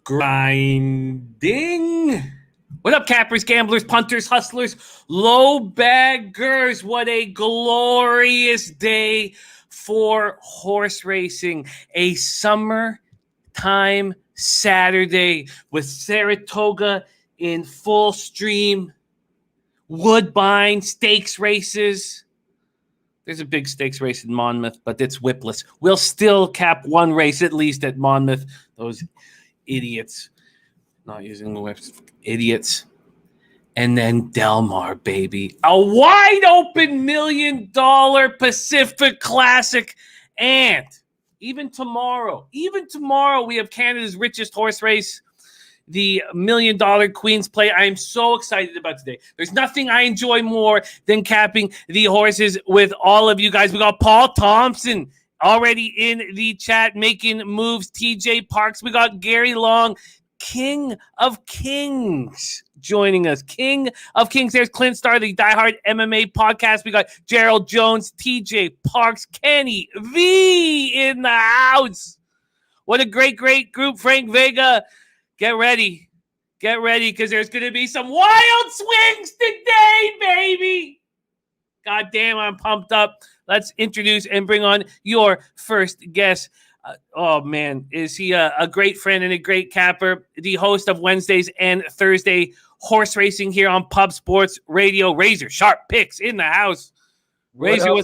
Grinding. What up, cappers, gamblers, punters, hustlers, low baggers? What a glorious day for horse racing. A summertime Saturday with Saratoga in full stream. Woodbine stakes races. There's a big stakes race in Monmouth, but it's whipless. We'll still cap one race at least at Monmouth. Those idiots. Not using the whips. Idiots. And then Delmar, baby. A wide open $1 million Pacific Classic. And even tomorrow, we have Canada's richest horse race, the $1 million Queen's Play. I am so excited about today. There's nothing I enjoy more than capping the horses with all of you guys. We got Paul Thompson already in the chat making moves. TJ Parks. We got Gary Long, King of Kings, joining us. King of Kings. There's Clint Starr, the diehard MMA podcast. We got Gerald Jones, TJ Parks, Kenny V in the house. What a great group. Frank Vega. Get ready, because there's going to be some wild swings today, baby. God damn, I'm pumped up. Let's introduce and bring on your first guest. Oh, man, is he a great friend and a great capper, the host of Wednesdays and Thursday horse racing here on Pub Sports Radio. Razor Sharp Picks in the house. Razor,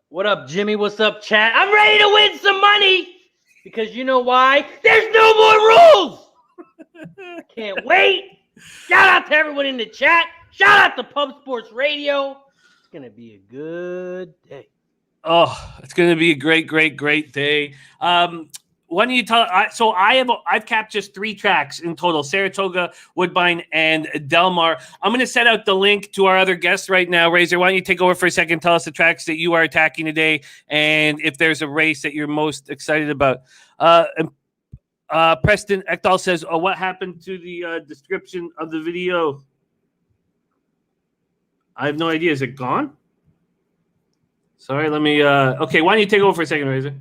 What up, Jimmy? What's up, chat? I'm ready to win some money. Because you know why? There's no more rules! I can't wait! Shout out to everyone in the chat. Shout out to Pub Sports Radio. It's going to be a good day. Oh, it's going to be a great day. Why don't you tell? I've capped just 3 tracks in total: Saratoga, Woodbine, and Delmar. I'm going to set out the link to our other guests right now. Razor, why don't you take over for a second? Tell us the tracks that you are attacking today, and if there's a race that you're most excited about. Preston Ekdahl says, "What happened to the description of the video?" I have no idea. Is it gone? Sorry, let me. Okay, why don't you take over for a second, Razor?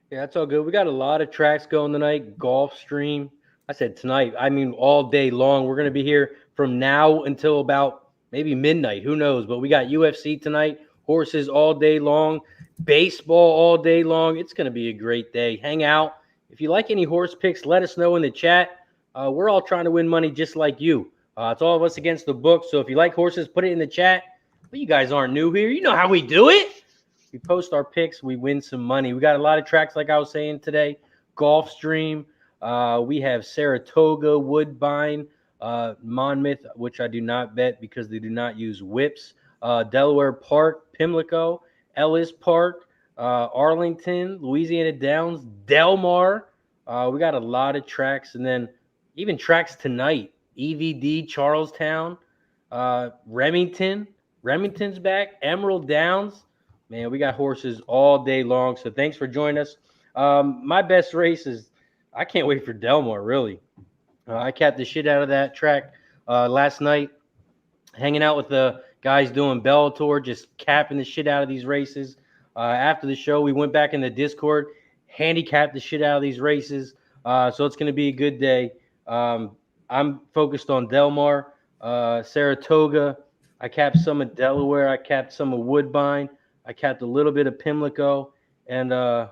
Yeah, that's all good. We got a lot of tracks going tonight. Gulfstream. I said tonight. I mean all day long. We're going to be here from now until about maybe midnight. Who knows? But we got UFC tonight. Horses all day long. Baseball all day long. It's going to be a great day. Hang out. If you like any horse picks, let us know in the chat. We're all trying to win money just like you. It's all of us against the book. So if you like horses, put it in the chat. But you guys aren't new here. You know how we do it. We post our picks, we win some money. We got a lot of tracks, like I was saying today. Gulfstream. We have Saratoga, Woodbine, Monmouth, which I do not bet because they do not use whips. Delaware Park, Pimlico, Ellis Park, Arlington, Louisiana Downs, Delmar. We got a lot of tracks, and then even tracks tonight. EVD, Charlestown, Remington. Remington's back. Emerald Downs. Man, we got horses all day long, so thanks for joining us. My best race is, I can't wait for Delmar, really. I capped the shit out of that track last night, hanging out with the guys doing Bellator, just capping the shit out of these races. After the show, we went back in the Discord, handicapped the shit out of these races, so it's going to be a good day. I'm focused on Delmar, Saratoga. I capped some of Delaware. I capped some of Woodbine. I capped a little bit of Pimlico, and I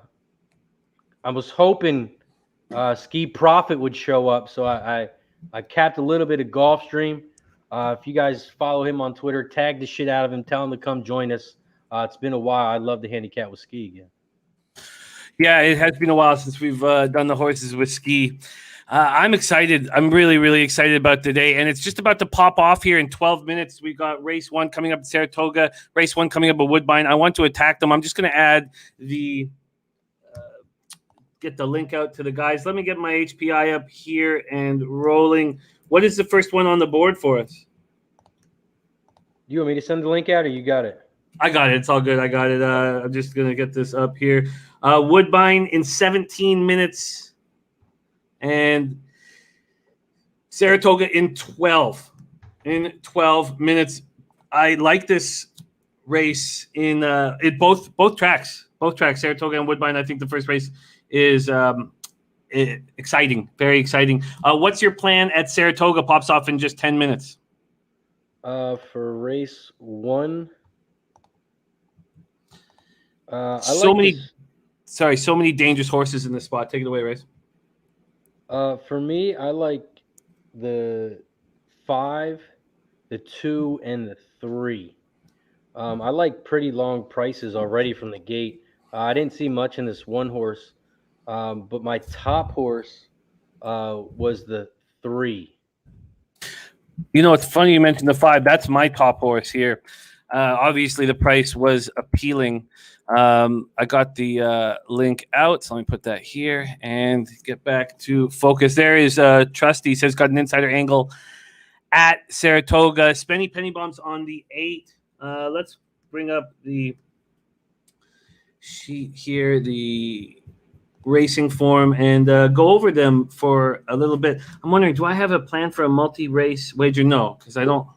was hoping Ski Profit would show up, so I capped a little bit of Gulfstream. If you guys follow him on Twitter, tag the shit out of him, tell him to come join us. It's been a while. I'd love to handicap with Ski again. Yeah, it has been a while since we've done the horses with Ski. I'm excited. I'm really excited about today, and it's just about to pop off here in 12 minutes. We've got race 1 coming up at Saratoga, race 1 coming up at Woodbine. I want to attack them. I'm just going to add the get the link out to the guys. Let me get my HPI up here and rolling. What is the first one on the board for us? You want me to send the link out, or you got it? I got it. It's all good. I got it. I'm just going to get this up here. Woodbine in 17 minutes. And Saratoga in 12 minutes. I like this race in both tracks, Saratoga and Woodbine. I think the first race is exciting, very exciting. What's your plan at Saratoga? Pops off in just 10 minutes. For race 1, So many dangerous horses in this spot. Take it away, Race. For me, I like the 5, the 2, and the 3. I like pretty long prices already from the gate. I didn't see much in this one horse, but my top horse was the 3. You know, it's funny you mentioned the 5. That's my top horse here. Obviously, the price was appealing. I got the link out, so let me put that here and get back to focus. There is Trusty says got an insider angle at Saratoga. Spenny penny bombs on the 8. Let's bring up the sheet here, the racing form, and go over them for a little bit. I'm wondering, do I have a plan for a multi-race wager? No, because I don't.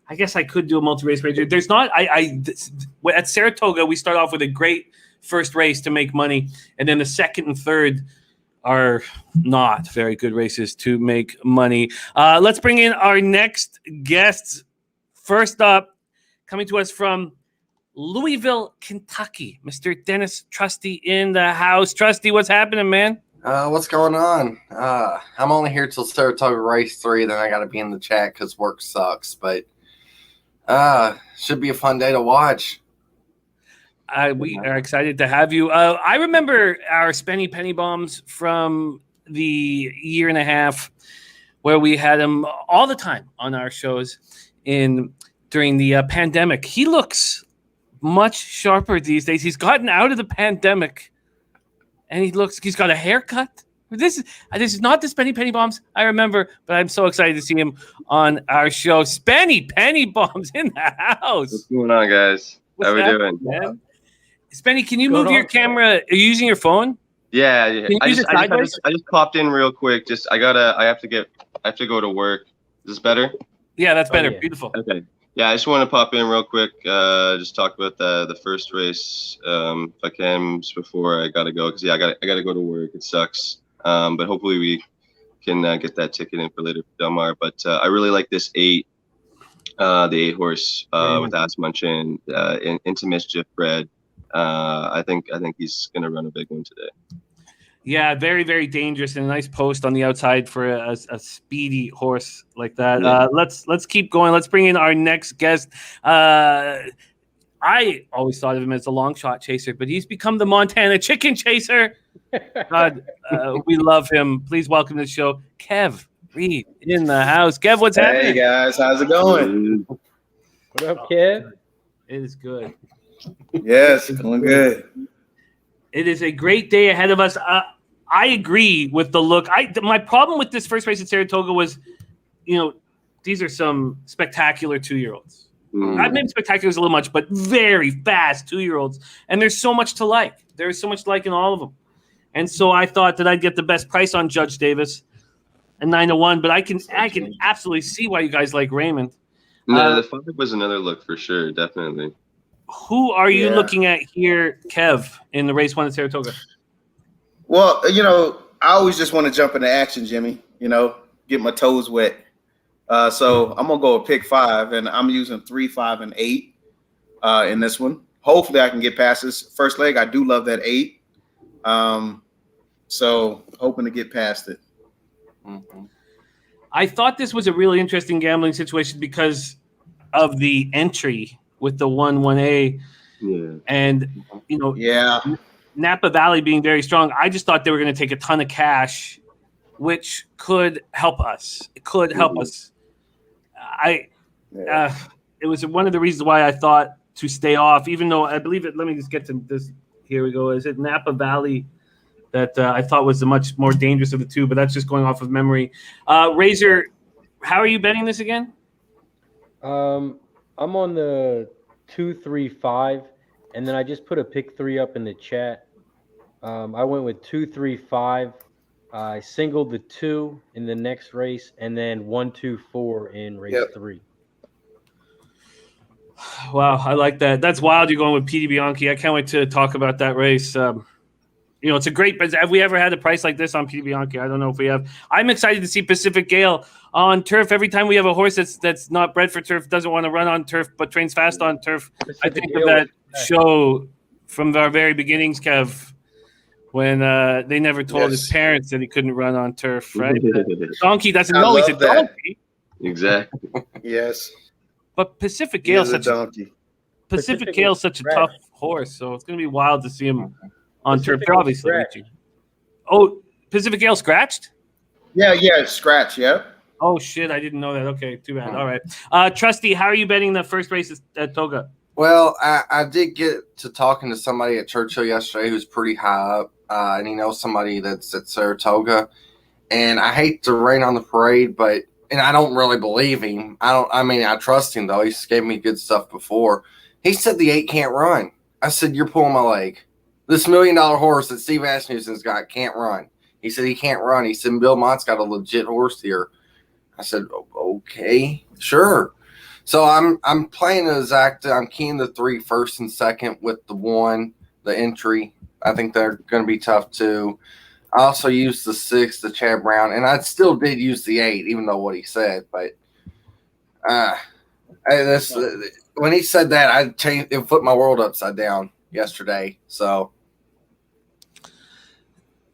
I guess I could do a multi-race wager. There's not. At Saratoga, we start off with a great first race to make money, and then the second and third are not very good races to make money. Let's bring in our next guests. First up, coming to us from Louisville, Kentucky, Mr. Dennis Trusty in the house. Trusty, what's happening, man? What's going on? I'm only here till Saratoga race 3. Then I got to be in the chat because work sucks. But should be a fun day to watch. We are excited to have you. I remember our Spenny penny bombs from the year and a half where we had him all the time on our shows during the pandemic. He looks much sharper these days. He's gotten out of the pandemic, and he's got a haircut. This is not the Spenny penny bombs I remember, but I'm so excited to see him on our show. Spenny penny bombs in the house. What's going on, guys? How we doing? Man? Spenny, can you move your camera? Are you using your phone? Yeah. I just popped in real quick. I have to go to work. Is this better? Yeah, that's better. Yeah. Beautiful. Okay. Yeah, I just want to pop in real quick. Just talk about the first race, if I can, just before I gotta go. Cause I gotta go to work. It sucks. But hopefully we can get that ticket in for later for Del Mar. But I really like this 8, the 8 horse with Ass Munchin, into Mischief bred. I think he's gonna run a big one today. Yeah, very, very dangerous, and a nice post on the outside for a speedy horse like that. Yeah. Let's keep going. Let's bring in our next guest. I always thought of him as a long shot chaser, but he's become the Montana chicken chaser. God, we love him. Please welcome to the show, Kev Reed in the house. Kev, what's happening? Hey guys, how's it going? What up, kid? It is good. Yes, going good. It is a great day ahead of us. I agree with the look. My problem with this first race at Saratoga was, these are some spectacular 2-year-olds. Maybe spectacular is a little much, but very fast 2-year-olds. And there's so much to like. There's so much to like in all of them. And so I thought that I'd get the best price on Judge Davis and 9-1, but I can absolutely see why you guys like Raymond. No, the 5 was another look for sure, definitely. Who are you looking at here, Kev, in the race 1 at Saratoga? Well, I always just want to jump into action, Jimmy, get my toes wet. So I'm going to go with pick 5, and I'm using 3, 5, and 8 in this one. Hopefully I can get past this first leg. I do love that 8. So hoping to get past it. Mm-hmm. I thought this was a really interesting gambling situation because of the entry with the 1-1A. Yeah. And, Napa Valley being very strong. I just thought they were going to take a ton of cash, which could help us. It could help us. It was one of the reasons why I thought to stay off, even though I believe it. Let me just get to this. Here we go. Is it Napa Valley that I thought was the much more dangerous of the two? But that's just going off of memory. Razor, how are you betting this again? I'm on the 2, 3, 5, and then I just put a pick 3 up in the chat. I went with 2, 3, 5. I singled the 2 in the next race, and then 1, 2, 4 in race 3. Wow, I like that. That's wild. You're going with Petey Bianchi. I can't wait to talk about that race. it's a great. But have we ever had a price like this on Bianchi? I don't know if we have. I'm excited to see Pacific Gale on turf. Every time we have a horse that's not bred for turf, doesn't want to run on turf, but trains fast on turf. I think of that show from our very beginnings, Kev, when they never told his parents that he couldn't run on turf, right? Donkey doesn't know he's a donkey. Exactly. Yes. But Pacific Gale He's a donkey. Pacific Gale's such a tough horse, so it's going to be wild to see him on turf. They're obviously reaching. Oh, Pacific Gale scratched? Yeah, scratch, yeah. Oh, shit, I didn't know that. Okay, too bad. All right. Trusty, how are you betting the first race at Toga? Well, I did get to talking to somebody at Churchill yesterday who's pretty high up, and he knows somebody that's at Saratoga. And I hate to rain on the parade, and I don't really believe him. I trust him, though. He's gave me good stuff before. He said the 8 can't run. I said, you're pulling my leg. This $1 million horse that Steve Asmussen's got can't run. He said he can't run. He said Bill Mott's got a legit horse here. I said, okay, sure. So I'm playing exacta. I'm keying the 3 first and second with the 1, the entry. I think they're going to be tough too. I also used the 6, the Chad Brown, and I still did use the 8, even though what he said. But when he said that, it flipped my world upside down yesterday. So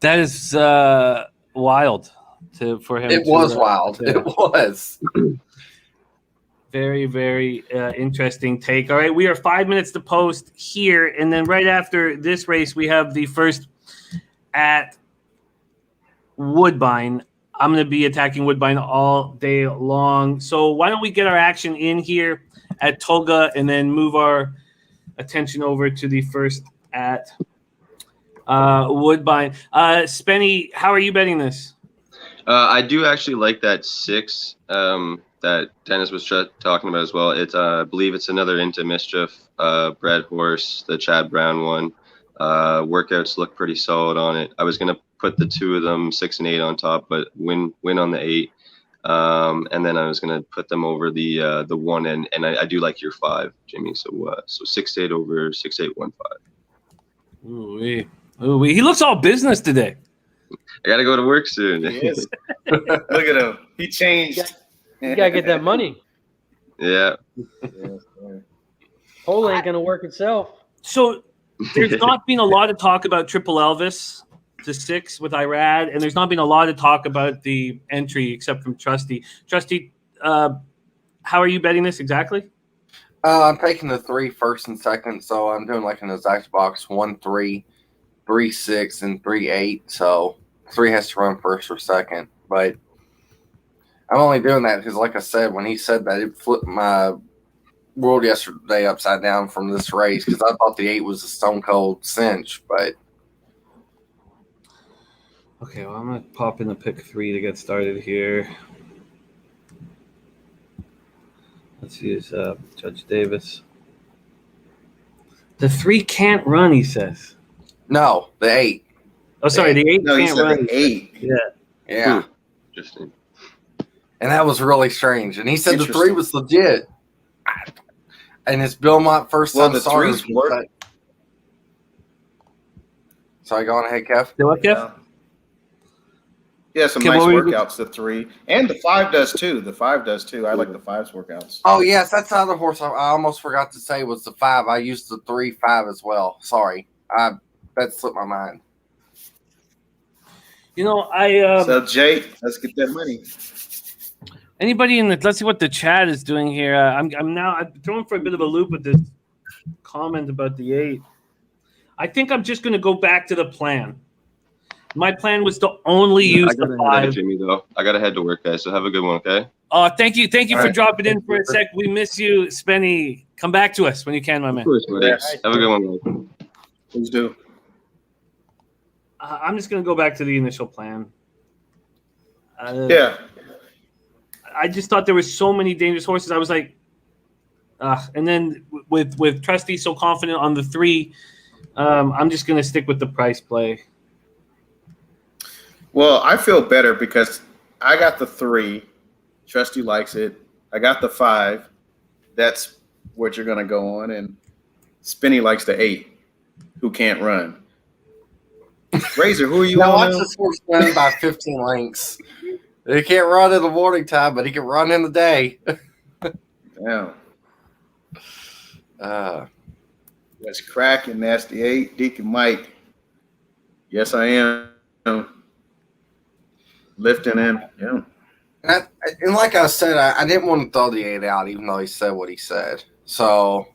that is wild for him. It was wild. It was. Very, very interesting take. All right, we are 5 minutes to post here, and then right after this race, we have the first at Woodbine. I'm going to be attacking Woodbine all day long. So why don't we get our action in here at Toga and then move our attention over to the first at Woodbine. Spenny, how are you betting this? I do actually like that 6 that Dennis was talking about as well. It's I believe it's another Into Mischief bred horse, the Chad Brown one. Workouts look pretty solid on it. I was going to put the 2 of them, 6 and 8 on top, but win on the 8. And then I was going to put them over the 1, and I do like your 5, Jimmy. So 6-8 over 6-8-1-5. Ooh, he looks all business today. I got to go to work soon. He is. Look at him. He changed. You gotta get that money. Yeah. Pole ain't gonna work itself. So there's not been a lot of talk about Triple Elvis to 6 with Irad, and there's not been a lot of talk about the entry except from Trusty. Trusty, how are you betting this exactly? I'm taking the 3 first and second, so I'm doing like an exact box 1-3, 3-6, and 3-8. So 3 has to run first or second, but I'm only doing that because, like I said, when he said that, it flipped my world yesterday upside down from this race because I thought the 8 was a stone cold cinch. But okay, well, I'm gonna pop in the pick 3 to get started here. Let's use Judge Davis. The 3 can't run, he says. no, the 8. Oh, sorry, the 8 No, he can't said run. the 8. Yeah. Interesting. And that was really strange. And he said the 3 Interesting. was legit. And it's Bill Mott first Well, time the starters. 3's work. Sorry, go on ahead, Kev. Say what, Kev? Yeah, some Okay, nice what were you- workouts, the 3. And the 5 does too. The 5 does too. I like the 5's workouts. Oh, yes, that's the other horse I almost forgot to say was the 5. I used the 3-5 as well. Sorry. That slipped my mind. You know, So, Jay, let's get that money. anybody let's see what the chat is doing here. I'm throwing for a bit of a loop with this comment about the 8. I think I'm just going to go back to the plan. My plan was to only use the 5. Jimmy, though. I got to head to work, guys. So have a good one, okay? Thank you All for right. dropping in for a sec. We miss you, Spenny. Come back to us when you can, my man. Of course, buddy. Yes. Have a good one, guys. Please do. I'm just going to go back to the initial plan. Yeah. I just thought there were so many dangerous horses. I was like, and then with Trusty so confident on the 3, I'm just going to stick with the price play. Well, I feel better because I got the 3. Trusty likes it. I got the 5. That's what you're going to go on. And Spinny likes the 8, who can't run. Razor, who are you Now on? watch now? this horse win by 15 lengths. He can't run in the morning time, but he can run in the day. Damn. Uh, That's cracking. Nasty 8. Deacon Mike. Yes, I am. Lifting in. Yeah. and like I said, I didn't want to throw the 8 out, even though he said what he said. So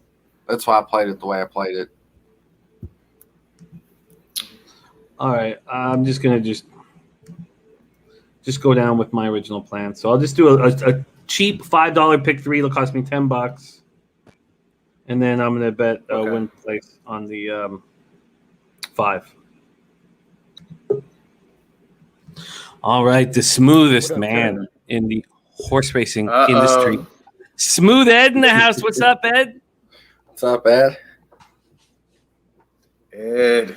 that's why I played it the way I played it. All right, I'm just gonna just go down with my original plan. So I'll just do a cheap $5 pick 3. It'll cost me $10, and then I'm gonna bet Okay. win place on the 5. All right, the smoothest What up, man Kevin? in the horse racing Uh-oh. industry, Smooth Ed in the house. What's up, Ed? It's not bad. Ed.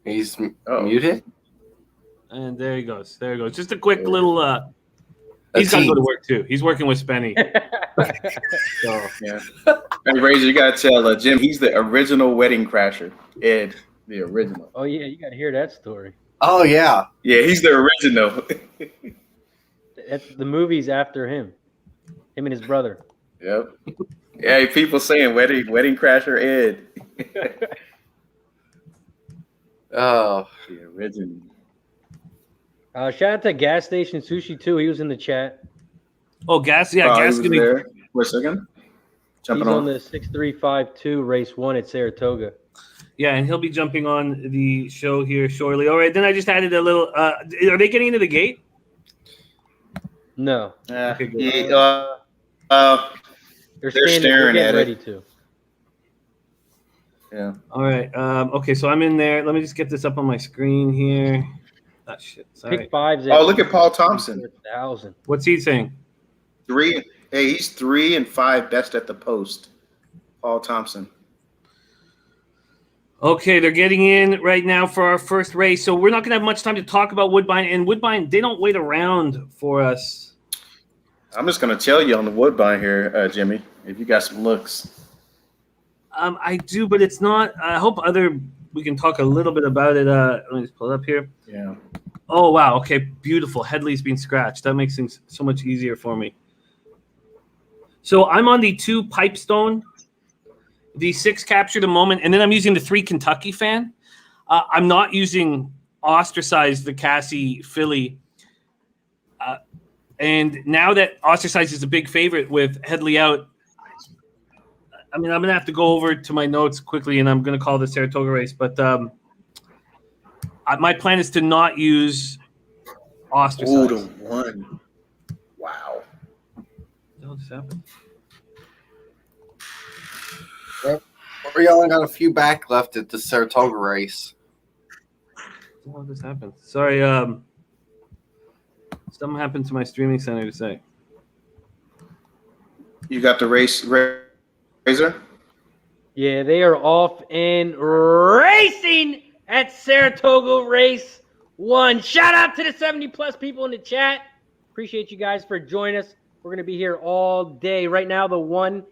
He's Uh-oh. muted. And there he goes. There he goes. Just a quick little. He's A got to go to tease. work too. He's working with Spenny. So Yeah. Hey, Razor, you got to tell Jim he's the original wedding crasher. Ed, the original. Oh yeah, you got to hear that story. Oh, yeah. Yeah, he's the original. The movie's after him and his brother. Yep. Yeah, people saying wedding crasher Ed. Oh, The original. Shout out to Gas Station Sushi too. He was in the chat. oh, gas. Yeah, Oh, he gas was gonna be. there for a second. He's Jumping on on. the 6352 race 1 at Saratoga. Yeah, and he'll be jumping on the show here shortly. All right, then I just added a little. Are they getting into the gate? No, Okay, good. Yeah, they're staring getting at it. ready to. yeah. All right. Okay, so I'm in there. Let me just get this up on my screen here. Ah, shit. Sorry. Pick 5's. Oh, look at Paul Thompson. 1,000. What's he saying? 3. Hey, he's 3 and 5 best at the post. Paul Thompson. Okay, they're getting in right now for our first race. So we're not going to have much time to talk about Woodbine. And Woodbine, they don't wait around for us. I'm just gonna tell you on the Woodbine here, Jimmy. If you got some looks. I do, but it's not. I hope we can talk a little bit about it. Let me just pull it up here. Yeah. Oh, wow. Okay, beautiful. Headley's been scratched. That makes things so much easier for me. So I'm on the 2 Pipestone, the 6 Capture the Moment, and then I'm using the 3 Kentucky Fan. I'm not using Ostracize, the Cassie filly. And now that Ostracize is a big favorite with Headley out, I mean, I'm going to have to go over to my notes quickly, and I'm going to call the Saratoga race. But my plan is to not use Ostracize. Ooh, the 1. Wow. What just happened? We only got a few back left at the Saratoga race. What just happened? Sorry, something happened to my streaming center to say. You got the race, Razor? Yeah, they are off and racing at Saratoga Race 1. Shout out to the 70-plus people in the chat. Appreciate you guys for joining us. We're going to be here all day. Right now, the 1A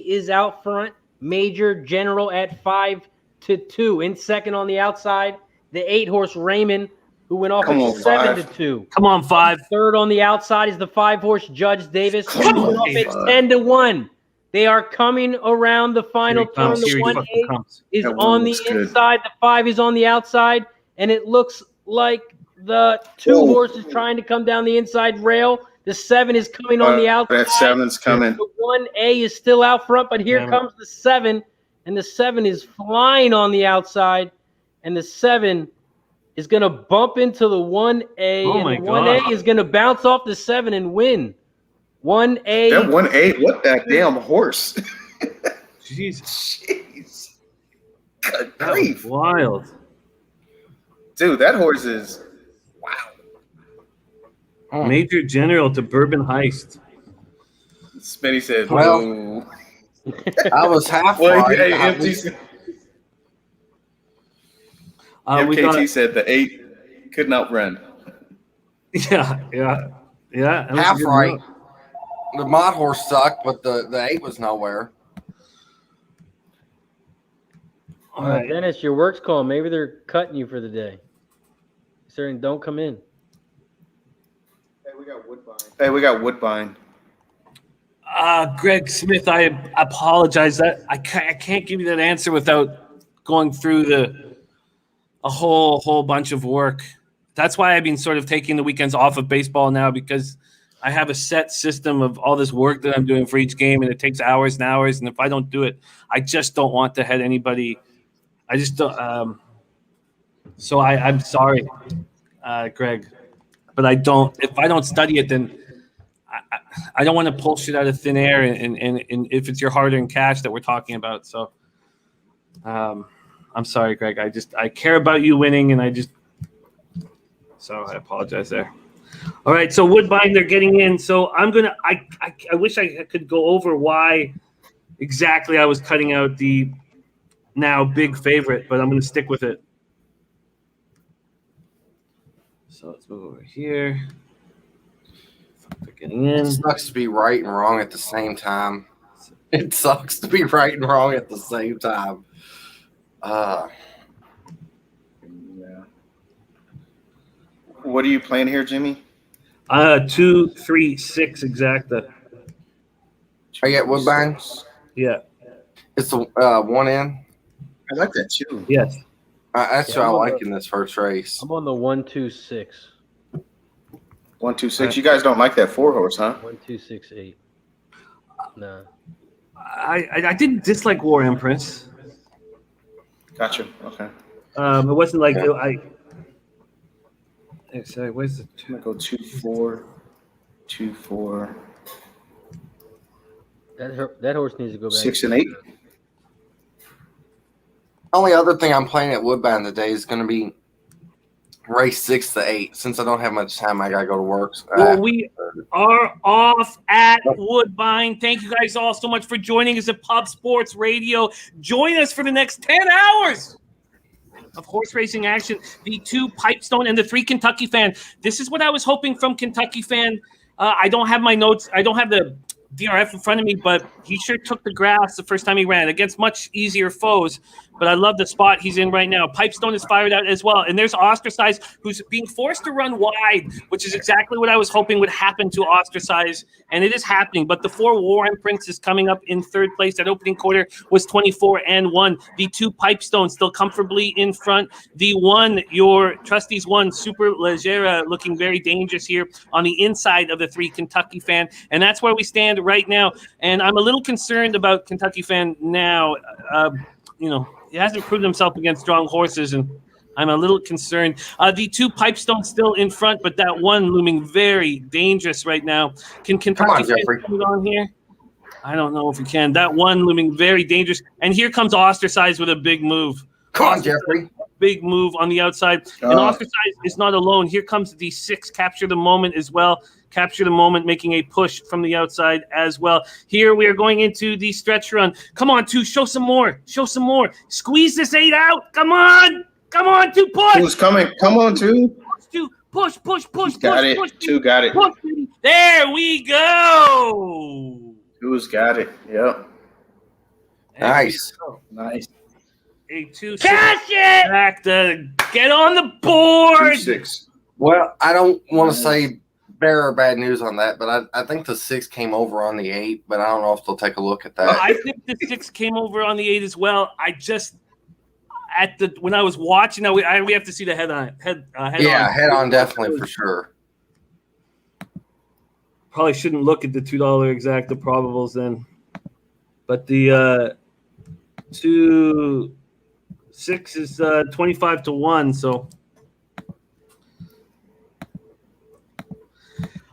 is out front. Major General at 5-2. In second on the outside, the 8-horse Raymond, who went off Come at on, 7-2. Come on, 5. Third on the outside is the 5-horse Judge Davis. Come who on, went off at Five. 10-1. They are coming around the final Here he turn. comes. Here The he fucking 1A comes. is That one on the looks good. inside. The 5 is on the outside. And it looks like the 2 Whoa. horse is trying to come down the inside rail. The 7 is coming on the outside. That 7's coming. The 1A is still out front, but here Damn it. comes the 7. And the 7 is flying on the outside. And the 7 is going to bump into the 1A. Oh and my the 1A God. is going to bounce off the 7 and win. 1A. That 1A, what that damn horse? Jesus. Jeez. Good That was grief. wild. Dude, that horse is wow. Major General to Bourbon Heist. Spenny said, Well, "Ooh." I was half Well, right. hey, I MT, was- We MKT got, said the 8 could not run. yeah. That was a half good right. note. The mod horse sucked, but the 8 was nowhere. All right. Dennis, your work's calling. Maybe they're cutting you for the day. Certain, don't come in. Hey, we got Woodbine. Greg Smith, I apologize. That I can't give you that answer without going through a whole bunch of work. That's why I've been sort of taking the weekends off of baseball now, because I have a set system of all this work that I'm doing for each game, and it takes hours and hours. And if I don't do it, I just don't want to head anybody. I just don't. So I'm sorry, Greg, but I don't. If I don't study it, then I don't want to pull shit out of thin air. And if it's your hard-earned cash that we're talking about, so I'm sorry, Greg. I care about you winning, and so I apologize there. All right, so Woodbine, they're getting in. So I'm gonna. I wish I could go over why exactly I was cutting out the now big favorite, but I'm gonna stick with it. So let's move over here. They're getting in. It sucks to be right and wrong at the same time. It sucks to be right and wrong at the same time. Yeah. What are you playing here, Jimmy? 2, 3, 6 exacta. I get Woodbine. Yeah. It's the one in. I like that too. Yes. That's Yeah, what I I'm on like in this first race. I'm on the 1-2-6. 1-2-6. You guys don't like that 4-horse, huh? 1-2-6-8. No. I didn't dislike War Empress. Gotcha. Okay. It wasn't like Yeah. Sorry, where's the? I'm gonna go 2-4, 2-4, That horse needs to go back. 6 and 8. Only other thing I'm playing at Woodbine today is going to be race 6 to 8. Since I don't have much time, I got to go to work. Well, we are off at Woodbine. Thank you guys all so much for joining us at Pub Sports Radio. Join us for the next 10 hours of horse racing action. The 2 Pipestone and the 3 Kentucky Fan. This is what I was hoping from Kentucky Fan. I don't have my notes. I don't have the DRF in front of me, but he sure took the grass the first time he ran against much easier foes. But I love the spot he's in right now. Pipestone is fired out as well. And there's Ostracize, who's being forced to run wide, which is exactly what I was hoping would happen to Ostracize. And it is happening. But the 4 War Empress is coming up in third place. That opening quarter was 24-1. The 2 Pipestone still comfortably in front. The 1, your trustees 1, Super Legera, looking very dangerous here on the inside of the 3 Kentucky Fan. And that's where we stand right now. And I'm a little concerned about Kentucky Fan now. He hasn't proved himself against strong horses, and I'm a little concerned. The 2 Pipestone still in front, but that 1 looming very dangerous right now. Can Kentucky Fan come on here? I don't know if he can. That 1 looming very dangerous. And here comes Ostracize with a big move. Come on, Jeffrey. Big move on the outside. And Ostracize is not alone. Here comes the 6, Capture the Moment as well. Capture the Moment, making a push from the outside as well. Here we are going into the stretch run. Come on, 2, show some more. Show some more. Squeeze this 8 out. Come on. Come on, 2, push. Who's coming? Come on, 2. 2, push. Got it. Push, 2 got it. push. There we go. 2's got it. Yep. Nice. Nice. A 2, cash it. Back to get on the board. 2-6. Well, I don't want to say bear or bad news on that, but I think the 6 came over on the 8, but I don't know if they'll take a look at that. I think the 6 came over on the 8 as well. I just when I was watching, we have to see the head on. Head on definitely for sure. Probably shouldn't look at the $2 exacta probables then, but the 2, 6 is 25-1. So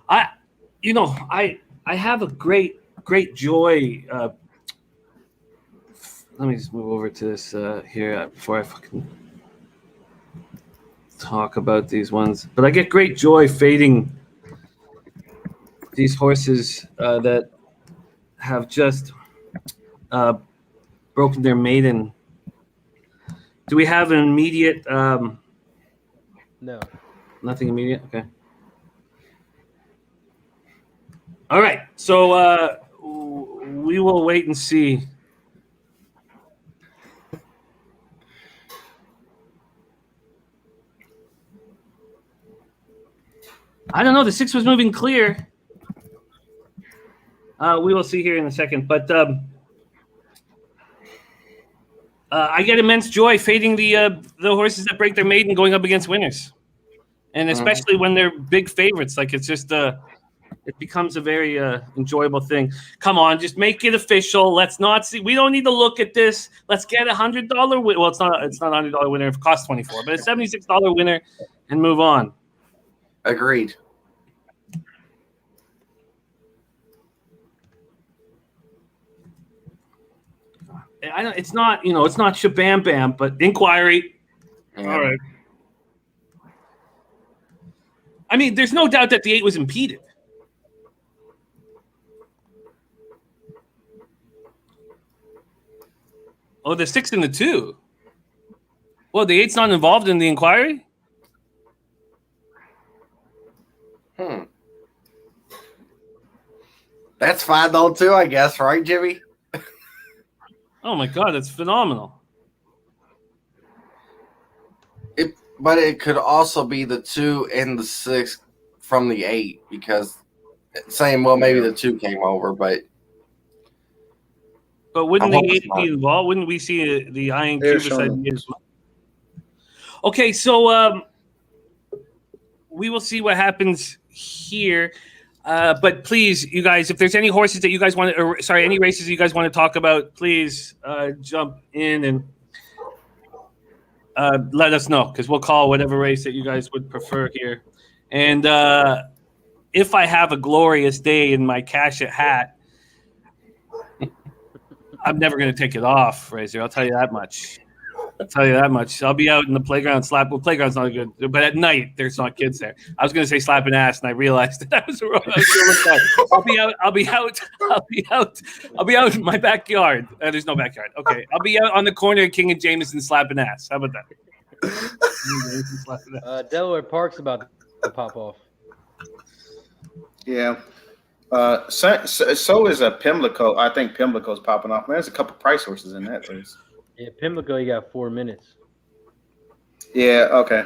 I have a great joy. Let me just move over to this here before I fucking talk about these ones. But I get great joy fading these horses that have just broken their maiden. Do we have an immediate? No. Nothing immediate. Okay. All right. So we will wait and see. I don't know. The 6 was moving clear. We will see here in a second. But I get immense joy fading the horses that break their maiden going up against winners. And especially when they're big favorites. Like, it's just it becomes a very enjoyable thing. Come on, just make it official. Let's not see. We don't need to look at this. Let's get $100 win. Well, it's not a $100 winner. It costs $24, but a $76 winner and move on. Agreed. I don't. It's not. It's not shabam bam, but inquiry. Yeah. All right. I mean, there's no doubt that the 8 was impeded. Oh, the 6 and the 2. Well, the 8's not involved in the inquiry? That's fine though too, I guess, right, Jimmy? Oh my God, that's phenomenal. But it could also be the 2 and the 6 from the 8 because saying, well, maybe the 2 came over, but wouldn't the 8 be involved? Wouldn't we see the iron cube beside the 8 as well? Okay, so we will see what happens here. But please, you guys, if there's any horses that you guys want to, or sorry, any races you guys want to talk about, please jump in and let us know because we'll call whatever race that you guys would prefer here. And if I have a glorious day in my Cash-It hat, I'm never going to take it off, Razor. I'll tell you that much. I'll be out in the playground slap. Well, playground's not good, but at night there's not kids there. I was going to say slapping ass, and I realized that was wrong. I'll be out in my backyard. There's no backyard. Okay, I'll be out on the corner of King and Jameson slapping ass. How about that? Delaware Park's about to pop off. Yeah. So is a Pimlico. I think Pimlico's popping off. Man, there's a couple price horses in that race. Yeah, Pimlico, you got 4 minutes. Yeah, okay.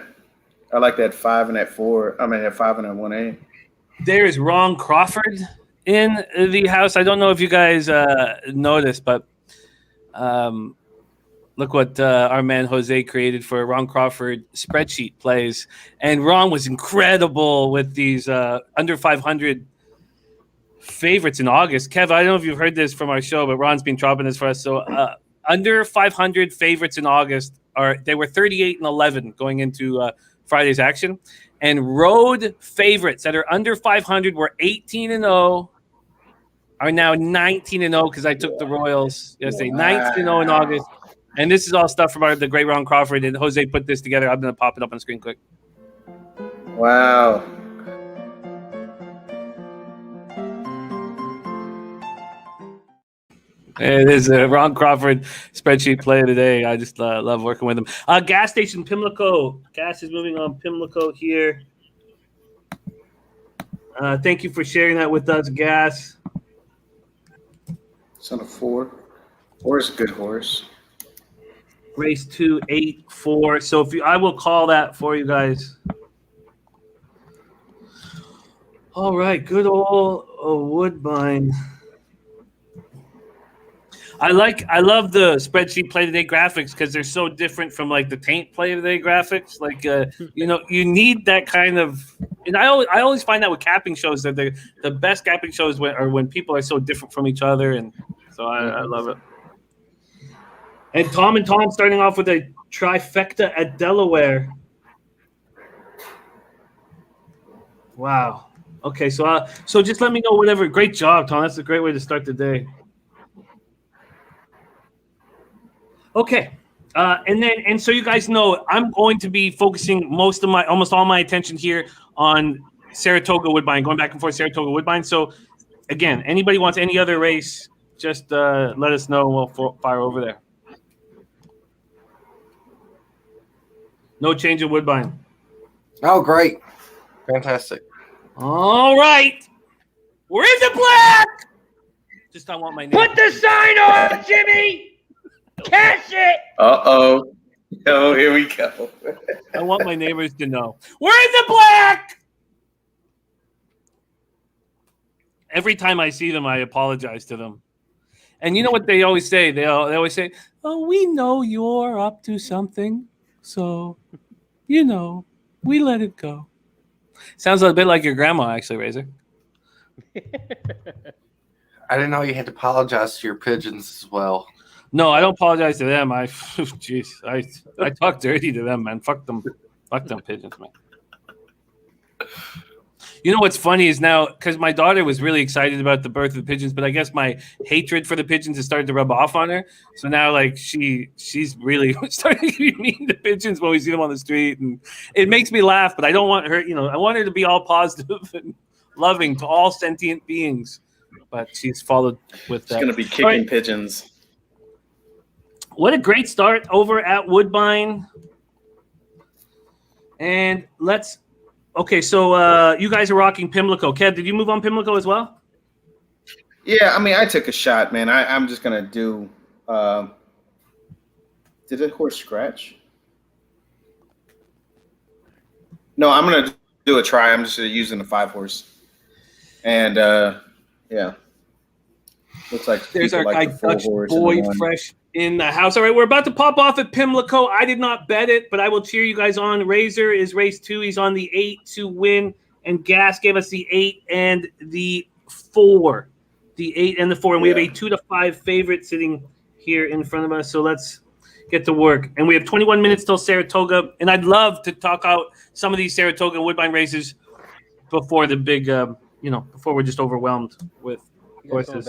I like that 5 and that 4. I mean, that 5 and that 1A. There is Ron Crawford in the house. I don't know if you guys noticed, but look what our man Jose created for Ron Crawford spreadsheet plays. And Ron was incredible with these under 500 favorites in August. Kev, I don't know if you've heard this from our show, but Ron's been dropping this for us. So under 500 favorites in August they were 38 and 11 going into Friday's action, and road favorites that are under 500 were 18 and 0, are now 19 and 0 because I took the Royals yesterday. 19 and 0 in August, and this is all stuff from the great Ron Crawford, and Jose put this together. I'm going to pop it up on the screen quick. Wow. It is a Ron Crawford spreadsheet play today. I just love working with him. Gas station Pimlico. Gas is moving on Pimlico here. Thank you for sharing that with us, Gas. It's on a 4. 4 is a good horse. Race 2, 8, 4. So I will call that for you guys. All right, good old Woodbine. I love the spreadsheet play today graphics because they're so different from like the taint play today graphics. Like you need that kind of, and I always find that with capping shows that the best capping shows are when people are so different from each other, and so I love it. And Tom starting off with a trifecta at Delaware. Wow. Okay, so just let me know whatever. Great job, Tom. That's a great way to start the day. Okay, and so you guys know I'm going to be focusing almost all my attention here on Saratoga Woodbine, going back and forth Saratoga Woodbine. So again, anybody wants any other race, just let us know and we'll fire over there. No change of Woodbine. Oh, great. Fantastic. All right. Where's the black? Just I want my name. Put the sign on, Jimmy! Cash it! Uh-oh. Oh, here we go. I want my neighbors to know. Where's the black? every time I see them, I apologize to them. And you know what they always say? They always say, "Oh, we know you're up to something, so we let it go." Sounds a bit like your grandma, actually, Razor. I didn't know you had to apologize to your pigeons as well. No, I don't apologize to them. I talk dirty to them, man. Fuck them pigeons, man. You know what's funny is now, because my daughter was really excited about the birth of the pigeons, but I guess my hatred for the pigeons has started to rub off on her. So now, like, she's really starting to be mean to pigeons when we see them on the street, and it makes me laugh. But I don't want her, I want her to be all positive and loving to all sentient beings. But she's followed with that. She's gonna be kicking pigeons. What a great start over at Woodbine. And okay, so you guys are rocking Pimlico. Kev, did you move on Pimlico as well? Yeah, I mean, I took a shot, man. I'm just gonna do. Did the horse scratch? No, I'm gonna do a try. I'm just using the 5 horse, and yeah, looks like there's our guy like the Dutch horse Boyd fresh in the house. All right, we're about to pop off at Pimlico. I did not bet it, but I will cheer you guys on. Razor is race 2. He's on the 8 to win, and Gas gave us the 8 and the 4. The 8 and the 4, and we have a 2 to 5 favorite sitting here in front of us. So let's get to work. And we have 21 minutes till Saratoga, and I'd love to talk out some of these Saratoga and Woodbine races before the big, before we're just overwhelmed with horses.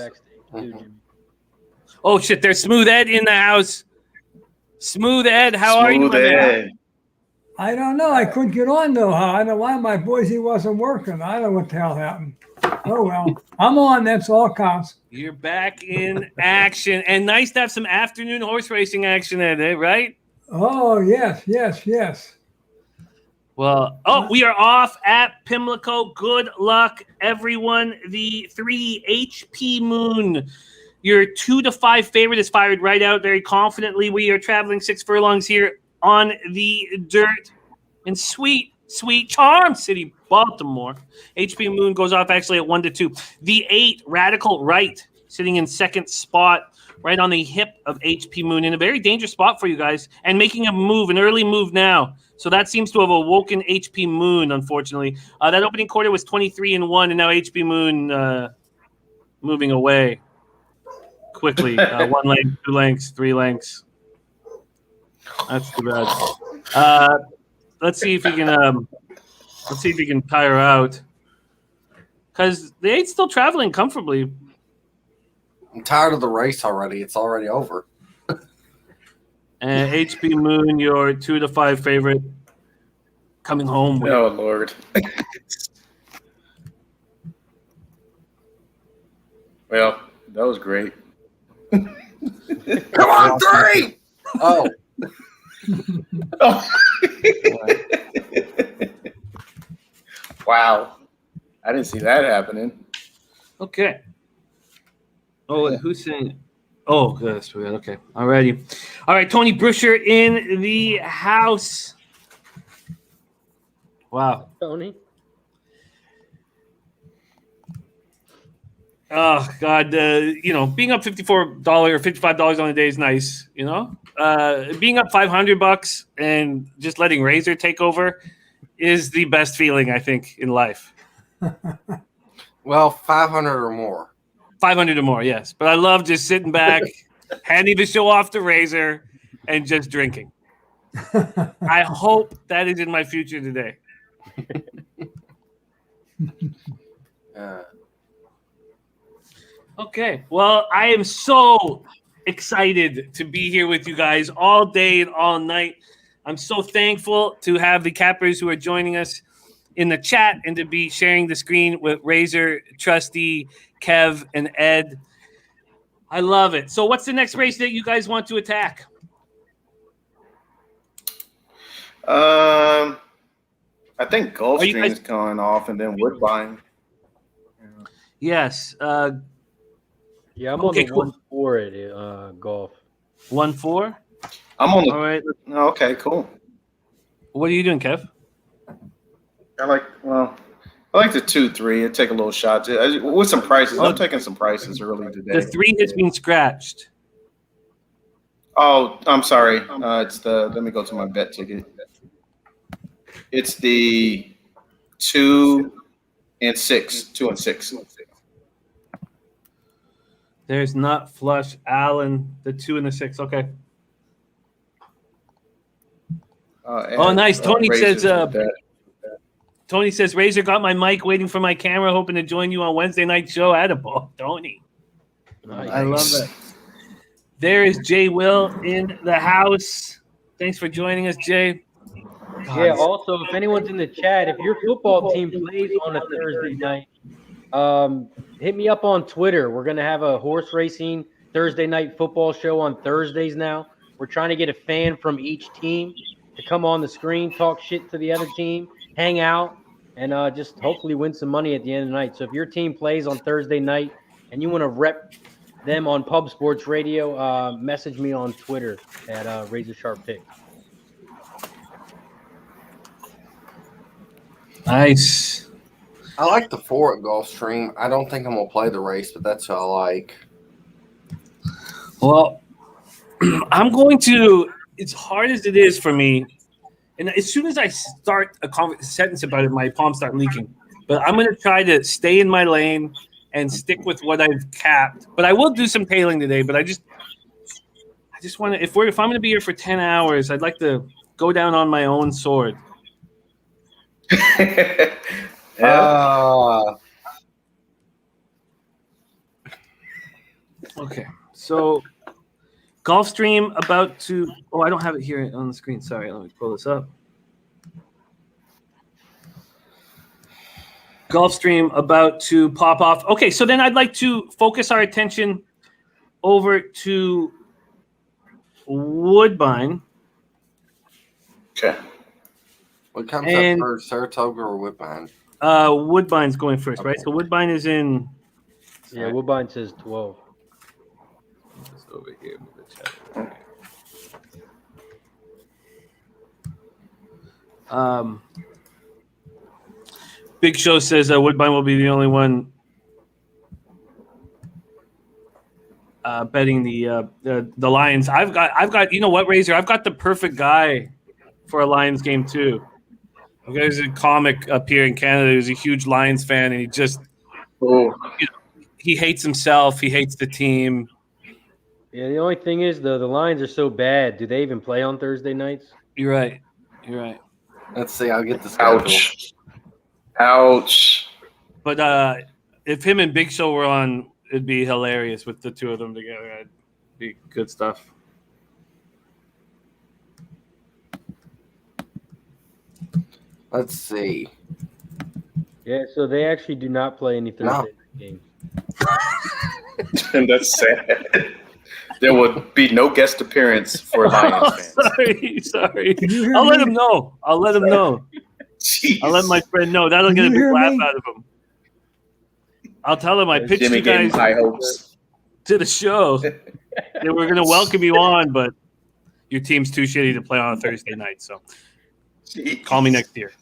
Oh shit! There's Smooth Ed in the house. Smooth Ed, how are you? Smooth Ed. I don't know. I couldn't get on though. I don't know why my Boise wasn't working. I don't know what the hell happened. Oh well, I'm on. That's all counts. You're back in action, and nice to have some afternoon horse racing action there, right? Oh yes. Well, we are off at Pimlico. Good luck, everyone. The 3 HP Moon. Your 2 to 5 favorite is fired right out very confidently. We are traveling 6 furlongs here on the dirt in sweet Charm City, Baltimore. HP Moon goes off actually at 1 to 2. The 8 Radical Right sitting in second spot, right on the hip of HP Moon, in a very dangerous spot for you guys, and making a move, an early move now. So that seems to have awoken HP Moon, unfortunately. That opening quarter was 23-1, and now HP Moon moving away quickly. 1 length, 2 lengths, 3 lengths. That's too bad. Let's see if he can tire out, because the 8's still traveling comfortably. I'm tired of the race already. It's already over. And HP Moon, your 2 to 5 favorite, coming home with. Oh Lord. Well, that was great. Come on, 3! Oh. Wow. I didn't see that happening. Okay. Oh, and who's saying? Oh, that's weird. Okay. Alrighty. All right. Tony Brusher in the house. Wow. Tony. Oh God. Being up $54 or $55 on a day is nice. Being up $500 and just letting Razor take over is the best feeling, I think, in life. Well, 500 or more. 500 or more, yes. But I love just sitting back, handing the show off to Razor, and just drinking. I hope that is in my future today. Okay. Well, I am so excited to be here with you guys all day and all night. I'm so thankful to have the cappers who are joining us in the chat and to be sharing the screen with Razor, Trusty, Kev, and Ed. I love it. So what's the next race that you guys want to attack? I think Gulfstream is going off, and then Woodbine. Yes. Yeah, I'm on the 1-4 at golf. 1-4? I'm on the. All right. Okay, cool. What are you doing, Kev? I like the 2-3. It'd take a little shot. With some prices. I'm taking some prices early today. The 3 has been scratched. Oh, I'm sorry. Let me go to my bet ticket. It's the 2 and 6. 2 and 6. There's nut flush, Allen, the 2 and the 6. Okay. Nice. Tony says, Razor got my mic waiting for my camera, hoping to join you on Wednesday night show. Attaboy, Tony. Nice. I love it. There is Jay Will in the house. Thanks for joining us, Jay. Yeah, also, if anyone's in the chat, if your football team plays on a Thursday night, hit me up on Twitter. We're going to have a horse racing Thursday night football show on Thursdays now. We're trying to get a fan from each team to come on the screen, talk shit to the other team, hang out, and just hopefully win some money at the end of the night. So if your team plays on Thursday night and you want to rep them on Pub Sports Radio, message me on Twitter at Razor Sharp Pick. Nice. I like the 4 at Gulfstream. I don't think I'm going to play the race, but that's what I like. Well, I'm going to, as hard as it is for me, and as soon as I start a sentence about it, my palms start leaking. But I'm going to try to stay in my lane and stick with what I've capped. But I will do some tailing today. But I just want to, if I'm going to be here for 10 hours, I'd like to go down on my own sword. Okay, so Gulfstream about to. Oh, I don't have it here on the screen. Sorry, let me pull this up. Gulfstream about to pop off. Okay, so then I'd like to focus our attention over to Woodbine. Okay. What comes up first, Saratoga or Woodbine? Woodbine's going first, right? So Woodbine is in. Yeah, Woodbine says 12. Just over here. Big Show says Woodbine will be the only one betting the Lions. I've got. You know what, Razor? I've got the perfect guy for a Lions game too. There's a comic up here in Canada who's a huge Lions fan, and he just he hates himself. He hates the team. Yeah, the only thing is, though, the Lions are so bad. Do they even play on Thursday nights? You're right. Let's see. I'll get the schedule. Ouch. But if him and Big Show were on, it'd be hilarious with the two of them together. It'd be good stuff. Let's see. Yeah, so they actually do not play any Thursday games. And that's sad. There would be no guest appearance for Lions fans. Sorry. I'll let him know. Jeez. I'll let my friend know. That'll get a big laugh out of him. I'll tell him I pitched Jimmy you guys high hopes to the show. They were going to welcome you on, but your team's too shitty to play on a Thursday night. So call me next year.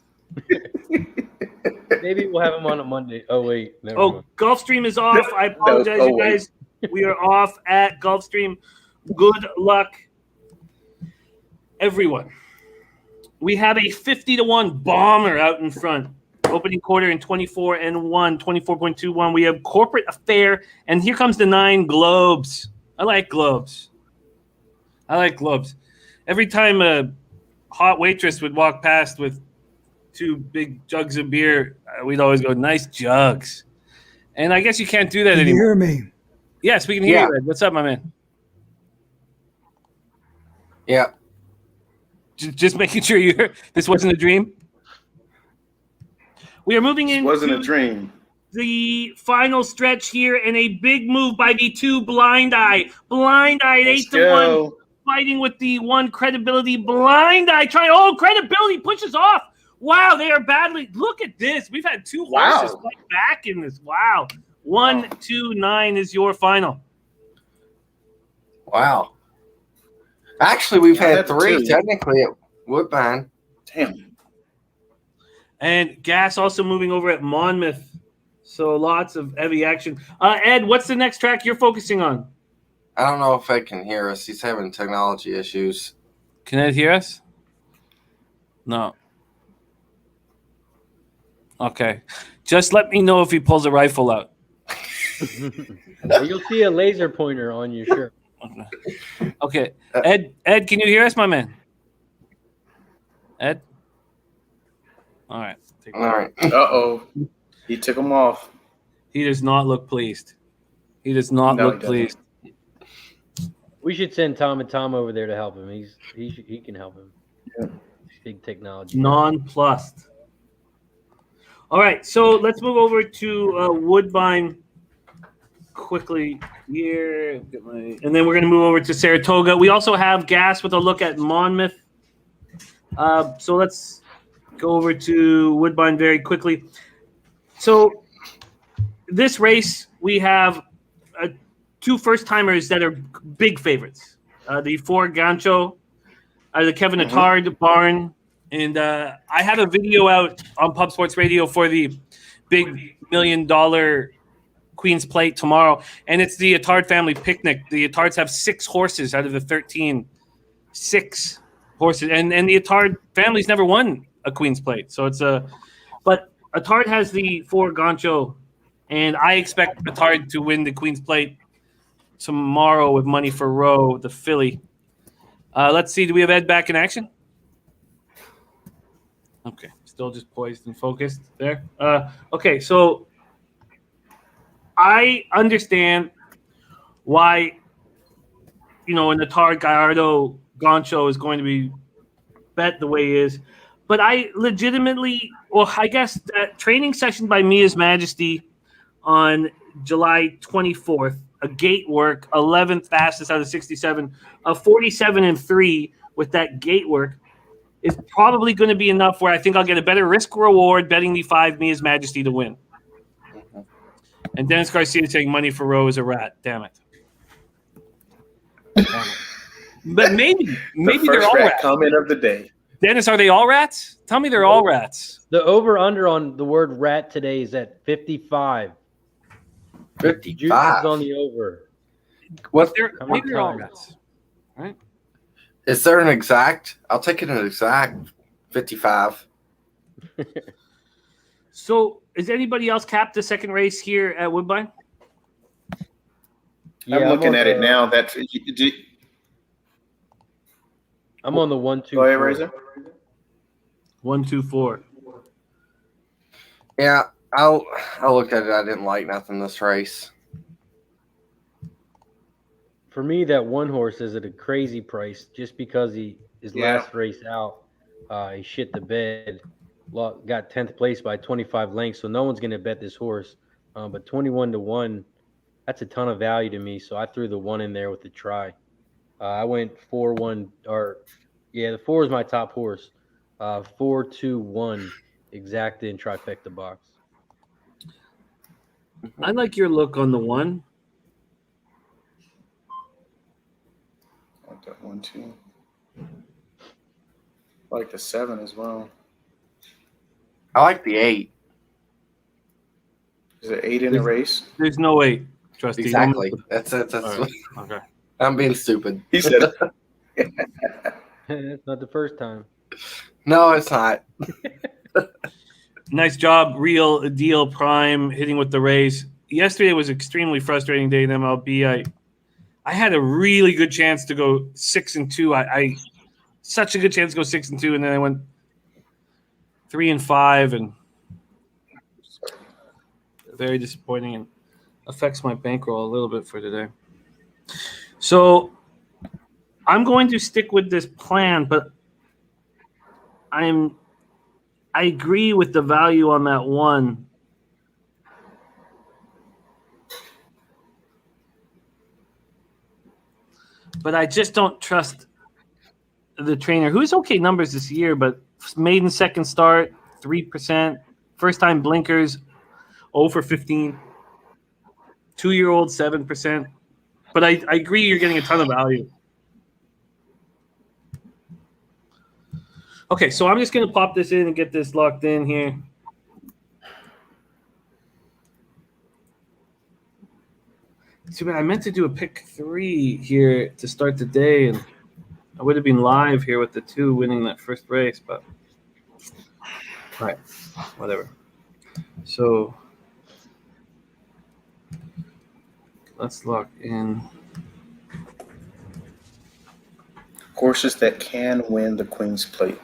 Maybe we'll have him on a Monday. Oh, wait. Mind. Gulfstream is off. I apologize, you guys. We are off at Gulfstream. Good luck, everyone. We have a 50-1 bomber out in front. Opening quarter in 24-1, 24.21. We have Corporate Affair, and here comes the 9 Globes. I like Globes. Every time a hot waitress would walk past with 2 big jugs of beer, we'd always go, nice jugs. And I guess you can't do that anymore. Can you hear me? Yes, we can hear you, Ed. What's up, my man? Yeah. Just making sure this wasn't a dream. We are moving into wasn't a dream. The final stretch here, and a big move by the 2 Blind Eye. Blind Eye at 8-1, fighting with the 1 Credibility. Blind Eye trying. Oh, Credibility pushes off. Wow, they are battling. Look at this. We've had 2 horses fight back in this. Wow. 1-2-9 is your final. Wow. Actually, we've had 3 2. technically at Woodbine. Damn. And Gas also moving over at Monmouth. So lots of heavy action. Ed, what's the next track you're focusing on? I don't know if Ed can hear us. He's having technology issues. Can Ed hear us? No. Okay. Just let me know if he pulls a rifle out. You'll see a laser pointer on your shirt. Okay. Ed, can you hear us, my man? Ed? All right. All right. Uh-oh. He took them off. He does not look pleased. He does not No, look he pleased. We should send Tom and Tom over there to help him. He can help him. Yeah. Big technology. Nonplussed. All right, so let's move over to Woodbine quickly here. And then we're going to move over to Saratoga. We also have Gas with a look at Monmouth. So let's go over to Woodbine very quickly. So this race, we have two first-timers that are big favorites. The Four Gancho, the Kevin Attard barn. And I have a video out on Pub Sports Radio for the big $1 million Queen's Plate tomorrow. And it's the Attard family picnic. The Attards have 6 horses out of the 13. 6 horses. And the Attard family's never won a Queen's Plate. So it's but Attard has the Four Gancho. And I expect Attard to win the Queen's Plate tomorrow with Money for Row, the filly. Let's see. Do we have Ed back in action? Okay, still just poised and focused there. Okay, so I understand why, an Attard Gallardo Gancho is going to be bet the way he is. But I legitimately, I guess that training session by Mia's Majesty on July 24th, a gate work, 11th fastest out of 67, a 47-3 with that gate work, is probably going to be enough where I think I'll get a better risk reward betting the 5 Mia's Majesty to win. And Dennis Garcia saying Money for Row is a rat. Damn it. But maybe they're all rats. Comment of the day. Dennis, are they all rats? Tell me they're all rats. The over-under on the word rat today is at 55. 55. Juice is on the over. What? Maybe they're all rats. Right? Is there an exact? I'll take it an exact 55. So, is anybody else capped the second race here at Woodbine? Yeah, I'm looking at it now. I'm on the 1, 2. Go ahead, 4. Razor. 1, 2, 4. Yeah, I'll look at it. I didn't like nothing this race. For me, that one horse is at a crazy price just because his last race out, he shit the bed, got 10th place by 25 lengths, so no one's going to bet this horse. But 21-1, that's a ton of value to me, so I threw the 1 in there with the try. I went 4-1, the 4 is my top horse. 4-2-1, exacta in trifecta box. I like your look on the 1. I like that 1, 2. I like the 7 as well. I like the 8. Is it 8 in the race? There's no 8, Trusty. Exactly. That's it. Right. Okay. I'm being stupid. He said it. That's not the first time. No, it's not. Nice job, Real Deal Prime, hitting with the race. Yesterday was an extremely frustrating day in MLB. I had a really good chance to go 6-2. I such a good chance to go 6-2, and then I went 3-5, and very disappointing, and affects my bankroll a little bit for today. So I'm going to stick with this plan, but I agree with the value on that 1. But I just don't trust the trainer, who's okay numbers this year, but maiden second start, 3%. First time blinkers, 0 for 15. 2-year-old, 7%. But I agree you're getting a ton of value. Okay, so I'm just gonna pop this in and get this locked in here. Too bad I meant to do a pick 3 here to start the day, and I would have been live here with the 2 winning that first race, but all right, whatever. So let's lock in. Horses that can win the Queen's Plate.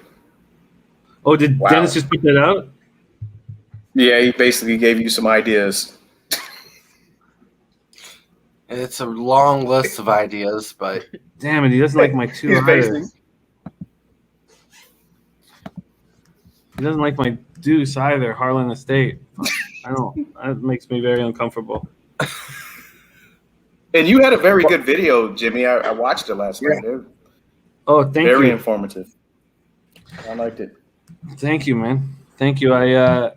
Oh, did Wow. Dennis just put that out? Yeah, he basically gave you some ideas. It's a long list of ideas, but Damn it, he doesn't like my 2 He's either. basically He doesn't like my deuce either, Harlan Estate. I don't. That makes me very uncomfortable. And you had a very good video, Jimmy. I watched it last night. It was Oh, thank very you. informative. I liked it. Thank you, man. Thank you. I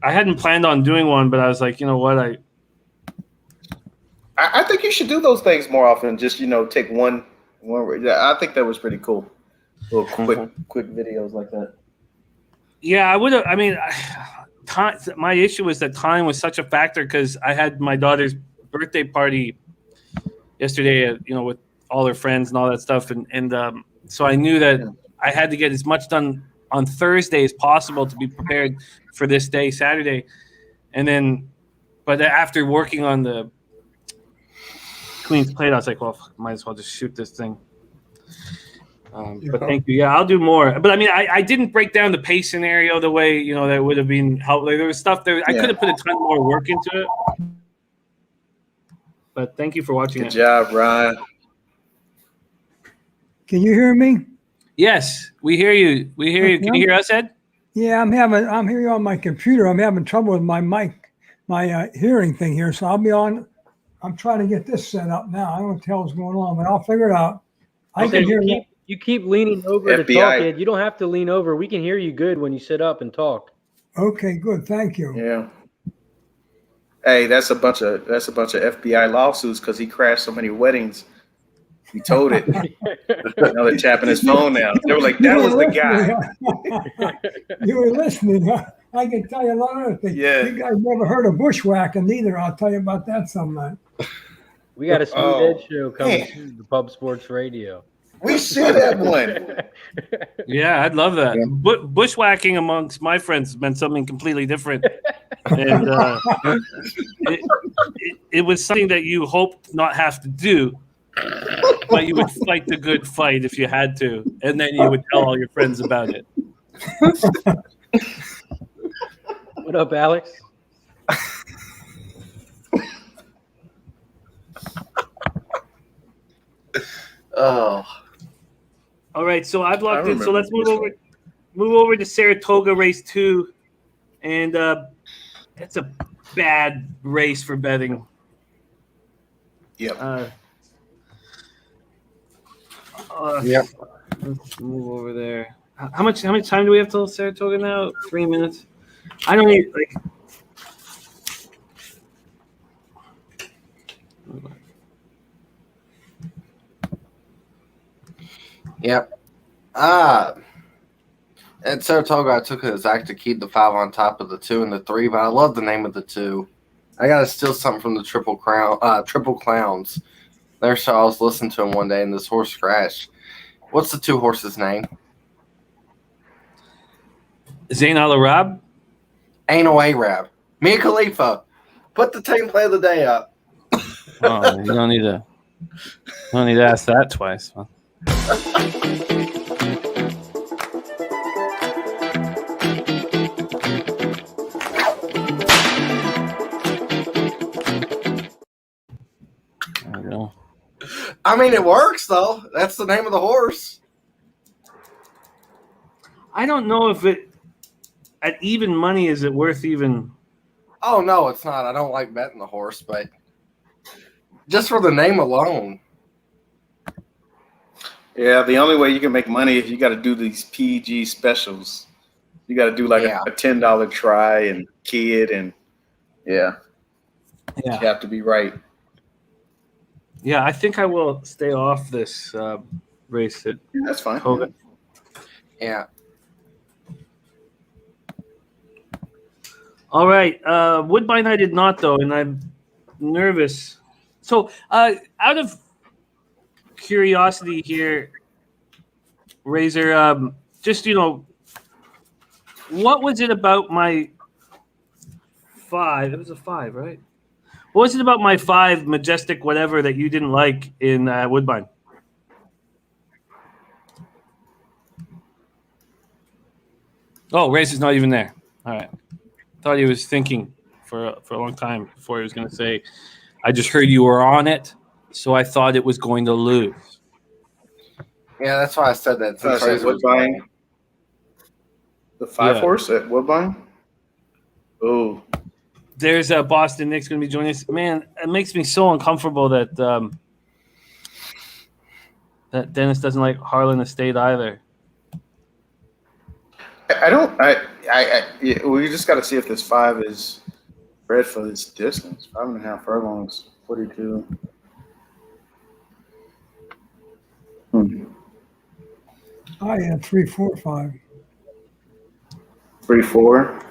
hadn't planned on doing one, but I was like, you know what? I think you should do those things more often. Just take one. I think that was pretty cool. Little quick videos like that. Yeah, I would have. I mean, time. My issue was that time was such a factor because I had my daughter's birthday party yesterday. With all her friends and all that stuff, and so I knew that I had to get as much done on Thursday as possible to be prepared for this day, Saturday, and then, but after working on the Queen's Plate, I was like, well, might as well just shoot this thing. But thank you. Yeah, I'll do more. But I mean, I didn't break down the pace scenario the way that would have been helpful. Like, there was stuff there. I could have put a ton more work into it. But thank you for watching. Good job, Ryan. Can you hear me? Yes, we hear you. We hear you. Can you hear us, Ed? Yeah, I'm hearing on my computer. I'm having trouble with my mic, my hearing thing here. So I'll be on. I'm trying to get this set up now. I don't know what the hell's going on, but I'll figure it out. I can hear you. You keep leaning over to talk, Ed. You don't have to lean over. We can hear you good when you sit up and talk. Okay, good. Thank you. Yeah. Hey, that's a bunch of FBI lawsuits because he crashed so many weddings. He told it. Now they're tapping his phone now. They were like, that was the guy. You were listening. Huh? I can tell you a lot of other things. Yeah. You guys never heard of bushwhacking either. I'll tell you about that sometime. We got a Smooth Ed show coming to the Pub Sports Radio. We should have one. Yeah, I'd love that. Yeah. Bushwhacking amongst my friends meant something completely different. And it was something that you hoped not have to do, but you would fight the good fight if you had to, and then you would tell all your friends about it. What up, Alex? oh. All right, so I've locked in. So let's move over to Saratoga Race 2, and it's a bad race for betting. Yep. Yep. Let's move over there. How much time do we have till Saratoga now? 3 minutes. I don't need like. Yep. At Saratoga, I took it as Zach to keep the 5 on top of the 2 and the 3, but I love the name of the 2. I got to steal something from the Triple Clowns. Their show, I was listening to him one day, and this horse crashed. What's the 2 horses' name? Zayn Al Arab? Ain't no Arab. Mia Khalifa. Put the team play of the day up. Oh, you don't need to ask that twice. Huh? There we go. I mean, it works, though. That's the name of the horse. I don't know if it at even money is it worth even. Oh, no, it's not. I don't like betting the horse, but just for the name alone. Yeah, the only way you can make money is you got to do these PG specials. You got to do like a $10 try and kid, and you have to be right. Yeah, I think I will stay off this race. That's fine. Hogan. Yeah. All right. Woodbine, I did not though, and I'm nervous. So, out of curiosity here, Razor, just what was it about my 5? It was a 5, right? What was it about my 5 majestic whatever that you didn't like in Woodbine? Oh, Razor's not even there. All right. Thought he was thinking for a long time before he was going to say, I just heard you were on it, so I thought it was going to lose. Yeah, that's why I said that. I said Woodbine. The 5 horse at Woodbine? Oh. There's Boston Nick's going to be joining us. Man, it makes me so uncomfortable that that Dennis doesn't like Harlan Estate either. We just got to see if this 5 is bred for this distance. 5.5 furlongs, 42. I had 3, 4, 5. 3, 4.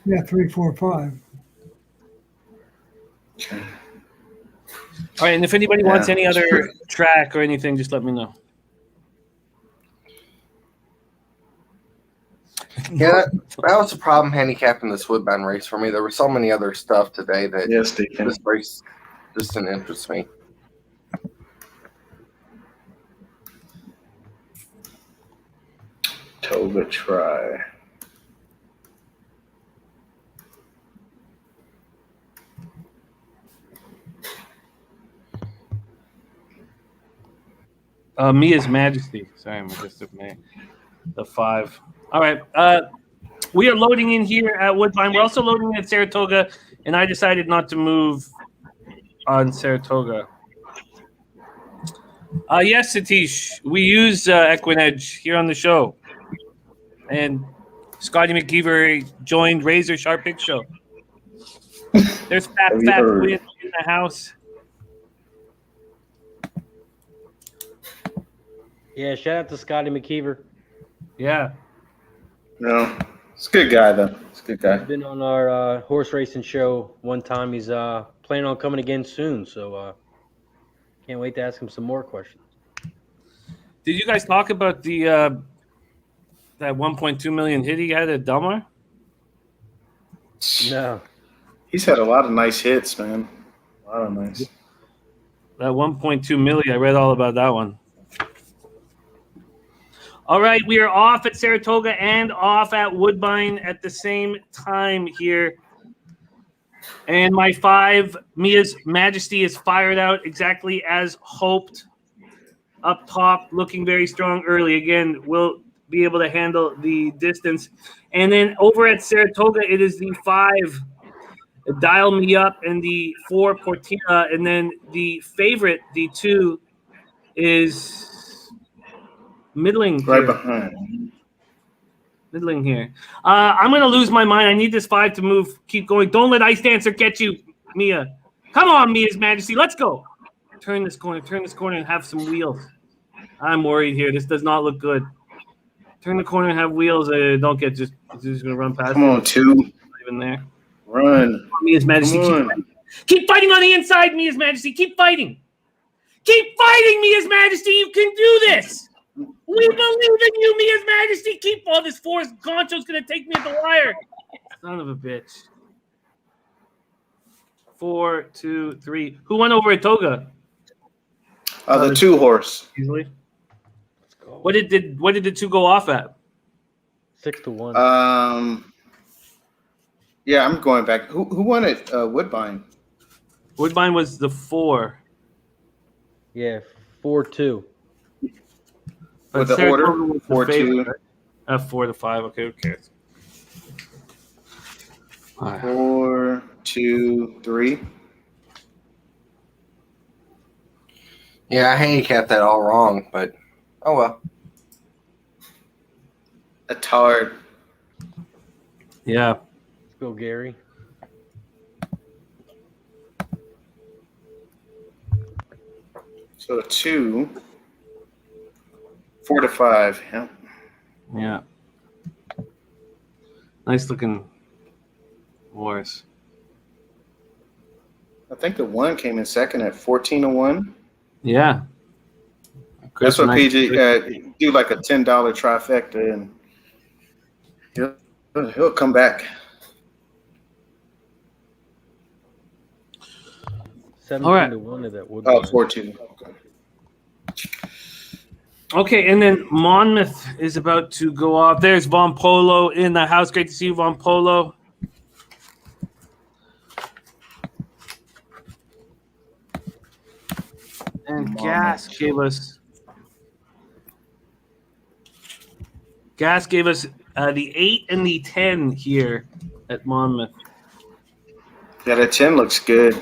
Yeah, 3, 4, 5. Okay. All right, and if anybody wants any other track or anything, just let me know. Yeah, that was the problem handicapping this Woodbine race for me. There was so many other stuff today that this race just didn't interest me. Toga try. Mia's Majesty. Sorry, Majestic May. The 5. All right. We are loading in here at Woodbine. We're also loading in at Saratoga, and I decided not to move on Saratoga. Yes, Satish, we use Equinedge here on the show. And Scotty McKeever joined Razor Sharp Pick Show. There's Fat Quinn in the house. Yeah, shout out to Scotty McKeever. Yeah. No, it's a good guy, though. It's a good guy. He's been on our horse racing show one time. He's planning on coming again soon, so can't wait to ask him some more questions. Did you guys talk about the that 1.2 million hit he had at Delmar? No. He's had a lot of nice hits, man. A lot of nice. That 1.2 million, I read all about that one. All right, we are off at Saratoga and off at Woodbine at the same time here. And my 5, Mia's Majesty, is fired out exactly as hoped. Up top, looking very strong early. Again, we'll be able to handle the distance. And then over at Saratoga, it is the 5, Dial Me Up, and the 4, Portina. And then the favorite, the 2, is middling Right here. behind. Middling here. I'm going to lose my mind. I need this 5 to move. Keep going. Don't let Ice Dancer catch you, Mia. Come on, Mia's Majesty. Let's go. Turn this corner, and have some wheels. I'm worried here. This does not look good. Turn the corner and have wheels. Don't get just going to run past. Come on, 2. Not even there. Run. Mia's Majesty. Keep fighting on the inside, Mia's Majesty. Keep fighting. Keep fighting, Mia's Majesty. You can do this. We believe in you, Mia's Majesty. Keep all this force. Goncho's going to take me at the wire. Son of a bitch. 4, 2, 3. Who won over at Toga? The 2 horse. Easily. Let's go. What did the 2 go off at? 6-1. Yeah, I'm going back. Who won it? Woodbine. Woodbine was the 4. Yeah, 4-2. With the order? 4-2. 4 to 5. Okay, who cares? 4, 2, 3. Yeah, I handicapped that all wrong, but oh well. That's hard. Yeah. Let's go, Gary. So 2, 4 to 5. Yeah. Yeah. Nice looking horse. I think the one came in second at 14-1. Yeah. That's what Nice. PG do, like a $10 trifecta, and he'll come back. 17-1 of that Woodbine. 14. Okay. Okay, and then Monmouth is about to go off. There's Von Polo in the house. Great to see you, Von Polo. And Gas gave us the 8 and the 10 here at Monmouth. Yeah, that 10 looks good.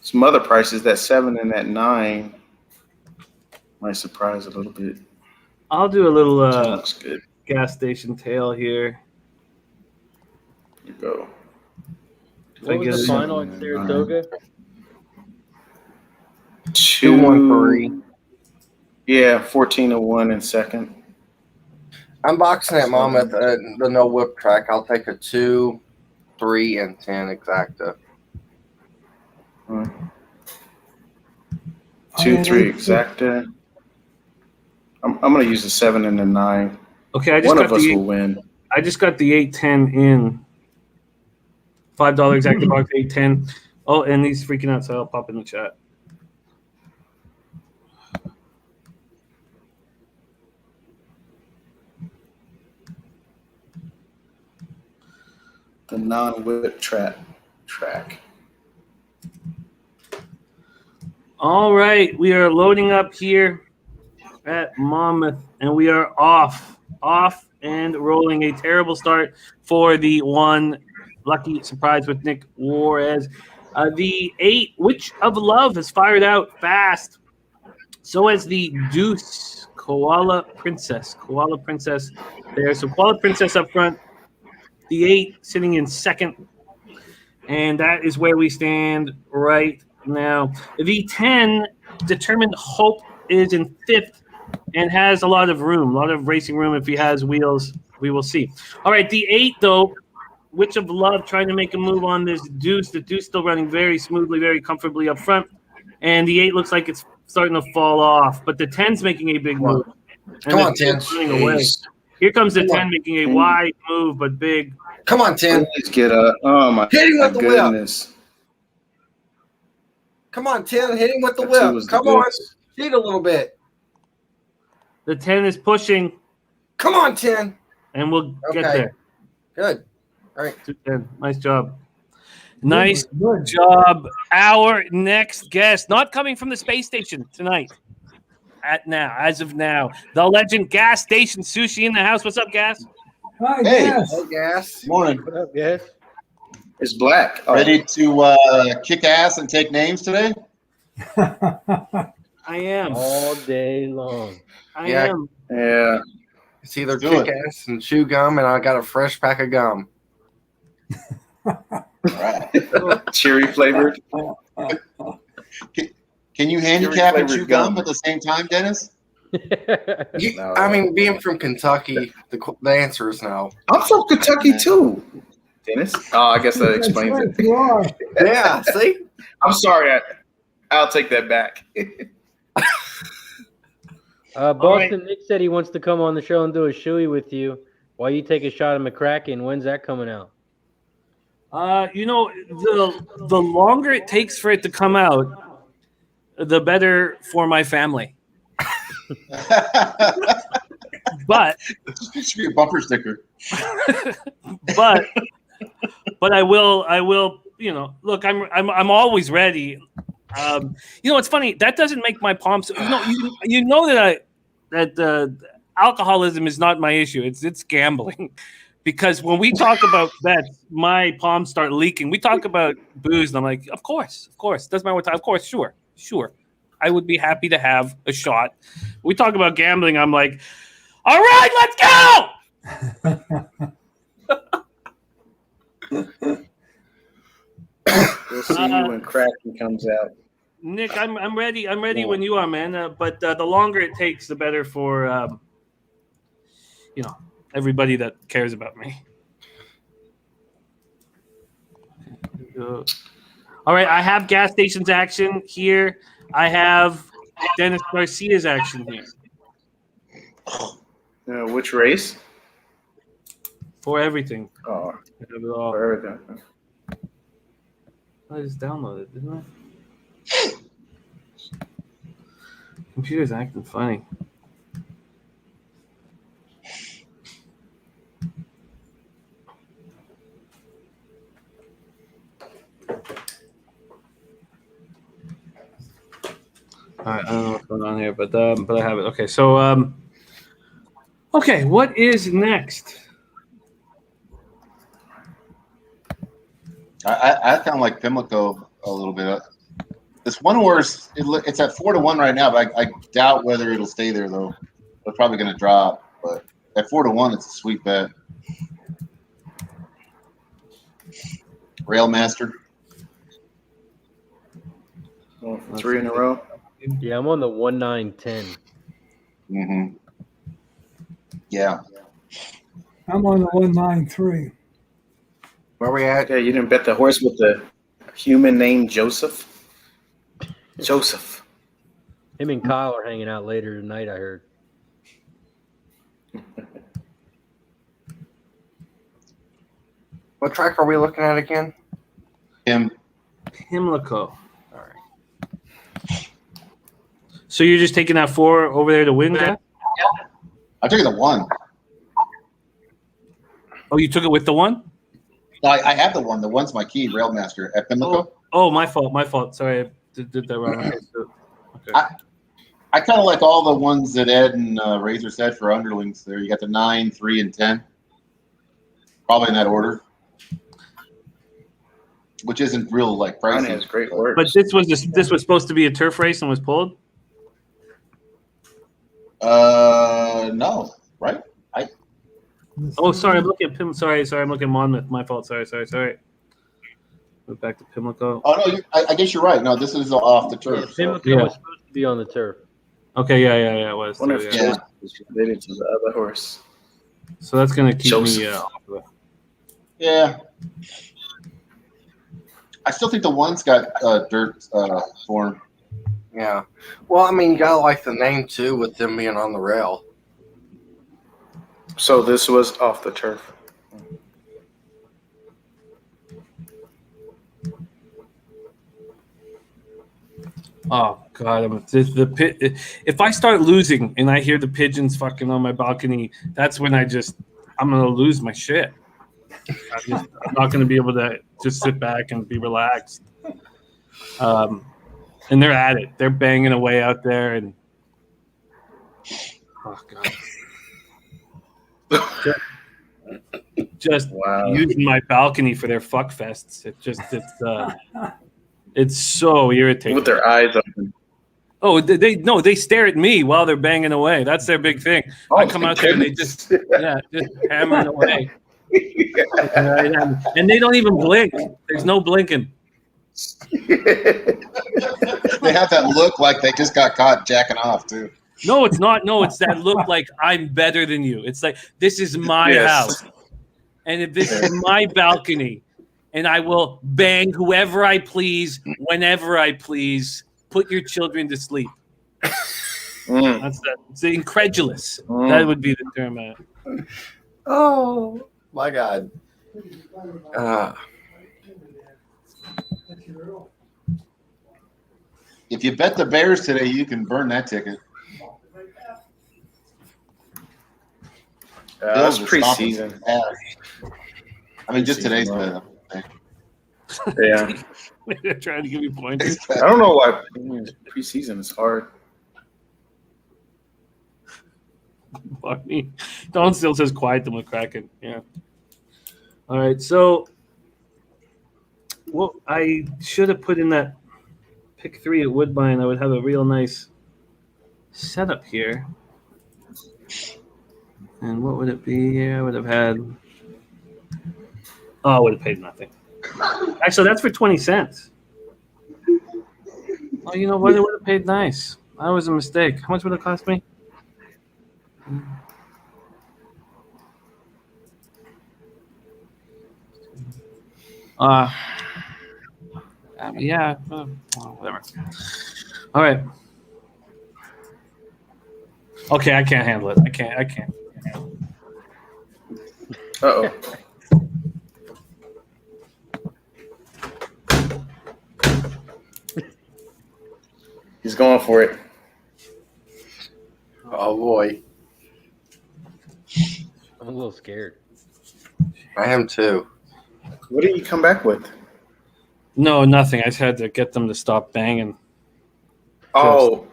Some other prices, that 7 and that 9 might surprise a little bit. I'll do a little 10 looks good. gas station tail here. Here you go. What was the final at Saratoga? 2-1-3. Yeah, 14-1 in second. I'm boxing at Monmouth at the no whip track. I'll take a 2, 3, and 10 exacta. 2, 3 exacta. I'm going to use the 7 and the 9. Okay, I just One got of us the will win. I just got the 8-10 in. $5 exacta box 8-10. Oh, and he's freaking out, so I'll pop in the chat. The non-whip track. All right, we are loading up here at Monmouth, and we are off and rolling. A terrible start for the one lucky surprise with Nick Juarez. The 8, Witch of Love, has fired out fast. So has the Deuce, Koala Princess there. So Koala Princess up front. The 8 sitting in second. And that is where we stand right now. The 10, Determined Hope, is in 5th and has a lot of room, a lot of racing room. If he has wheels, we will see. All right, the 8, though, Witch of Love, trying to make a move on this Deuce. The Deuce still running very smoothly, very comfortably up front. And the 8 looks like it's starting to fall off. But the 10's making a big move. And Come on, 10. Running away. Here comes the 10 making a wide move, but big. Come on, 10. Please get up. Oh, my Hit him with the whip. goodness. Come on, 10. Hit him with the That 2 whip. was the Come on. goods. Cheat a little bit. The 10 is pushing, Come on, 10. and we'll get Okay. there. Good. All right. 2-10. Nice job. Nice job. Our next guest, not coming from the space station tonight. As of now, the legend Gas Station Sushi in the house. What's up, Gas? Hi, Hey. yes. Hey, Gas. Morning. What up, guys? It's black. Oh, Ready to kick ass and take names today? I am. All day long. I Yeah. am. yeah. It's either Do kick it. ass and chew gum, and I got a fresh pack of gum. All right. Cherry flavored. Can you handicap and flavored chew gum gum. at the same time, Dennis? No. I mean, being from Kentucky, the answer is no. I'm from Kentucky too, Dennis. Oh, I guess that That's explains right, it. you are. Yeah, see? I'm sorry. I'll take that back. Boston Nick said he wants to come on the show and do a shoey with you while you take a shot of McCracken. When's that coming out? The longer it takes for it to come out, the better for my family. But It should be a bumper sticker. but I will. Look, I'm always ready. It's funny, that doesn't make my palms. You know that alcoholism is not my issue. It's gambling, because when we talk about bets, my palms start leaking. We talk about booze, and I'm like, of course, doesn't matter what time. Of course, sure. I would be happy to have a shot. We talk about gambling. I'm like, all right, let's go. We'll see you when Kraken comes out. Nick, I'm ready. I'm ready when you are, man. But the longer it takes, the better for everybody that cares about me. All right, I have gas stations action here. I have Dennis Garcia's action here. Which race? For everything. Oh, I have it all. for everything. I just downloaded, didn't I? Computer's acting funny. All right, I don't know what's going on here, but I have it. Okay, so okay, what is next? I kind of like Pimlico a little bit. This one horse, it's at 4-1 right now, but I doubt whether it'll stay there though. It's probably going to drop, but at 4-1, it's a sweet bet. Railmaster. Oh, 3 in a row. Yeah, I'm on the 1-9-10. Mm-hmm. Yeah. I'm on the 193. Where we at? Yeah, you didn't bet the horse with the human named Joseph? Joseph. Him and Kyle are hanging out later tonight, I heard. What track are we looking at again? Pimlico. All right. So you're just taking that 4 over there to win that? I took the 1. Oh, you took it with the 1? No, I have the 1. The 1's my key, Railmaster at Pimlico. Oh, my fault. Sorry, I did that wrong. Okay. I kind of like all the ones that Ed and Razor said for underlings there. You got the 9, 3, and 10. Probably in that order. Which isn't real like pricey. Mine has great work. But this was supposed to be a turf race and was pulled? No, right? Oh, sorry, I'm looking at Pim. Sorry, I'm looking at Monmouth. My fault. Sorry. Move back to Pimlico. Oh no, I guess you're right. No, this is off the turf. Yeah, Pimlico Yeah. was supposed to be on the turf. Okay, yeah, it was. I wonder too, if yeah. Joseph is related to the other horse. So that's gonna keep Joseph. me off of it. Yeah. I still think the 1's got dirt form. Yeah. Well, I mean, you gotta like the name too, with them being on the rail. So this was off the turf. Oh God, if I start losing and I hear the pigeons fucking on my balcony, that's when I'm gonna lose my shit. I'm not gonna be able to just sit back and be relaxed. And they're at it. They're banging away out there, and oh God, just Wow. using my balcony for their fuck fests. It's so irritating. With their eyes open. Oh, they stare at me while they're banging away. That's their big thing. I come out there and they just hammering away. And they don't even blink. There's no blinking. They have that look like they just got caught jacking off too. No, it's not. No, it's that look like I'm better than you. It's like, this is my house. And if this is my balcony, and I will bang whoever I please, whenever I please, put your children to sleep. That's that. It's incredulous. That would be the term. Oh my God. If you bet the Bears today, you can burn that ticket. That's Bills are stopping preseason. ass. I mean, just today's bet. Yeah. They're trying to give me pointers. I don't know why preseason is hard. Fuck me. Don still says quiet the McCracken. Yeah. All right. So, well, I should have put in that pick 3 at Woodbine. I would have a real nice setup here. And what would it be here? I would have had. Oh, I would have paid nothing. Actually, that's for 20 cents. Oh, you know what? It would have paid nice. That was a mistake. How much would it cost me? Yeah, whatever. All right. Okay, I can't handle it. I can't. Uh-oh. He's going for it. Oh boy, I'm a little scared. I am too. What did you come back with? No, nothing. I just had to get them to stop banging. Oh,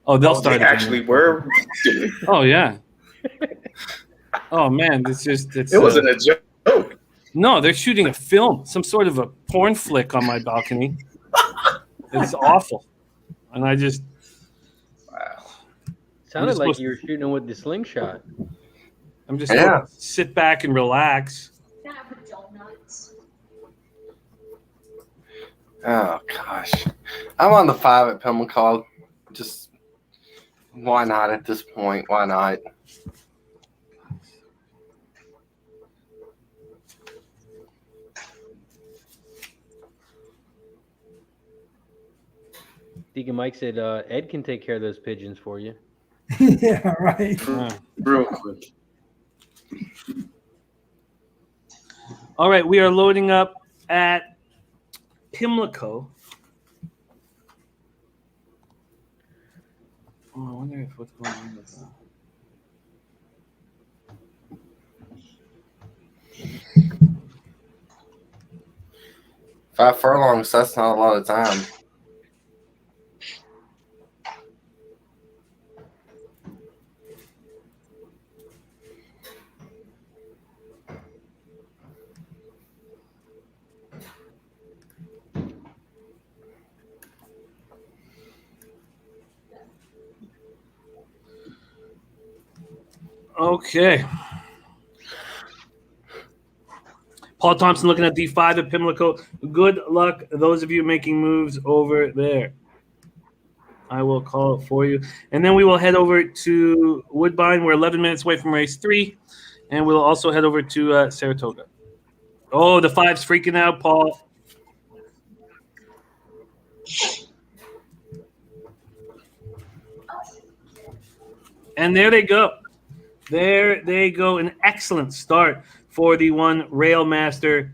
Oh, they'll they start actually again. were. Oh yeah. Oh man, it's It wasn't a joke. no. They're shooting a film, some sort of a porn flick on my balcony. It's awful, and I just Sounded like supposed you were shooting him with the slingshot. I'm just Yeah. gonna sit back and relax. Oh gosh, I'm on the 5 at Pimlico. Just why not at this point? Why not? Deacon Mike said Ed can take care of those pigeons for you. Yeah, right. Real quick. All right, we are loading up at Pimlico. Oh, I wonder if what's going on with that. 5 furlongs. That's not a lot of time. Okay. Paul Thompson looking at D5 at Pimlico. Good luck, those of you making moves over there. I will call it for you. And then we will head over to Woodbine. We're 11 minutes away from race 3. And we'll also head over to Saratoga. Oh, the 5's freaking out, Paul. And there they go. There they go. An excellent start for the one Railmaster.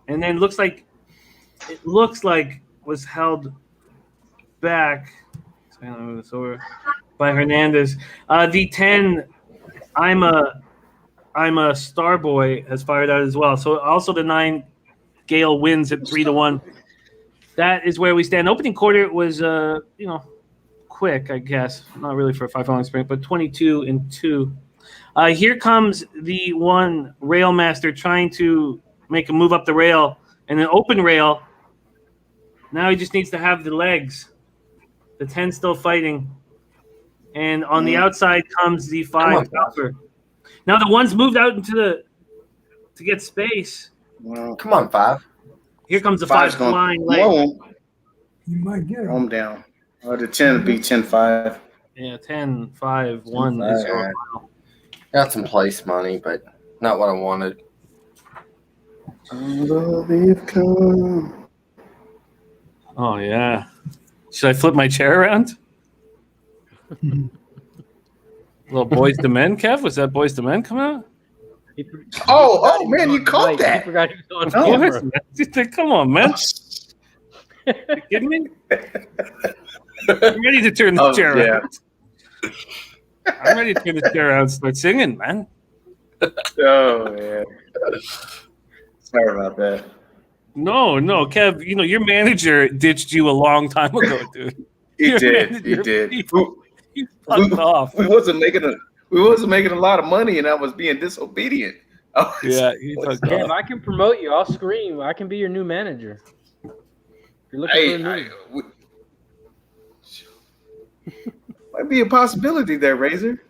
And then it looks like was held back. So I'm gonna move this over by Hernandez. The 10, I'm a Star Boy has fired out as well. So also the 9 Gale wins at 3-1. That is where we stand. Opening quarter was quick, I guess. Not really for a 5-furlong sprint, but 22-2. Here comes the one Railmaster trying to make a move up the rail and an open rail. Now he just needs to have the legs. The 10 still fighting. And on the outside comes the 5 Alpha. Now the one's moved out to get space. Well, Come on, 5. Here comes the 5 Five's going flying leg. low. You might get Home him. down. Or the 10 would be 10-5. Yeah, 10, 5, 1 is your final. Got some place money, but not what I wanted. Oh, yeah. Should I flip my chair around? Little Boys to Men, Kev? Was that Boys to Men coming out? Oh, man, you caught Mike, that. He forgot he was on No. camera. Come on, man. You kidding me? I'm ready to turn the chair around. I'm ready to turn the chair around and start singing, man. Oh, yeah. Sorry about that. No, Kev, your manager ditched you a long time ago, dude. He Your did. manager, He did. He fucked off. We wasn't making a lot of money, and I was being disobedient. Yeah, he fucked Kev, off. I can promote you. I'll scream. I can be your new manager. If you're looking for a new. Might be a possibility there, Razor.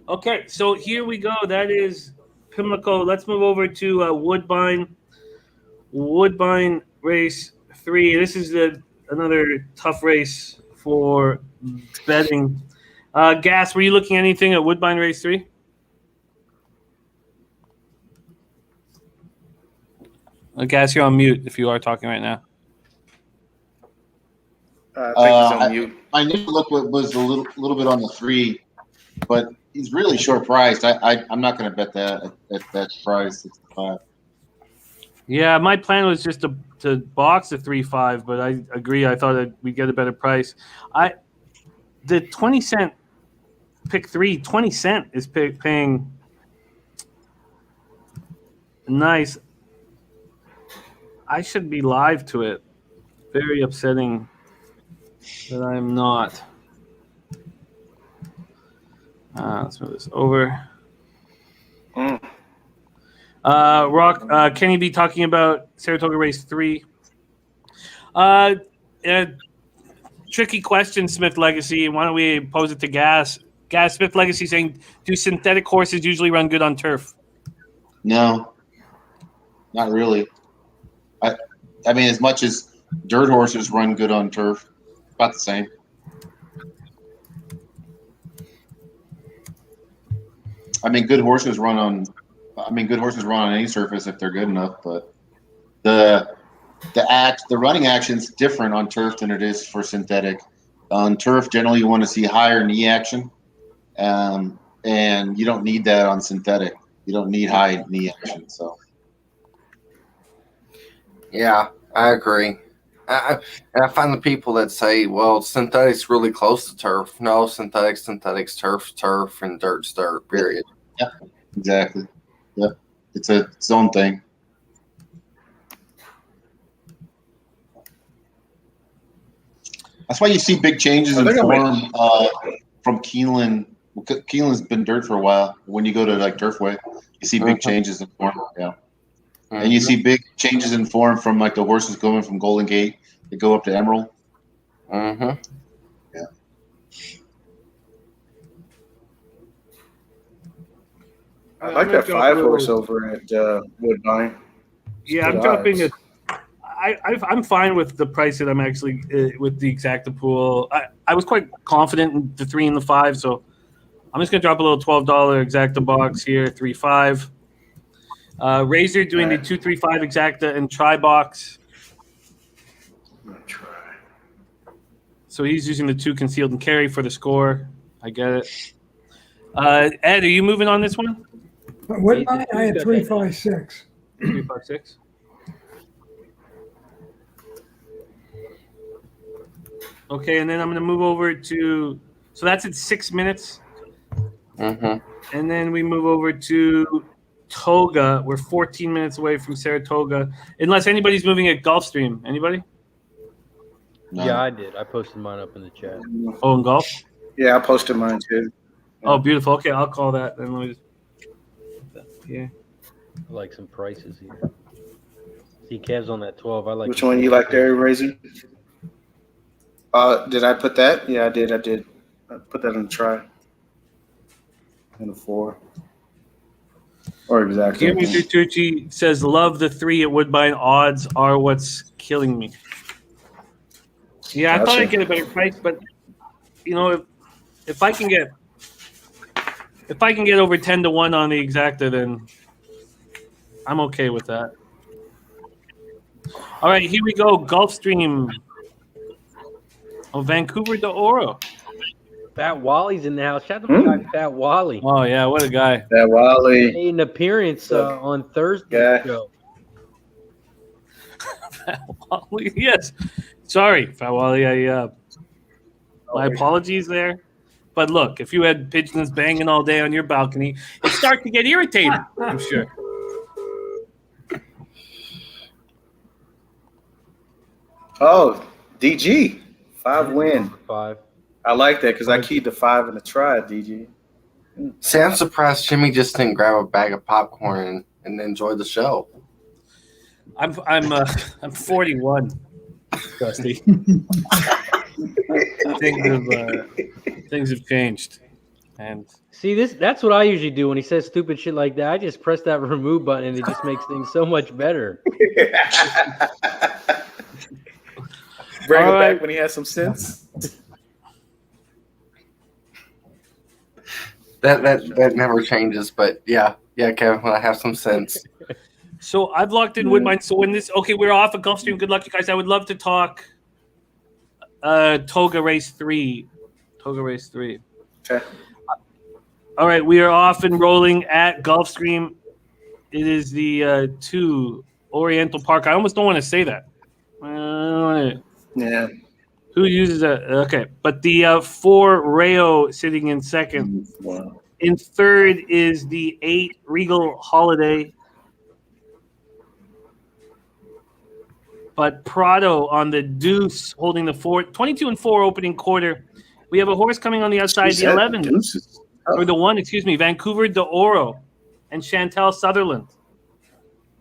Okay, so here we go. That is Pimlico. Let's move over to Woodbine. Woodbine race 3. This is another tough race for betting. Gas, were you looking at anything at Woodbine race 3? Gas, you're on mute if you are talking right now. I think he's on mute. My initial look was a little bit on the 3, but he's really short priced. I'm not going to bet that at that price, 65. Yeah, my plan was just to box the 3.5, but I agree. I thought that we'd get a better price. The 20-cent pick 3, 20 cent is paying nice. I should be live to it. Very upsetting that I'm not. Let's move this over. Rock, Kenny B talking about Saratoga Race 3. Tricky question, Smith Legacy. Why don't we pose it to Gas? Gas, Smith Legacy saying, do synthetic horses usually run good on turf? No, not really. I mean, as much as dirt horses run good on turf, about the same. I mean, good horses run on any surface if they're good enough. But the running action's different on turf than it is for synthetic. On turf, generally you want to see higher knee action, and you don't need that on synthetic. You don't need high knee action. So, Yeah, I agree. I find the people that say, well, synthetic's really close to turf. No, synthetic's turf, and dirt's dirt, period. yeah, exactly. Yeah, it's its own thing. That's why you see big changes in form from Keeneland. Keeneland's been dirt for a while. When you go to like Turfway, you see big changes in form. Yeah. And you see big changes in form from like the horses going from Golden Gate to go up to Emerald. Mm-hmm. Yeah. I like that 5 horse over at Woodbine. Yeah, I'm dropping it. I'm fine with the price that I'm actually with the Exacta pool. I was quite confident in the 3 and the 5, so I'm just gonna drop a little $12 Exacta box here, 3.5. Razor doing the 235 Exacta and try box. So he's using the 2 concealed and carry for the score. I get it. Ed, are you moving on this one? What I had 356. 356. Okay, and then I'm going to move over to. So that's at 6 minutes. Mm-hmm. And then we move over to Toga. We're 14 minutes away from Saratoga. Unless anybody's moving at Gulfstream. Anybody? No. Yeah, I did. I posted mine up in the chat. Oh, in golf? Yeah, I posted mine too. Oh, beautiful. Okay, I'll call that. Then let me just put that here. I like some prices here. See Kev's on that 12. I like. Which one you like there, Razor? Did I put that? Yeah, I did. I put that in the try. In the 4. Or exactly. Jimmy Tucci says, love the 3 at Woodbine. Odds are what's killing me. Yeah, I thought I'd get a better price, but you know, if I can get over 10-1 on the Exacta, then I'm okay with that. All right, here we go. Gulfstream. Oh, Vancouver de Oro. Fat Wally's in the house. Shout out to my guy, Fat Wally. Oh yeah, what a guy. That Wally. Made an appearance on Thursday show. Fat Wally, yes. Sorry, Fat Wally. My apologies there. But look, if you had pigeons banging all day on your balcony, it starts to get irritated, I'm sure. Oh, DG. 5 win. 5. I like that because I keyed the 5 in the try, DG. See, I'm surprised Jimmy just didn't grab a bag of popcorn and enjoy the show. I'm 41, Dusty. Things have changed, and See that's what I usually do when he says stupid shit like that. I just press that remove button and it just makes things so much better. Bring it back when he has some sense. That never changes, but yeah, Kevin, when I have some sense. So I've locked in Woodbine. So when we're off at Gulfstream. Good luck, you guys. I would love to talk Toga Race 3. Toga Race 3. Okay. All right, we are off and rolling at Gulfstream. It is the 2 Oriental Park. I almost don't want to say that. Yeah. Who uses that? Okay, but the 4 Rayo sitting in second. Wow. In third is the 8 Regal Holiday. But Prado on the deuce holding the 4, 22-4 opening quarter. We have a horse coming on the outside, the 11, or the 1, Vancouver de Oro and Chantal Sutherland.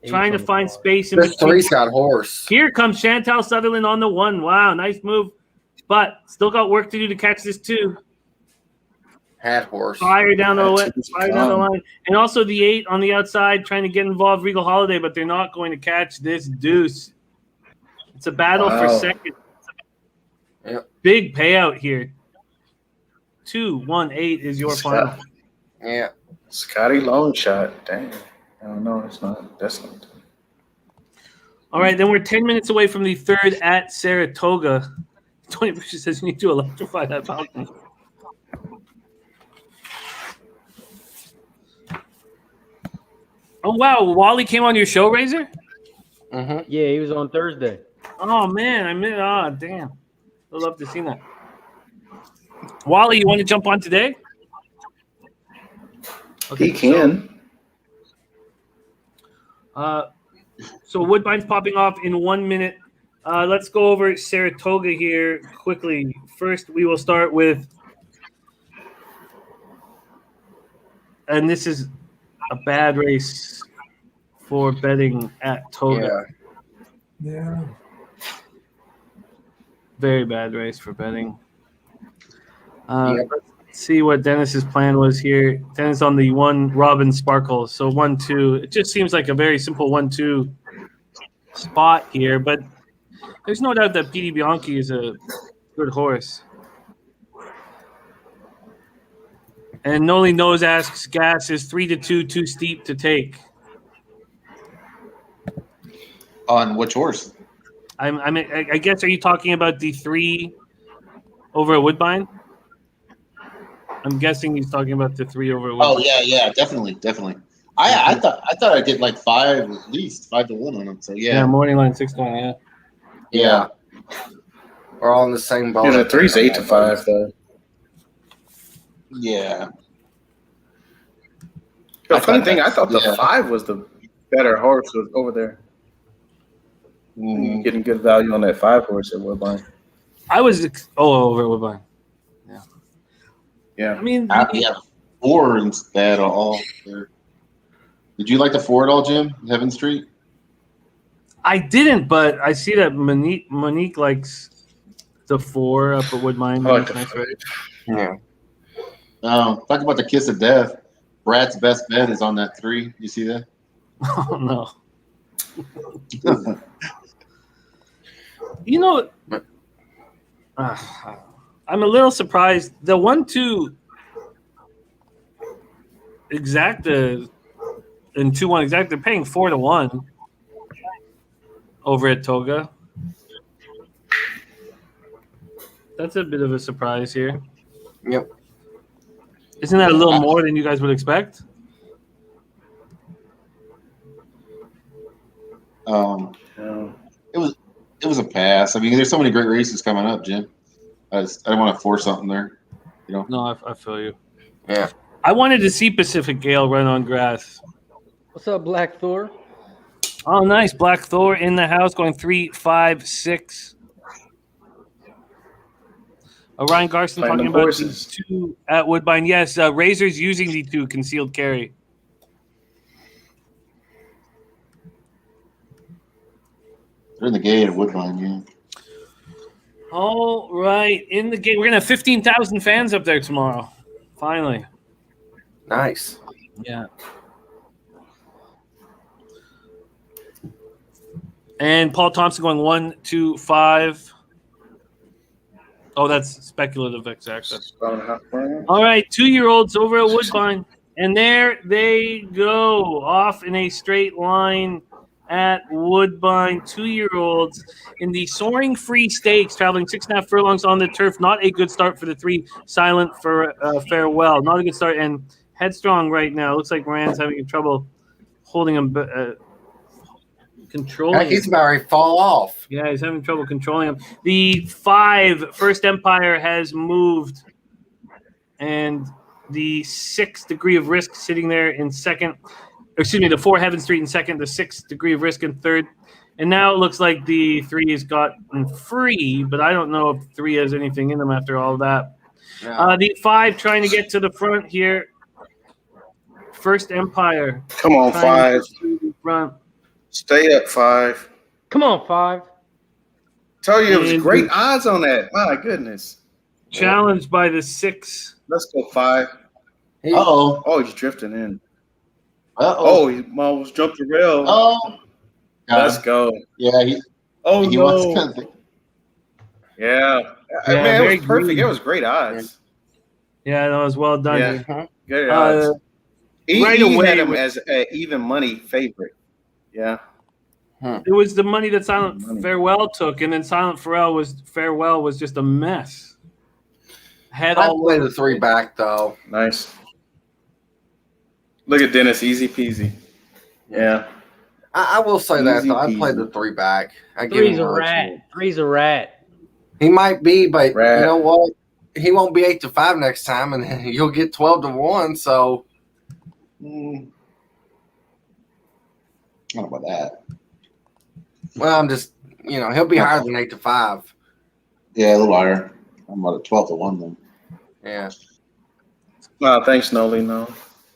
Trying to find space in This between. 3's got horse. Here comes Chantal Sutherland on the 1. Wow, nice move. But still got work to do to catch this 2. Had horse. Fire down the line. And also the 8 on the outside trying to get involved, Regal Holiday, but they're not going to catch this deuce. It's a battle for second. Yep. Big payout here. 2-1-8 is your final. Yeah. Scotty long shot. Dang. I don't know. It's not. That's not. All right, then we're 10 minutes away from the 3rd at Saratoga. Tony Bush says you need to electrify that fountain. Oh, wow. Wally came on your show, Razor? Mm-hmm. Yeah, he was on Thursday. Oh, man. Damn. I'd love to see that. Wally, you want to jump on today? Okay, He can. So Woodbine's popping off in 1 minute. Let's go over Saratoga here quickly. First, we will start with, and this is a bad race for betting at Toga. Yeah. Very bad race for betting. Yep. Let's see what Dennis's plan was here. Dennis on the 1 Robin Sparkle. So 1-2. It just seems like a very simple 1-2 spot here, but there's no doubt that Petey Bianchi is a good horse. And Noli Nose asks, gas is 3-2 too steep to take. On which horse? I guess, are you talking about the 3 over at Woodbine? I'm guessing he's talking about the 3 over at Woodbine. Oh yeah, definitely. I thought I'd get like 5 at least, 5-1 on him. So Yeah, morning line 6-1, Yeah. We're all in the same boat. Yeah, the 3's 8-5 though. Yeah. The funny thing, I thought the 5 was the better horse over there. Getting good value on that 5 horse at Woodbine. I was over at Woodbine. Yeah. I mean, Yeah, 4 instead of all. There. Did you like the 4 at all, Jim? Heaven Street? I didn't, but I see that Monique likes the 4 up at Woodbine. I like the Nice 4. Yeah. Talk about the kiss of death. Brad's best bet is on that 3. You see that? Oh, no. You know, I'm a little surprised. The 1-2 exacta and 2-1 exact, they're paying 4-1 over at Toga. That's a bit of a surprise here. Yep. Isn't that a little more than you guys would expect? It was a pass. I mean, there's so many great races coming up, Jim. I don't want to force something there. You know. No, I feel you. Yeah. I wanted to see Pacific Gale run on grass. What's up, Black Thor? Oh, nice. Black Thor in the house going 3-5-6. Ryan Garson Playing talking the about horses. these 2 at Woodbine. Yes, Razor's using the 2 concealed carry. They're in the gate at Woodbine, yeah. All right. In the gate. We're going to have 15,000 fans up there tomorrow. Finally. Nice. Yeah. And Paul Thompson going 1-2-5. Oh, that's speculative, exactly. All right, 2-year-olds over at Woodbine. And there they go, off in a straight line at Woodbine, 2-year-olds in the Soaring Free Stakes, traveling 6.5 furlongs on the turf. Not a good start for the 3 Silent for Farewell. Not a good start. And Headstrong right now. Looks like Rand's having trouble holding him, controlling He's him. about ready to fall off. Yeah, he's having trouble controlling him. The 5 First Empire has moved, and the 6 Degree of Risk sitting there in second. Excuse me, the 4 Heaven Street in second, the 6 Degree of Risk in third. And now it looks like the 3 has gotten free, but I don't know if 3 has anything in them after all that. No. The 5 trying to get to the front here. First Empire. Come on, trying to 5. get to the front. Stay up, 5. Come on, 5. Tell you it was And- great odds on that. My goodness. Challenged by the 6. Let's go 5. Uh-oh. Oh, he's drifting in. Uh-oh. Oh, he almost jumped the rail. Oh. Let's go. Yeah, Oh, he no. wants to. Yeah. Yeah, Man, it very was perfect. green. It was great odds. Yeah, that was well done. Yeah. Good odds. He right had away him with- as an even money favorite. Yeah. It was the money that Silent Money. Farewell took, and then Silent Farewell was just a mess. Had I all play the 3 back though. Nice. Look at Dennis. Easy peasy. Yeah. I will say that Easy though. I peasy. play the 3 back. I give 3's him a much rat. more. 3's a rat. He might be, but Rat. you know what? He won't be 8-5 next time, and you'll get 12-1. So I don't know about that. well, I'm just he'll be higher than 8-5. Yeah, a little higher. I'm about a 12-1 then. Yeah. No, thanks, Noli. No.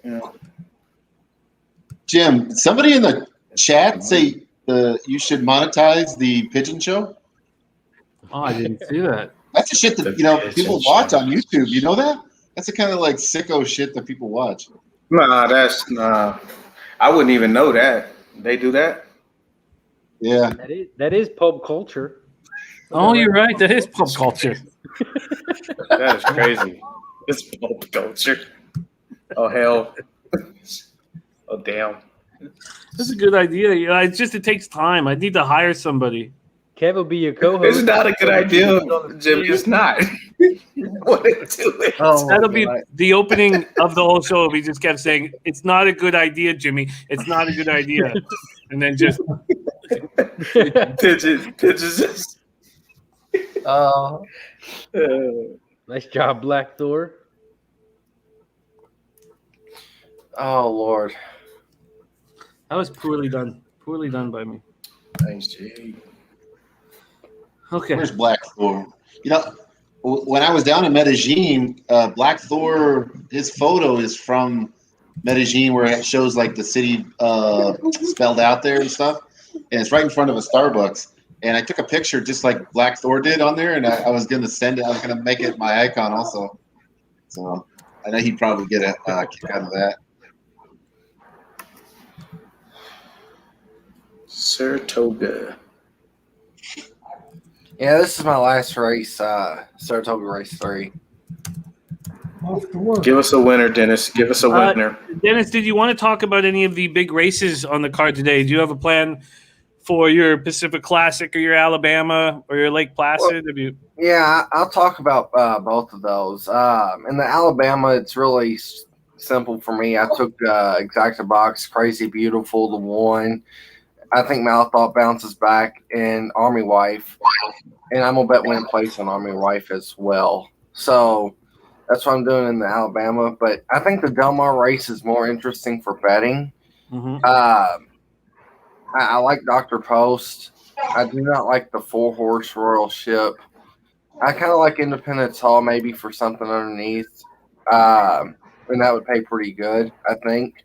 Yeah. Jim, did somebody in the chat say you should monetize the pigeon show? Oh, I didn't see that. That's the shit that people watch on YouTube. You know that? That's the kind of like sicko shit that people watch. Nah. I wouldn't even know that. They do that? Yeah. That is pub culture. Oh, you're right. That is pop culture. That is crazy. It's pop culture. Oh, hell. Oh, damn. That's a good idea. It takes time. I need to hire somebody. Kev will be your co-host. It's not a good idea, Jim. It's not. What it do it. Oh, That'll be the opening of the whole show. We just kept saying, "It's not a good idea, Jimmy. It's not a good idea," and then just Pigeons. Nice job, Black Thor. Oh Lord. that was poorly done. Poorly done by me. Thanks, Jay. Okay. Where's Black Thor? When I was down in Medellin, Black Thor, his photo is from Medellin, where it shows like the city spelled out there and stuff, and it's right in front of a Starbucks. And I took a picture just like Black Thor did on there, and I was gonna send it. I was gonna make it my icon also. So I know he'd probably get a kick out of that. Saratoga. Yeah, this is my last race, Saratoga Race 3. Off to work. Give us a winner, Dennis. Give us a winner. Dennis, did you want to talk about any of the big races on the card today? Do you have a plan for your Pacific Classic or your Alabama or your Lake Placid? Yeah, I'll talk about both of those. In the Alabama, it's really simple for me. I took Exacta Box, Crazy Beautiful, the 1. I think Malthought bounces back in Army Wife, and I'm going to bet win place on Army Wife as well. So that's what I'm doing in the Alabama. But I think the Del Mar race is more interesting for betting. Mm-hmm. I like Dr. Post. I do not like the 4-horse Royal Ship. I kind of like Independence Hall maybe for something underneath. And that would pay pretty good, I think.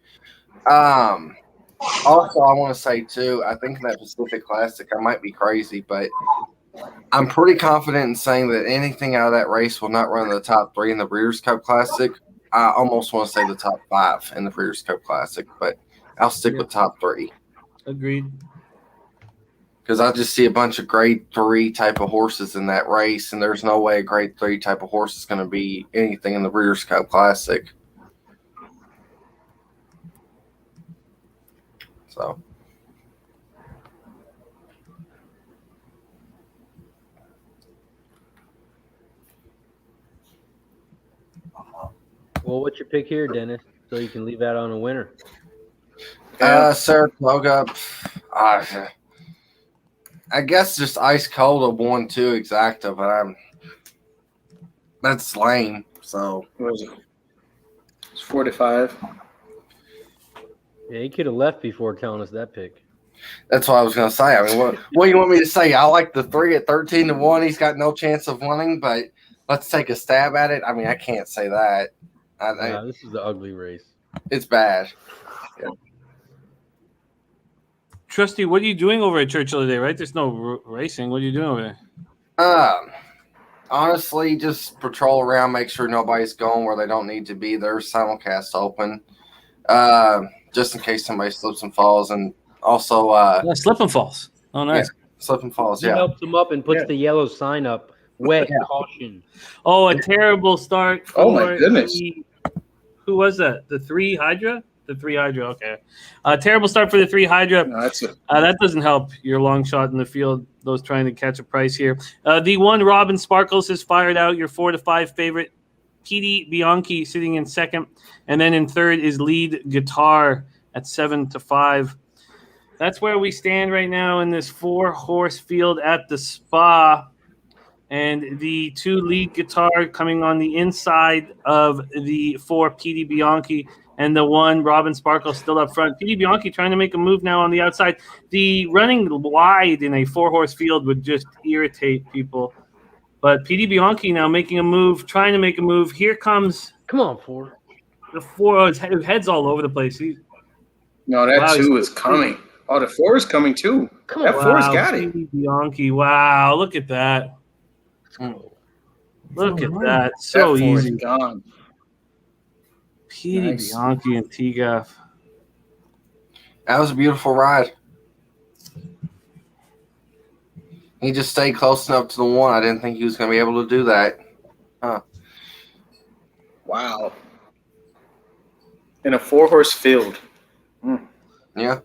Also, I want to say, too, I think in that Pacific Classic, I might be crazy, but I'm pretty confident in saying that anything out of that race will not run in the top 3 in the Breeders' Cup Classic. I almost want to say the top 5 in the Breeders' Cup Classic, but I'll stick with top 3. Agreed. Because I just see a bunch of grade 3 type of horses in that race, and there's no way a grade 3 type of horse is going to be anything in the Breeders' Cup Classic. So, Well, what's your pick here, Dennis? So you can leave out on a winner. Saratoga. I guess just ice cold of 1-2 exacta, but that's lame. So What was it? It's 4-5. Yeah, he could have left before telling us that pick. that's what I was gonna say. I mean, what do you want me to say? I like the 3 at 13-1. He's got no chance of winning, but let's take a stab at it. I mean, I can't say that. This is the ugly race. It's bad. Trusty, what are you doing over at Churchill today, right? There's no racing. What are you doing over there? Honestly, just patrol around, make sure nobody's going where they don't need to be. There's simulcast open, just in case somebody slips and falls, and also Slip and falls. Oh, nice. Yeah, slip and falls. He Yeah, helps him up and puts the yellow sign up. Wet caution. Oh, a terrible start. Oh, my goodness. Who was that? The 3 Hydra? The 3 Hydra, okay. Terrible start for the 3 Hydra. No, that's it. That doesn't help your long shot in the field, those trying to catch a price here. The 1 Robin Sparkles has fired out your 4-5 favorite. PD Bianchi sitting in second. And then in third is Lead Guitar at 7-5. That's where we stand right now in this 4-horse field at the Spa. And the 2 Lead Guitar coming on the inside of the 4 PD Bianchi. And the 1 Robin Sparkle still up front. PD Bianchi trying to make a move now on the outside. The running wide in a 4-horse field would just irritate people. But PD Bianchi now making a move, trying to make a move. Here comes Come on, 4. the 4. His head's all over the place. No, that 2 is coming. Oh, the 4 is coming too. Come That on. 4's got it. PD Bianchi. Wow, look at that. Look at that. So that 4 is easy. gone. PD Nice. Bianchi and T-Gaff. that was a beautiful ride. He just stayed close enough to the 1. I didn't think he was going to be able to do that. Wow. In a 4-horse field. Yeah.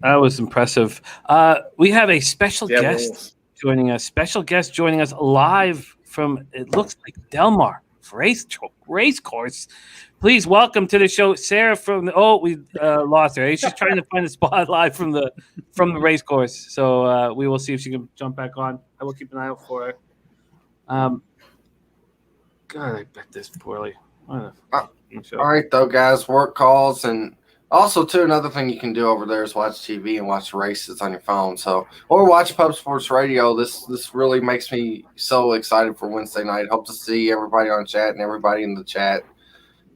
That was impressive. We have a special Yeah, guest Wolves. joining us. Special guest joining us live from, it looks like, Delmar race course. Please welcome to the show, Sarah from the. We lost her. She's trying to find a spot live from the race course. So we will see if she can jump back on. I will keep an eye out for her. God, I bet this poorly. All right, though, guys. Work calls, and also too, another thing you can do over there is watch TV and watch races on your phone. So, or watch Pub Sports Radio. This really makes me so excited for Wednesday night. Hope to see everybody on chat and everybody in the chat.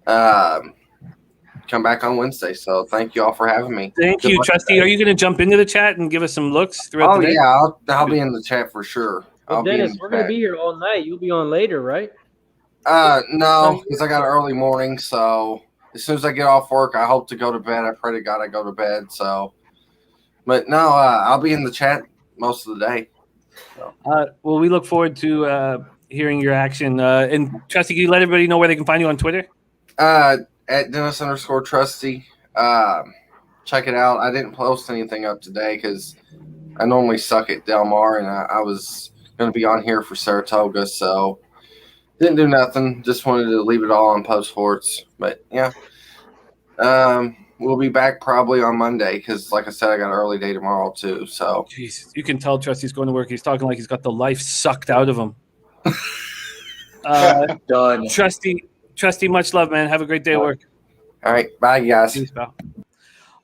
Come back on Wednesday. So, thank you all for having me. Thank Good you, luck Trusty. today. Are you going to jump into the chat and give us some looks throughout Oh the day? yeah, I'll be in the chat for sure. Well, I'll be in Dennis, the we're going to chat. be here all night. You'll be on later, right? No, because I got an early morning. So as soon as I get off work, I hope to go to bed. I pray to God I go to bed. So, but no, I'll be in the chat most of the day. Well, we look forward to hearing your action. And Trusty, can you let everybody know where they can find you on Twitter? At Dennis_Trusty. Check it out. I didn't post anything up today because I normally suck at Del Mar, and I was going to be on here for Saratoga, so didn't do nothing. Just wanted to leave it all on Pub Sports. But yeah, we'll be back probably on Monday because, like I said, I got an early day tomorrow too. So Jeez, you can tell Trusty's going to work. He's talking like he's got the life sucked out of him. Done. Trusty, much love, man. Have a great day at work. all right, bye guys. Peace, pal.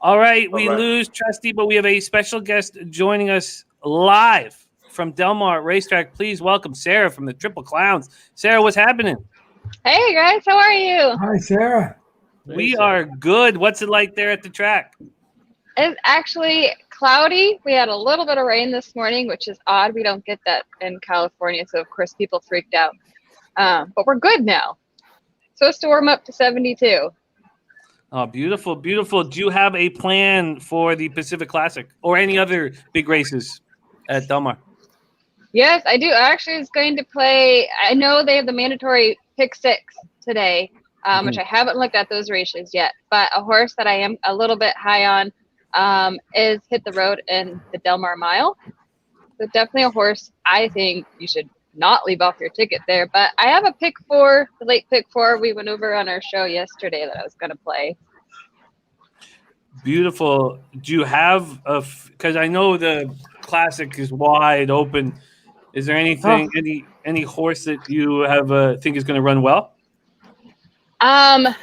All right, we Bye-bye. lose Trusty, but we have a special guest joining us live from Del Mar Racetrack. Please welcome Sarah from the Triple Clowns. Sarah, what's happening? Hey guys, how are you? Hi, Sarah. We are good. What's it like there at the track? It's actually cloudy. We had a little bit of rain this morning, which is odd. We don't get that in California, so of course people freaked out. But we're good now. Supposed to warm up to 72. Oh, beautiful, beautiful. Do you have a plan for the Pacific Classic or any other big races at Del Mar? Yes, I do. I actually was going to play. I know they have the mandatory pick 6 today, which I haven't looked at those races yet. But a horse that I am a little bit high on is Hit the Road in the Del Mar Mile. So definitely a horse I think you should not leave off your ticket there. But I have a pick 4, the late pick 4. We went over on our show yesterday that I was going to play. Beautiful. Do you have because I know the classic is wide open. Is there anything, any horse that you have think is going to run well? I'm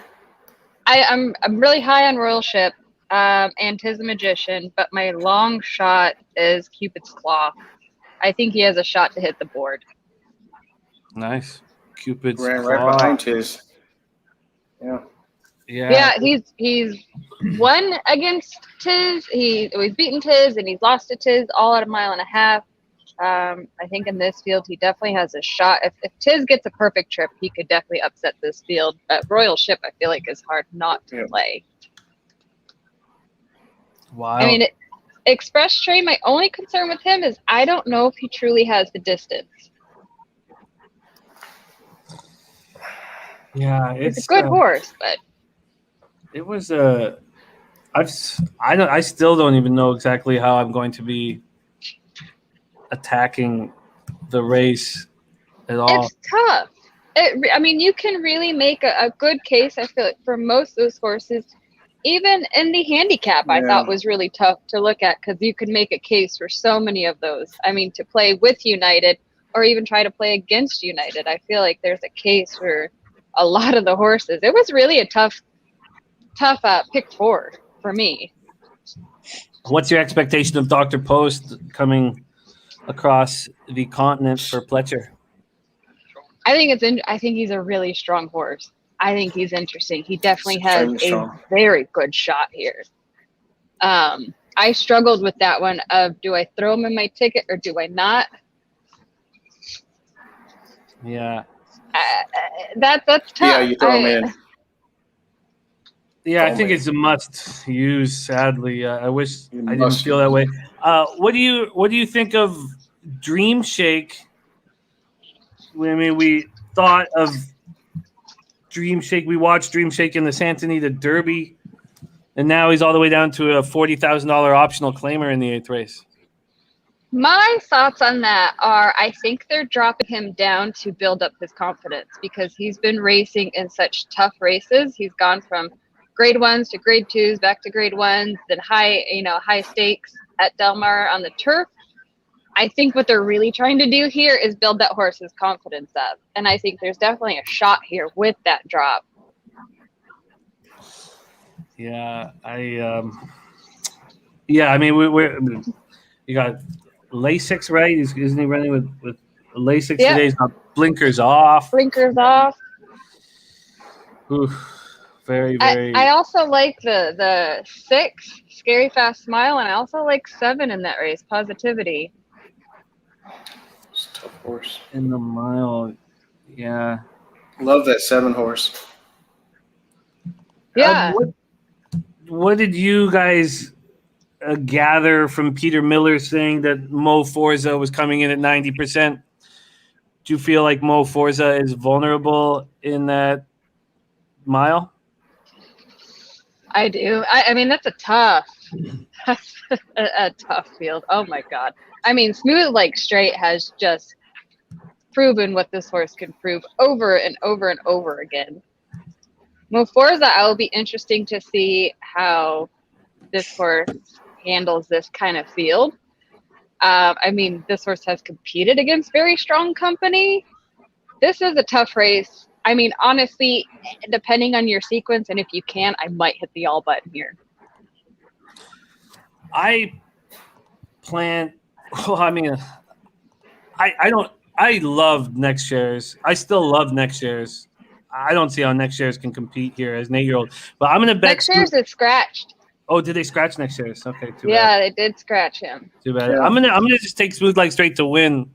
really high on Royal Ship and Tis the Magician, but my long shot is Cupid's Claw. I think he has a shot to hit the board. Nice. Cupid's Ran Claw. right behind his. Yeah. Yeah, he's won against Tiz. He's beaten Tiz, and he's lost to Tiz all at 1.5 miles. I think in this field, he definitely has a shot. If Tiz gets a perfect trip, he could definitely upset this field. But Royal Ship, I feel like, is hard not to play. Wow. I mean, Express Train, my only concern with him is I don't know if he truly has the distance. Yeah, He's a good horse, but it was I still don't even know exactly how I'm going to be attacking the race at all. it's tough. I mean, you can really make a good case, I feel like, for most of those horses. Even in the handicap, I thought was really tough to look at because you could make a case for so many of those. I mean, to play with United or even try to play against United, I feel like there's a case for a lot of the horses. It was really a tough pick 4 for me. What's your expectation of Dr. Post coming across the continent for Pletcher? I think he's a really strong horse. I think he's interesting. He definitely has a very good shot here. I struggled with that one of, do I throw him in my ticket or do I not? Yeah. That's tough. Yeah, you throw him in. Yeah, I think it's a must use. Sadly, I wish I didn't feel that way. What do you think of Dream Shake? I mean, we thought of Dream Shake. We watched Dream Shake in the Santa Anita Derby, and now he's all the way down to a $40,000 optional claimer in the 8th race. My thoughts on that are I think they're dropping him down to build up his confidence because he's been racing in such tough races. He's gone from grade 1s to grade 2s, back to grade 1s, then high stakes at Del Mar on the turf. I think what they're really trying to do here is build that horse's confidence up. And I think there's definitely a shot here with that drop. Yeah, I mean, you got Lasix, right? Isn't he running with Lasix today? He's got blinkers off. Oof. Very, very. I also like the 6, Scary Fast Smile, and I also like 7 in that race, Positivity. It's a tough horse. In the mile, yeah. Love that 7 horse. Yeah. What did you guys gather from Peter Miller saying that Mo Forza was coming in at 90%? Do you feel like Mo Forza is vulnerable in that mile? I do. I mean, that's a tough field. Oh my God. I mean, Smooth Like Straight has just proven what this horse can prove over and over and over again. Mo Forza, I will be interesting to see how this horse handles this kind of field. I mean, this horse has competed against very strong company. This is a tough race. I mean, honestly, depending on your sequence and if you can, I might hit the all button here. I love next shares. I still love next shares. I don't see how next shares can compete here as an 8-year-old. But I'm going to bet next shares is scratched. Oh, did they scratch next shares? Okay, too bad. Yeah, they did scratch him. Too bad. Yeah. I'm gonna just take Smooth Like Straight to win.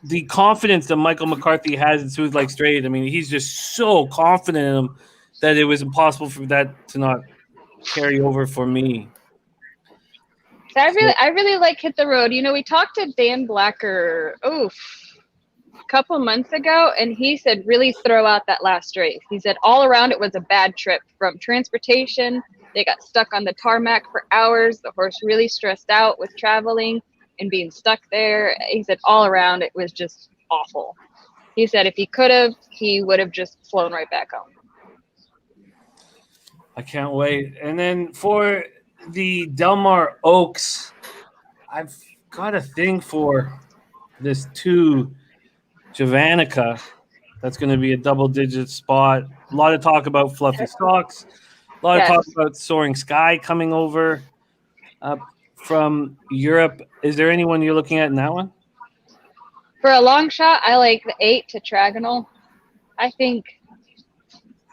The confidence that Michael McCarthy has in Smooth Like Straight, I mean, he's just so confident in him that it was impossible for that to not carry over for me. So I really like Hit the Road. You know, we talked to Dan Blacker, a couple months ago, and he said really throw out that last race. He said all around it was a bad trip from transportation. They got stuck on the tarmac for hours. The horse really stressed out with traveling. and being stuck there. He said all around it was just awful. He said if he could have, he would have just flown right back home. I can't wait. And then for the Del Mar Oaks, I've got a thing for this 2 Javanica. That's going to be a double-digit spot. A lot of talk about fluffy socks. A lot of talk about Soaring Sky coming over from Europe. Is there anyone you're looking at in that one? For a long shot, I like the 8 Tetragonal. I think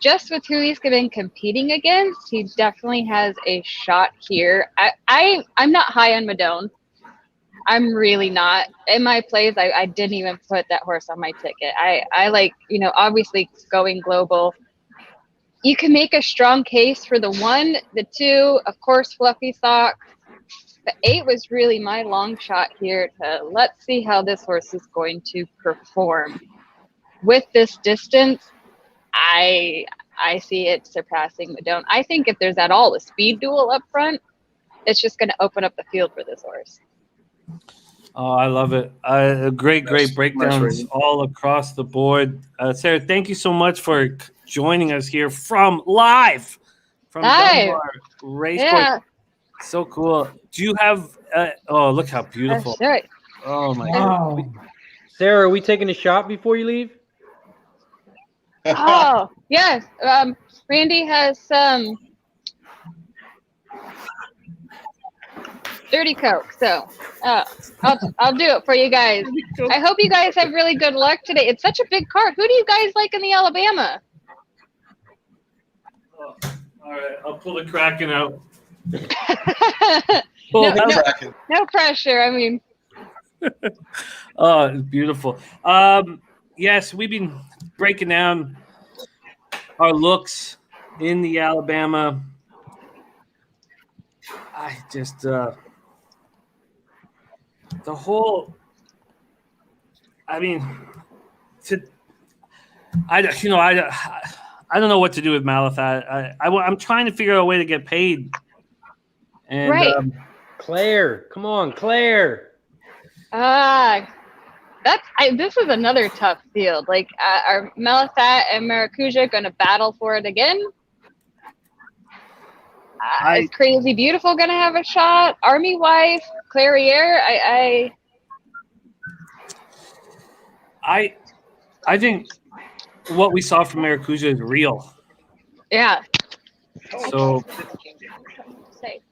just with who he's been competing against, he definitely has a shot here. I'm not high on Madone. I'm really not. In my plays, I didn't even put that horse on my ticket. I like, obviously going global. You can make a strong case for the 1, the 2, of course, Fluffy Sock. The 8 was really my long shot here to let's see how this horse is going to perform. With this distance, I see it surpassing Madone. I think if there's at all a speed duel up front, it's just going to open up the field for this horse. Oh, I love it. Great breakdowns all across the board. Sarah, thank you so much for joining us here from Del Mar Racecourse. Yeah. So cool. Do you have oh, look how beautiful. That's right. Oh my Wow. God. Sarah, are we taking a shot before you leave? Oh, yes. Randy has some dirty Coke, so I'll do it for you guys. I hope you guys have really good luck today. It's such a big card. Who do you guys like in the Alabama? Oh, all right, I'll pull the Kraken out. No pressure. I mean, oh, it's beautiful. Yes, we've been breaking down our looks in the Alabama. I just the whole. I mean, I don't know what to do with Malathat. I'm trying to figure out a way to get paid. And, right. Claire, come on, Claire. This is another tough field. Like, are Malathat and Maracuja going to battle for it again? Is Crazy Beautiful going to have a shot? Army Wife, Clairiere? I think what we saw from Maracuja is real. Yeah. So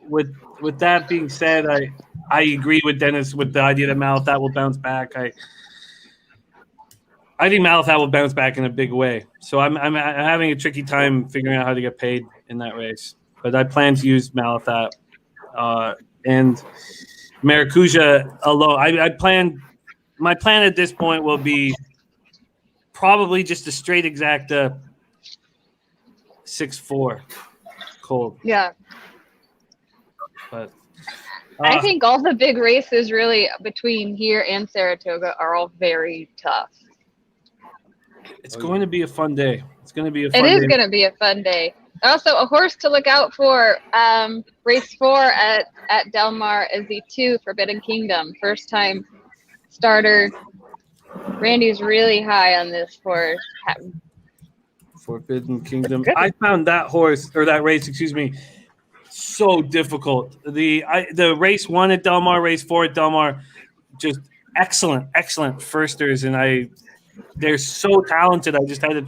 with that being said, I agree with Dennis with the idea that Malathat will bounce back. I think Malathat will bounce back in a big way. So I'm having a tricky time figuring out how to get paid in that race. But I plan to use Malathat and Maracuja alone. My plan at this point will be probably just a straight exacta 6-4 cold. Yeah. But I think all the big races really between here and Saratoga are all very tough. It's going to be a fun day. It is going to be a fun day. Also, a horse to look out for, race 4 at Del Mar is the 2 Forbidden Kingdom. First time starter. Randy's really high on this horse. Forbidden Kingdom. I found that race, so difficult. The race 1 at Del Mar, race 4 at Del Mar, just excellent firsters, and they're so talented. I just had a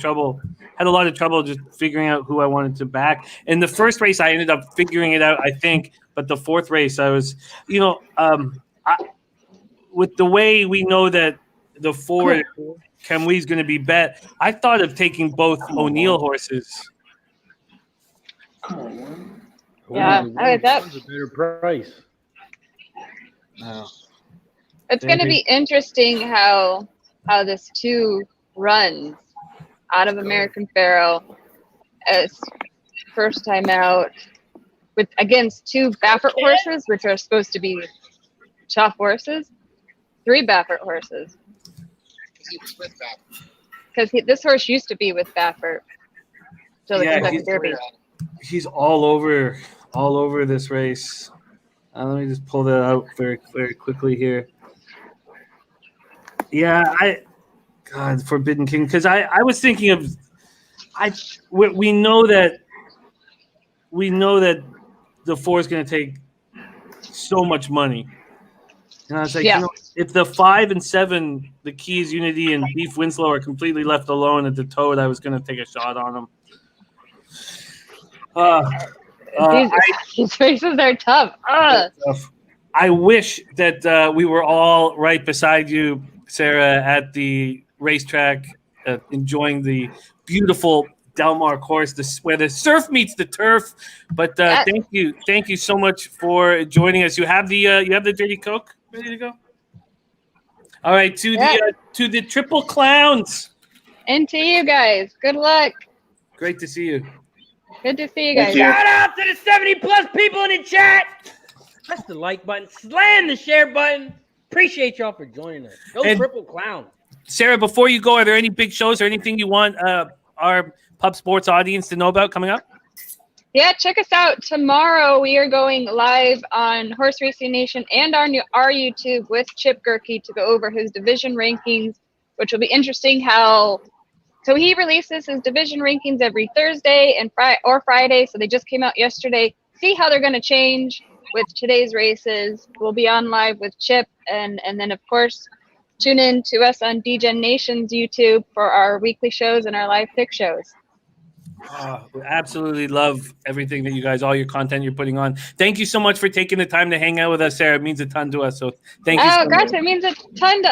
lot of trouble just figuring out who I wanted to back. In the first race, I ended up figuring it out, I think, but the 4th race, I was, with the way we know that the 4 Kamui going to be bet, I thought of taking both O'Neill horses. Yeah, that's a better price. No. It's going to be interesting how this 2 runs out of American Pharoah as first time out against 2 Baffert horses, which are supposed to be tough horses. 3 Baffert horses. Because this horse used to be with Baffert. So the Kentucky Derby. He's all over this race. Let me just pull that out very, very quickly here. Yeah, God, Forbidden King, because I was thinking of, we know that the 4 is going to take so much money, and I was like, Yeah. if the 5 and 7, the Keys, Unity, and Beef Winslow are completely left alone at the Toad, I was going to take a shot on them. These races are tough. I wish that we were all right beside you, Sarah, at the racetrack, enjoying the beautiful Del Mar course, where the surf meets the turf. But thank you so much for joining us. You have the Dirty Coke ready to go. All right, to the Triple Clowns. And to you guys, good luck. Great to see you. Good to see you guys. Shout out to the 70+ people in the chat. Press the like button, slam the share button. Appreciate y'all for joining us. Go Triple Clown. Sarah, before you go, are there any big shows or anything you want our Pub Sports audience to know about coming up? Yeah, check us out. Tomorrow we are going live on Horse Racing Nation and our YouTube with Chip Gerke to go over his division rankings, which will be interesting so he releases his division rankings every Thursday and Friday. So they just came out yesterday. See how they're going to change with today's races. We'll be on live with Chip, and then of course tune in to us on DGen Nation's YouTube for our weekly shows and our live pick shows. We absolutely love everything that you guys, all your content you're putting on. Thank you so much for taking the time to hang out with us, Sarah. It means a ton to us. So thank you. Oh gosh, it means a ton to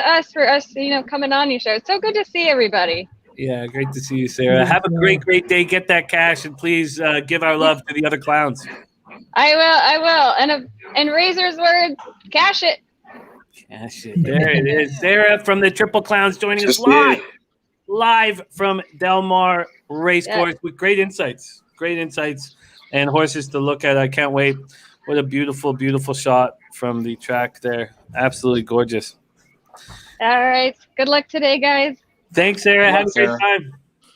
us for us, coming on your show. It's so good to see everybody. Yeah, great to see you, Sarah. Have a great day. Get that cash, and please give our love to the other clowns. I will. And in Razor's words, cash it. Cash it. There it is. Sarah from the Triple Clowns joining us live from Del Mar Racecourse with great insights and horses to look at. I can't wait. What a beautiful, beautiful shot from the track there. Absolutely gorgeous. All right. Good luck today, guys. Thanks, Sarah. Have a great time.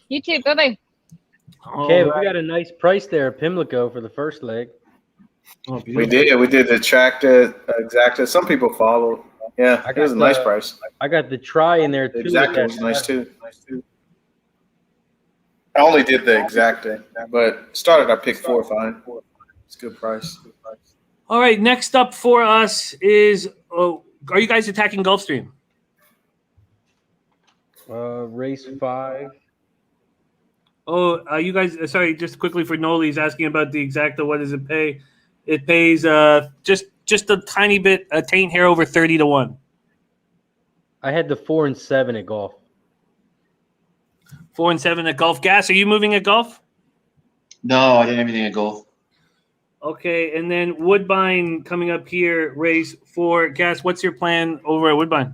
You too. Bye-bye. Okay, we got a nice price there at Pimlico for the first leg. Oh, we did the track to exacta. Some people followed. Yeah, it was a nice price. I got the try in there too. Exacta was nice too. I only did the exacta, but started I picked 4 or 5. It's a good price. All right, next up for us is are you guys attacking Gulfstream? Race 5. Oh, you guys, sorry, just quickly for Noli, he's asking about the exacta. What does it pay? It pays just a tiny bit, a taint hair over 30 to 1. I had the 4 and 7 at golf. 4 and 7 at golf. Gas, are you moving at golf? No, I didn't have anything at golf. Okay, and then Woodbine coming up here, race 4. Gas, what's your plan over at Woodbine?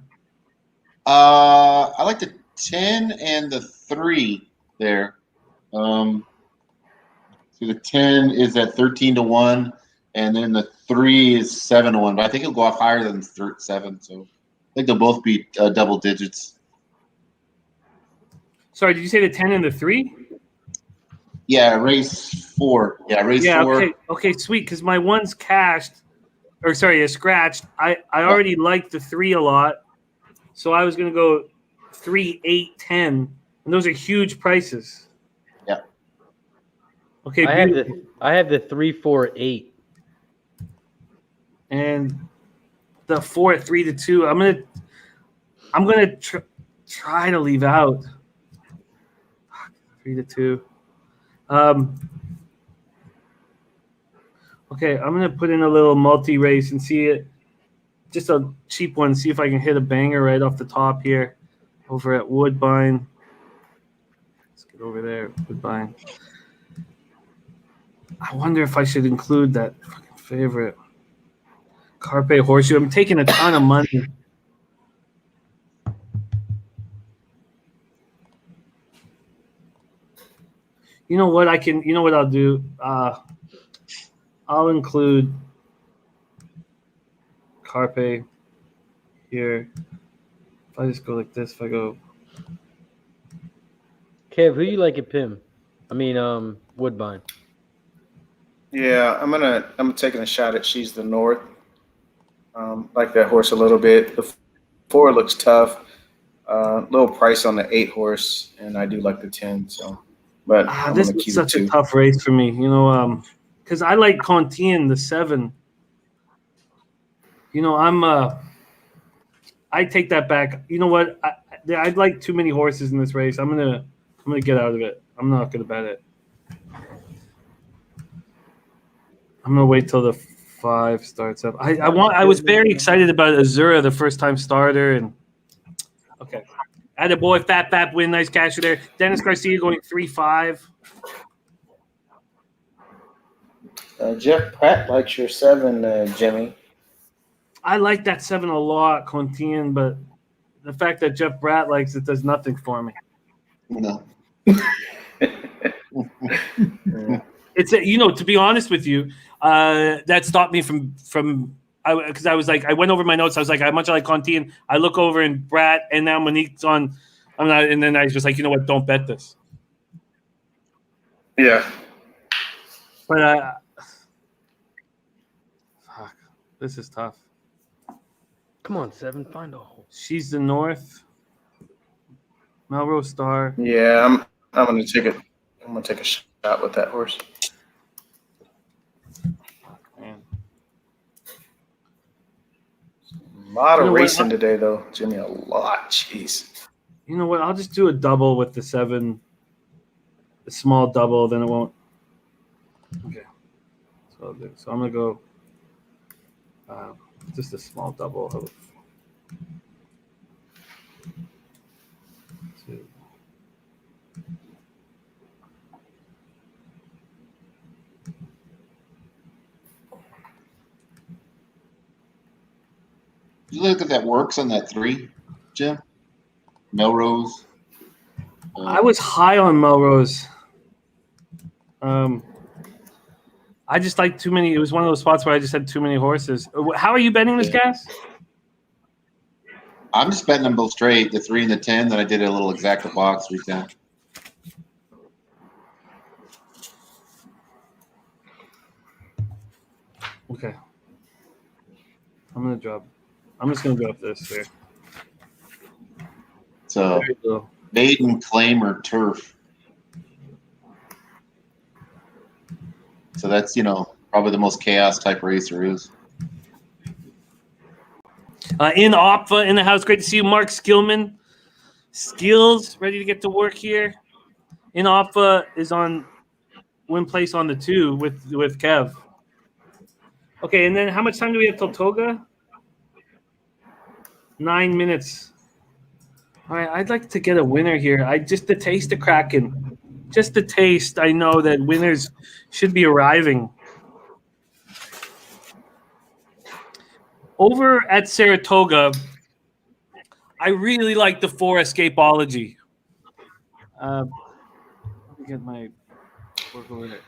I like the 10 and the 3 there. So the 10 is at 13 to 1, and then the 3 is 7 to 1. But I think it'll go off higher than 7. So I think they'll both be double digits. Sorry, did you say the 10 and the 3? Yeah, race 4. Yeah, race 4. Okay, sweet. Because my one's scratched. I already liked the 3 a lot, so I was going to go 3, 8, 10, and those are huge prices. Yeah. Okay. I have the 3, 4, 8, and the 4 at 3 to 2. I'm gonna try to leave out 3 to 2. Okay, I'm gonna put in a little multi-race and see it. Just a cheap one. See if I can hit a banger right off the top here. Over at Woodbine. Let's get over there, Woodbine. I wonder if I should include that fucking favorite Carpe Horseshoe. I'm taking a ton of money. You know what I'll do? I'll include Carpe here. If I just go like this, if I go. Kev, who you like at Woodbine? Yeah, I'm taking a shot at She's the North. Like that horse a little bit. The 4 looks tough. Little price on the 8 horse, and I do like the 10. So, but I'm This gonna is keep such it a 2. tough race for me, because I like Contian, the 7. I take that back. You know what? I'd like too many horses in this race. I'm gonna get out of it. I'm not gonna bet it. I'm gonna wait till the 5 starts up. I was very excited about Azura, the first time starter, and okay. Attaboy, Fat win, nice casher there. Dennis Garcia going 3-5. Jeff Pratt likes your 7, Jimmy. I like that 7 a lot, Contian, but the fact that Jeff Bratt likes it does nothing for me. No. It's to be honest with you, that stopped me from because I was like, I went over my notes. I was like, how much I like Contian. I look over and Bratt, and now Monique's on. I'm not, and then I was just like, you know what? Don't bet this. Yeah. But fuck, this is tough. Come on, 7, find a hole. She's the North. Melrose Star. Yeah, I'm gonna take it. I'm gonna take a shot with that horse. Man. A lot of You know what? racing today, though, Jimmy. A lot. Jeez. You know what? I'll just do a double with the 7. A small double, then it won't. Okay. So I'm gonna go. Just a small double of 2. You look at that works on that 3, Jim? Melrose. I was high on Melrose. I just like too many. It was one of those spots where I just had too many horses. How are you betting this, gas? I'm just betting them both straight, the 3 and the 10. Then I did a little exacta box 3-10. Okay. I'm just gonna drop this there. So There you go. maiden, claim, or turf. So that's probably the most chaos type race there is. In Opfa in the house, great to see you, Mark Skillman. Skills ready to get to work here. In Opfa is on win place on the 2 with Kev. Okay, and then how much time do we have till Toga? 9 minutes. All right, I'd like to get a winner here. The taste of Kraken. Just the taste. I know that winners should be arriving. Over at Saratoga, I really like the 4 Escapology. Let me get my work over there.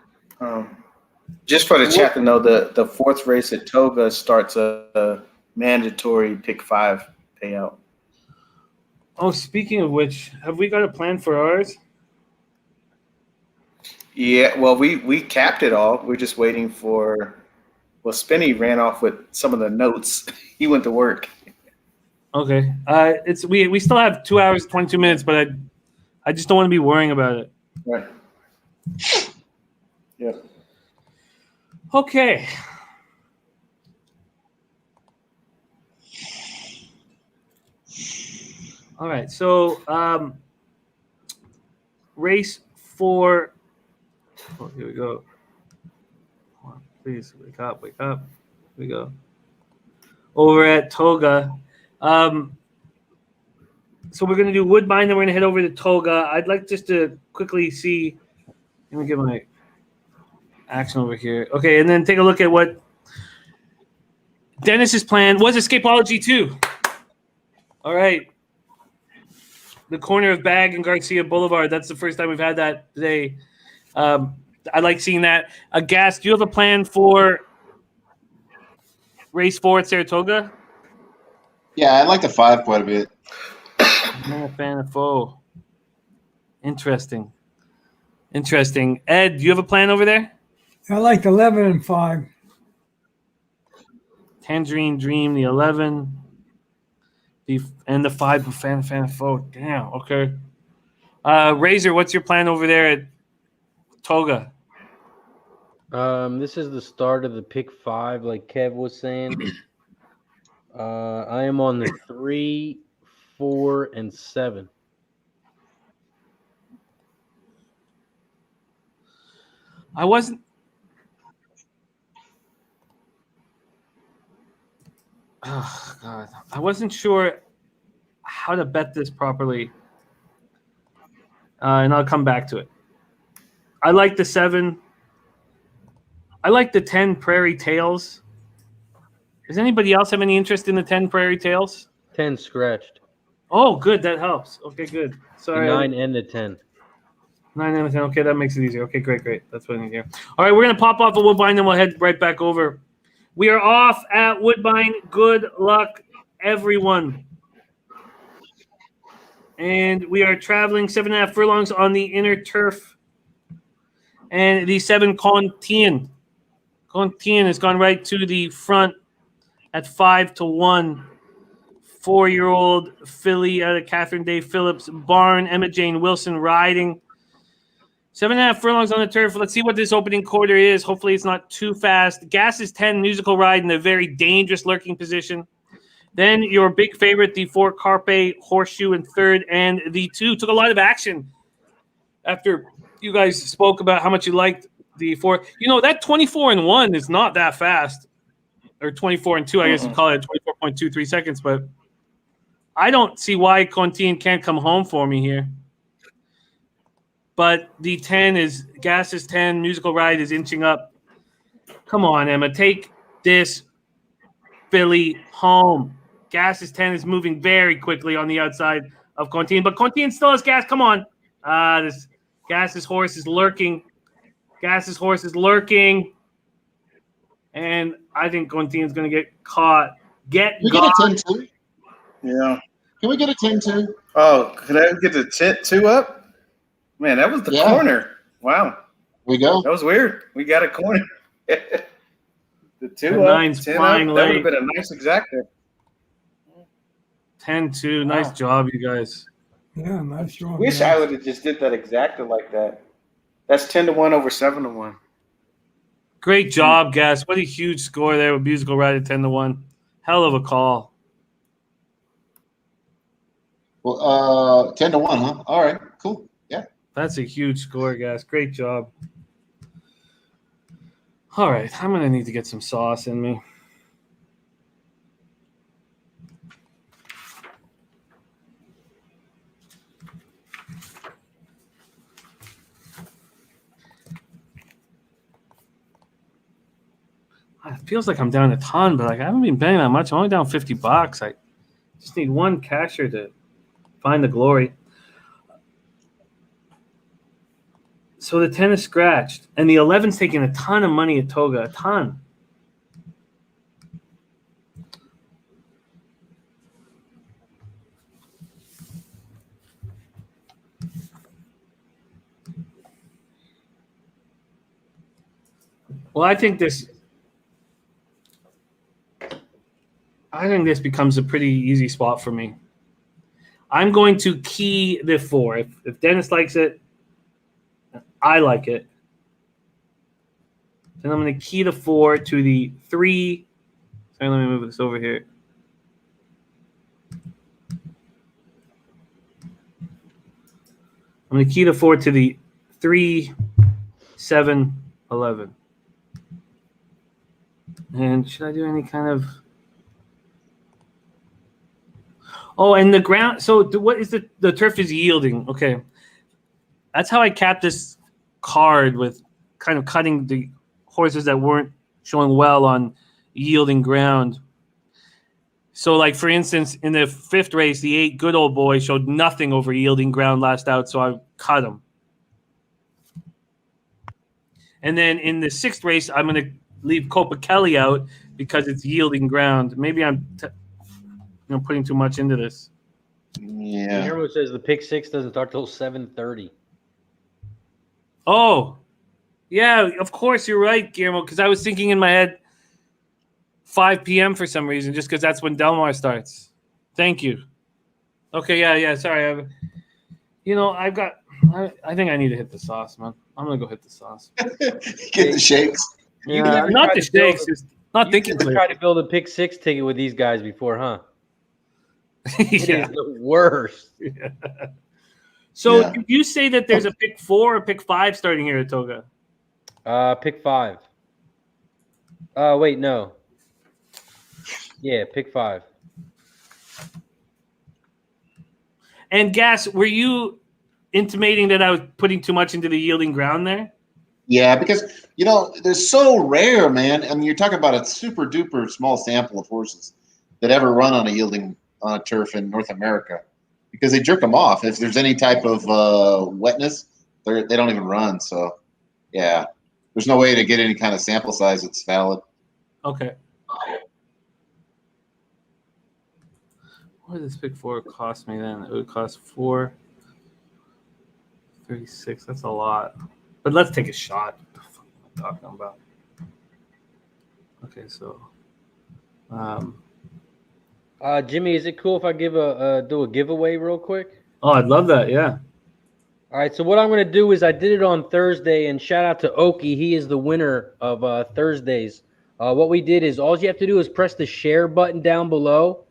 Just for the chat to know, the 4th race at Toga starts a mandatory pick 5 payout. Oh, speaking of which, have we got a plan for ours? Yeah, well, we capped it all. We're just waiting for. Well, Spinny ran off with some of the notes. He went to work. Okay. We still have 2 hours 22 minutes, but I just don't want to be worrying about it. Right. Yeah. Okay. All right. So race 4. Oh, here we go. Come on, please wake up. Here we go. Over at Toga. So we're going to do Woodbine, then we're going to head over to Toga. I'd like just to quickly see. Let me get my action over here. Okay, and then take a look at what Dennis's plan was. Escapology 2. All right. The corner of Bag and Garcia Boulevard. That's the first time we've had that today. I like seeing that. Gas, do you have a plan for race 4 at Saratoga? Yeah, I like the 5 quite a bit. I'm not a fan of foe. Interesting. Ed, do you have a plan over there? I liked 11 and 5. Tangerine Dream, the 11, and the 5 for Fan Folk. Damn. Okay. Razor, what's your plan over there at Toga? This is the start of the pick 5, like Kev was saying. I am on the 3, 4, and 7. I wasn't. Oh God, I wasn't sure how to bet this properly, and I'll come back to it. I like the 7. I like the 10 Prairie Tales. Does anybody else have any interest in the 10 Prairie Tales? 10 scratched. Oh, good. That helps. Okay, good. Sorry. The 9 and the 10. 9 and 10. Okay, that makes it easier. Okay, great. That's what I need here. All right, we're going to pop off at Woodbine, then we'll head right back over. We are off at Woodbine. Good luck, everyone. And we are traveling 7.5 furlongs on the inner turf. And the 7 Contien. Contien has gone right to the front at 5-1. 4-year-old filly out of Catherine Day Phillips barn. Emma Jane Wilson riding. 7.5 furlongs on the turf. Let's see what this opening quarter is. Hopefully it's not too fast. Gas is 10, Musical Ride in a very dangerous lurking position. Then your big favorite, the 4 Carpe, Horseshoe in third, and the 2 took a lot of action after you guys spoke about how much you liked the 4. You know, that 24-1 is not that fast. Or 24-2, I guess you call it 24.23 seconds, but I don't see why Contien can't come home for me here. But the 10 is Gas is 10, Musical Ride is inching up. Come on, Emma, take this filly home. Gas is 10 is moving very quickly on the outside of Contien, but Contien still has gas. Come on. This Gas's horse is lurking. Gas's horse is lurking. And I think Contien's going to get caught. Can we get a 10-2? Yeah. Can we get a 10-2? Oh, could I get the 2 up? Man, that was the corner. Wow. Here we go. That was weird. We got a corner. The 2 The up, 9's 10 flying up. That would late. have been a nice exactor. 10-2. Nice job, you guys. Yeah, nice job. Wish I would have just did that exactor like that. That's 10-1 over 7-1. Great job, Gas. What a huge score there with Musical Ride at 10-1. Hell of a call. Well, 10-1, huh? All right, cool. Yeah. That's a huge score, Gas. Great job. All right, I'm going to need to get some sauce in me. It feels like I'm down a ton, but like I haven't been betting that much. I'm only down $50. I just need one casher to find the glory. So the 10 is scratched, and the 11's taking a ton of money at Toga, a ton. Well, I think this becomes a pretty easy spot for me. I'm going to key the 4. If Dennis likes it, I like it. Then I'm going to key the 4 to the 3. Sorry, let me move this over here. I'm going to key the 4 to the 3, 7, 11. And should I do any kind of... Oh, and the ground. So what is the turf is yielding? Okay, that's how I capped this card, with kind of cutting the horses that weren't showing well on yielding ground. So, like for instance, in the 5th race, the 8 Good Old Boy showed nothing over yielding ground last out, so I cut him. And then in the 6th race, I'm going to leave Copa Kelly out because it's yielding ground. Maybe I'm putting too much into this. Yeah. Yeah. Everyone says the pick 6 doesn't start till 7:30. Oh, Yeah, of course you're right, Guillermo. Because I was thinking in my head 5 p.m. for some reason, just because that's when Del Mar starts. Thank you. Okay, yeah. Sorry, I've got. I think I need to hit the sauce, man. I'm gonna go hit the sauce. Get the shakes. You Yeah, never not tried the to build shakes. a- Just not You thinking never clear. tried to build a pick six ticket with these guys before, huh? It Yeah. is the worst. So Yeah. did you say that there's a pick 4 or pick 5 starting here at Toga? Pick 5. Wait, no. Yeah, pick 5. And Gas, were you intimating that I was putting too much into the yielding ground there? Yeah, because they're so rare, man. I mean, you're talking about a super duper small sample of horses that ever run on a yielding turf in North America, because they jerk them off. If there's any type of wetness, they don't even run. So, yeah, there's no way to get any kind of sample size that's valid. Okay. What did this pick 4 cost me then? It would cost $4.36. That's a lot. But let's take a shot. What the fuck am I talking about? Okay, so Jimmy, is it cool if I do a giveaway real quick? oh, I'd love that. Yeah. All right, so what I'm going to do is I did it on Thursday, and shout out to Oki. He is the winner of Thursdays. What we did is all you have to do is press the share button down below,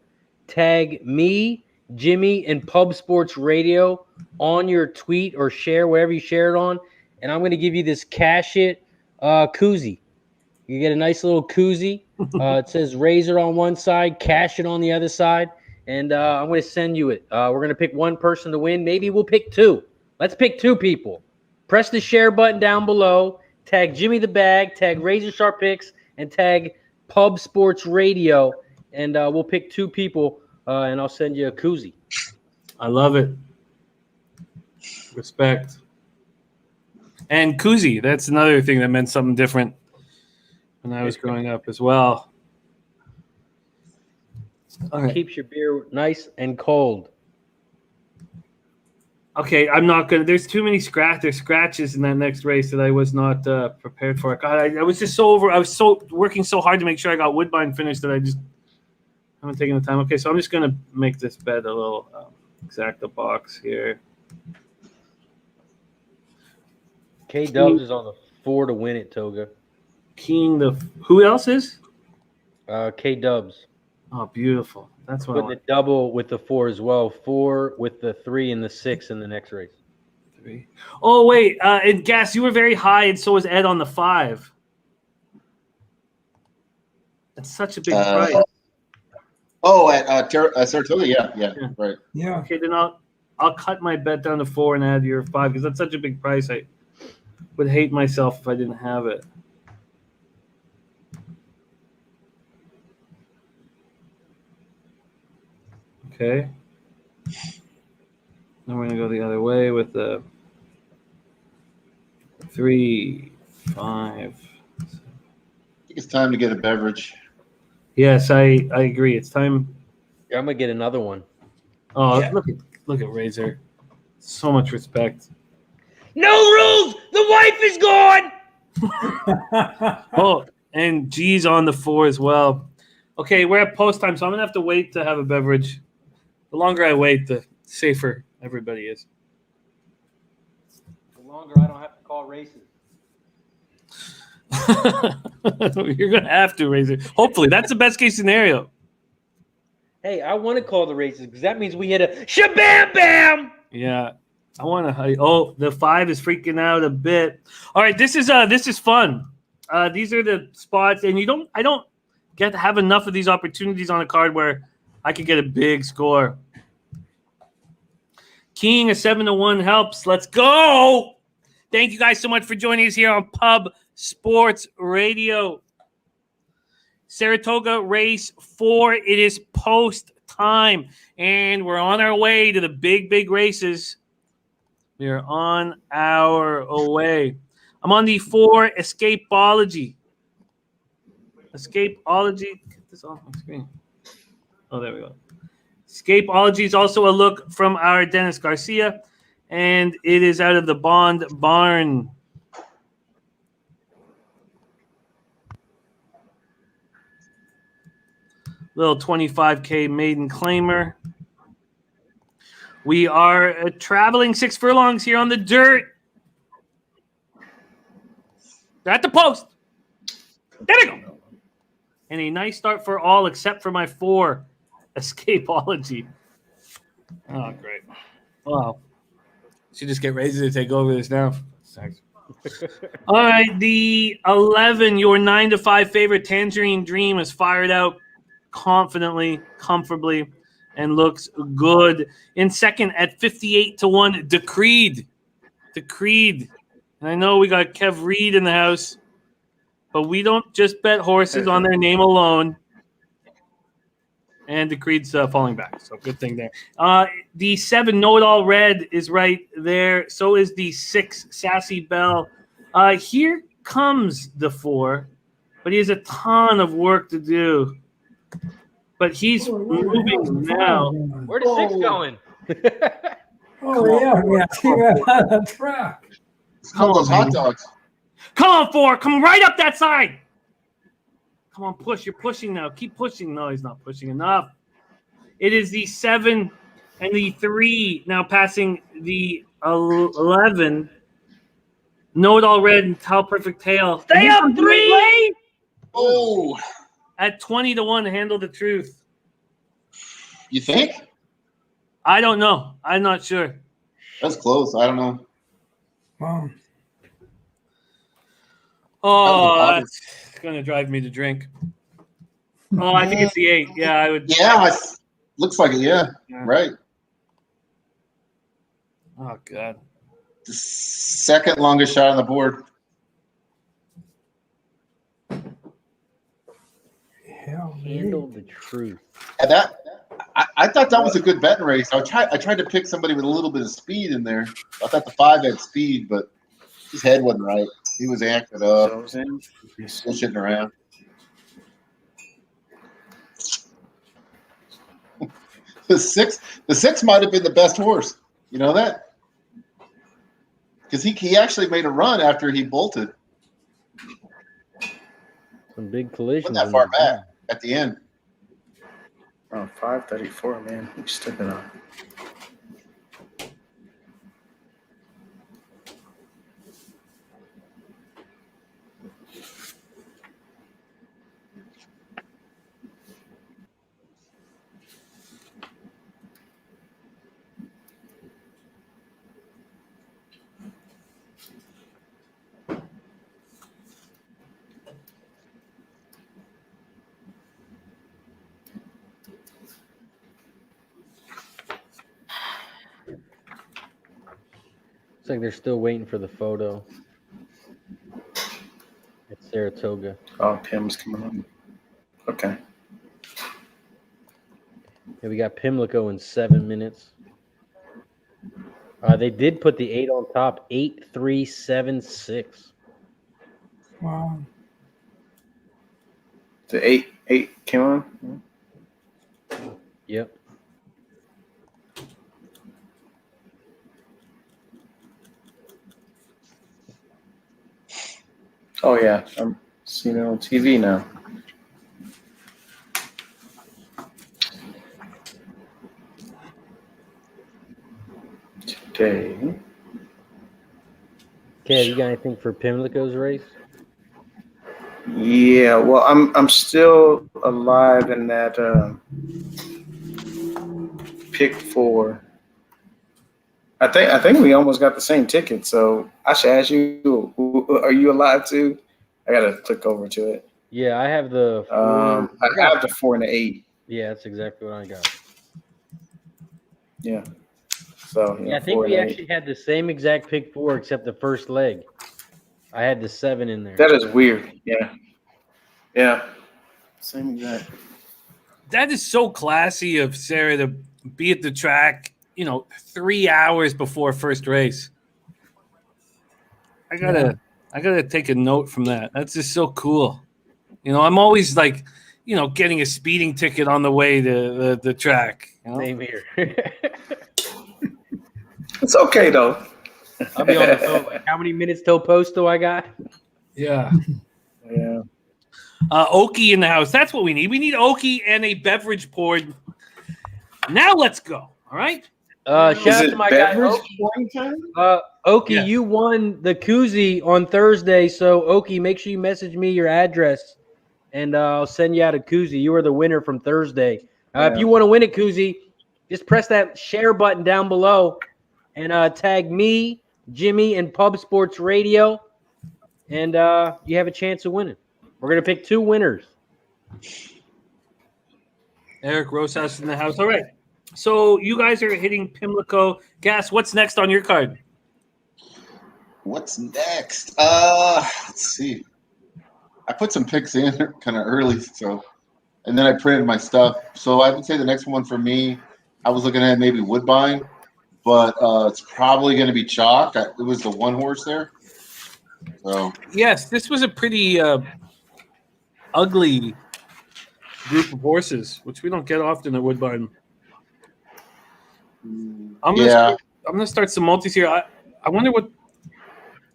tag me, Jimmy, and Pub Sports Radio on your tweet or share wherever you share it on, and I'm going to give you this Cash It koozie. You get a nice little koozie. It says Razor on one side, Cash It on the other side, and I'm going to send you it. We're going to pick one person to win. Maybe we'll pick 2. Let's pick 2 people. Press the share button down below. Tag Jimmy the Bag, tag Razor Sharp Picks, and tag Pub Sports Radio. And we'll pick 2 people, and I'll send you a koozie. I love it. Respect. And koozie, that's another thing that meant something different when I was growing up as well. Okay. Keeps your beer nice and cold. Okay, I'm not gonna. There's too many scratches in that next race that I was not prepared for. God, I was just so over. I was working so hard to make sure I got Woodbine finished that I just haven't taken the time. Okay, so I'm just gonna make this bet a little exacta box here. K Dubs is on the 4 to win it, Toga. Who else is? K Dubs. Oh, beautiful. That's what I Putting want. the double with the 4 as well. 4 with the 3 and the 6 in the next race. 3. Oh wait, and Gas, you were very high, and so was Ed on the 5. That's such a big price. Oh, at Saratoga, yeah, right. Yeah. Okay, then I'll cut my bet down to 4 and add your 5 because that's such a big price. I would hate myself if I didn't have it. Okay. Then we're gonna go the other way with the 3, 5. I think it's time to get a beverage. Yes, I agree. It's time. Yeah, I'm gonna get another one. Oh, Yeah. look at Razor. So much respect. No rules. The wife is gone. Oh, and G's on the 4 as well. Okay, we're at post time, so I'm gonna have to wait to have a beverage. The longer I wait, the safer everybody is. The longer I don't have to call races. You're gonna have to, Razor. Hopefully, that's the best case scenario. Hey, I want to call the races because that means we hit a shabam bam. Yeah, I want to. Oh, the 5 is freaking out a bit. All right, this is fun. These are the spots, and I don't get to have enough of these opportunities on a card where I could get a big score. King, a 7-1 helps. Let's go. Thank you guys so much for joining us here on Pub Sports Radio. Saratoga Race 4. It is post time, and we're on our way to the big races. We are on our way. I'm on the 4 Escapology. Escapology. Get this off my screen. Oh, there we go. Escapology is also a look from our Dennis Garcia, and it is out of the Bond Barn. little 25K maiden claimer. We are traveling 6 furlongs here on the dirt. They're at the post. There we go. And a nice start for all except for my 4, Escapology. Oh, great. Wow. Should just get ready to take over this now. All right, the 11, your 9-5 favorite, Tangerine Dream, is fired out confidently, comfortably, and looks good. In second at 58-1, Decreed. And I know we got Kev Reed in the house, but we don't just bet horses on their name alone. And Decreed's falling back, so good thing there. The 7, Know It All Red, is right there. So is the 6, Sassy Bell. Here comes the 4, but he has a ton of work to do. But he's moving now. Where the 6 going? Yeah. See that on the track. Smell those hot dogs. Come on, 4. Come right up that side. Come on, push. You're pushing now. Keep pushing. No, he's not pushing enough. It is the 7 and the 3 now passing the 11. Know It All Red and Tell Perfect Tail. Stay up 3! Oh, At 20-1, Handle the Truth. you think? I don't know. I'm not sure. That's close. I don't know. Wow. Oh, That that's going to drive me to drink. Oh, I think it's the 8. Yeah, I would. Yeah, looks like it. Yeah, right. Oh, God. The second longest shot on the board. Handle the Truth. And I thought that was a good betting race. I tried to pick somebody with a little bit of speed in there. I thought the 5 had speed, but his head wasn't right. He was acting up, still shitting around. The six might have been the best horse. You know that? Because he actually made a run after he bolted. Some big collisions. Wasn't that far back at the end. Oh, 5:34, man. We stood it up. Looks like they're still waiting for the photo. At Saratoga. Oh, Pim's coming on. Okay. Yeah, we got Pimlico in 7 minutes. They did put the 8 on top. 8-3-7-6. Wow. The 8 came on? Yep. Oh, yeah. I'm seeing it on TV now. Today. Okay, you got anything for Pimlico's race? Yeah, well, I'm still alive in that pick 4. I think we almost got the same ticket, so I should ask you, are you alive too? I gotta click over to it. Yeah, I have the 4. I have the 4 and the 8. Yeah, that's exactly what I got. Yeah. So Yeah, I think we actually had the same exact pick 4 except the first leg. I had the 7 in there. That is weird. Yeah. Yeah. Same exact. That is so classy of Sarah to be at the track, 3 hours before first race. I gotta take a note from that. That's just so cool. I'm always like, getting a speeding ticket on the way to the track. Same here. It's okay though. I'll be on the phone. Like, how many minutes till post do I got? Yeah. Yeah. Okie in the house. That's what we need. We need Okie and a beverage poured. Now let's go. All right. Shout out to my guy beverage Okie. pouring time? Okie, Yes. you won the koozie on Thursday, so Okie, make sure you message me your address, and I'll send you out a koozie. You were the winner from Thursday. If you want to win a koozie, just press that share button down below and tag me, Jimmy, and Pub Sports Radio, and you have a chance of winning. We're gonna pick 2 winners. Eric Rosas in the house. All right. So you guys are hitting Pimlico. Gas, what's next on your card? What's next? Let's see. I put some picks in kind of early, and then I printed my stuff. So I would say the next one for me, I was looking at maybe Woodbine, but it's probably going to be chalk. It was the 1 horse there. So Yes, this was a pretty ugly group of horses, which we don't get often at Woodbine. I'm gonna start some multis here. I wonder what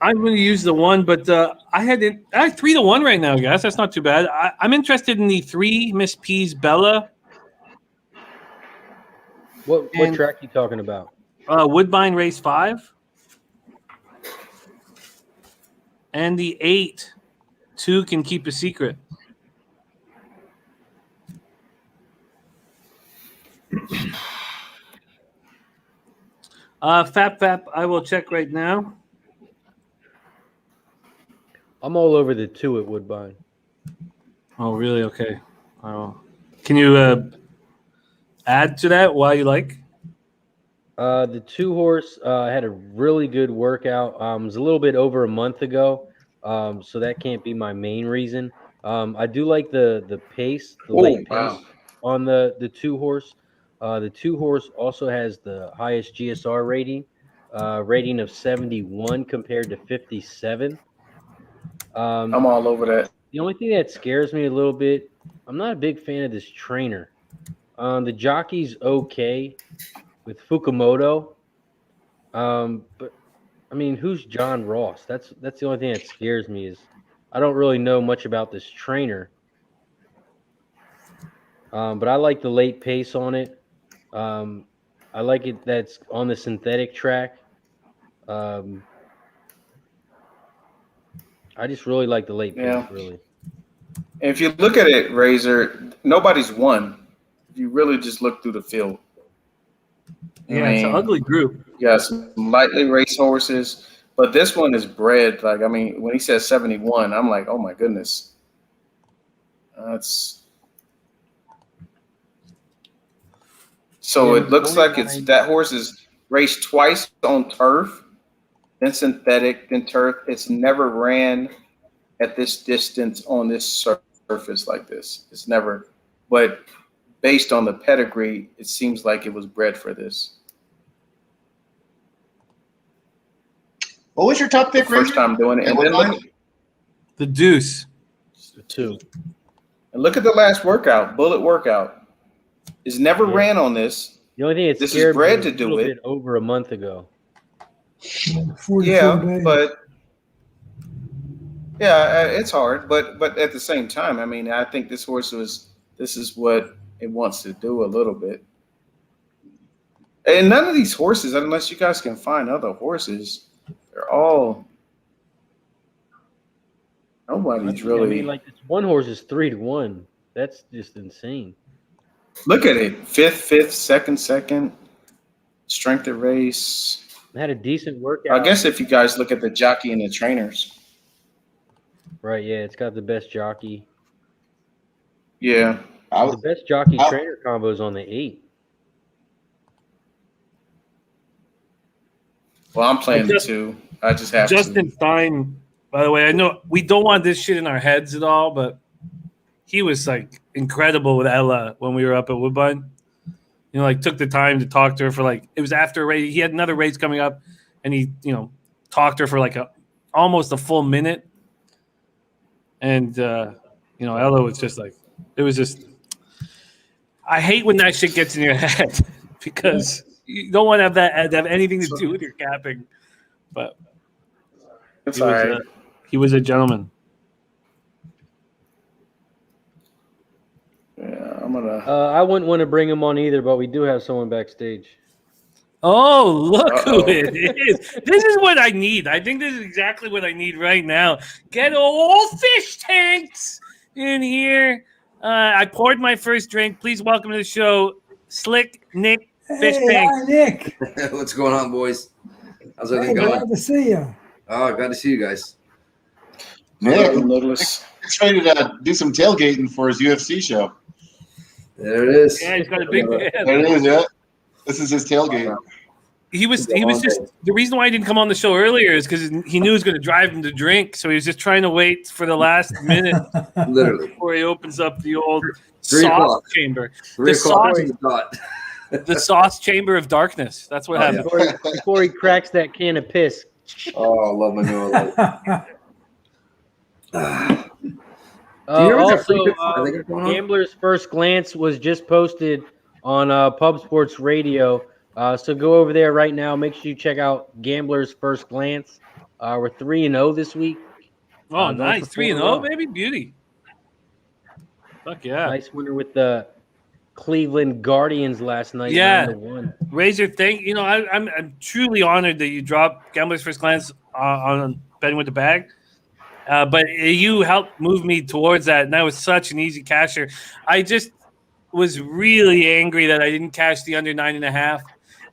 I'm going to use the 1, but I had 3-1 right now, guys. That's not too bad. I'm interested in the 3 Miss P's Bella. What track you talking about? Woodbine Race 5. And the 8, 2 Can Keep a Secret. Fap, I will check right now. I'm all over the 2 at Woodbine. Oh, really? Okay. Can you add to that why you like? The 2 horse had a really good workout. It was a little bit over a month ago, so that can't be my main reason. I do like the pace, the late pace on the 2 horse. The 2 horse also has the highest GSR rating of 71 compared to 57. I'm all over that. The only thing that scares me a little bit, I'm not a big fan of this trainer. The jockey's okay with Fukumoto, but I mean, who's John Ross? That's the only thing that scares me is I don't really know much about this trainer. But I like the late pace on it. I like it that's on the synthetic track. I just really like the late pace, really. And if you look at it, Razor, nobody's won. If you really just look through the field. Yeah, it's an ugly group. Yeah, some lightly raced horses, but this one is bred. Like, I mean, when he says 71, I'm like, oh my goodness. So it looks like that horse is raced twice on turf, then synthetic, then turf. It's never ran at this distance on this surface like this. It's never, but based on the pedigree, it seems like it was bred for this. what was your top pick? First time doing it. And then look, The Deuce. The 2. and look at the last workout, bullet workout. It's never ran on this. The only thing that This is scared bred me to was do a little it. bit over a month ago. 44 Yeah, days. but yeah, it's hard. But at the same time, I mean, I think this is what it wants to do a little bit. And none of these horses, unless you guys can find other horses, they're all nobody's really. I mean, like this 1 horse is 3-1. That's just insane. Look at it. Fifth, second, strength of race. Had a decent workout. I guess if you guys look at the jockey and the trainers. Right, yeah, it's got the best jockey. Yeah. The best jockey trainer combo is on the 8. Well, I'm playing the 2. I just have Justin Stein, by the way, I know we don't want this shit in our heads at all, but he was like incredible with Ella when we were up at Woodbine. You know, like took the time to talk to her for like, it was after a race. He had another race coming up and he, talked to her for like almost a full minute. And, Ella was just like, it was just, I hate when that shit gets in your head because you don't want to have anything to do with your capping. But It's all right. He was a gentleman. I'm gonna. I wouldn't want to bring him on either, but we do have someone backstage. Oh, look who Uh-oh. it is. This is what I need. I think this is exactly what I need right now. Get all fish tanks in here. I poured my first drink. Please welcome to the show, Slick Nick Fish Hey, Tank. hi, Nick. What's going on, boys? How's Hey, everything going? glad to see you. Oh, glad to see you guys. Nick, Nicholas. he's ready to do some tailgating for his UFC show. There it is. Yeah, he's got a big There man. it is, yeah. This is his tailgate. He was just the reason why he didn't come on the show earlier is because he knew it was going to drive him to drink, so he was just trying to wait for the last minute Literally. before he opens up the old 3 sauce o'clock. chamber. 3 The o'clock sauce- on the dot. The sauce chamber of darkness. That's what Oh, happened. Before he cracks that can of piss. Oh, I love my new life. Also, Gambler's First Glance was just posted on Pub Sports Radio. So go over there right now. Make sure you check out Gambler's First Glance. We're 3-0 this week. Oh, Going nice. for 3-0, 4-0. baby. Beauty. Fuck yeah. Nice winner with the Cleveland Guardians last night. Yeah. 9-1. Razor, I'm truly honored that you dropped Gambler's First Glance on Betting with the Bag. But you helped move me towards that, and that was such an easy casher. I just was really angry that I didn't cash the under 9.5.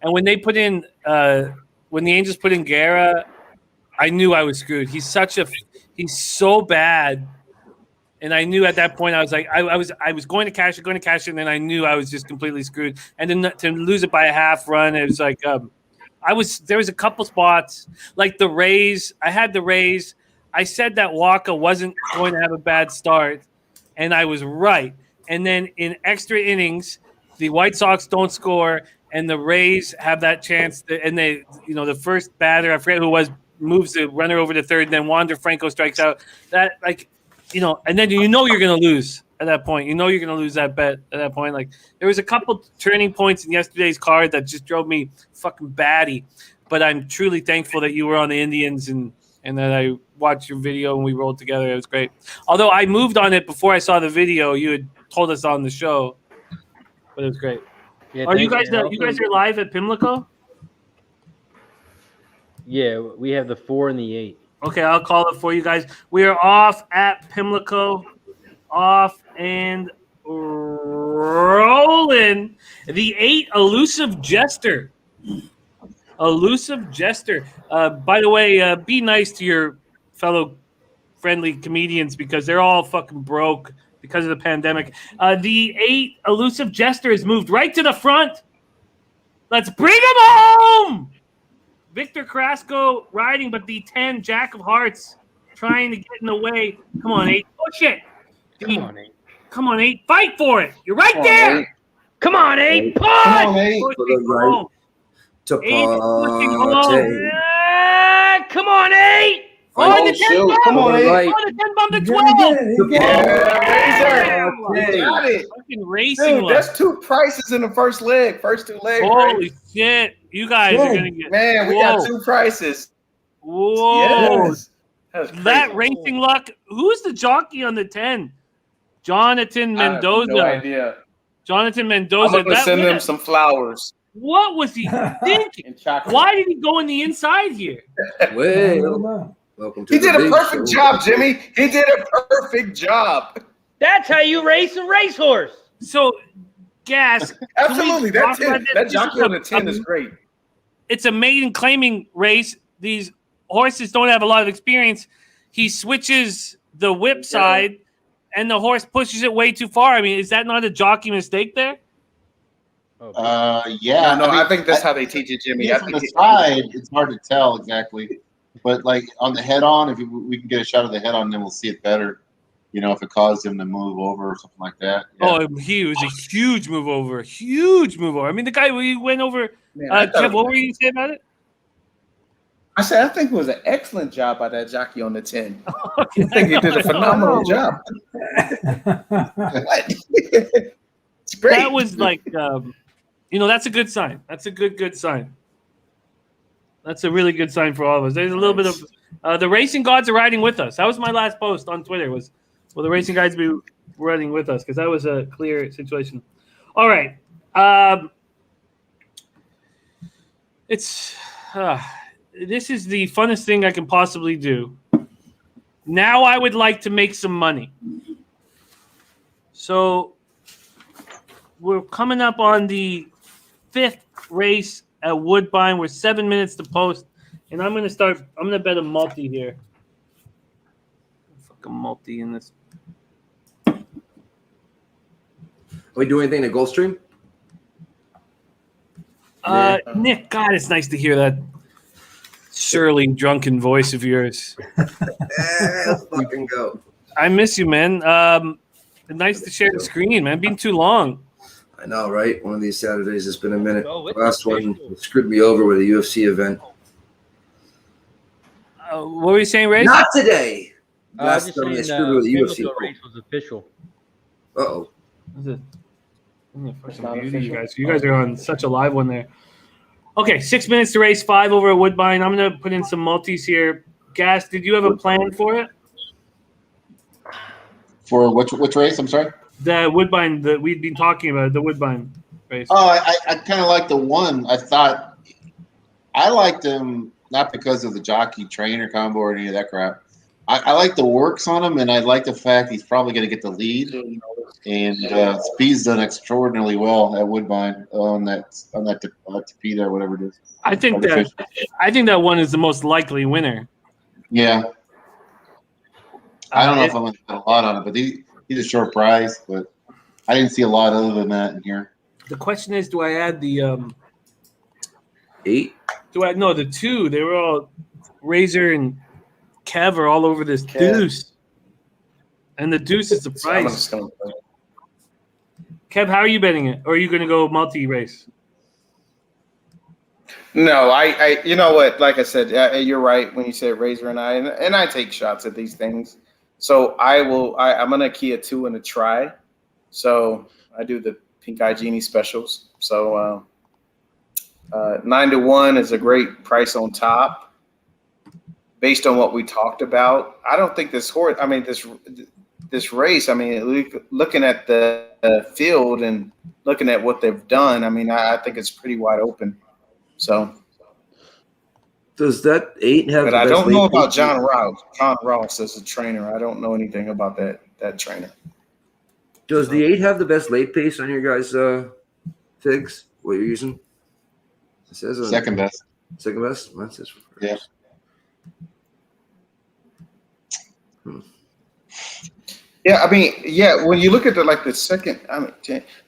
And when they put in, when the Angels put in Guerra, I knew I was screwed. He's so bad, and I knew at that point I was like, I was going to cash it, and then I knew I was just completely screwed. And then to lose it by a half run, it was like, there was a couple spots like the Rays. I had the Rays. I said that Waka wasn't going to have a bad start, and I was right. And then in extra innings, the White Sox don't score, and the Rays have that chance. And they, the first batter, I forget who it was, moves the runner over to third, and then Wander Franco strikes out. That, and then you're going to lose at that point. You're going to lose that bet at that point. Like, there was a couple turning points in yesterday's card that just drove me fucking batty. But I'm truly thankful that you were on the Indians and that I watched your video and we rolled together. It was great. Although I moved on it before I saw the video, you had told us on the show, but it was great. Yeah, Are you thank guys? You guys are live at Pimlico? Yeah, we have the 4 and the 8. Okay, I'll call it for you guys. We are off at Pimlico, off and rolling. The 8 elusive jester. Elusive jester. By the way, be nice to your fellow friendly comedians because they're all fucking broke because of the pandemic. The 8 elusive jester has moved right to the front. Let's bring him home. Victor Carrasco riding, but the 10 Jack of Hearts trying to get in the way. Come on, 8. Push it. Come on, 8. Fight for it. You're right there. 8. Come on, 8. Push. Come on, 8. Push For the it right home. to 8 is pushing home. party. Come on, 8. Oh, the 10 shoot. bump. Come on, 8. Right. Oh, the 10 bump to He 12. did it. He did it. Got it. Fucking racing Dude, luck. that's 2 prices in the first leg. First 2 legs. Holy shit. You guys are Whoa. going to get. Man, we got 2 prices. Whoa. Yes. That was That crazy. racing luck. Who's the jockey on the 10? Jonathan I have Mendoza. no idea. Jonathan I'm Mendoza. going to send them some flowers What was he thinking? and chocolate. Why did he go in the inside here? Well, welcome to He the did a big perfect show. job, Jimmy. He did a perfect job. That's how you race a racehorse. So, Gas. Absolutely. talk That's about it. this? That This jockey is on the 10 is great. It's a maiden claiming race. These horses don't have a lot of experience. He switches the whip side, and the horse pushes it way too far. I mean, is that not a jockey mistake there? Yeah. No, I mean, I think that's how they teach it, Jimmy. I from think the side, it's hard to tell exactly. But like on the head on, we can get a shot of the head on, then we'll see it better. If it caused him to move over or something like that. Yeah. Oh, he was a huge move over. Huge move over. I mean, the guy we went over. Man, I thought- Jeff, what were you saying about it? I said, I think it was an excellent job by that jockey on the 10. I think he did a phenomenal job. It's great. That was like, that's a good sign. That's a good sign. That's a really good sign for all of us. There's a little bit of the racing gods are riding with us. That was my last post on Twitter. Will the racing gods be running with us because that was a clear situation. All right. It's this is the funnest thing I can possibly do. Now I would like to make some money. So we're coming up on the 5th race at Woodbine. We're 7 minutes to post, and I'm gonna bet a multi here. Fucking multi in this. Are we doing anything to Gulfstream? Nick, God, it's nice to hear that surly, drunken voice of yours. Let's fucking go. I miss you, man. Nice to share the screen, man. Been too long. I know, right? One of these Saturdays, it's been a minute. Oh, The last one screwed me over with a UFC event. What were you saying, Ray? Not today. I Last just time they saying, screwed me with a UFC. Pimlico race was official. Uh-oh. Is it? Yeah, fucking not beauty, official. you guys are on such a live one there. Okay, 6 minutes to race, 5 over at Woodbine. I'm gonna put in some multis here. Gas, did you have a plan for it? For which race? I'm sorry. The Woodbine that we'd been talking about, the Woodbine race. Oh, I kind of like the one. I liked him not because of the jockey trainer combo or any of that crap. I like the works on him, and I like the fact he's probably going to get the lead. And Speed's done extraordinarily well at Woodbine on that Tapeta or whatever it is. I think that one is the most likely winner. Yeah. I don't know if I'm going to put a lot on it, but he's a short prize. But I didn't see a lot other than that in here. The question is, do I add the 8? the 2? They were all Razor and Kev are all over this deuce. And the deuce is the price. Kev, how are you betting it? Or are you going to go multi-race? No, I you know what? Like I said, you're right when you said Razor and I take shots at these things. So I'm going to key a 2 and a try. So I do the Pink Eye Genie specials. So 9-1 is a great price on top. Based on what we talked about, I don't think this horse. I mean, this race. I mean, looking at the field and looking at what they've done, I mean, I think it's pretty wide open. So, Does that 8 have? but the I best don't know late about pace? John Ross. John Ross as a trainer. I don't know anything about that trainer. Does the 8 have the best late pace on your guys' figs? What you're using? It says Second best. Second best. That's his first. Yeah. Yeah, I mean, when you look at the second, I mean,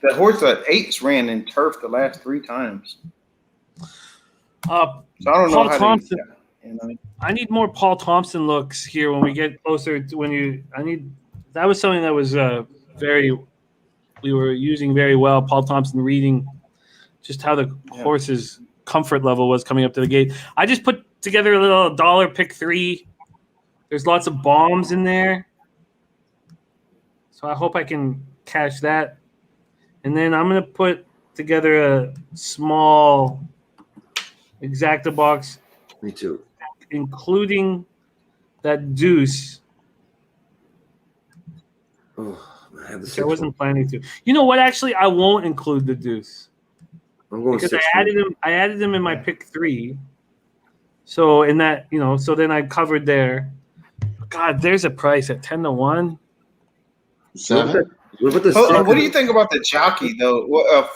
the horse at 8's ran in turf the last 3 times. So I don't know Paul how Thompson. to. I need more Paul Thompson looks here when we get closer to that was something that was we were using very well. Paul Thompson reading just how the horse's comfort level was coming up to the gate. I just put together a little dollar pick 3. There's lots of bombs in there. So I hope I can cash that. And then I'm going to put together a small exacta box. Me too. Including that deuce. Oh, I have the Which I 6 wasn't planning to. You know what? Actually, I won't include the deuce. I'm going Because 6. I added them in my pick 3. So in that, so then I covered there. God, there's a price at 10-1. 7. What about the What do you think about the jockey though?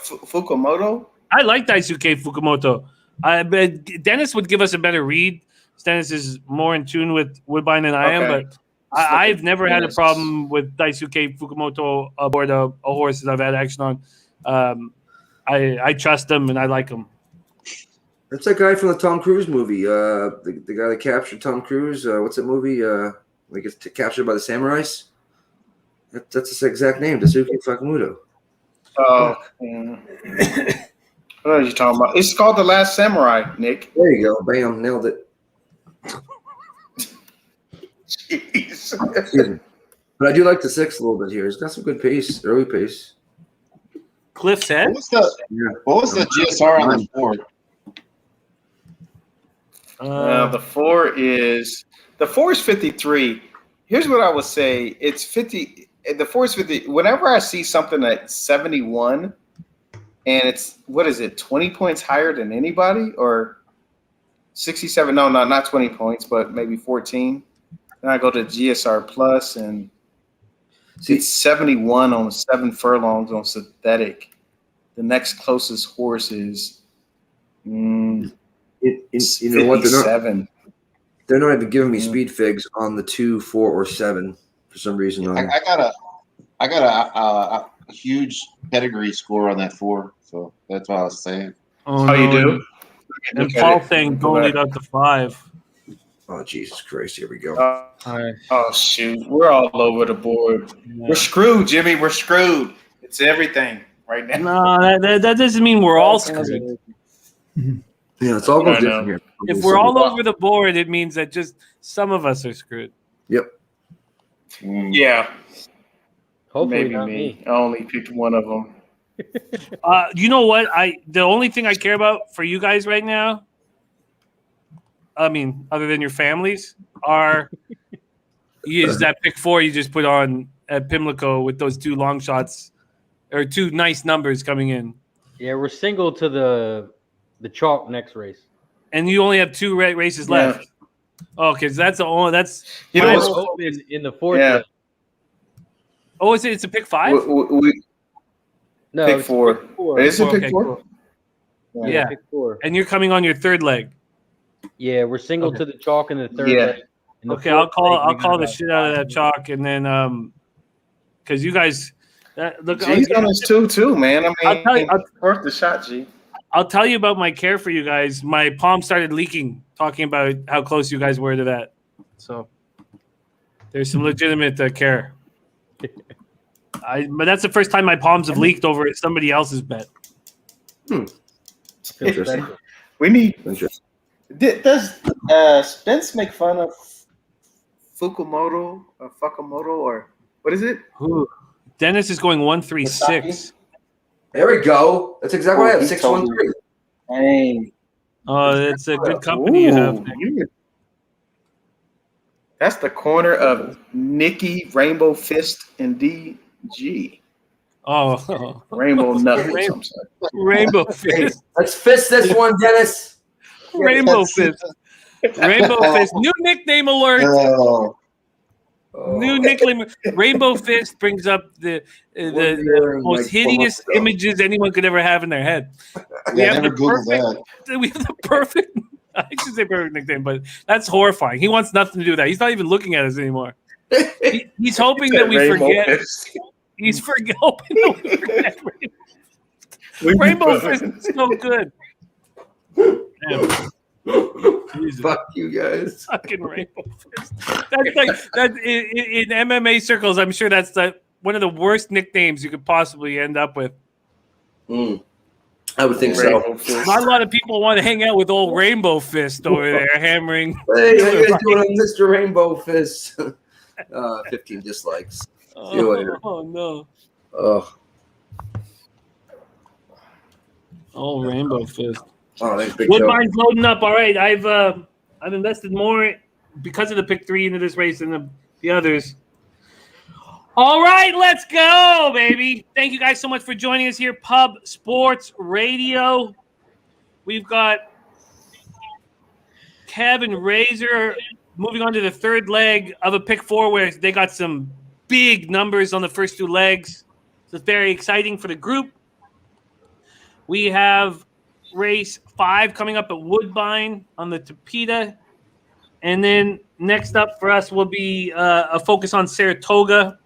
Fukumoto? I like Daisuke Fukumoto. But Dennis would give us a better read. Dennis is more in tune with Woodbine than I am, but I've never had a problem with Daisuke Fukumoto aboard a horse that I've had action on. I trust him and I like him. That's that guy from the Tom Cruise movie. The guy that captured Tom Cruise. What's that movie? He gets captured by the samurais. That's his exact name, Daisuke Fukumoto. Oh, yeah. What are you talking about? It's called The Last Samurai, Nick. There you go. Bam, nailed it. Jeez. But I do like the 6 a little bit here. He's got some good pace, early pace. Cliff's Head? What was the GSR on the 4? The 4 is 53. Here's what I would say. It's 50. the 450. Whenever I see something at 71, and it's 20 points higher than anybody, or 67? No, not 20 points, but maybe 14. Then I go to GSR Plus, and it's 71 on 7 furlongs on synthetic. The next closest horse is you know what? 57. They're not even giving me speed figs on the 2, 4, or 7 for some reason. I got a huge pedigree score on that 4, so that's what I was saying. Oh, you do? And Paul saying don't lead out to 5. Oh, Jesus Christ! Here we go. Oh shoot, we're all over the board. Yeah. We're screwed, Jimmy. We're screwed. It's everything right now. No, that doesn't mean we're all screwed. Yeah, it's all goes different here. If we're all over the board, it means that just some of us are screwed. Yep. Yeah. Hopefully Maybe not me. I only picked one of them. You know what? The only thing I care about for you guys right now, I mean, other than your families, is that pick 4 you just put on at Pimlico with those 2 long shots or 2 nice numbers coming in. Yeah, we're single to the chalk next race. And you only have 2 races left. Oh, because that's You know what's open in the 4th. Yeah. race. Oh, it's a pick 5? No, pick it's 4. pick 4. Is it Okay, pick 4? cool. Yeah. Pick 4. And you're coming on your 3rd leg. Yeah, we're single to the chalk in the 3rd. Yeah. leg. In the Okay, 4th I'll leg, call we the got shit out of that chalk, and then because you guys look. G's on his 2 man. I mean, I'll tell you- worth the shot, G. I'll tell you about my care for you guys. My palm started leaking talking about how close you guys were to that. So there's some legitimate care. But that's the first time my palms have leaked over somebody else's bet. Interesting. We need. Interesting. Does Spence make fun of Fukumoto or what is it? Ooh. Dennis is going 136. There we go. That's exactly what I have. He told 613. Dang. Oh, that's a good company you have. That's the corner of Nikki, Rainbow Fist, and DG. Oh, Rainbow Knuckles. I'm sorry. Rainbow Fist. Let's fist this one, Dennis. Rainbow Fist. Rainbow Fist. New nickname alert. New nickname. Rainbow Fist brings up the most hideous images anyone could ever have in their head. We have the perfect. I should say perfect nickname, but that's horrifying. He wants nothing to do with that. He's not even looking at us anymore. He's hoping that we forget. He's hoping that we forget. Rainbow Fist is so good. Damn. Jesus. Fuck you guys. Fucking Rainbow Fist. That's like that in MMA circles. I'm sure that's one of the worst nicknames you could possibly end up with. I would think so. Not a lot of people want to hang out with old Rainbow Fist over there hammering. Hey, how you guys doing on Mr. Rainbow Fist? 15 dislikes. See you later. Oh no. Oh, Rainbow Fist. Oh, thanks, Big Woodbine's loading up. All right, I've invested more because of the pick 3 into this race than the others. All right, let's go, baby. Thank you guys so much for joining us here, Pub Sports Radio. We've got Kev and Razor moving on to the 3rd leg of a pick 4 where they got some big numbers on the first 2 legs. So it's very exciting for the group. We have race 5 coming up at Woodbine on the Tapeta. And then next up for us will be a focus on Saratoga.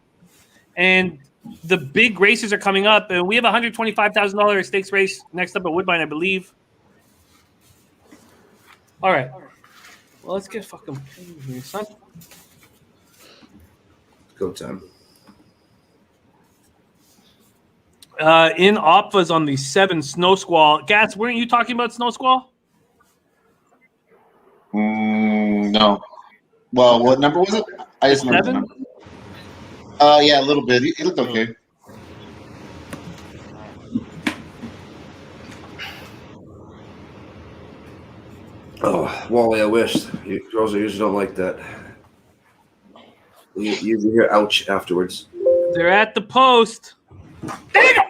And the big races are coming up. And we have a $125,000 stakes race next up at Woodbine, I believe. All right. Well, let's get fucking here, son. Go time. In Opva's on the 7 Snow Squall. Gats, weren't you talking about Snow Squall? No. Well, what number was it? I just remember the 7? number. Yeah, a little bit. It looked okay. Oh, Wally, I wish. Girls usually don't like that. You usually hear ouch afterwards. They're at the post. There you go.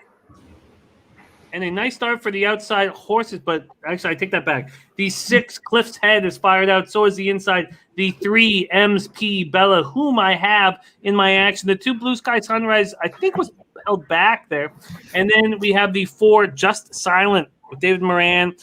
And a nice start for the outside horses, but actually I take that back. The 6 Cliff's Head is fired out. So is the inside. The 3 M's P Bella, whom I have in my action. The 2 Blue Sky Sunrise, I think, was held back there. And then we have the 4 Just Silent with David Moran.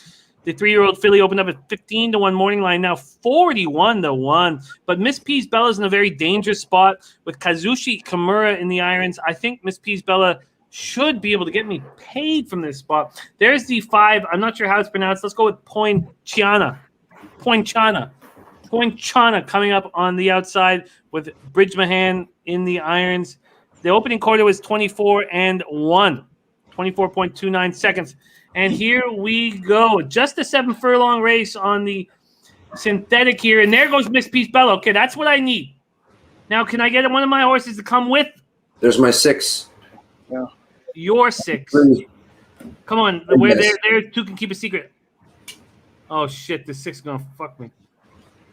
The 3-year-old filly opened up at 15-1 morning line, now 41-1. But Miss P's Bella's in a very dangerous spot with Kazushi Kimura in the irons. I think Miss P's Bella should be able to get me paid from this spot. There's the 5. I'm not sure how it's pronounced. Let's go with Poinchana coming up on the outside with Bridge Mahan in the irons. The opening quarter was 24-1, 24.29 seconds. And here we go. Just a 7 furlong race on the synthetic here. And there goes Miss Peace Bella. Okay, that's what I need. Now, can I get one of my horses to come with? There's my 6. Yeah. Your 6. Come on. Where there 2 can keep a secret. Oh, shit. The 6 is going to fuck me.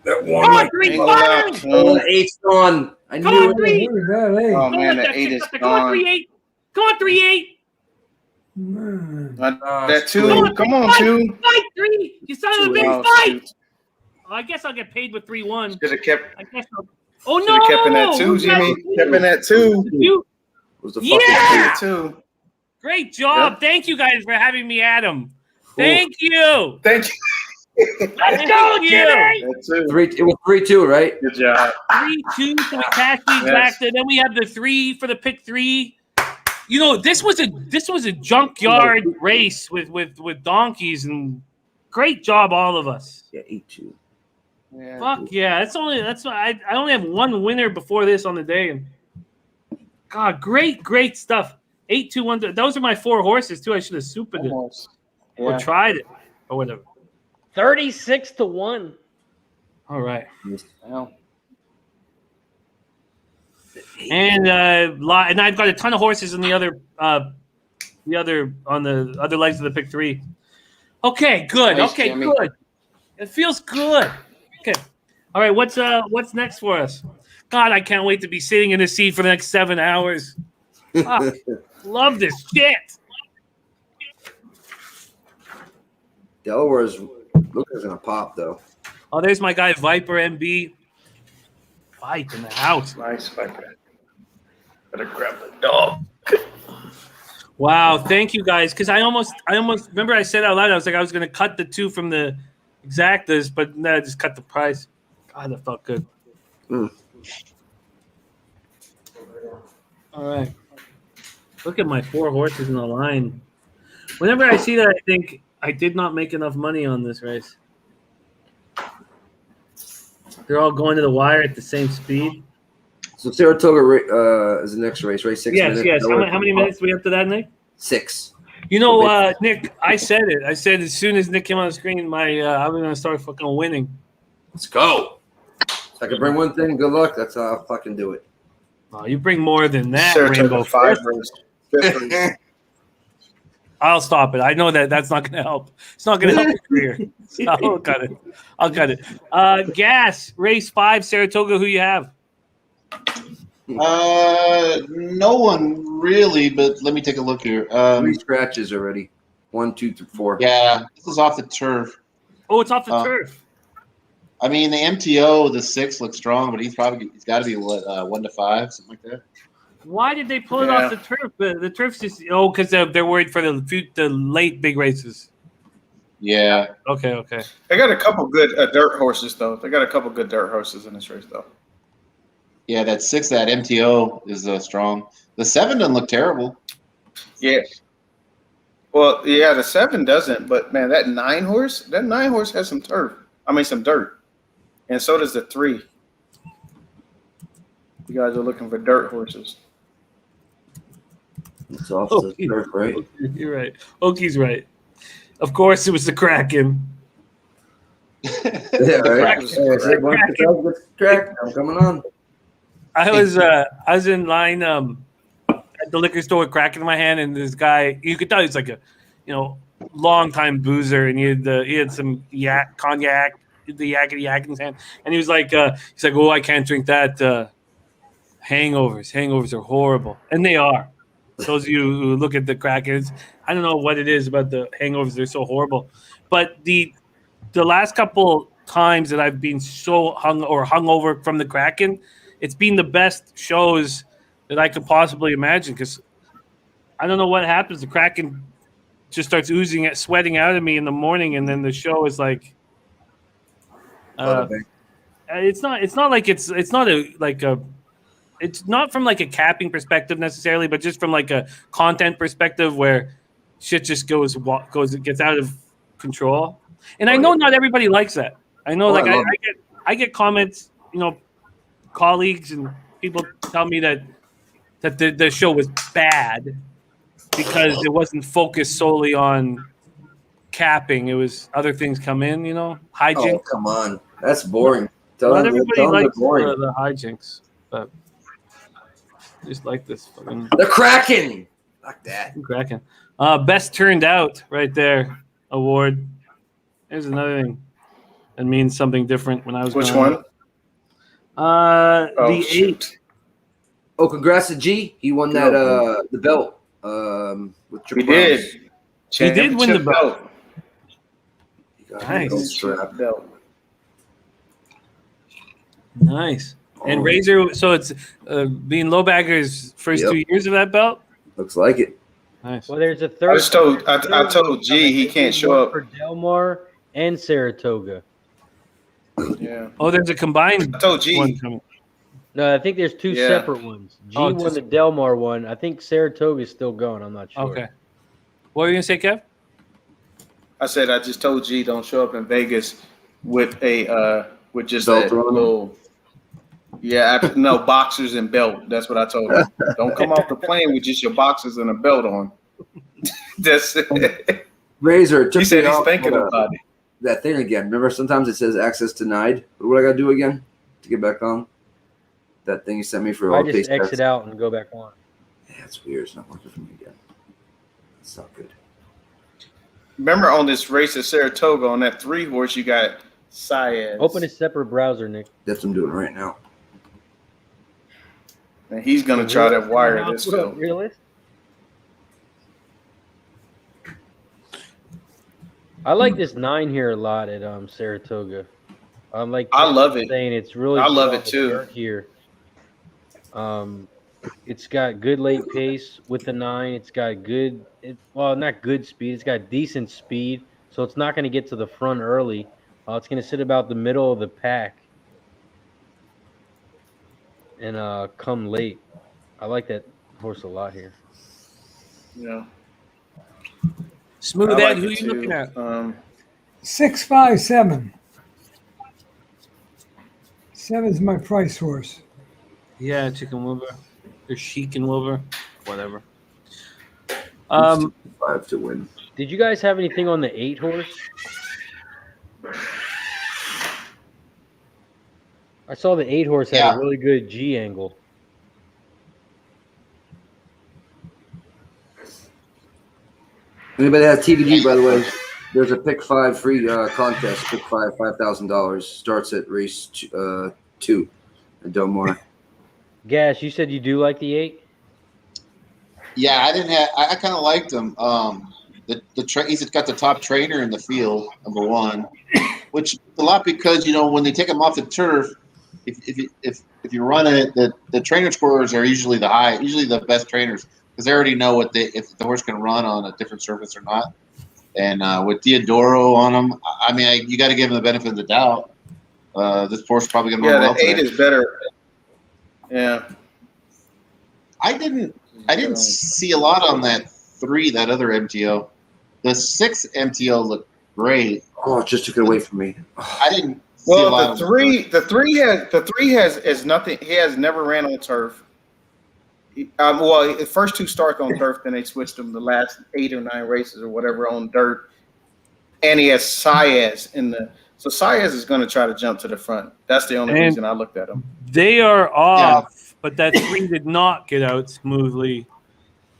That Come on, 3. Oh, the 8's gone. I Come knew on, 3. Oh, man, the 8 is Come on, gone. 3-8. Come on, 3-8. That 2. Come on, 2. Fight, 3. You son of a bitch, Oh, fight. shoot. Well, I guess I'll get paid with 3-1. Should have kept. I guess oh, Should no. have kept in that 2, Jimmy. Kept in that 2. You, Was the Yeah! That 2. great job. Yeah. Thank you guys for having me, Adam. Thank you. Thank you. Let's go, Jimmy. That 2. 3. It was 3-2, right? Good job. 3-2 for the cash lead back there. Then we have the 3 for the pick 3. You know, this was a junkyard race with donkeys, and great job, all of us. Yeah, 8-2. Yeah. Fuck yeah! That's why I only have one winner before this on the day, and God, great stuff. 8-2-1. Those are my 4 horses too. I should have supered it Almost. or Yeah. tried it or whatever. 36-1. All right. Well, And and I've got a ton of horses in the other on the other legs of the pick 3. Okay, good. Nice, Okay, Jimmy. good. It feels good. Okay. All right, what's next for us? God, I can't wait to be sitting in this seat for the next 7 hours. Fuck. Love this shit. Delaware's looking gonna pop though. Oh, there's my guy Viper MB. Fight in the house. nice Viper. Better grab the dog. Wow, thank you guys. Because I almost remember I said out loud, I was like, I was gonna cut the 2 from the exactas, but no, I just cut the price. God, that felt good. All right. Look at my 4 horses in the line. Whenever I see that, I think I did not make enough money on this race. They're all going to the wire at the same speed. So Saratoga is the next race, right? 6 Yes, minutes. yes. How many minutes do we have to that, Nick? 6. You know, Nick, I said it. I said as soon as Nick came on the screen, I was going to start fucking winning. Let's go. If I can bring one thing, good luck. That's how I'll fucking do it. Oh, you bring more than that, Saratoga Rainbow 5 First. race. 5th race. I'll stop it. I know that's not going to help. It's not going to help your career. So I'll cut it. Gas, race 5, Saratoga, who you have? No one really, but let me take a look here. 3 scratches already. 1, 2, 3, 4. Yeah, this is off the turf. Oh, it's off the turf. I mean, the MTO, the 6 looks strong, but he's got to be what 1 to 5, something like that. Why did they pull it off the turf? The turf's just because they're worried for the late big races. Yeah. Okay. They got a couple good dirt horses, though. They got a couple good dirt horses in this race, though. Yeah, that 6, that MTO is strong. The 7 doesn't look terrible. Yeah. Well, yeah, the 7 doesn't, but man, that 9 horse has some turf. I mean, some dirt, and so does the 3. You guys are looking for dirt horses. It's off the turf, right? You're right. Oki's right. Of course, it was the Kraken. Yeah, right. I'm coming on. I was in line at the liquor store with Kraken in my hand, and this guy, you could tell he's like a, long time boozer, and he had some cognac, the yak in his hand, and he was like, oh, I can't drink that. Hangovers are horrible, and they are. Those of you who look at the Krakens, I don't know what it is about the hangovers; they're so horrible. But the last couple times that I've been so hungover from the Kraken, it's been the best shows that I could possibly imagine. Because I don't know what happens. The Kraken just starts sweating out of me in the morning, and then the show is like. It's not like it's not from like a capping perspective necessarily, but just from like a content perspective where shit just gets out of control. And I know not everybody likes that. I know, I get comments, colleagues and people tell me that the show was bad because it wasn't focused solely on capping. It was other things come in, hijinks. Oh, come on. That's boring. Not everybody likes the hijinks, but I just like this fucking the Kraken. Fuck that. Kraken. Best turned out right there award. There's another thing that means something different when I was. Which one? The 8. Oh, congrats to G. He won that the belt. With he did. He did win the belt. Nice. Nice. And Razor, so it's being Lowbagger's first 2 years of that belt? Looks like it. Nice. Well, there's a third. I told G he can't show up for Delmar and Saratoga. Yeah. Oh, there's a combined I told G. one coming. No, I think there's two separate ones. G won the Delmar one. I think Saratoga is still going. I'm not sure. Okay. What were you gonna say, Kev? I said I just told G don't show up in Vegas with with just belt that little. Yeah, no boxers and belt. That's what I told him. Don't come off the plane with just your boxers and a belt on. That's it. Razor. He said he's thinking about it. That thing again. Remember, sometimes it says access denied. What do I got to do again to get back on? That thing you sent me for I all just exit out and go back on. Yeah, it's weird. It's not working for me again. It's not good. Remember on this race at Saratoga, on that 3-horse, you got HYAH. Open a separate browser, Nick. That's what I'm doing right now. And he's going to try to wire this film. Realist? I like this 9 here a lot at Saratoga. I love it. Saying it's really. I love it too. Here, it's got good late pace with the 9. It's got good. Not good speed. It's got decent speed, so it's not going to get to the front early. It's going to sit about the middle of the pack and come late. I like that horse a lot here. Yeah. Smooth Ed, who are you looking at? 657. 7's my price horse. Yeah, Chicken Wilbur. Or Chic and Wilbur. Whatever. 5 to win. Did you guys have anything on the 8 horse? I saw the 8 horse had a really good G angle. Anybody has TVG, by the way, there's a pick 5 free contest. Pick 5, $5,000. Starts at race 2 at Del Mar. Gas, you said you do like the 8? Yeah, I kind of liked him. He's got the top trainer in the field, number 1, which a lot because when they take him off the turf, if you run it, the trainer scorers are usually the best trainers because they already know if the horse can run on a different surface or not. And with Diodoro on him, I mean, you got to give him the benefit of the doubt. This horse is probably going to run well. Yeah, the 8 is better. Yeah, I didn't see a lot on that 3, that other MTO. The 6 MTO looked great. Oh, it just took it away from me. I didn't. Well, the 3 has nothing. He has never ran on turf. The first 2 starts on turf, then they switched him the last 8 or 9 races or whatever on dirt. And he has HYAH in the. So HYAH is going to try to jump to the front. That's the only reason I looked at him. They are off, but that 3 did not get out smoothly.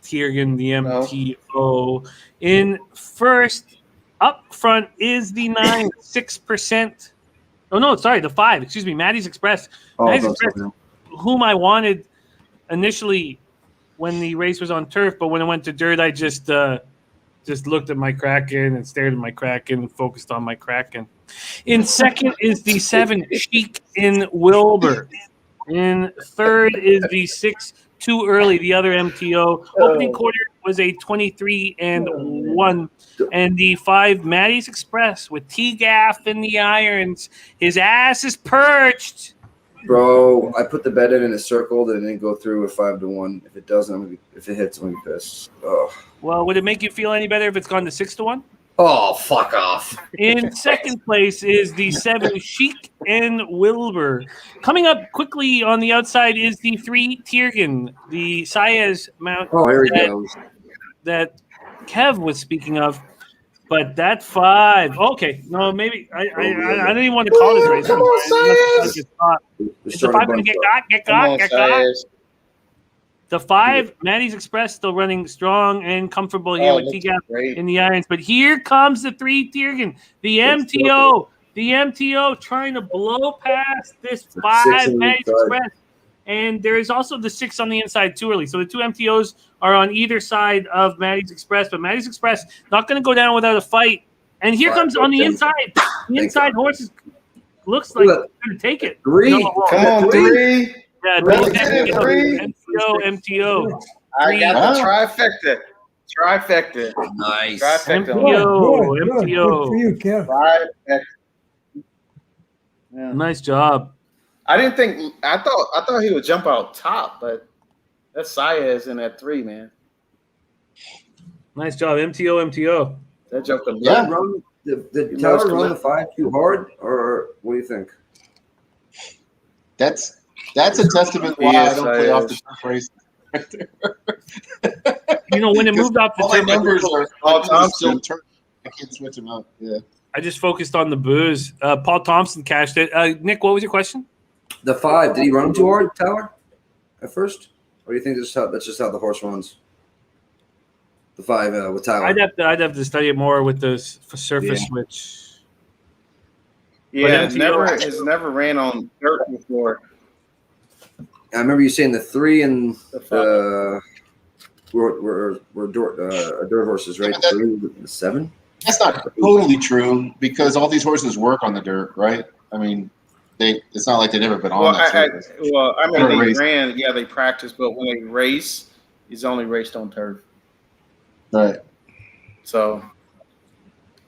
Tiergan, the MTO. In first, up front is the 9, 6%. Oh, no, sorry, the 5. Excuse me, Maddie's Express. Maddie's Express, whom I wanted initially when the race was on turf, but when it went to dirt, I just looked at my Kraken and stared at my Kraken and focused on my Kraken. In second is the 7 Chic in Wilbur. In third is the 6 Too Early, the other MTO. Opening quarter was a 23-1. And the 5 Maddie's Express with T-Gaff in the irons. His ass is perched. Bro, I put the bet in and it circled and it didn't go through at 5-1. If it doesn't, if it hits, I'm gonna be pissed. Oh. Well, would it make you feel any better if it's gone to 6-1? Oh, fuck off. In second place is the 7 Chic and Wilbur. Coming up quickly on the outside is the 3 Tiergan, the HYAH mount that Kev was speaking of. But that 5, okay, no, maybe I don't even want to call this race. Come on, Is the 5 going to get got? The 5, Maddie's Express, still running strong and comfortable here with T-Gap in the irons. But here comes the 3 Tiergan, the MTO trying to blow past this 5 Maddie's Express. And there is also the 6 on the inside too early. So the 2 MTOs are on either side of Maddie's Express. But Maddie's Express not going to go down without a fight. And here comes on the inside. The inside horses looks like they're going to take it. 3. Come on, 3. Yeah, MTO. I got the trifecta. Nice. Trifecta. MTO. Good for you, Kev. Trifecta. Yeah. Nice job. I didn't think. I thought he would jump out top, but that HYAH is in at 3, man. Nice job, MTO. That jumped a Yeah. Did Tyler run the 5 too hard, or what do you think? That's a testament why I don't play off the turf race. You know, when it moved off the all my turf, numbers are Paul still Thompson. turf. I can't switch them out. Yeah. I just focused on the booze. Paul Thompson cashed it. Nick, what was your question? The 5, did he run too hard, Tyler, at first? Or do you think that's just how the horse runs? The 5 with Tyler. I'd have to study it more with the surface switch. Yeah, has never ran on dirt before. I remember you saying the 3 and were dirt horses, right? Yeah, 3, the 7. That's not totally true because all these horses work on the dirt, right? I mean, it's not like they've never been on that surface. I mean, they ran, they practiced, but when they race, he's only raced on turf. Right. So,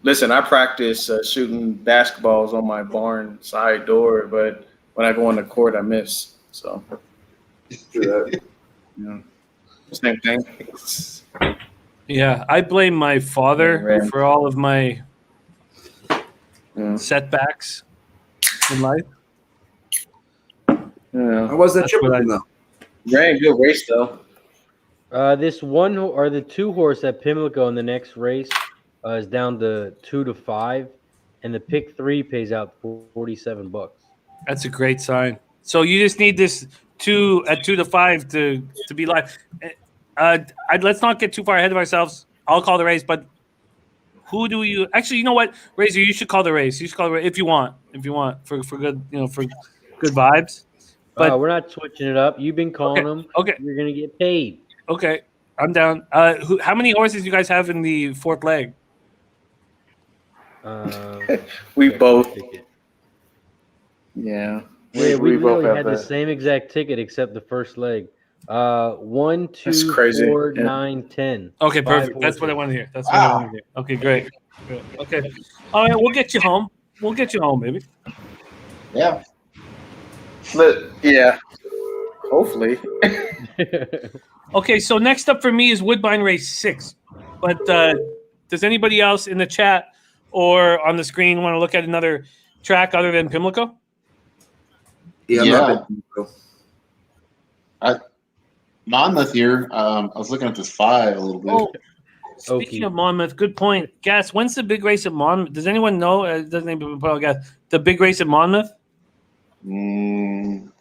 listen, I practice shooting basketballs on my barn side door, but when I go on the court, I miss. So, same thing. Yeah, I blame my father for all of my setbacks in life. Yeah. How was that trip with him, though? Ran a good race, though. This one or the 2 horse at Pimlico in the next race is down to 2-5, and the pick 3 pays out $47. That's a great sign. So you just need this 2 at 2-5 to be live. Let's not get too far ahead of ourselves. I'll call the race, but who do you actually? You know what, Razor? You should call the race. You should call the race if you want for good for good vibes. But we're not switching it up. You've been calling them. Okay, you're gonna get paid. Okay, I'm down. How many horses do you guys have in the 4th leg? We both. Yeah. We both had the same exact ticket except the first leg. 1, 2, 4, 9, 10. Okay, perfect. That's what I want to hear. That's what I want to hear. Okay, great. Okay. All right, we'll get you home. We'll get you home, baby. Yeah. Yeah. Hopefully. Okay, so next up for me is Woodbine Race 6. But does anybody else in the chat or on the screen want to look at another track other than Pimlico? Yeah. Monmouth here. I was looking at this 5 a little bit. Oh, speaking of Monmouth, good point. Gas, when's the big race at Monmouth? Does anyone know? Doesn't anybody put out gas? The big race at Monmouth?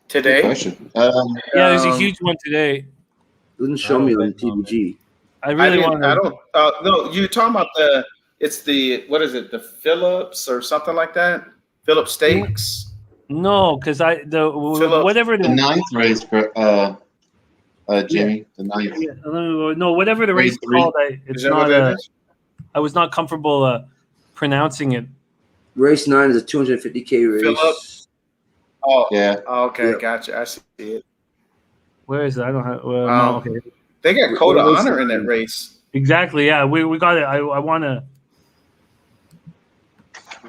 Today? Yeah, there's a huge one today. Didn't show me on TVG. I really want to. I don't. No, you're talking about what is it? The Phillips or something like that? Phillips Stakes? No, because whatever it the is. 9th race. Jimmy, the ninth. Yeah, no, whatever the race Race is three. called, it's Is that what not. that is? I was not comfortable pronouncing it. Race 9 is a 250K race. Phillip. Oh, Yeah. okay, Yeah. gotcha. I see it. Where is it? I don't have. Okay. They got code of What race honor is in it? that race. Exactly. Yeah, we got it. I want to.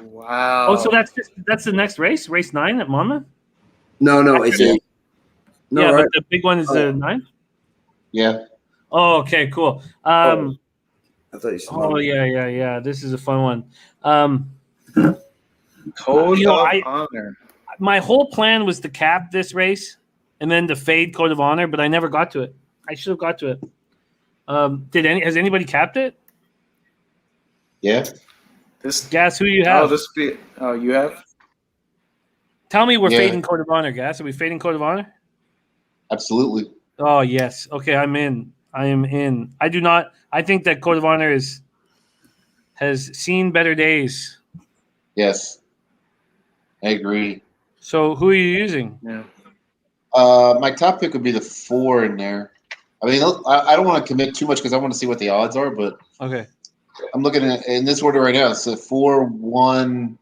Wow. Oh, so that's the next race, race 9 at Monmouth. No, it's a. No, yeah, right? but the big one is the 9. Yeah. Oh, okay, cool. I thought you said. Oh yeah. This is a fun one. Code you know, of honor. My whole plan was to cap this race and then to fade Code of Honor, but I never got to it. I should have got to it. Has anybody capped it? Yeah. Gas, who do you have? You have? Tell me we're Yeah. fading Code of Honor, Gas. Are we fading Code of Honor? Absolutely. Oh yes. Okay, I'm in. I am in. I do not. I think that Code of Honor has seen better days. Yes. I agree. So who are you using? Yeah. My top pick would be the 4 in there. I mean, I don't want to commit too much because I want to see what the odds are, but Okay. I'm looking at in this order right now. So 4, 1,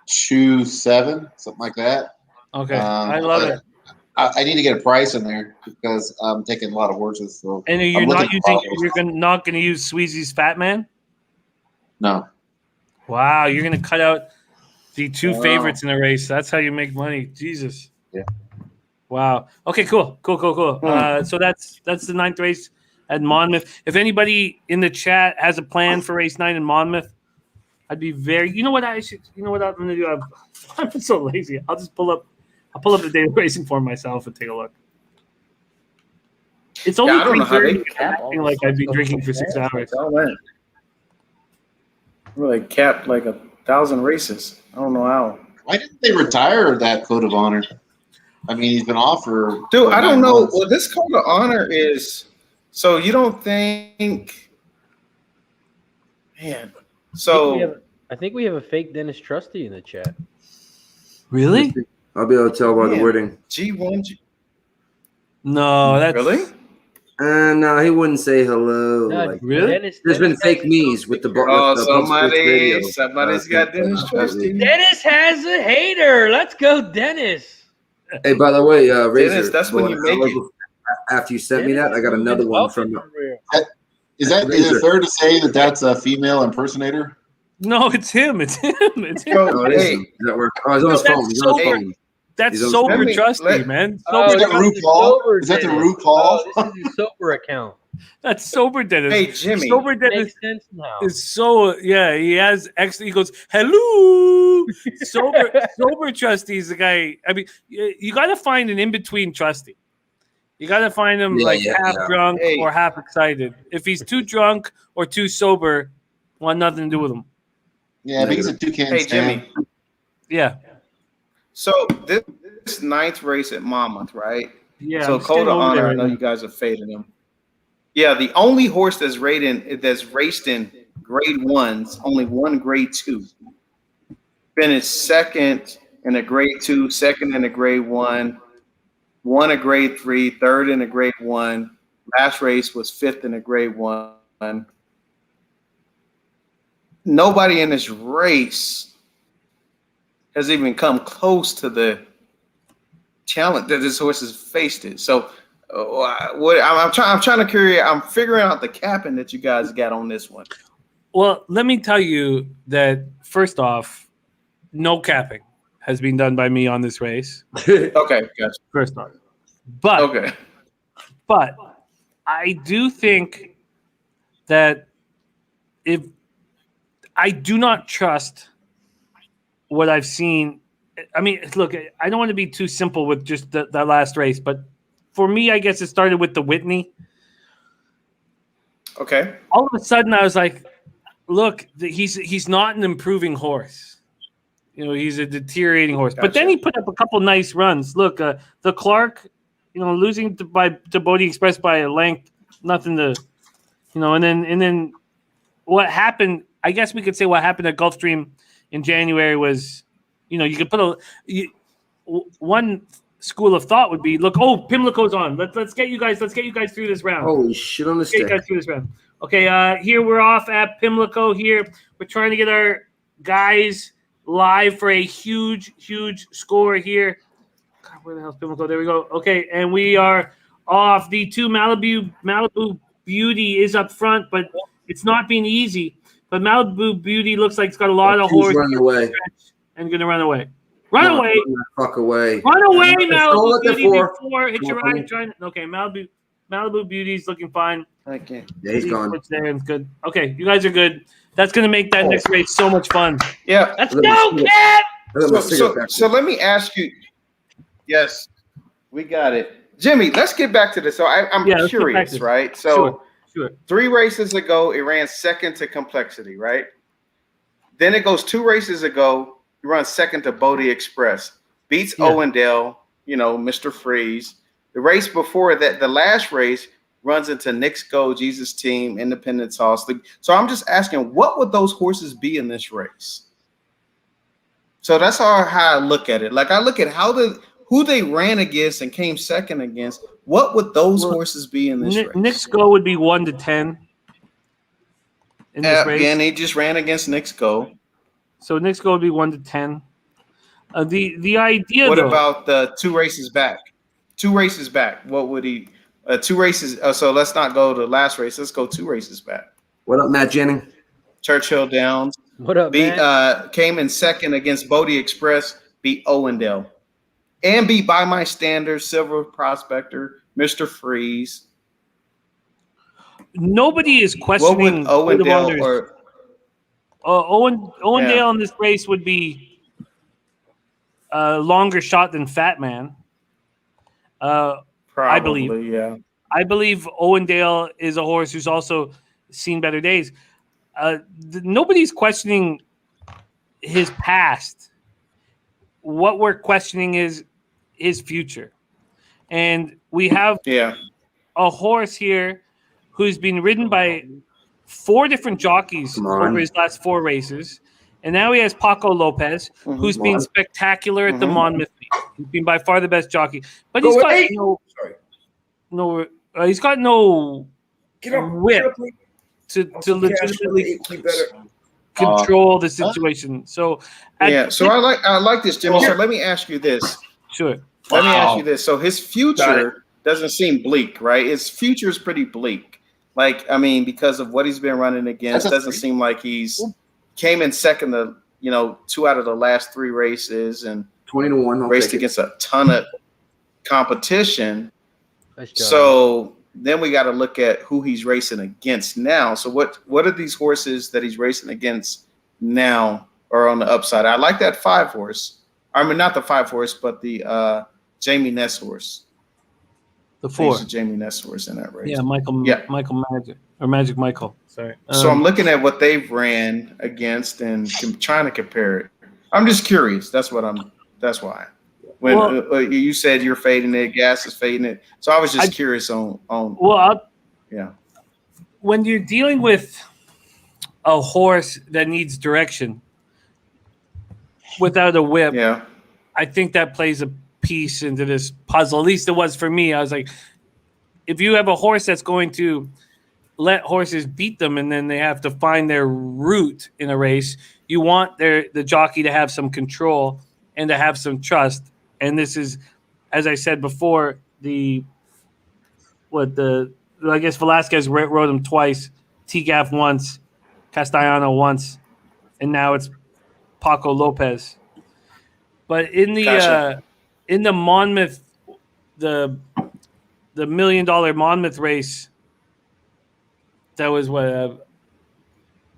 2, 7, something like that. Okay. I love but it. I need to get a price in there because I'm taking a lot of horses. So And I'm you're not looking for using. offers. You're not going to use Sweezy's Fat Man. No. Wow, you're going to cut out the two Wow. favorites in a race. That's how you make money. Jesus. Yeah. Wow. Okay. Cool. So that's the 9th race at Monmouth. If anybody in the chat has a plan for race 9 in Monmouth, I'd be very. You know what I'm going to do? I'm so lazy. I'll just pull up the daily racing form myself and take a look. It's only I don't know how they 3:30. cap I feel like I'd be drinking for 6 hours. Really capped like 1,000 races. I don't know how. Why didn't they retire that code of honor? I mean, he's been off for. Dude, I don't 9 know. months. Well, this code of honor is. So you don't think. Man. So. I think we have a fake Dennis Trusty in the chat. Really? I'll be able to tell by the Man. wording. G1. No, that's Really? No, he wouldn't say hello. No, like really? there's been fake me's with the Oh, with the Pulse Sports Radio. somebody's got Dennis Trusty. Dennis has a hater. Let's go, Dennis. Hey, by the way, Razor. Dennis, that's when you make it. After you sent me that, I got another one from. Is it fair to say that that's a female impersonator? No, it's him. It's him. Oh, it Hey. is. Does that work? Oh, he's on his No, phone. that's He's on his sober. phone. That's He's sober Let me- trusty, let- man. Is Sober, that RuPaul? Is that the RuPaul? This is his sober account. that's sober Dennis. Hey, Jimmy. Sober Dennis Makes sense now. is so he has extra. He goes hello. sober trusty is the guy. I mean, you got to find an in between trusty. You got to find him half drunk Hey. or half excited. If he's too drunk or too sober, want nothing to do with him. Yeah, but he's a toucan. Hey, Jimmy. Yeah, So this 9th race at Monmouth, right? yeah. So I'm just code getting of over honor. there I know right you guys are fading him. Yeah, the only horse that's raced in grade 1s, only one grade 2. Finished second in a grade 2, second in a grade 1, won a grade 3, third in a grade 1. Last race was 5th in a grade 1. Nobody in this race has even come close to the talent that this horse has faced it. So, I'm trying to I'm figuring out the capping that you guys got on this one. Well, let me tell you that first off, no capping has been done by me on this race. Okay, gotcha. First off, but Okay. But I do think that if I do not trust what I've seen, I mean, look, I don't want to be too simple with just that last race, but for me, I guess it started with the Whitney. Okay. All of a sudden, I was like, look, he's not an improving horse. You know, he's a deteriorating horse. But then Gotcha. he put up a couple nice runs. Look, the Clark, losing to Bodie Express by a length, nothing to, and then what happened, I guess we could say what happened at Gulfstream in January was, you could put one school of thought would be, look, Pimlico's on. Let's get you guys through this round. Holy shit on the Let's get you stick. guys through this round. Okay, here we're off at Pimlico here. We're trying to get our guys live for a huge score here. God, where the hell's Pimlico? There we go. Okay, and we are off. The two Malibu Beauty is up front, but it's not been easy. But Malibu Beauty looks like it's got a lot of horse running away. and going to run away. Run away. Fuck away. Run away, Malibu Hold it Beauty for. before hit your right. Okay, Malibu Beauty's looking fine. I can't. Yeah, he's gone. There and good. Okay, you guys are good. That's going to make that next race so much fun. Yeah. Let's go, Cat! So let me ask you. Yes, we got it, Jimmy. Let's get back to this. So I'm curious, right? So Sure. 3 races ago, it ran second to Complexity, right? Then it goes 2 races ago, it runs second to Bodie Express, beats Owendale, Mr. Freeze. The race before that, the last race, runs into Knicks Go, Jesus Team, Independence Hoss. So I'm just asking, what would those horses be in this race? So that's how I look at it. Like I look at who they ran against and came second against. What would those horses be in this race? Knicks Go would be 1 to 10 in this race. And he just ran against Knicks Go. So Knicks Go would be 1 to 10. The idea. What about the 2 races back? 2 races back. What would he? 2 races. So let's not go to the last race. Let's go 2 races back. What up, Matt Jennings? Churchill Downs. What up, Matt? Came in second against Bodie Express. Beat Owendale. And beat By My Standards, Silver Prospector, Mr. Freeze. Nobody is questioning what would Owendale Owendale in this race would be a longer shot than Fat Man. Probably, I believe. Yeah. I believe Owendale is a horse who's also seen better days. Nobody's questioning his past. What we're questioning is his future. And we have a horse here who's been ridden by 4 different jockeys over his last 4 races. And now he has Paco Lopez, who's been spectacular at the Monmouth meet. He's been by far the best jockey. But he's got he's got no whip to legitimately control the situation. So so I like this, Jimmy. So let me ask you this. Sure. Let me ask you this. So his future doesn't seem bleak, right? His future is pretty bleak. Like, I mean, because of what he's been running against, doesn't seem like he's came in second to 2 out of the last 3 races and 20-1 raced against a ton of competition. Nice job. So then we got to look at who he's racing against now. So what are these horses that he's racing against now are on the upside? I like that 5 horse. I mean, not the 5 horse, but the Jamie Ness horse. The 4. Jamie Ness horse in that race. Yeah, Michael Magic or Magic Michael. Sorry. So I'm looking at what they've ran against and trying to compare it. I'm just curious. That's why. When you said you're fading it, Gas is fading it. So I was just curious on. When you're dealing with a horse that needs direction without a whip, I think that plays a piece into this puzzle. At least it was for me. I was like, if you have a horse that's going to let horses beat them and then they have to find their route in a race, you want the jockey to have some control and to have some trust. And this is, as I said before, I guess Velasquez rode him twice, T-Gaff once, Castellano once, and now it's Paco Lopez. But in the in the Monmouth, the $1 million Monmouth race, that was 4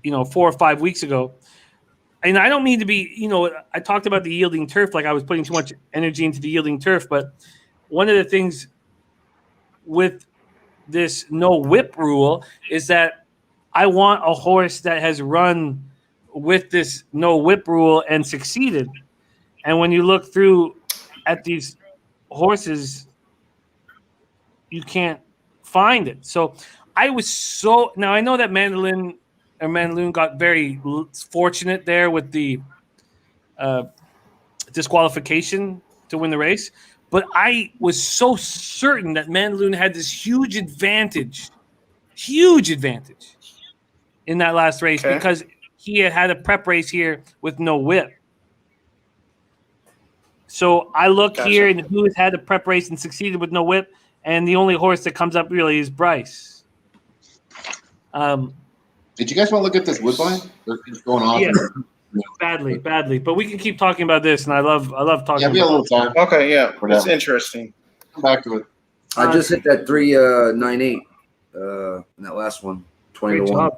or 5 weeks ago. And I don't mean to be, I talked about the yielding turf, like I was putting too much energy into the yielding turf. But one of the things with this no whip rule is that I want a horse that has run with this no whip rule and succeeded. And when you look through at these horses, you can't find it. So I was now I know that Mandaloon got very fortunate there with the disqualification to win the race, but I was so certain that Mandaloun had this huge advantage in that last race because he had a prep race here with no whip. So I look here and who has had a prep race and succeeded with no whip, and the only horse that comes up really is Bryce. Did you guys want to look at this Woodbine? What's going on? Yeah. Badly. But we can keep talking about this, and I love talking. Yeah, we have a little time. Okay, yeah, it's interesting. Come back to it. I just hit that 3.98 in that last one. 20 to 1.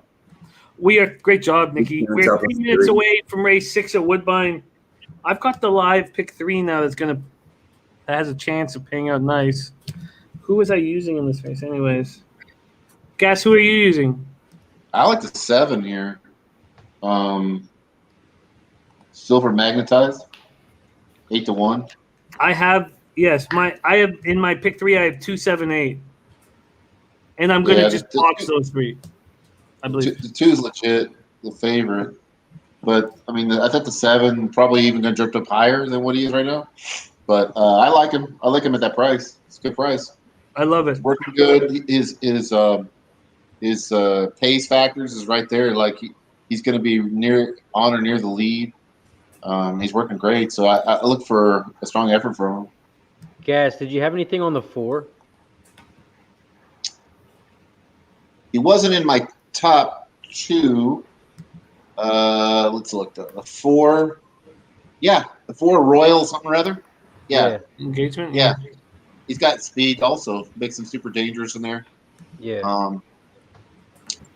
Great job, Nikki. We're 3 minutes away from race 6 at Woodbine. I've got the live pick 3 now that has a chance of paying out nice. Who was I using in this race, anyways? Guess who are you using? I like the 7 here. Silver magnetized, 8 to 1. I have in my pick 3. I have 2, 7, 8, and I'm gonna just box those 3. I believe the 2 is legit, the favorite. But I mean, I think the 7 probably even going to drift up higher than what he is right now. But I like him. I like him at that price. It's a good price. I love it. It's working good. His pace factors is right there. Like he's going to be near the lead. He's working great. So I look for a strong effort from him. Gas, did you have anything on the 4? He wasn't in my top 2. Let's look at the 4. Yeah, the 4 Royal something or other. Yeah. Engagement. Yeah. He's got speed also. Makes him super dangerous in there. Yeah.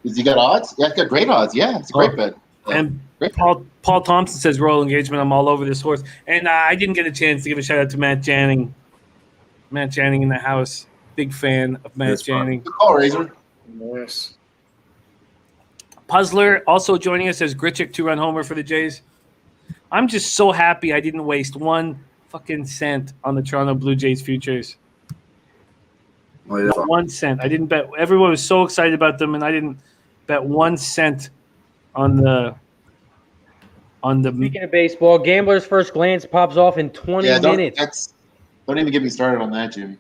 Has he got odds? Yeah, he's got great odds. Yeah, it's a great bet. And Paul Thompson says Royal Engagement. I'm all over this horse. And I didn't get a chance to give a shout out to Matt Janning. Matt Janning in the house. Big fan of Matt Janning. Good call, Razor. Yes. Puzzler also joining us as Gritchick 2-run homer for the Jays. I'm just so happy I didn't waste 1 fucking cent on the Toronto Blue Jays futures. Oh, yeah. Not 1 cent. I didn't bet. Everyone was so excited about them, and I didn't bet 1 cent on the. Speaking of baseball, Gambler's First Glance pops off in 20 minutes. Don't even get me started on that, Jimmy.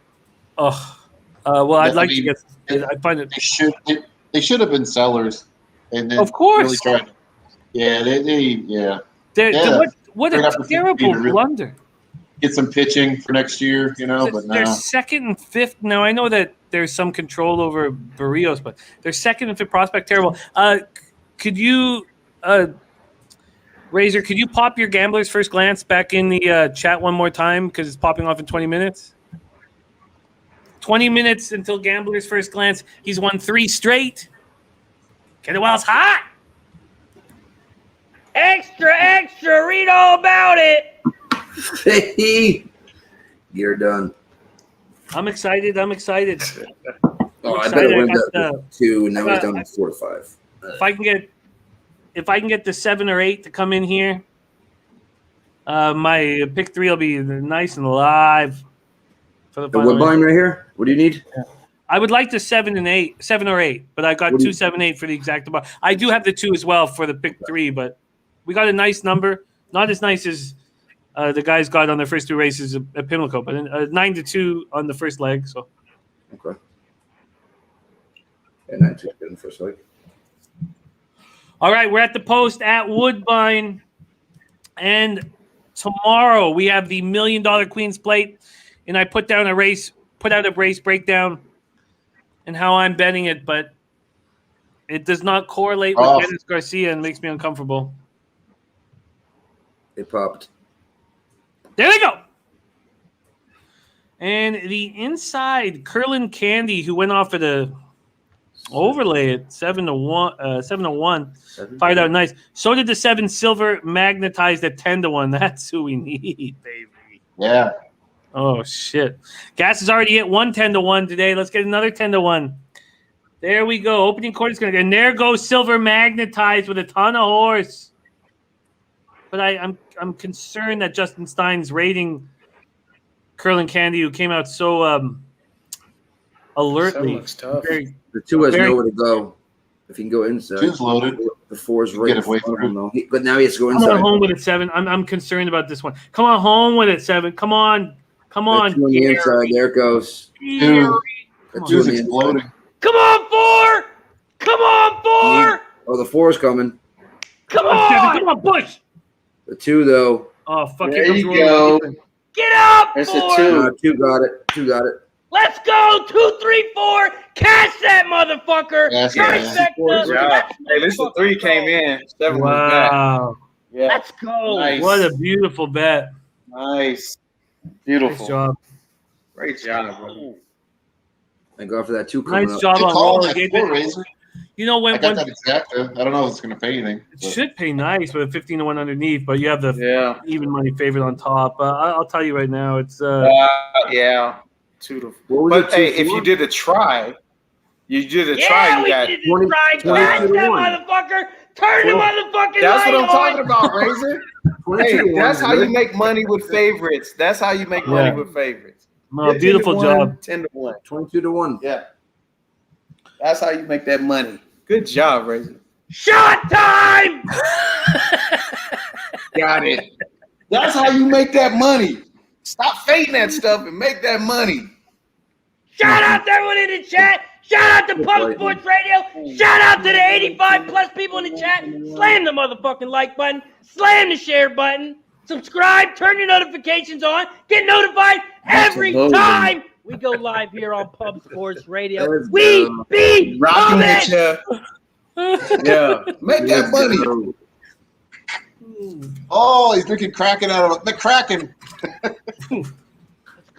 Oh, well, I'd like to get. I find it. They should have been sellers. And then of course. Really tried. Yeah, What a terrible blunder. Get some pitching for next year, but they're no. 2nd and 5th. Now, I know that there's some control over Barrios, but they're 2nd and 5th prospect. Terrible. Could you, Razor, could you pop your Gambler's First Glance back in the chat one more time because it's popping off in 20 minutes? 20 minutes until Gambler's First Glance. He's won 3 straight. Get it while it's hot. Extra, read all about it. Hey, you're done. I'm excited. Oh, I better win that 2, and now he's down to 4 to 5. If I can get the 7 or 8 to come in here, my pick 3 will be nice and live for the Woodbine right here. What do you need? Yeah. I would like the 7 or 8, but I got 2, 7, 8 for the exact amount. I do have the 2 as well for the pick 3, but we got a nice number. Not as nice as the guys got on their first 2 races at Pimlico, but 9-2 on the first leg. So okay, and 9-2 in the first leg. All right, we're at the post at Woodbine, and tomorrow we have the $1 million Queen's Plate, and I put out a race breakdown and how I'm betting it, but it does not correlate with Dennis Garcia and makes me uncomfortable. It popped. There they go. And the inside, Curlin Candy, who went off at a overlay at 7-1, fired out nice. So did the 7 Silver magnetized at 10-1. That's who we need, baby. Yeah. Oh, shit. Gas has already hit 1 10-1 today. Let's get another 10-1. There we go. Opening quarter is going to go. And there goes Silver magnetized with a ton of horse. But I'm concerned that Justin Stein's rating Curlin Candy, who came out so alertly. Looks tough. The 2 has nowhere to go. If he can go inside. 2's loaded. The The 4's You right get in away front of from him, though. But now he has to go Come inside. on home with it, 7. I'm concerned about this one. Come on home with it, 7. Come on. Come on, 2 on the inside. Gary. There it goes. Gary. Two. Come on. 2 on Two's the inside. exploding. Come on, 4. Come on, 4. Oh, the 4's coming. Come on, 7. Come on, push. The 2, though. Oh, fuck. There Here comes you Roland. go. Get up, There's a 4. 2. 2 got it. 2 got it. Let's go. 2, 3, 4. Cash that motherfucker. Yes, yeah. Good job. Hey, this is a 3 came in. 7 was back. Wow. Yeah. Let's go. Nice. What a beautiful bet. Nice. Nice Beautiful. job. Great job, brother. Thank God for that 2 coming Nice up. job Good on call on Roland. that 4, Razor. You know, I when got that exacta. I don't know if it's going to pay anything. it but- should pay nice with a 15 to 1 underneath, but you have the Yeah. even money favorite on top. I'll tell you right now, it's Yeah. 2 to. What was But it, hey, 2 if you did a try, you yeah, we got. did 20 it right. 22 Cash to that 1. motherfucker. Turn the motherfucking That's light what I'm on. talking about, Razor. 22 Hey, to 1 that's is how you good. make money with favorites. That's how you make money Yeah. with favorites. No, 15 beautiful to 1, job. 10 to 1. 22 to 1. Yeah. That's how you make that money. Good job, Razor. Shot time. Got it. That's how you make that money. Stop fading that stuff and make that money. Shout out to everyone in the chat. Shout out to Pub Sports Radio. Shout out to the 85 plus people in the chat. Slam the motherfucking like button. Slam the share button. Subscribe. Turn your notifications on. Get notified every Absolutely. time we go live here on Pub Sports Radio. Let's We go. be Rocking with pumping. you. Yeah. Make that money. Oh, he's drinking Kraken out of the Kraken.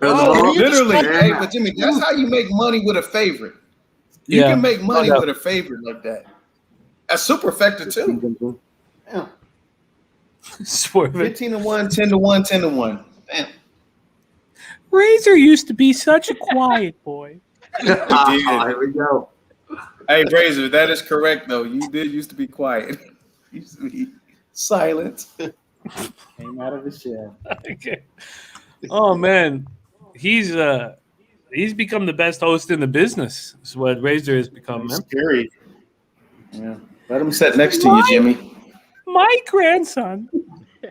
Oh, literally. Yeah. Hey, but Jimmy, that's how you make money with a favorite. You Yeah. can make money Yeah. with a favorite like that. That's super effective too. Yeah. Swerve it. 15 to 1, 10 to 1, 10 to 1. Damn. Razor used to be such a quiet boy. Here we go. Hey, Razor, that is correct though. You did used to be quiet. You used to be silent. Came out of the shell. Okay. Oh man, he's become the best host in the business. Is what Razor has become, man. Scary. Yeah. Let him sit next to you, Jimmy. My grandson, he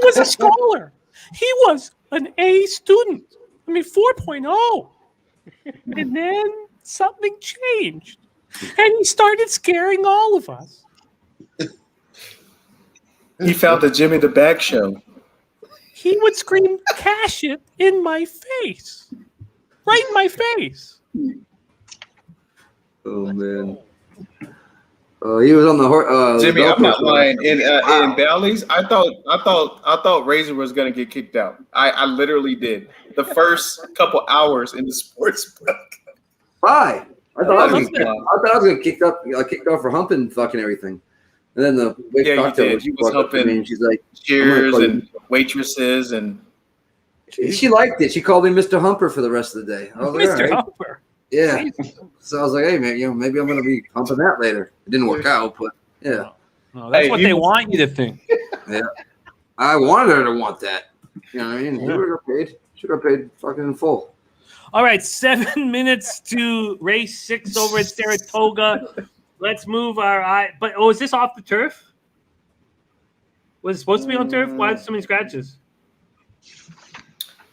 was a scholar. He was an A student. I mean, 4.0. And then something changed. And he started scaring all of us. He found the Jimmy the Bag show. He would scream, "Cash it," in my face. Right in my face. Oh, man. He was on the horse. Jimmy, I'm not lying. In Bally's, I thought Razor was gonna get kicked out. I literally did. The first couple hours in the sports book. Why? I thought I was Yeah. gonna get kicked off for humping fucking everything. And then the Yeah, you cocktail did. You was walked up to me humping and she's like, cheers call you- and waitresses and she liked it. She called me Mr. Humper for the rest of the day. I was like, Mr. all right. Humper. Yeah. So I was like, hey man, maybe I'm gonna be humping that later. It didn't work out, but yeah. No, that's Hey, what you- they want you to think. I wanted her to want that. You know what I mean? She would have paid. Should have paid fucking in full. All right, 7 minutes to race 6 over at Saratoga. Let's move our eye. But is this off the turf? Was it supposed to be on turf? Why so many scratches?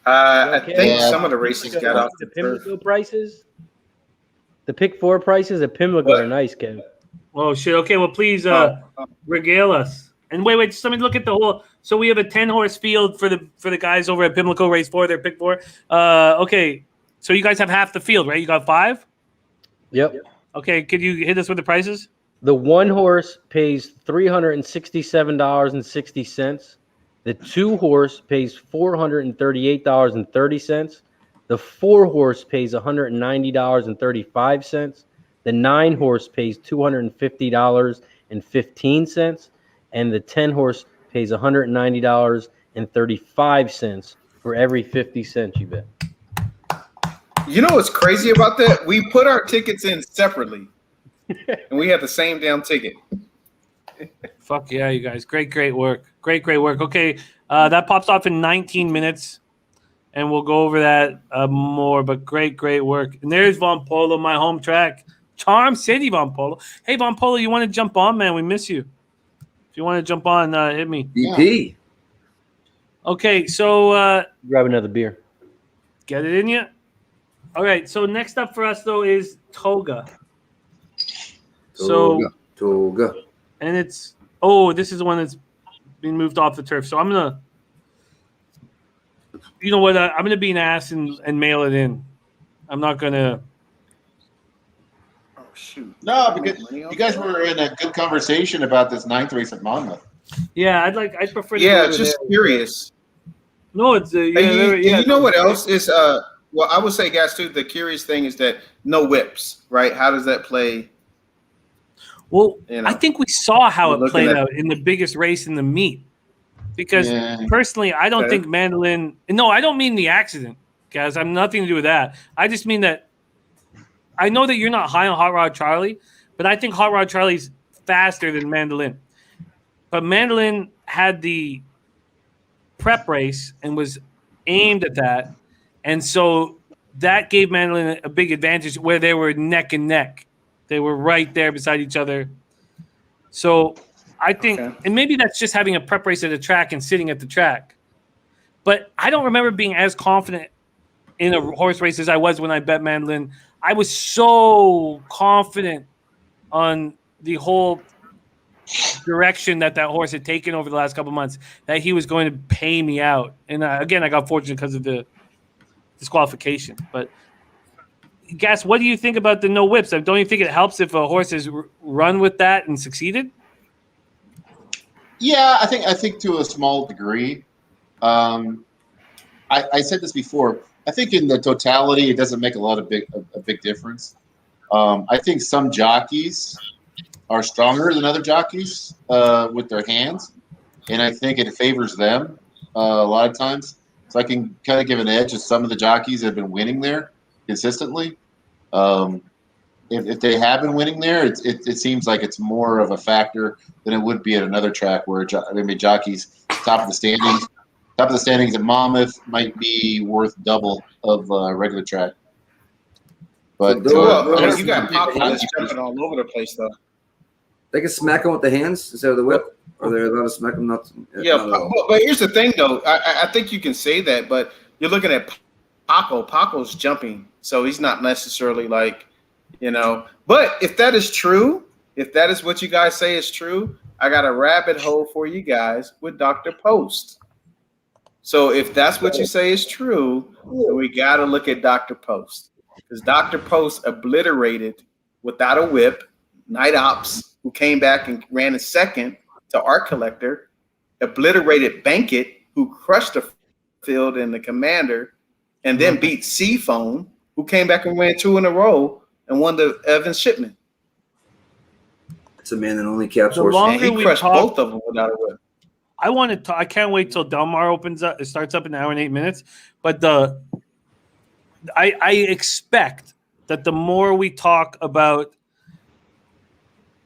I Okay. think Yeah. some of the races got off The the turf. Pimlico prices. The pick 4 prices at Pimlico What? are nice, Kev. Oh shit. Okay, well please Oh. regale us. And wait, just let me look at the whole. So we have a 10-horse field for the guys over at Pimlico Race 4. They're pick 4. Okay, so you guys have half the field, right? You got 5. Yep. Okay, could you hit us with the prices? The 1 horse pays $367.60. The 2 horse pays $438.30. The 4 horse pays $190.35. The 9 horse pays $250.15. And the 10 horse pays $190.35 for every 50 cents you bet. You know what's crazy about that? We put our tickets in separately, and we had the same damn ticket. Fuck yeah, you guys. Great work. Great work. Okay, that pops off in 19 minutes, and we'll go over that more, but great work. And there's Von Polo, my home track. Charm City, Von Polo. Hey, Von Polo, you want to jump on, man? We miss you. If you want to jump on, hit me. BP. Okay, so Grab another beer. get it in you. All right, so next up for us, though, is Toga. So, Toga. and this is the one that's been moved off the turf. So I'm going to, you know what, I'm going to be an ass and mail it in. I'm not going to. Oh shoot! No, because you guys were in a good conversation about this 9th race at Monmouth. Yeah, I'd prefer. Yeah, just curious. No, it's you know what else is well, I would say, guys, too. The curious thing is that no whips, right? How does that play? Well, You know, I think we saw how we're it played looking at- out in the biggest race in the meet. Because Yeah. personally, I don't Okay. think Mandolin. No, I don't mean the accident, guys. I'm nothing to do with that. I just mean that I know that you're not high on Hot Rod Charlie, but I think Hot Rod Charlie's faster than Mandolin. But Mandolin had the prep race and was aimed at that. And so that gave Mandolin a big advantage where they were neck and neck. They were right there beside each other. So I think, and maybe that's just having a prep race at a track and sitting at the track. But I don't remember being as confident in a horse race as I was when I bet Mandolin. I was so confident on the whole direction that horse had taken over the last couple of months that he was going to pay me out. And again, I got fortunate because of the disqualification. But Gas, what do you think about the no whips? Don't you think it helps if a horse has run with that and succeeded? Yeah, I think to a small degree. I said this before. I think in the totality, it doesn't make a big difference. I think some jockeys are stronger than other jockeys with their hands, and I think it favors them a lot of times. So I can kind of give an edge to some of the jockeys that have been winning there consistently. If they have been winning there, it seems like it's more of a factor than it would be at another track where jockeys top of the standings. Top of the standings at Monmouth might be worth double of regular track. But you got populists jumping all over the place, though. They can smack them with the hands instead of the whip, or they're allowed to smack them not. Yeah, not at all. but here's the thing, though. I think you can say that, but you're looking at Paco. Paco's jumping, so he's not necessarily like, you know. But if that is true, if that is what you guys say is true, I got a rabbit hole for you guys with Dr. Post. So if that's what you say is true, then we got to look at Dr. Post. Because Dr. Post obliterated, without a whip, Night Ops, who came back and ran a second to Art Collector, obliterated Bankit, who crushed the field and the Commander, and then beat Seafoam, who came back and ran 2 in a row and won the Evans Shipment. It's a man that only caps The horses. longer And he crushed both of them without a whip. I can't wait till Del Mar opens up. It starts up in an hour and 8 minutes. But I expect that the more we talk about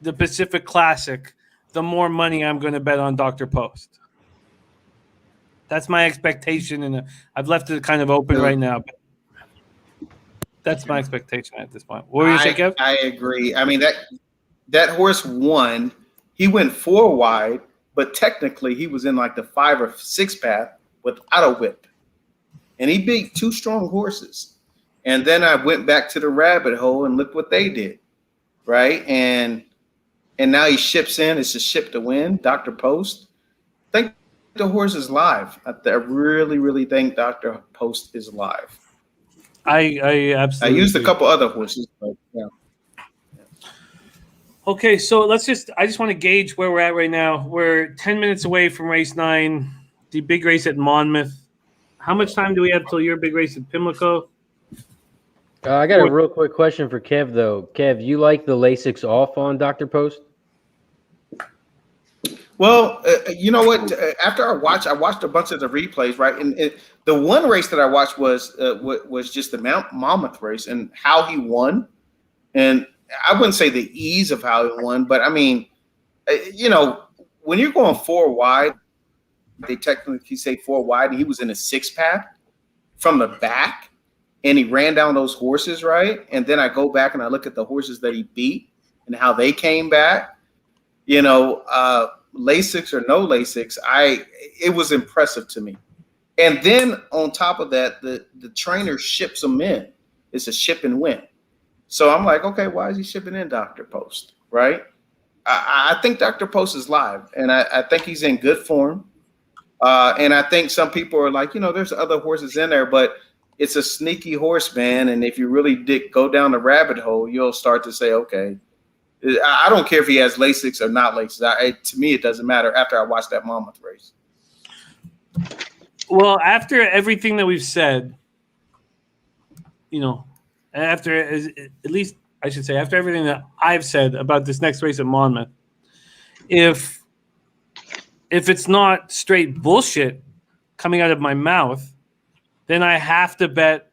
the Pacific Classic, the more money I'm going to bet on Dr. Post. That's my expectation, and I've left it kind of open right now. But that's my expectation at this point. What were you saying, Kev? I agree. I mean, that horse won. He went 4 wide, but technically he was in like the 5 or 6 path without a whip. And he beat 2 strong horses. And then I went back to the rabbit hole and look what they did, right? And now he ships in. It's a ship to win. Dr. Post. I think the horse is live. I really, really think Dr. Post is live. I absolutely. I used a couple other horses, but yeah. Okay, so I just want to gauge where we're at right now. We're 10 minutes away from race 9, the big race at Monmouth. How much time do we have till your big race at Pimlico? I got a real quick question for Kev, though. Kev, you like the Lasix off on Dr. Post? Well, you know what? After I watched a bunch of the replays, right? And the one race that I watched was just the Monmouth race and how he won. And I wouldn't say the ease of how he won, but I mean, you know, when you're going 4 wide, they technically say 4 wide, and he was in a 6 path from the back. and he ran down those horses, right? And then I go back and I look at the horses that he beat and how they came back. You know, Lasix or no Lasix, it was impressive to me. And then on top of that, the trainer ships them in. It's a ship and win. So I'm like, okay, why is he shipping in Dr. Post, right? I think Dr. Post is live, and I think he's in good form. And I think some people are like, you know, there's other horses in there, but it's a sneaky horse, man. And if you really go down the rabbit hole, you'll start to say, okay, I don't care if he has Lasix or not Lasix. To me, it doesn't matter after I watched that Monmouth race. Well, after everything that we've said, you know, after at least I should say after everything that I've said about this next race at Monmouth, if it's not straight bullshit coming out of my mouth, then I have to bet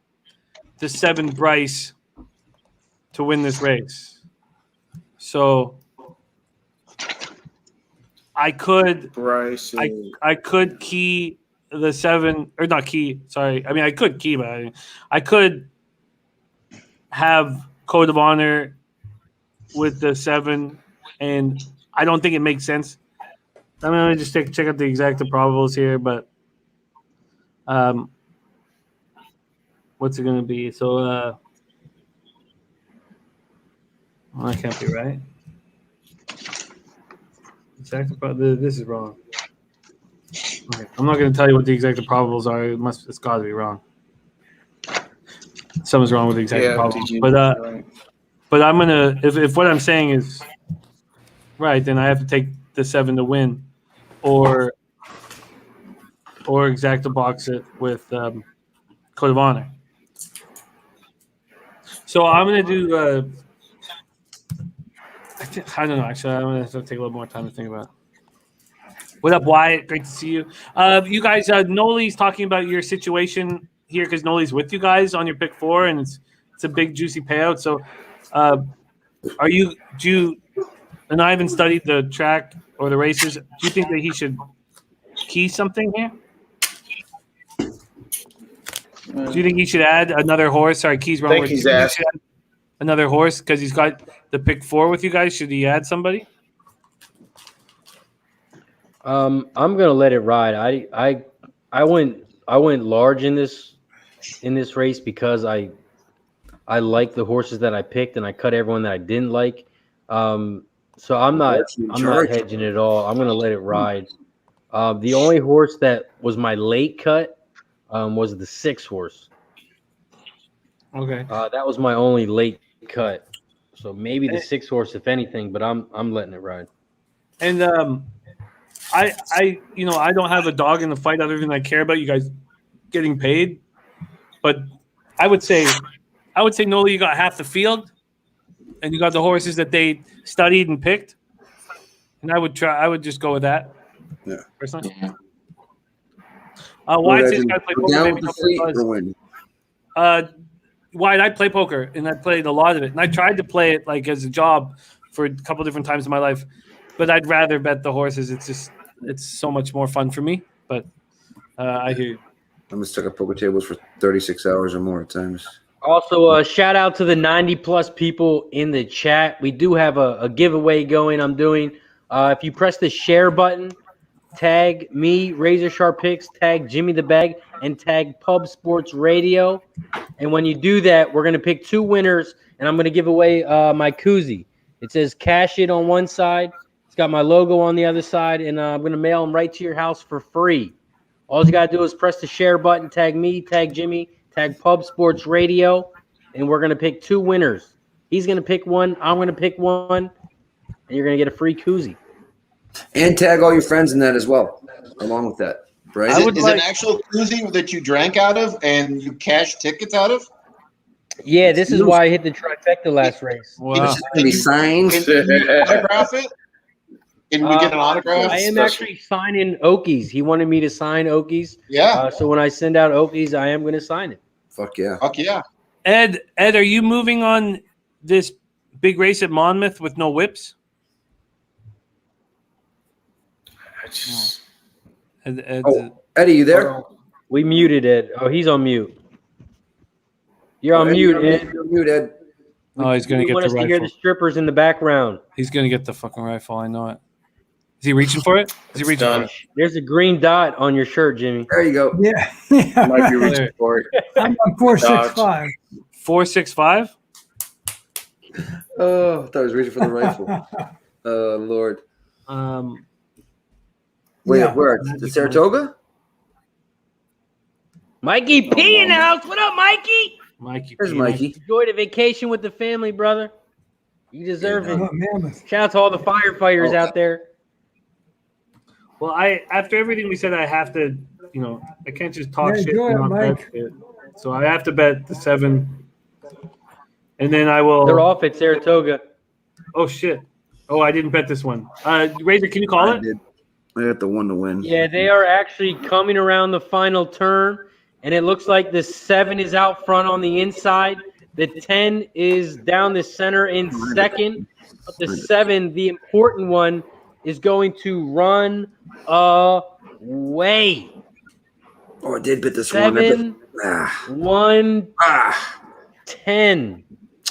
the 7 Bryce to win this race. So I could Bryce. I could key the 7 or not key. Sorry, I mean I could key, but I could have Code of Honor with the 7, and I don't think it makes sense. I'm gonna just check out the exact probables here, but what's it gonna be? So well, that can't be right. This is wrong. Okay. I'm not gonna tell you what the exact probables are. It's got to be wrong. Something's wrong with the exact probables. But I'm gonna if what I'm saying is right, then I have to take the 7 to win, or exacta box it with Code of Honor. So I'm gonna do. I don't know. Actually, I'm gonna have to take a little more time to think about it. What up, Wyatt? Great to see you. You guys, Noli's talking about your situation here because Noli's with you guys on your pick 4, and it's a big juicy payout. So, and I haven't studied the track or the races. Do you think that he should key something here? Do you think he should add another horse? Sorry, keys wrong. I think he's asked another horse because he's got the pick 4 with you guys. Should he add somebody? I'm gonna let it ride. I went large in this race because I like the horses that I picked and I cut everyone that I didn't like. So I'm not hedging at all. I'm gonna let it ride. The only horse that was my late cut was the 6 horse. Okay. That was my only late cut. So maybe the 6 horse, if anything, but I'm letting it ride. And I don't have a dog in the fight other than I care about you guys getting paid. But I would say Noli, you got half the field, and you got the horses that they studied and picked. And I would just go with that. Yeah. Personally. Why does this guy play poker? Why I play poker, and I played a lot of it, and I tried to play it like as a job for a couple different times in my life, but I'd rather bet the horses. It's so much more fun for me. But I hear you. I'm stuck at poker tables for 36 hours or more at times. Also, shout out to the 90+ people in the chat. We do have a giveaway going. I'm doing. If you press the share button, tag me, Razor Sharp Picks, tag Jimmy the Bag, and tag Pub Sports Radio. And when you do that, we're going to pick 2 winners, and I'm going to give away my koozie. It says Cash It on one side. It's got my logo on the other side, and I'm going to mail them right to your house for free. All you got to do is press the share button, tag me, tag Jimmy, tag Pub Sports Radio, and we're going to pick 2 winners. He's going to pick one. I'm going to pick one, and you're going to get a free koozie. And tag all your friends in that as well, along with that. Right? Is it an actual koozie that you drank out of and you cashed tickets out of? Yeah, this is why I hit the trifecta last race. Wow. It's going to be signed. Can you autograph it? Can we get an autograph? I am actually signing Okies. He wanted me to sign Okies. Yeah. So when I send out Okies, I am going to sign it. Fuck yeah. Fuck yeah. Ed, are you moving on this big race at Monmouth with no whips? Eddie, you there? We muted Ed. Oh, he's on mute. You're on mute, Ed. You're on mute, Ed. Oh, he's going to We get want the us to hear rifle. the strippers in the background. He's going to get the fucking rifle. I know it. Is he reaching for it? Is he It's reaching done. for it? There's a green dot on your shirt, Jimmy. There you go. Yeah. Might be yeah. reaching for it. I'm on 465. 465? Oh, I thought he was reaching for the rifle. Oh, Lord. Wait, Yeah. where? The Saratoga? Mikey P in the house. What up, Mikey? Mikey. There's P. Mikey. Enjoy the vacation with the family, brother. You deserve Yeah, it. Oh, Mammoth. Shout out to all the firefighters Oh. out there. Well, after everything we said, I have to, I can't just talk Yeah, shit enjoy and it, not Mike. bet it. So I have to bet the 7. And then I will. They're off at Saratoga. Oh, shit. Oh, I didn't bet this one. Razor, can you call I it? did. I got the 1 to win. Yeah, they are actually coming around the final turn, and it looks like the 7 is out front on the inside. The 10 is down the center in second. But the 7, the important one, is going to run away. Oh, I did bet this one. I bet- 7, Ah, 1, ah. 10.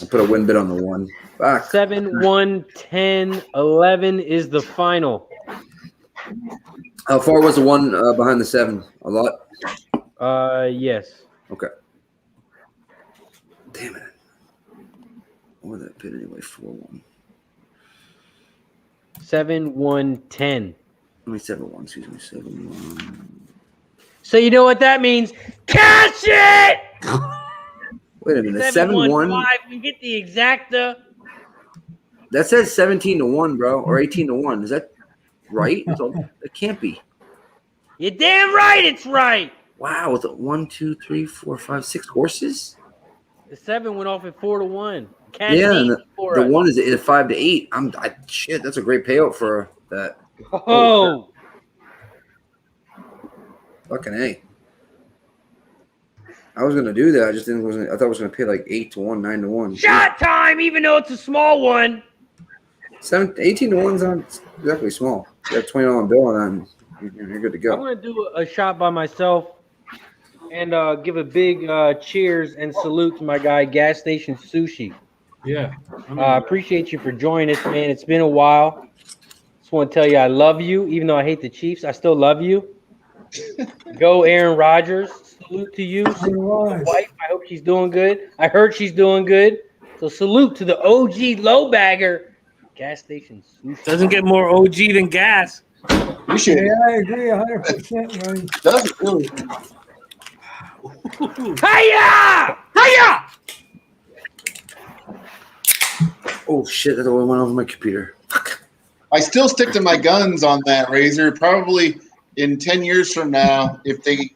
I put a win bet on the 1. Fuck. 7, 1, 10, 11 is the final. How far was the 1 behind the 7? A lot? Yes. Okay. Damn it. What was that bet anyway? 4-1. 7, 1, 10. I mean, 7-1. Excuse me. 7-1. So you know what that means? Cash it! Wait a minute. 7-1-5. 7-1. We get the exacta. That says 17 to 1, bro, or 18 to 1. Is that right? It can't be. You're damn right it's right. Wow, with 1, 2, 3, 4, 5, 6 horses? The 7 went off at 4-1. Cash Yeah, and easy for the us. 1 is at 5 to 8. Shit, that's a great payout for that. Oh, Fucking A. I was gonna do that. I just didn't. I thought I was gonna pay like 8 to 1, 9 to 1. shot time, even though it's a small one. 18 to 1's not exactly small. You got a $20 bill on that, and you're good to I'm go. going to do a shot by myself and give a big cheers and salute to my guy, Gas Station Sushi. Yeah. Appreciate you for joining us, man. It's been a while. Just want to tell you I love you. Even though I hate the Chiefs, I still love you. Go Aaron Rodgers. Salute to you. Salute to your wife. I hope she's doing good. I heard she's doing good. So salute to the OG low bagger, Gas Station Sushi. Doesn't get more OG than gas. You should. Yeah, I agree 100%. Ray. Doesn't really. HYAH! HYAH! Oh shit! That one went over my computer. Fuck. I still stick to my guns on that, Razor. Probably in 10 years from now, if they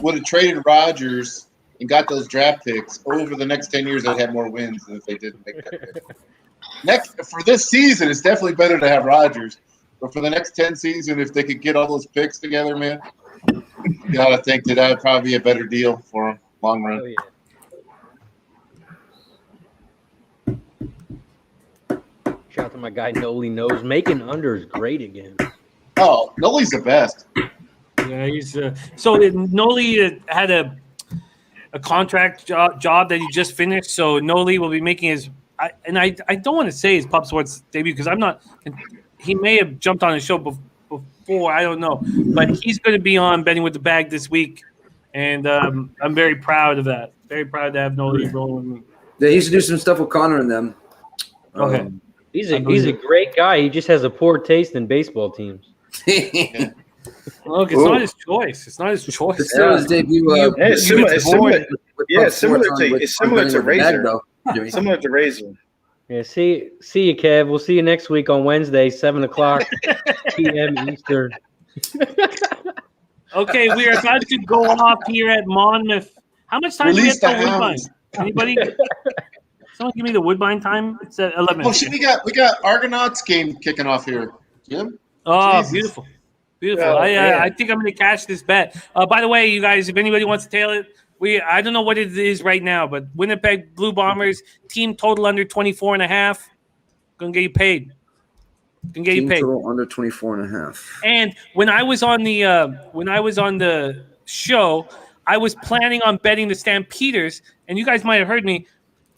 would have traded Rodgers and got those draft picks, over the next 10 years, they'd have more wins than if they didn't make that pick. For this season, it's definitely better to have Rodgers. But for the next 10 season, if they could get all those picks together, man, you got to think that would probably be a better deal for them long run. Oh, yeah. Shout out to my guy Noli Knows. Making under is great again. Oh, Noli's the best. Yeah, he's so Noli had a contract job that he just finished. So Noli will be making his. I don't want to say his Pub Sports debut because I'm not. He may have jumped on a show before. I don't know, but he's going to be on Betting with the Bag this week, and I'm very proud of that. Very proud to have Noli rolling with me. Yeah, he used to do some stuff with Connor and them. Okay. He's a great guy. He just has a poor taste in baseball teams. Look, it's not his choice. It's not his choice. It's still his debut. It's similar to Razor. Though, Jimmy. Similar to Razor. Yeah, see you, Kev. We'll see you next week on Wednesday, 7:00 p.m. Eastern. Okay, we are about to go off here at Monmouth. How much time do we Release get till the Woodbine? hounds. Anybody? Someone give me the Woodbine time. It's at 11. Oh shit, we got Argonauts game kicking off here, Jim. Oh, Jesus. beautiful. Beautiful. Oh, I think I'm going to cash this bet. By the way, you guys, if anybody wants to tail it, I don't know what it is right now, but Winnipeg Blue Bombers team total under 24.5. Going to get you paid. Going to get you paid. Total under 24.5. And when I was on the show, I was planning on betting the Stampeders, and you guys might have heard me.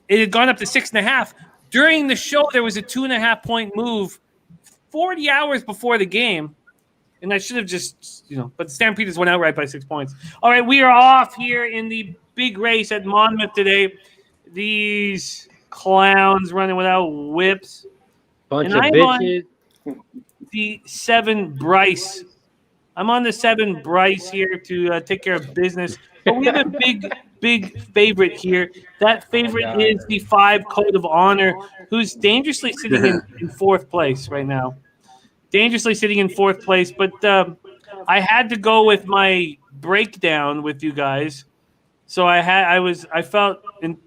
It had gone up to 6.5. During the show, there was a 2.5 point move 40 hours before the game. And I should have just, but the Stampeders went outright by 6 points. All right, we are off here in the big race at Monmouth today. These clowns running without whips. Bunch of bitches. The 7 Bryce. I'm on the 7 Bryce here to take care of business. But we have a big favorite here. That favorite is the 5 Code of Honor, who's dangerously sitting in 4th place right now. Dangerously sitting in 4th place. But I had to go with my breakdown with you guys. So I felt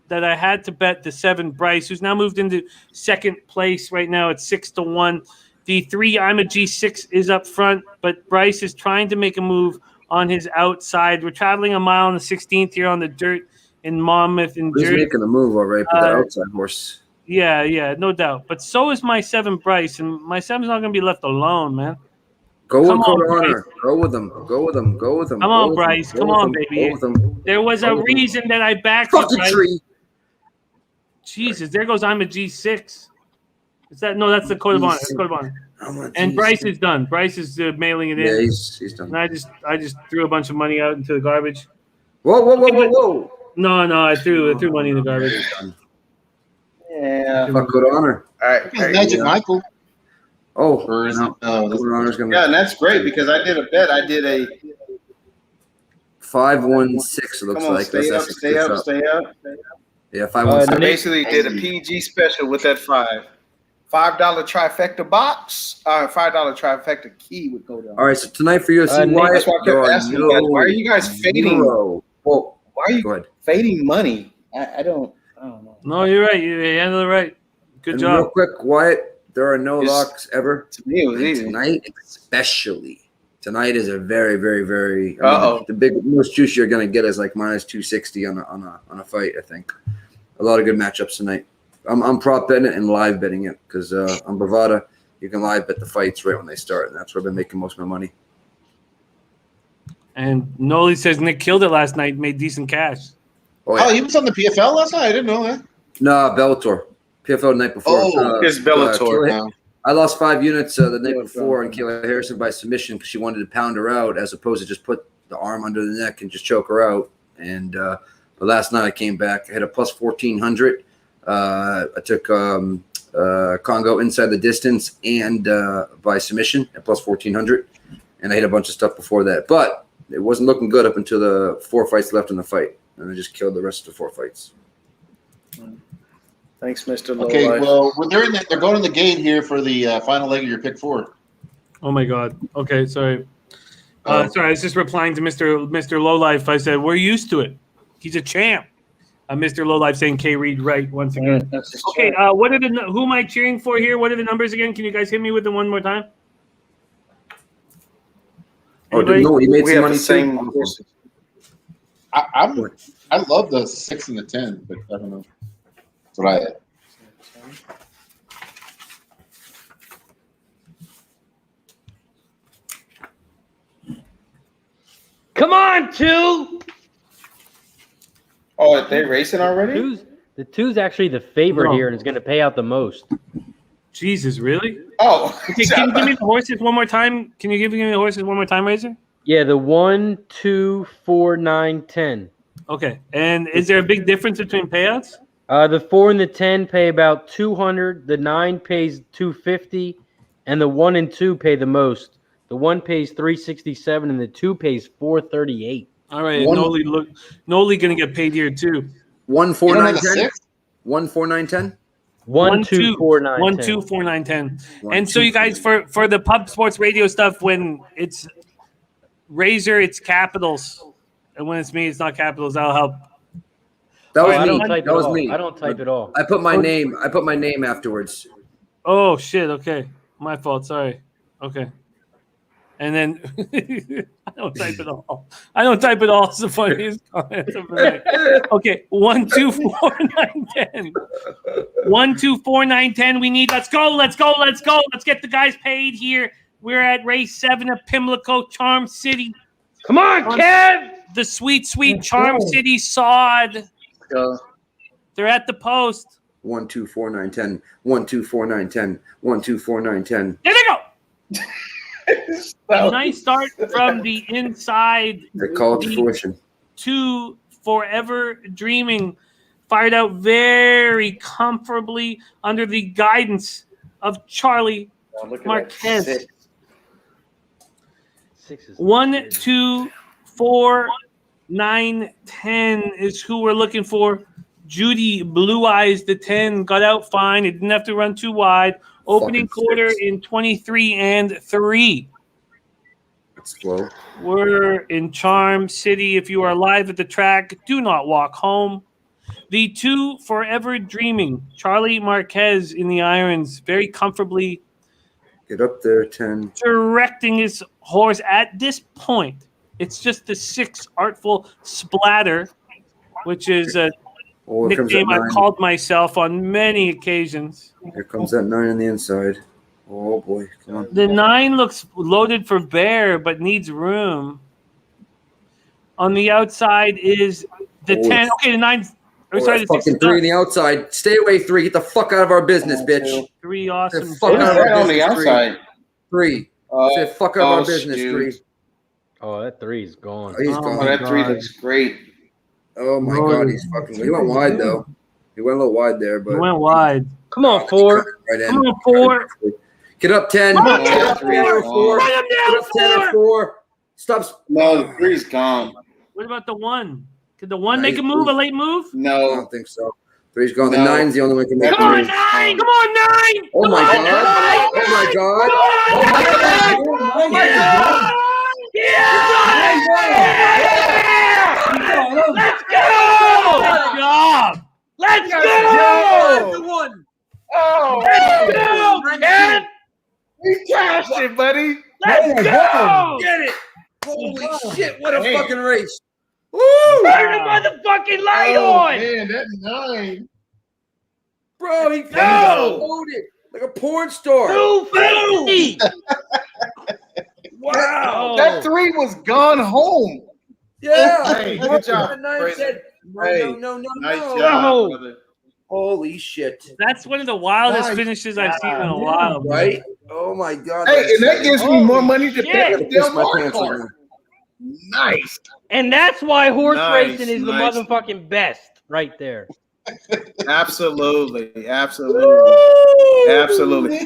that I had to bet the 7 Bryce, who's now moved into 2nd place right now at 6-1. The 3 I'm a G6 is up front, but Bryce is trying to make a move on his outside. We're traveling a mile on the 16th here on the dirt in Monmouth. He's making a move already for the outside horse. Yeah, no doubt. But so is my 7 Bryce, and my 7's not going to be left alone, man. Go with Code of Honor. Go with him. Come on, Bryce. Come on, baby. There was a reason that I backed you, Bryce. Jesus, there goes I'm a G6. Is that no? That's the Code of Honor. That's Code of Honor. And Bryce is done. Bryce is mailing it in. Yeah, he's done. And I just threw a bunch of money out into the garbage. Whoa! No, I threw money in the garbage. Yeah. Fuck Code of Honor. All right. Magic Michael. Oh, Or is it? Yeah, and that's great because I did a bet. I did a 5-1-6. It looks come on, like stay up. Yeah, 5-1-6. I basically did a PG special with that $5 trifecta box. $5 trifecta key would go down. All right, so tonight for UFC, that's why I kept asking you guys, why are you guys fading? Well, why are you fading money? I don't know. No, you're right. You handled it right. Good job. Real quick, Wyatt, there are no locks ever. To me, it was easy. Tonight, especially. Tonight is a very, very, very. The most juice you're gonna get is like -260 on a fight. I think a lot of good matchups tonight. I'm prop betting it and live betting it because on Bovada you can live bet the fights right when they start, and that's where I've been making most of my money. And Noli says Nick killed it last night, made decent cash. Oh, he was on the PFL last night. I didn't know that. No, Bellator. PFL the night before. It's Bellator. I lost 5 units the night before on Kayla Harrison by submission because she wanted to pound her out as opposed to just put the arm under the neck and just choke her out. And but last night I came back. I hit a plus 1,400. I took Congo inside the distance and by submission at plus 1,400. And I hit a bunch of stuff before that. But it wasn't looking good up until the 4 fights left in the fight. And I just killed the rest of the 4 fights. Thanks, Mr. Low Okay, Life. well, they're going to the gate here for the final leg of your pick 4. Oh my God. Okay, sorry. Sorry, I was just replying to Mr. Lowlife. I said we're used to it. He's a champ. Mr. Lowlife saying K Reed right once again. Okay, what are who am I cheering for here? What are the numbers again? Can you guys hit me with them one more time? Anybody? No, you made some money same. I love the 6 and the 10, but I don't know. That's what I had. Come on, 2. Oh, are they racing already? The 2's actually the favorite here and is going to pay out the most. Jesus, really? Oh. Okay, can you give me the horses one more time? Can you give me the horses one more time, Razor? Yeah, the 1, 2, 4, 9, 10. Okay, and is there a big difference between payouts? The 4 and the 10 pay about 200. The 9 pays 250, and the 1 and 2 pay the most. The 1 pays 367, and the 2 pays 438. All right, Noli gonna get paid here too. 1, 4, 9, 10. 1, 4, 9, 10. 1, 2, 4, 9, 1, 10. 2, 4, 9, 10. And so you guys for the pub sports radio stuff, when it's Razor, it's capitals, and when it's me, it's not capitals. That'll help. That was I me. don't type That it was all. me. I don't type it all. I put my name. I put my name afterwards. Oh shit! Okay, my fault. Sorry. Okay. And then I don't type it all. I don't type it all. It's the funniest comment of the night. Okay, 1, 2, 4, 9, 10. 1, 2, 4, 9, 10. We need. Let's go. Let's get the guys paid here. We're at race 7 at Pimlico, Charm City. Come on, Kev. The sweet, sweet Let's Charm go. City sod. Go. They're at the post. 1, 2, 4, 9, 10. 1, 2, 4, 9, 10. 1, 2, 4, 9, 10. There they go. Nice start from the inside. They call it to fruition. 2 Forever Dreaming fired out very comfortably under the guidance of Charlie Marquez. 6 is 1, 2, 4, 9, 10 is who we're looking for. Judy Blue Eyes, the 10, got out fine. It didn't have to run too wide. Opening Fucking quarter 6. in 23-3. That's slow. We're in Charm City. If you are live at the track, do not walk home. The 2 Forever Dreaming, Charlie Marquez in the irons, very comfortably Get up there, 10. directing his horse at this point. It's just the 6 Artful Splatter, which is a Oh, here comes that nickname I've 9. called myself on many occasions. Here comes that 9 on the inside. Oh, boy. Come on. The 9 looks loaded for bear, but needs room. On the outside is the Oh, 10. Okay, the 9. Oh, Sorry, that the 6 fucking is 3 on done. the outside. Stay away, 3. Get the fuck out of our business, bitch. 3 awesome. The fuck Who's out of that our on the business, 3. outside? 3. Say fuck out of our business, 3. Oh, that 3 is gone. Oh, he's Oh, gone. Oh, that 3 God. looks great. Oh, my God. He's fucking. He went wide, though. He went a little wide there, but. He went wide. Come on, 4. Right in. Come on, 4. Get up 10. Come on, Get up 10 or 4. Run him Get down, up 10 or 4. Stop. No, the 3's gone. What about the 1? Could the 1 Nice make a move, a move. late move? I No. don't think so. 3's gone. The No. 9's the only one can make Come Come on, moves. 9! Come on, 9! Oh, my God. Oh, my God. Oh, my God. Oh, my God! Yeah! Let's go! Good job! Let's go! The 1. Oh, Let's go, Ken! we cashed it, buddy. Let's go! Get it. Holy shit. What a Hey. fucking race. Woo! Turn the motherfucking light Oh, on! man, that 9. Bro, he go. loaded like a porn star. 250! Wow. That 3 was gone home. Yeah. Hey, good job, The 9 Fraser. said, no, Hey, no, Nice no. job, brother. Holy shit. That's one of the wildest Nice. finishes I've seen in a while. man. Right? Oh, my God. Hey, and that gives me more money to shit. pay I the gotta piss Del my Mar pants right card. now. Nice. And that's why horse Nice, racing is the nice. motherfucking best right there. Absolutely. Absolutely.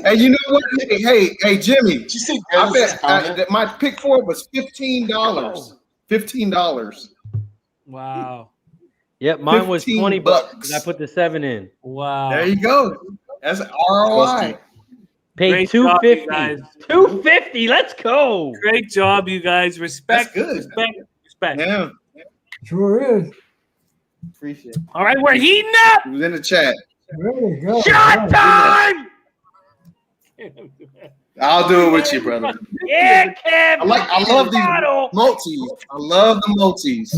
And you know what? Hey, Jimmy. Did you see I Dennis's bet comment? that my pick 4 was $15. $15. Wow. Yep, mine was 15 $20. bucks. I put the 7 in. Wow. There you go. That's ROI. Paid Great job, you $250. guys. $250. Let's go. Great job, you guys. Respect. That's good. Respect. Yeah. Sure is. Appreciate it. All right, we're heating up. It was in the chat. There you go. Shot time. I'll do it with you, brother. Yeah, Kev. I love these Bottle. multis. I love the multis.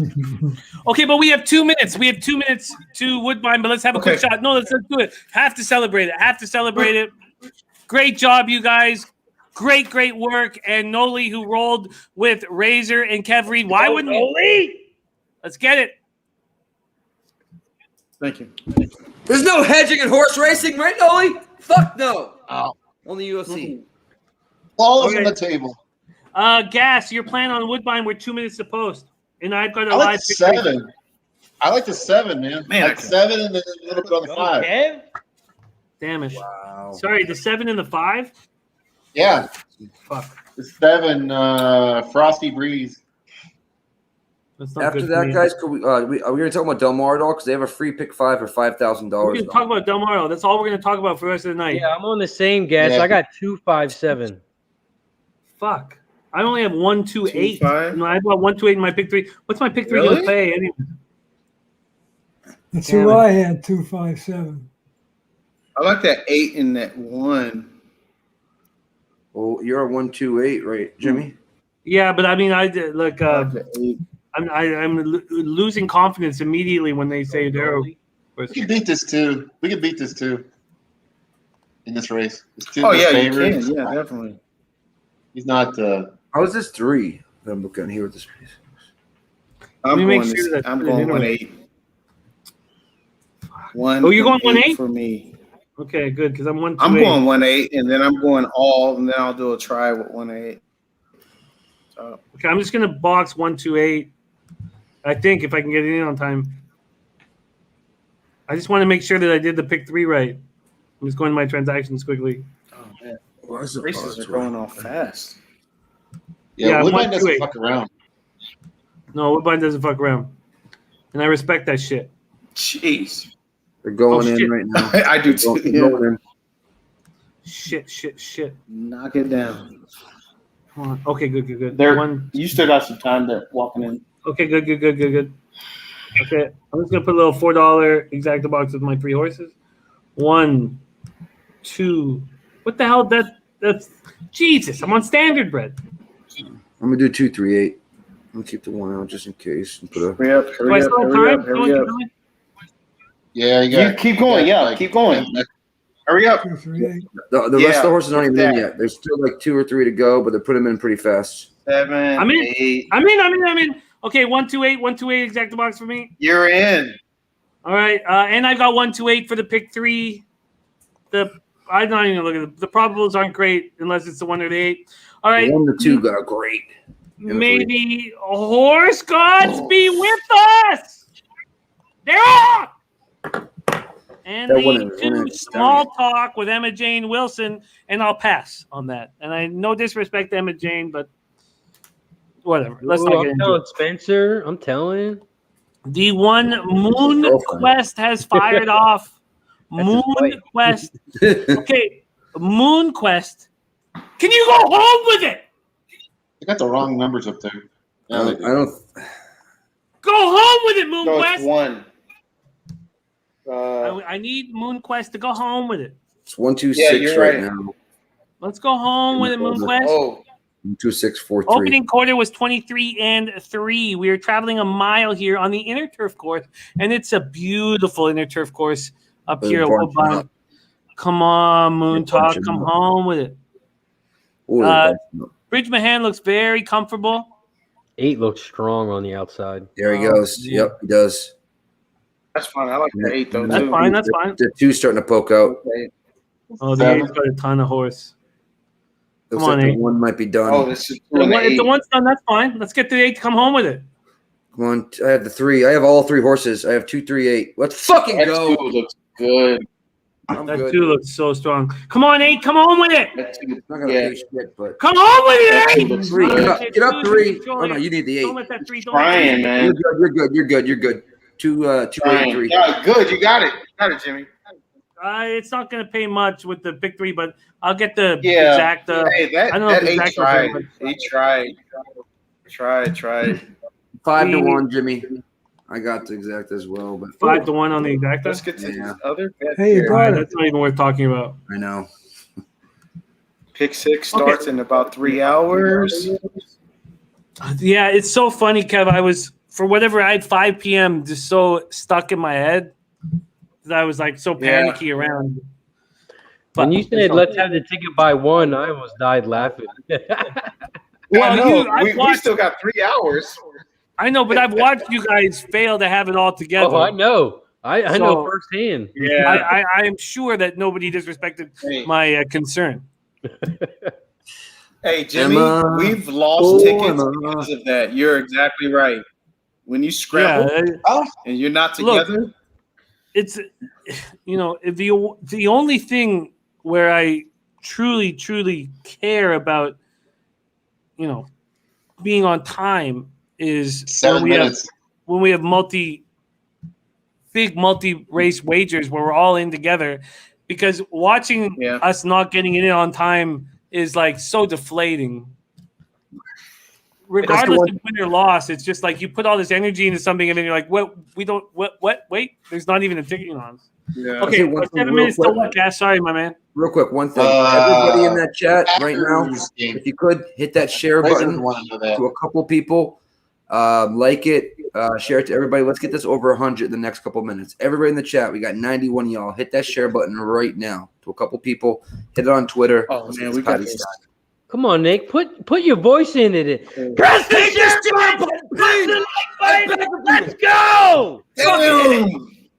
Okay, but we have 2 minutes. We have 2 minutes to Woodbine, but let's have a quick Okay. shot. No, let's do it. Have to celebrate it. Great job, you guys. Great work. And Noli, who rolled with Razor and Kev Reed. Why wouldn't you? Let's get it. Thank you. There's no hedging in horse racing, right, Noli? Fuck no. Oh. Only UFC. Balls Okay. on the table. Gas, your plan on Woodbine, we're 2 minutes to post. And I've got a I like live the 7. I like the 7, man. Man, Like 7 and then a little bit on the 5. Kev? Damn it. Wow. Sorry, the 7 and the 5? Yeah. Fuck. The 7, Frosty Breeze. That's not After good for that, me. guys, could we are we going to talk about Del Mar at all? Because they have a free pick 5 for We're $5,000. going to talk about Del Mar. That's all we're going to talk about for the rest of the night. Yeah, I'm on the same gas. Yeah. I got 257. Fuck. I only have 1, 2, 8. 2-5? No, I have 1, 2, 8 in my pick 3. What's my pick 3 going Really? to pay? Anyway? That's Damn who it. I had, 257. I like that 8 and that 1. Oh, you're a 128, right, Jimmy? Yeah, but I mean, I did look. I like the 8. I'm losing confidence immediately when they say they're. We can beat this too. In this race. It's two Oh, good yeah, you favorites. can. Yeah, definitely. He's not How is this 3? I'm looking here with this piece. I'm me make going, sure that- I'm going 1-8. Oh, you're going 1-8 for me. Okay, good, because I'm 1-2-8. I'm going 1-8, and then I'm going all, and then I'll do a try with 1-8. So, Okay, I'm just gonna box 1-2-8. I think if I can get it in on time. I just want to make sure that I did the pick 3 right. I'm just going to my transactions quickly. oh man, Where's the races box? are going off fast. Yeah, I'm Woodbine doesn't 1-2-8. fuck around. No, Woodbine doesn't fuck around, and I respect that shit. Jeez, They're going Oh, in shit. right now. I do too. They're Yeah. going in. Shit. Knock it down. Come on. Okay, good. There, One. you still got some time there walking in. Okay, good. Okay, I'm just gonna put a little $4 exacta box with my 3 horses. 1, 2. What the hell? That's Jesus. I'm on standard bread. I'm gonna do 2, 3, 8. I'm gonna keep the 1 out just in case. And put a. Hurry up! Do I Hurry up! still have Hurry time? up! Hurry up! Yeah, you You got. keep going. you got, Yeah, like, keep going. Hurry up! 2, 3, 8. The rest of the horses aren't even in that. yet. There's still like 2 or 3 to go, but they're putting them in pretty fast. 7, I'm in. 8. I'm in. Okay, 1-2-8 exacta box for me. You're in. All right, and I got 1-2-8 for the pick 3. I'm not even gonna look at it. The probables aren't great unless it's the 1 or the 8. All right, The 1 to 2 got great. maybe horse gods be with us. They're on. And That the one is- 2 small talk with Emma Jane Wilson, and I'll pass on that. And I no disrespect to Emma Jane, but whatever. Let's not get I'm into telling it. Spencer. I'm telling. The 1 Moon Girlfriend. Quest has fired off. That's his Moon wife. Quest. Okay, Moon Quest. Can you go home with it? They got the wrong numbers up there. I don't. Go home with it, Moon No, Quest. it's 1. I need Moon Quest to go home with it. It's 1, 2, Yeah, 6 you're right right. now. Let's go home with it, Moon Quest. Oh, 1, 2, 6, 4, 3. Opening quarter was 23-3. We are traveling a mile here on the inner turf course, and it's a beautiful inner turf course up here at Punch Woodbine. up. Come on, Moon They're punching Talk, come up. home with it. Ooh, Uh, Bridge Mahan looks very comfortable. 8 looks strong on the outside. there he goes. yeah. Yep, he does. that's fine. I like the 8 though That's too. fine. That's fine. The 2's starting to poke out. Okay. Oh, the 8's got a ton of horse. Looks Come on, like the 8. 1 might be done. Oh, this is If 2 and 8. the 1's done, that's fine. Let's get the 8 to come home with it. Come on, I have the 3. I have all 3 horses. I have 2, 3, 8. Let's fucking That go. 2 looks good. I'm That good. 2 looks so strong. Come on, 8, come home with it. That 2, I'm not gonna yeah. pay shit, but Come home with That it, 2 8. looks 3. good. Get up 3. Oh no, you need the 8. Don't let that 3 go. Trying, man. You're good. You're good. 2, 8, Trying. 3. Yeah, good. You got it. Got it, Jimmy. It's not going to pay much with the pick 3, but I'll get the Yeah. exact. Hey, that I don't know that if 8 exact tried. was He tried. Tried. 5 to 1, Jimmy. I got the exact as well, but 5 to 1 on the exacta. Let's get to Yeah. this other bet Hey, you here. got it. That's not even worth talking about. I know. Pick 6 starts in about 3 hours. Yeah, it's so funny, Kev. I was, for whatever, I had 5 p.m. just so stuck in my head that I was like so Yeah. panicky around. When you said let's have the ticket by 1, I almost died laughing. Well, I know. I've We watched- still got 3 hours. I know, but I've watched you guys fail to have it all together. Oh, I know. I So- know firsthand. Yeah. I am sure that nobody disrespected Hey. my concern. Hey, Jimmy, Emma. we've lost Oh, tickets Emma. because of that. You're exactly right. When you scramble Yeah, and you're not Look, together, it's the only thing where I truly care about being on time is 7 minutes. when we have big multi-race wagers where we're all in together, because watching Yeah. us not getting in on time is like so deflating. Regardless one- of win or loss, it's just like you put all this energy into something and then you're like, what? Wait, there's not even a ticket on. yeah. Okay, one thing 7 real minutes till quick. what, Cash? Sorry, my man. Real quick, one thing. Everybody in that chat right now, Packers game. if you could hit that share Raisins button want to know that. to a couple people, like it, share it to everybody. Let's get this over 100 in the next couple minutes. Everybody in the chat, we got 91 of y'all. Hit that share button right now to a couple people. Hit it on Twitter. Oh, Let's man, get we this got party this. started. Come on, Nick. Put your voice into it. Press the share button. Press the like button. Let's go. Damn.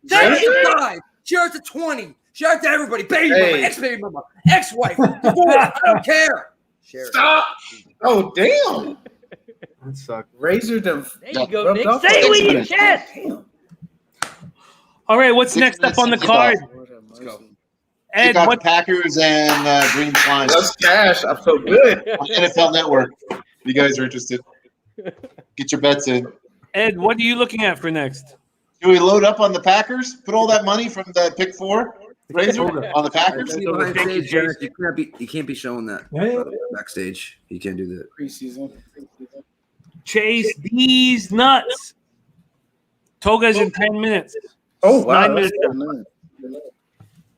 Share it to 5. Share it to 20. Share it to everybody. Baby mama, ex-baby mama, ex-wife, divorce. I don't care. Share it. Stop. Oh, damn. That sucks. Razor them. There you go, Nick. Say it with your chest. All right, what's next up on the card? Let's go. Ed, Check out what? Packers and Green Swines Let's cash. I feel good. on NFL Network. If you guys are interested, get your bets in. Ed, what are you looking at for next? Do we load up on the Packers? Put all that money from the pick 4 Razor on the Packers? See behind stage, Jared, you can't be showing that Yeah. backstage. You can't do that. Preseason. Chase these nuts. Toga's in 10 minutes. Oh, wow. 9 minutes.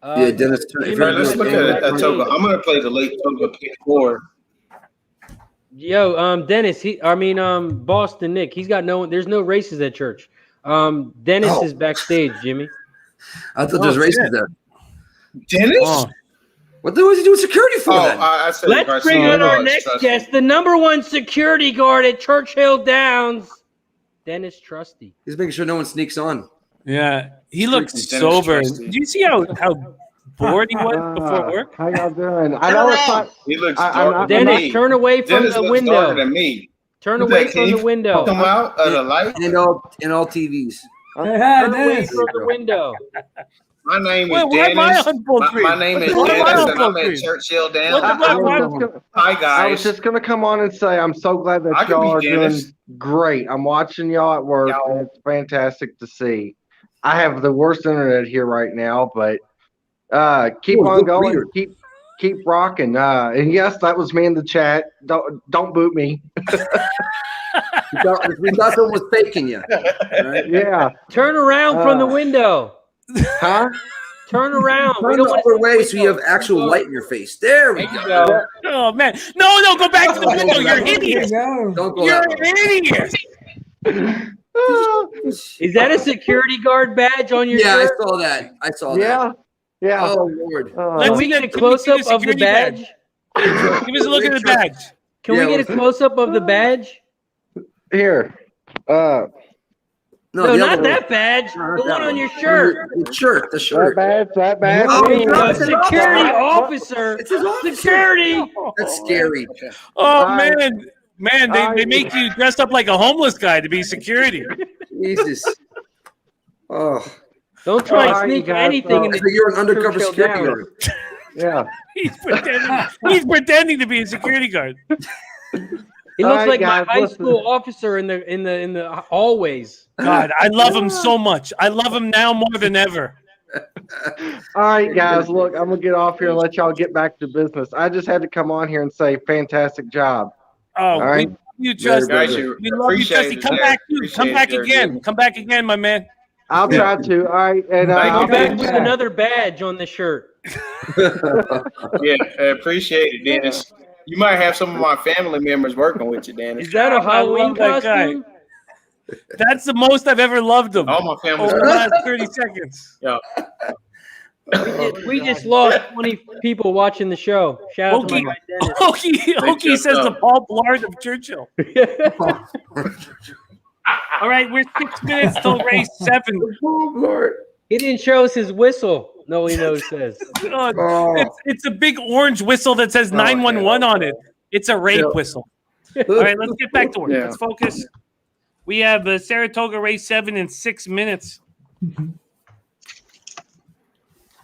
Yeah, Dennis. All right, let's look at Toga. I'm going to play the late Toga pick 4. Yo, Dennis. Boston Nick. He's got there's no races at church. Dennis is backstage, Jimmy. I thought there's races there. Dennis? Oh. What was he doing security for then? I said Let's bring in our next guest, the #1 security guard at Churchill Downs, Dennis Trusty. He's making sure no one sneaks on. Yeah, he looks Dennis sober. Trusty. Did you see how bored he was before work? How y'all doing? I know it's not. He looks I'm darker not- than Dennis, me. turn away from Dennis the looks darker window. than me. Turn Who's away that, from the Keith? window. Come out of the light. In all TVs. Hey, Turn away Dennis. from the window. My name is Wait, why am I Dennis. on full screen? My name is Why am I Dennis, on and full I'm at screen? Churchill What the Downs. fuck? I Why- was just gonna- Hi, I was guys. just gonna come on and say I'm so glad that I could y'all are be doing Dennis. great. I'm watching y'all at work, Y'all. and it's fantastic to see. I have the worst internet here right now, but keep Oh, on good going, reader. keep rocking. And yes, that was me in the chat. Don't boot me. We thought someone was faking you. All right? Yeah, Turn around from the window. huh? Turn around. We Turn don't the want other to way so you have actual light in your face. There we There you go. go. Oh man, no, go back to the window. You're There you hideous. go. Don't go You're that way. an idiot. Is that a security guard badge on your Yeah, I shirt? saw that. I saw Yeah, that. yeah. Oh Lord. Let's Can we see get a can we see close up the of the security badge? Give us a look at the badge. Can Yeah, we get a close up of the badge? Here. No, the not other one. that badge. No, The that one on your shirt. The shirt. The That shirt. badge. That badge. Oh, There you go. it's an Security officer. officer. It's his officer. Security. That's scary. Oh I- man, they make you dressed up like a homeless guy to be security. Jesus. Oh, Don't try All and right, sneak you guys, anything in so the you're an undercover Churchill security Downs. guard. Yeah. He's pretending to be a security guard. He All looks right, like guys, my high listen. school officer in the hallways. God, I love him so much. I love him now more than ever. All right, guys. Look, I'm gonna get off here and let y'all get back to business. I just had to come on here and say, fantastic job. Oh, All right. we love you, Justin. Guys, you We love you, appreciate Justin. it, Come Jared. back, dude. Appreciate Come it, back Jared. again. Come back again, my man. I'll try to. All right, and Thank Come you, back Dennis. with another badge on the shirt. Yeah, I appreciate it, Dennis. You might have some of my family members working with you, Dennis. Is that a I Halloween love that guy. costume? That's the most I've ever loved him. All my family Over the last 30 seconds. Yeah. We just lost 20 people watching the show. Shout out to Okie, my guy Dennis. Okie says the Paul Blart of Churchill. All right, we're 6 minutes till race 7. He didn't show us his whistle. No, he knows says. It's a big orange whistle that says 911 on it. It's a rape whistle. All right, let's get back to work. Yeah. Let's focus. We have Saratoga race 7 in 6 minutes.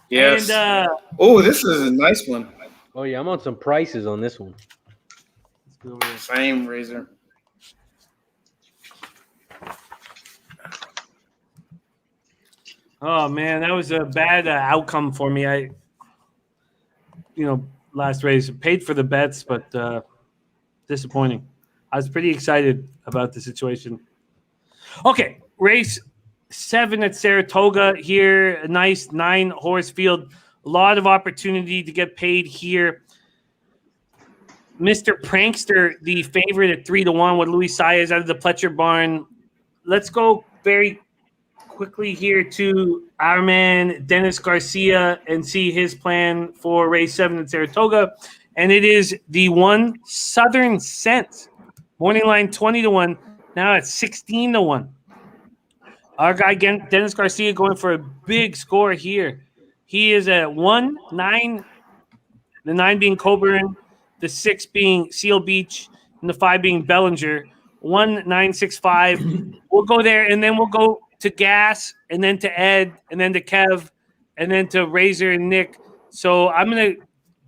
Yes. And Oh, this is a nice one. Oh yeah, I'm on some prices on this one. Same razor. oh man, that was a bad outcome for me. Last race paid for the bets, but disappointing. I was pretty excited about the situation. Okay, race 7 at Saratoga here. A nice 9-horse field. A lot of opportunity to get paid here. Mr. Prankster, the favorite at 3-1 with Luis Saez out of the Pletcher barn. Let's go very quickly here to our man Dennis Garcia and see his plan for race 7 at Saratoga. and it is the one Southern Scent. Morning line 20-1. Now it's 16-1. Our guy Dennis Garcia going for a big score here. He is at 1-9. The 9 being Coburn, the 6 being Seal Beach, and the 5 being Bellinger. 1-9-6-5. We'll go there, and then we'll go to Gas, and then to Ed, and then to Kev, and then to Razor and Nick. So I'm gonna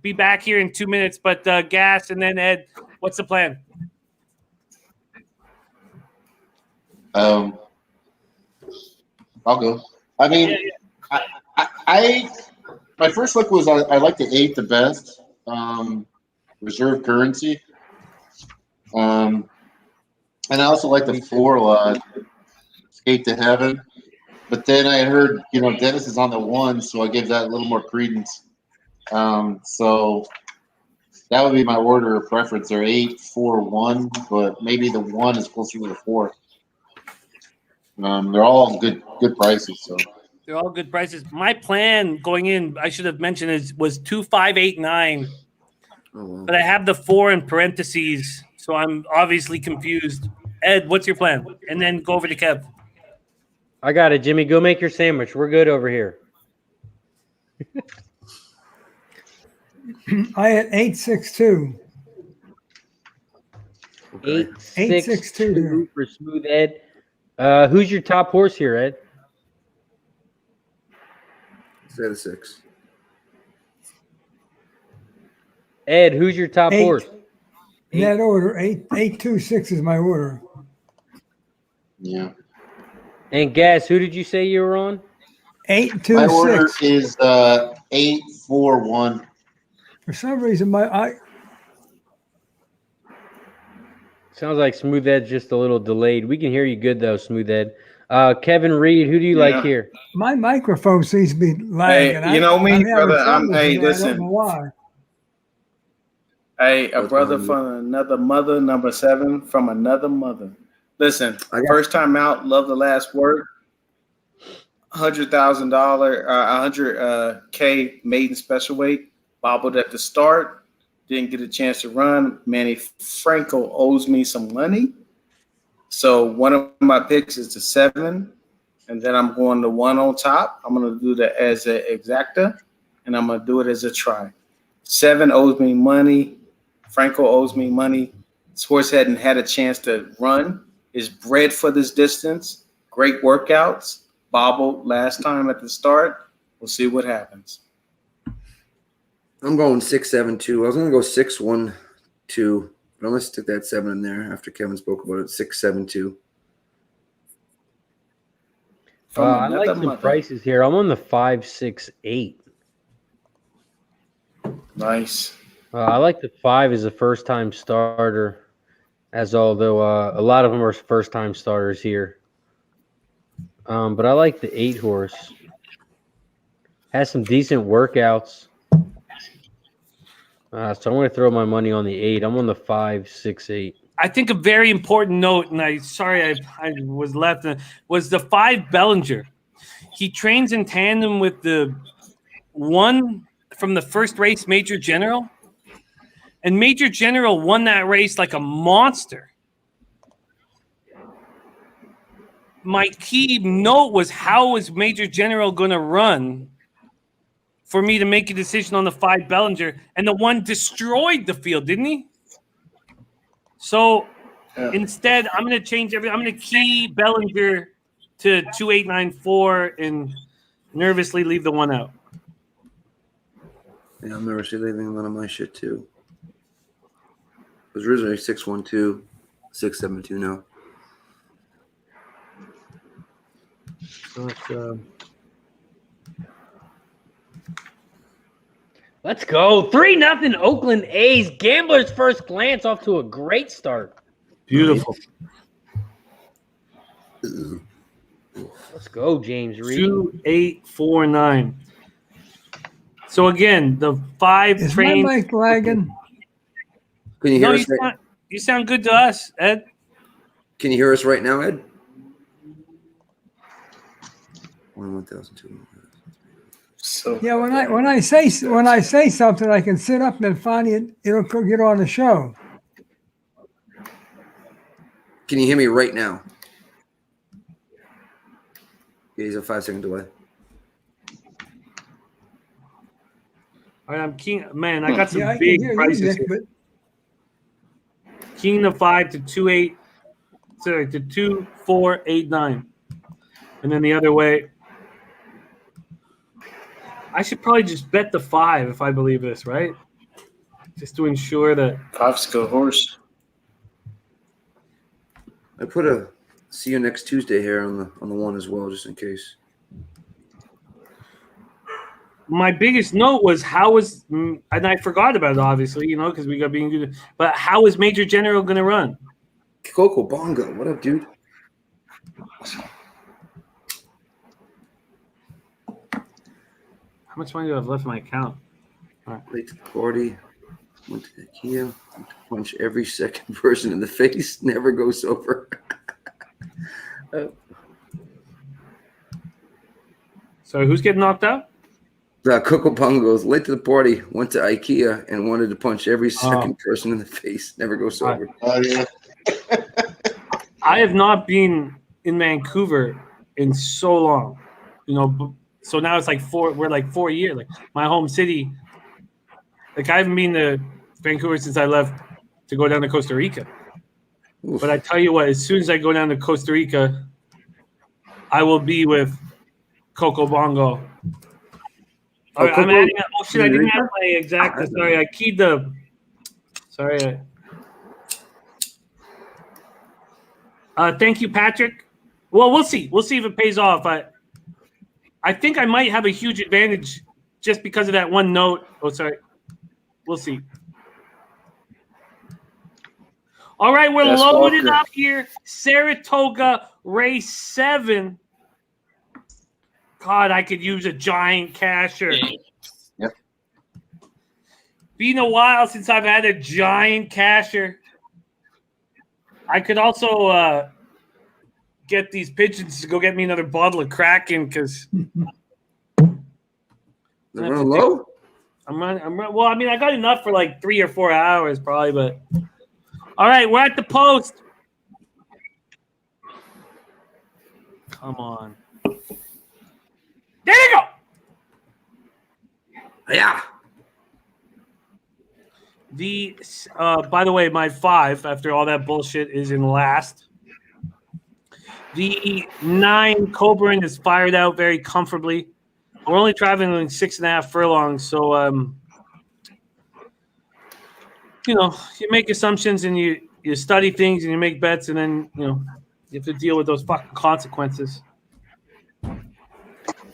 be back here in 2 minutes, but Gas and then Ed. What's the plan? I'll go. I mean, I my first look was I like the 8 the best. Reserve currency. And I also like the 4 a lot. Skate to Heaven. But then I heard, Dennis is on the 1, so I gave that a little more credence. So that would be my order of preference. They're 8, 4, 1, but maybe the 1 is closer to the 4. They're all good prices. So they're all good prices. My plan going in, I should have mentioned, was 2, 5, 8, 9. Oh, wow. But I have the 4 in parentheses, so I'm obviously confused. Ed, what's your plan? And then go over to Kev. I got it, Jimmy. Go make your sandwich. We're good over here. I had 862. 862 for Smooth Ed. Who's your top horse here, Ed? Set of 6. Ed, who's your top horse? In that order, 826 is my order. Yeah. And Gas, who did you say you were on? 826. My order is 8, 4, 1. For some reason, sounds like Smooth Ed's just a little delayed. We can hear you good though, Smooth Ed. Kevin Reed, who do you like here? My microphone seems to be lagging. Hey, brother. Hey, listen. I don't know why. Hey, a brother from another mother, number 7 from another mother. Listen, first time out, love the last word. $100,000, $100K maiden special weight, bobbled at the start, didn't get a chance to run. Manny Franco owes me some money. So one of my picks is the 7, and then I'm going to 1 on top. I'm going to do that as an exacta, and I'm going to do it as a try. 7 owes me money. Franco owes me money. This horse hadn't had a chance to run. Is bred for this distance. Great workouts. Bobbled last time at the start. We'll see what happens. I'm going 6-7-2. I was going to go 6-1-2, but I'm going to stick that 7 in there after Kevin spoke about it. 6-7-2. I like some prices here. I'm on the 5-6-8. Nice. I like the 5 as a first-time starter, although a lot of them are first-time starters here. But I like the 8 horse. Has some decent workouts. So I'm going to throw my money on the 8. I'm on the 5-6-8. I think a very important note, and I was left, was the 5 Bellinger. He trains in tandem with the 1 from the first race, Major General. And Major General won that race like a monster. My key note was, how is Major General going to run for me to make a decision on the 5 Bellinger? And the 1 destroyed the field, didn't he? So instead, I'm going to change everything. I'm going to key Bellinger to 2-8-9-4 and nervously leave the 1 out. Yeah, I'm nervously leaving one of my shit too. It was originally 6-1-2, 6-7-2 now. Let's go. 3-0 Oakland A's. Gambler's first glance off to a great start. Beautiful. Let's go, James Reed. 2-8-4-9. So again, the 5 Is train. my mic lagging? Can you hear us? You sound good to us, Ed. Can you hear us right now, Ed? 1,002. So Yeah, when I say something, I can sit up and finally it'll get on the show. Can you hear me right now? Yeah, he's a 5-second delay. All right, I'm keen. Man, I got some Yeah, I can big hear you, prices Nick, here. but King the 5 to 2-8. Sorry, to 2-4-8-9. And then the other way. I should probably just bet the 5 if I believe this, right? Just to ensure that. 5's a good horse. I put a see you next Tuesday here on the one as well, just in case. My biggest note was and I forgot about it, obviously, because we got being good. But how is Major General going to run? Coco Bongo, what up, dude? How much money do I have left in my account? All right. Late to the party. Went to IKEA. Went to punch every second person in the face. Never go sober. So who's getting knocked out? Coco Bongo's late to the party. Went to IKEA and wanted to punch every second person in the face. Never go sober. Oh yeah. I have not been in Vancouver in so long, So now it's like we're like 4 years, like my home city. Like I haven't been to Vancouver since I left to go down to Costa Rica. Oof. But I tell you what, as soon as I go down to Costa Rica, I will be with Coco Bongo. All right, I'm adding. Oh shit! I didn't have my exact. Sorry, I keyed the. Sorry. Thank you, Patrick. Well, we'll see. We'll see if it pays off. I think I might have a huge advantage just because of that one note. Oh, sorry. We'll see. All right, we're loaded up here. Saratoga Race 7. God, I could use a giant casher. Yep. Been a while since I've had a giant casher. I could also get these pigeons to go get me another bottle of Kraken because They're running low? I'm running. Well, I mean, I got enough for like 3 or 4 hours probably, but all right, we're at the post. Come on. There you go. Yeah. By the way, my 5 after all that bullshit is in last. The 9 Coburn is fired out very comfortably. We're only traveling 6.5 furlongs, so you make assumptions and you study things and you make bets, and then you have to deal with those fucking consequences.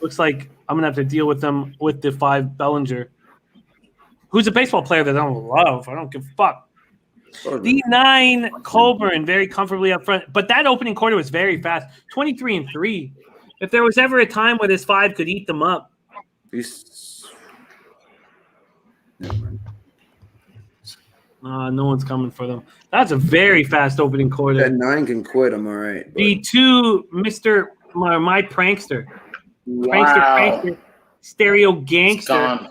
Looks like I'm gonna have to deal with them with the 5 Bellinger, who's a baseball player that I don't love. I don't give a fuck. The 9 Coburn very comfortably up front, but that opening quarter was very fast, 23-3. If there was ever a time where this 5 could eat them up, no one's coming for them. That's a very fast opening quarter. That 9 can quit. I'm all right. But... The 2, my prankster. Wow. Prankster, stereo gangster.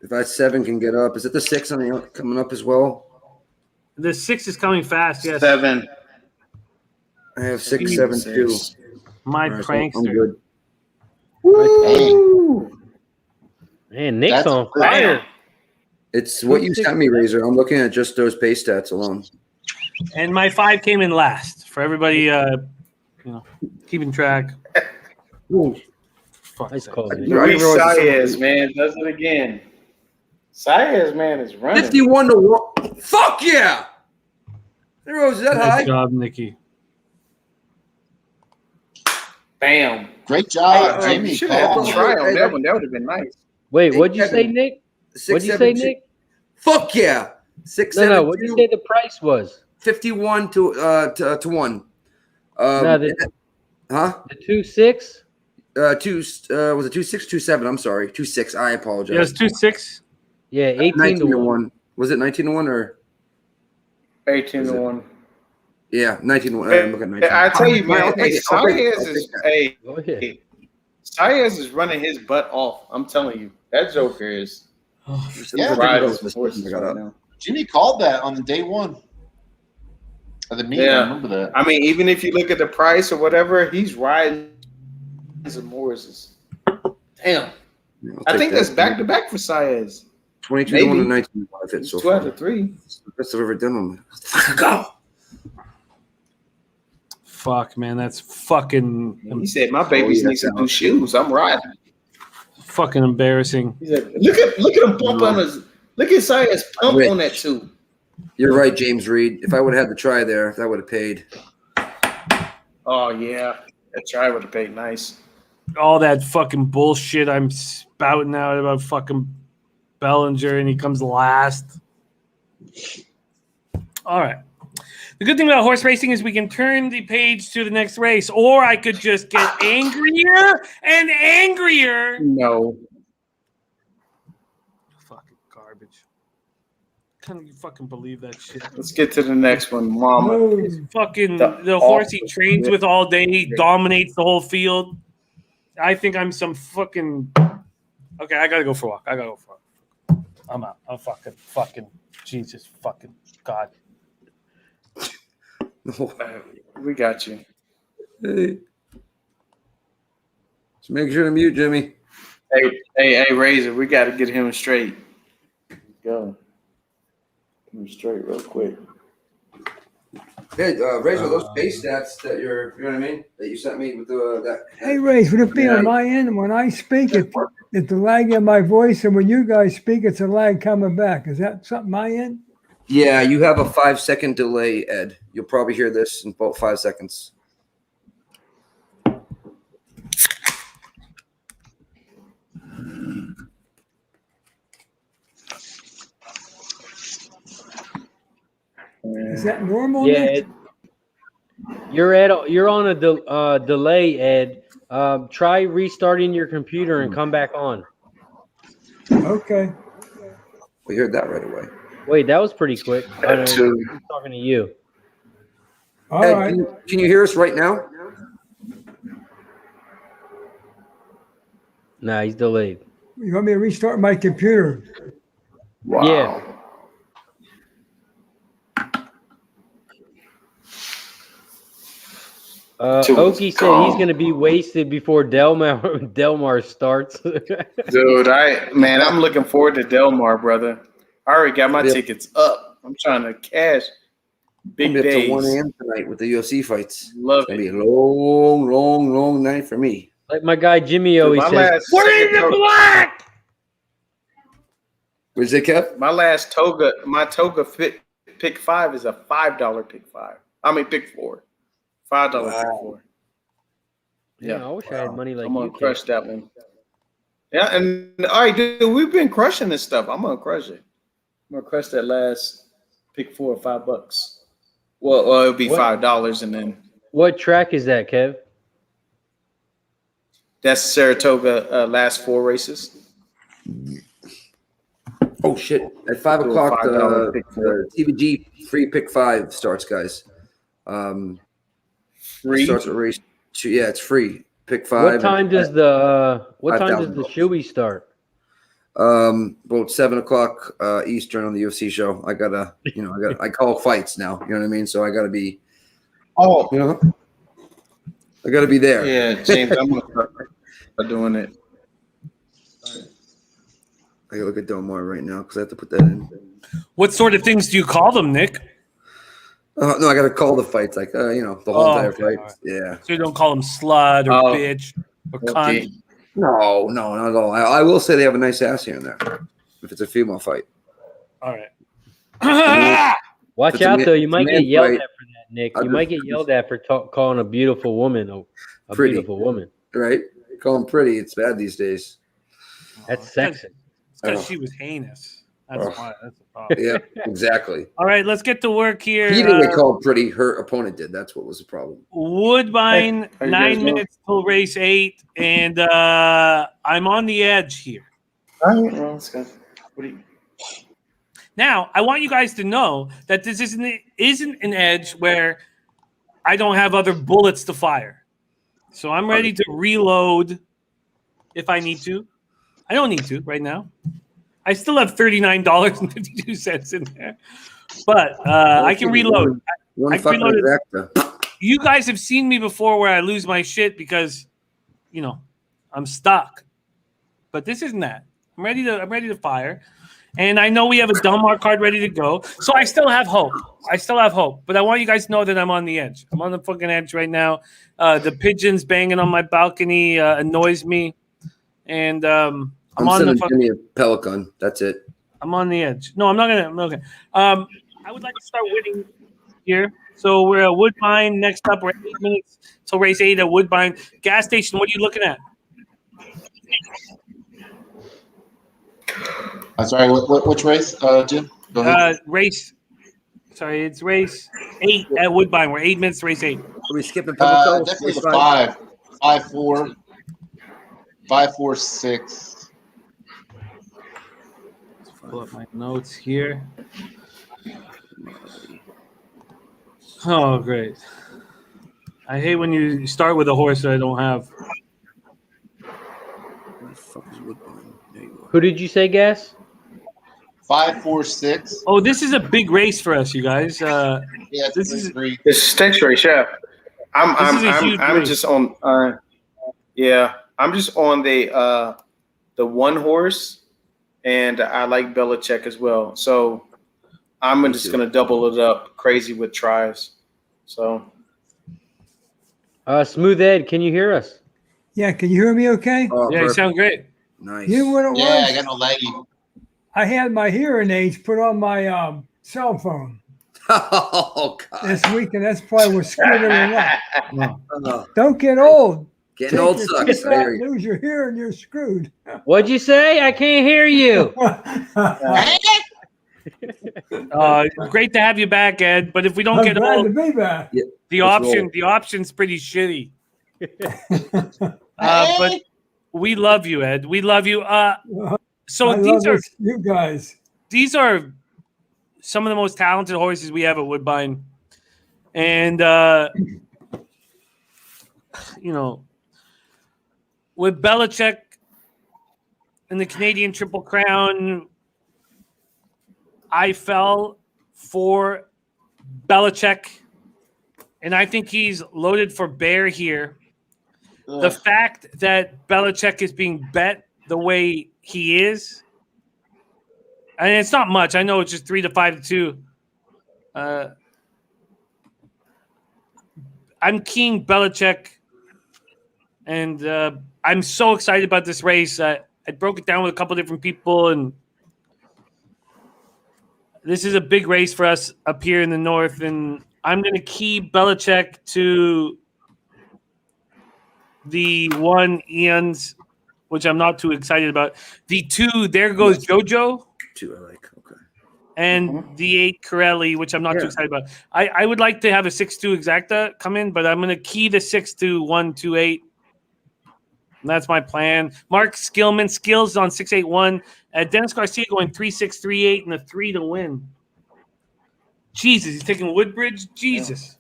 If that 7 can get up, is it the 6 coming up as well? The 6 is coming fast. Yes. 7. I have 6, 7, 2. My right, prankster. So I'm good. Woo! Man, Nick's That's on fire. It's what you sent me, Razor. I'm looking at just those base stats alone. And my 5 came in last. For everybody, keeping track. Ooh. Nice call, man. Saez, man, does it again. Saez, man, is running. 51 to 1. Fuck yeah! There was that high. Nice job, Nikki. Bam. Great job, Jamie. You should have had to try on that one. That would have been nice. Wait, what'd you say, Nick? 6, What'd you 7, say, 2. Nick? Fuck yeah! 6, No, 7, no. What'd you say the price was? 51 to 1. No, the 2-6. 2 was it 2-6, 2-7? I'm sorry, 2-6. I apologize. Yes, 2-6. Yeah, 18 19 to 1. Was it 19 to 1 or 18 to 1. Yeah, 19 to 1. I'm looking at 19. I tell you, man, I'll take it. Saez is Go ahead. HYAH is running his butt off. I'm telling you, that Joker is Yeah, riding Jimmy- his horses right now. Jimmy called that on the day one of the meeting. I remember that. I mean, even if you look at the price or whatever, he's riding some horses. Damn. I think that's back to back for Saez. 22 to 1 and 19 if it's so 12 far. to 3. Best I've ever done on fucking go. Fuck, man, that's fucking. He said, "My babies need some new shoes. I'm riding." Fucking embarrassing. He said, "Look at him pump on his. Look at Saez pump on that too." You're right, James Reed. If I would have had the try there, that would have paid. Oh yeah, that try would have paid nice. All that fucking bullshit I'm spouting out about fucking Bellinger, and he comes last. All right. The good thing about horse racing is we can turn the page to the next race, or I could just get angrier and angrier. No. Fucking garbage. Can't you fucking believe that shit? Let's get to the next one, Mama. It's fucking the horse he trains with all day. He dominates the whole field. I think I'm some fucking. Okay, I gotta go for a walk. I'm out. I'm fucking. Jesus fucking God. We got you. Hey. Just make sure to mute, Jimmy. Hey, Razor, we got to get him straight. Go. Get him straight real quick. Hey, Razor, those base stats that you know what I mean? That you sent me with that. Hey, Ray, would it be on my end? When I speak, it's the lag in my voice, and when you guys speak, it's a lag coming back. Is that something my end? Yeah, you have a 5-second delay, Ed. You'll probably hear this in about 5 seconds. Is that normal? Yeah, Nick? you're on a delay, Ed. Try restarting your computer and come back on. Okay. We heard that right away. Wait, that was pretty quick. I know, Two. I'm talking to you. All Ed, right. can you hear us right now? Nah, he's delayed. You want me to restart my computer? Wow. Yeah. Okie said he's going to be wasted before Delmar starts. Dude, I'm looking forward to Delmar, brother. I already got my tickets up. I'm trying to cash big Up days. to 1 a.m. tonight with the UFC fights. Love It's gonna be it. a long, long, long night for me. Like my guy Jimmy always My says, last- We're in the black. Where's it, Kev? My last my toga pick 5 is a $5 pick 5. I mean pick 4. $5 pick 4. yeah, I wish I had money like I'm gonna you. crush that one. Yeah, and all right, dude, we've been crushing this stuff. I'm gonna crush it. I'm gonna crush that last pick 4 $5. Well, it'll be What? $5, and then What track is that, Kev? that's Saratoga last 4 races. Oh shit! At 5 Do a o'clock, $5 pick the TVG free pick 5 starts, guys. Free. Starts at race 2. Yeah, it's free. Pick 5. What time does the $5,000. shoey start? About 7 o'clock Eastern on the UFC show. I call fights now. You know what I mean? So I gotta be. Oh, I gotta be there. yeah, James, I'm gonna start doing it. I gotta look at Delmar right now because I have to put that in. What sort of things do you call them, Nick? No, I gotta call the fights like the whole entire fight. All right. Yeah. So you don't call them slut or bitch or cunt. Okay. No, not at all. I will say they have a nice ass here and there. If it's a female fight. All right. Watch It's a out, man- though. You it's a might man get yelled fight. at for that, Nick. I'll You might just- get yelled at for calling a beautiful woman a Pretty. beautiful woman. Right? Call them pretty. It's bad these days. That's sexy. It's because she was heinous. That's why. That's the problem. Yeah, exactly. All right, let's get to work here. He didn't get called pretty. Her opponent did. That's what was the problem. Woodbine, Hey, how you 9 guys doing? minutes till race 8, and I'm on the edge here. All right, well, let's go. What do you? Now, I want you guys to know that this isn't an edge where I don't have other bullets to fire. So I'm ready to reload if I need to. I don't need to right now. I still have $39.52 in there, but I can reload. One I can fucking reload it. exacta. You guys have seen me before where I lose my shit because, I'm stuck. But this isn't that. I'm ready to fire. And I know we have a Delmar card ready to go. So I still have hope. But I want you guys to know that I'm on the edge. I'm on the fucking edge right now. The pigeons banging on my balcony annoys me. And I'm on the sending fucking... Jimmy a Pelican. That's it. I'm on the edge. No, I'm not going to. Okay. I would like to start winning here. So we're at Woodbine. Next up, we're at 8 minutes till race 8 at Woodbine. Gas station, what are you looking at? I'm sorry, which race, Jim? Go ahead. It's race 8 at Woodbine. We're 8 minutes to race 8. Are we skipping Pimlico? Definitely the 5. 5-4. 5-4-6. Let's pull up my notes here. Oh, great. I hate when you start with a horse that I don't have. Where the fuck is Woodbine? There you go. Who did you say, Gas? 5-4-6. Oh, this is a big race for us, you guys. Yeah, this is great. It's a stakes race, yeah. I'm race. just on. I'm just on the one horse, and I like Belichick as well. So I'm just gonna double it up crazy with tries. So Smooth Ed, can you hear us? Yeah, can you hear me okay? Oh, yeah, you perfect. sound great. Nice. You know what it was? Yeah, I got no laggy. I had my hearing aids put on my cell phone Oh, God. this week, and that's probably what screwed everything up. Oh, Don't get old. getting Take old your sucks. teeth I out, hear you. lose your hearing, you're screwed. What'd you say? I can't hear you. Great to have you back, Ed. But if we don't I'm get glad old, to be back. the option's pretty shitty. But we love you, Ed. We love you. So I love you guys. These are some of the most talented horses we have at Woodbine. And, with Belichick and the Canadian Triple Crown, I fell for Belichick, and I think he's loaded for bear here. Ugh. The fact that Belichick is being bet the way he is, and it's not much. I know it's just 3 to 5 to 2. I'm keying Belichick, and I'm so excited about this race. I broke it down with a couple different people, and this is a big race for us up here in the north. And I'm going to key Belichick to the 1 Ian's, which I'm not too excited about. The 2, there goes JoJo. 2, I like. Okay. And the 8 Corelli, which I'm not too excited about. I would like to have a 6-2 exacta come in, but I'm going to key the 6-2-1-2-8. And that's my plan. Mark Skillman, skills on 6-8-1. Dennis Garcia going 3-6-3-8 and a 3 to win. Jesus, he's taking Woodbridge. Jesus.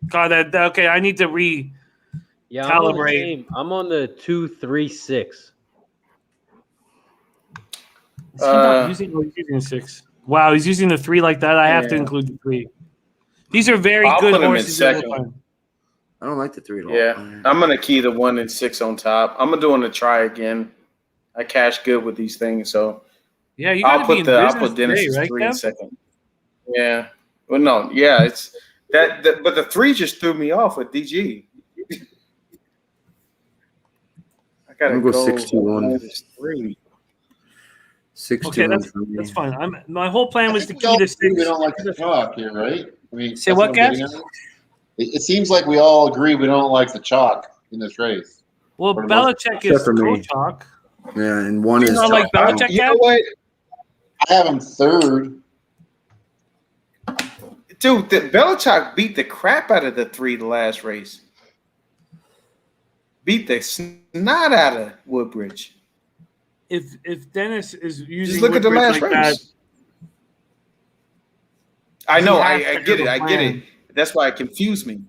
God, okay. I need to calibrate. I'm on the 2-3-6. Is he not using? He's using 6. Wow, he's using the 3 like that. I have to include the 3. These are very I'll good put him in horses. second. I don't like the 3 at all. Yeah, I'm gonna key the 1 and 6 on top. I'm gonna try again. I cash good with these things, so yeah, you I'll got to be put Dennis's right, 3 in Kev? second. Yeah, well, no, yeah, it's that, but the 3 just threw me off with DG. I gotta I'm go gonna go 6-2-1. 3. 6-2-1 Okay, for me. that's fine. My whole plan was to We key all to agree 6. we don't like the chalk here, right? I mean, Say that's what, I'm Gav? getting at. It seems like we all agree we don't like the chalk in this race. Well, For the most Belichick Except is for me. co-chalk. Yeah, and 1 You is. not like Belichick, You Kev? know what, I have him 3rd. dude? Belichick beat the crap out of the 3 the last race. Beat the snot out of Woodbridge. If Dennis is using Just look at the Woodbridge last like race. that, I know. He I has to get it. have a I get plan. it. That's why it confused me.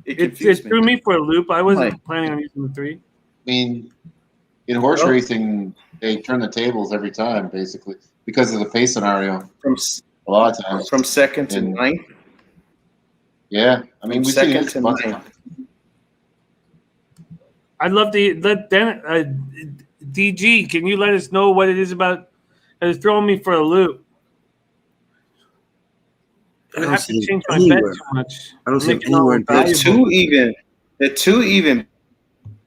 It it confused threw me for a loop. I wasn't Right. planning on using the 3. I mean, in horse racing, they turn the tables every time, basically, because of the face scenario. A lot of times. From second to ninth. Yeah, I mean, From we've seen second it to a bunch of ninth. times. I'd love to let DG. Can you let us know what it is about? It's throwing me for a loop. I have to change my bet too much. I don't see him Making all anywhere in valuable. The two even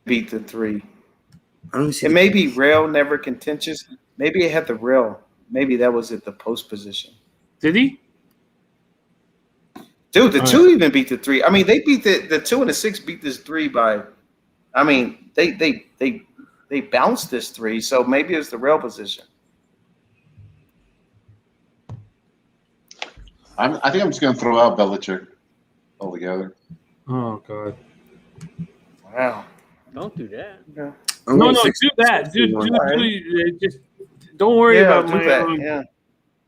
beat the three. I don't see It may be rail never contentious. Maybe it had the rail. Maybe that was at the post position. Did he? Dude, the All two even beat the three. I mean, they beat the 2 and the 6 beat this 3 by. I mean, they bounced this 3, so maybe it's the rail position. I think I'm just going to throw out Belichick altogether. Oh God! Wow! Don't do that. Yeah. No, do that. Just don't worry about do my that. own. Yeah.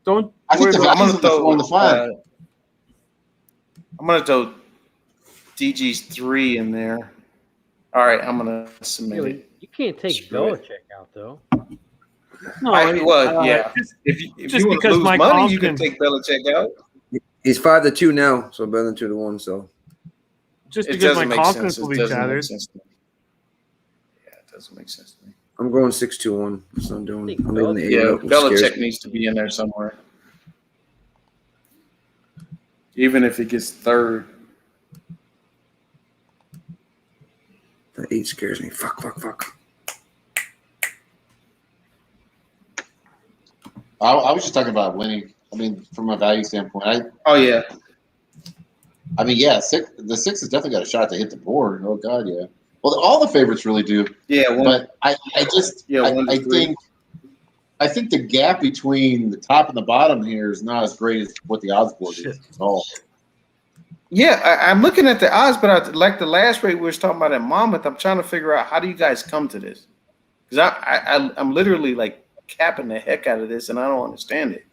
Don't I think worry the about. value's in the 4 and the 5. I'm gonna throw DG's 3 in there. All right, I'm gonna submit it. You can't take Screw it. Belichick out though. No, yeah. If just you want to because lose my money, you can confidence- take Belichick out. He's 5-2 now, so better than 2-1. So just It because doesn't my make confidence sense. will It be doesn't make shattered. sense to me. Yeah, it doesn't make sense to me. I'm going 6-2-1. That's what I'm doing. I'm leaving the 8 Yeah, up, which scares Belichick me. needs to be in there somewhere. Even if he gets third. The 8 scares me. Fuck. I was just talking about winning. I mean, from a value standpoint, Oh yeah. I mean, yeah, the 6 has definitely got a shot to hit the board. Oh God, yeah. Well, all the favorites really do. Yeah, But I 1 to 3. think the gap between the top and the bottom here is not as great as what the odds board is at all. Yeah, I'm looking at the odds, but like the last rate we were talking about at Monmouth, I'm trying to figure out how do you guys come to this? Because I'm literally like capping the heck out of this, and I don't understand it.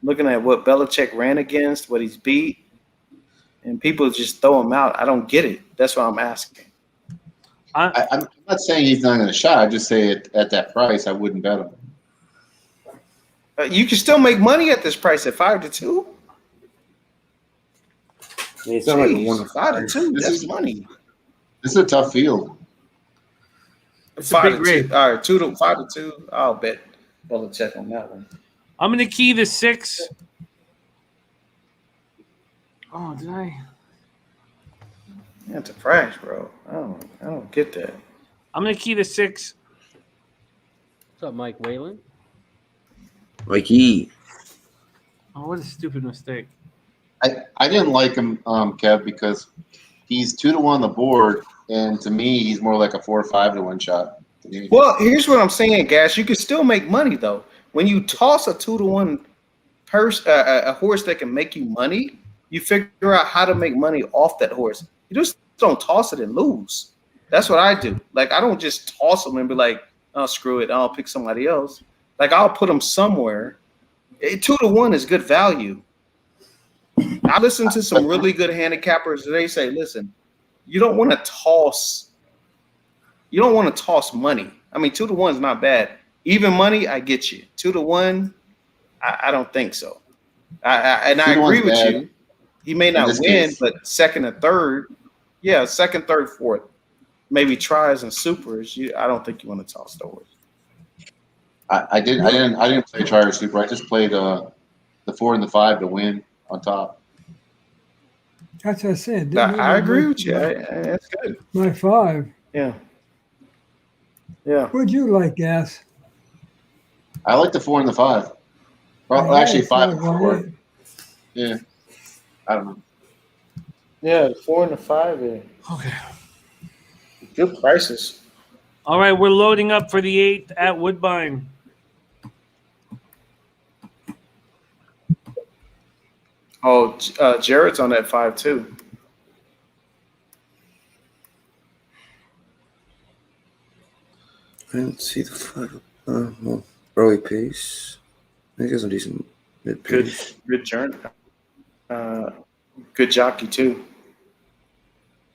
Looking at what Belichick ran against, what he's beat, and people just throw him out. I don't get it. That's what I'm asking. I'm not saying he's not going to shot. I just say at that price, I wouldn't bet him. You can still make money at this price at 5-2. It's not like a Jeez, 1 5-2. That's money. This is a tough field. It's a big 5-2. rate. All right, 5-2. I'll bet Belichick on that one. I'm gonna key the 6. Oh, did I? That's a price, bro. I don't get that. I'm gonna key the 6. What's up, Mike Whalen? Mikey. Oh, what a stupid mistake. I didn't like him, Kev, because he's 2-1 on the board, and to me, he's more like a 4 or 5-1 shot. Well, here's what I'm saying, Gas. You can still make money though. When you toss a 2-1 a horse that can make you money, you figure out how to make money off that horse. You just don't toss it and lose. That's what I do. Like I don't just toss them and be like, "Oh, screw it, I'll pick somebody else." Like I'll put them somewhere. 2-1 is good value. I listen to some really good handicappers. They say, "Listen, you don't want to toss. You don't want to toss money. I mean, 2-1 is not bad. Even money, I get you. 2-1, I don't think so. I agree with bad. you. He may not win, case. but second and third, yeah, second, third, fourth, maybe tries and supers. I don't think you want to toss the horse. I didn't play try or super. I just played the 4 and the 5 to win on top. That's what I said. I agree with you. That's good. My 5. Yeah. Yeah. What'd you like, Gas? I like the 4 and the 5. Well, I actually, had 5 and 4. 5-1-8. Yeah, I don't know. Yeah, 4 and the 5. Yeah. Okay. Good prices. All right, we're loading up for the 8th at Woodbine. Oh, Jared's on that 5 too. I don't see the 5. Well, early pace. I think there's some decent mid pace. Good journey. Good jockey too.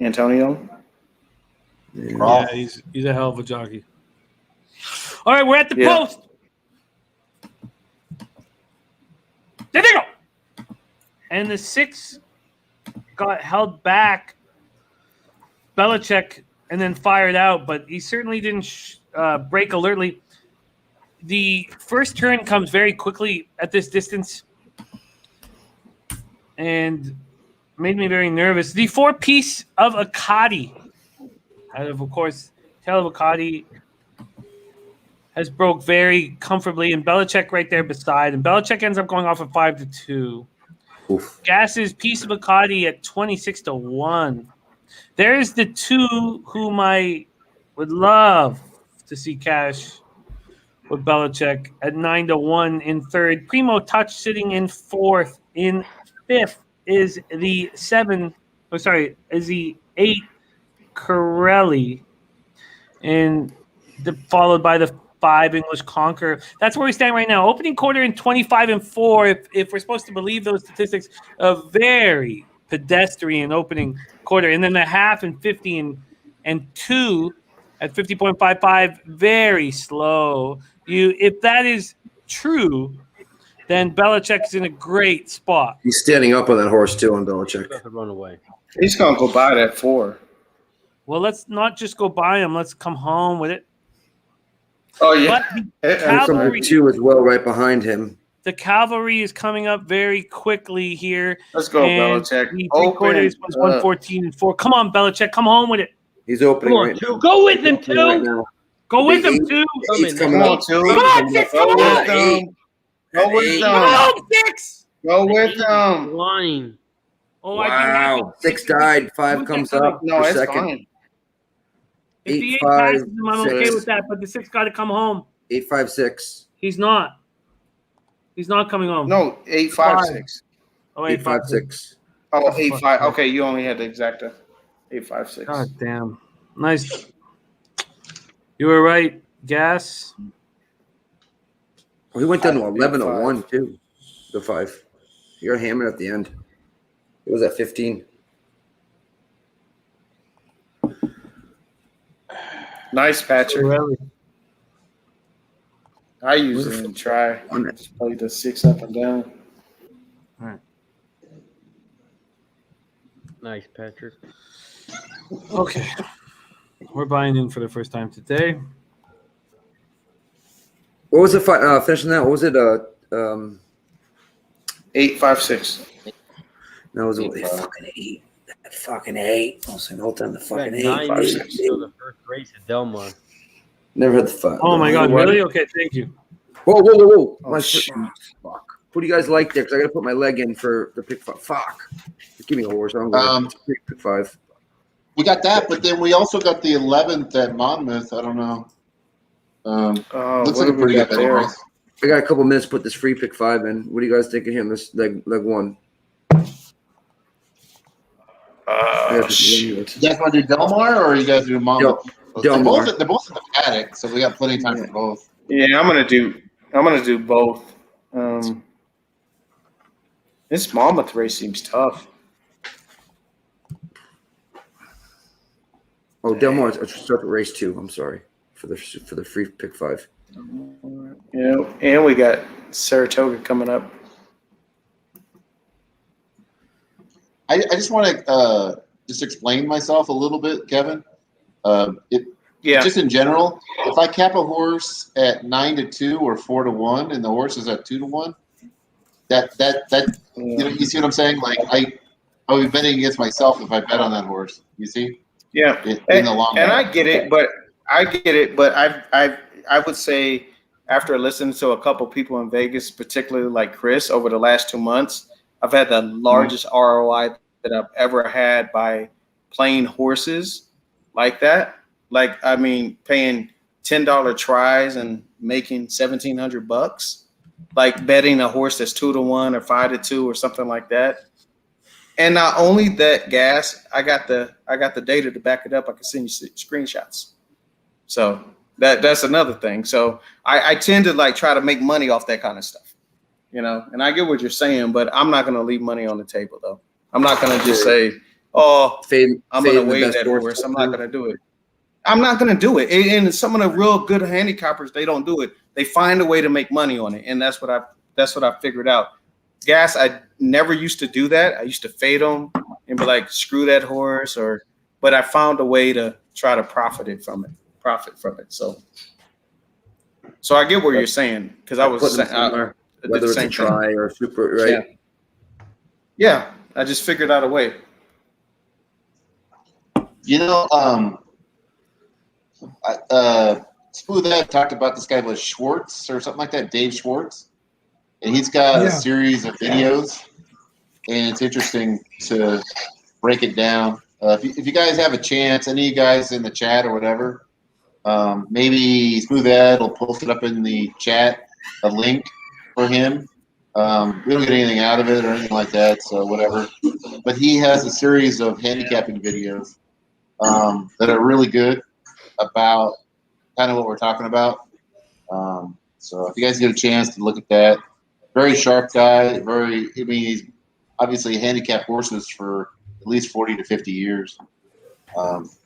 Antonio. Yeah. Yeah, he's a hell of a jockey. All right, we're at the post. There they go. And the 6 got held back. Belichick and then fired out, but he certainly didn't break alertly. The first turn comes very quickly at this distance and made me very nervous. The 4-piece of Akati, out of course, Tail of Akati, has broke very comfortably, and Belichick right there beside. And Belichick ends up going off at 5-2. Oof. Gas's piece of Akati at 26-1. There's the 2 whom I would love to see cash with Belichick at 9-1 in third. Primo Touch sitting in fourth. In fifth is the 7. Oh, sorry, is the 8 Corelli, and followed by the 5 English Conqueror. That's where we stand right now. Opening quarter in 25-4. If we're supposed to believe those statistics, a very pedestrian opening quarter, and then the half and 50 and 2 at 50.55. Very slow. If that is true, then Belichick's in a great spot. He's standing up on that horse too on Belichick. Run away. He's gonna go by that 4. Well, let's not just go by him. Let's come home with it. Oh yeah, But And from the 2 as well, right behind him. the cavalry is coming up very quickly here. Let's go, and Belichick. The Open, 3/4 was 114-4. Come on, Belichick. Come home with it. He's opening right now. Go with him, Opening right too. now. Go with him, Big too. Eight's coming Come on, up. two. Come on, 6. Come Go with on. them. Go with Eight. Come them. on, 6. Go with them. Line. Oh, I'd be happy. Wow. 6 died. 5 comes up No, for it's second. fine. If the 8, 8 5, passes him, I'm okay 6. with that, but the 6 got to come home. 8, 5, 6. He's not. He's not coming home. No, 856. Oh, 8, 5, 6. Oh, 85. Okay, you only had the exacta. 856. God damn. Nice. You were right. Gas. Oh, he went down to 5, 11-1 too. The 5. He got hammered at the end. It was at 15. Nice, Patrick. Really? I usually didn't try. Just play the 6 up and down. All right. Nice, Patrick. Okay. We're buying in for the first time today. What was the finishing that? What was it? 856. No, it was fucking 8. That fucking 8. I was saying all the time the fucking 8. 9 5, minutes 6. until the first race at Delmar. Never had the 5. Oh, my God. Really? Okay, thank you. Whoa. Oh, My shit. fuck. What do you guys like there? Because I got to put my leg in for the pick 5. Fuck. Just give me a horse. I'm going to pick 5. We got that, but then we also got the 11th at Monmouth. I don't know. Looks like a pretty good betting race. I got a couple minutes to put this free pick 5 in. What do you guys think of him? This leg 1. You guys want to do Delmar or you guys do Monmouth? Delmar. They're both in the paddock, so we got plenty of time for both. Yeah, I'm gonna do both. This Monmouth race seems tough. Oh, Delmar. I start at race 2. I'm sorry for the free pick 5. Yeah, and we got Saratoga coming up. I just want to just explain myself a little bit, Kevin. Just in general, if I cap a horse at 9-2 or 4-1, and the horse is at 2-1, that you see what I'm saying? Like I'll be betting against myself if I bet on that horse. You see? Yeah, In the long run. I get it, but I would say after listening to a couple people in Vegas, particularly like Chris, over the last 2 months, I've had the largest ROI that I've ever had by playing horses like that. Like, I mean, paying $10 tries and making $1,700, like betting a horse that's 2-1 or 5-2 or something like that. And not only that, Gas, I got the data to back it up. I can send you screenshots. So that's another thing. So I tend to like try to make money off that kind of stuff, you know. And I get what you're saying, but I'm not going to leave money on the table though. I'm not going to just say, "Oh, I'm going to waive that horse." I'm not going to do it. I'm not going to do it. And some of the real good handicappers, they don't do it. They find a way to make money on it, and that's what I figured out. Gas, I never used to do that. I used to fade them and be like, screw that horse, but I found a way to try to profit from it. So I get what you're saying, because I was saying, whether it's a try or super, right? Yeah, I just figured out a way. You know, Smooth Ed talked about this guy was Schwartz or something like that, Dave Schwartz, and he's got a series of videos, and it's interesting to break it down. If you guys have a chance, any of you guys in the chat or whatever, maybe Smooth Ed will post it up in the chat, a link for him. We don't get anything out of it or anything like that, so whatever. But he has a series of handicapping videos that are really good about kind of what we're talking about. So if you guys get a chance to look at that, very sharp guy. He's obviously handicapped horses for at least 40 to 50 years.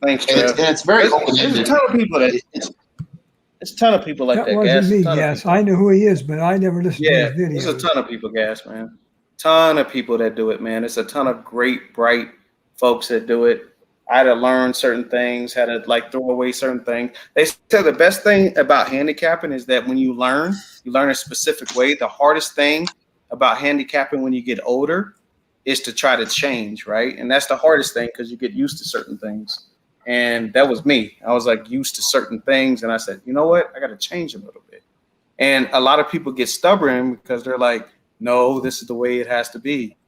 Thanks, and it's very open-ended. There's a ton of people that. There's a ton of people like that. Wasn't me, Gas. I know who he is, but I never listened to his videos. There's a ton of people, Gas, man. Ton of people that do it, man. There's a ton of great, bright folks that do it. I had to learn certain things, had to throw away certain things. They said the best thing about handicapping is that when you learn a specific way. The hardest thing about handicapping when you get older is to try to change, right? And that's the hardest thing because you get used to certain things. And that was me. I was used to certain things. And I said, you know what? I got to change a little bit. And a lot of people get stubborn because they're like, no, this is the way it has to be.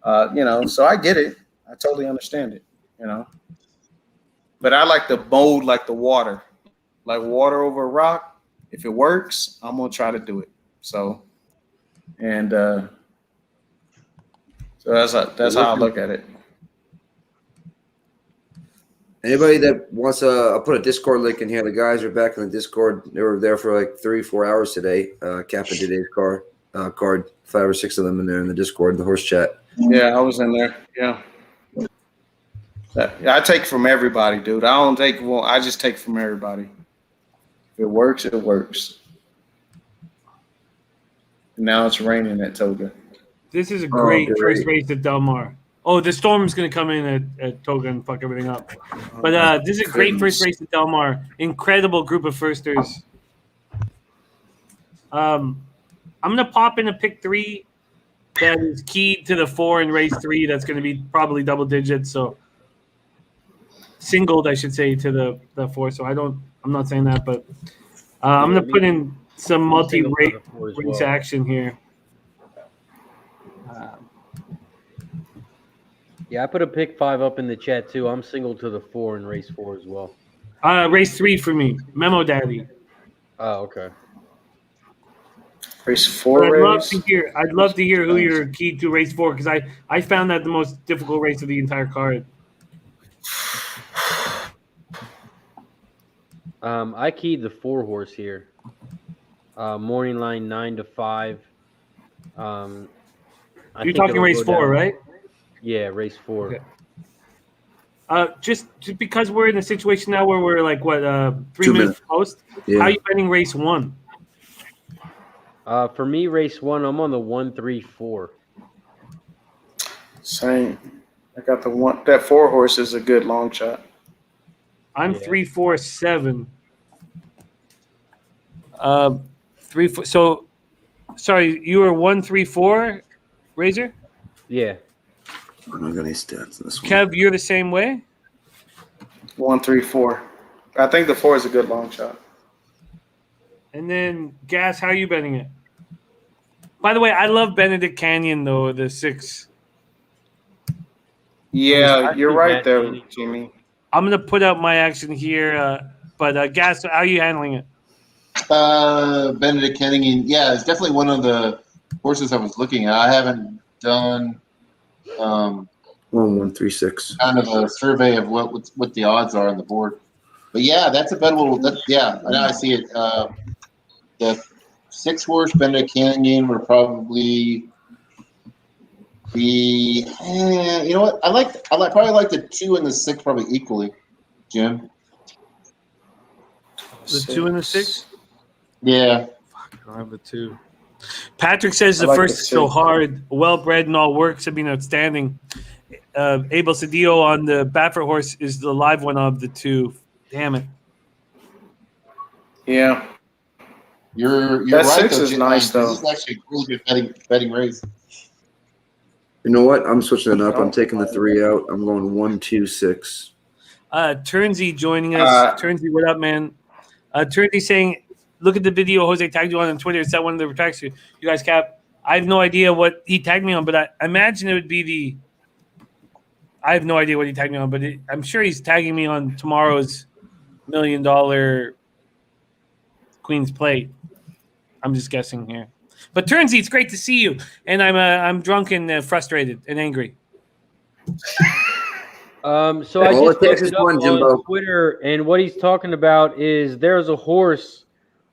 So I get it. I totally understand it, But I like to mold like the water, like water over a rock. If it works, I'm going to try to do it. So that's how I look at it. Anybody that wants I'll put a Discord link in here. The guys are back in the Discord. They were there for 3-4 hours today. Capping today's card. 5 or 6 of them in there in the Discord, the horse chat. Yeah, I was in there. Yeah. I take from everybody, dude. I don't take one. I just take from everybody. If it works, it works. Now it's raining at Toga. This is a great first race at Del Mar. Oh, the storm's going to come in at Toga and fuck everything up. But this is a great first race at Del Mar. Incredible group of firsters. I'm going to pop in a pick 3 that is keyed to the 4 in race 3. That's going to be probably double digits. So singled, I should say, to the 4. So I'm not saying that, but I'm going to put in some multi-race action here. Yeah, I put a pick 5 up in the chat too. I'm single to the 4 in race 4 as well. Race 3 for me. Memo Daddy. Oh, okay. Race 4. I'd love to hear who you're keyed to race 4 because I found that the most difficult race of the entire card. I keyed the 4 horse here. Morning line 9 to 5. You're talking race 4, right? Yeah, race 4. Okay. Just because we're in a situation now where we're 3 minutes post, how are you betting race 1? For me, race 1, I'm on the 1-3-4. Same. I got the one. That 4 horse is a good long shot. I'm 3-4-7. 3-4. So, sorry, you were 1-3-4, Razor? Yeah. I'm not gonna stats this one. Kev, you're the same way? 1-3-4. I think the 4 is a good long shot. And then, Gas, how are you betting it? By the way, I love Benedict Canyon, though, the 6. Yeah, you're right there, Jimmy. I'm going to put out my action here. But, Gas, how are you handling it? Benedict Canyon, yeah, it's definitely one of the horses I was looking at. I haven't done 1-1-3-6. kind of a survey of what the odds are on the board. But yeah, that's a bettable. Now I see it. The 6 horse Benedict Canyon would probably be. You know what? I probably like the 2 and the 6 probably equally, Jim. The 2 and the 6? Yeah. Fuck, I don't have the 2. Patrick says I the like first the is so 2. hard. Well bred and all works have been outstanding. Abel Cedillo on the Baffert horse is the live one of the 2. Damn it. Yeah. You're That right, 6 though, is Jim, nice, man. though. This is actually a really good betting race. You know what? I'm switching it up. I'm taking the 3 out. I'm going 1, 2, 6. Turnsey joining us. Turnsey, what up, man? Turnsey saying, look at the video Jose tagged you on Twitter. Is that one of the tracks you guys cap? I have no idea what he tagged me on, but I imagine it would be the. I have no idea what he tagged me on, but I'm sure he's tagging me on tomorrow's $1 million Queen's Plate. I'm just guessing here. But Turnsey, it's great to see you, and I'm drunk and frustrated and angry. So I All just it takes looked is it up one, Jimbo. on Twitter, and what he's talking about is there's a horse.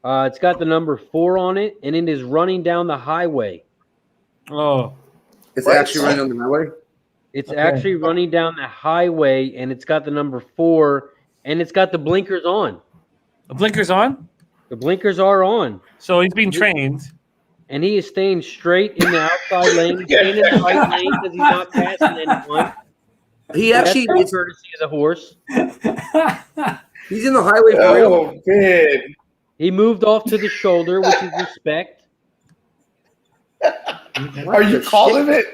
It's got the number 4 on it, and it is running down the highway. Oh, It's actually running on the highway? It's actually running down the highway, and it's got the number 4, and it's got the blinkers on. the blinker's on, The blinkers are on, so he's being trained. and he is staying straight in the outside lane. He's staying in the right lane because he's not passing anyone. He actually, That's the courtesy of the horse. he's in the highway for real. Oh, big. He moved off to the shoulder, which is respect. Are you calling it?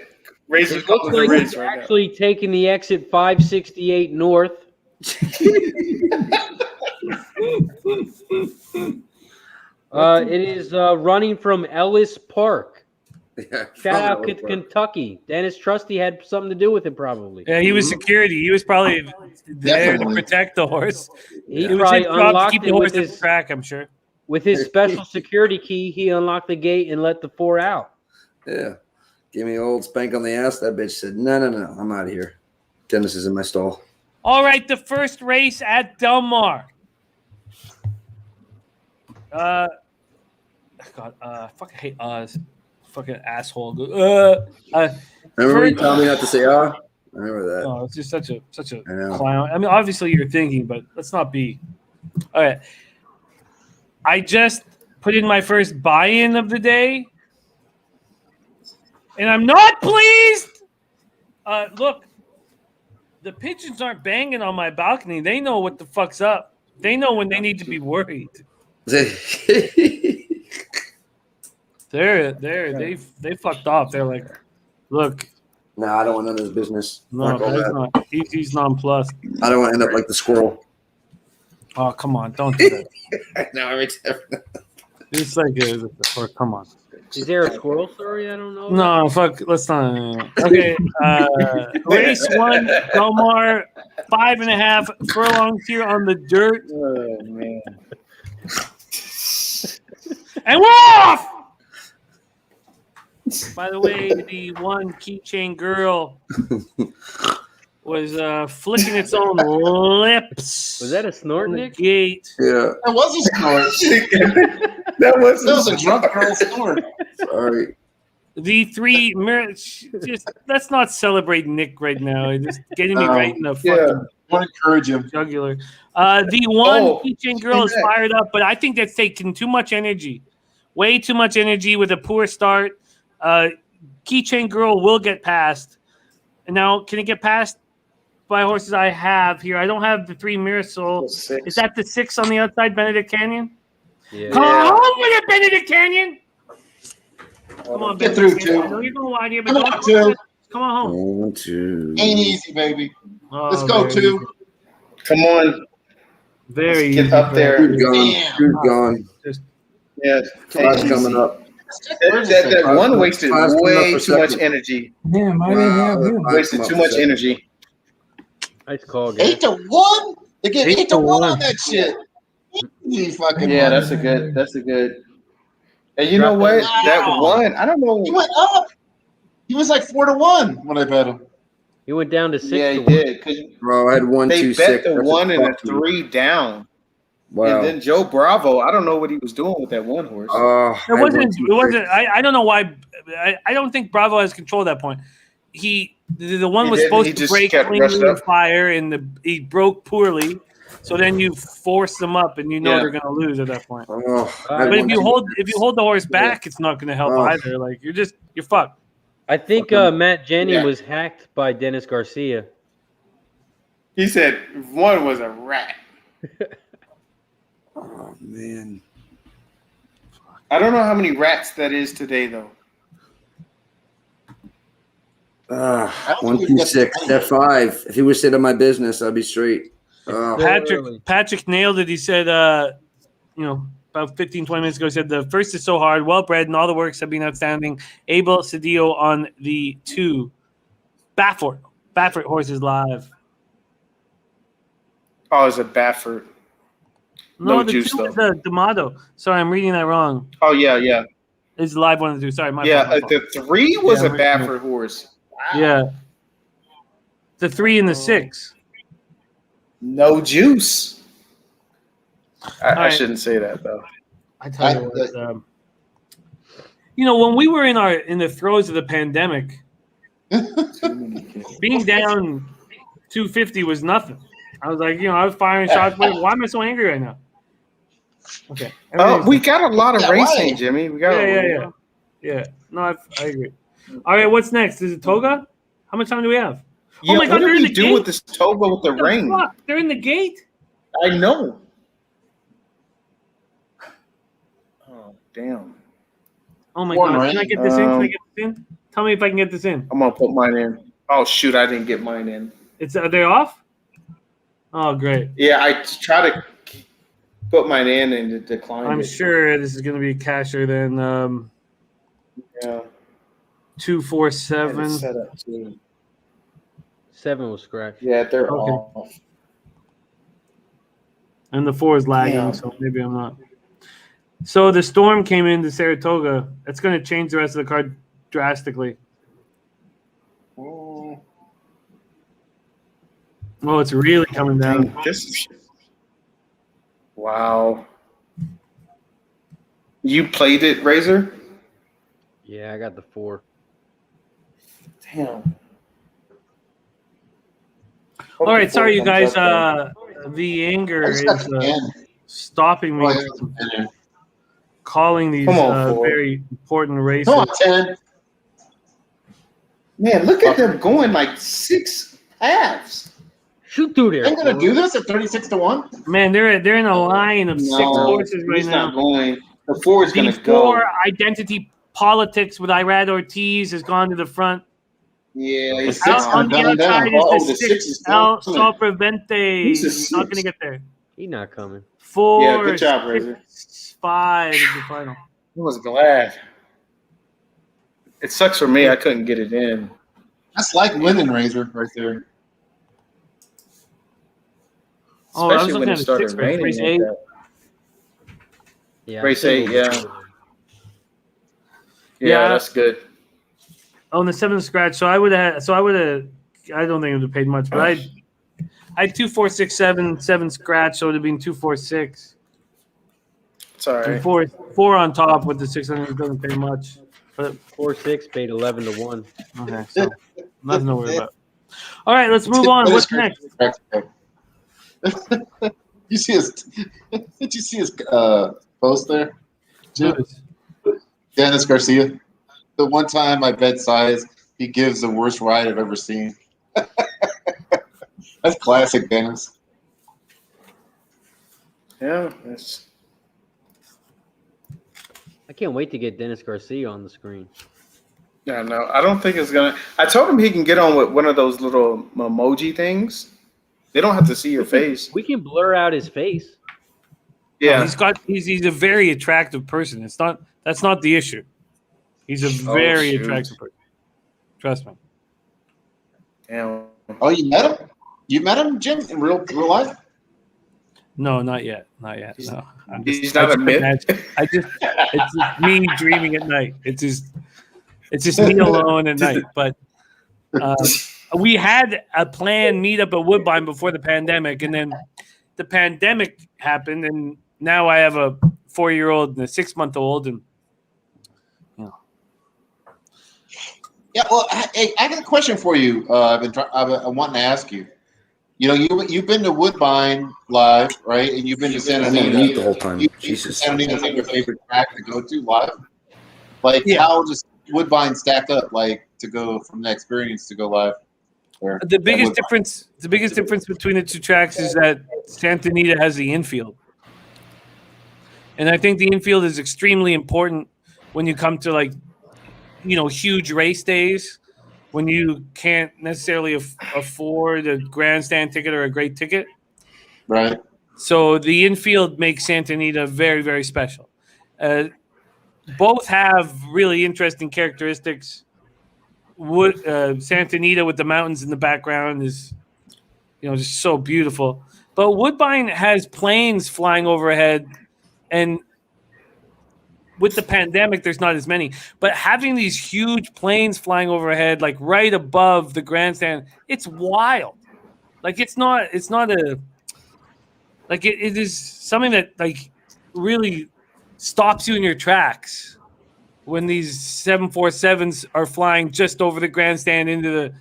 Racing It looks calling the like race he's right actually taking the exit 568 north. It is running from Ellis Park. Yeah, Shout out from to Kentucky. Dennis Trusty had something to do with it, probably. Yeah, he was security. He was probably there to Definitely. protect the horse. He It was probably his job to unlocked keep the it horse with at his, the track, I'm sure. with his special security key. He unlocked the gate and let the 4 out. Yeah. Give me an old spank on the ass. That bitch said, no, I'm out of here. Dennis is in my stall. All right, the first race at Del Mar. God, fucking hate Oz. Fucking asshole. Remember when you First- told me not to say ah? I remember that. Oh, it's just such a I know. clown. I mean, obviously you're thinking, but let's not be. All right. I just put in my first buy-in of the day, and I'm not pleased. Look, the pigeons aren't banging on my balcony. They know what the fuck's up. They know when they need to be worried. They fucked off. They're like, look, Nah, I don't want none of his business. no, Fuck all that's that. not. He's nonplussed. I don't want to end up like the squirrel. Oh, come on, don't do that. No, every time. It's like, come on. Is there a squirrel story? I don't know. No, fuck. Let's not. Okay. Race 1, Del Mar, 5.5 furlongs here on the dirt. Oh, man. And we're off! By the way, the one keychain girl was flicking its own lips. Was that a snort, on the Nick? gate. Yeah. That was a snort. That was That was a drunk girl snort. Sorry. The 3 just let's not celebrate Nick right now. Just getting me right in the fucking I want to encourage him. jugular. The one Oh, keychain girl is fired up, but I think that's taking too much energy. Way too much energy with a poor start. Keychain girl will get passed. And now, can it get passed by horses I have here? I don't have the 3 Mirasol. Is that the 6 on the outside, Benedict Canyon? Yeah. Come on with it, Benedict Canyon! Come on, Get Benedict through, Canyon. two. I know you're going to lie here, but Come don't on, two. come on home. 1, 2. Ain't easy, baby. Oh, Let's go, very two. easy. Come on. Very Get easy, up there. Who's gone? Damn. Who's gone? Yeah. Flash coming up. That one wasted Flash coming up way for too much second. energy. Damn, I didn't have him. Flash Wasted come up too for much second. energy. Nice call, guys. 8-1. They get 8 to 8-1 1 on that shit. Easy fucking Yeah, money. that's a good. That's a good. And you know what? That Wow. one, I don't know. He went up. He was like 4-1 when I bet him. He went down to 6 Yeah, to he 1. did. 'Cause Bro, I had 1, they 2, bet 6. the That's 1 and the fuck me. 3 down. Wow. And then Joe Bravo, I don't know what he was doing with that one horse. It wasn't. It wasn't. I don't know why. I don't think Bravo has control at that point. The one He was didn't. supposed He to just break kept cleanly rushed on up. fire, and he broke poorly. So then you force them up, and you know Yeah. they're going to lose at that point. Oh, I But had if one you too. hold the horse back, it's not going to help Oh. either. Like you're fucked. I think Matt Jennings Yeah. was hacked by Dennis Garcia. He said one was a rat. Oh man. I don't know how many rats that is today, though. 126 at 5. If he was sitting on my business, I'd be straight. Patrick nailed it. He said, about 15, 20 minutes ago, he said the first is so hard, well bred, and all the works have been outstanding. Abel Cedillo on the 2. Baffert horses live. Oh, it's a Baffert. No, No the juice, 2 is though. the D'Amato. Sorry, I'm reading that wrong. Oh, yeah. It's live 1 and 2. Sorry, my fault. The 3 was Yeah, a I'm Baffert horse. Yeah. The 3 and the 6. No juice. I right. shouldn't say that, though. I tell you what, when we were in the throes of the pandemic, being down 250 was nothing. I was like, I was firing shots. Why am I so angry right now? Okay. We got a lot of Yeah, racing, why? Jimmy. We got Yeah. No, I agree. All right, what's next? Is it Toga? How much time do we have? Yeah, oh my God, what they're do in we the do gate. with this Toga with the What the ring? fuck? They're in the gate. I know. Oh, damn. Oh my One, God! right? Can I get this in? Can I get this in? Tell me if I can get this in. I'm gonna put mine in. Oh shoot, I didn't get mine in. Are they off? Oh, great. Yeah, I try to put mine in and it declined. I'm sure this is going to be casher than Yeah. 247. Set up too. 7 was scratched. Yeah, they're Okay. off. And the 4 is lagging, Damn. so maybe I'm not. So the storm came into Saratoga. It's going to change the rest of the card drastically. Oh, it's really coming down. Wow. You played it, Razor? Yeah, I got the 4. Damn. All right, sorry, you guys. The anger is stopping me from calling these very important races. Come on, 10. Man, look at them going like 6 halves. Shoot through there. Ain't gonna do this at 36-1. Man, they're in a line of 6 horses right he's now. not going. The 4 is going The to go. 4 identity politics with Irad Ortiz has gone to the front. Yeah, he's Out on the outside is the 6 is El still Sopravente. He's a He's not going to 6. get there. He's not coming. 4, Yeah, good job, Razor. 5 is the final. I was glad. It sucks for me. I couldn't get it in. That's like winning, Razor, right there. Oh, I was Especially looking when at it the started 6 race. raining. Race like 8. that. Yeah, Race 8, yeah. Yeah. Yeah, that's good. On the 7th scratch, so I would have. I don't think it would have paid much, but I had 2, 4, 6, 7, 7 scratch, so it would have been 2, 4, 6. It's all right. And 4 on top with the 600 doesn't pay much. But 4-6 paid 11-1. okay, so nothing to worry about. All right, let's move on. What's next? You see his? Did you see his post there? Dennis Garcia. The one time I bet size, he gives the worst ride I've ever seen. That's classic Dennis. Yeah, that's. I can't wait to get Dennis Garcia on the screen. Yeah, no, I don't think it's gonna. I told him he can get on with one of those little emoji things. They don't have to see your face. We can blur out his face. Yeah, he's a very attractive person. That's not the issue. He's a very attractive person. Trust me. Damn. Oh, you met him? You met him, Jim, in real life? No, not yet. Not yet. No. He's not a myth. It's just me dreaming at night. It's just me alone at night. But we had a planned meetup at Woodbine before the pandemic, and then the pandemic happened, and now I have a 4-year-old and a 6-month-old, and Yeah, well, I got a question for you. I wanted to ask you. you've been to Woodbine live, right? And you've been to Santa I'm on Anita. mute the whole time. You Jesus. Santa Anita's like your favorite track to go to live. Like, Yeah. how does Woodbine stack up? Like, to go from that experience to go live. Or The biggest difference between the two tracks is that Santa Anita has the infield. And I think the infield is extremely important when you come to huge race days when you can't necessarily afford a grandstand ticket or a great ticket. Right. So the infield makes Santa Anita very, very special. Both have really interesting characteristics. Santa Anita with the mountains in the background is, just so beautiful. But Woodbine has planes flying overhead, and with the pandemic, there's not as many. But having these huge planes flying overhead, like right above the grandstand, it's wild. Like it is something that really stops you in your tracks when these 747s are flying just over the grandstand into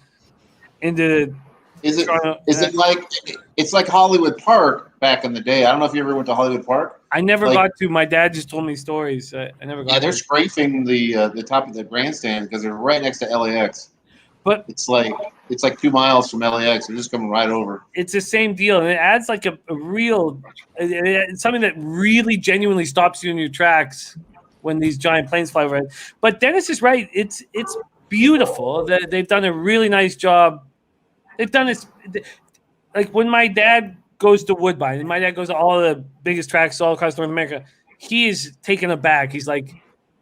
Is it like it's like Hollywood Park back in the day? I don't know if you ever went to Hollywood Park. I never got to. My dad just told me stories. I never got. Yeah, they're scraping the top of the grandstand because they're right next to LAX. But it's like 2 miles from LAX. They're just coming right over. It's the same deal, and it adds like a real it's something that really genuinely stops you in your tracks when these giant planes fly overhead. But Dennis is right. It's beautiful. They've done a really nice job. They've done this like when my dad goes to Woodbine, and my dad goes to all the biggest tracks all across North America. He is taken aback. He's like,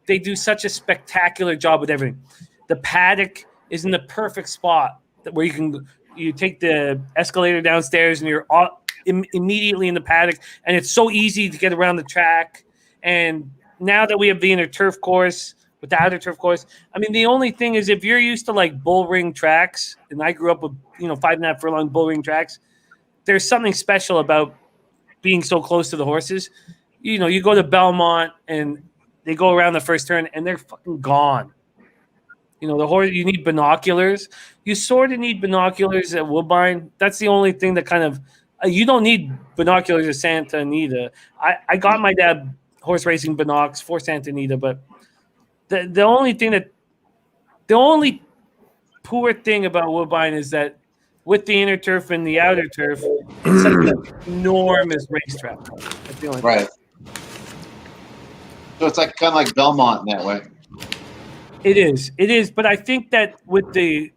they do such a spectacular job with everything. The paddock is in the perfect spot where you take the escalator downstairs and you're immediately in the paddock, and it's so easy to get around the track. And now that we have the inner turf course with the outer turf course, I mean, the only thing is if you're used to like bull ring tracks, and I grew up with 5.5 furlong bull ring tracks, there's something special about being so close to the horses. You go to Belmont and they go around the first turn and they're fucking gone. The horse, you need binoculars. You sort of need binoculars at Woodbine. That's the only thing that kind of, you don't need binoculars at Santa Anita. I got my dad horse racing binocs for Santa Anita, but the only poor thing about Woodbine is that with the inner turf and the outer turf, it's such an enormous racetrack. That's the only thing. Right. So it's like kind of like Belmont in that way. It is. But I think that with the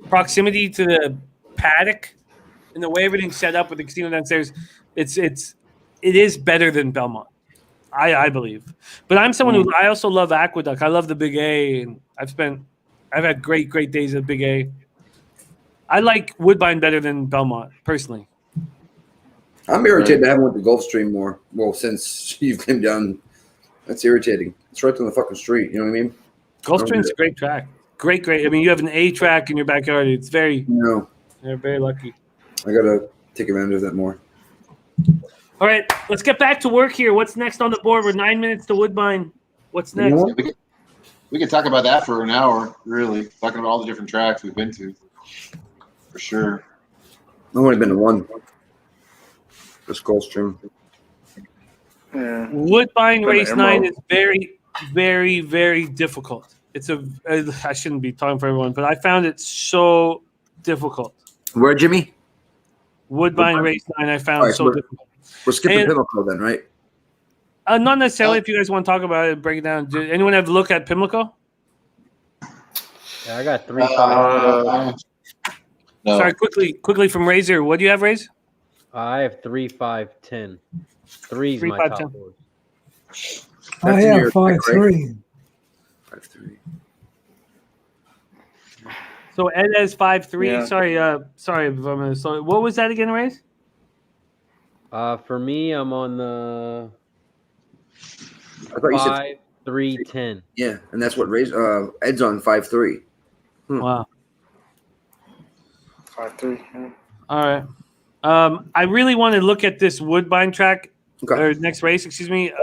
proximity to the paddock and the way everything's set up with the casino downstairs, it is better than Belmont. I believe. But I'm someone I also love Aqueduct. I love the Big A, and I've had great days at Big A. I like Woodbine better than Belmont, personally. I'm irritated I haven't went to Gulfstream more. Well, since you came down, that's irritating. It's right on the fucking street. You know what I mean? Gulfstream's a great track. Great. I mean, you have an A track in your backyard. It's very. No. They're very lucky. I gotta take advantage of that more. All right, let's get back to work here. What's next on the board? We're 9 minutes to Woodbine. What's next? We could talk about that for an hour, really. Talking about all the different tracks we've been to. For sure. I've only been to one. Just Gulfstream. Yeah. Woodbine Race 9 is very, very, very difficult. I shouldn't be talking for everyone, but I found it so difficult. Where, Jimmy? Woodbine Race 9 I found so difficult. We're skipping Pimlico then, right? Not necessarily. If you guys want to talk about it and break it down. Did anyone have a look at Pimlico? Yeah, I got 3-5. No. Sorry, quickly from Razor. What do you have, Razor? I have 3-5-10. 3's 3, my 5, top 10. board. I have 5-3. 5-3. So Ed has 5-3. Yeah. Sorry if I'm so what was that again, Raze? For me, I'm on the I thought you said 5-3-10. yeah, and that's what Ed's on 5-3. Wow. 5-3. Yeah. All right. I really want to look at this Woodbine track or next race. Excuse me.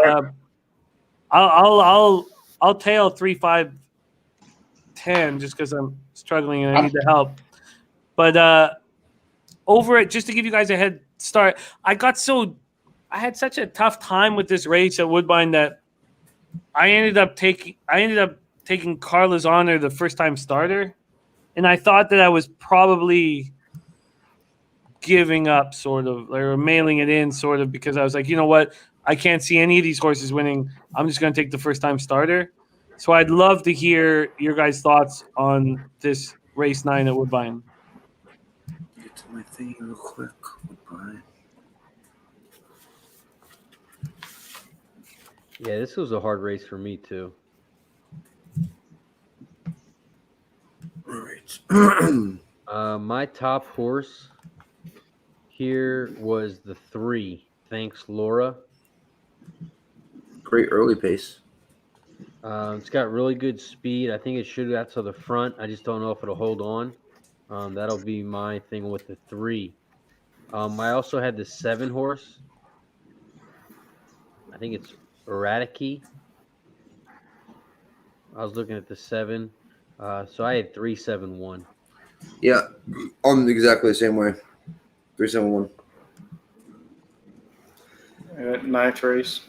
I'll tail 3-5-10 just because I'm struggling and I need the help. But over it, just to give you guys a head start, I had such a tough time with this race at Woodbine that I ended up taking Carla's Honor, the first time starter, and I thought that I was probably giving up, sort of, or mailing it in, sort of, because I was like, you know what, I can't see any of these horses winning. I'm just going to take the first time starter. So I'd love to hear your guys' thoughts on this race 9 at Woodbine. Get to my thing real quick. Woodbine. Yeah, this was a hard race for me too. All right. My top horse here was the 3. Thanks, Laura. Great early pace. It's got really good speed. I think it should got to the front. I just don't know if it'll hold on. That'll be my thing with the 3. I also had the 7 horse. I think it's Eradicate. I was looking at the 7. So I had 3-7-1. Yeah, I'm exactly the same way. 3-7-1. 9th race.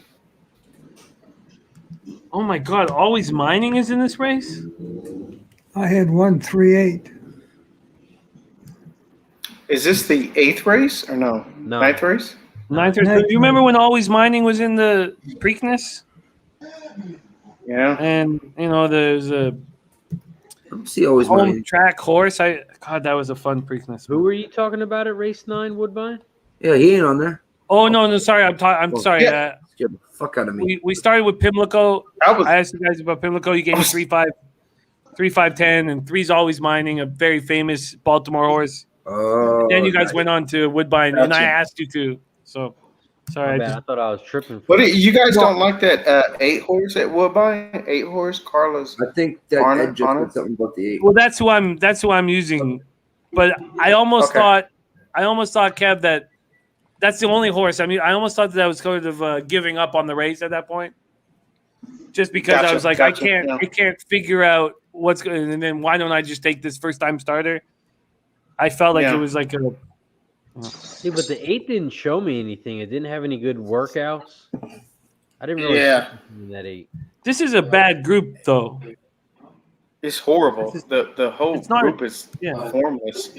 Oh my God! Always Mining is in this race. I had 1-3-8. Is this the 8th race or no? No. 9th race? 9th race. Do you remember when Always Mining was in the Preakness? Yeah. And there's a See, always home Mining. track horse. God, that was a fun Preakness. Who were you talking about at race 9, Woodbine? Yeah, he ain't on there. Oh no, sorry. I'm sorry. Yeah. Scared the fuck out of me. We started with Pimlico. I asked you guys about Pimlico. You gave me 3-5, 3-5-10, and 3's Always Mining, a very famous Baltimore horse. Oh, Then you guys went on to Woodbine, and I Gotcha. asked you to. So sorry. I thought I was tripping. What you guys don't like that 8 horse at Woodbine? 8 horse, Carlos. I think that Honor- Ed just Honor? said something about the 8. Well, that's who I'm using. But I almost Okay. thought, Kev, that that's the only horse. I mean, I almost thought that I was sort of giving up on the race at that point, just because I Gotcha, was like, gotcha, I can't figure out what's going. And then why don't I just take this first time starter? I felt like Yeah. it was like a. See, but the 8 didn't show me anything. It didn't have any good workouts. I didn't really Yeah. see that 8. This is a bad group, though. It's horrible. The whole It's not- group is yeah. formless.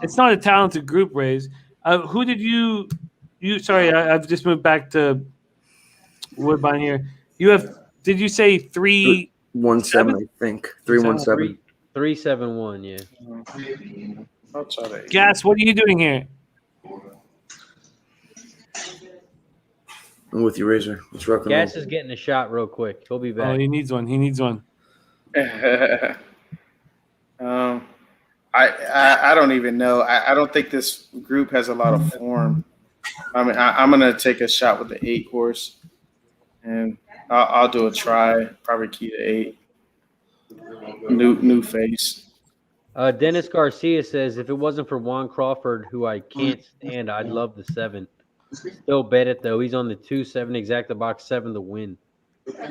It's not a talented group, Rays. Who did you? Sorry, I've just moved back to Woodbine here. You have? Did you say 3? 1-7, I think. 3-1-7. 3-7-1, yeah. Outside of 8. Gas, what are you doing here? I'm with you, Razor. Let's rock and Gas roll. is getting a shot real quick. He'll be Oh, back. he needs one. I don't even know. I don't think this group has a lot of form. I mean, I'm gonna take a shot with the 8 horse, and I'll do a try. Probably key to 8. New face. Dennis Garcia says, if it wasn't for Juan Crawford, who I can't stand, I'd love the 7. Still bet it, though. He's on the 2-7 exacta box 7 to win.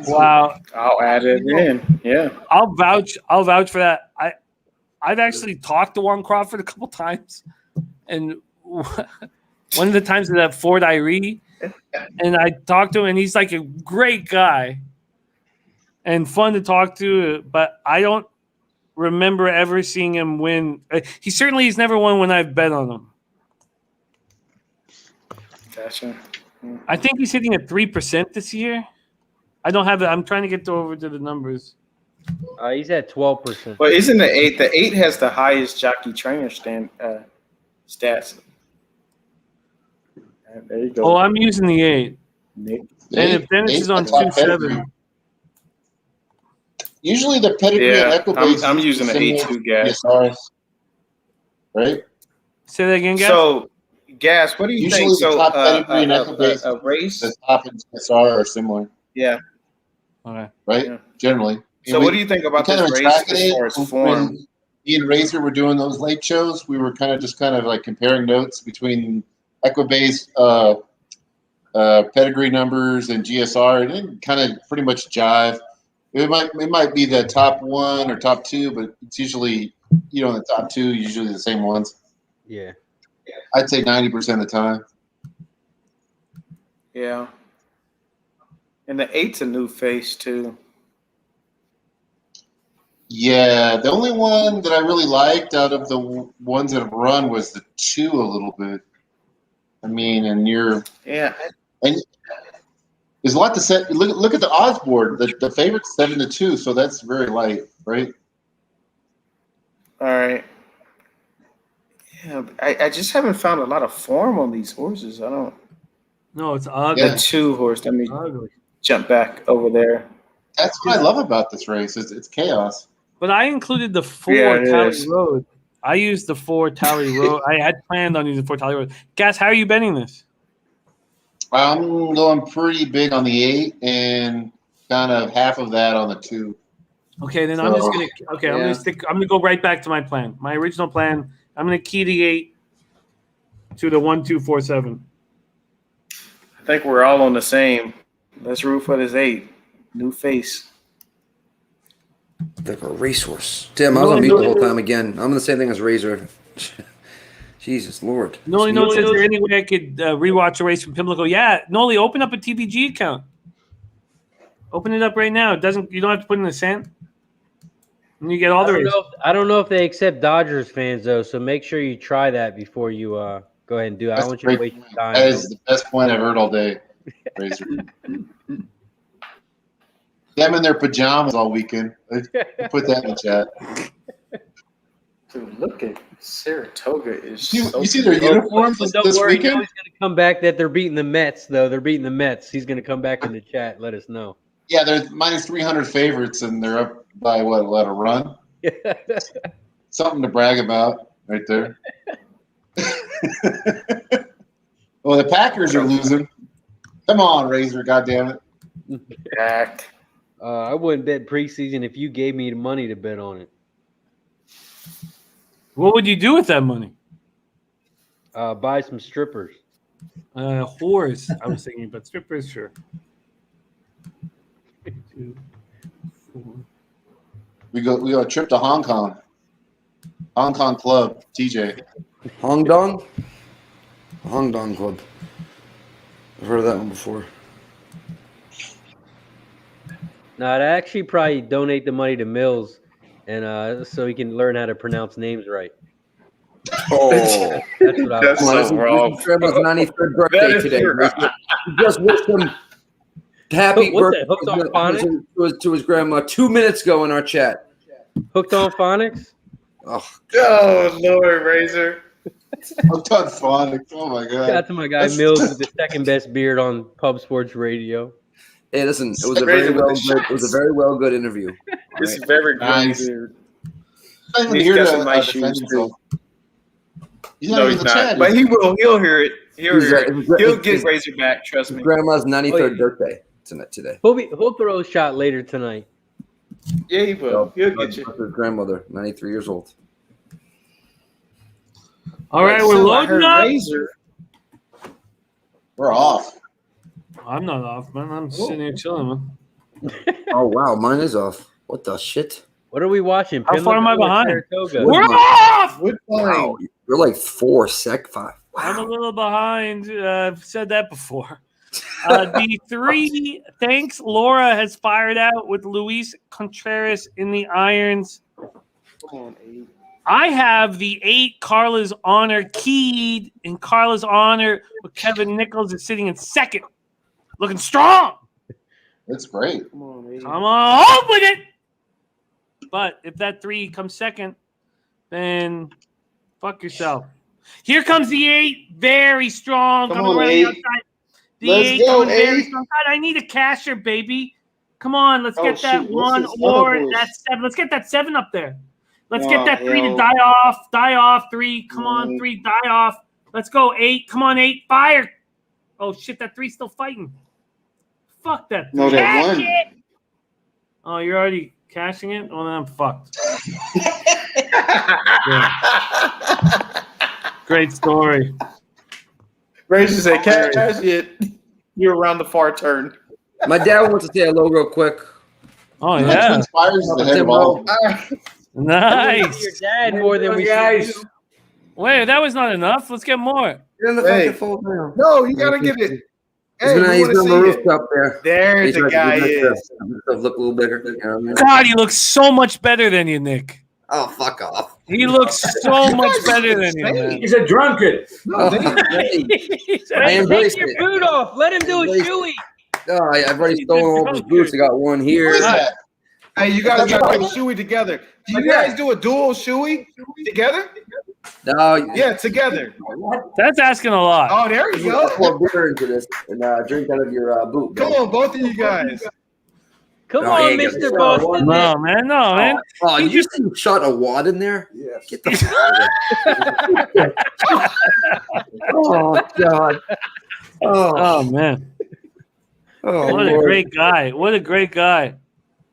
Wow. I'll add it in. Yeah. I'll vouch for that. I've actually talked to Juan Crawford a couple times, and one of the times at Fort Erie, and I talked to him, and he's like a great guy and fun to talk to, but I don't remember ever seeing him win. He's never won when I've bet on him. Gotcha. I think he's hitting at 3% this year. I don't have it. I'm trying to get over to the numbers. He's at 12%. But isn't the 8? The 8 has the highest jockey trainer stats. There you go. Oh, I'm using the 8. Nick. And if Dennis is on 2-7. Usually the pedigree Yeah, and Equibase I'm using the 8 too, Gas. PSRs, right? Say that again, guys. So, Gas, what do you Usually think? the So, top pedigree and Equibase, a race? the top and PSR are similar, Yeah. Okay. right? Yeah. Generally. So, what do you think about kind this of race tracking as far it as form? when me and Razor were doing those late shows. We were kind of like comparing notes between Equibase pedigree numbers and GSR, and it kind of pretty much jive. It might be the top 1 or top 2, but it's usually in the top 2, usually the same ones. Yeah. I'd say 90% of the time. Yeah. And the 8's a new face too. Yeah, the only one that I really liked out of the ones that have run was the 2 a little bit. I mean, and there's a lot to set. Look at the odds board. The favorite's 7-2, so that's very light, right? All right. Yeah, I just haven't found a lot of form on these horses. I don't. No, it's ugly. The 2 horse. Let me jump back over there. That's what I love about this race. It's chaos. But I included the 4 it Tally is. Road. I used the 4 Tally Road. I had planned on using 4 Tally Road. Gas, how are you betting this? I'm going pretty big on the 8 and kind of half of that on the 2. Okay, then I'm just gonna. Okay, I'm gonna go right back to my plan. My original plan. I'm gonna key the 8 to the 1, 2, 4, 7. I think we're all on the same. Let's root for this 8. New face. Like a racehorse. Tim, I was on mute the whole time again. I'm the same thing as Razor. Jesus Lord. Noli, is there any way I could rewatch a race from Pimlico? Yeah, Noli, open up a TBG account. Open it up right now. You don't have to put in the cent. And you get all the races. I don't know if they accept Dodgers fans though, so make sure you try that before you go ahead and do it. I don't want you to waste your time. That is the best point I've heard all day, Razor. Them in their pajamas all weekend. Put that in the chat. Dude, look at Saratoga. You see their uniforms this weekend? He's going to come back that they're beating the Mets, though. They're beating the Mets. He's going to come back in the chat and let us know. Yeah, they're minus 300 favorites, and they're up by, what, a run? Something to brag about right there. Well, the Packers are losing. Come on, Razor, goddammit. Back. I wouldn't bet preseason if you gave me the money to bet on it. What would you do with that money? Buy some strippers. Whores, I was thinking, but strippers, sure. 2, 4. We go a trip to Hong Kong. Hong Kong Club, TJ. Hong Dong? Hong Dong Club. I've heard of that one before. No, I'd actually probably donate the money to Mills, and so he can learn how to pronounce names right. Oh, that's what I was. That's so wrong. This is Grandma's 93rd birthday today. We just wished him happy birthday to his grandma 2 minutes ago in our chat. Hooked on phonics? Oh, Lord, Razor. Hooked on phonics. Oh my god. Shout out to my guy Mills with the second best beard on Pub Sports Radio. Hey, listen, it was a very well good interview. This is very nice. good. He's got some nice shoes too. No, he's not. Chat. But he will. He'll hear it. He'll get Razor back. Trust me. Grandma's 93rd birthday today. He'll throw a shot later tonight. Yeah, he will. He'll get you. His grandmother, 93 years old. All right, we're loading up. Razor. We're off. I'm not off, man. I'm sitting here chilling, man. Oh wow, mine is off. What the shit? What are we watching? How far am I behind? Saratoga? We're off! Wow, you're like 4 sec 5. Wow. I'm a little behind. I've said that before. The 3 thanks Laura has fired out with Luis Contreras in the irons. Come on, 8. I have the 8 Carla's Honor keyed in Carla's Honor with Kevin Nichols is sitting in second. Looking strong. That's great. Come on, 8. Come on, home with it. But if that 3 comes second, then fuck yourself. Here comes the 8, very strong. Come coming on, around 8. the outside. The Let's 8 go, coming very 8. strong. God, I need a casher, baby. Come on, let's get that shoot, what's 1 this or other that 7. Let's get that 7 up there. Let's Oh, get that 3 to hell. die off. 3. Come on, 3, die off. Let's go, 8. Come on, 8, fire. Oh, shit, that 3's still fighting. Fuck that. No, that Cash 1. it. Oh, you're already cashing it? Well, then I'm fucked. Yeah. Great story. Razor said, cash it. You're around the far turn. My dad wants to say hello real quick. Oh, yeah. Inspires the head of all. Nice. Your dad more than we guys. should do. Wait, that was not enough. Let's get more. Get in the Hey. fucking fold now. No, you gotta get it. He's Hey, we on want to the see roof it. up there. There He's the trying to guy make is. himself look a little bigger. You know what I mean? God, he looks so much better than you, Nick. Oh, fuck off. He looks so much better than you, man. He's a drunkard. No, they- I embrace Take your it. boot off. Let him do a Embrace shoey. No, I've already stolen all his boots. I got one What here. is that? Hey, you guys got to do a shoey together. Do you guys do a dual shoey together? No, Yeah, together. That's asking a lot. Oh, there you you go. pour beer into this and drink out of your boot. Come on, both of you guys. Come No, on, he ain't Mr. gonna- Boston. No, man. No, man. Oh, you just shot a wad in there? Yes. Get the fuck out of here. Oh, God. Oh, Oh, man. oh What a Lord. great guy. What a great guy.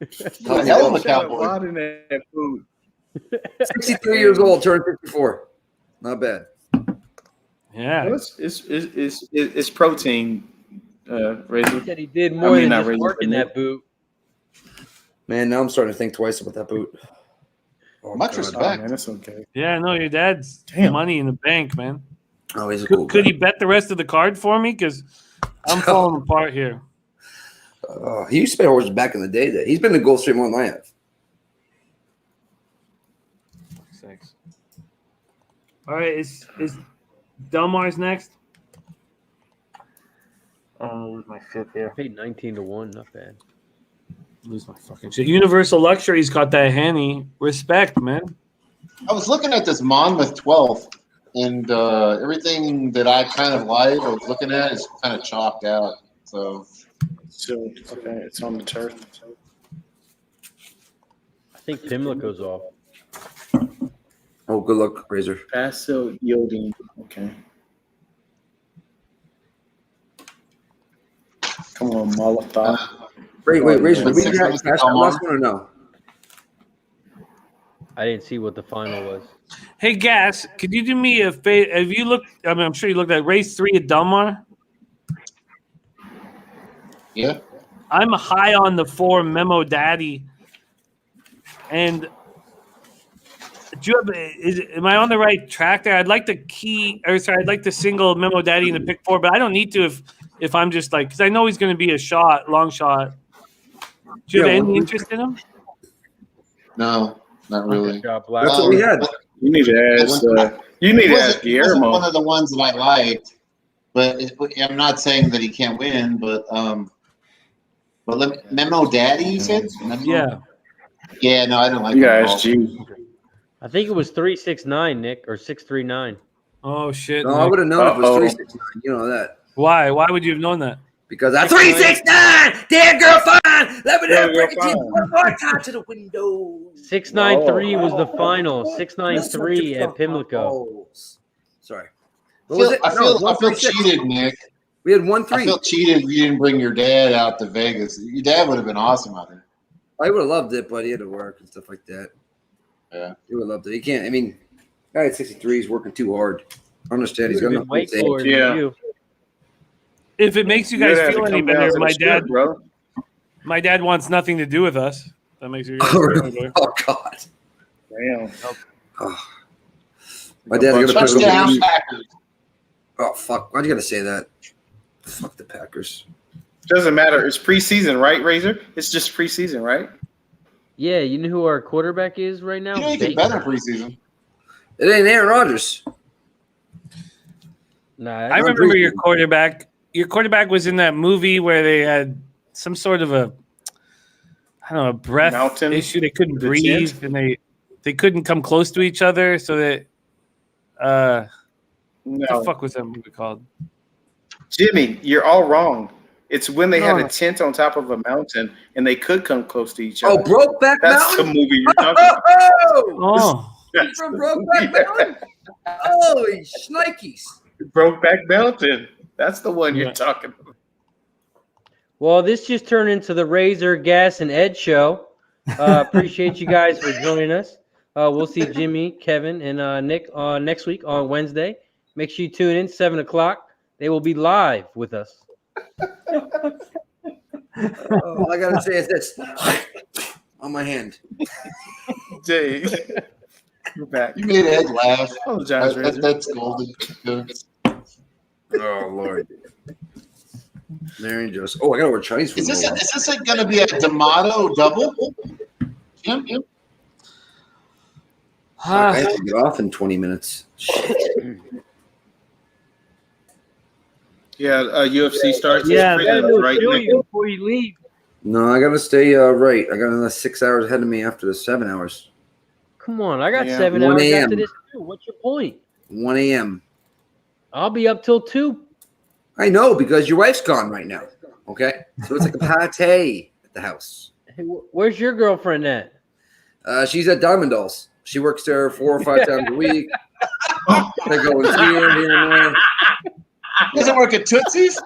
A hell of a Shot a cowboy. lot in that food. 63 years old, turned 54. Not bad. Yeah. Well, it's protein, Razor. He said he did more than not just really work in familiar. that boot. Man, now I'm starting to think twice about that boot. Oh, Much God. Oh, respect. man, that's okay. Yeah, no, your dad's Damn. money in the bank, man. Oh, he's a cool Could guy. he bet the rest of the card for me? Because I'm falling apart here. He used to play horses back in the day. He's been to Gulfstream more than I have. Six. All right, is Delmar's next? Lose my fifth here. Paid 19-1. Not bad. Lose my fucking shit. Universal Luxury's got that Henny. Respect, man. I was looking at this Monmouth 12, and everything that I kind of like, I was looking at, is kind of chalked out. So So okay, it's on the turf. I think Pimlico's off. Oh, good luck, Razor. Passive yielding. Okay. Come on, Molotov. Wait, Razor. Did we Six get minutes to cash come that last on. one or no? I didn't see what the final was. Hey, Gas, could you do me a favor? Have you looked? I mean, I'm sure you looked at race 3 at Delmar. yeah, I'm high on the 4 Memo Daddy, and do you have? Am I on the right track there? I'd like the I'd like the single Memo Daddy in the pick 4, but I don't need to if I'm just like, because I know he's going to be a long shot. Do you have any interest in him? no, not really. Good job, Black. That's what we had. You need to ask. You need to ask It wasn't one Guillermo. of the ones that I liked, but I'm not saying that he can't win. But Memo Daddy, you said? Yeah. Yeah, no, I didn't like You that. guys, G. I think it was 369, Nick, or 639. Oh shit! No, I Nick. would have known if it was Uh-oh. 369. You know that. Why? Why would you have known that? Because that's 369! Damn girl fine! Let me Damn know. girl Break it fine. one more time to the window. 693 was the Oh. final. 693 at Pimlico. Oh. Sorry. What was it? I feel 136. cheated, Nick. We had I 1-3. feel cheated if you didn't bring your dad out to Vegas. Your dad would have been awesome out there. I would have loved it, but he had to work and stuff like that. Yeah. He would have loved it. He can't. I mean, guy at 63 is working too hard. I understand. He's He's got been wait enough for it. Yeah. You. If it makes you guys You'd have to feel any come down better, to the strip, bro. my dad wants nothing to do with us. That makes you guys feel any better. Oh, God. Damn. Oh. My dad's going to put Touchdown over. Packers. Oh, fuck. Why'd you got to say that? Fuck the Packers. Doesn't matter. It's preseason, right, Razor? It's just preseason, right? Yeah, you know who our quarterback is right now? You know you can bet in preseason. It ain't Aaron Rodgers. Nah, I remember your quarterback. Your quarterback was in that movie where they had some sort of a breath Mountain? issue. They couldn't The breathe, tent? and they couldn't come close to each other. So that what the No. fuck was that movie called? Jimmy, you're all wrong. It's when they had No. a tent on top of a mountain and they could come close to each other. Oh, Brokeback That's the Mountain? movie you're Oh, talking about. Oh, That's from the Brokeback movie. Mountain? Holy shnikes. Brokeback Mountain. That's the one Yeah. you're talking about. Well, this just turned into the Razor, Gas, and Ed show. Appreciate you guys for joining us. We'll see Jimmy, Kevin, and Nick next week on Wednesday. Make sure you tune in 7 o'clock. They will be live with us. All I got to say is this on my hand. Jay. We're back. You made Ed laugh. Apologize, Razor. That's golden. Oh Lord. Marion Joseph. Oh, I gotta order Chinese food. Is this going to be a D'Amato double? Jim? I have to get off in 20 minutes. Yeah, UFC starts. Yeah, this gotta weekend, do right? a Philly before you leave. No, I gotta stay right. I got another 6 hours ahead of me after the 7 hours. Come on, I got Yeah. 7 1 hours a.m. after this too. What's your point? 1 a.m. I'll be up till 2. I know because your wife's gone right now. Okay, so it's like a pate at the house. Hey, where's your girlfriend at? She's at Diamond Dolls. She works there 4 or 5 times a week. They go and see her here and there. Doesn't work at Tootsie's?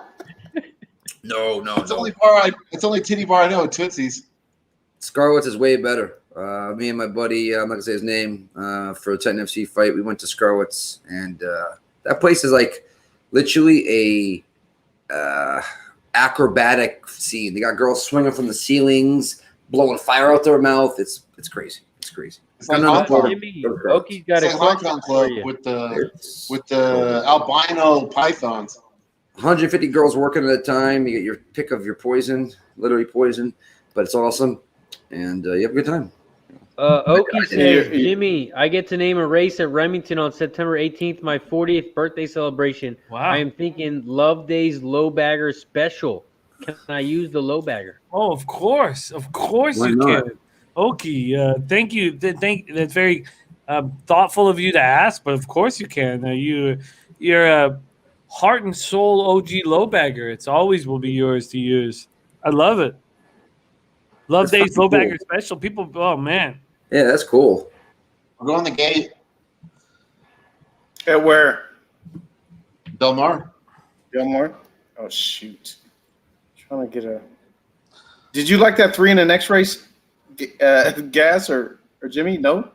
No. It's only titty bar I know at Tootsie's. Scarlett's is way better. Me and my buddy, I'm not gonna say his name, for a Titan FC fight, we went to Scarlett's, and that place is like literally a acrobatic scene. They got girls swinging from the ceilings, blowing fire out their mouth. It's crazy. It's crazy. It's like Hong Kong. Oki's got It's a like Hong Kong Club with the albino pythons. 150 girls working at a time. You get your pick of your poison, literally poison, but it's awesome, and you have a good time. Oki says, Jimmy, I get to name a race at Remington on September 18th, my 40th birthday celebration. Wow. I am thinking Love Days Low Bagger Special. Can I use the low bagger? Oh, of course Why you not? can. Oki, thank you. That's very thoughtful of you to ask, but of course you can. You're a heart and soul OG low bagger. It's always will be yours to use. I love it. Love That's Days fucking low cool. bagger special. People, oh man. Yeah, that's cool. We're going to the gate. At where? Del Mar. Delmar? Oh shoot! Trying to get a. Did you like that 3 in the next race? Gas or Jimmy? No.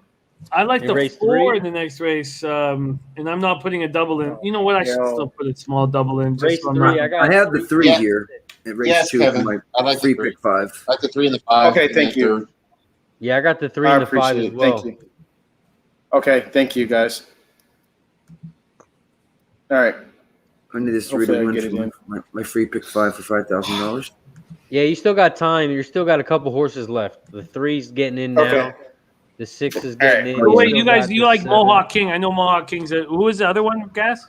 I like In the race 4 3? in the next race, and I'm not putting a double in. You know what? I should Yeah. still put a small double in. Just Race so I'm 3, not- I I have the 3 Yeah. here at race Yes, 2 Kevin. for my I like the free 3. pick 5. I like the 3 and the 5. Okay, and thank the you. third. Yeah, I got the 3 I and the 5 appreciate as it. well. Thank you. Okay, thank you guys. All right. I need this 3 Hopefully I to win get it in. for my free pick 5 for $5,000. Yeah, you still got time. You still got a couple horses left. The 3's getting in now. Okay. The 6 is getting in. Oh, wait, still you guys, got you the like 7. Mohawk King? I know Mohawk King's. Who was the other one, Gas?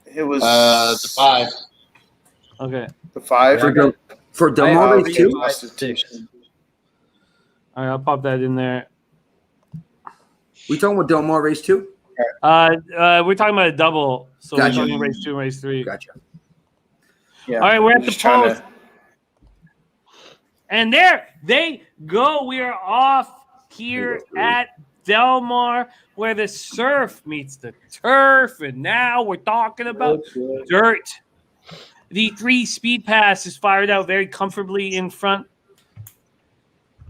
It was The 5. Okay. the 5. Yeah, For Del Mar I- race 2? Constitution. All right, I'll pop that in there. We talking about Del Mar race 2? We're talking about a double, so Gotcha. we're talking race 2 and race 3. Gotcha. Yeah. All right, we're at I'm the just trying post. And there they go. We are off here at Del Mar, where the surf meets the turf. And now we're talking about dirt. The 3 speed pass is fired out very comfortably in front.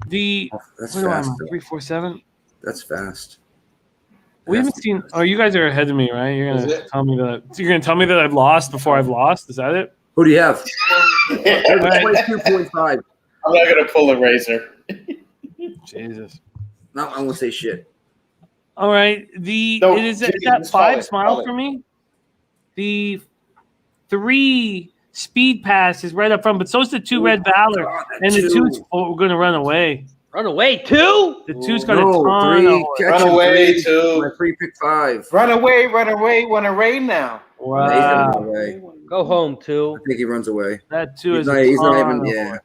The That's what am I fast. on? though. 347. That's fast. We haven't seen. Oh, you guys are ahead of me, right? You're Is gonna it? tell me that. You're gonna tell me that I've lost before I've lost. Is that it? Who do you have? All right. 22.5. I'm not gonna pull a razor. Jesus. No, I won't say shit. All right. No, It is Jimmy, that just call 5 it, smile call it. for me. The 3 speed pass is right up front, but so is the 2 Red Valor, God, that and the 2. 2's going to run away. Run away, 2? The 2's got No, a ton 3. of horse. Catch Run him, away, 3. 2. My free pick 5. Run away, want to rain now. He's gonna Wow, run away. Go home, 2. I think he runs away. that 2 He's is not, a he's not ton even. of Yeah. horse.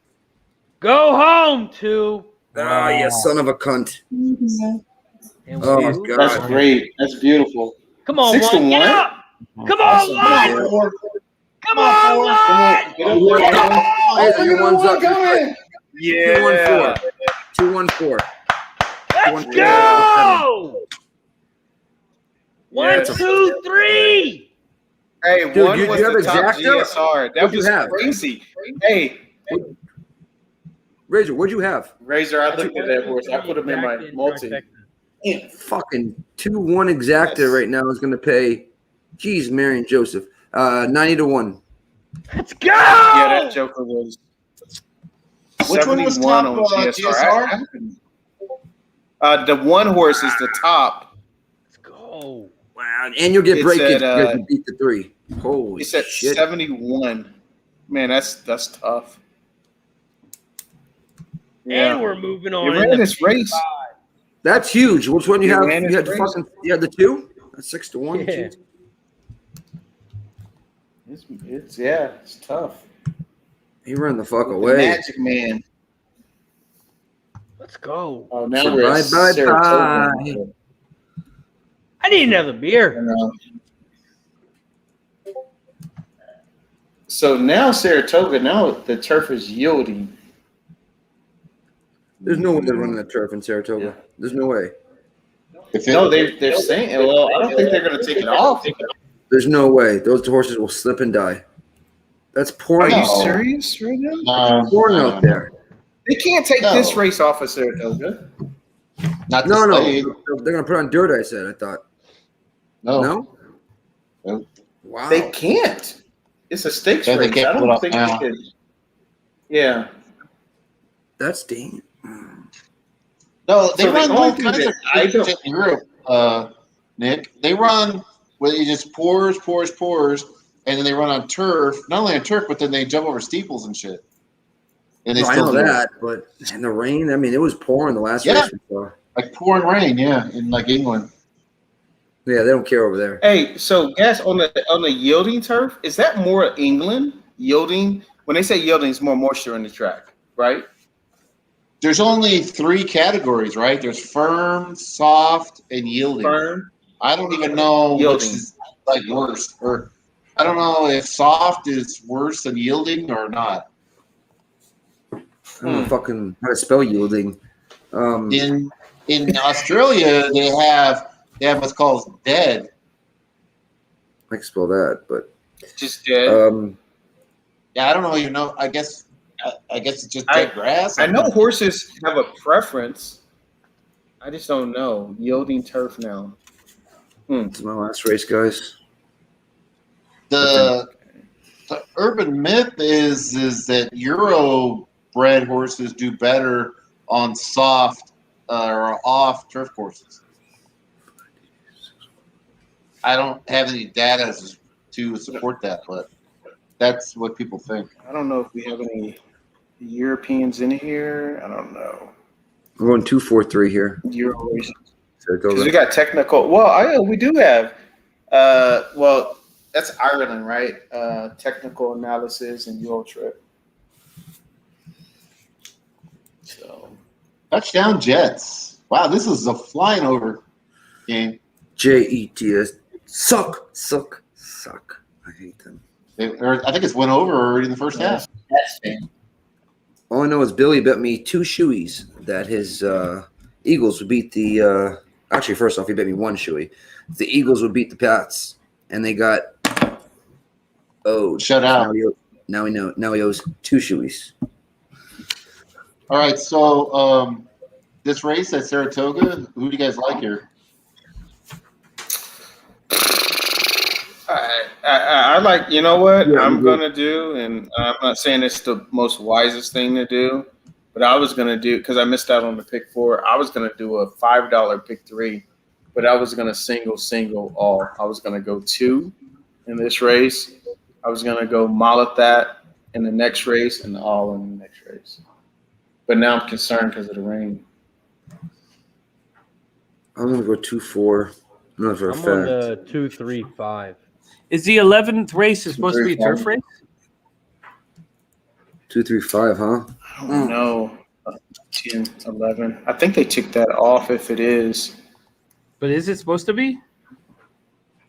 Go home, 2. Ah, you son of a cunt. And Oh, two. God. That's great. That's beautiful. Come on, 6 to 1. Get 1? up. Come on, 1. Yeah. Come on, 1. Hey, your one's up. Yeah. 214. 214. Let's go. 1, Yes. 2, 3. Hey, Dude, 1 you was have the top exact note? GSR. That What'd you was have? crazy. Hey, Razor, what'd you have? Razor, I looked at that horse. I put him in my multi. Fucking 2-1 exacta right now is going to pay. Geez, Marion Joseph. 90 to 1. Let's go. Yeah, that Joker was Which one was 71 top, on GSR. GSR? The one horse is the top. Let's go. Wow, and you'll get It's breakage at, because you beat the 3. Holy It's at shit! 71. Man, that's tough. And we're moving on. You ran this race. That's huge. Which one you You have? ran You had this the race? you had the 2. That's 6-1. Yeah. Jeez. It's tough. He ran the fuck The away. Magic Man. Let's go. Oh, now So we're at bye. Saratoga. I need another beer. So now Saratoga, now the turf is yielding. There's no way they're running the turf in Saratoga. There's no way. No, they're saying, well, I don't think they're going to take it off. There's no way. Those horses will slip and die. That's Are pouring. you serious right now? No, Pouring out there. They can't take No. this race off of Saratoga. not No, this no. late. They're gonna put on dirt. I said. I thought. No. No. Nope. Wow. They can't. It's a stakes Yeah, they race. can't I pull it don't off think now. they could. Yeah. That's dangerous. No, they So the run only all thing kinds that of I shit don't- in Europe, Nick. They run where it just pours, and then they run on turf. Not only on turf, but then they jump over steeples and shit. And they No, I still know do it. that, but in the rain. I mean, it was pouring the last Yeah. race we saw. Like pouring rain, yeah, in like England. Yeah, they don't care over there. Hey, so guess on the yielding turf, is that more England yielding? When they say yielding, it's more moisture in the track, right? There's only 3 categories, right? There's firm, soft, and yielding. Firm. I don't even know Yielding. which is like worse, or I don't know if soft is worse than yielding or not. I don't know fucking how to spell yielding. In Australia, they have what's called dead. I can spell that, but Just dead. Yeah, I don't know. I guess it's just dead grass. I know horses have a preference. I just don't know. Yielding turf now. it's my last race, guys. The urban myth is that Euro bred horses do better on soft or off turf courses. I don't have any data to support that, but that's what people think. I don't know if we have any Europeans in here. I don't know. I'm going 2-4-3 here. Euro races. Saratoga. Because we got technical. Well, we do have. Well, that's Ireland, right? Technical analysis and Euro trip. So Touchdown Jets. Wow, this is a flying over game. JETS. Suck. I hate them. I think it's went over already in the first half. All I know is Billy bet me 2 shoeies that his Eagles would beat the. Actually, first off, he bet me 1 shoey. The Eagles would beat the Pats, and they got. Oh, Shut out. Now we know. Now he owes 2 shoeies. All right, so this race at Saratoga, who do you guys like here? I like, you know what Yeah, I'm going to do, and I'm not saying it's the most wisest thing to do, but I was going to do, because I missed out on the pick 4, I was going to do a $5 pick 3, but I was going to single all. I was going to go 2 in this race. I was going to go Malathat in the next race and all in the next race. But now I'm concerned because of the rain. I'm gonna go 2-4. Not for a I'm fact. on the 2-3-5. Is the 11th race supposed to be a turf race? 2-3-5, huh? I don't know. 10, 11. I think they took that off if it is. But is it supposed to be?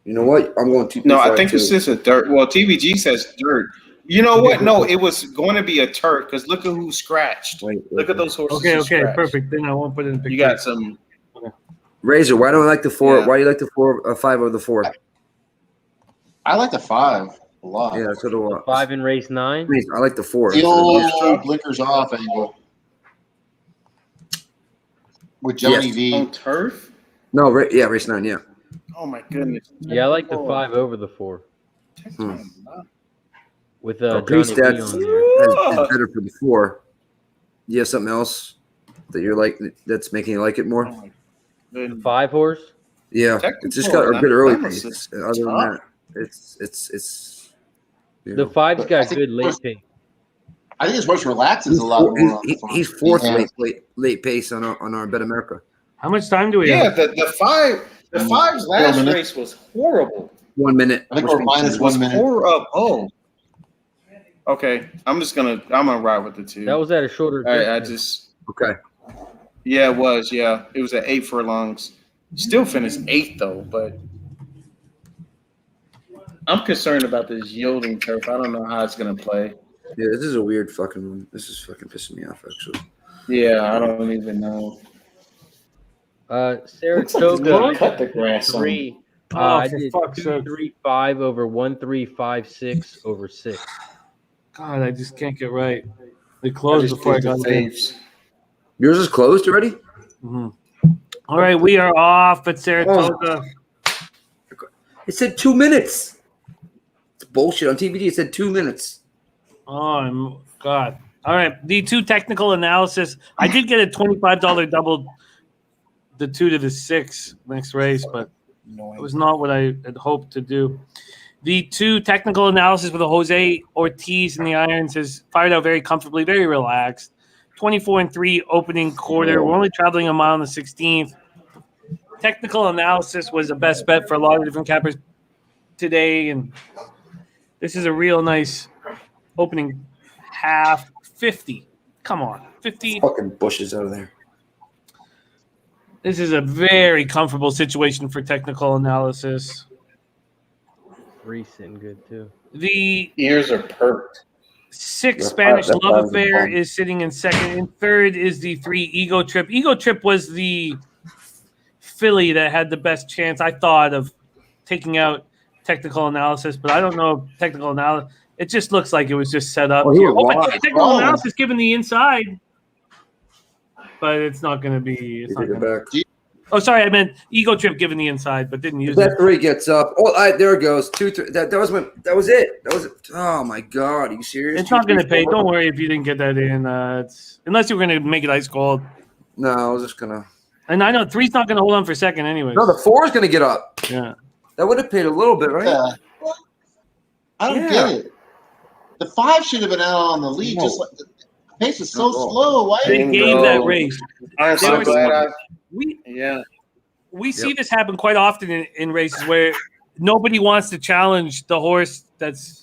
You know what? I'm going 2-3-5. No, I think it's too. just a dirt. Well, TVG says dirt. You know what? No, it was going to be a turf because look at who scratched. Wait, Look at those horses. Okay, who okay, scratched. perfect. Then I won't put it in the picture. You got some. Razor, why don't I like the 4? Yeah. Why do you like the 5 over the 4? I like the 5 a lot. Yeah, that's what I want. 5 in race 9. I like the 4. The old blinkers off angle with Johnny Yes. V. On turf? No, race 9, yeah. Oh my goodness. Yeah, I like the 5 over the 4. With Oh, Johnny Peace, V that's on there. better for the 4. You have something else? that you're like that's making you like it more? The 5 horse. Yeah, Technical it's just got a good early analysis pace. is Other than tough. that, it's you The know. 5's But I got think good late horse- pace. I think his horse relaxes He's, a lot more. he's fourth Yeah. late pace on our Bet America. How much time do we Yeah, have? the five's last minutes. race was horrible. 1 minute. I think which we're means minus It was 1 minute. horrible. Okay, I'm gonna ride with the 2. That was at a shorter. I distance. just Okay. yeah, it was. Yeah, it was at 8 furlongs. Still finished 8th though, but I'm concerned about this yielding turf. I don't know how it's gonna play. Yeah, this is a weird fucking one. This is fucking pissing me off actually. Yeah, I don't even know. Looks like he's Saratoga gonna cut the grass on. 3. Oh, I for did fuck's sake. 2-3-5 over 1-3-5-6 over 6. God, I just can't get right. They closed before I got in. Yours is closed already? Mhm. All right, we are off at Saratoga. It said 2 minutes. It's bullshit. On TVD it said 2 minutes. Oh, God. All right, the 2 technical analysis. I did get a $25 double, the 2 to the 6 next race, but it was not what I had hoped to do. The 2 technical analysis with Jose Ortiz in the irons has fired out very comfortably, very relaxed. 24-3 opening quarter. We're only traveling a mile on the 16th. Technical analysis was the best bet for a lot of different cappers today, and this is a real nice opening half. 50. Come on, 50. Fucking bushes out of there. This is a very comfortable situation for technical analysis. 3 sitting good too. The Ears are perked. 6 Yeah, Spanish that Love sounds Affair fun. is sitting in second. In third is the 3 Ego Trip. Ego Trip was the filly that had the best chance, I thought, of taking out technical analysis, but I don't know if technical analysis. It just looks like it was just set up. Well, he here. was Oh, but wide. technical Oh. analysis given the inside, but it's not going to be. You It's take not it gonna, back. oh, sorry, I meant Ego Trip given the inside, but didn't use That it. 3 gets up. Oh, there it goes. 2, 3. That was it. That was it. Oh my god. Are you serious? It's 2, not going 3, to pay. 4. Don't worry if you didn't get that in. It's unless you were going to make it ice cold. No, I was just gonna. And I know 3's not going to hold on for second anyways. No, the 4 is gonna get up. Yeah. That would have paid a little bit, right? Yeah. I don't Yeah. get it. The 5 should have been out on the lead. No. Just like the pace is so No. slow. Why? They Bingo. gave that race. I'm They so were- glad We yeah. see this happen quite often in races where nobody wants to challenge the horse that's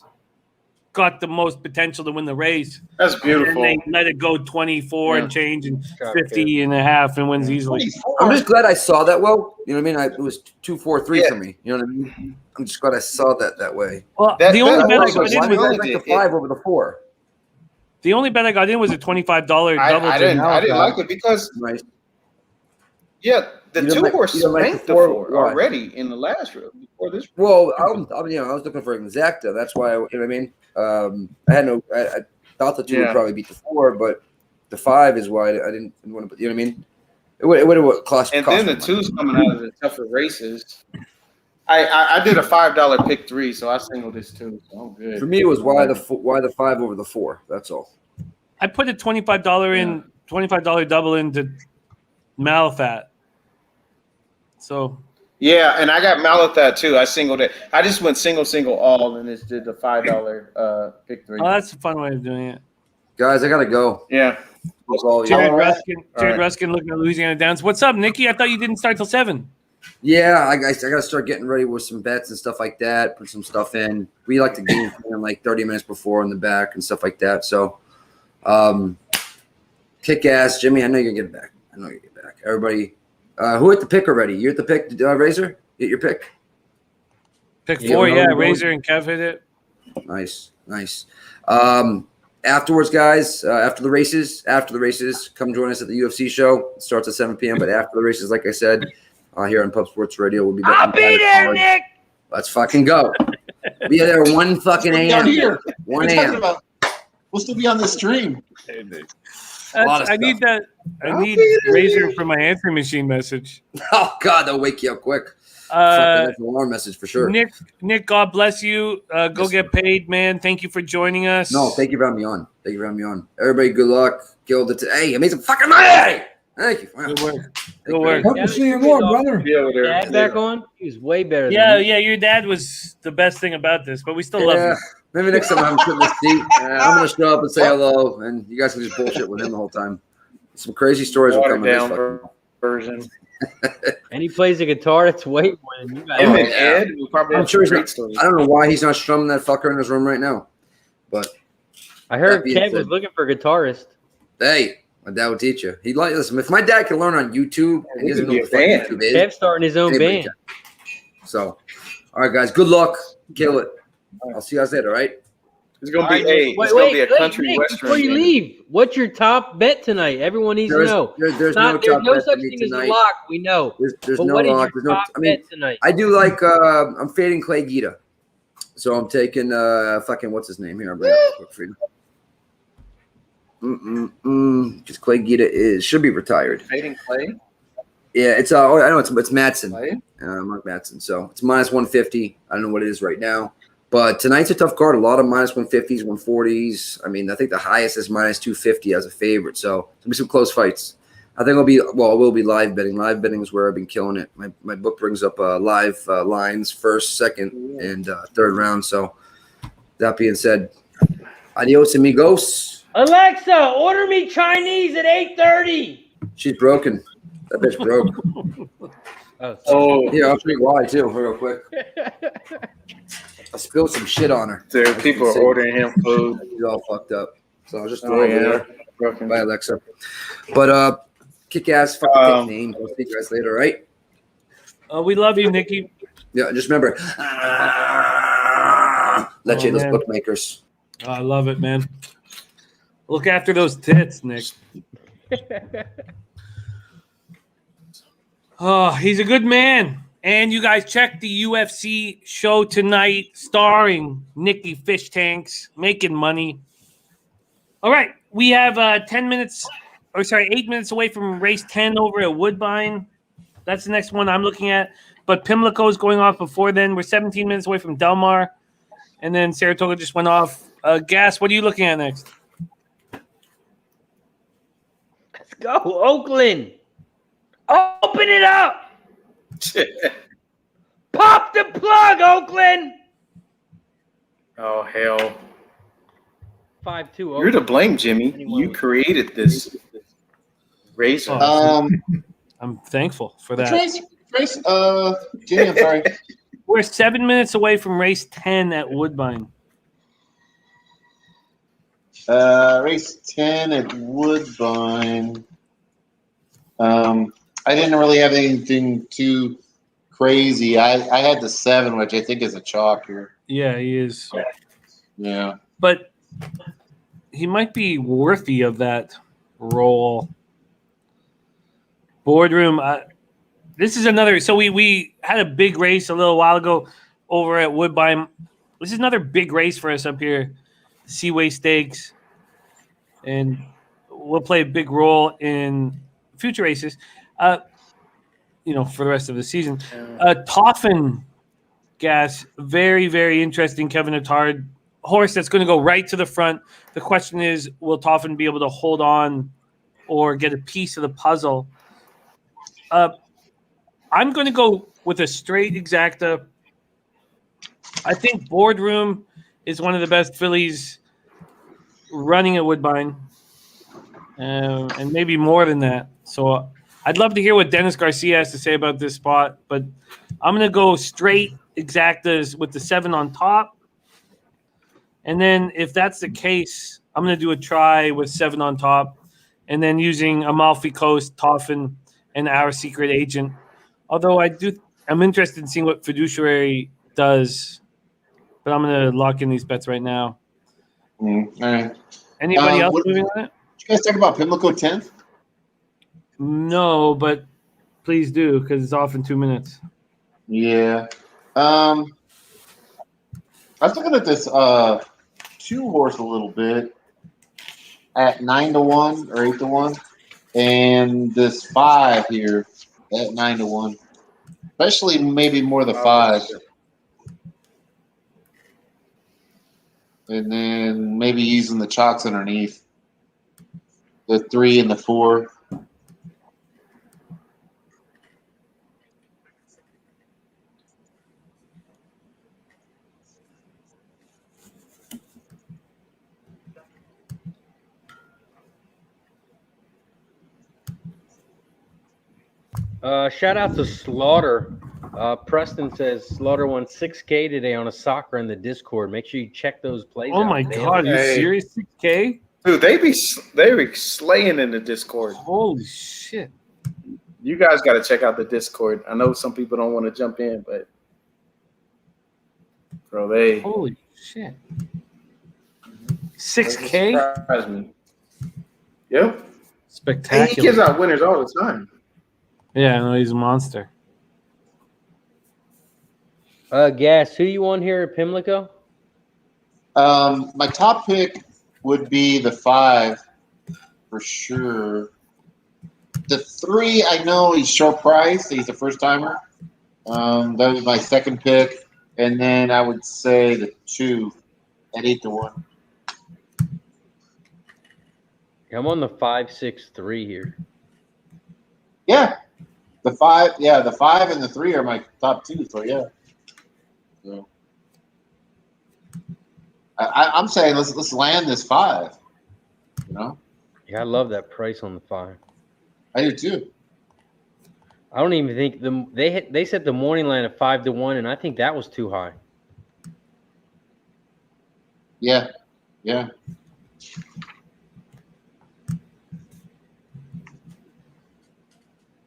got the most potential to win the race. That's And beautiful. they let it go 24 Yeah. and change and Got 50 and a half and wins easily. 24. I'm just glad I saw that well. You know what I mean? It was 2, 4, 3 Yeah. for me. You know what I mean? I'm just glad I saw that way. Well, That- the only that- bet I also got was in Why one- was did I like the 5 over the 4? the only bet I got in was a $25 double. I to didn't Malachi. like it because Nice. the You don't 2 like- horse you don't like the spanked the 4? 4 Why? already in the last round before this. Well, I was looking for exacta. That's why. You know what I mean? I had no. I thought the 2 would Yeah. probably beat the 4, but the 5 is why I didn't want to. You know what I mean? It would have cost. And cost then the me money. 2's coming out of the tougher races. I did a $5 pick 3, so I singled this 2. So I'm good. For me, it was why the 5 over the 4. That's all. I put a $25 double into Malafat. So Yeah, and I got Malathat too. I singled it. I just went single all, and just did the $5 pick 3. that's a fun way of doing it. Guys, I gotta go. Yeah. That's all. Jared All right. Ruskin looking at Louisiana Downs. What's up, Nikki? I thought you didn't start till 7. Yeah, I gotta start getting ready with some bets and stuff like that. Put some stuff in. We like to game plan like 30 minutes before in the back and stuff like that. So, kick ass, Jimmy. I know you're gonna get back. I know you get back. Everybody, who hit the pick already? You hit the pick, Razor? Hit your pick. Pick Yeah, 4, we're yeah. going. Razor and Kev hit it. Nice. Afterwards, guys, after the races, come join us at the UFC show. It starts at 7 p.m. But after the races, like I said, here on Pub Sports Radio, we'll be back. I'll be there, Nick. Let's fucking go. Be there 1 fucking Down a.m. here. 1 We're talking a.m. about. We'll still be on this stream. lot of I need stuff. that. I need Razor for my answering machine message. Oh God, they'll wake you up quick. Fucking, that's an alarm message for sure. Nick, God bless you. Go Yes, get paid, man. Thank you for joining us. No, thank you for having me on. Everybody, good luck. Gil, hey, I made some fucking money. Thank you. Wow. Good work. Thank Good you. work. Hope to see you more, brother. Be over there. Dad back on? He was way better Yeah, than you. yeah. Your dad was the best thing about this, but we still love Yeah, you. maybe next time I'm sitting in the seat, I'm gonna show up and say hello, and you guys can just bullshit with him the whole time. Some crazy stories will come in this fucking. version. And he plays the guitar. That's way more than you guys. Him Oh, and yeah. Ed will probably I'm have sure some he's great not, stories. I don't know why he's not strumming that fucker in his room right now, but I heard That being Kev was said- looking for a guitarist. hey, my dad will teach you. He'd like listen. If my dad can learn on YouTube and he We doesn't could know be what a the band. fuck YouTube is, Kev's starting his own anybody band. can. So, all right, guys, good luck. Kill it. I'll see you guys later. All right. It's gonna All be right, it's gonna be a wait, country Nick, western. before you band. leave, what's your top bet tonight? Everyone needs to know. There's Not- no there's top no bet such for me thing as a tonight. lock. We know. There's But no what is lock. your There's no. top I mean, bet tonight? I do like. I'm fading Clay Guida, so I'm taking fucking what's his name here. I'm bringing up quick for you. Because Clay Guida should be retired. Fading Clay. Yeah, it's I know it's Madsen, Clay? Mark Madsen. So it's minus 150. I don't know what it is right now, but tonight's a tough card. A lot of minus 150s, 140s. I mean, I think the highest is minus 250 as a favorite. So there'll be some close fights. I think it will be live betting. Live betting is where I've been killing it. My book brings up live lines, first, second, and third round. So that being said, adios amigos. Alexa, order me Chinese at 8:30. She's broken. That bitch broke. Oh, Yeah, I'll show you why too, real quick. I spilled some shit on her. there people are ordering him food. She's all fucked up. So I'll just Oh, throw yeah. over there. Bye, Alexa. But kick ass fucking name. I'll see you guys later, right? We love you, Nikki. Yeah, just remember. Let you in those man. bookmakers. Oh, I love it, man. Look after those tits, Nick. Oh, he's a good man. And you guys check the UFC show tonight, starring Nikki Fish Tanks, making money. All right, we have 8 minutes away from race 10 over at Woodbine. That's the next one I'm looking at. But Pimlico is going off before then. We're 17 minutes away from Del Mar. And then Saratoga just went off. Gas, what are you looking at next? Let's go, Oakland. Open it up. Pop the plug, Oakland. Oh hell! 5-2. You're to blame, Jimmy. You created this race. I'm thankful for that. Trace, Jimmy, I'm sorry. We're 7 minutes away from race 10 at Woodbine. Race 10 at Woodbine. I didn't really have anything too crazy. I had the 7, which I think is a chalk here. Yeah, he is. Yeah. But he might be worthy of that role. Boardroom. This is another. So we had a big race a little while ago over at Woodbine. This is another big race for us up here. Seaway Stakes. And we'll play a big role in future races, for the rest of the season. Toffin Gas, very, very interesting. Kevin Attard horse that's going to go right to the front. The question is, will Toffin be able to hold on or get a piece of the puzzle? I'm going to go with a straight exacta. I think Boardroom is one of the best fillies running at Woodbine, and maybe more than that. So I'd love to hear what Dennis Garcia has to say about this spot, but I'm going to go straight exactas with the 7 on top. And then if that's the case, I'm going to do a try with 7 on top, and then using Amalfi Coast, Toffin, and Our Secret Agent. Although I'm interested in seeing what Fiduciary does, but I'm going to lock in these bets right now. All right. Anybody else moving on it? Did you guys talk about Pimlico 10th? No, but please do, because it's off in 2 minutes. Yeah. I was looking at this 2-horse a little bit at 9-1 or 8-1, and this 5 here at 9-1, especially maybe more the 5, and then maybe using the chalks underneath the 3 and the 4. Shout out to Slaughter. Preston says Slaughter won 6K today on a soccer in the Discord. Make sure you check those plays Oh out. my God, are you Hey. serious? 6K? Dude, they be slaying in the Discord. Holy shit. You guys got to check out the Discord. I know some people don't want to jump in, but bro, they Holy shit. 6K? surprise me. Yep. Hey, he Spectacular. gives out winners all the time. Yeah, I know he's a monster. Gas, who you on here at Pimlico? My top pick would be the 5 for sure. The 3, I know he's short price. He's a first timer. That was my second pick, and then I would say the 2 at 8-1. I'm on the 5-6-3 here. Yeah, the 5. Yeah, the 5 and the 3 are my top 2. So yeah. So I'm saying let's land this 5. You know. Yeah, I love that price on the 5. I do too. I don't even think they set the morning line at 5-1, and I think that was too high. Yeah, yeah.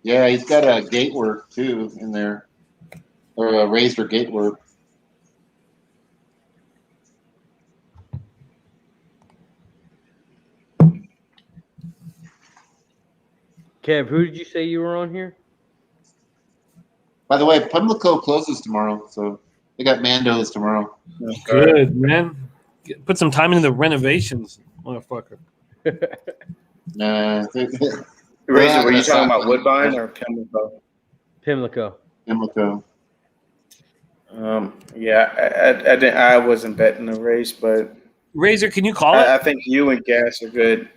Yeah, he's got a gate work too in there, or a raised or gate work. Kev, who did you say you were on here? By the way, Pimlico closes tomorrow, so they got Mando's tomorrow. Good, man. Put some time into the renovations, motherfucker. Nah, Razor, were you talking about Woodbine or Pimlico? Pimlico. Pimlico. Yeah, I wasn't betting the race, but Razor, can you call it? I think you and Gas are good.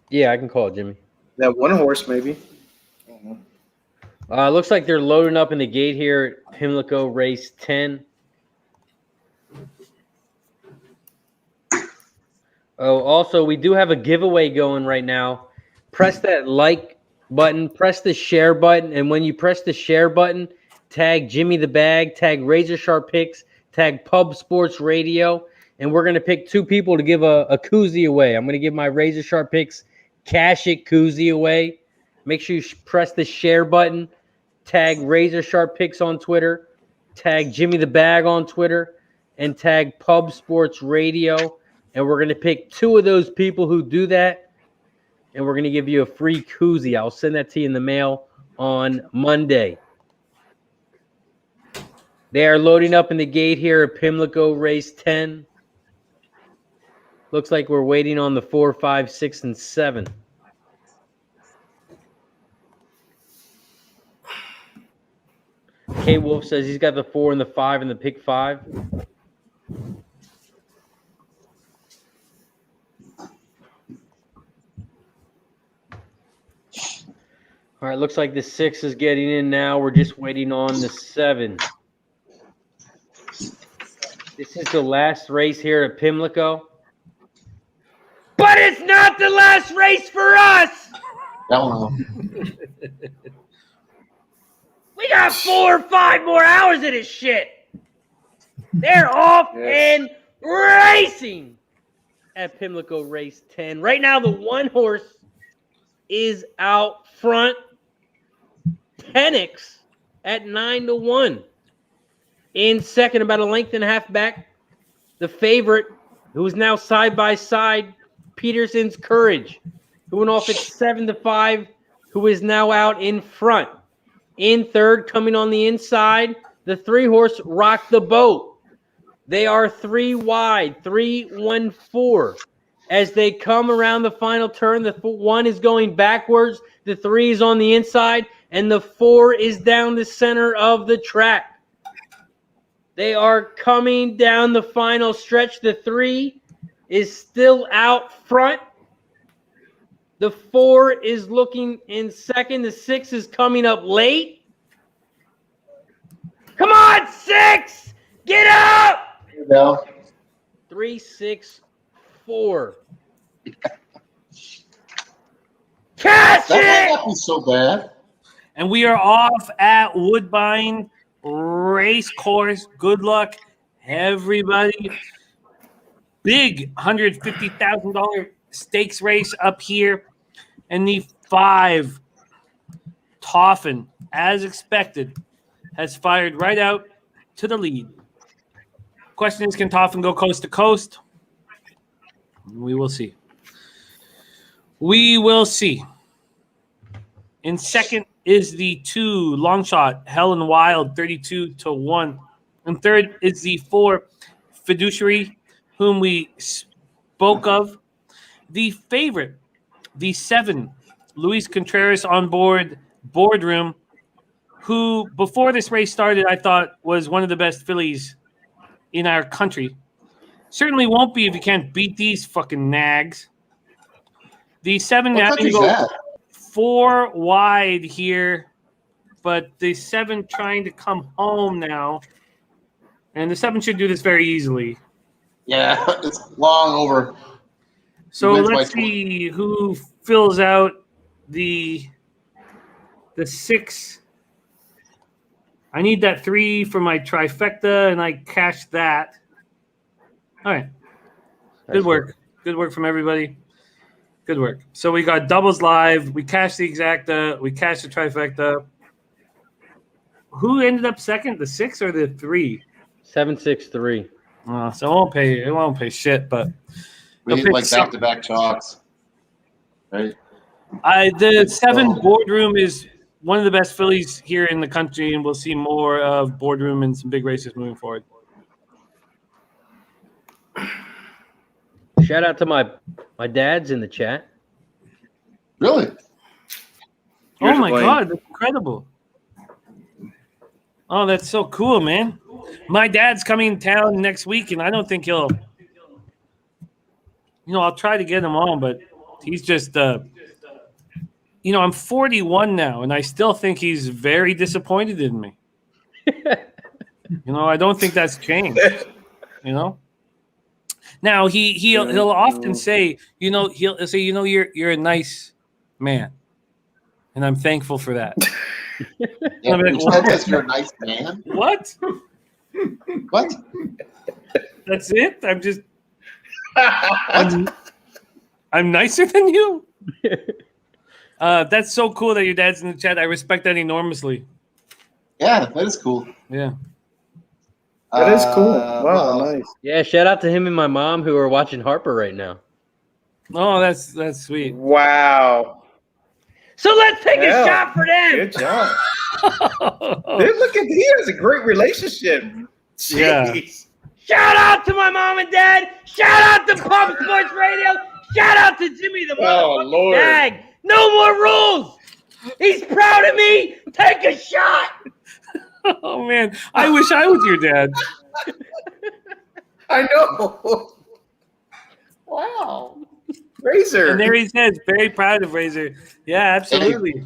Yeah, I can call it, Jimmy. That one horse, maybe. Looks like they're loading up in the gate here at Pimlico race 10. Oh, also, we do have a giveaway going right now. Press that like button, press the share button, and when you press the share button, tag Jimmy the Bag, tag Razor Sharp Picks, tag Pub Sports Radio, and we're going to pick 2 people to give a koozie away. I'm going to give my Razor Sharp Picks Cash It koozie away. Make sure you press the share button, tag Razor Sharp Picks on Twitter, tag Jimmy the Bag on Twitter, and tag Pub Sports Radio. And we're going to pick 2 of those people who do that, and we're going to give you a free koozie. I'll send that to you in the mail on Monday. They are loading up in the gate here at Pimlico race 10. Looks like we're waiting on the 4, 5, 6, and 7. K Wolf says he's got the 4 and the 5 and the pick 5. All right, looks like the 6 is getting in now. We're just waiting on the 7. This is the last race here at Pimlico. But it's not the last race for us! We got 4 or 5 more hours of this shit. They're off and racing at Pimlico race 10. Right now, the 1 horse is out front. Penix at 9-1. In second, about a length and a half back, the favorite, who is now side by side, Peterson's Courage, who went off at 7-5, who is now out in front. In third, coming on the inside, the 3 horse Rock the Boat. They are 3 wide, 3-1-4. As they come around the final turn, the 1 is going backwards, the 3 is on the inside, and the 4 is down the center of the track. They are coming down the final stretch. The 3 is still out front. The 4 is looking in second. The 6 is coming up late. Come on, 6! Get up! Here we go. 3, 6, 4. Catch That might it! not be so bad. And we are off at Woodbine Race Course. Good luck, everybody. Big $150,000 stakes race up here. And the 5 Toffin, as expected, has fired right out to the lead. Question is, can Toffin go coast to coast? We will see. We will see. In second is the 2 long shot, Hell and Wild, 32-1. And third is the 4 Fiduciary, whom we spoke of. The favorite, the 7 Luis Contreras on board Boardroom, who before this race started, I thought was one of the best fillies in our country. Certainly won't be if you can't beat these fucking nags. The 7 What now country's go that? 4 wide here, but the 7 trying to come home now. And the 7 should do this very easily. Yeah, it's long over. So He wins by let's see who fills out the 6. I need that 3 for my trifecta, and I cashed that. All right. Good work. Good work from everybody. Good work. So we got doubles live. We cashed the exacta. We cashed the trifecta. Who ended up second, the 6 or the 3? 763. So it won't pay shit, but We they'll need pick like some- back-to-back chalks, right? The 7 Boardroom is one of the best fillies here in the country, and we'll see more of Boardroom and some big races moving forward. Shout out to my dad's in the chat. Really? Oh my God, that's incredible. Oh, that's so cool, man. My dad's coming in town next week, and I don't think he'll, I'll try to get him on, but he's just, I'm 41 now, and I still think he's very disappointed in me. I don't think that's changed, Now he'll often say, he'll say, you're a nice man, and I'm thankful for that. Yeah, I'm like, you said this, you're a nice man. What? What? That's it? I'm nicer than you? That's so cool that your dad's in the chat. I respect that enormously. Yeah, that is cool. Yeah. That is cool. What Wow, else? nice. Yeah, shout out to him and my mom who are watching Harper right now. Oh, that's sweet. Wow. So let's take Yeah. a shot for them. Good job. Dude, look at he has a great relationship. Jeez. Yeah. Shout out to my mom and dad. Shout out to Pub Sports Radio. Shout out to Jimmy the motherfucking Lord. Dag. No more rules. He's proud of me. Take a shot. Oh man, I wish I was your dad. I know. Wow. Razor. And there he says, very proud of Razor. Yeah, absolutely.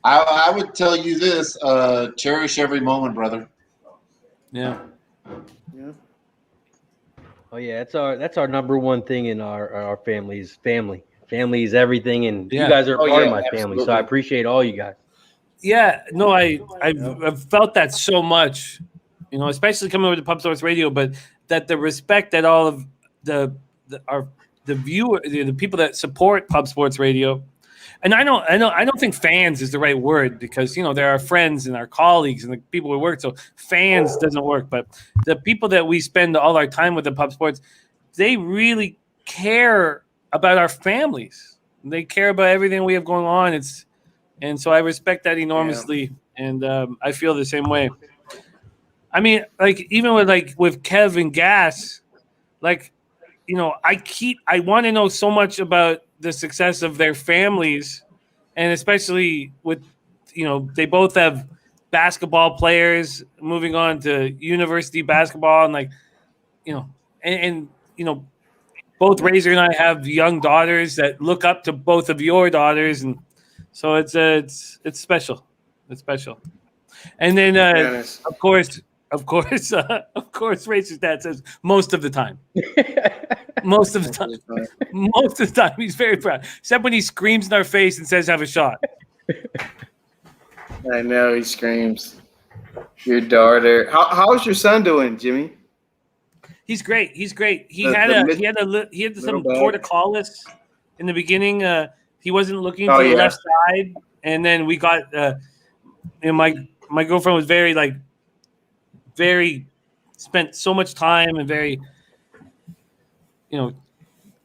I would tell you this: cherish every moment, brother. Yeah. Oh yeah, that's our number one thing in our family's family. Family is everything, and Yeah. you guys are Oh, part of yeah, my family. So absolutely. I appreciate all you guys. Yeah, no, I've felt that so much, especially coming over to Pub Sports Radio, but that the respect that all of the viewer, the people that support Pub Sports Radio, and I don't think fans is the right word because there are friends and our colleagues and the people we work. So fans doesn't work, but the people that we spend all our time with in Pub Sports, they really care about our families. They care about everything we have going on. And so I respect that enormously, and I feel the same way. I mean, like even with Kev and Gas, I want to know so much about the success of their families, and especially with they both have basketball players moving on to university basketball, and both Razor and I have young daughters that look up to both of your daughters, and so it's special. It's special. And then of course, Razor's dad says most of the time. Most of the time. Most of the time, he's very proud. Except when he screams in our face and says, "Have a shot." I know he screams. Your daughter. How's your son doing, Jimmy? He's great. He's great. He The- had the he had some bag. torticollis in the beginning. He wasn't looking Oh, to the yeah. left side, and then we got. And my girlfriend was very spent so much time and very,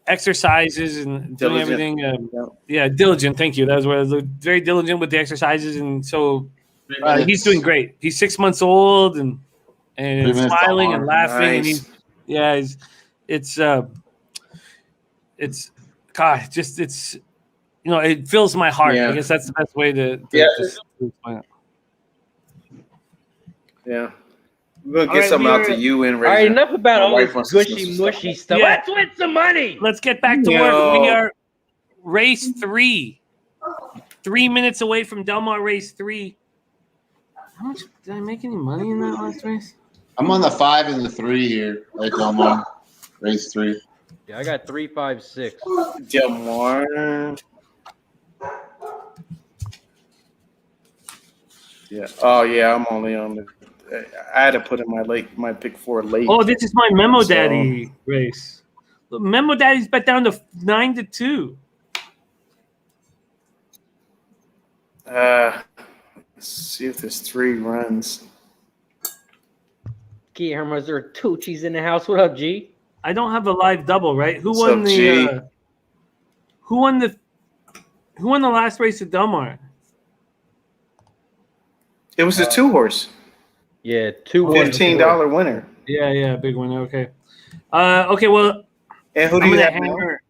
exercises and doing Diligent. everything. Yeah. Diligent. Thank you. That was what I was very diligent with the exercises, and so he's doing great. He's 6 months old and 3 minutes smiling to and arm. laughing, Nice. and it fills my heart. Yeah. I guess that's the best way to Yeah. to explain it. Yeah. We're gonna All get right, something we out are- to you and All right, Razor. enough about My all wife this wants to see gushy, some mushy stuff. stuff. Yeah. Let's win some money. Let's get back to work. We are race 3. 3 minutes away from Del Mar race 3. How much did I make any money in that last race? I'm on the 5 and the 3 here at Del Mar, race 3. Yeah, I got 3, 5, 6. Del Mar. Yeah. Oh yeah, I'm only on the. I had to put in my pick 4 late. Oh, this is my Memo So- Daddy race. Look, Memo Daddy's bet down to 9-2. Let's see if there's 3 runs. Guillermo's there Tucci's in the house. What up, G? I don't have a live double, right? Who What's won up, the? G? Who won the last race at Del Mar? It was a 2-horse, Yeah, 2-1. $15 winner. Yeah, big winner. Okay. Okay. Well, And who do I'm you gonna have now? hammer.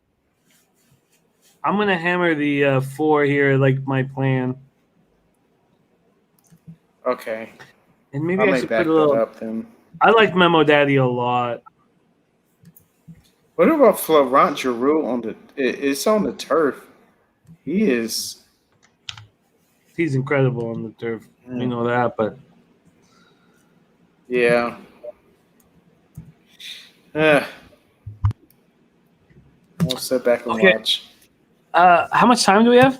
I'm gonna hammer the 4 here, like my plan, Okay, and maybe I I may should back put a that little. up then. I like Memo Daddy a lot. What about Florent Giroux on the? It's on the turf. He's incredible on the turf. We know that, but yeah. I'll sit back and Okay. watch. how much time do we have?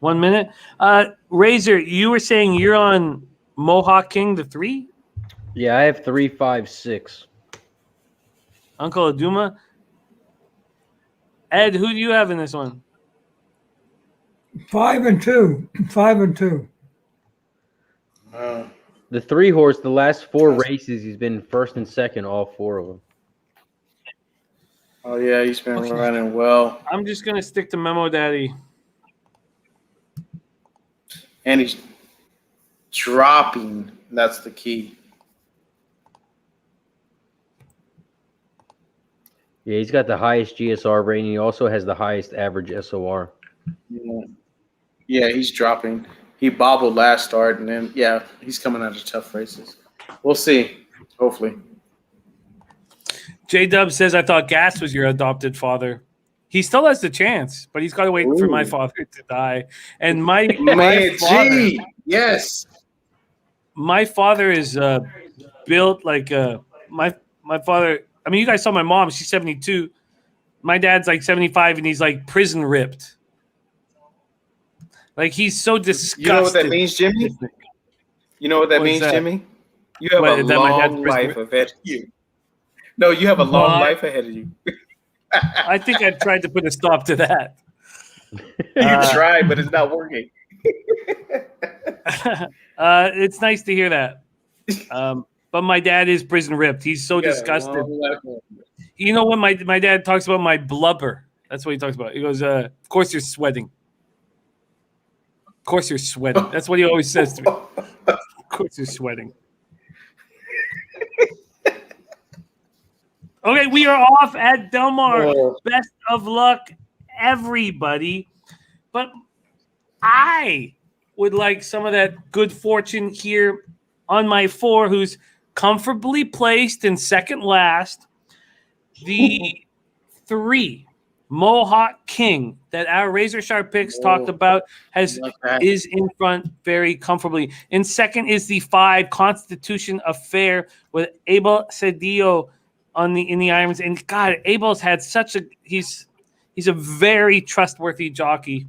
1 minute. Razor, you were saying you're on Mohawk King the 3, Yeah, I have 3, 5, 6. Uncle Aduma. Ed, who do you have in this one? 5 and 2. 5 and 2. The 3-horse, the last 4 races, he's been first and second, all 4 of them. Oh yeah, he's been Okay. running well, I'm just gonna stick to Memo Daddy. and he's dropping. That's the key. Yeah, he's got the highest GSR rating. He also has the highest average SOR. Yeah, he's dropping. He bobbled last start, and then he's coming out of tough races. We'll see. Hopefully. J Dub says, I thought Gas was your adopted father. He still has the chance, but he's got to wait for my father to die. And my father, yes. my father is built like my father. I mean, you guys saw my mom. She's 72. My dad's like 75, and he's like prison ripped. Like he's so disgusted. You know what that means, Jimmy? You know what that What is means, that? Jimmy? You have What, a that my dad's long prison life ahead of you. No, you have a long What? life ahead of you. I think I've tried to put a stop to that. You tried, but it's not working. It's nice to hear that. But my dad is prison ripped. He's so You got a disgusted. long life ahead of you. You know what my dad talks about? My blubber. That's what he talks about. He goes, of course you're sweating. Of course you're sweating. That's what he always says to me. Of course you're sweating. Okay, we are off at Del Mar. Oh. Best of luck, everybody. But I would like some of that good fortune here on my 4, who's comfortably placed in second last. The 3, Mohawk King, that our Razor Sharp picks talked about, is in front very comfortably. In second is the 5, Constitution Affair, with Abel Cedillo in the Irons, and God, Abel's had such a he's a very trustworthy jockey.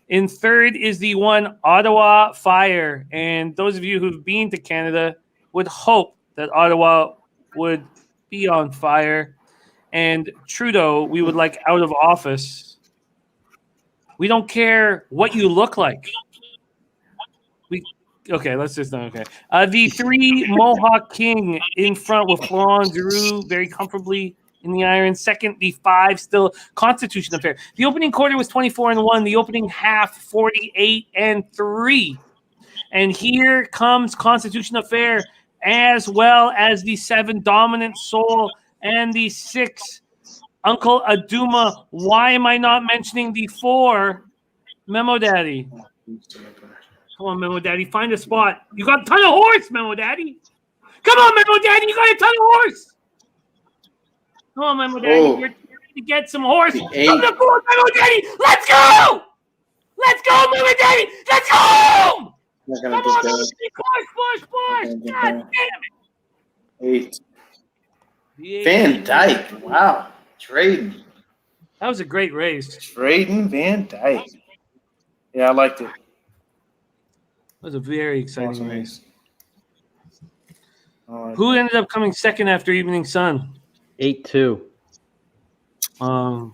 In third is the one Ottawa Fire, and those of you who've been to Canada would hope that Ottawa would be on fire, and Trudeau we would like out of office. We don't care what you look like. Let's just okay. The 3 Mohawk King in front with Florent Giroux very comfortably in the iron. Second, the 5 still Constitution Affair. The opening quarter was 24-1. The opening half 48-3. And here comes Constitution Affair, as well as the 7 Dominant Soul and the 6 Uncle Aduma. Why am I not mentioning the 4 Memo Daddy? Come on, Memo Daddy, find a spot. You got a ton of horse, Memo Daddy. Come on, Memo Daddy, you got a ton of horse. Come on, Memo Daddy, you're trying to get some horse. Come to 4, Memo Daddy. Let's go. Let's go, Memo Daddy. Let's go. Come on, Memo Daddy. Push. God damn it. 8. Van Dyke. Wow. Trading. That was a great race. Trading Van Dyke. Yeah, I liked it. It was a very exciting race. Who ended up coming second after Evening Sun? 8-2. 8-2.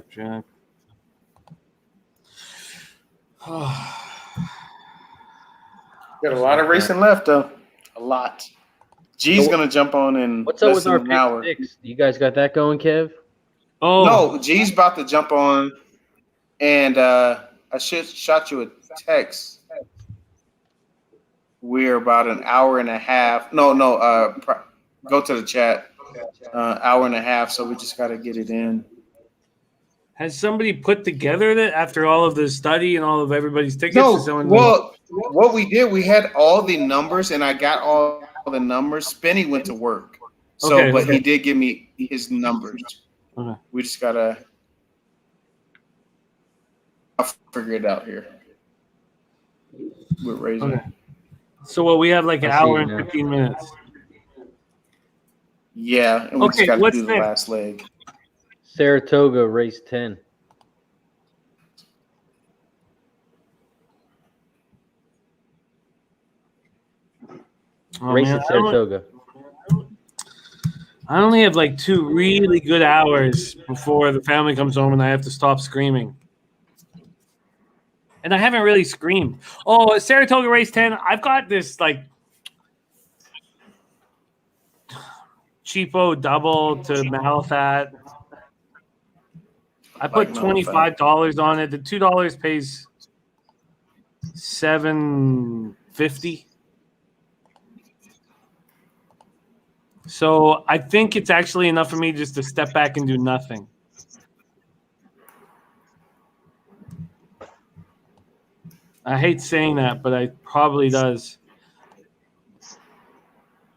Jack. Got a lot of racing left, though. A lot. G's going to jump on in what's up less with than our an hour. picks? You guys got that going, Kev? Oh. No, G's about to jump on, and I shot you a text. We're about an hour and a half. No. Go to the chat. Hour and a half. So we just got to get it in. Has somebody put together that after all of the study and all of everybody's tickets? No. Well, what we did, we had all the numbers, and I got all the numbers. Spenny went to work, but he did give me his numbers. Okay. We just gotta. I'll figure it out here. We're raising. Okay. So we have like an hour and 15 minutes. Yeah, and we just got to do the last leg. Saratoga race 10. Race at Saratoga. I only have like 2 really good hours before the family comes home and I have to stop screaming. And I haven't really screamed. Oh, Saratoga race 10. I've got this like cheapo double to Malafat. I put $25 on it. The $2 pays $7.50. So I think it's actually enough for me just to step back and do nothing. I hate saying that, but it probably does.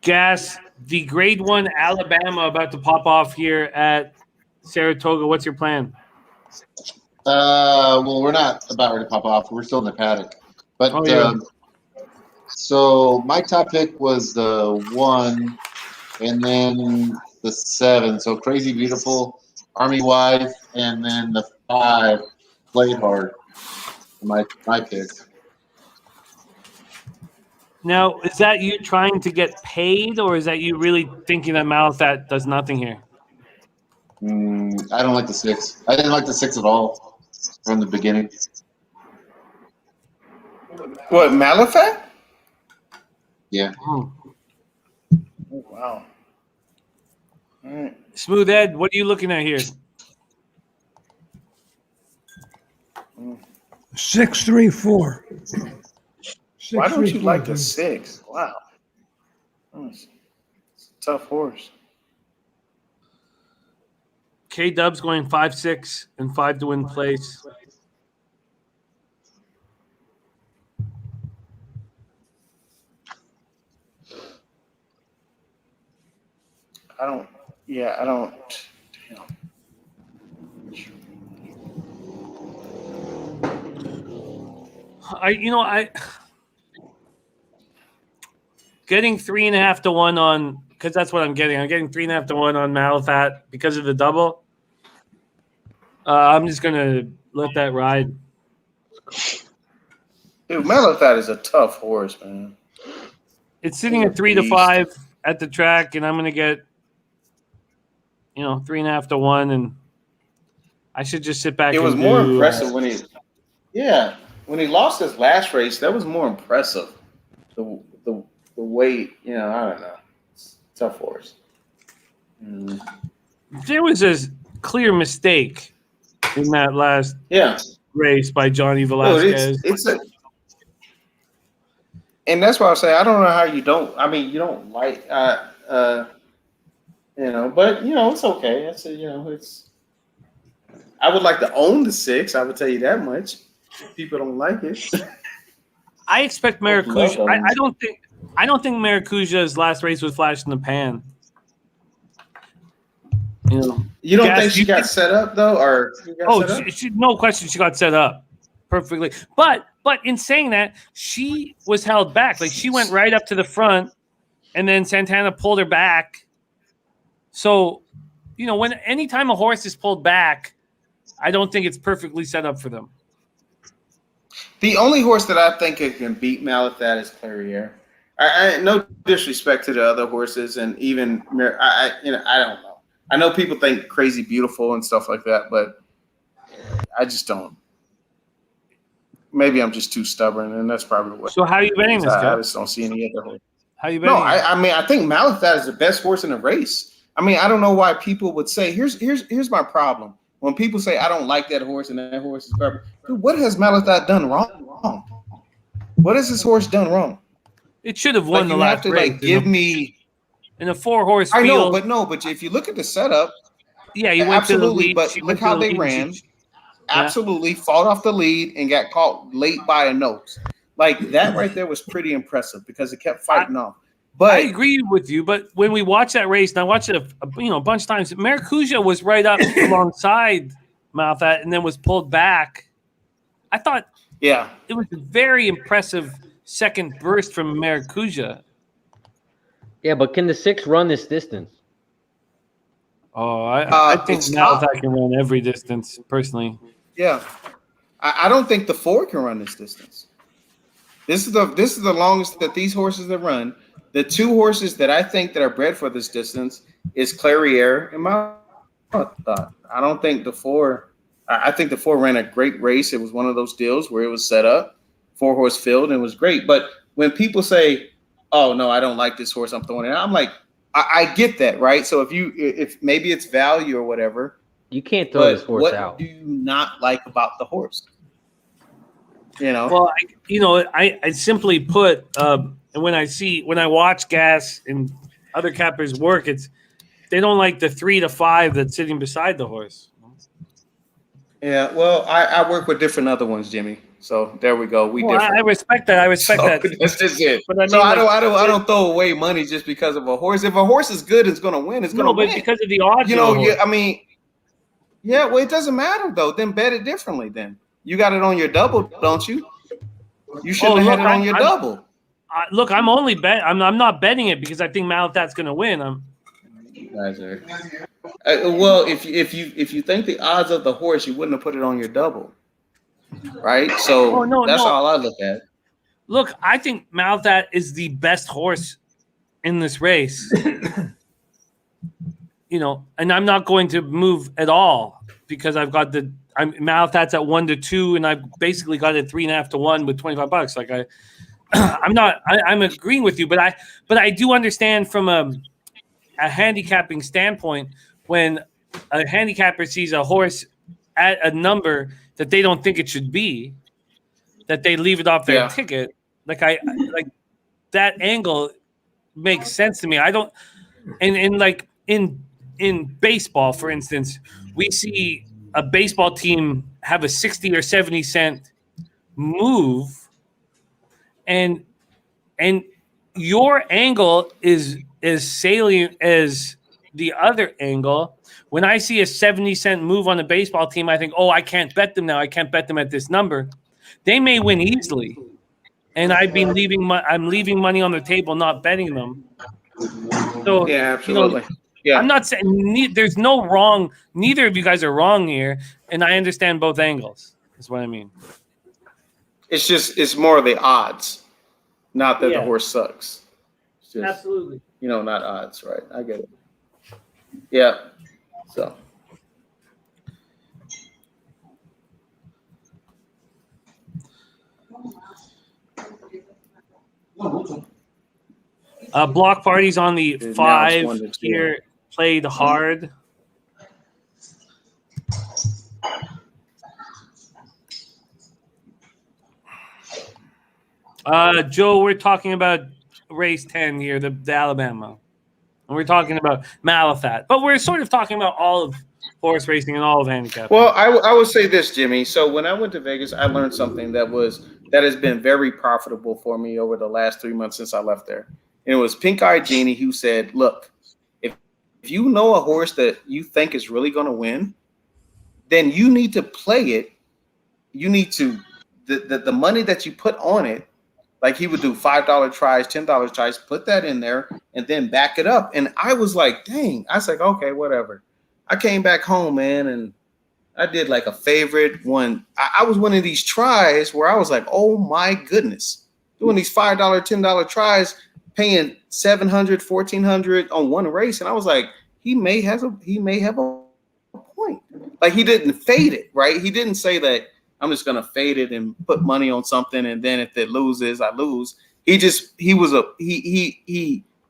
Gas, the grade 1 Alabama about to pop off here at Saratoga. What's your plan? Well, we're not about ready to pop off. We're still in the paddock. But so my top pick was the 1 and then the 7. So Crazy Beautiful, Army Wife, and then the 5, Played Hard. My pick. Now, is that you trying to get paid, or is that you really thinking that Malafat does nothing here? I don't like the 6. I didn't like the 6 at all from the beginning. What, Malafat? Yeah. Oh, wow. All right. Smooth Ed, what are you looking at here? 6-3-4. Why don't you like the 6? Wow. It's a tough horse. K-Dub's going 5-6 and 5 to win place. I don't. Damn. Getting 3.5 to 1 on because that's what I'm getting. I'm getting 3.5 to 1 on Malathat because of the double. I'm just gonna let that ride. Dude, Malathat is a tough horse, man. It's sitting at 3 to 5 at the track, and I'm gonna get 3.5 to 1, and I should just sit back. It was and more do, impressive when he lost his last race. That was more impressive. The weight, I don't know. It's a tough horse. There was a clear mistake in that last race by Johnny Velasquez. And that's why I say I don't know how you don't. I mean, you don't like, but it's okay. It's. I would like to own the 6. I would tell you that much. People don't like it. I expect Maracuja. I don't think Maracuja's last race was flash in the pan. You don't think she got set up though, or no question, she got set up perfectly. But in saying that, she was held back. Like she went right up to the front, and then Santana pulled her back. So, when anytime a horse is pulled back, I don't think it's perfectly set up for them. The only horse that I think can beat Malathat is Clairiere. I no disrespect to the other horses, and even I don't know. I know people think Crazy Beautiful and stuff like that, but I just don't. Maybe I'm just too stubborn, and that's probably what. So how are you betting this, I just don't see any other horse. How you betting? No, I think Malathat is the best horse in the race. I mean, I don't know why people would say. Here's my problem. When people say I don't like that horse and that horse is perfect, dude, what has Malathat done wrong? What has this horse done wrong? It should have won the last race. Give me in a 4-horse field. I know, but if you look at the setup, he went to the lead. But look how they ran. Absolutely fought off the lead and got caught late by a nose. Like that right there was pretty impressive because it kept fighting off. But I agree with you. But when we watch that race, and I watched it a bunch of times, Maracuja was right up alongside Malathat and then was pulled back. I thought, it was a very impressive second burst from Maracuja. Yeah, but can the 6 run this distance? Oh, I think Malathat can run every distance, personally. Yeah, I don't think the 4 can run this distance. This is the longest that these horses have run. The 2 horses that I think that are bred for this distance is Clairiere and Malathat. I don't think the 4. I think the 4 ran a great race. It was one of those deals where it was set up, 4-horse field, and it was great. But when people say, "Oh no, I don't like this horse," I'm throwing it out. I'm like, I get that, right? So if maybe it's value or whatever, you can't throw this horse out. What do you not like about the horse? Well, I simply put, when I watch Gas and other cappers work, they don't like the 3 to 5 that's sitting beside the horse. Yeah, well, I work with different other ones, Jimmy. So there we go. I respect that. That's just it. But I don't throw away money just because of a horse. If a horse is good, it's going to win. It's going to win. But because of the odds, well, it doesn't matter though. Then bet it differently. Then you got it on your double, don't you? You shouldn't have had it on your double. Look, I'm only I'm not betting it because I think Malathat's going to win. Well, if you think the odds of the horse, you wouldn't have put it on your double, right? So that's all I look at. Look, I think Malathat is the best horse in this race. And I'm not going to move at all because I've got Malathat's at 1 to 2, and I've basically got it 3.5 to 1 with $25. Like I'm agreeing with you, but I do understand from a handicapping standpoint when a handicapper sees a horse at a number that they don't think it should be, that they leave it off their ticket. Like that angle makes sense to me. I don't, and like in baseball, for instance, we see a baseball team have a 60 or 70 cent move, and your angle is as salient as the other angle. When I see a 70-cent move on a baseball team, I think, oh, I can't bet them now. I can't bet them at this number. They may win easily, and I'm leaving money on the table, not betting them. So Yeah, absolutely. Yeah, I'm not saying there's no wrong. Neither of you guys are wrong here, and I understand both angles. Is what I mean. it's more of the odds, not that the Yeah. horse sucks. It's just, Absolutely. not odds, right? I get it. Yeah. So. Block parties on the Now it's 5 1-2. here played hard. Joe, we're talking about race 10 here, the Alabama. And we're talking about Malathat. But we're sort of talking about all of horse racing and all of handicap. Well, I would say this, Jimmy. So when I went to Vegas, I learned something that has been very profitable for me over the last 3 months since I left there. And it was Pink Eye Jeannie who said, look, if you know a horse that you think is really going to win, then you need to play it. You need to the money that you put on it, like he would do $5 tries, $10 tries, put that in there and then back it up. And I was like, dang, I was like, okay, whatever. I came back home, man, and I did like a favorite one. I was one of these tries where I was like, oh my goodness, doing these $5, $10 tries, paying $700, $1,400 on one race. And I was like, he may have a point. Like he didn't fade it, right? He didn't say that I'm just gonna fade it and put money on something, and then if it loses, I lose. He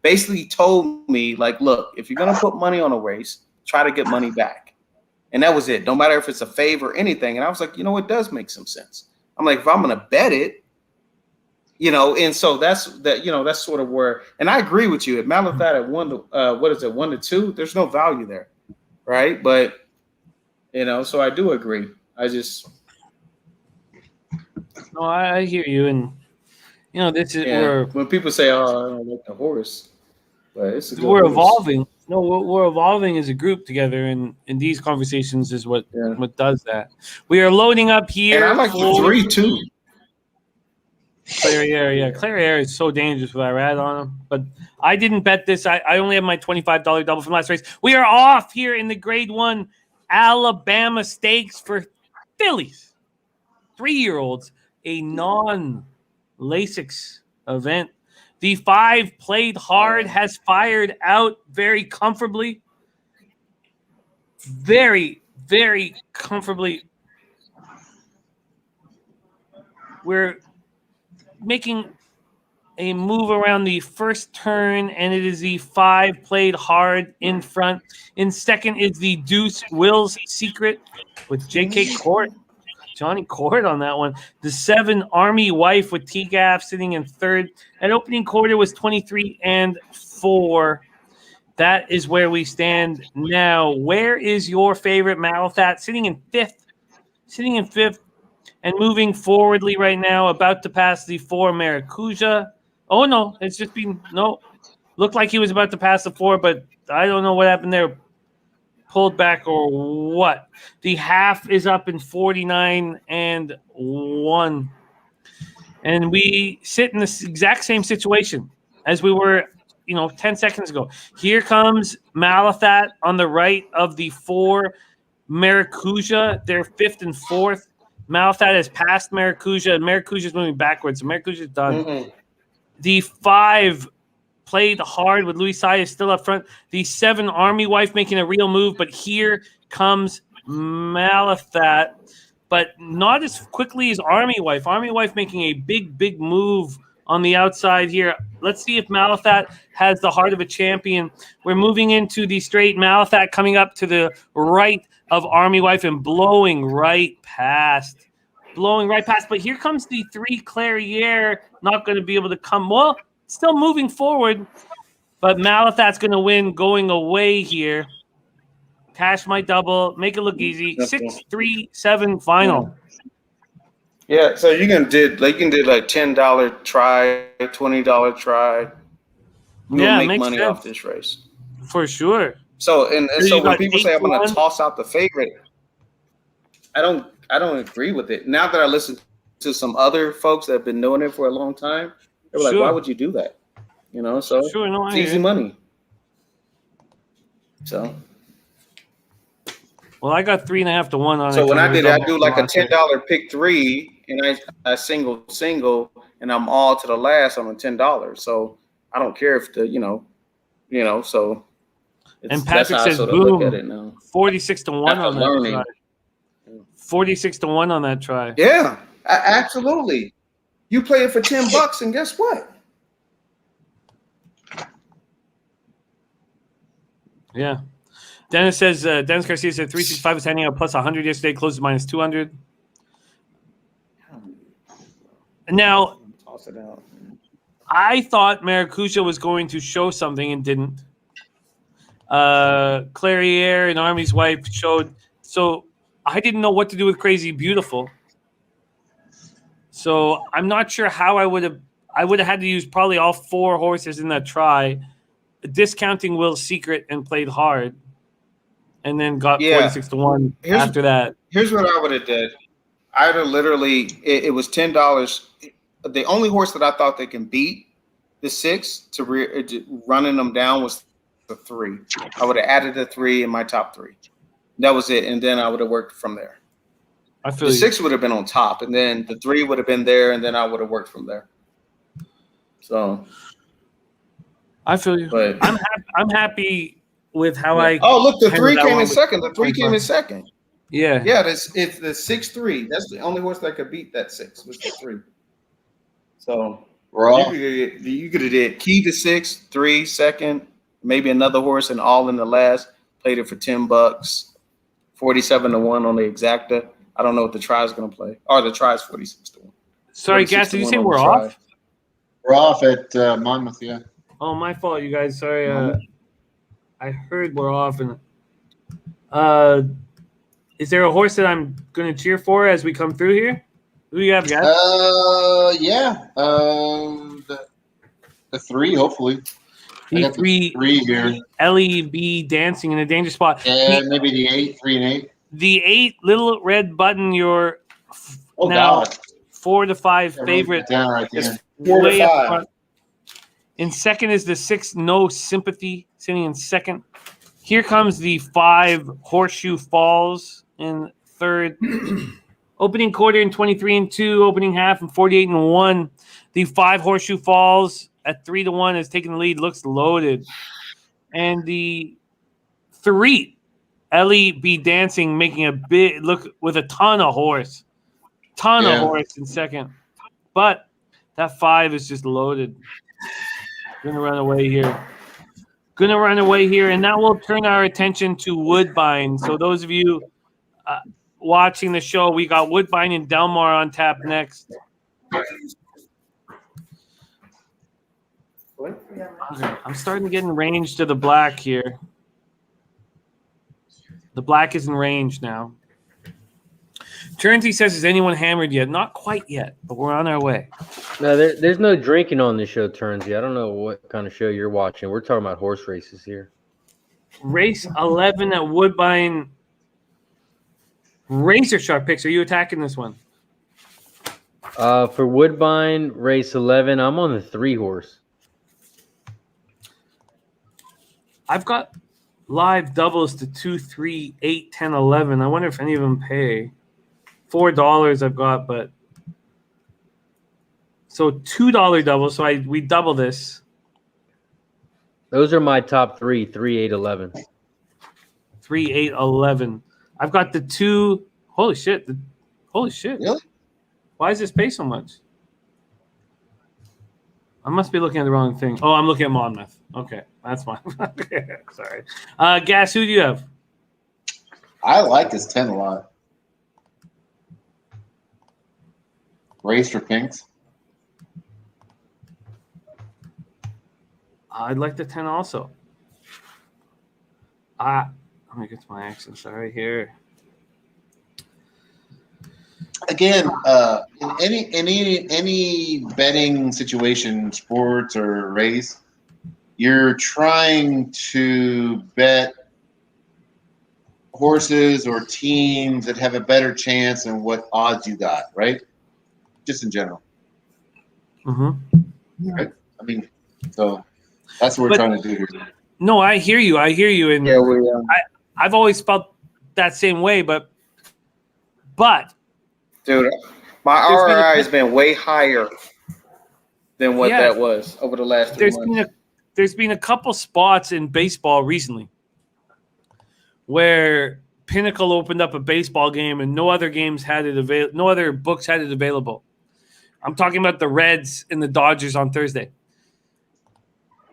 basically told me, like, look, if you're gonna put money on a race, try to get money back. And that was it. No matter if it's a favor or anything. And I was like, it does make some sense. I'm like, if I'm gonna bet it, and so that's sort of where, and I agree with you. At Malathat at 1-2, there's no value there, right? But so I do agree. No, I hear you, and this is when people say, "Oh, I don't like the horse," but it's a good we're horse. evolving. No, we're evolving as a group together, and these conversations is what does that. We are loading up here. And I like the 3 too. Clariere is so dangerous with Irad on him. But I didn't bet this. I only have my $25 double from last race. We are off here in the Grade 1 Alabama Stakes for fillies, 3-year-olds, a non-Lasix event. The 5 played hard, has fired out very comfortably. Very, very comfortably. We're making a move around the first turn, and it is the 5 played hard in front. In second is the Deuce Will's Secret with J.K. Court. Johnny Court on that one. The 7 Army Wife with T-Gaff sitting in third. At opening quarter was 23-4. That is where we stand now. Where is your favorite Malathat? Sitting in fifth. And moving forwardly right now, about to pass the 4 Maracuja. Oh, no. It's just been – no. Looked like he was about to pass the 4, but I don't know what happened there. Pulled back or what? The half is up in 49-1. And we sit in this exact same situation as we were, 10 seconds ago. Here comes Malathat on the right of the 4 Maracuja. They're 5th and 4th. Malathat has passed Maracuja, and Maracuja is moving backwards. So Maracuja is done. Mm-hmm. The 5 played hard with Louis Sayas still up front. The 7 Army Wife making a real move, but here comes Malathat, but not as quickly as Army Wife. Army Wife making a big, big move on the outside here. Let's see if Malathat has the heart of a champion. We're moving into the straight. Malathat coming up to the right of Army Wife and blowing right past. But here comes the 3 Clariere, not going to be able to come. Well, still moving forward, but Malathat's going to win going away here. Cash my double, make it look easy. 6-3-7 final. Yeah, so you can do like $10 try, $20 try. You'll make money off this race for sure. So so when people say I'm going to toss out the favorite, I don't agree with it. Now that I listen to some other folks that have been doing it for a long time, they were like, why would you do that? You know, so Sure, no, I it's hear easy you. money. So Well, I got 3.5 to 1 on it. so when 'cause I it did was it, I almost do like a locked in. $10 pick three, and I single, and I'm all to the last on a $10. So I don't care if the so And that's Patrick how I says, sort of look at boom, it now. 46 to 1 After on that learning. try. 46 to 1 on that try. Yeah, absolutely. You play it for $10, and guess what? Yeah. Dennis says, Dennis Garcia said 365 was handing out plus 100 yesterday, closes minus 200. Now, Toss it out. I thought Maracuja was going to show something and didn't. Clariere and Army's wife showed. So I didn't know what to do with Crazy Beautiful. So I'm not sure how I would have had to use probably all 4 horses in that try, discounting Will's Secret and played hard, and then got 46 to 1 after that. Here's what I would have did. I'd have literally it was $10. The only horse that I thought they can beat the 6 to running them down was the 3. I would have added the 3 in my top 3. That was it, and then I would have worked from there. I feel The you. 6 would have been on top, and then the 3 would have been there, and then I would have worked from there. So I feel you. But I'm happy with how I. Oh, look, the handled 3 that came one in with second. The 3 came in 25. second. Yeah. Yeah, it's the 6-3. That's the only horse that could beat that 6 was the 3. So you could have did key to 6, 3 second, maybe another horse and all in the last. Played it for $10, 47 to 1 on the exacta. I don't know what the try is going to play. Or the try is 46 to 1. Sorry, Gas, did you say we're try. off? We're off at Monmouth, yeah. Oh, my fault, you guys. Sorry. I heard we're off. And is there a horse that I'm going to cheer for as we come through here? Who do you have, guys? Yeah. The 3, hopefully. I got the 3 here. LEB dancing in a danger spot. And maybe the 8, 3 and 8. The 8 little red button, your Oh, now God. 4 to 5 Yeah, favorite. down right there. 4 to Way up 5. front. In second is the 6 No Sympathy sitting in second. Here comes the 5 Horseshoe Falls in third. Opening quarter in 23 and 2, opening half in 48 and 1. The 5 Horseshoe Falls at 3 to 1 has taken the lead, looks loaded. And the 3 LEB Dancing making a big look with a ton of horse. Ton of horse in second. But that 5 is just loaded. Gonna run away here. And now we'll turn our attention to Woodbine. So those of you watching the show, we got Woodbine and Delmar on tap next. Okay, I'm starting to get in range to the black here. The black is in range now. Turnsey says, is anyone hammered yet? Not quite yet, but we're on our way. No, there's no drinking on this show, Turnsy. I don't know what kind of show you're watching. We're talking about horse races here. Race 11 at Woodbine. Razor sharp picks. Are you attacking this one? For Woodbine, race 11, I'm on the 3 horse. I've got live doubles to 2, 3, 8, 10, 11. I wonder if any of them pay. $4 I've got, but so $2 double. So we double this. Those are my top 3, 3, 8, 11. 3, 8, 11. I've got the 2. Holy shit. Holy shit. Really? Why does this pay so much? I must be looking at the wrong thing. Oh, I'm looking at Monmouth. Okay, that's fine. Sorry. Gas, who do you have? I like this 10 a lot. Race for pinks. I'd like the 10 also. Let me get to my accent. Sorry here. Again, in any betting situation, sports or race, you're trying to bet horses or teams that have a better chance than what odds you got, right? Just in general. Mm-hmm. Right? I mean, So that's what we're trying to do here. No, I hear you. And Yeah, we. I've always felt that same way, but Dude, my RRI has been way higher than what that was over the last 3 months. There's been a couple spots in baseball recently where Pinnacle opened up a baseball game and no other games had it no other books had it available. I'm talking about the Reds and the Dodgers on Thursday.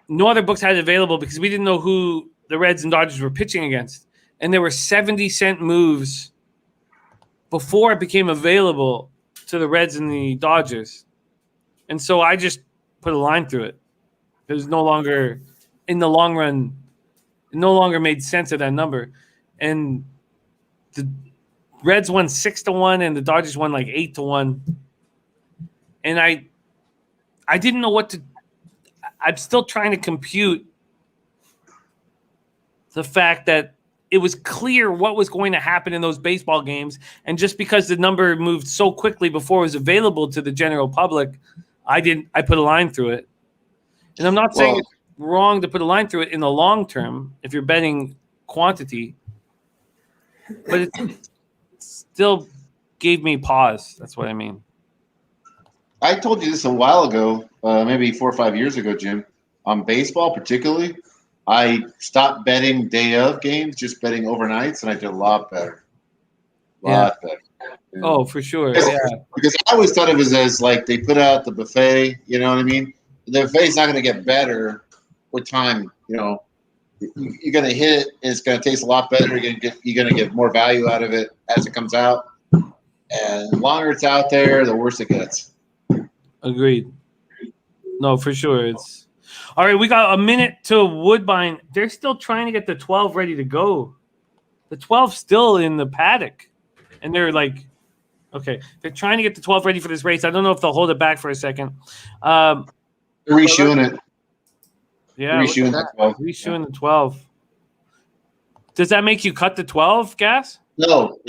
No other books had it available because we didn't know who the Reds and Dodgers were pitching against. And there were 70-cent moves before it became available to the Reds and the Dodgers. And so I just put a line through it. It was no longer, in the long run, it no longer made sense at that number. And the Reds won 6-1 and the Dodgers won like 8-1. And I didn't know what to. I'm still trying to compute the fact that it was clear what was going to happen in those baseball games. And just because the number moved so quickly before it was available to the general public, I put a line through it. And I'm not saying it's wrong to put a line through it in the long term if you're betting quantity, but it still gave me pause. That's what I mean. I told you this a while ago, maybe 4 or 5 years ago, Jim. On baseball, particularly, I stopped betting day of games, just betting overnights, and I did a lot better. A lot better. Yeah. Oh, for sure. Because I always thought it was as like they put out the buffet. You know what I mean? The buffet's not going to get better with time. You know, you're going to hit it, and it's going to taste a lot better. You're going to get more value out of it as it comes out. And the longer it's out there, the worse it gets. Agreed. No, for sure. It's all right. We got a minute to Woodbine. They're still trying to get the 12 ready to go. The 12's still in the paddock, and they're like, okay, they're trying to get the 12 ready for this race. I don't know if they'll hold it back for a second. They're reshoeing it. Yeah, reshoeing the 12. Reshoeing the 12. Does that make you cut the 12, Gas? No.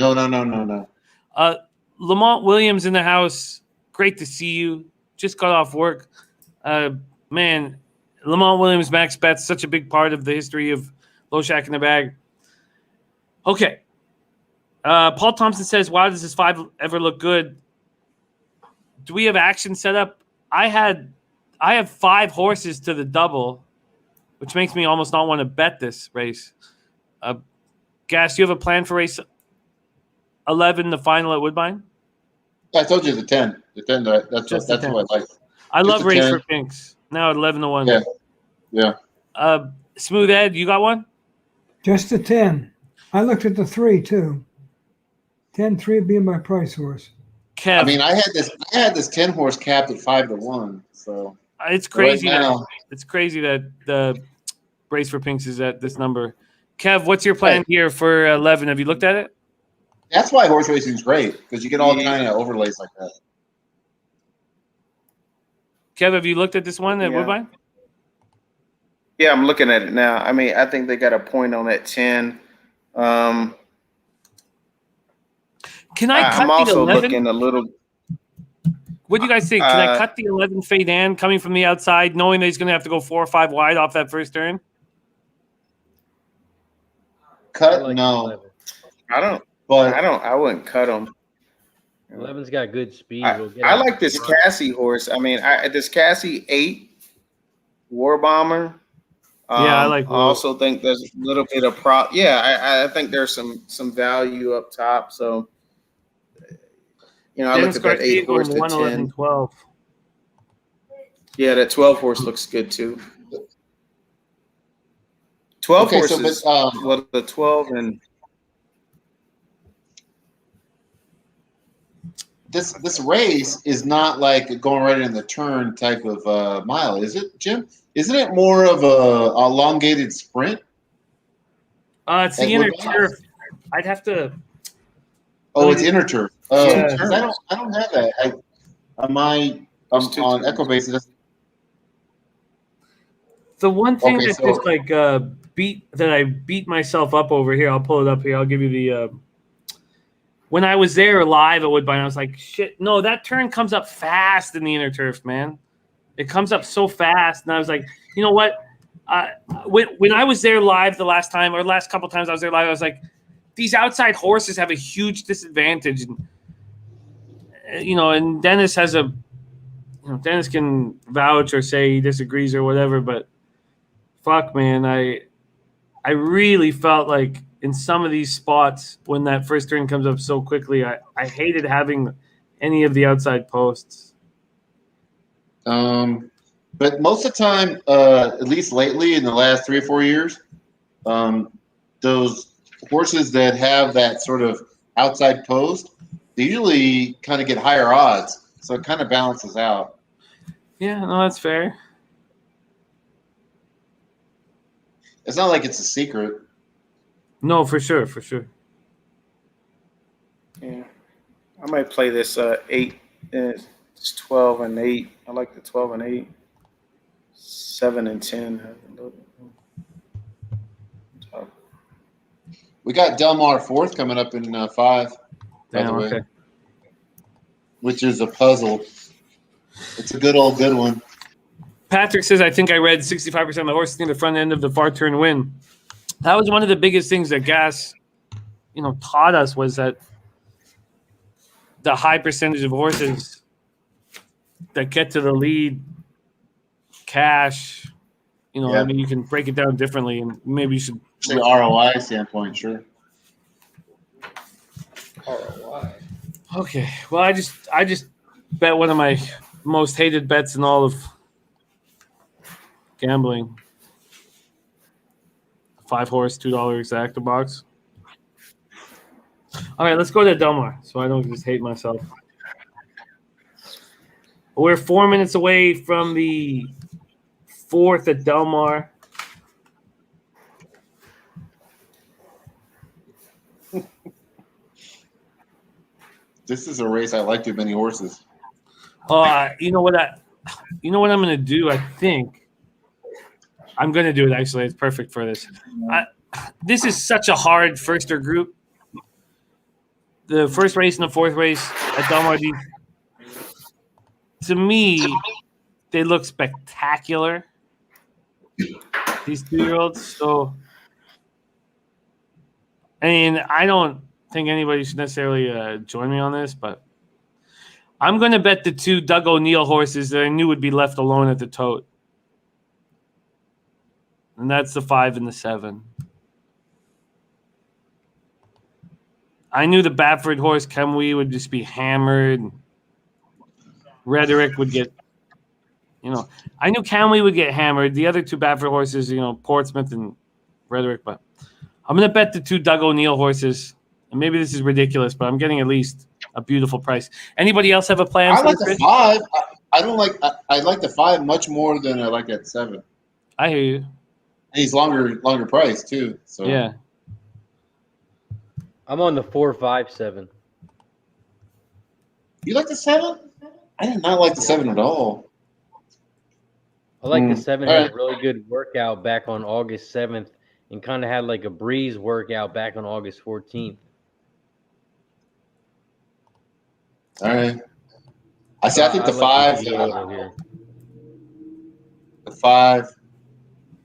Lamont Williams in the house. Great to see you. Just got off work. Man, Lamont Williams, Max Betts, such a big part of the history of Low Shack in the Bag. Okay. Paul Thompson says, wow, does this 5 ever look good? Do we have action set up? I have 5 horses to the double, which makes me almost not want to bet this race. Gas, do you have a plan for race 11, the final at Woodbine? I told you the 10. The 10, that's what I like. I love Race for Pinks. Now at 11-1. Yeah. Smooth Ed, you got one? Just the 10. I looked at the 3 too. 10-3 being my price horse. Kev. I mean, I had this 10 horse capped at 5-1. So it's crazy. Right now, it's crazy that the Race for Pinks is at this number. Kev, what's your plan here for 11? Have you looked at it? That's why horse racing is great, because you get all kind of overlays like that. Kev, have you looked at this one at Woodbine? Yeah, I'm looking at it now. I mean, I think they got a point on that 10. Can I cut I'm also the 11? looking a little. What do you guys think? Can I cut the 11 fade in coming from the outside, knowing that he's going to have to go 4 or 5 wide off that first turn? Cut? No. I wouldn't cut him. 11's got good speed. I like this Cassie horse. I mean, this Cassie 8 War Bomber. I like. I also think there's a little bit of prop. Yeah, I think there's some value up top. So, I look at that 8 horse to 10. 12. Yeah, that 12 horse looks good too. 12 horses. The 12 and. This race is not like going right in the turn type of mile, is it, Jim? Isn't it more of a elongated sprint? It's the inner turf. I'd have to. Oh, it's inner turf. Oh, Yeah. I don't have that. I'm on Ecobase. The one thing Okay, that so- just like I beat myself up over here. I'll pull it up here. I'll give you the. When I was there live at Woodbine, I was like, shit, no, that turn comes up fast in the inner turf, man. It comes up so fast, and I was like, you know what? When I was there live the last time, or last couple times I was there live, I was like, these outside horses have a huge disadvantage. And, and Dennis has Dennis can vouch or say he disagrees or whatever, but fuck, man, I really felt like in some of these spots when that first turn comes up so quickly, I hated having any of the outside posts. But most of the time, at least lately in the last 3 or 4 years, those horses that have that sort of outside post, they usually kind of get higher odds. So it kind of balances out. Yeah, no, that's fair. It's not like it's a secret. No, for sure, for sure. Yeah, I might play this 8. It's 12 and 8. I like the 12 and 8. 7 and 10. We got Delmar 4th coming up in 5, by Damn, the way, okay. which is a puzzle. It's a good one. Patrick says, I think I read 65% of the horses near the front end of the far turn win. That was one of the biggest things that Gas, taught us, was that the high percentage of horses that get to the lead cash, Yeah. I mean, you can break it down differently, and maybe you should Say ROI standpoint, sure. ROI. Okay. Well, I just bet one of my most hated bets in all of gambling. 5-horse, $2 exacta box. All right, let's go to Delmar so I don't just hate myself. We're 4 minutes away from the 4th at Delmar. This is a race I like too many horses. You know what I'm going to do? I think I'm going to do it. Actually, it's perfect for this. This is such a hard firster group. The first race and the 4th race at Delmar, to me, they look spectacular. These 2-year-olds. So, I mean, I don't think anybody should necessarily join me on this, but I'm going to bet the 2 Doug O'Neill horses that I knew would be left alone at the tote. And that's the 5 and the 7. I knew the Bradford horse, Kemwee, would just be hammered. Rhetoric would get, I knew Kemwee would get hammered. The other 2 Bradford horses, Portsmouth and Rhetoric, but I'm going to bet the 2 Doug O'Neill horses. And maybe this is ridiculous, but I'm getting at least a beautiful price. Anybody else have a plan? I like the 5. I don't like. I like the 5 much more than I like that 7. I hear you. And he's longer price too. So yeah. I'm on the 4, 5, 7. You like the 7? I did not like the 7 at all. I like the 7 All had right. a really good workout back on August 7th and kind of had like a breeze workout back on August 14th. All right. I think the like 5. the over here. The 5.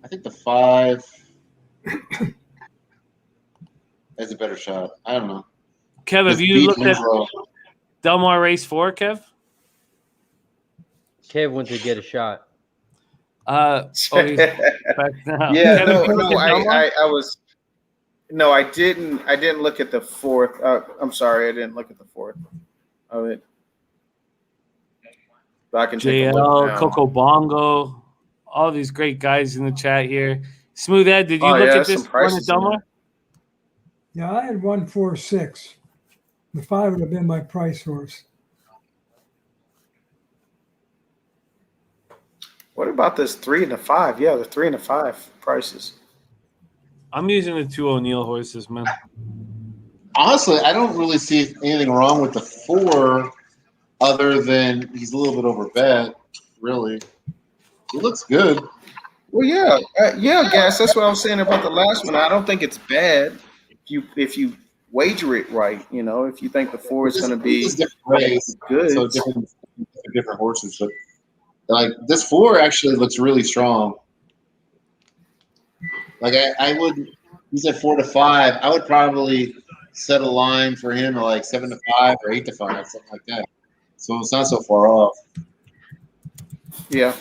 I think the 5 has a better shot. I don't know. Kev, have This you beat looked at Winslow. Delmar Race 4, Kev? Kev went to get a shot. He's back now. Yeah, Kevin, you no, looked at Delmar? I was. No, I didn't. I didn't look at the 4th. I'm sorry, I didn't look at the 4th of it. But I can take a look JL, now. Coco Bongo, all these great guys in the chat here. Smooth Ed, did you Oh, look yeah, at this some one at prices in Delmar? Yeah, I had 1, 4, 6. The 5 would have been my price horse. What about this 3 and the 5? Yeah, the 3 and the 5 prices. I'm using the 2 O'Neill horses, man. Honestly, I don't really see anything wrong with the 4 other than he's a little bit over bet, really. He looks good. Well, yeah, Gas. That's what I was saying about the last one. I don't think it's bad if you wager it right. If you think the 4 is going to be It's different race, good. so different horses. But Like this 4 actually looks really strong. Like I would. He's at 4 to 5. I would probably set a line for him at like 7 to 5 or 8 to 5, something like that. So it's not so far off. Yeah.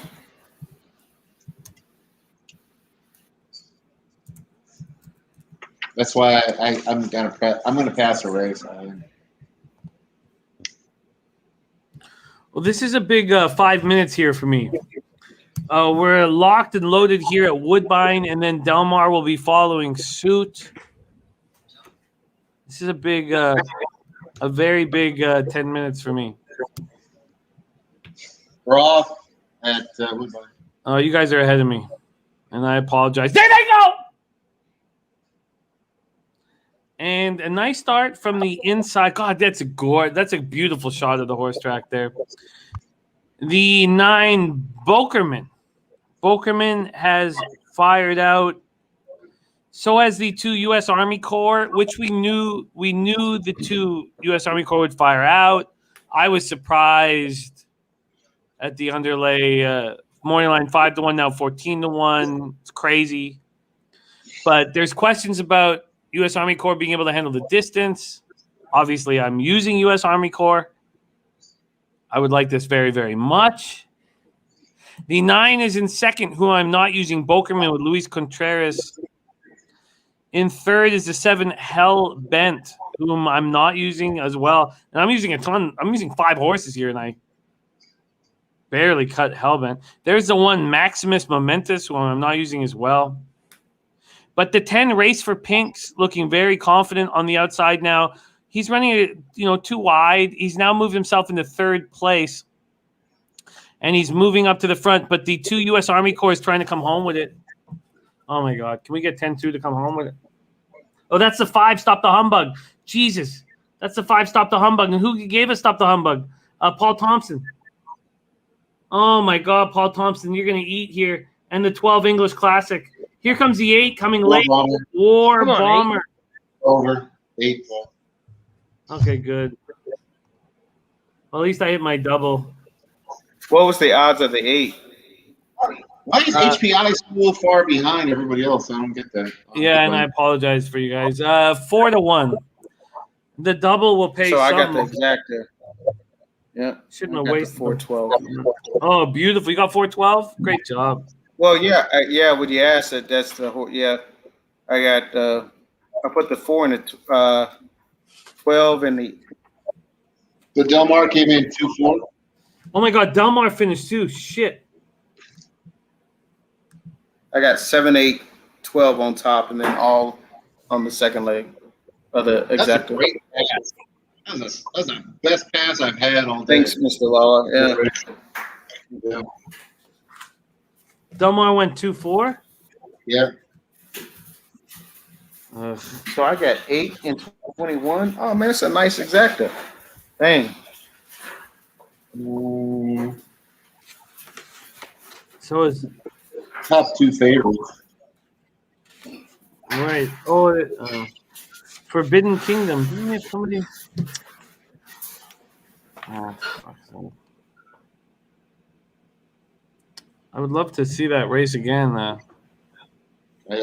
That's why I'm gonna pass a race. Well, this is a big 5 minutes here for me. We're locked and loaded here at Woodbine, and then Delmar will be following suit. This is a big, a very big 10 minutes for me. We're off at Woodbine. You guys are ahead of me, and I apologize. There they go! And a nice start from the inside. God, that's a gore. That's a beautiful shot of the horse track there. The 9 Bokerman. Bokerman has fired out. So has the 2 U.S. Army Corps, which we knew the 2 U.S. Army Corps would fire out. I was surprised at the underlay morning line 5 to 1, now 14 to 1. It's crazy. But there's questions about U.S. Army Corps being able to handle the distance. Obviously, I'm using U.S. Army Corps. I would like this very, very much. The 9 is in second, who I'm not using, Bokerman with Luis Contreras. In third is the 7 Hell Bent, whom I'm not using as well. And I'm using a ton. I'm using 5 horses here, and I barely cut Hellbent. There's the 1 Maximus Momentous, who I'm not using as well. But the 10 Race for Pinks, looking very confident on the outside now. He's running it, too wide. He's now moved himself into third place, and he's moving up to the front. But the 2 U.S. Army Corps is trying to come home with it. Oh my God! Can we get 10-2 to come home with it? Oh, that's the 5 Stop the Humbug. Jesus, that's the 5 Stop the Humbug. And who gave us Stop the Humbug? Paul Thompson. Oh my God, Paul Thompson, you're gonna eat here. And the 12 English Classic. Here comes the 8 coming late. War Bomber. Over 8. Okay, good. Well, at least I hit my double. What was the odds of the 8? Why is HPI so far behind everybody else? I don't get that. Yeah, and I apologize for you guys. 4 to 1. The double will pay. So I got some. the exacta. Yeah. Shouldn't have wasted 412. Oh, beautiful! You got 412. Great job. Well, yeah. When you asked it, that's the whole. Yeah, I got. I put the 4 in the 12 in the. So Delmar came in 2-4. Oh my God, Delmar finished too. Shit. I got 7, 8, 12 on top, and then all on the second leg of the That's a exacta. great pass. That's the best pass I've had all day. Thanks, Mr. Lala. Yeah. Yeah. Delmar went 2-4. Yeah. So I got 8 and 21. Oh man, it's a nice exacta. Dang. So is Top 2 favorites. right. Oh, Forbidden Kingdom. Didn't we have somebody? Oh, fuck's sake. I would love to see that race again. I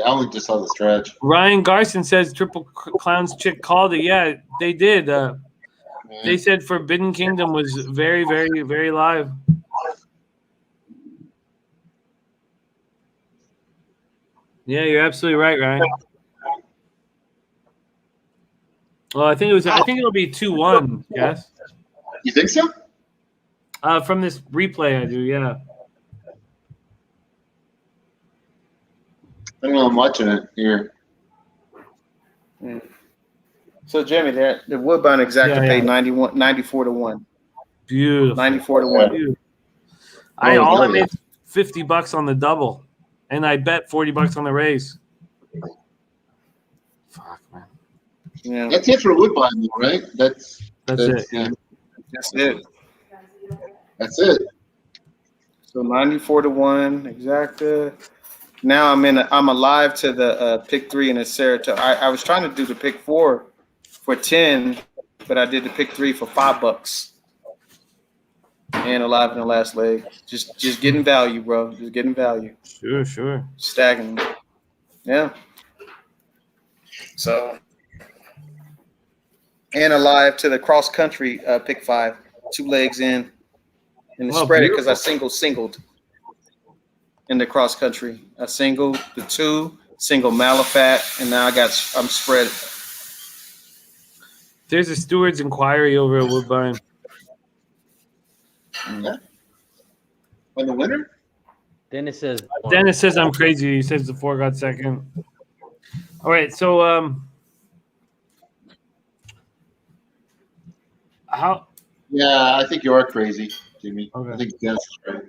only just saw the stretch. Ryan Garson says Triple Clowns chick called it. Yeah, they did. They said Forbidden Kingdom was very, very, very live. Yeah, you're absolutely right, Ryan. Well, I think it'll be 2-1. Yes. You think so? From this replay, I do. Yeah. I don't know I'm watching it here. So Jimmy, the Woodbine exacta paid 94 to 1. Beautiful. 94 to 1. Beautiful. I made $50 on the double, and I bet $40 on the race. Fuck, man. Yeah. That's it for Woodbine, though, right? That's it. Yeah. That's it. That's it. So 94 to 1 exacta. Now I'm alive to the pick 3 in the Saratoga. I was trying to do the pick 4 for 10, but I did the pick 3 for $5. and alive in the last leg. Just getting value, bro. Just getting value. Sure. Stacking. Yeah. So, and alive to the cross country pick 5, 2 legs in, and spread it because I singled in the cross country. I singled the 2, single Malafat, and now I'm spread. There's a steward's inquiry over at Woodbine. Yeah. When the winner? Dennis says. Dennis says I'm crazy. He says the 4 got second. All right, so how? Yeah, I think you are crazy, Jimmy. Okay. I think Dennis is right.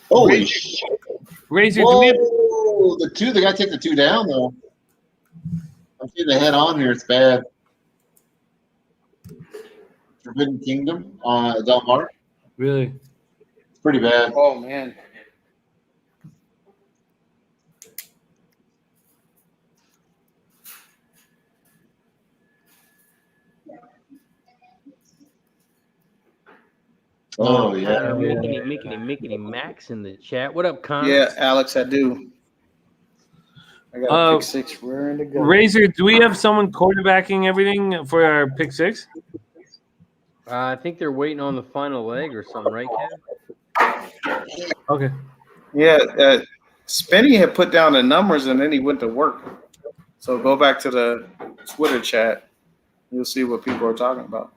Holy shit. Razor, Whoa, do we have, the 2, they got to take the 2 down, though. I'm seeing the head on here. It's bad. Forbidden Kingdom on Del Mar. really? It's pretty bad. Oh, man. Oh, yeah. Mickey Max in the chat. What up, Con? Yeah, Alex, I do. I got a pick 6 rearing to go. Razor, do we have someone quarterbacking everything for our pick 6? I think they're waiting on the final leg or something, right, Kev? Okay. Yeah, Spenny had put down the numbers and then he went to work. So go back to the Twitter chat. You'll see what people are talking about.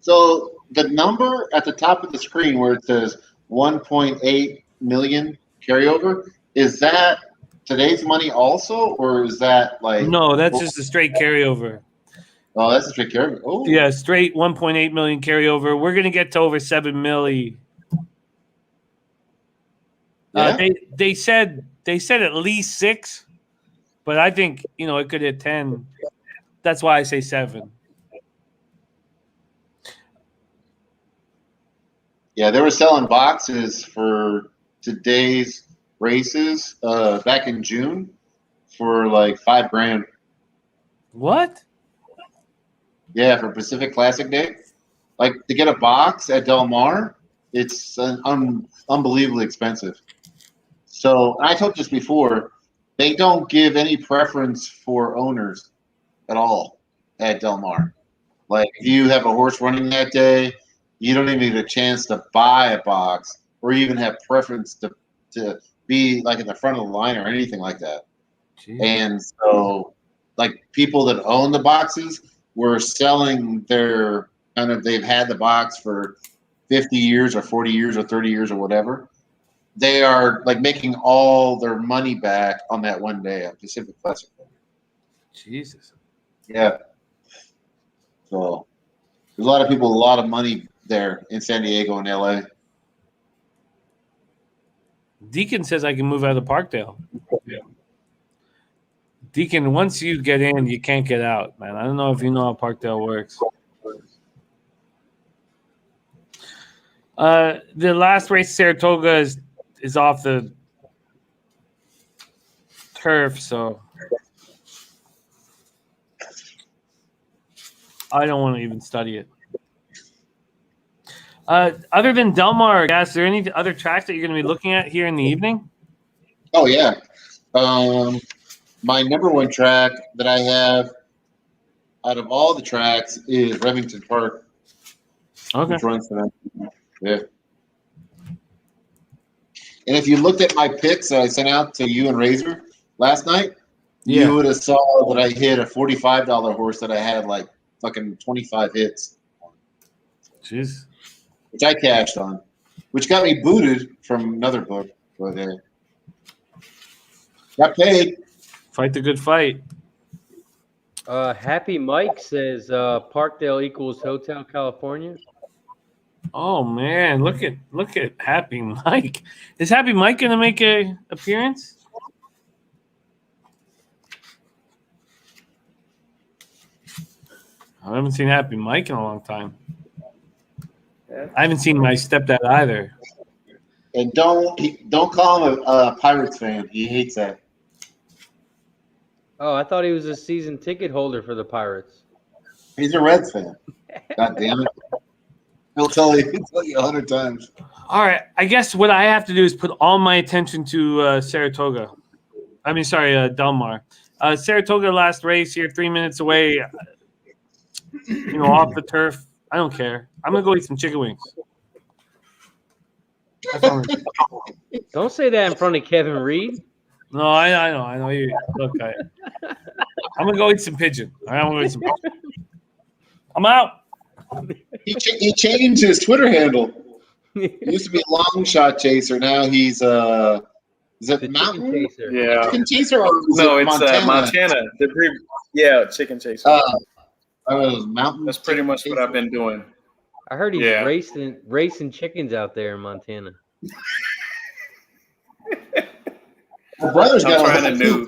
So the number at the top of the screen where it says 1.8 million carryover, is that today's money also, or is that like? No, that's just a straight carryover. Oh, that's a straight carryover. Oh, Yeah, straight 1.8 million carryover. We're gonna get to over 7 milli. Yeah. They said at least 6, but I think it could hit 10. That's why I say 7. Yeah, they were selling boxes for today's races back in June for like $5,000. What? Yeah, for Pacific Classic Day. Like to get a box at Del Mar, it's unbelievably expensive. So I told this before, they don't give any preference for owners at all at Del Mar. Like if you have a horse running that day, you don't even get a chance to buy a box or even have preference to be like in the front of the line or anything like that. Jeez. And so like people that own the boxes were selling their they've had the box for 50 years or 40 years or 30 years or whatever. They are like making all their money back on that one day at Pacific Classic. Jesus. Yeah. So there's a lot of people, a lot of money there in San Diego and LA. Deacon says I can move out of Parkdale. Yeah. Deacon, once you get in, you can't get out, man. I don't know if you know how Parkdale works. The last race, Saratoga, is off the turf, so I don't want to even study it. Other than Del Mar, guys, is there any other tracks that you're going to be looking at here in the evening? Oh, yeah. My number one track that I have out of all the tracks is Remington Park. Okay. Which runs tonight. Yeah. And if you looked at my picks that I sent out to you and Razor last night, you would have saw that I hit a $45 horse that I had like fucking 25 hits. Jeez. Which I cashed on, which got me booted from another book. But got paid. Fight the good fight. Happy Mike says Parkdale equals Hotel California. Oh man, look at Happy Mike. Is Happy Mike gonna make a appearance? I haven't seen Happy Mike in a long time. I haven't seen my stepdad either. And don't call him a Pirates fan. He hates that. Oh, I thought he was a season ticket holder for the Pirates. He's a Reds fan. God damn it. He'll tell you 100 times. All right, I guess what I have to do is put all my attention to Saratoga. Del Mar. Saratoga last race here, 3 minutes away. Off the turf. I don't care. I'm gonna go eat some chicken wings. Don't say that in front of Kevin Reed. No, I know. You look. I'm gonna go eat some pigeon. All right, I'm gonna eat some pigeon. I'm out. He changed his Twitter handle. He used to be a long shot chaser. Now he's is it Mountain Chaser? Yeah. Chicken Chaser? Or is No, it it's Montana. Chicken chaser. Mountain. That's pretty much what I've been doing. I heard he's Yeah. racing chickens out there in Montana. My brother's I'm got trying one to too.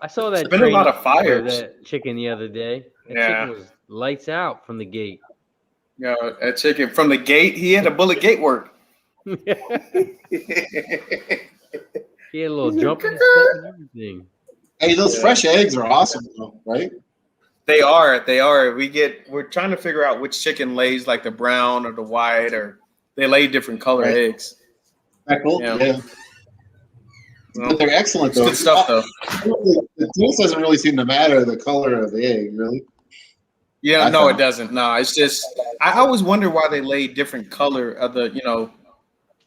I saw that. There's been a lot of fires. That chicken the other day. That Yeah. chicken was lights out from the gate. That chicken from the gate, he had a bullet gate work. He had a little jump in his step and everything. Hey, those fresh eggs are awesome, though, right? They are. We're trying to figure out which chicken lays like the brown or the white, or they lay different color eggs. That cool? Yeah. But they're excellent, It's though. good stuff, though. The taste doesn't really seem to matter, the color of the egg, really. Yeah, no, it doesn't. No, it's just I always wonder why they lay different color of the.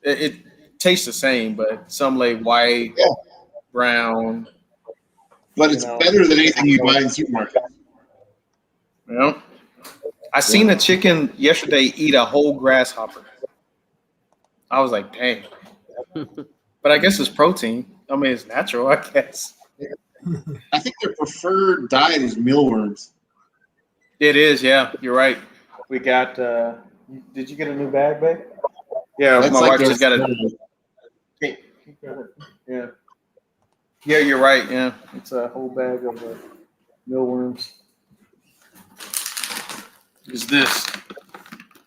It tastes the same, but some lay white, brown. But it's better than anything you buy in the supermarket. I seen a chicken yesterday eat a whole grasshopper. I was like, dang. But I guess it's protein. I mean, it's natural, I guess. I think their preferred diet is mealworms. It is, yeah. You're right. We got. Did you get a new bag, babe? Yeah, That's my like wife their- just got it. Yeah. Yeah, you're right. Yeah, it's a whole bag of mealworms. Is this?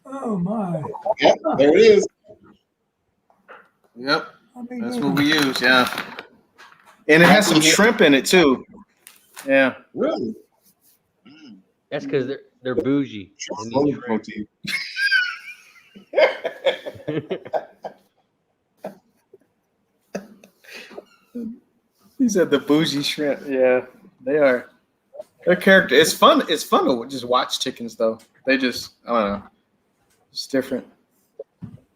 Oh my. Yep, there it is. Yep, I mean, that's what we use. Yeah, and it has some shrimp in it too. Yeah. Really? That's because they're bougie. They need Protein. He said the bougie shrimp. Yeah, they are. Their character. It's fun. It's fun to just watch chickens, though. They just, I don't know. It's different.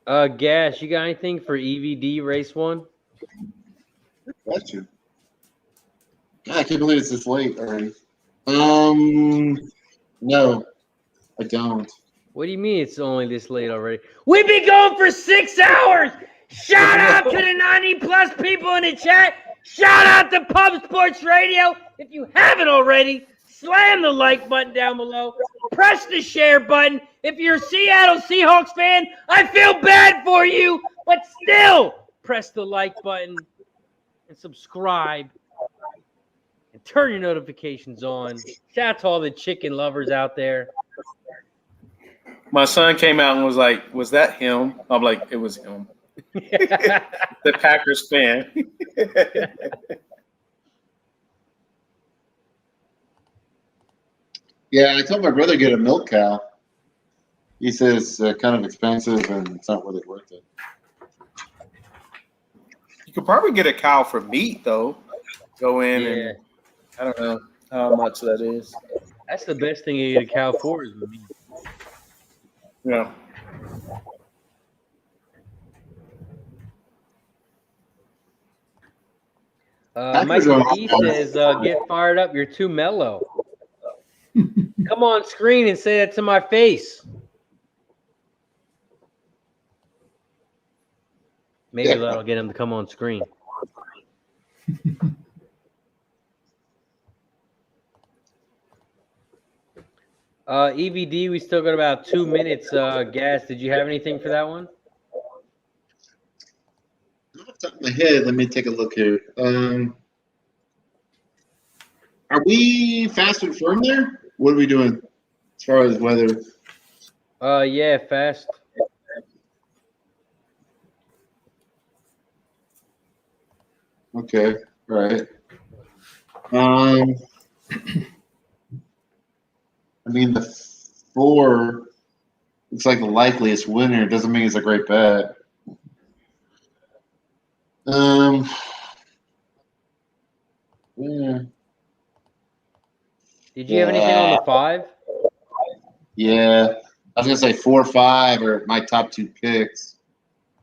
Gash, you got anything for EVD race 1? Got you. God, I can't believe it's this late already. No, I don't. What do you mean it's only this late already? We've been going for 6 hours. Shout out to the 90+ people in the chat. Shout out to Pub Sports Radio. If you haven't already, slam the like button down below. Press the share button. If you're a Seattle Seahawks fan, I feel bad for you, but still press the like button and subscribe and turn your notifications on. Shout out to all the chicken lovers out there. My son came out and was like, "Was that him?" I'm like, "It was him." The Packers fan. Yeah, I told my brother to get a milk cow. He says kind of expensive and it's not really worth it. You could probably get a cow for meat, though. Go in and I don't know how much that is. That's the best thing you get a cow for is meat. Yeah. Michael D says, get fired up. You're too mellow. Come on screen and say that to my face. Maybe that'll get him to come on screen. EVD, we still got about 2 minutes. Gas, did you have anything for that one? Off the top of my head, let me take a look here. Are we fast and firm there? What are we doing as far as weather? Yeah, fast. Okay, right. I mean the 4 looks like the likeliest winner. It doesn't mean it's a great bet. Yeah. Did you have anything on the 5? Yeah, I was gonna say 4 or 5 are my top 2 picks,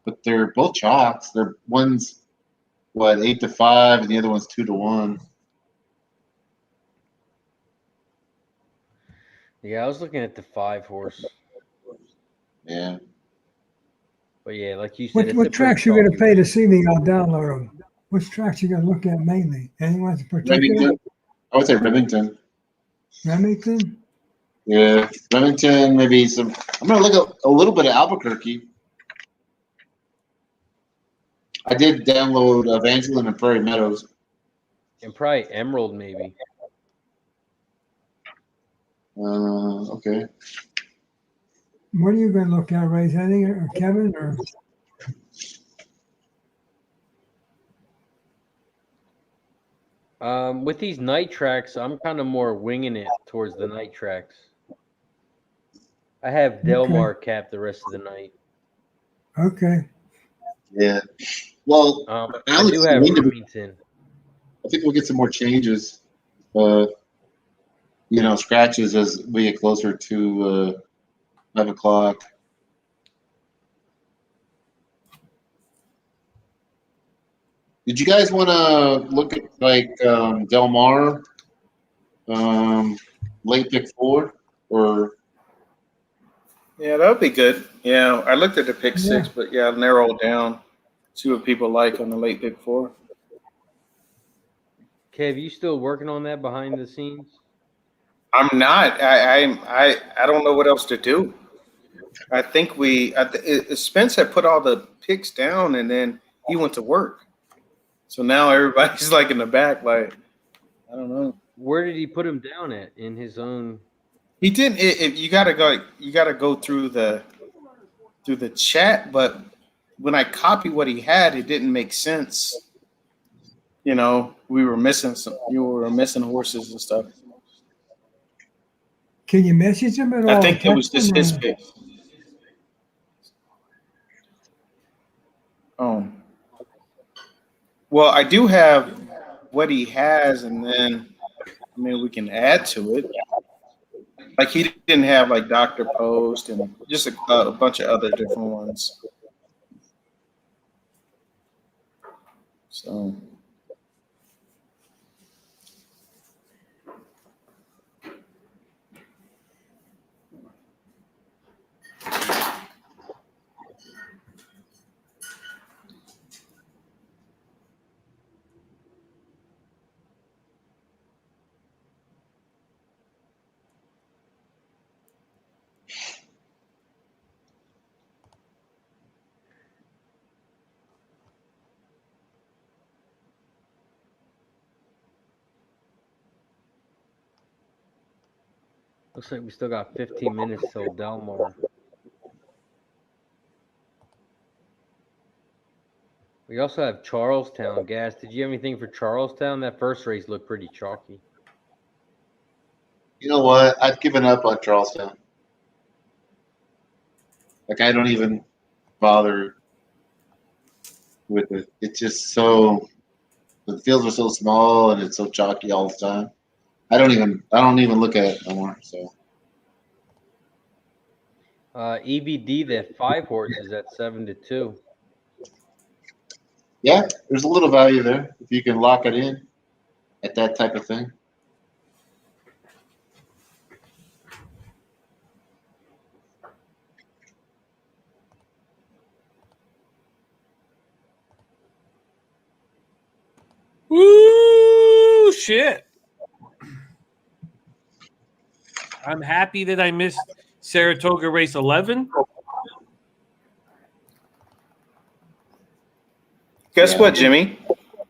but they're both chalks. They're one's what 8-5, and the other one's 2-1. Yeah, I was looking at the 5 horse. Yeah. But yeah, like you said, What tracks you going to pay this evening? I'll download them. Which tracks you going to look at mainly? Anyone in particular? Remington. I would say Remington. Remington? Yeah, Remington. Maybe some. I'm gonna look at a little bit of Albuquerque. I did download Evangeline and Prairie Meadows. And probably Emerald, maybe. Okay. What are you going to look at, Ray? Anything or Kevin or? With these night tracks, I'm kind of more winging it towards the night tracks. I have Delmar cap the rest of the night. Okay. Yeah. Well, I do have Remington. I think we'll get some more changes. Scratches as we get closer to 5 o'clock. Did you guys want to look at like Del Mar, late pick 4, or? Yeah, that would be good. Yeah, I looked at the pick 6, but yeah, I'll narrow it down. See what people like on the late pick 4. Kev, you still working on that behind the scenes? I'm not. I don't know what else to do. I think Spence had put all the picks down, and then he went to work. So now everybody's like in the back, like, I don't know. Where did he put him down at in his own? He didn't. You gotta go through the chat, but when I copied what he had, it didn't make sense. We were missing You were missing horses and stuff. Can you message him at all? I think it was just his pick. Oh. Well, I do have what he has, and then we can add to it. Like he didn't have like Dr. Post and just a bunch of other different ones. So. Looks like we still got 15 minutes till Delmar. We also have Charlestown. Gas, did you have anything for Charlestown? That first race looked pretty chalky. You know what? I've given up on Charlestown. Like, I don't even bother with it. It's just the fields are so small and it's so chalky all the time. I don't even look at it no more. So. EBD, that 5 horse is at 7-2. Yeah, there's a little value there if you can lock it in at that type of thing. Woo, shit. I'm happy that I missed Saratoga race 11. Guess what, Jimmy?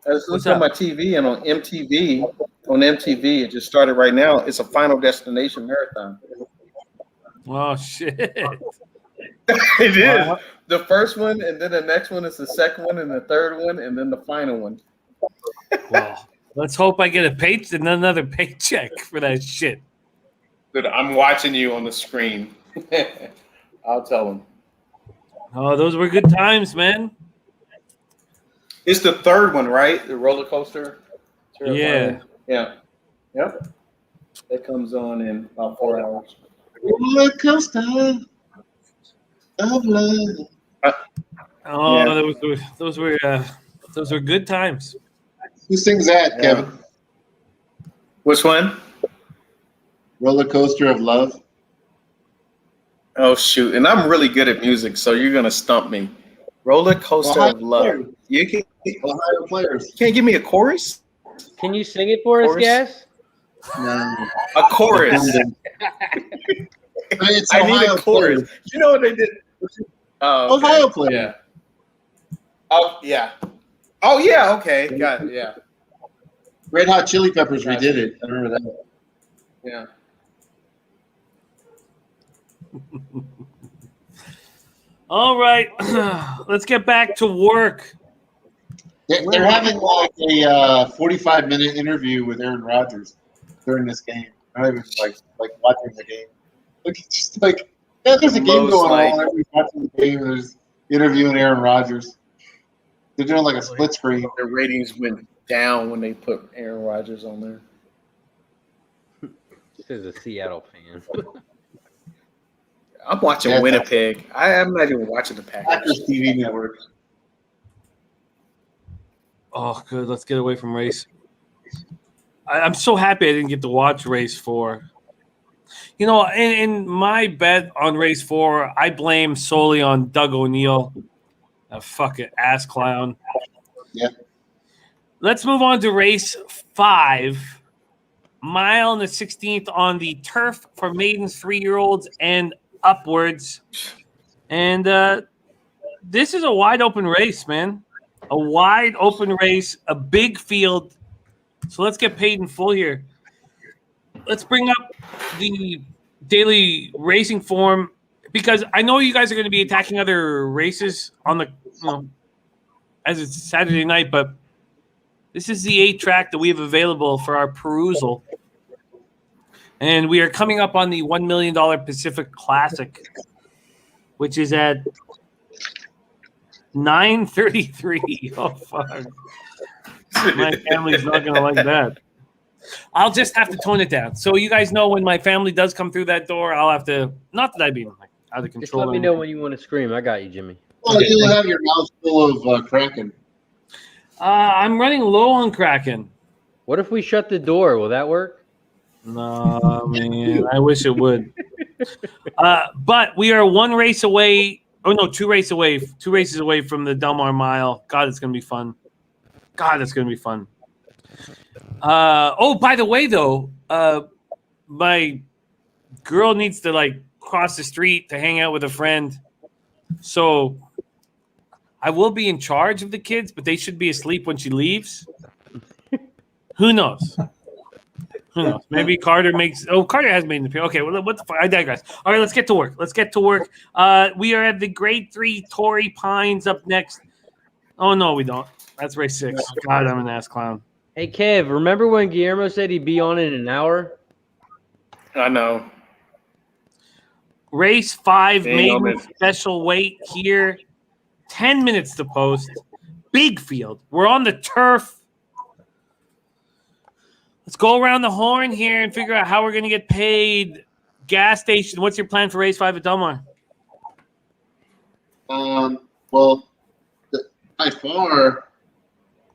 I was looking at my TV, and on MTV, it just started right now. It's a Final Destination marathon. Oh shit! It is. Wow. The first one, and then the next one is the second one, and the third one, and then the final one. Well, let's hope I get another paycheck for that shit. Dude, I'm watching you on the screen. I'll tell him. Oh, those were good times, man. It's the third one, right? The roller coaster. Yeah. Yeah. Yep. That comes on in about 4 hours. Roller coaster of love. Oh, Yeah. those were good times. Who sings that, Yeah. Kevin? Which one? Roller coaster of love. Oh shoot! And I'm really good at music, so you're gonna stump me. Roller coaster Ohio of love. players. You can't Players. give me a chorus? Can you sing it for us, Chorus? Gas? No. A chorus. It's I need Ohio a chorus. players. You know what they did? Oh, okay. Ohio players. Yeah. Oh yeah. Oh yeah. Okay. Got it. Yeah. Red Hot Chili Peppers redid it. I remember that. Yeah. All right, let's get back to work. They're having like a 45-minute interview with Aaron Rodgers during this game. I'm not even like watching the game. Like it's just like there's a game Most going like- on. Everybody's watching the game. There's interviewing Aaron Rodgers. They're doing like a split screen. Their ratings went down when they put Aaron Rodgers on there. This is a Seattle fan. I'm watching Yeah, Winnipeg. I'm not even watching the Packers. Packers TV network. Oh, good. Let's get away from race. I'm so happy I didn't get to watch race 4. You know, in my bet on race 4, I blame solely on Doug O'Neill, a fucking ass clown. Yeah. Let's move on to race 5. Mile and the 16th on the turf for maidens, 3-year-olds, and upwards. And this is a wide open race, man. A wide open race, a big field. So let's get paid in full here. Let's bring up the daily racing form because I know you guys are going to be attacking other races on the, as it's Saturday night, but this is the 8 track that we have available for our perusal. And we are coming up on the $1 million Pacific Classic, which is at 9:33. Oh, fuck. My family's not going to like that. I'll just have to tone it down. So you guys know when my family does come through that door, I'll have to, not that I'd be like, out of control. Just let me know when you want to scream. I got you, Jimmy. Well, you'll have your mouth full of Kraken. I'm running low on Kraken. What if we shut the door? Will that work? No, man, I wish it would. But we are 2 races away. 2 races away from the Del Mar Mile. God, it's going to be fun. By the way, though, my girl needs to cross the street to hang out with a friend. So I will be in charge of the kids, but they should be asleep when she leaves. Who knows? Maybe Carter makes. Oh, Carter has made an appearance. Okay, well, what the fuck? I digress. All right, let's get to work. We are at the Grade 3 Torrey Pines up next. Oh no, we don't. That's race 6. God, I'm an ass clown. Hey, Kev, remember when Guillermo said he'd be on in an hour? I know. Race 5, Damn maiden it. special weight here. 10 minutes to post. Big field. We're on the turf. Let's go around the horn here and figure out how we're going to get paid. Gas station. What's your plan for race 5 at Del Mar? Well, by far,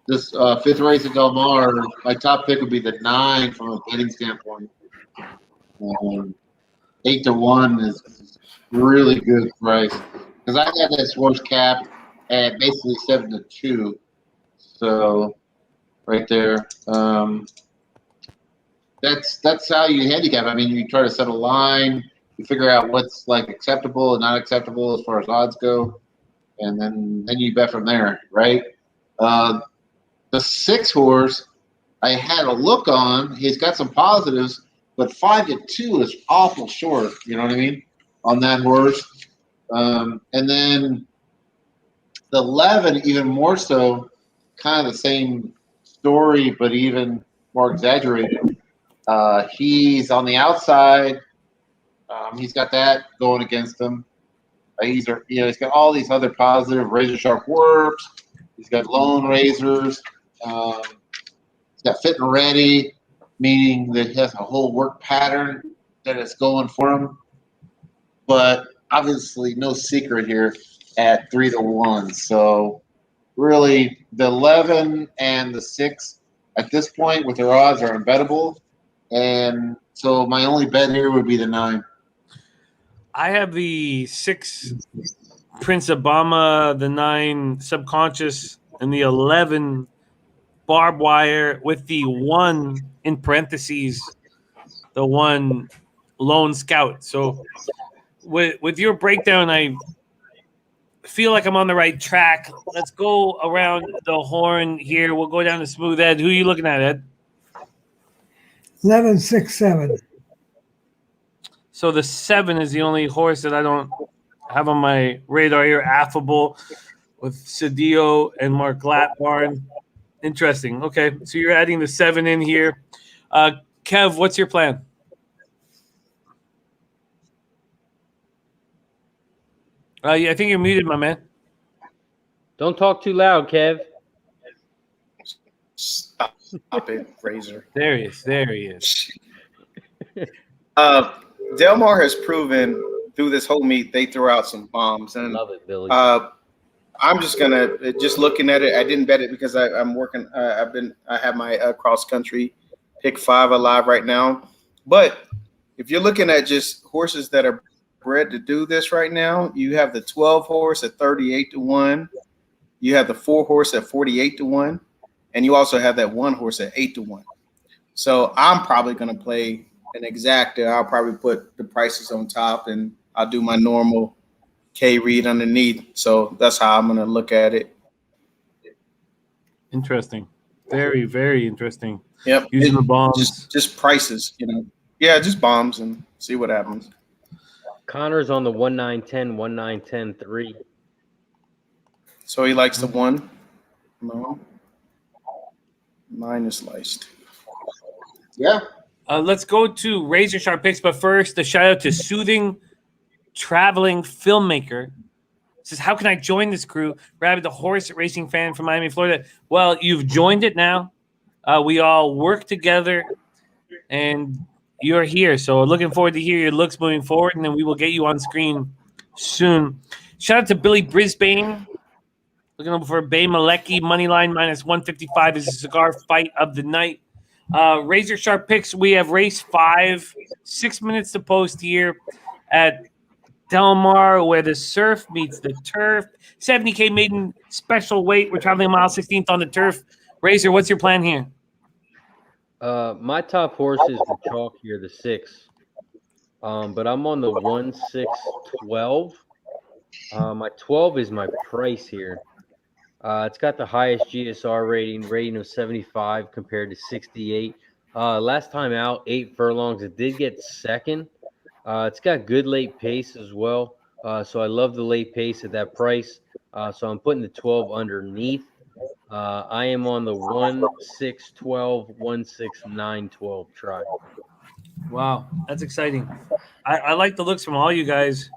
this 5th race at Del Mar, my top pick would be the 9 from a betting standpoint. 8-1 is really good price because I had that horse capped at basically 7-2. So right there, that's how you handicap. I mean, you try to set a line, you figure out what's acceptable and not acceptable as far as odds go, and then you bet from there, right? The 6 horse, I had a look on. He's got some positives, but 5-2 is awful short. You know what I mean? on that horse. And then the 11, even more so, kind of the same story, but even more exaggerated. He's on the outside. He's got that going against him. He's got all these other positive razor sharp works. He's got lone razors. He's got fit and ready, meaning that he has a whole work pattern that is going for him. But obviously, no secret here at 3-1. So really, the 11 and the 6 at this point with their odds are unbettable. And so my only bet here would be the 9. I have the 6 Prince Obama, the 9 Subconscious, and the 11 Barbed Wire with the 1 in parentheses, the 1 Lone Scout. So with your breakdown, I feel like I'm on the right track. Let's go around the horn here. We'll go down to Smooth Ed. Who are you looking at, Ed? 11, 6, 7. So the 7 is the only horse that I don't have on my radar here. Affable with Cedillo and Mark Glatbarn. Interesting. Okay, so you're adding the 7 in here. Kev, what's your plan? Yeah, I think you're muted, my man. Don't talk too loud, Kev. Stop it, Razor. There he is. There he is. Delmar has proven through this whole meet they throw out some bombs, and Love it, Billy. I'm just gonna looking at it. I didn't bet it because I'm working. I have my cross country pick 5 alive right now. But if you're looking at just horses that are bred to do this right now, you have the 12 horse at 38-1. You have the 4 horse at 48-1, and you also have that 1 horse at 8-1. So I'm probably gonna play an exacta. I'll probably put the prices on top, and I'll do my normal K read underneath. So that's how I'm gonna look at it. Interesting. Very, very interesting. Yep. Using the bombs. Just prices, Yeah, just bombs and see what happens. Connor's on the 1-9-10, 1-9-10, 3. So he likes the 1. No. Mine is sliced. Yeah. Let's go to Razor Sharp Picks, but first, a shout out to Soothing Traveling Filmmaker. Says, how can I join this crew? Rabbit, the horse racing fan from Miami, Florida. Well, you've joined it now. We all work together, and you're here. So looking forward to hear your looks moving forward, and then we will get you on screen soon. Shout out to Billy Brisbane. Looking over for Bay Malecki. Moneyline -155 is a cigar fight of the night. Razor Sharp Picks, we have race 5, 6 minutes to post here at Del Mar, where the surf meets the turf. 70K maiden special weight. We're traveling mile 16th on the turf. Razor, what's your plan here? My top horse is the chalk here, the 6. But I'm on the 1-6-12. My 12 is my price here. It's got the highest GSR rating of 75 compared to 68. Last time out, 8 furlongs. It did get second. It's got good late pace as well. So I love the late pace at that price. So I'm putting the 12 underneath. I am on the 1-6-12, 1-6-9-12 try. Wow, that's exciting. I like the looks from all you guys.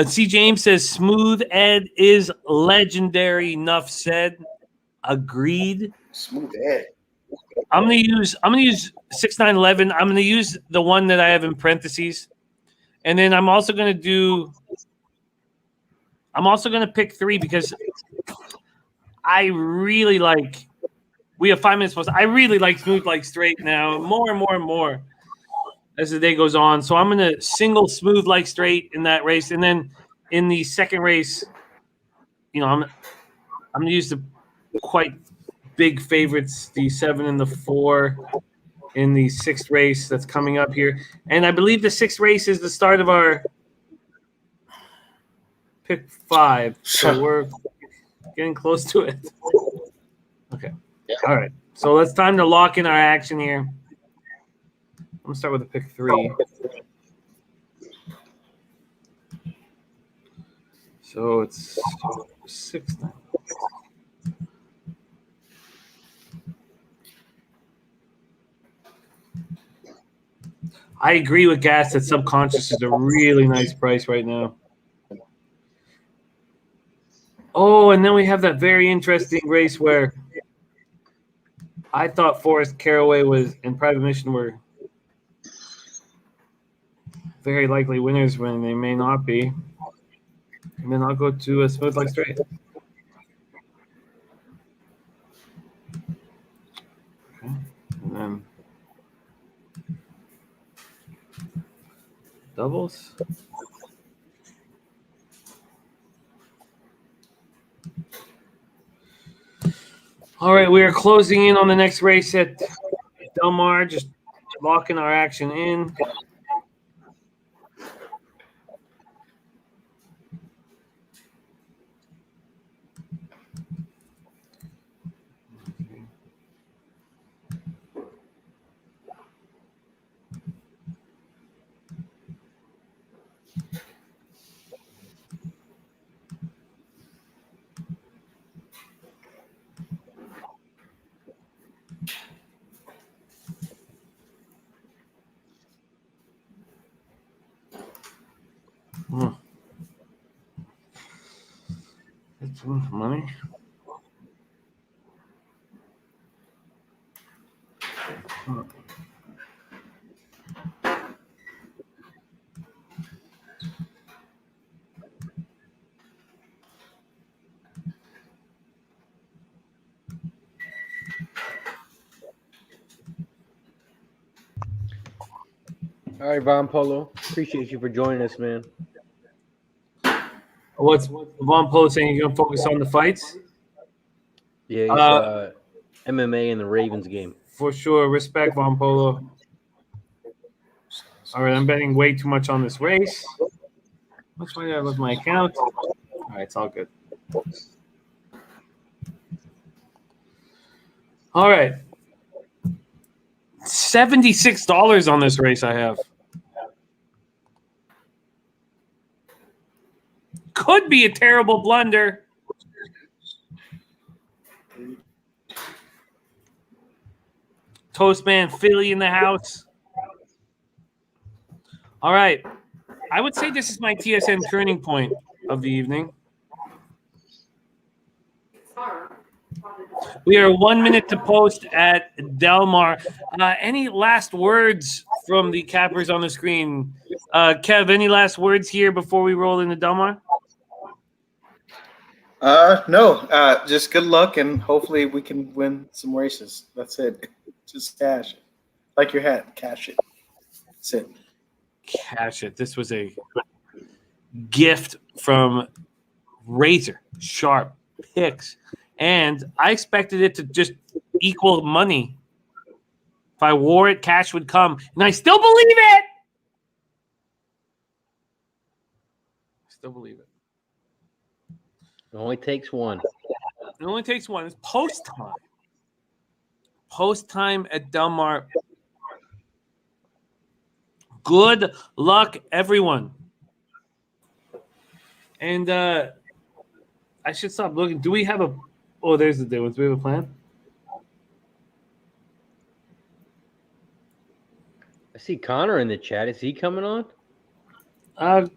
C. James says, Smooth Ed is legendary. Enough said. Agreed. Smooth Ed. I'm gonna use 6-9-11. I'm gonna use the one that I have in parentheses, and then I'm also gonna pick 3 because I really like. We have 5 minutes post. I really like Smooth Like Straight now, more and more and more as the day goes on. So I'm gonna single Smooth Like Straight in that race, and then in the second race, I'm gonna use the quite big favorites, the 7 and the 4 in the 6th race that's coming up here. And I believe the 6th race is the start of our pick 5. So we're getting close to it. Okay. All right. So it's time to lock in our action here. I'm going to start with the pick 3. So it's 6. I agree with Gas that Subconscious is a really nice price right now. Oh, and then we have that very interesting race where I thought Forrest Caraway was and Private Mission were very likely winners when they may not be. And then I'll go to a Smooth Like Straight. Okay. And then doubles. All right, we are closing in on the next race at Del Mar, just locking our action in. That's money. All right, Von Polo. Appreciate you for joining us, man. What's Von Polo saying? You're gonna focus on the fights? Yeah, he's MMA in the Ravens game. For sure. Respect, Von Polo. All right, I'm betting way too much on this race. How much money did I lose my account? All right, it's all good. All right. $76 on this race I have. Could be a terrible blunder. Toastman Philly in the house. All right. I would say this is my TSN turning point of the evening. We are 1 minute to post at Del Mar. Any last words from the cappers on the screen? Kev, any last words here before we roll into Del Mar? No, just good luck, and hopefully we can win some races. That's it. Just cash it. Like your hat, cash it. That's it. Cash it. This was a gift from Razor Sharp Picks. And I expected it to just equal money. If I wore it, cash would come. And I still believe it. I still believe it. It only takes one. It only takes one. It's post time. Post time at Del Mar. Good luck, everyone. And I should stop looking. Do we have a... Oh, there's the difference. Do we have a plan? I see Connor in the chat. Is he coming on? I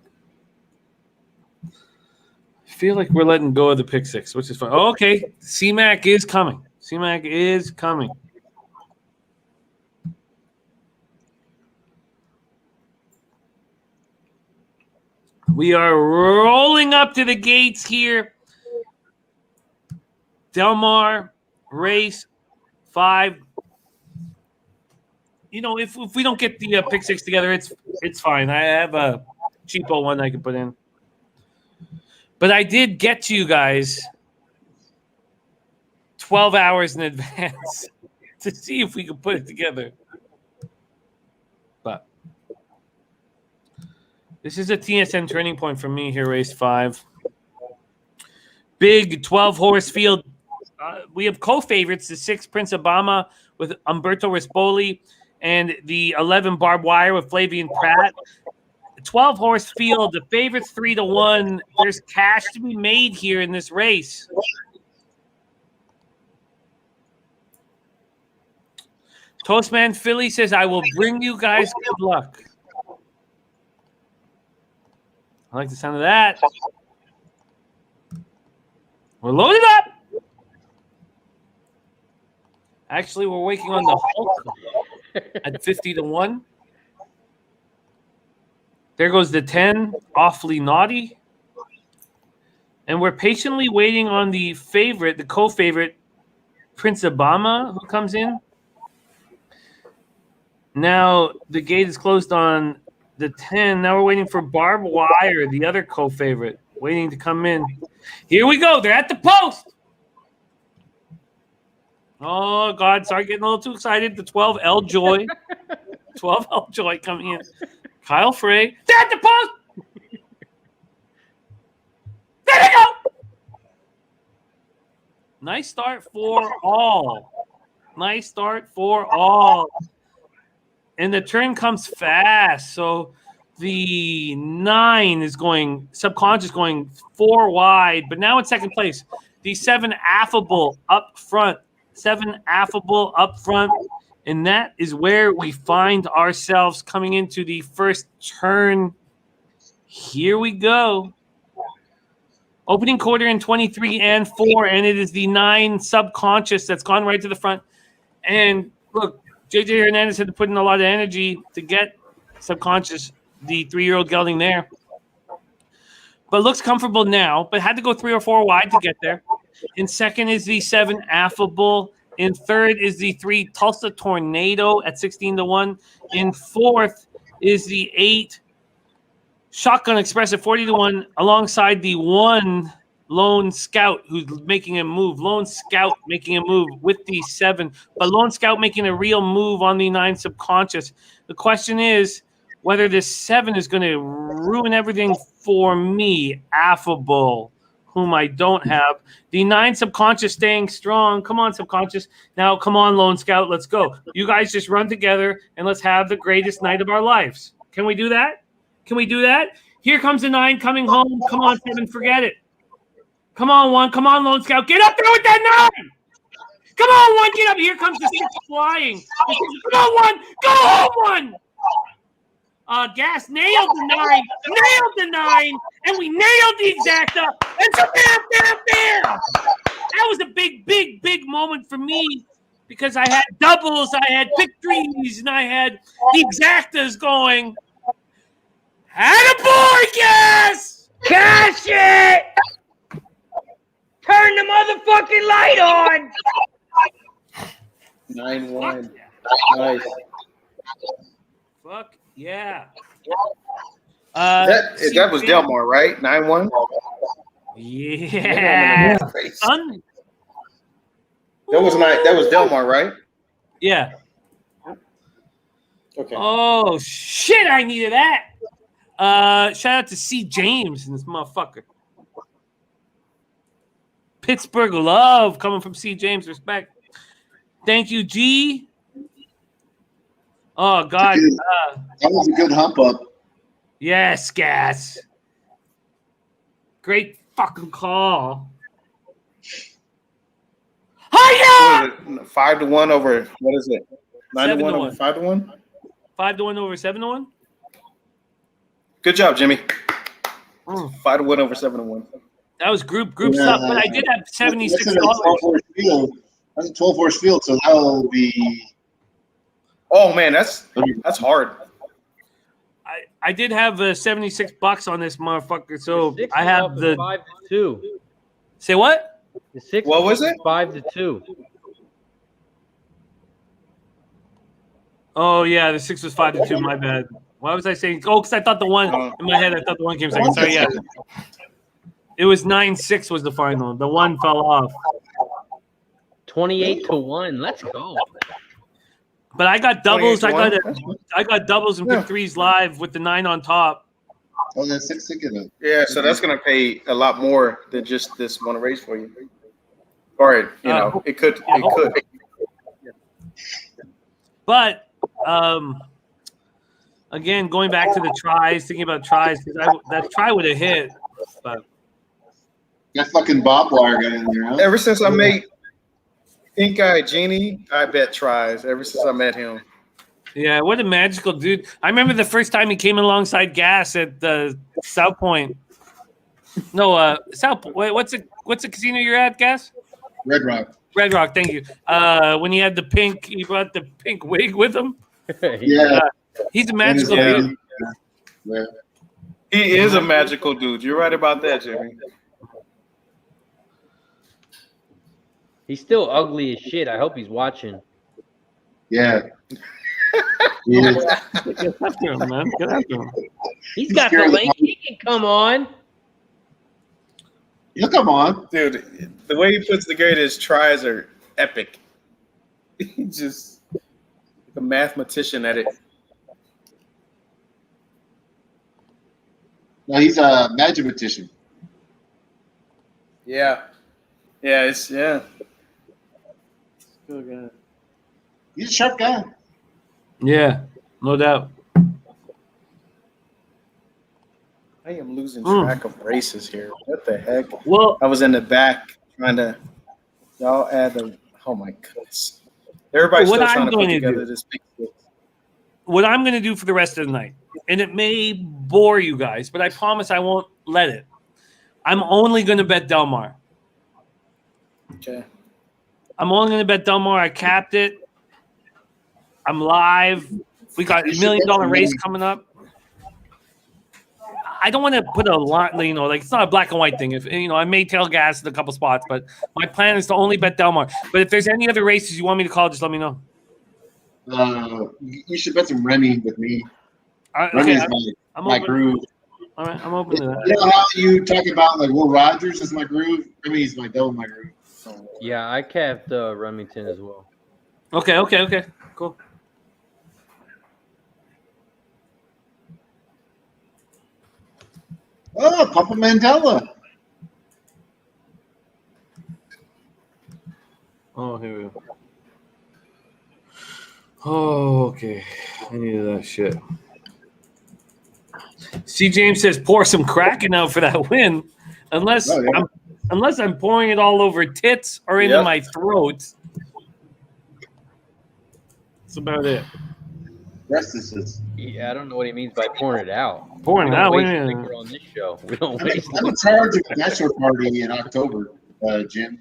feel like we're letting go of the pick six, which is fine. Oh, okay. C-Mac is coming. C-Mac is coming. We are rolling up to the gates here. Del Mar, race 5. You know, if we don't get the pick six together, it's fine. I have a cheapo one I can put in. But I did get to you guys 12 hours in advance to see if we could put it together. But this is a TSN turning point for me here, race 5. Big 12-horse field. We have co-favorites, the 6 Prince Obama with Umberto Rispoli and the 11 Barbed Wire with Flavian Pratt. 12 horse field. The favorite's 3-1. There's cash to be made here in this race. Toastman Philly says, I will bring you guys good luck. I like the sound of that. We're loaded up. Actually, we're waiting on the Hulk at 50-1. There goes the 10, awfully naughty. And we're patiently waiting on the favorite, the co-favorite, Prince Obama, who comes in. Now the gate is closed on the 10. Now we're waiting for Barbed Wire, the other co-favorite, waiting to come in. Here we go. They're at the post. Oh, God. Sorry, getting a little too excited. The 12 L Joy. 12 L Joy coming in. Kyle Frey. They're at the post. There they go. Nice start for all. Nice start for all. And the turn comes fast. So the 9 is going, subconscious going 4 wide, but now in second place. The 7 Affable up front. 7 Affable up front. And that is where we find ourselves coming into the first turn. Here we go. Opening quarter in 23 and 4, and it is the 9 Subconscious that's gone right to the front. And look, JJ Hernandez had to put in a lot of energy to get Subconscious, the 3-year-old gelding there. But looks comfortable now, but had to go 3 or 4 wide to get there. In second is the 7 Affable. In third is the 3 Tulsa Tornado at 16-1. In fourth is the 8 Shotgun Express at 40-1, alongside the 1 Lone Scout who's making a move. Lone Scout making a move with the 7, but Lone Scout making a real move on the 9 Subconscious. The question is whether this 7 is going to ruin everything for me. Affable, whom I don't have. The 9 Subconscious staying strong. Come on, Subconscious. Now, come on, Lone Scout. Let's go. You guys just run together and let's have the greatest night of our lives. Can we do that? Can we do that? Here comes the 9 coming home. Come on, 7. Forget it. Come on, 1. Come on, Lone Scout. Get up there with that 9. Come on, 1. Get up. Here comes the 6 flying. Come on, 1. Go home, 1. Gas nailed the 9. Nailed the 9. And we nailed the exacta. And so bam, bam, bam. That was a big, big, big moment for me because I had doubles, I had victories, and I had the exactas going. Attaboy, Gas! Cash it! Turn the motherfucking light on! 9-1. Nice. Fuck yeah. That was Delmar, right? 9-1? Yeah. Son. That was Delmar, right? Yeah. Okay. Oh shit, I needed that. Shout out to C. James and this motherfucker. Pittsburgh love coming from C. James. Respect. Thank you, G. Oh God. That was a good hump up. Yes, Gas. Great fucking call. Hiya! 5-1 over, what is it? 9-1 over 7-1. 5-1? 5-1 over 7-1? Good job, Jimmy. 5-1 over 7-1. That was group stuff, but I did have $76. That's a 12-horse field, so that'll be. Oh man, that's hard. I did have $76 on this motherfucker, so The 6 I is have off the 5-2. Say what? The 6. What was it? 5-2. Oh yeah, the 6 was 5-2. My bad. Why was I saying? Oh, because I thought the 1 in my head. I thought the 1 came second. Sorry, yeah. It was 9-6 was the final. The 1 fell off. 28-1. Let's go. But I got doubles. I 28-1. got doubles and pick threes live with the 9 on top. Oh, that's 6 ticket. Yeah, so that's gonna pay a lot more than just this one race for you. Or it could. But Again, going back to the tries, thinking about tries, because that try would have hit. But That fucking barbed wire got in there, huh? Ever since I made Pink Eye Genie, I bet tries. Ever since I met him. yeah, what a magical dude. I remember the first time he came alongside Gas at South Point. No, South Point. Wait, what's the casino you're at, Gas? Red Rock. Red Rock, thank you. When he had he brought the pink wig with him. Yeah. He's a magical dude. dude. Yeah. He is a magical dude. You're right about that, Jimmy. He's still ugly as shit. I hope he's watching. Yeah. Yeah. Get after him, man. Get after him. He's got the link. He can come on. He'll come on. Dude, the way he puts together his tries are epic. He's just like a mathematician at it. No, he's a magician. Yeah. Yeah, it's good guy. He's a sharp guy. Yeah, no doubt. I am losing track of races here. What the heck? Well, I was in the back trying to y'all add the oh my goodness. Everybody's What still I'm trying to put going to together do- this big what I'm going to do for the rest of the night, and it may bore you guys, but I promise I won't let it. I'm only going to bet Del Mar. Okay. I'm only going to bet Del Mar. I capped it. I'm live. We got You $1 should million bet some race money. coming up. I don't want to put a lot, like it's not a black and white thing. If I may tail gas in a couple spots, but my plan is to only bet Del Mar. But if there's any other races you want me to call, just let me know. You should bet some Remy with me. Okay, Remy's I'm my open. groove. All right, I'm open to that. You know how you talk about like Will Rogers is my groove? Remy's my double my groove. Yeah, I capped Remington as well. Okay, cool. Oh, Papa Mandela. Oh, here we go. Oh, okay. I needed that shit. C. James says, pour some Kraken out for that win. Unless I'm pouring it all over tits or into my throat. That's about it. Yeah, I don't know what he means by pouring it out. Pouring it out? We What do don't you waste mean? liquor on this show. We don't I'm waste in charge of the bachelor party in October, Jim.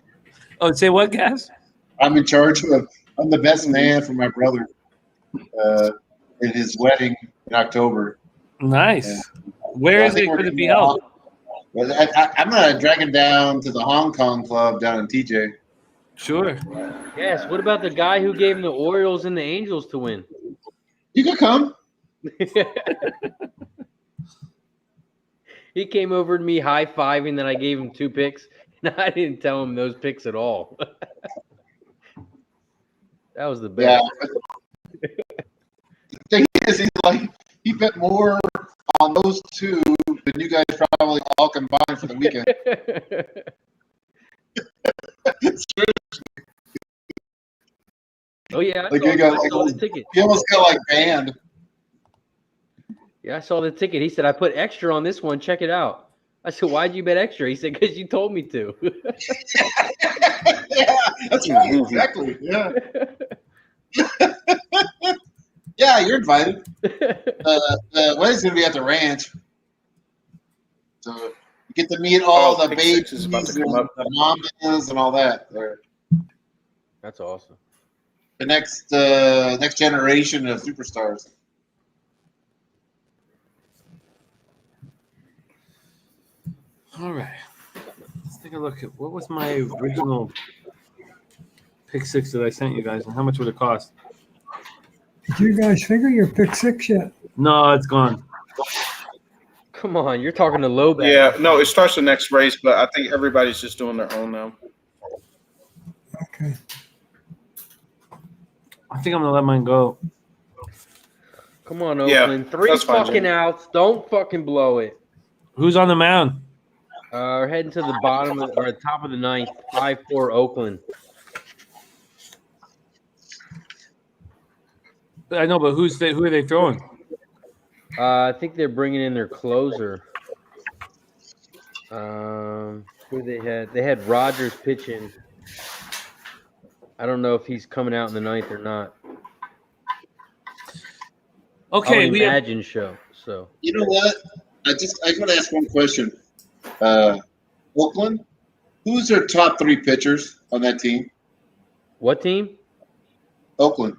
Oh, say what, guys? I'm in charge of. I'm the best man for my brother in his wedding in October. Nice. Yeah. Where is it going to be held? Well, I'm gonna drag him down to the Hong Kong club down in TJ. Sure. Yes. What about the guy who gave him the Orioles and the Angels to win? You can come. He came over to me high-fiving that I gave him 2 picks, and I didn't tell him those picks at all. That was the best. Yeah. The thing is, he bet more on those 2 than you guys probably all combined for the weekend. Oh yeah, Like, I saw the ticket. He almost got like banned. Yeah, I saw the ticket. He said, "I put extra on this one. Check it out." I said, "Why'd you bet extra?" He said, "Because you told me to." Yeah, that's right. Exactly. Yeah. Yeah, you're invited. The wedding's gonna be at the ranch, so you get to meet all the babies and the mamas and all that. There. That's awesome. The next generation of superstars. All right. Let's take a look at what was my original pick 6 that I sent you guys, and how much would it cost? Did you guys figure your pick 6 yet? No, it's gone. Come on, you're talking to low back. Yeah, no, it starts the next race, but I think everybody's just doing their own now. Okay. I think I'm gonna let mine go. Come on, Yeah, Oakland. 3 that's fine, fucking Jimmy. outs. Don't fucking blow it. Who's on the mound? We're heading to the bottom or top of the 9th. 5-4 Oakland. I know, but who are they throwing? I think they're bringing in their closer. Who they had? They had Rogers pitching. I don't know if he's coming out in the ninth or not. Okay, I would we have imagine so. You know what? I just want to ask one question. Oakland, who's their top 3 pitchers on that team? What team? Oakland.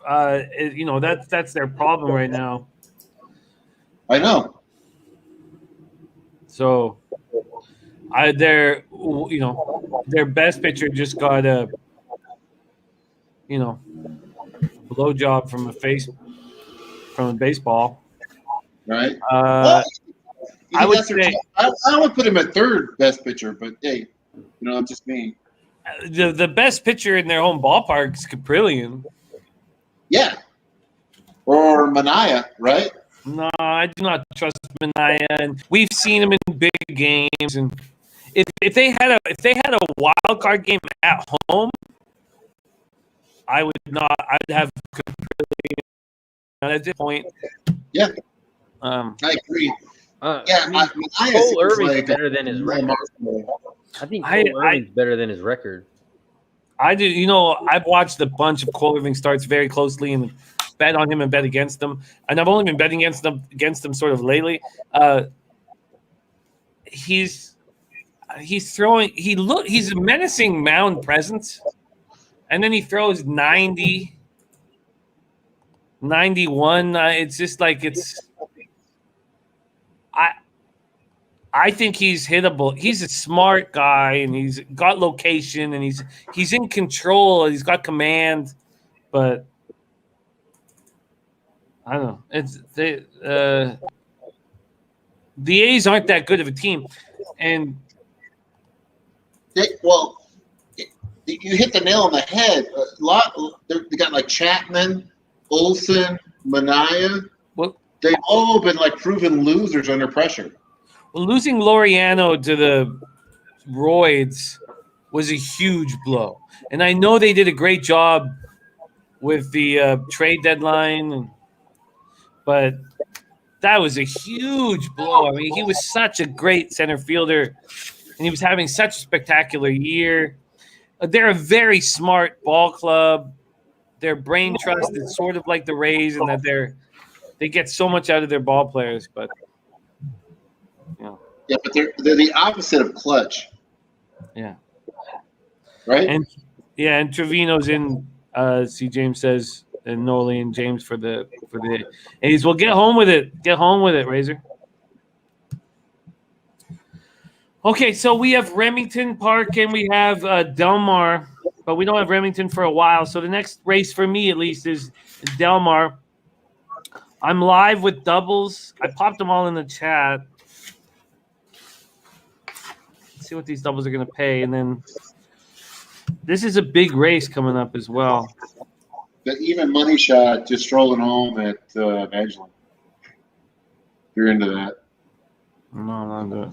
that's their problem right now. I know. So, their best pitcher just got a blowjob from a baseball. Right. I would say I would put him at third best pitcher, but hey, it's just me. the best pitcher in their home ballpark is Caprillion. Yeah. Or Mania, right? No, I do not trust Mania, and we've seen him in big games. And if they had a wild card game at home, I would have Caprillion at this point. Yeah. I agree. Cole Irvin's better than his record. I think Cole Irvin's better than his record. I do. I've watched a bunch of Cole Irving starts very closely and bet on him and bet against them. And I've only been betting against them sort of lately. He's throwing. He's a menacing mound presence, and then he throws 90, 91. It's just like it's. I think he's hittable. He's a smart guy, and he's got location, and he's in control. He's got command, but I don't know. It's the A's aren't that good of a team, and you hit the nail on the head. They got like Chapman, Olsen, Mania. Well, they've all been like proven losers under pressure. Well, losing Laureano to the roids was a huge blow. And I know they did a great job with the trade deadline, but that was a huge blow. I mean, he was such a great center fielder, and he was having such a spectacular year. They're a very smart ball club. Their brain trust is sort of like the Rays in that they get so much out of their ball players, but yeah, but they're the opposite of clutch. Yeah. Right? And Trevino's in, see James says, and Noli and James for the A's. Well, get home with it. Get home with it, Razor. Okay, so we have Remington Park and we have Del Mar, but we don't have Remington for a while. So the next race for me, at least, is Del Mar. I'm live with doubles. I popped them all in the chat. See what these doubles are going to pay, and then this is a big race coming up as well. The even money shot just strolling home at Angela. You're into that? No, I'm not into it.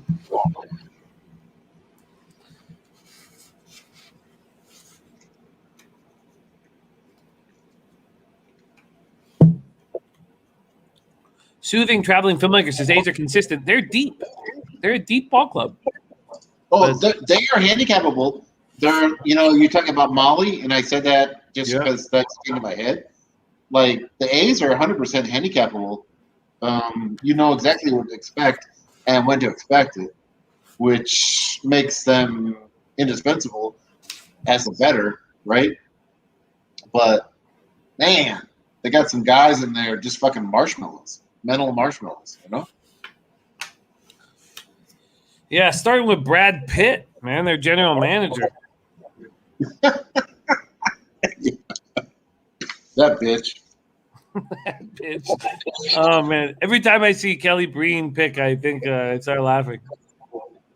Soothing Traveling Filmmaker says A's are consistent. They're deep. They're a deep ball club. Oh, they are handicapable. They're, you're talking about Molly, and I said that just because that's into my head. Like, the A's are 100% handicapable. You know exactly what to expect and when to expect it, which makes them indispensable as a better, right? But, man, they got some guys in there just fucking marshmallows, mental marshmallows, Yeah, starting with Brad Pitt, man, their general manager. That bitch. That bitch. Oh, man. Every time I see Kelly Breen pick, I think I start laughing.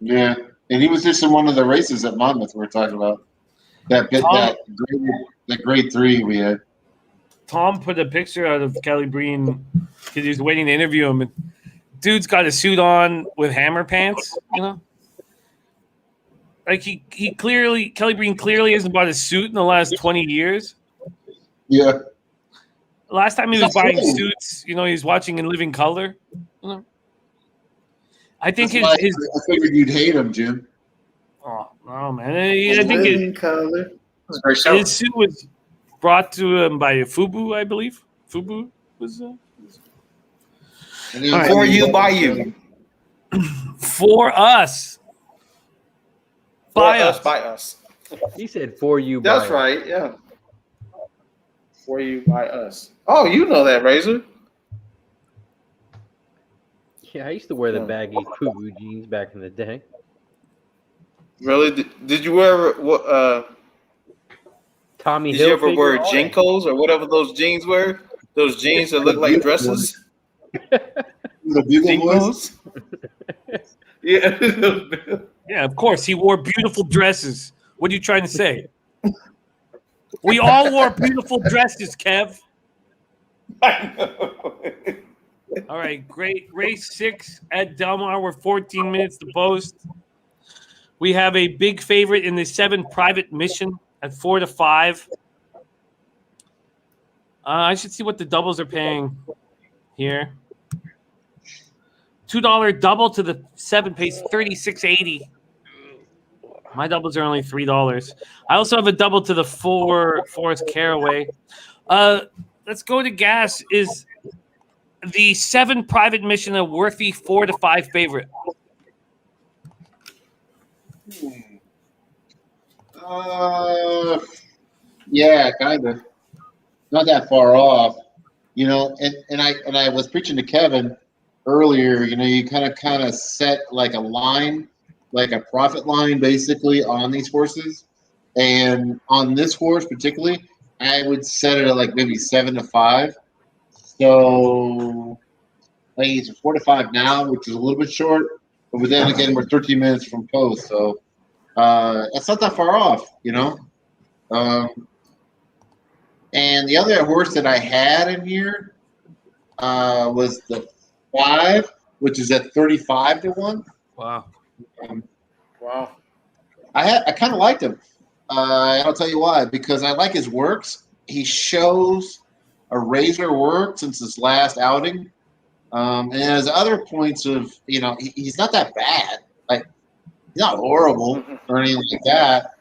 Yeah, and he was just in one of the races at Monmouth we were talking about. That grade 3 we had. Tom put a picture out of Kelly Breen because he was waiting to interview him. And dude's got a suit on with hammer pants, Like Kelly Breen clearly hasn't bought a suit in the last 20 years. Yeah. Last time he was buying suits, he was watching In Living Color. I think That's why his I figured you'd hate him, Jim. oh no man, I think Color. That's a great show. his suit was brought to him by Fubu, I believe. Fubu was And then All right. For you, by you. for us. By us. By us. He said for you. That's by right. Yeah. For you, by us. Oh, you know that, Razor. Yeah, I used to wear the baggy FUBU jeans back in the day. Really? Did you ever? Tommy Did you ever Hilfiger, wear all that. Jinkos or whatever those jeans were? Those jeans that look like dresses. The Bugle Boys. Jinkos. Yeah. Yeah, of course. He wore beautiful dresses. What are you trying to say? We all wore beautiful dresses, Kev. All right, great. Race 6 at Del Mar. We're 14 minutes to post. We have a big favorite in the 7 private mission at 4 to 5. I should see what the doubles are paying here. $2 double to the 7 pays $36.80. My doubles are only $3. I also have a double to the 4 Forest Caraway. Let's go to gas. Is the 7 private mission a worthy 4 to 5 favorite? Yeah, kind of. Not that far off, And I was preaching to Kevin earlier. You kind of set like a line, like a profit line, basically on these horses. And on this horse particularly, I would set it at like maybe 7 to 5. So like it's 4 to 5 now, which is a little bit short. But then again, we're 13 minutes from post, so it's not that far off, And the other horse that I had in here was the 5, which is at 35 to 1. Wow. Wow. I kind of liked him. I'll tell you why. Because I like his works. He shows a razor work since his last outing. And his other points of, he's not that bad. Like, he's not horrible or anything like that.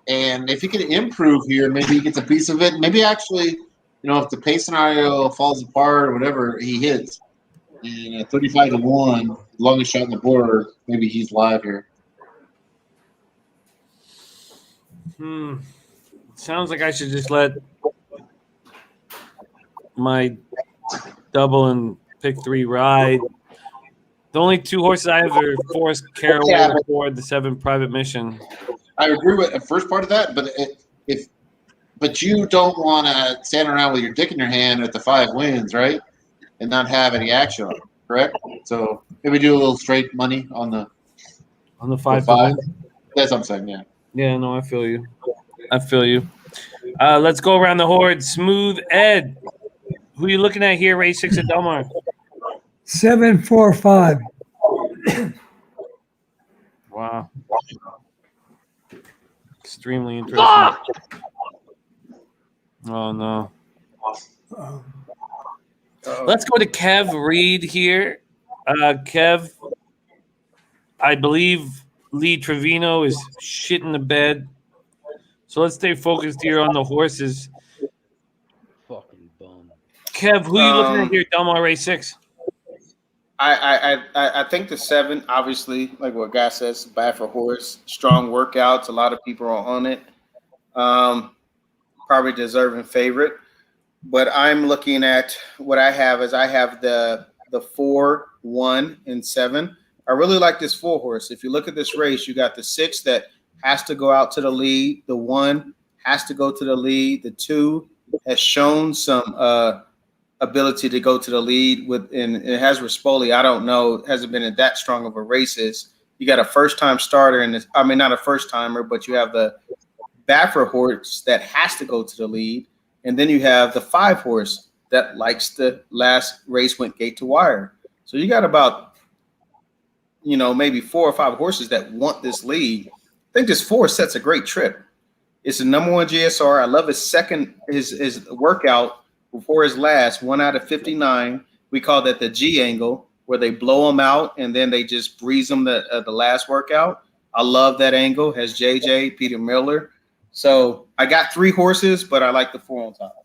And if he can improve here, maybe he gets a piece of it. Maybe actually, if the pace scenario falls apart or whatever, he hits. And 35 to 1, longest shot on the board, maybe he's live here. Sounds like I should just let my double and pick 3 ride. The only 2 horses I have are Forest Caraway for the 7 private mission. I agree with the first part of that, but you don't want to stand around with your dick in your hand at the 5 wins, right? And not have any action on it, correct? So maybe do a little straight money on the 5. That's what I'm saying, yeah. Yeah, no, I feel you. Let's go around the horde. Smooth Ed. Who are you looking at here, race 6 at Del Mar? 7, 4, 5. Wow. Extremely interesting. Oh, no. Let's go to Kev Reed here. Kev, I believe Lee Trevino is shit in the bed. So let's stay focused here on the horses. Fucking bum. Kev, who are you looking at here, Del Mar race 6? I think the 7, obviously, like what Guy says, bad for horse. Strong workouts. A lot of people are on it. Probably deserving favorite. But I'm looking at what I have is I have the 4, 1, and 7. I really like this 4 horse. If you look at this race, you got the 6 that has to go out to the lead. The 1 has to go to the lead. The 2 has shown some ability to go to the lead and it has Rispoli. I don't know. It hasn't been in that strong of a races. You got a first-time starter in this. I mean, not a first-timer, but you have the Baffer horse that has to go to the lead. And then you have the 5 horse that likes the last race went gate to wire. So you got about, maybe 4 or 5 horses that want this lead. I think this 4 sets a great trip. It's the number 1 GSR. I love his workout before his last, 1 out of 59. We call that the G angle, where they blow them out and then they just breeze them the last workout. I love that angle. Has JJ, Peter Miller. So I got 3 horses, but I like the 4 on top.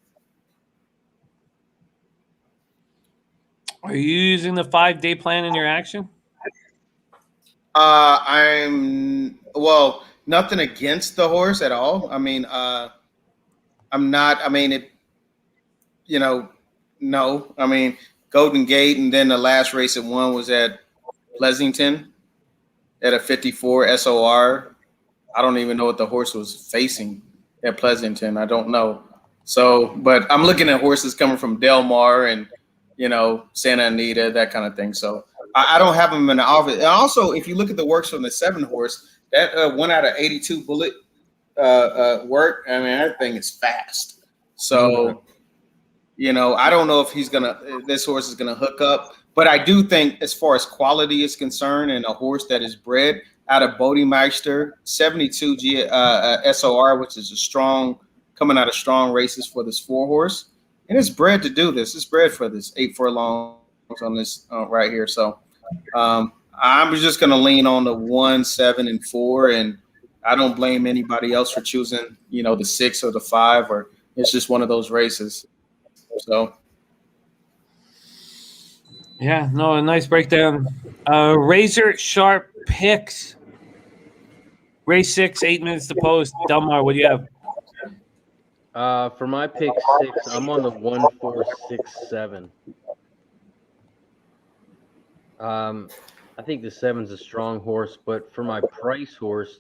Are you using the 5-day plan in your action? Well, nothing against the horse at all. I mean, I'm not. I mean, it. No. I mean, Golden Gate, and then the last race it won was at Pleasanton at a 54 SOR. I don't even know what the horse was facing at Pleasanton. I don't know. So, but I'm looking at horses coming from Del Mar and, Santa Anita, that kind of thing. So I don't have them in the office. And also, if you look at the works from the 7 horse, that 1 out of 82 bullet work, I mean, that thing is fast. So, I don't know if this horse is gonna hook up, but I do think as far as quality is concerned, and a horse that is bred out of Bodemeister, 72 SOR, which is coming out of strong races for this 4 horse, and it's bred to do this. It's bred for this 8 furlongs on this right here. So I'm just gonna lean on the 1, 7, and 4, and I don't blame anybody else for choosing, the 6 or the 5, or it's just one of those races. So, yeah, no, a nice breakdown. Razor sharp picks. Race 6, 8 minutes to post. Delmar, what do you have? For my pick 6, I'm on the 1, 4, 6, 7. I think the 7's a strong horse, but for my price horse,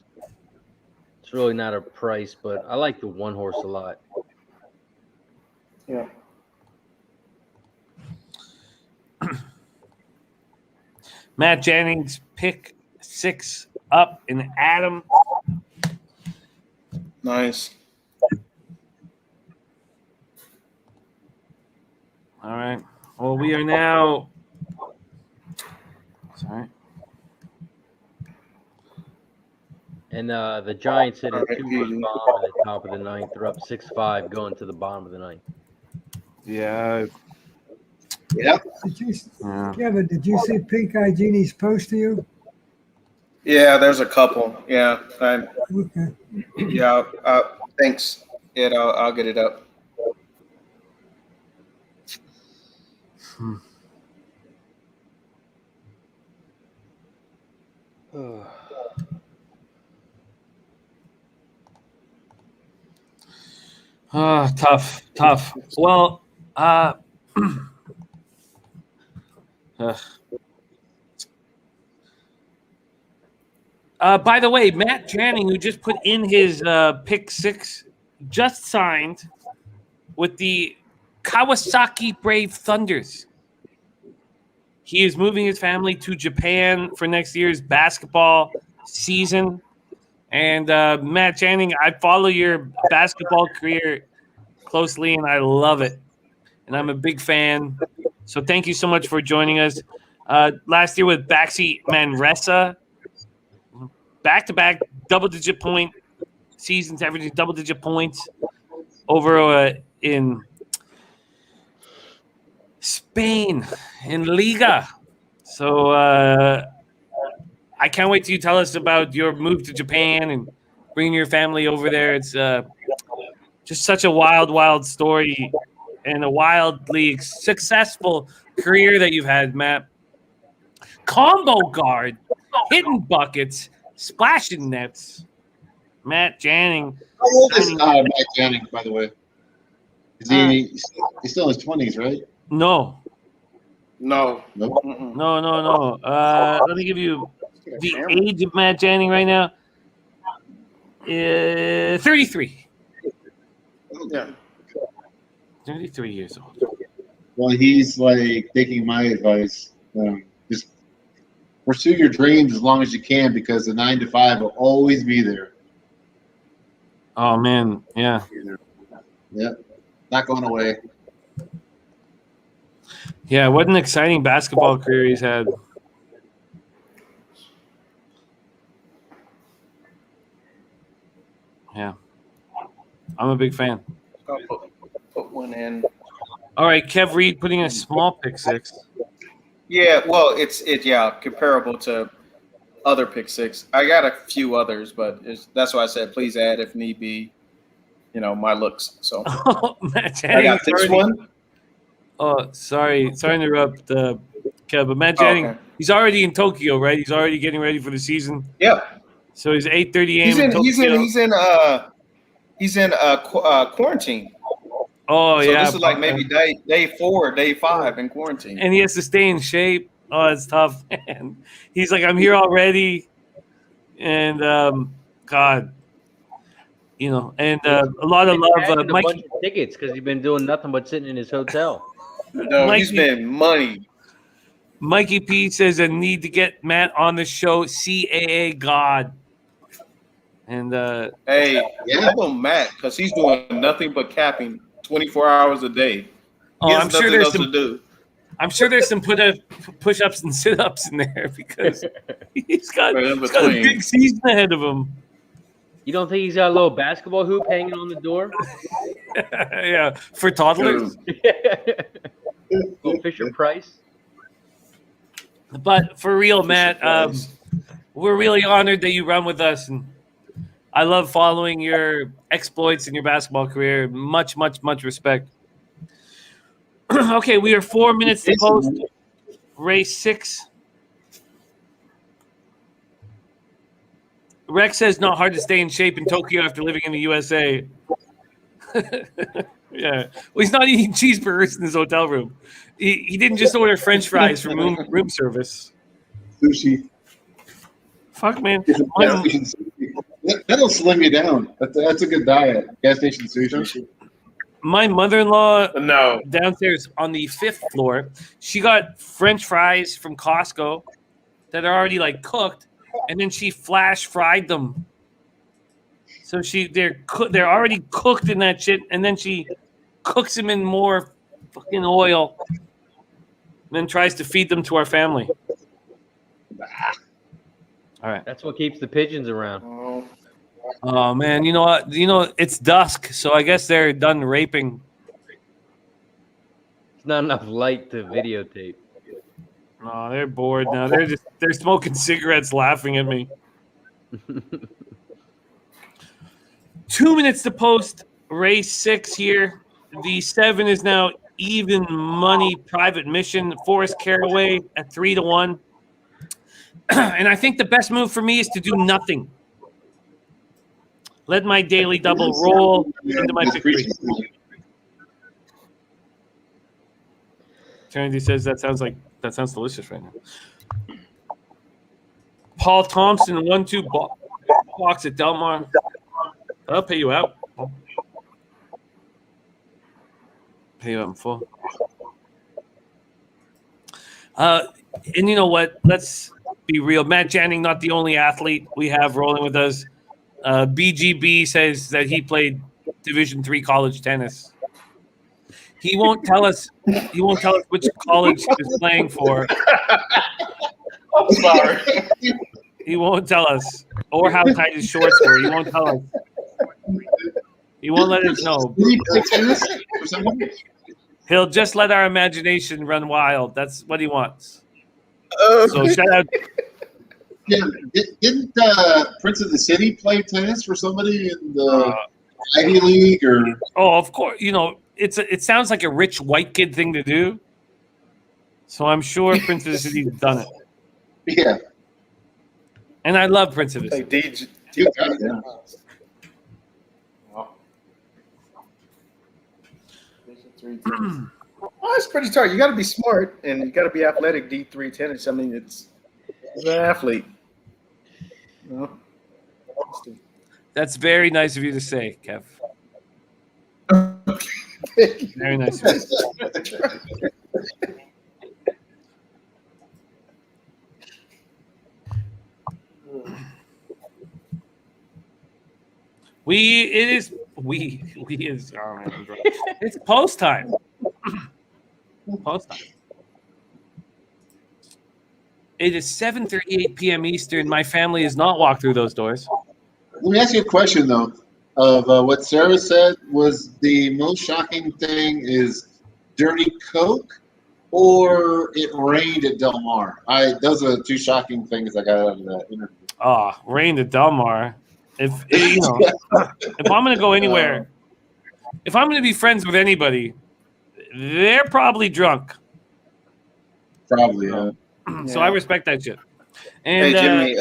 it's really not a price, but I like the 1 horse a lot. Yeah. Matt Jennings, pick 6 up, and Adam. Nice. All right. Well, we are now. Sorry. And the Giants hit a 2-run bomb at the top of the 9th. They're up 6-5 going to the bottom of the 9th. Yeah. Yep. Kevin, did you see Pink Eye Genie's post to you? Yeah, there's a couple. Yeah. Okay. Yeah. Thanks. Yeah, I'll get it up. Tough. Well, by the way, Matt Janning, who just put in his pick 6, just signed with the Kawasaki Brave Thunders. He is moving his family to Japan for next year's basketball season. And Matt Janning, I follow your basketball career closely, and I love it. And I'm a big fan. So thank you so much for joining us. Last year with Baxi Manresa, back-to-back double-digit point seasons, averaging double-digit points over in Spain in Liga. So I can't wait till you tell us about your move to Japan and bringing your family over there. It's just such a wild story and a wildly successful career that you've had, Matt. Combo guard, hitting buckets, splashing nets. Matt Janning. How old is Matt Janning, by the way? Is he's still in his 20s, right? No. No. Nope. No. Let me give you the age of Matt Janning right now. 33. Yeah. 33 years old. Well, he's like taking my advice. Just pursue your dreams as long as you can, because the 9 to 5 will always be there. Oh man, yeah. Not going away. Yeah, what an exciting basketball career he's had. Yeah. I'm a big fan. I'll put one in. All right, Kev Reed putting in a small pick six. Yeah, well, it's comparable to other pick six. I got a few others, but that's why I said please add if need be. My looks. So Matt I got Jennings this already. one. Oh, sorry to interrupt, Kev. But Matt Oh, Jennings, okay. he's already in Tokyo, right? He's already getting ready for the season. Yep. So he's 8:30 a.m. He's in Tokyo. he's in quarantine. Oh, So yeah. this is like maybe day 4, day 5 in quarantine. And he has to stay in shape. Oh, it's tough. And he's like, I'm here already. And, God, and a lot of love. A Mike, bunch of tickets because he's been doing nothing but sitting in his hotel. No, he's been money. Mikey P says, I need to get Matt on the show. CAA God. And hey, tell him Matt, because he's doing nothing but capping 24 hours a day. Oh, I'm sure there's some. I'm sure there's some push-ups and sit-ups in there because he's got a big season ahead of him. You don't think he's got a little basketball hoop hanging on the door? Yeah, for toddlers. Fisher Price. But for real, Matt, we're really honored that you run with us, and I love following your exploits in your basketball career. Much, much, much respect. Okay, we are 4 minutes to post race 6. Rex says not hard to stay in shape in Tokyo after living in the USA. Yeah, well, he's not eating cheeseburgers in his hotel room. He didn't just order French fries from room service. Sushi. Fuck, man. That'll slim you down. That's a good diet. Gas station sushi. My mother-in-law downstairs on the 5th floor, she got French fries from Costco that are already like cooked, and then she flash fried them. So they're already cooked in that shit, and then she cooks them in more fucking oil, and then tries to feed them to our family. All right, that's what keeps the pigeons around. Oh man, you know what? It's dusk, so I guess they're done raping. It's not enough light to videotape. No, they're bored now. They're smoking cigarettes, laughing at me. 2 minutes to post race 6 here. The 7 is now even money private mission. Forrest Caraway at 3-1. And I think the best move for me is to do nothing. Let my daily double roll into my victory. Trinity says that sounds delicious right now. Paul Thompson 1-2 box at Delmar. I'll pay you out. Pay you out in full. And you know what? Let's be real. Matt Janning, not the only athlete we have rolling with us. BGB says that he played Division III college tennis. He won't tell us. He won't tell us which college he's playing for. I'm sorry. He won't tell us, or how tight his shorts were. He won't tell us. He won't let us know. He'll just let our imagination run wild. That's what he wants. So shout out. Yeah, didn't Prince of the City play tennis for somebody in the Ivy League or? Oh, of course. It sounds like a rich white kid thing to do. So I'm sure Prince of the City's done it. Yeah. And I love Prince of the City. Well, it's pretty tight. You got to be smart and you got to be athletic. D3 tennis. I mean, it's an athlete. That's very nice of you to say, Kev. Very nice of you. It's post time. Post time. It is 7:38 p.m. Eastern. My family has not walked through those doors. Let me ask you a question, though. Of what Sarah said was the most shocking thing is Dirty Coke or it rained at Del Mar. Those are the two shocking things I got out of that interview. Rained at Del Mar. If if I'm gonna go anywhere, if I'm gonna be friends with anybody, they're probably drunk. Probably, yeah. So I respect that shit. And hey Jimmy,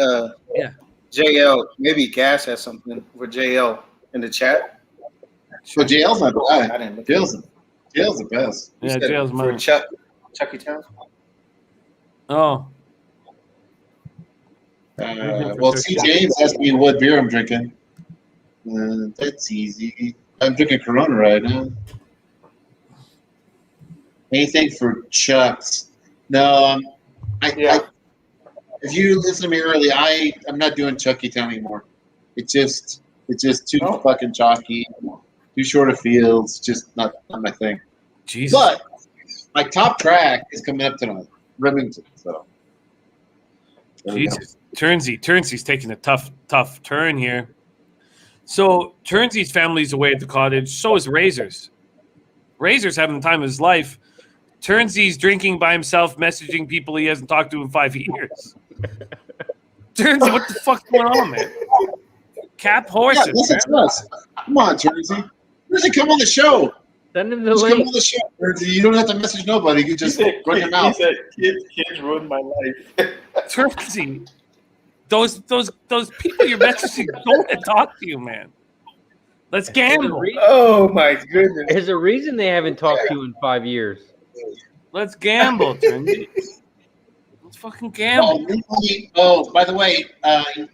yeah, JL, maybe Gas has something for JL in the chat. So JL's not bad. I didn't look. JL's the best. yeah, jail's For money. Chucky Town. Oh, Well, C. James asked me what beer I'm drinking. That's easy. I'm drinking Corona right now. Anything for Chucks? No, if you listen to me early, I'm not doing Chucky Town anymore. It's just too fucking chalky, too short of fields. Just not my thing. Jesus. But my top track is coming up tonight, Remington. So Jesus, Turnsy's taking a tough turn here. So Turnsy's family's away at the cottage. So is Razor's. Razor's having the time of his life. Turnsy's drinking by himself, messaging people he hasn't talked to in 5 years. Turnsy, what the fuck's going on, man? Cap horses. Yeah, listen to us. Come on, Turnsy. Turnsy, come on the show. Send him the Just come link. on the show, Turnsy. You don't have to message nobody. You just run your mouth. He said, kids ruined my life. Turnsy, those people you're messaging don't want to talk to you, man. Let's gamble. Oh my goodness. There's a reason they haven't talked to you in 5 years. Let's gamble, Turnsy. Let's fucking gamble. By the way,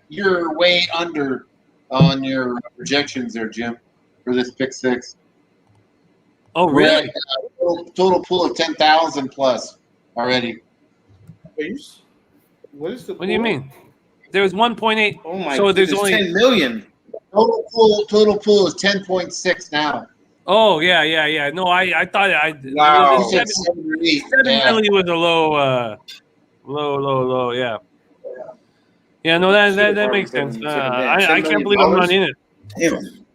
you're way under on your projections there, Jim, for this pick six. Oh, really? Total pool of 10,000 plus already. What is the? What do you mean? There was 1.8. Oh my! So there's goodness, only 10 million. Total pool is 10.6 now. Oh yeah. No, I thought Wow. You said 7 or 8. Yeah. really was a low. Yeah. Yeah. No, that makes sense. I can't believe I'm not in it. Damn.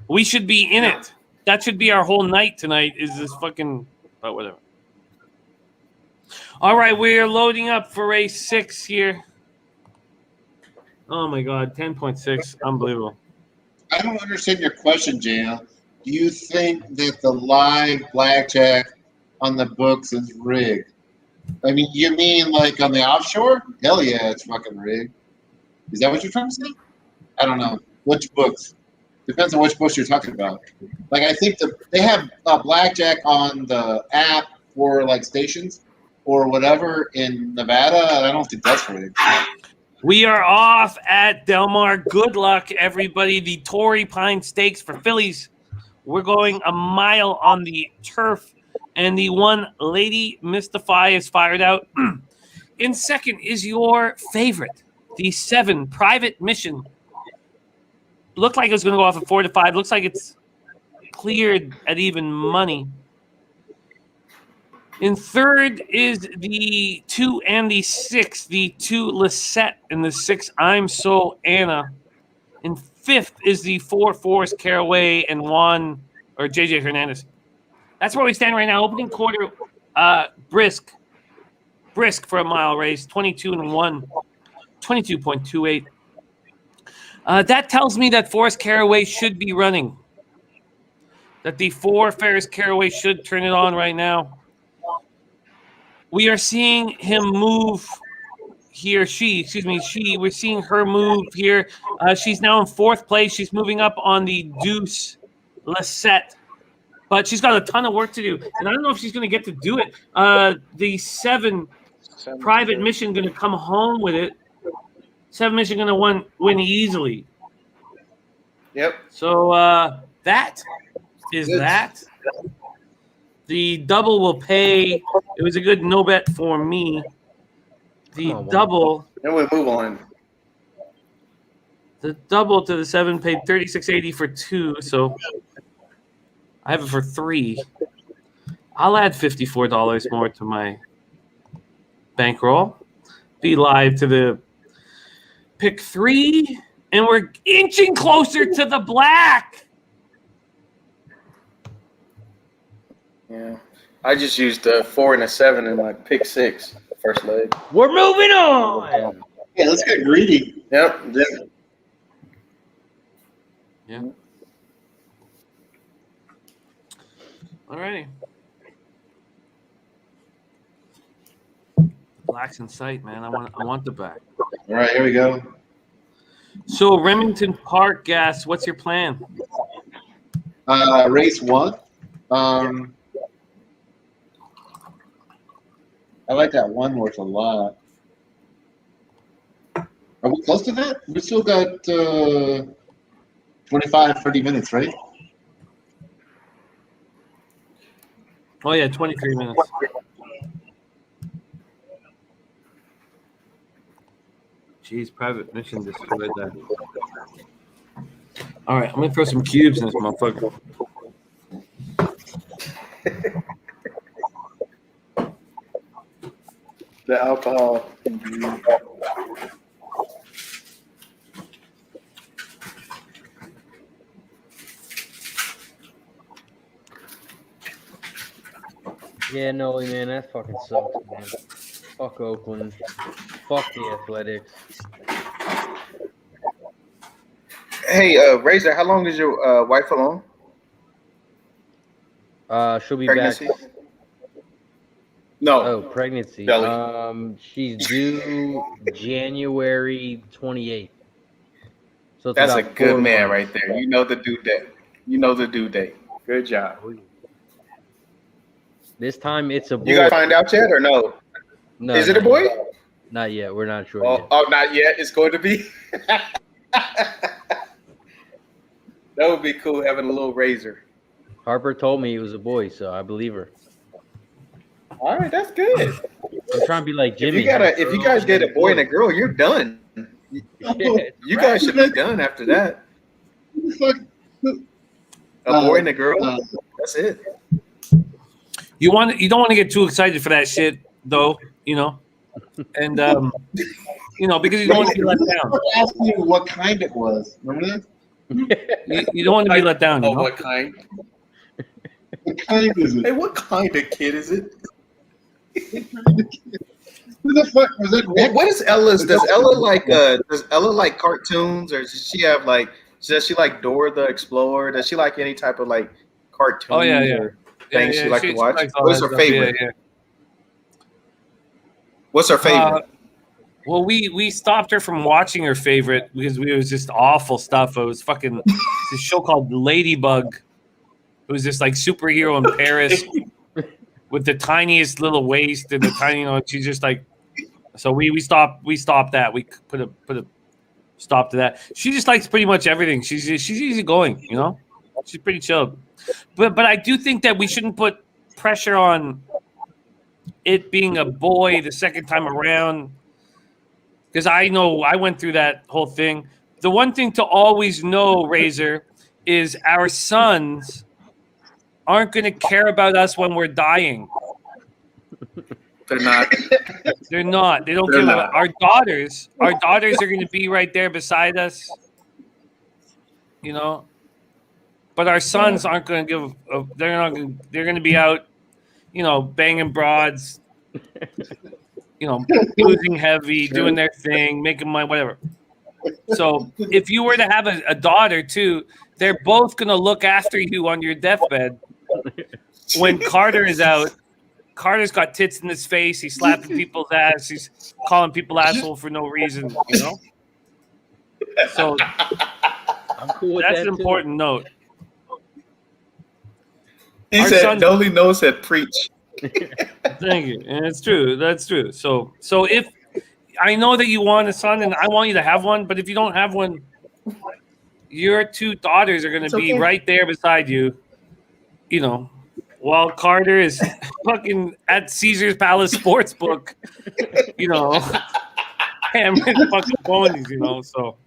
We should be in it. That should be our whole night tonight. Is this fucking? But whatever. All right, we're loading up for race 6 here. Oh my God, 10.6, unbelievable. I don't understand your question, JL. Do you think that the live blackjack on the books is rigged? I mean, you mean like on the offshore? Hell yeah, it's fucking rigged. Is that what you're trying to say? I don't know. Which books? Depends on which books you're talking about. Like, I think they have blackjack on the app for like stations or whatever in Nevada. I don't think that's rigged. We are off at Del Mar. Good luck, everybody. The Torrey Pine Stakes for fillies. We're going a mile on the turf, and the one Lady Mystify is fired out. In second is your favorite, the 7 Private Mission. Looked like it was going to go off at 4 to 5. Looks like it's cleared at even money. In third is the 2 and the 6, the 2 Lisette and the 6 I'm So Anna. In fifth is the 4 Forrest Caraway and Juan or JJ Hernandez. That's where we stand right now. Opening quarter, brisk for a mile race, 22-1, 22.28. That tells me that Forrest Caraway should be running. That the 4 Ferris Caraway should turn it on right now. We are seeing him move here. We're seeing her move here. She's now in 4th place. She's moving up on the Deuce Lisette. But she's got a ton of work to do. And I don't know if she's going to get to do it. The 7 Private Mission going to come home with it. 7 Mission going to win easily. Yep. So that is that. The double will pay. It was a good no bet for me. The double. Then we move on. The double to the 7 paid $36.80 for 2. So I have it for 3. I'll add $54 more to my bankroll. Be live to the pick 3, and we're inching closer to the black. Yeah. I just used a 4 and a 7 in my pick 6 first leg. We're moving on. Yeah, let's get greedy. Yep. Yeah. All righty. Black's in sight, man. I want the back. All right, here we go. So Remington Park gas. What's your plan? Race 1. I like that one horse a lot. Are we close to that? We still got 25, 30 minutes, right? Oh yeah, 23 minutes. Jeez, private mission destroyed that. All right, I'm gonna throw some cubes in this motherfucker. The alcohol. Yeah, no, man, that fucking sucks, man. Fuck Oakland. Fuck the Athletics. Hey, Razor, how long is your wife alone? She'll be Pregnancy? back. No. Oh, pregnancy. Belly. She's due January 28th. So it's That's a about good 4 man months. right there. You know the due date. You know the due date. Good job. This time it's a boy. You guys find out yet or no? No, Is it a not boy? yet. Not yet. We're not sure yet. Oh, not yet. It's going to be. That would be cool having a little Razor. Harper told me it was a boy, so I believe her. All right, that's good. I'm trying to be like Jimmy. If you guys get a boy and a girl, you're done. You guys should be done after that. A boy and a girl. That's it. You don't want to get too excited for that shit, though. You know, and because you don't want to be let down. Asking you what kind it was. Remember that? You don't want to be let down. Oh, what kind? What kind is it? Hey, what kind of kid is it? Who the fuck was that? What is Ella's? Does Ella like cartoons, or does she have like? Does she like Dora the Explorer? Does she like any type of like cartoons? Oh yeah, yeah. Or things she like to watch? likes all What's that her stuff. favorite? Yeah, yeah. What's her favorite? Well, we stopped her from watching her favorite because it was just awful stuff. It was fucking this show called Ladybug. It was just like superhero in Paris with the tiniest little waist and the tiny, she's just like. So we stopped that. We put a stop to that. She just likes pretty much everything. She's easy going, you know. She's pretty chill. But I do think that we shouldn't put pressure on it being a boy the second time around. Because I know I went through that whole thing. The one thing to always know, Razor, is our sons aren't going to care about us when we're dying. They're not. They're not. They don't They're care not. about our daughters. Our daughters are going to be right there beside us. You know? But our sons aren't going to give they're not going they're going to be out, banging broads. Losing heavy, doing their thing, making money, whatever. So if you were to have a daughter too, they're both gonna look after you on your deathbed. When Carter is out, Carter's got tits in his face. He's slapping people's ass. He's calling people asshole for no reason. So I'm cool with that's that an important note. He Our said, sons- Dolly knows said preach. Thank you, and it's true. That's true. So if I know that you want a son, and I want you to have one, but if you don't have one, your two daughters are going to be right there beside you. While Carter is fucking at Caesar's Palace Sportsbook, hammering fucking ponies, So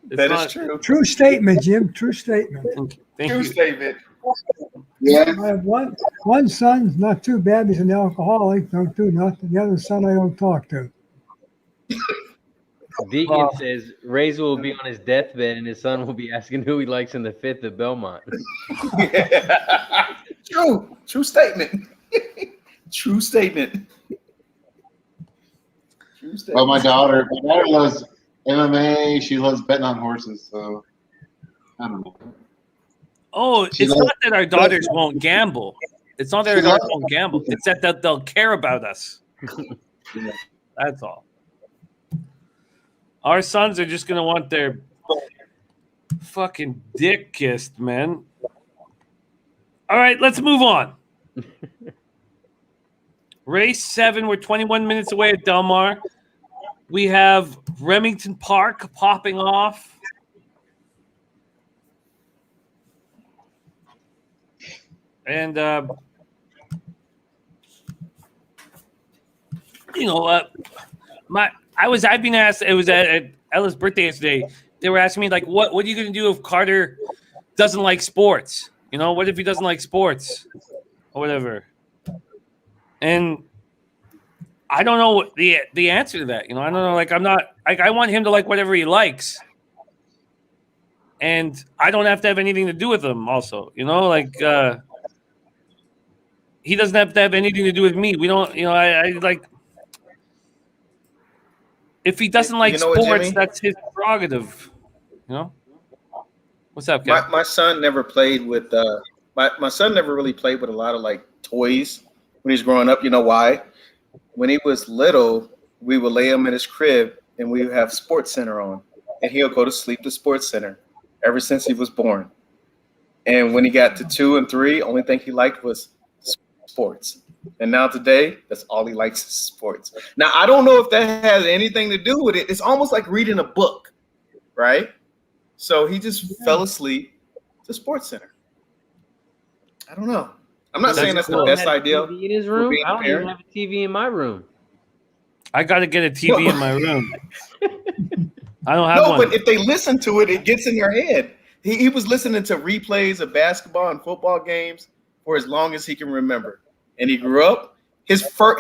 That is true. True statement, Jim. True statement. Thank True you. statement. Yeah. I have one son, not too bad. He's an alcoholic. Don't do nothing. The other son I don't talk to. Deacon says Razor will be on his deathbed and his son will be asking who he likes in the fifth at Belmont. True statement. True statement. Well, my daughter loves MMA. She loves betting on horses. So I don't know. Oh, She it's loves- not that our daughters won't gamble. It's not that our daughters won't gamble. It's that they'll care about us. That's all. Our sons are just gonna want their fucking dick kissed, man. All right, let's move on. Race 7, we're 21 minutes away at Del Mar. We have Remington Park popping off. And I've been asked. It was at Ella's birthday yesterday. They were asking me like, what are you going to do if Carter doesn't like sports? You know, what if he doesn't like sports or whatever? And I don't know what the answer to that. You know, I don't know. Like, I'm not like I want him to like whatever he likes, and I don't have to have anything to do with him. Also, you know, like he doesn't have to have anything to do with me. We don't. You know, I like. If he doesn't like sports, that's his prerogative. You know? What's up, Kevin? My son never played with my son never really played with a lot of like toys when he's growing up. You know why? When he was little, we would lay him in his crib and we would have Sports Center on, and he'll go to sleep to Sports Center ever since he was born. And when he got to 2 and 3, only thing he liked was sports. And now today, that's all he likes is sports. Now, I don't know if that has anything to do with it. It's almost like reading a book, right? So he just fell asleep to Sports Center. I don't know. I'm not saying that's the best idea. TV in his room? I don't even have a TV in my room. I got to get a TV in my room. I don't have one. No, but if they listen to it, it gets in their head. He was listening to replays of basketball and football games for as long as he can remember. And he grew up. His fourth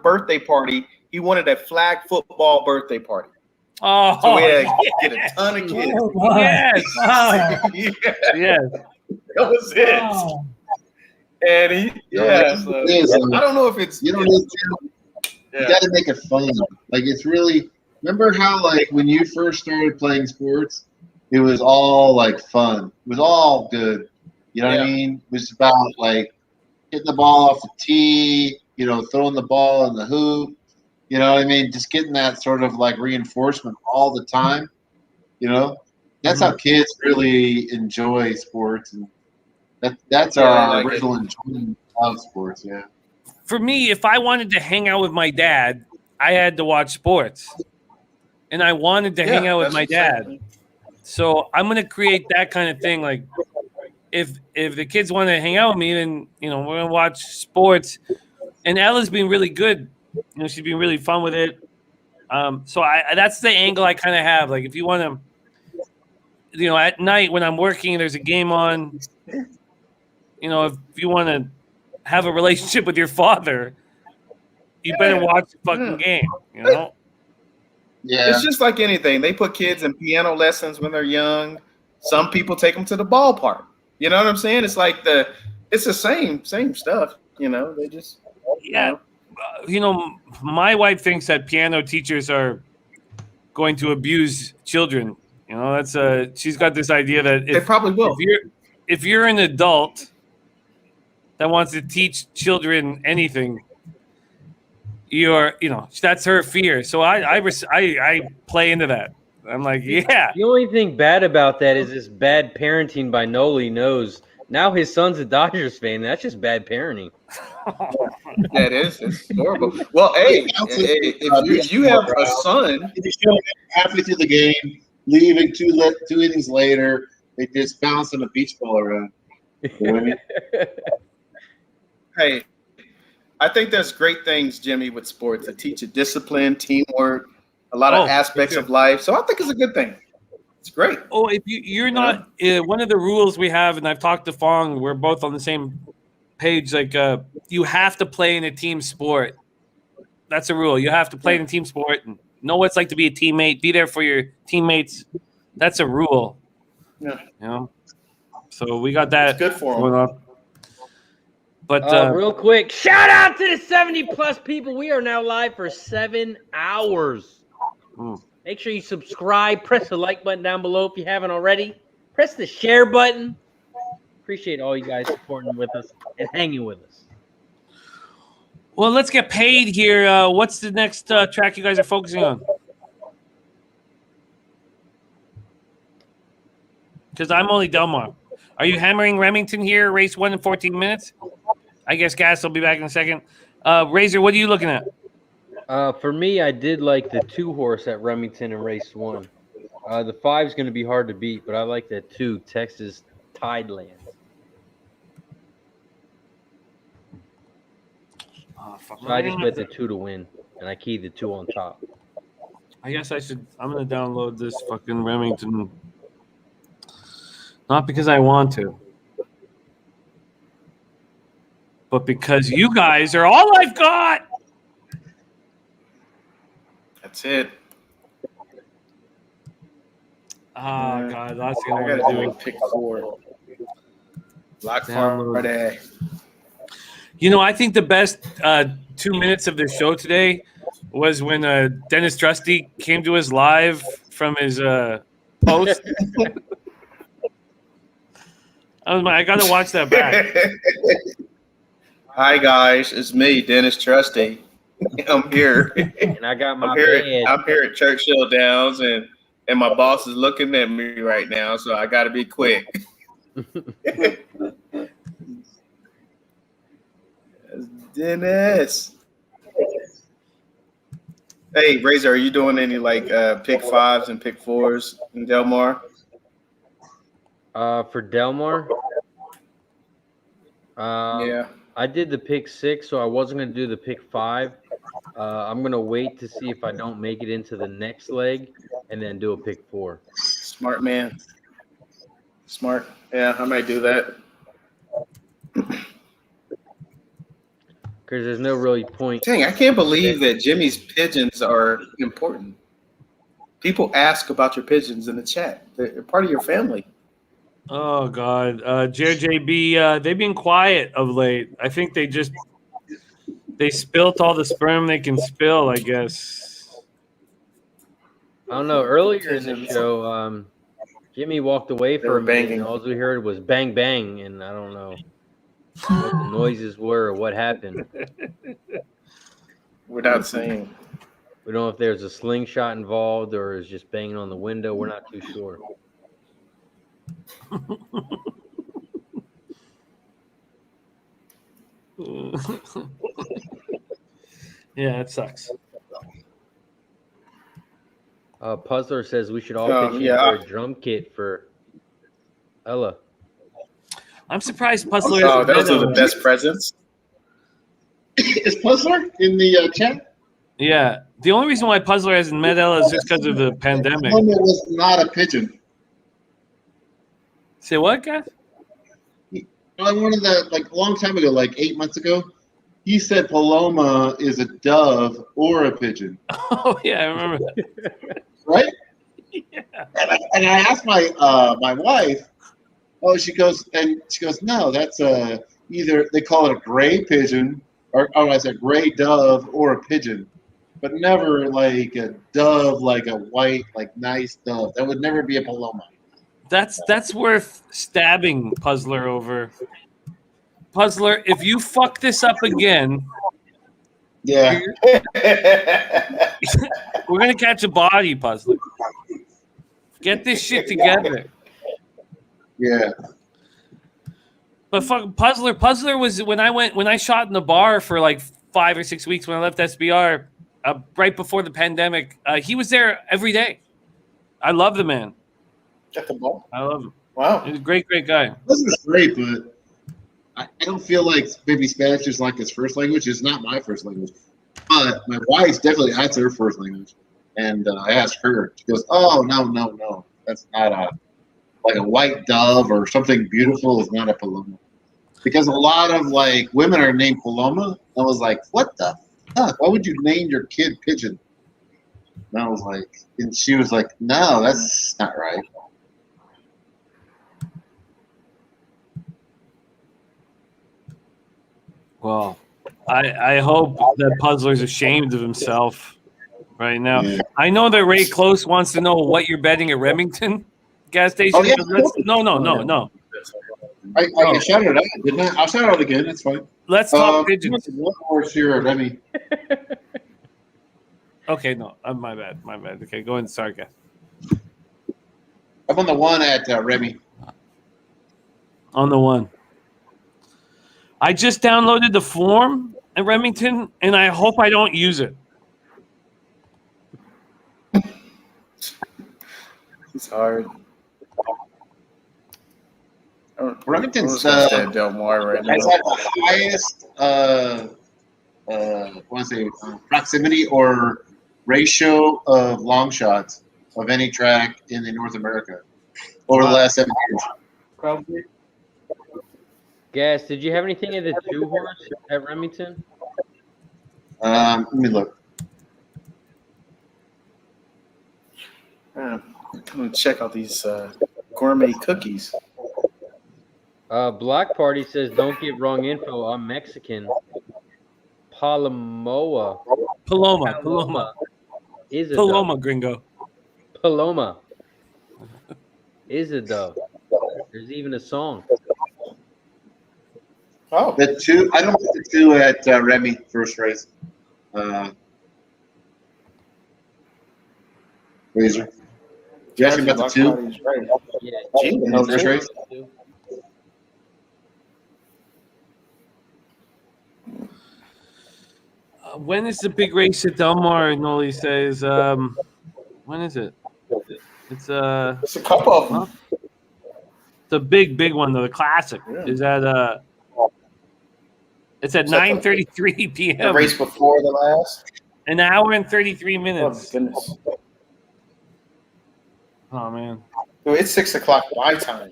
birthday party, he wanted a flag football birthday party. Oh, so we had to get a ton of kids. Oh, yes. Oh. Yes. That was it. Oh. And I don't know if it's you got to make it fun. Like it's really remember how like when you first started playing sports, it was all like fun. It was all good. You know what I mean? It was about like hitting the ball off the tee, you know, throwing the ball in the hoop. You know what I mean? Just getting that sort of like reinforcement all the time. You know, that's how kids really enjoy sports, and that's our original enjoyment of sports. Yeah. For me, if I wanted to hang out with my dad, I had to watch sports, and I wanted to hang out with my dad. So I'm going to create that kind of thing. Like, if the kids want to hang out with me, then we're going to watch sports. And Ella's been really good. She's been really fun with it. So that's the angle I kind of have. Like, if you want to, at night when I'm working, there's a game on. If you want to have a relationship with your father, you better watch the fucking game. Yeah, it's just like anything. They put kids in piano lessons when they're young. Some people take them to the ballpark. You know what I'm saying? It's like it's the same stuff. They just my wife thinks that piano teachers are going to abuse children. That's she's got this idea that they probably will. If you're an adult that wants to teach children anything, that's her fear. So I play into that. I'm like, yeah. The only thing bad about that is this bad parenting by Noli knows. Now his son's a Dodgers fan. That's just bad parenting. That is. It's horrible. Well, hey, if you have a son, if you show halfway through the game, leaving two innings later, they just bouncing a beach ball around. You know what I mean? Hey, I think there's great things, Jimmy, with sports that teach you discipline, teamwork, a lot of aspects of life. So I think it's a good thing. It's great. Oh, if you're not one of the rules we have, and I've talked to Fong, we're both on the same page. Like, you have to play in a team sport. That's a rule. You have to play in a team sport and know what it's like to be a teammate. Be there for your teammates. That's a rule. Yeah. So we got that. It's good for them. But real quick, shout out to the 70+ people. We are now live for 7 hours. Make sure you subscribe. Press the like button down below if you haven't already. Press the share button. Appreciate all you guys supporting with us and hanging with us. well, let's get paid here. What's the next track you guys are focusing on? Because I'm only Delmar. Are you hammering Remington here? Race 1 in 14 minutes? I guess Gas will be back in a second. Razor, what are you looking at? For me, I did like the 2-horse at Remington in race 1. The 5 is going to be hard to beat, but I like that 2, Texas Tidelands. So I just bet the 2 to win, and I keyed the 2 on top. I guess I'm going to download this fucking Remington. Not because I want to, but because you guys are all I've got. That's it. Oh, God. That's going I to gotta do do a it. pick 4. Black Friday. You know, I think the best 2 minutes of the show today was when Dennis Trusty came to us live from his post. I got to watch that back. Hi guys, it's me, Dennis Trusty. I'm here. And I got my I'm bed. here at Churchill Downs, and my boss is looking at me right now, so I got to be quick. Dennis. Hey, Razor, are you doing any like pick 5s and pick 4s in Delmar? For Delmar, Yeah. I did the pick 6, so I wasn't going to do the pick 5. I'm going to wait to see if I don't make it into the next leg and then do a pick 4. Smart man. Smart. Yeah, I might do that. Because there's no really point. Dang, I can't believe that Jimmy's pigeons are important. People ask about your pigeons in the chat. They're part of your family. Oh, God. JJB, they've been quiet of late. I think they spilt all the sperm they can spill, I guess. I don't know. Earlier in the show, Jimmy walked away for a minute, and all we heard was bang, bang, and I don't know what the noises were or what happened. Without saying. We don't know if there's a slingshot involved or is just banging on the window. We're not too sure. Yeah, it sucks. Puzzler says we should all pitch in for a drum kit for Ella. I'm surprised Puzzler. Oh, those are the best presents. Is Puzzler in the chat? Yeah, the only reason why Puzzler hasn't met Ella is just because of the pandemic. Paloma was not a pigeon. Say what, guys? On one of the a long time ago, like 8 months ago, he said Paloma is a dove or a pigeon. Oh yeah, I remember that. Right? Yeah. And I asked my my wife. Oh, she goes, no, that's either they call it a gray pigeon or I said gray dove or a pigeon, but never like a dove, like a white, like nice dove. That would never be a Paloma. That's worth stabbing Puzzler over. Puzzler, if you fuck this up again, yeah, we're gonna catch a body, Puzzler. Get this shit together. Yeah. But fuck Puzzler was when I shot in the bar for like 5 or 6 weeks when I left SBR, right before the pandemic. He was there every day. I love the man. Get the ball. I love him. Wow. He's a great guy. This is great, but I don't feel like maybe Spanish is like his first language. It's not my first language. But my wife's definitely that's her first language. And I asked her, she goes, oh, no. That's not like a white dove or something beautiful is not a Paloma. Because a lot of like women are named Paloma. I was like, what the fuck? Why would you name your kid Pigeon? And I was like, and she was like, no, that's not right. Well, I hope that Puzzler's ashamed of himself right now. Yeah. I know that Ray Close wants to know what you're betting at Remington gas station. Oh, yeah. But no. I shouted it out, didn't I? I'll shout it out again. It's fine. Let's talk pigeons. One horse here at Remy. Okay, no, my bad. Okay, go ahead, sorry, guys. I'm on the one at Remy. On the one. I just downloaded the form at Remington, and I hope I don't use it. It's hard. Remington's Del Mar right now. has had the highest proximity or ratio of long shots of any track in North America over the last 7 years. Probably. Gas, did you have anything in the 2-horse at Remington? Let me look. I'm gonna check out these gourmet cookies. Block Party says, don't get wrong info. I'm Mexican. Paloma. Is it Paloma, gringo. Paloma. Is it though? There's even a song. Oh, The two, I don't put the two at Remy first race. Razor. You asking about the two? Right. Yeah. In the first race? When is the big race at Del Mar? Noli says, when is it? It's a couple of them. The big one though, the classic. Yeah. Is at it's at 9:33 p.m. The race before the last. An hour and 33 Oh my minutes. goodness. Oh man. No, it's 6 o'clock my time.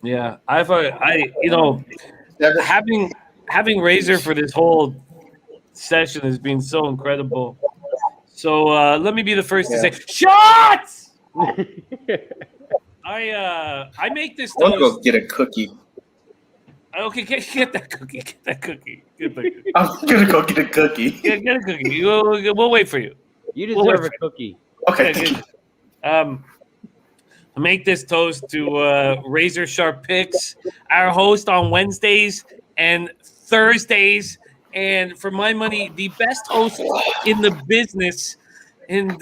Yeah, having Razor for this whole session has been so incredible. So let me be the first to say shots. I make this. I'm gonna go get a cookie. Okay, get that cookie. Get that cookie. I'm gonna go get a cookie. Get a cookie. We'll wait for you. You deserve a cookie. Okay. Make this toast to Razor Sharp Picks, our host on Wednesdays and Thursdays, and for my money, the best host in the business, and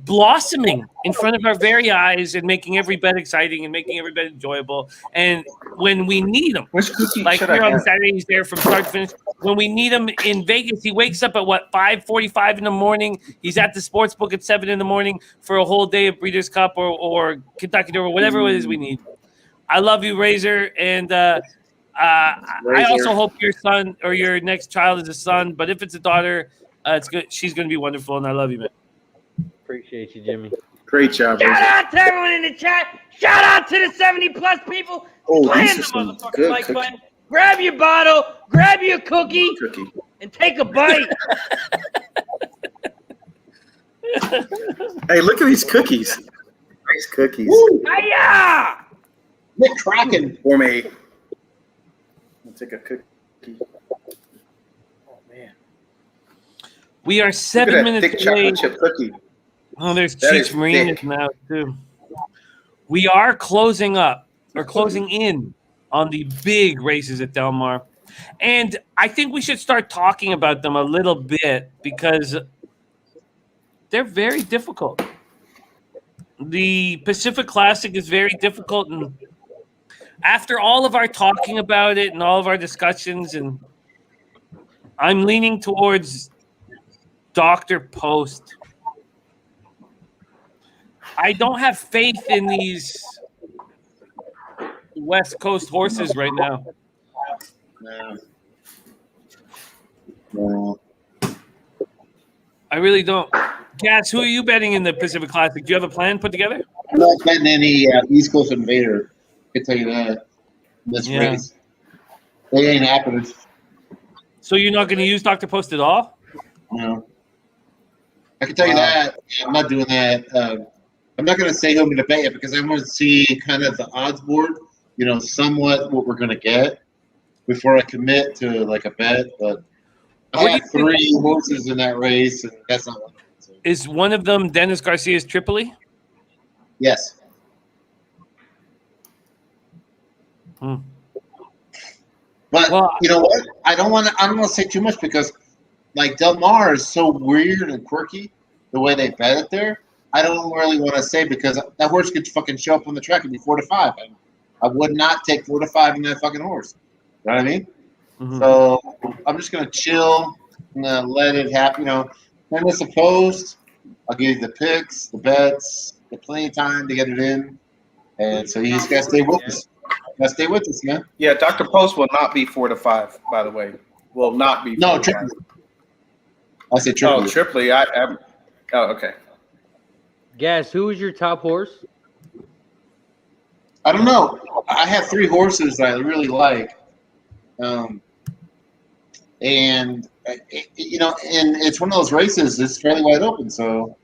blossoming in front of our very eyes and making every bet exciting and making every bet enjoyable. And when we need him, like here on Saturday, he's there from start to finish. When we need him in Vegas, he wakes up at 5:45 in the morning. He's at the sports book at 7 in the morning for a whole day of Breeders' Cup or Kentucky Derby, whatever it is we need. I love you, Razor, and I also hope your son or your next child is a son. But if it's a daughter, it's good. She's going to be wonderful, and I love you, man. Appreciate you, Jimmy. Great job. Shout out to everyone in the chat. Shout out to the 70+ people playing the motherfucking like button. Grab your bottle, grab your cookie, and take a bite. Hey, look at these cookies. Nice cookies. HYAH! Nick Kraken. Gourmet. I'll take a cookie. Oh, man. We are 7 minutes thick chocolate chip cookie. Oh, there's That Cheech is Marine thick. now, too. We are closing in on the big races at Del Mar. And I think we should start talking about them a little bit because they're very difficult. The Pacific Classic is very difficult. And after all of our talking about it and all of our discussions, and I'm leaning towards Dr. Post. I don't have faith in these West Coast horses right now. No. I really don't. Cass, who are you betting in the Pacific Classic? Do you have a plan put together? I'm not betting any East Coast Invader. I can tell you that. This race. It ain't happening. So you're not going to use Dr. Post at all? No. I can tell you that. I'm not doing that. I'm not going to say who I'm going to bet yet because I want to see kind of the odds board, somewhat what we're going to get. before I commit to like a bet. But I have 3 horses in that race, and that's not one of them. So. Is one of them Dennis Garcia's Tripoli? Yes. But you know what? I don't want to say too much because like Del Mar is so weird and quirky the way they bet it there. I don't really want to say because that horse could fucking show up on the track and be 4 to 5. I would not take 4 to 5 in that fucking horse. You know what I mean? Mm-hmm. So I'm just gonna chill and let it happen. You know, when it's opposed, I'll give you the picks, the bets, get plenty of time to get it in, and so you just gotta stay with us. Gotta stay with us, man. Yeah, Dr. Post will not be 4 to 5. By the way, will not be. No, Tripoli. I say Tripoli. Oh, Tripoli. Oh, okay. Gas, who is your top horse? I don't know. I have 3 horses that I really like. And you know, and it's one of those races that's fairly wide open, so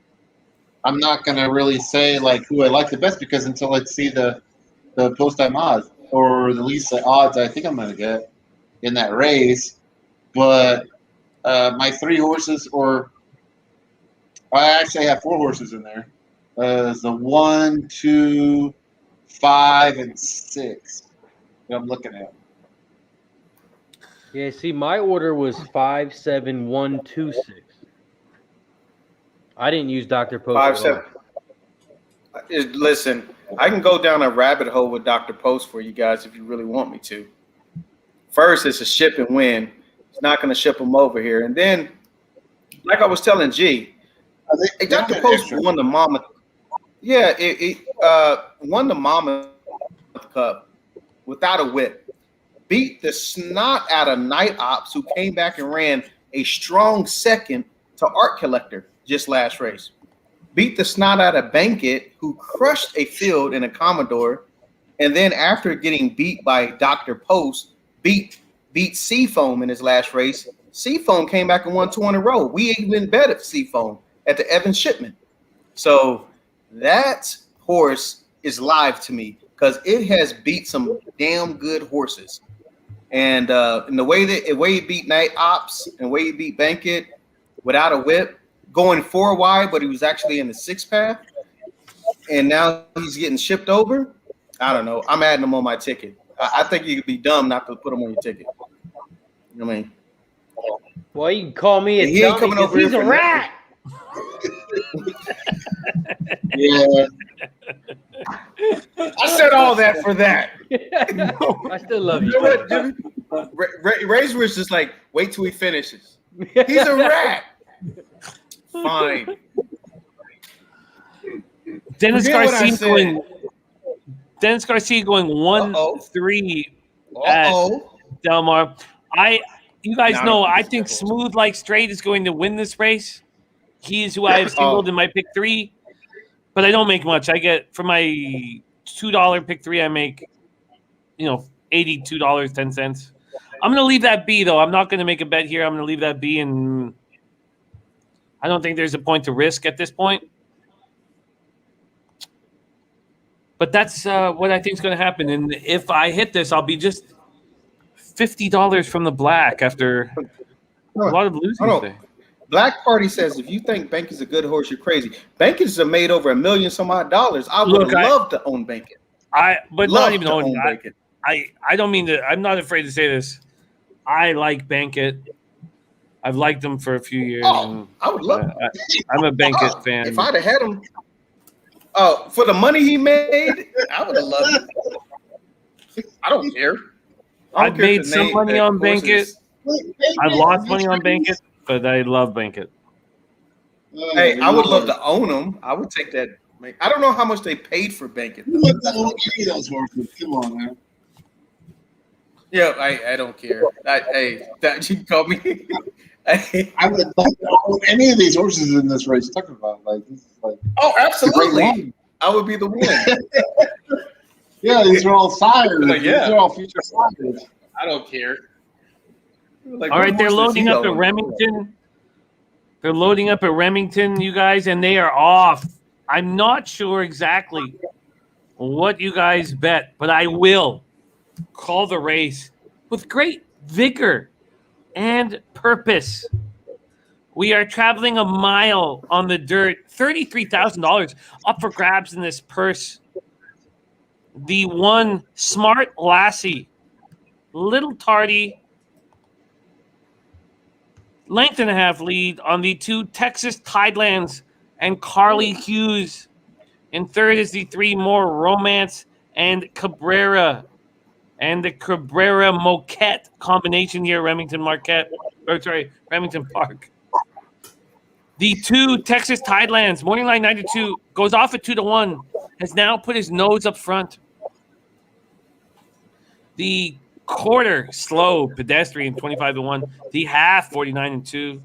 I'm not gonna really say like who I like the best because until I see the post time odds or the least odds I think I'm gonna get in that race. But my 3 horses, or I actually have 4 horses in there. The 1, 2, 5, and 6 that I'm looking at. Yeah, see, my order was 5, 7, 1, 2, 6. I didn't use Dr. Post. 5, 7. Listen, I can go down a rabbit hole with Dr. Post for you guys if you really want me to. First, it's a ship and win. It's not going to ship them over here. And then, like I was telling G, Dr. Post won the Monmouth. Yeah, it won the Monmouth Cup without a whip. Beat the snot out of Night Ops, who came back and ran a strong second to Art Collector just last race. Beat the snot out of Bankit, who crushed a field in a Commodore. And then after getting beat by Dr. Post, beat Seafoam in his last race. Seafoam came back and won 2 in a row. We even bet at Seafoam at the Evans Shipment. So that horse is live to me because it has beat some damn good horses. And the way he beat Night Ops and the way he beat Bankit without a whip, going 4 wide, but he was actually in the 6 path. And now he's getting shipped over. I don't know. I'm adding him on my ticket. I think you could be dumb not to put him on your ticket. You know what I mean? Well, you can call me a he ain't coming over he's here a for rat. Yeah. I said all that for that. I still love you. You know what, Jimmy? Razor was just like, wait till he finishes. He's a rat. Fine. Dennis Garcia going 1-3 at Del Mar. You guys know I think Smooth Like Straight is going to win this race. He's who I have singled in my pick 3, but I don't make much. I get for my $2 pick 3, I make $82.10. I'm gonna leave that be though. I'm not gonna make a bet here. I'm gonna leave that be, and I don't think there's a point to risk at this point. But that's what I think is going to happen. And if I hit this, I'll be just $50 from the black after a lot of losing today. Black Party says, if you think Bankit is a good horse, you're crazy. Bankit has made over $1 million some odd dollars. I would love to own Bankit. Not even own Bankit. I don't mean to. I'm not afraid to say this. I like Bankit. I've liked him for a few years. I would love. I'm a Bankit fan. If I'd have had him, for the money he made, I would have loved it. I don't care. I've made some money on Bankit. I've lost money on Bankit, but I love Bankit. Hey, I would love to own them. I would take that. I don't know how much they paid for Bankit. Those horses. Come on, man. Yeah, I don't care. That you call me. I would love to own any of these horses in this race. Talking about absolutely. I would be the one. Yeah, these are all sires. These are all future sires. I don't care. All right, they're loading up at Remington. They're loading up at Remington, you guys, and they are off. I'm not sure exactly what you guys bet, but I will call the race with great vigor and purpose. We are traveling a mile on the dirt. $33,000 up for grabs in this purse. The one Smart Lassie, little tardy, length and a half lead on the two Texas Tidelands and Carly Hughes. In third is the three More Romance and Cabrera. And the Cabrera Moquette combination here, Remington Park. The two Texas Tidelands, Morning Line 92, goes off at 2-1, has now put his nose up front. The quarter, slow, pedestrian, 25-1. The half, 49-2.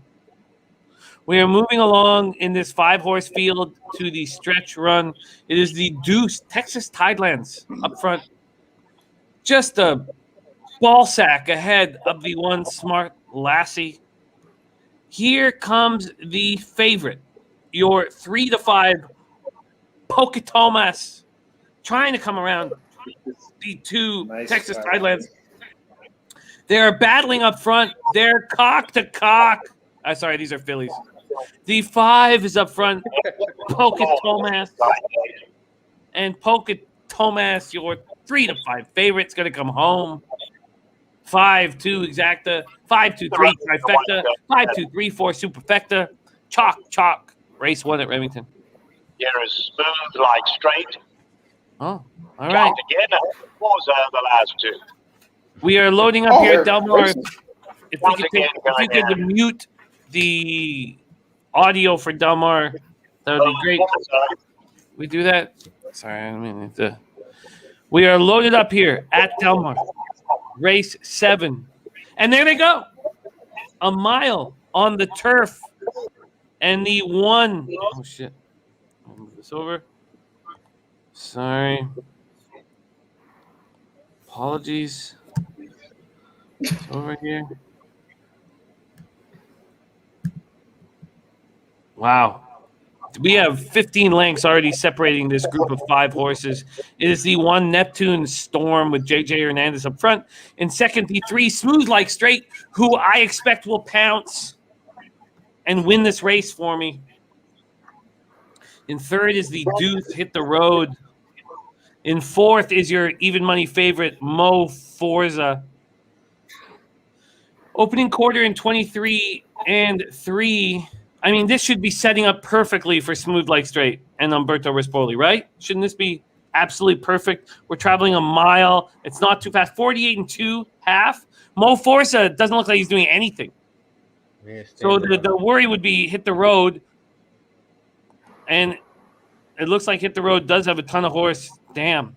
We are moving along in this 5-horse field to the stretch run. It is the Deuce, Texas Tidelands up front. Just a ball sack ahead of the one Smart Lassie. Here comes the favorite, your 3-5 Pocatomas, trying to come around the two Texas Tidelands. They're battling up front. They're cock to cock. Sorry, these are fillies. The 5 is up front, Pocatomas. And Pocatomas, your 3-5 favorite's going to come home. 5-2 Exacta, 5-2-3 Trifecta, 5-2-3-4 Superfecta, Chalk, race 1 at Remington. You're as smooth like straight. Oh, all right. Again, what was the last two? We are loading up here at Delmar. If you could mute the audio for Delmar, that would be great. We do that? Sorry, I mean to. We are loaded up here at Delmar. Race 7. And there they go. A mile on the turf. And the one. Oh, shit. I'll move this over. Sorry. Apologies. It's over here. Wow. We have 15 lengths already separating this group of 5 horses. It is the one Neptune Storm with J.J. Hernandez up front. In second, the 3 Smooth Like Straight, who I expect will pounce and win this race for me. In third is the Deuce Hit the Road. In fourth is your even money favorite, Mo Forza. Opening quarter in 23 and 3. I mean, this should be setting up perfectly for Smooth Like Straight and Umberto Rispoli, right? Shouldn't this be absolutely perfect? We're traveling a mile. It's not too fast. 48-2 half. Mo Forza doesn't look like he's doing anything. So the worry would be Hit the Road. And it looks like Hit the Road does have a ton of horse. Damn.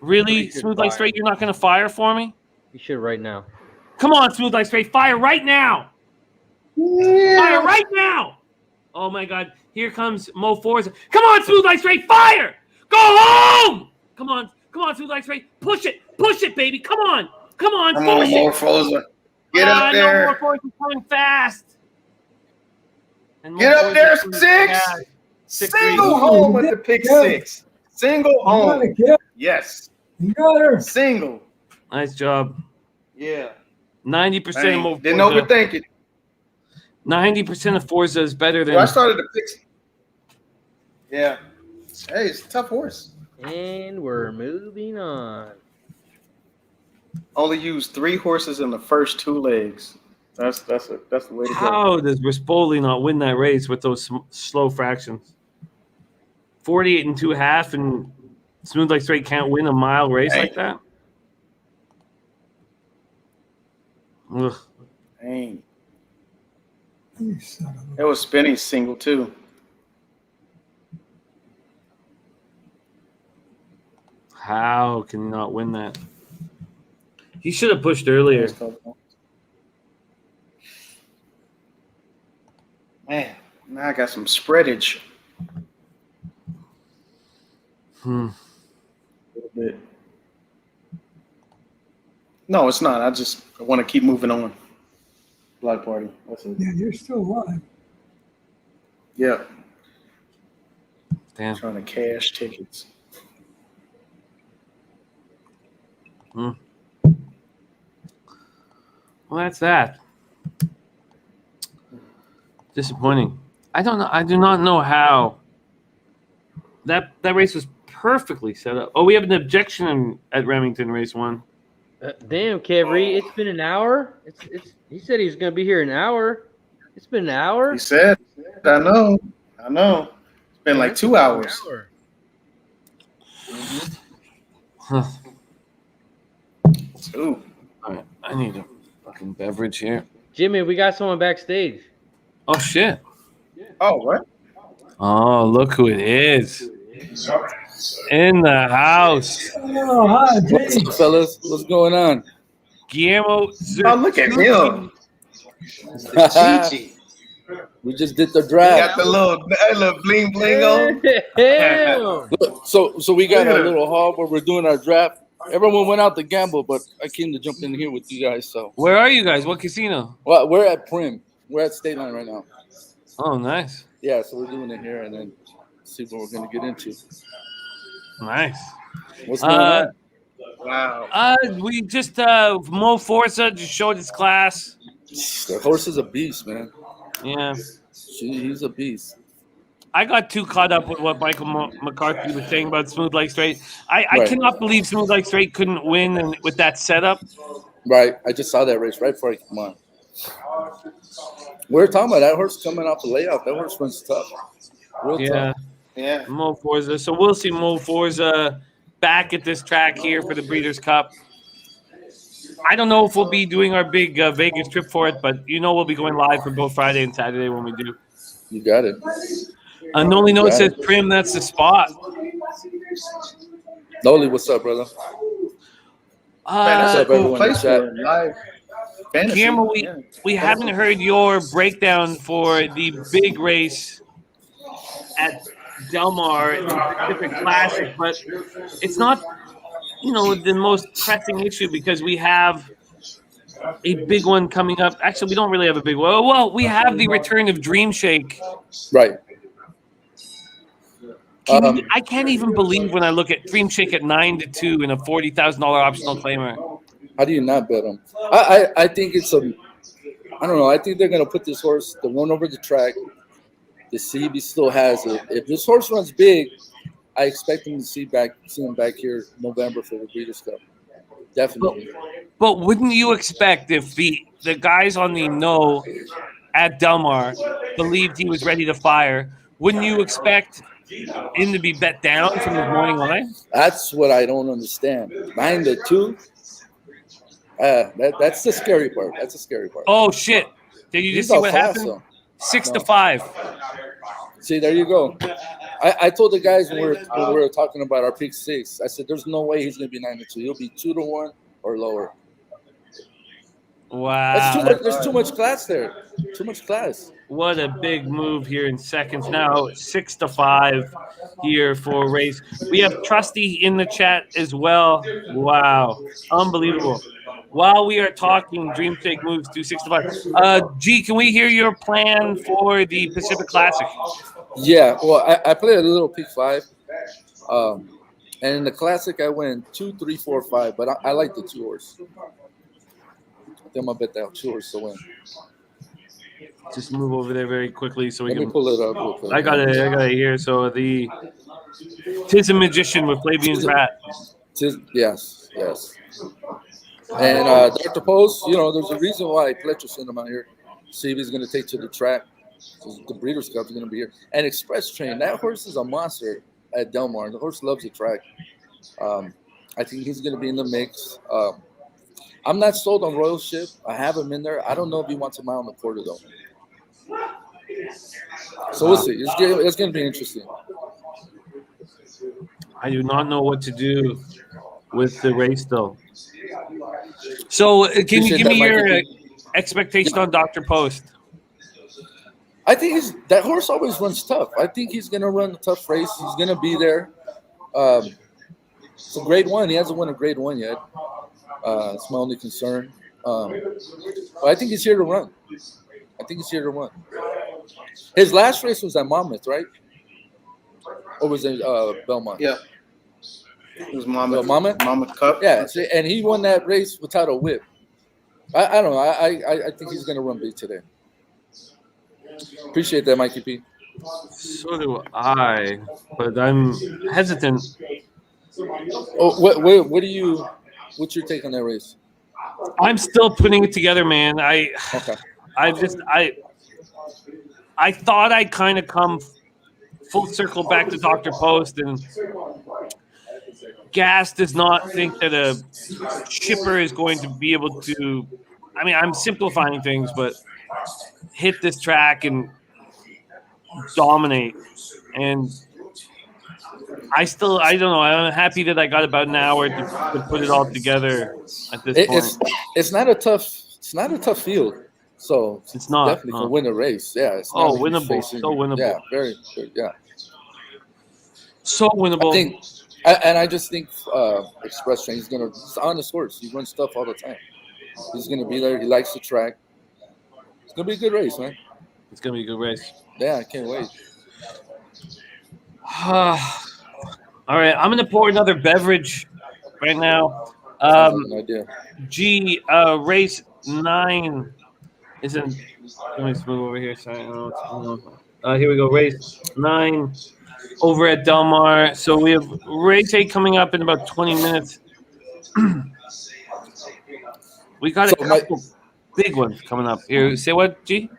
Really? Smooth Like Straight, you're not going to fire for me? You should right now. Come on, Smooth Like Straight. Fire right now. Yeah. Fire right now! Oh my God! Here comes Mo Forza. Come on, Smooth Like Straight! Fire! Go home! Come on, Smooth Like Straight! Push it, baby! Come on, Come on, Mo Forza! Get up there! Mo Forza's coming fast. Get up there, 6! Single home with the pick 6. Single home. Yes. You got her. Single. Nice job. Yeah. 90% of Mo Forza. Didn't overthink it. 90% of Forza is better than. Well, I started to pick. Yeah. Hey, it's a tough horse. And we're moving on. Only used 3 horses in the first 2 legs. That's the way to go. How does Rispoli not win that race with those slow fractions? 48-2 half, and Smooth Like Straight can't win a mile race like that. Ugh. Dang. It was spinning single too. How can you not win that? He should have pushed earlier. Man, now I got some spreadage. A little bit. No, it's not. I want to keep moving on. Blood party. That's it. Yeah, you're still alive. Yeah. Damn. Trying to cash tickets. Well, that's that. Disappointing. I don't know. I do not know how that race was perfectly set up. Oh, we have an objection at Remington Race 1. Damn, Kevry, it's been an hour. It's. He said he was gonna be here an hour. It's been an hour. He said, I know. It's been like 2 hours. Huh. Ooh. All right, I need a fucking beverage here. Jimmy, we got someone backstage. Oh shit! Oh, what? Oh, look who it is in the house. Oh, hi, What's up, fellas? What's going on? Guillermo. Oh, look at him. We just did the You draft. got the little bling bling on. Look, so we got a little hall where we're doing our draft. Everyone went out to gamble, but I came to jump in here with you guys. So Where are you guys? What casino? well, we're at Prim. We're at State Line right now. Oh, nice. Yeah, so we're doing it here and then see what we're gonna get into. Nice. What's going on? Wow. We just Mo Forza just showed his class. The horse is a beast, man. Yeah. He's a beast. I got too caught up with what Michael McCarthy was saying about Smooth Like Straight. I Right. cannot believe Smooth Like Straight couldn't win and with that setup. Right. I just saw that race right before I came on. We're talking about that horse coming off the layout. That horse runs tough. Real tough. Yeah. Mo Forza. So we'll see Mo Forza back at this track here for the Breeders' Cup. I don't know if we'll be doing our big Vegas trip for it, but we'll be going live for both Friday and Saturday when we do. You got it. Noli Note says Prim, that's the spot. Noli, what's up, brother? That's a cool place for live fantasy. Guillermo, we haven't heard your breakdown for the big race at Del Mar, the Pacific Classic, but it's not, the most pressing issue because we have a big one coming up. Actually, we don't really have a big one. Well, we have the return of Dream Shake. Right. I can't even believe when I look at Dream Shake at 9-2 in a $40,000 optional claimer. How do you not bet him? I think it's I don't know. I think they're gonna put this horse to run over the track to see if he still has it. If this horse runs big, I expect him to see him back here in November for the Breeders' Cup. Definitely. But wouldn't you expect if the guys on the no at Del Mar believed he was ready to fire, wouldn't you expect him to be bet down from the morning line? That's what I don't understand. 9-2. That's the scary part. That's the scary part. Oh shit! Did you just see what happened? 6-5. See, there you go. I told the guys when we were talking about our pick six, I said, "There's no way he's going to be 9-2. He'll be 2-1 or lower." Wow, There's too much class there. Too much class. What a big move here in seconds. Now 6-5 here for race. We have Trusty in the chat as well. Wow, unbelievable. While we are talking, Dream Shake moves to 6-5. G, can we hear your plan for the Pacific Classic? Yeah, well, I played a little pick 5. And in the Classic, I went 2, 3, 4, 5, but I like the 2 horse. I think I'm going to bet that 2 horse to win. Just move over there very quickly so we Let can me pull it up real quick. I got it here. So the Tis a Magician with Flavian Pratt. Yes. And Dr. Post, there's a reason why Fletcher sent him out here. See if he's going to take to the track. The Breeders' Cup is going to be here. And Express Train, that horse is a monster at Del Mar. The horse loves the track. I think he's going to be in the mix. I'm not sold on Royal Ship. I have him in there. I don't know if he wants a mile and a quarter, though. So we'll see. It's going to be interesting. I do not know what to do with the race, though. So can you give me your expectation on Dr. Post? I think that horse always runs tough. I think he's going to run a tough race. He's going to be there. It's a grade 1. He hasn't won a grade 1 yet. It's my only concern. But I think he's here to run. His last race was at Monmouth, right? Or was it Belmont? Yeah. It was Monmouth. Monmouth? Monmouth Cup. Yeah, and he won that race without a whip. I don't know. I think he's going to run big today. Appreciate that, Mikey P. So do I, but I'm hesitant. Oh, what do you? What's your take on that race? I'm still putting it together, man. I thought I'd kind of come full circle back to Dr. Post, and Gas does not think that a shipper is going to be able to. I mean, I'm simplifying things, but hit this track and dominate. And I don't know. I'm happy that I got about an hour to put it all together at this point. It's not a tough field, so it's not definitely can win a race. Yeah, it's not winnable. So winnable. Yeah, very good. Yeah, so winnable. I just think Express Train is he's on his horse. He runs stuff all the time. He's gonna be there. He likes the track. It's gonna be a good race, man. It's gonna be a good race. Yeah, I can't wait. All right, I'm gonna pour another beverage right now. Race 9 isn't. Let me move over here. Sorry, here we go. Race 9 over at Del Mar. So we have race 8 coming up in about 20 minutes. We got a couple big ones coming up here. Say what, G?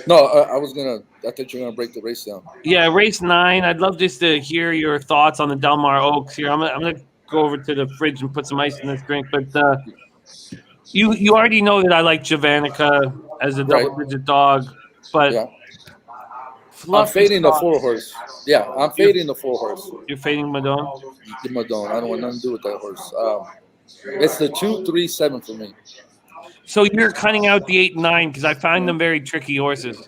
No, I thought you were gonna break the race down. Yeah, race 9. I'd love just to hear your thoughts on the Del Mar Oaks here. I'm gonna go over to the fridge and put some ice in this drink. But you already know that I like Javanica as a double-digit dog. But I'm fading the 4-horse. Yeah, I'm fading the 4-horse. You're fading Madone? The Madone. I don't want nothing to do with that horse. It's the 2, 3, 7 for me. So you're cutting out the 8 and 9 because I find them very tricky horses.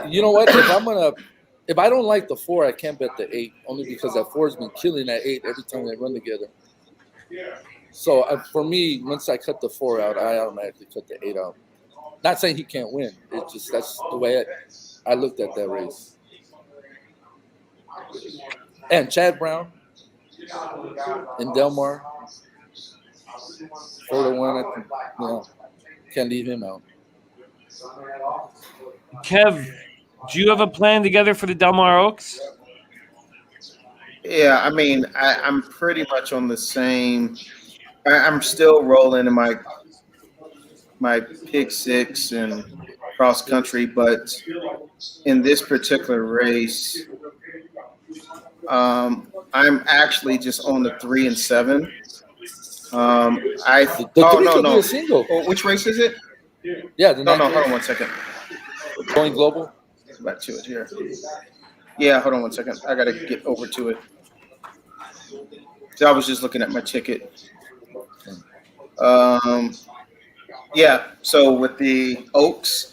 You know what? If I don't like the 4, I can't bet the 8 only because that 4 has been killing that 8 every time they run together. So for me, once I cut the 4 out, I automatically cut the 8 out. Not saying he can't win. It's just that's the way I looked at that race. And Chad Brown in Del Mar. 4-1, can't leave him out. Kev, do you have a plan together for the Del Mar Oaks? Yeah, I mean, I'm pretty much on the same. I'm still rolling in my pick 6 and cross country, but in this particular race, I'm actually just on the 3 and 7. No. Be a single. Oh, which race is it? Yeah. No. Hold on 1 second. Going global. Back to it here. Yeah. Hold on 1 second. I gotta get over to it. So I was just looking at my ticket. Yeah. So with the Oaks,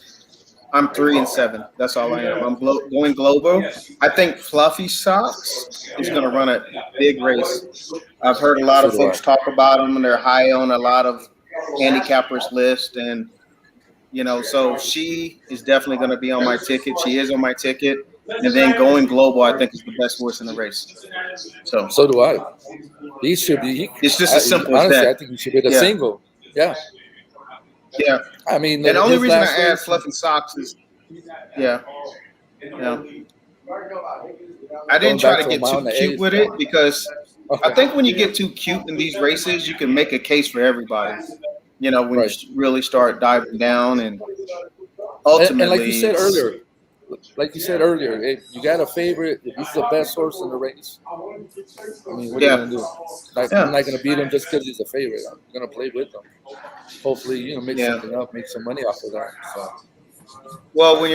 I'm 3 and 7. That's all I am. I'm going global. I think Fluffy Socks is going to run a big race. I've heard a lot of folks talk about them, and they're high on a lot of handicappers list. And, so she is definitely going to be on my ticket. She is on my ticket. And then going global, I think, is the best horse in the race. So do I. He should be. It's just as simple as that. I think he should be the single. Yeah. Yeah. I mean, the only reason I add Fluffy Socks is, I didn't try to get too cute with it because I think when you get too cute in these races, you can make a case for everybody. When you really start diving down and ultimately. And like you said earlier, if you got a favorite, if he's the best horse in the race, I mean, what are you going to do? I'm not going to beat him just because he's a favorite. I'm going to play with him. Hopefully, make something up, make some money off of that. So. Well, when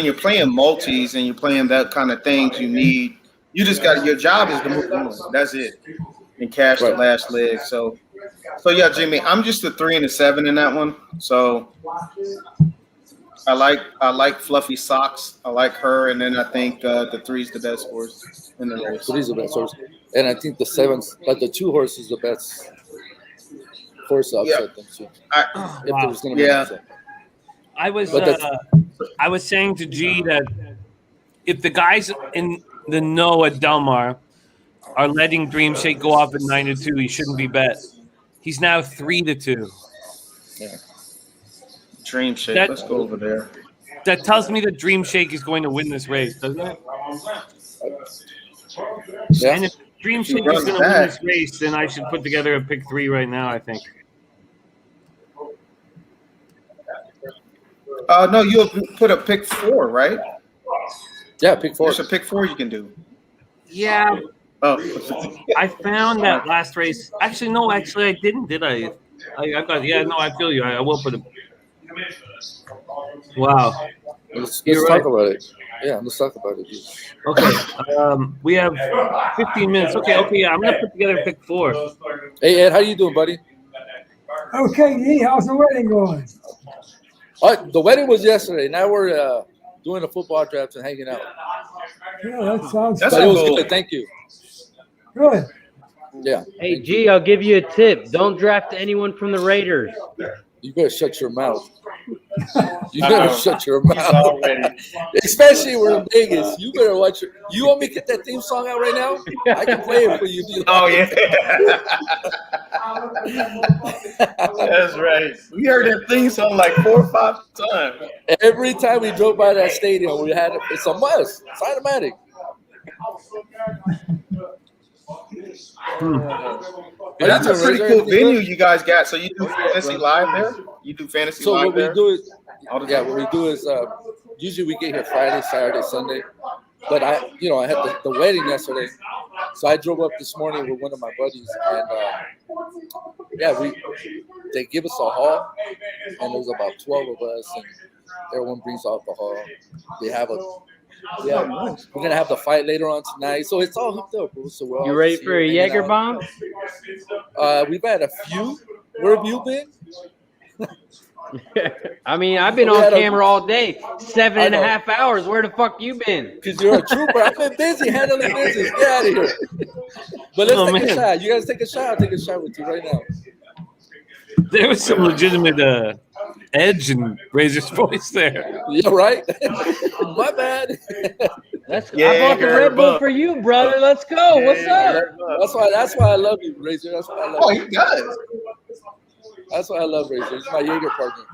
you're playing multis and you're playing that kind of things, you just got your job is to move on. That's it, and cash the last leg. So yeah, Jimmy, I'm just a 3 and a 7 in that one. So I like Fluffy Socks. I like her, and then I think the 3's the best horse in the race. 3's the best horse, and I think the 7's, like the 2 horse, is the best horse upset them too. If there's going to be an upset. I was saying to G that if the guys in the know at Del Mar are letting Dream Shake go off at 9-2, he shouldn't be bet. He's now 3-2. Yeah. Dream Shake. That- Let's go over there. That tells me that Dream Shake is going to win this race, doesn't it? Yeah. And if Dream She Shake is runs going to win back. this race, then I should put together a pick 3 right now, I think. No, you'll put a pick 4, right? Yeah, pick 4. There's a pick 4 you can do. Yeah, Oh, I found that last race. Actually, no, I didn't, did I? I got, yeah, no, I feel you. I will put a. Wow. Let's You're talk right. about it. Yeah, let's talk about it. Okay, we have 15 minutes. Okay, yeah, I'm going to put together a pick 4. Hey, Ed, how you doing, buddy? Okay, E, how's the wedding going? The wedding was yesterday. Now we're doing a football draft and hanging out. Yeah, that sounds But it was good. Thank you. good. Yeah. Hey, G, I'll give you a tip. Don't draft anyone from the Raiders. You better shut your mouth. You I better know. shut your He's mouth. already. Especially we're in Vegas. You better watch it. You want me to get that theme song out right now? I can play it for you. Oh, yeah. That's right. We heard that theme song like 4 or 5 times. Every time we drove by that stadium, we had it's a must. It's automatic. That's a pretty cool venue you guys got. So you do fantasy live there? You do fantasy So live what there? we do is, All the yeah, time? what we do is usually we get here Friday, Saturday, Sunday. But I had the wedding yesterday, so I drove up this morning with one of my buddies, and they give us a hall, and there's about 12 of us, and everyone brings alcohol. We're gonna have the fight later on tonight, so it's all hooked up. So we're all You ready just for a here hanging Jaeger out. bomb? We've had a few. Where have you been? I mean, I've been We on had a- camera all day, 7.5 know. hours. Where the fuck you been? Because you're a trooper. I've been busy handling business. Get out of here. But let's take a shot. You guys take a shot. I'll take a shot with you right now. There was some legitimate edge in Razor's voice there. Yeah, right? My bad. I bought the Red Bull for you, brother. Let's go. What's up? That's why I love you, Razor. That's why I love Oh, you. he does. That's why I love Razor. He's my Jaeger partner.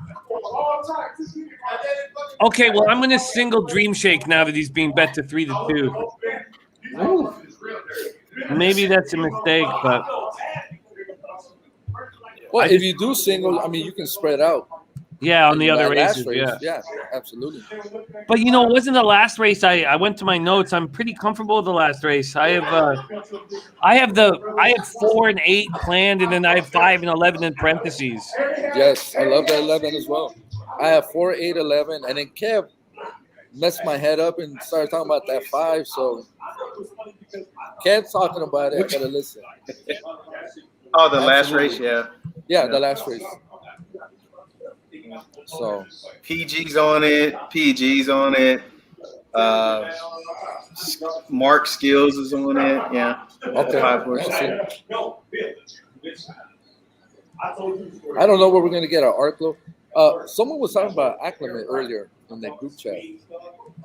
Okay, well, I'm going to single Dream Shake now that he's being bet to 3-2. Maybe that's a mistake, but Well, if you do single, I mean, you can spread out. yeah, on the other Last races, race, yeah. Yeah, absolutely. But it wasn't the last race. I went to my notes. I'm pretty comfortable with the last race. I have 4 and 8 planned, and then I have 5 and 11 in parentheses. Yes, I love that 11 as well. I have 4, 8, 11, and then Kev messed my head up and started talking about that 5. So Kev's talking about it. I gotta listen. Oh, the last race, yeah. Yeah, the last race. So PG's on it. PG's on it. Mark Skills is on it. Yeah. okay. 5 horses. I don't know where we're gonna get our Arklow. Someone was talking about Acclimate earlier in that group chat.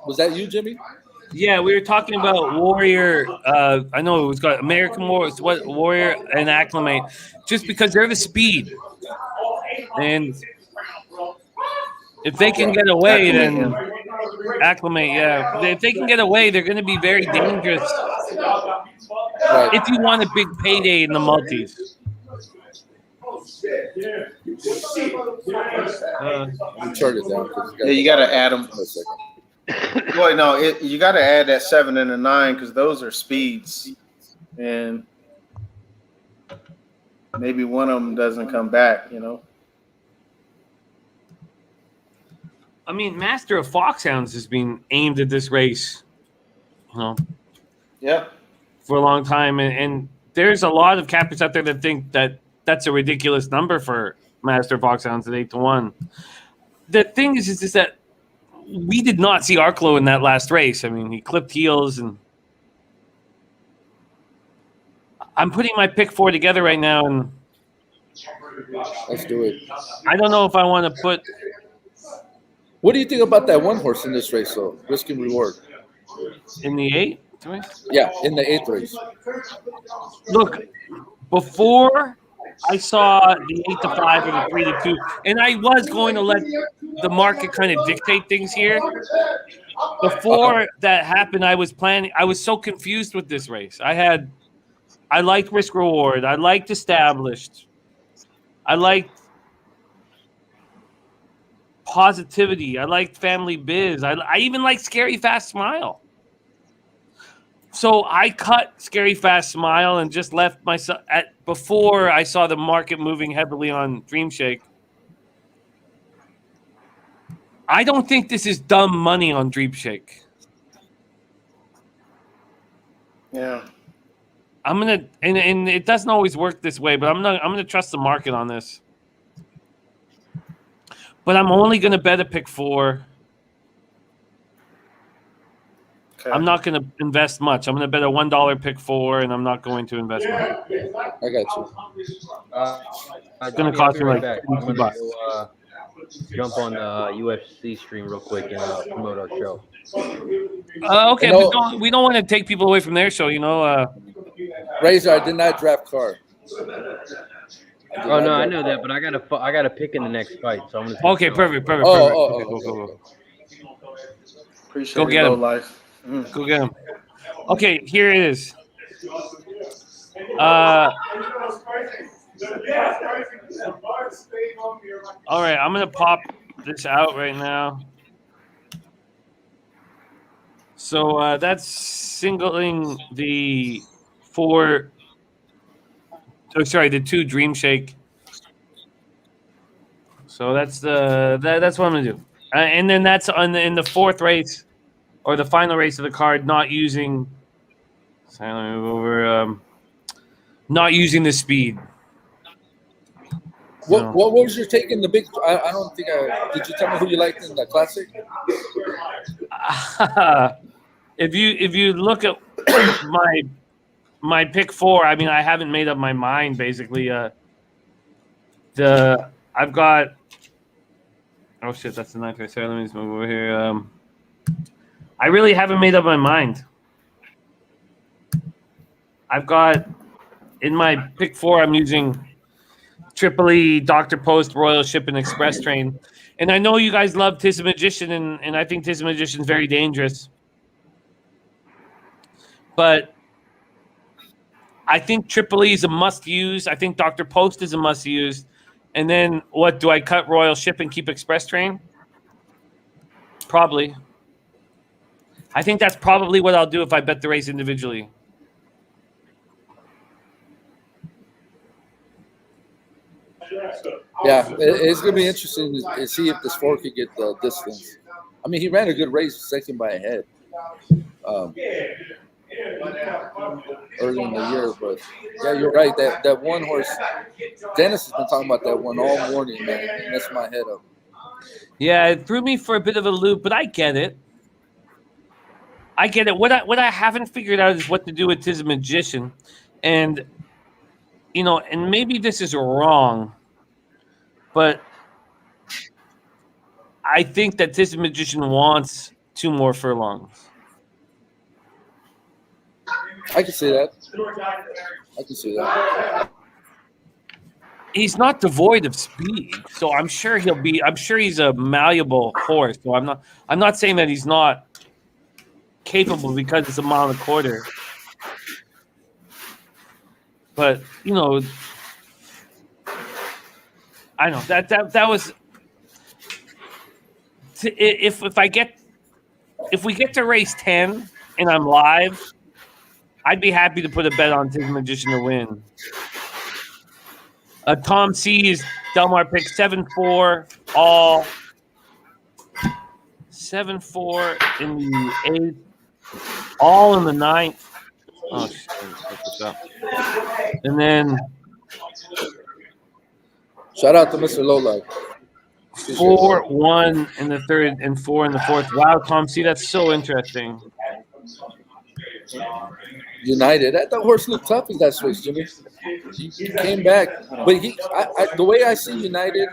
Was that you, Jimmy? Yeah, we were talking about Warrior. I know it was got American Warrior and Acclimate, just because they're the speed, and if they can get away, then Acclimate. Yeah, if they can get away, they're going to be very dangerous. Right. If you want a big payday in the multis. Turn it down. Yeah, you got to add them. Boy, no, you got to add that 7 and the 9 because those are speeds, and maybe one of them doesn't come back. I mean, Master of Foxhounds has been aimed at this race, Yeah. for a long time, and there's a lot of captains out there that think that that's a ridiculous number for Master of Foxhounds at 8-1. The thing is that we did not see Arklow in that last race. I mean, he clipped heels, and I'm putting my pick 4 together right now, and Let's do it. I don't know if I want to put. What do you think about that one horse in this race, though? Risk and reward. In the 8th race? Yeah, in the 8th race. Look, before I saw the 8-5 or the 3-2, and I was going to let the market kind of dictate things here. Before that happened, I was so confused with this race. I liked risk reward. I liked established. I liked positivity. I liked family biz. I even liked Scary Fast Smile. So I cut Scary Fast Smile and just left myself before I saw the market moving heavily on Dream Shake. I don't think this is dumb money on Dream Shake. Yeah. I'm gonna and it doesn't always work this way, but I'm gonna trust the market on this. But I'm only gonna bet a pick 4. Okay. I'm not gonna invest much. I'm gonna bet a $1 pick 4, and I'm not going to invest much. I got you. It's gonna cost me like $2 bucks. Jump on the UFC stream real quick and promote our show. Okay, we don't want to take people away from their show, you know. Razor, I did not draft card. Oh no, I know that, but I got a pick in the next fight, so I'm gonna. Okay, perfect. Okay, go. Appreciate go get him. Life. Go get him. Okay, here it is. All right, I'm gonna pop this out right now. So that's singling the 2 Dream Shake. So that's what I'm gonna do, and then that's in the 4th race, or the final race of the card, not using. So let me move over. Not using the speed. What was your take in the big? I don't think did you tell me who you liked in the classic? If you look at my pick 4, I mean, I haven't made up my mind basically. I've got. Oh shit, that's the 9th race. Sorry, let me just move over here. I really haven't made up my mind. I've got in my pick 4. I'm using Tripoli, Dr. Post, Royal Ship, and Express Train. And I know you guys love Tis a Magician, and I think Tis a Magician is very dangerous. But I think Tripoli is a must-use. I think Dr. Post is a must-use. And then what, do I cut Royal Ship and keep Express Train? Probably. I think that's probably what I'll do if I bet the race individually. Yeah, it's going to be interesting to see if this 4 could get the distance. I mean, he ran a good race, second by a head early in the year. But, yeah, you're right. That one horse, Dennis has been talking about that one all morning, man. It messed my head up. Yeah, it threw me for a bit of a loop, but I get it. What I haven't figured out is what to do with Tis a Magician. And, you know, and maybe this is wrong, but I think that Tis a Magician wants 2 more furlongs. I can see that. He's not devoid of speed, so I'm sure he's a malleable horse. So I'm not saying that he's not capable because it's a mile and a quarter. But you know, I know that was if we get to race 10 and I'm live, I'd be happy to put a bet on Tis a Magician to win. Tom C's Delmar pick 7-4 all 7-4 in the 8th, all in the 9th. Oh shit! Put this up. And then shout out to Mr. Lowlife. 4-1 in the 3rd and 4 in the 4th. Wow, Tom C, that's so interesting. United. That horse looked tough in that switch, Jimmy. He came back, but the way I see United,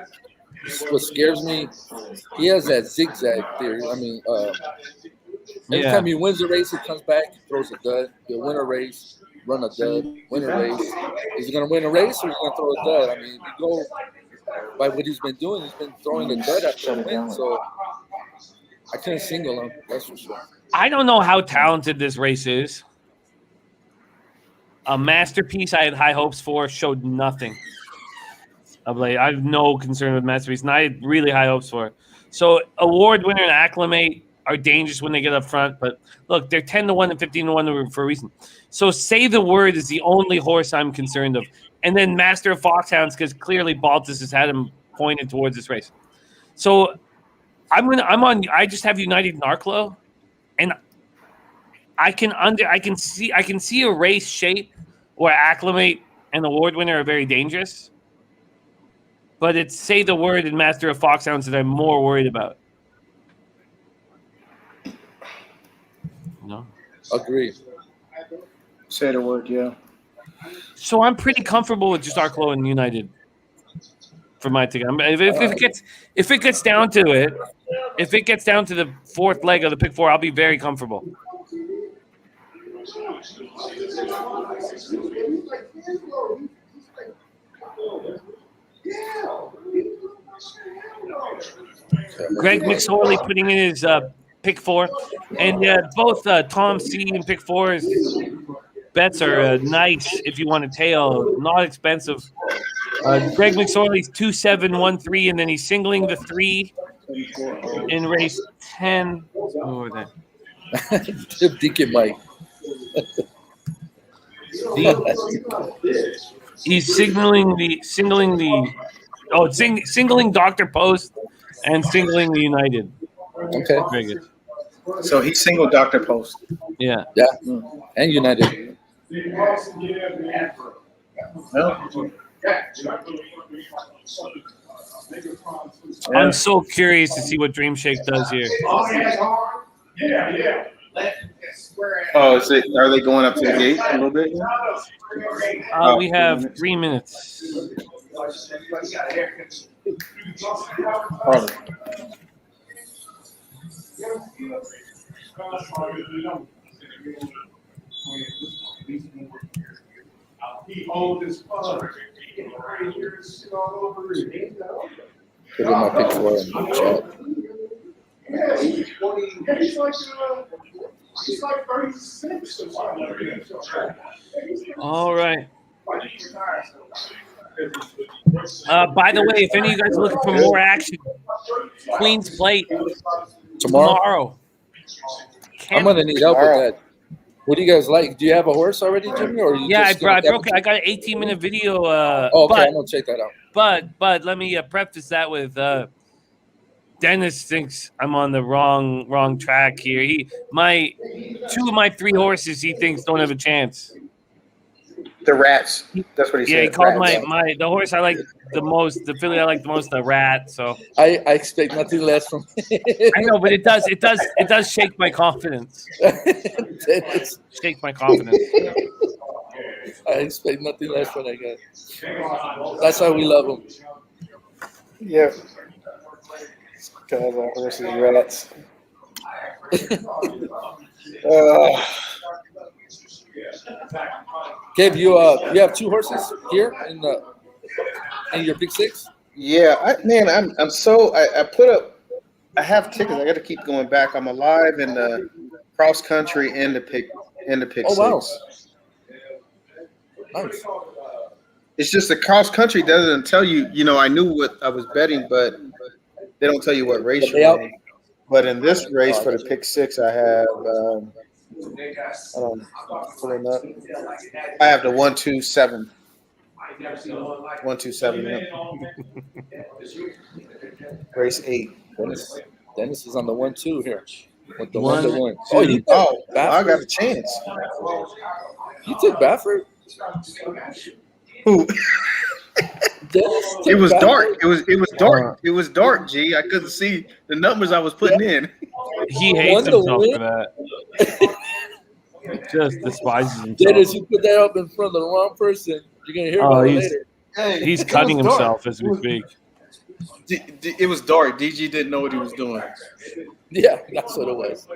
what scares me, he has that zigzag theory. I mean, every time he wins a race, he comes back, he throws a dud. He'll win a race, run a dud, win a race. Is he going to win a race or is he going to throw a dud? I mean, if you go by what he's been doing, he's been throwing a dud after a win. So I couldn't single him, that's for sure. I don't know how talented this race is. A Masterpiece I had high hopes for showed nothing. I have no concern with Masterpiece, and I had really high hopes for it. So award winner and Acclimate are dangerous when they get up front, but look, they're 10-1 and 15-1 for a reason. So Say the Word is the only horse I'm concerned of, and then Master of Foxhounds because clearly Baltus has had him pointed towards this race. So I just have United Narclo, and I can see a race shape where Acclimate and Award Winner are very dangerous. But it's Say the Word and Master of Foxhounds that I'm more worried about. No. Agree. Say the Word, yeah. So I'm pretty comfortable with just Arklow and United for my ticket. If it gets down to it, if it gets down to the fourth leg of the pick four, I'll be very comfortable. Greg McSorley putting in his pick four, and both Tom C and pick four's bets are nice if you want a tail, not expensive. Greg McSorley's 2-7-1-3, and then he's singling the 3 in race 10. Over there. Deacon Mike. He's singling Dr. Post and singling the United. Okay. Very good. So he singled Dr. Post. Yeah. Yeah. And United. I'm so curious to see what Dream Shake does here. Oh, are they going up to the gate a little bit? We have 3 minutes. Put in my pick four in the chat. All right. By the way, if any of you guys are looking for more action, Queen's Plate tomorrow. I'm gonna need help with that. What do you guys like? Do you have a horse already, Jimmy? Or I got an 18-minute video. Okay, I'm gonna check that out. But let me preface that with Dennis thinks I'm on the wrong track here. Two of my 3 horses he thinks don't have a chance. The Rats. That's what he said. Yeah, he called Rats. the horse I like the most, the filly I like the most, the Rat. So I expect nothing less from I know, but it does shake my confidence. Shake my confidence. I expect nothing less from that guy. That's why we love him. Yeah. Because our horses are Rats. Gabe, you have 2 horses here in your pick 6? Yeah, I put up. I have tickets. I got to keep going back. I'm alive in the cross country and the pick Oh, wow. 6. Nice. It's just the cross country doesn't tell you. You know, I knew what I was betting, but they don't tell you what race you're in. But in this race for the pick 6, I have. Pulling up. I have the 1-2-7. 1-2-7. Yep. Race 8. Dennis is on the 1-2 here. With the 1-1. Oh, you I got a chance. You took Baffert? Who? It was dark. It was dark. It was dark, G. I couldn't see the numbers I was putting in. He hates himself for that. Just despises himself. Dennis, you put that up in front of the wrong person. You're gonna hear about it later. He's cutting himself as we speak. It was dark. DG didn't know what he was doing. Yeah, that's what it was.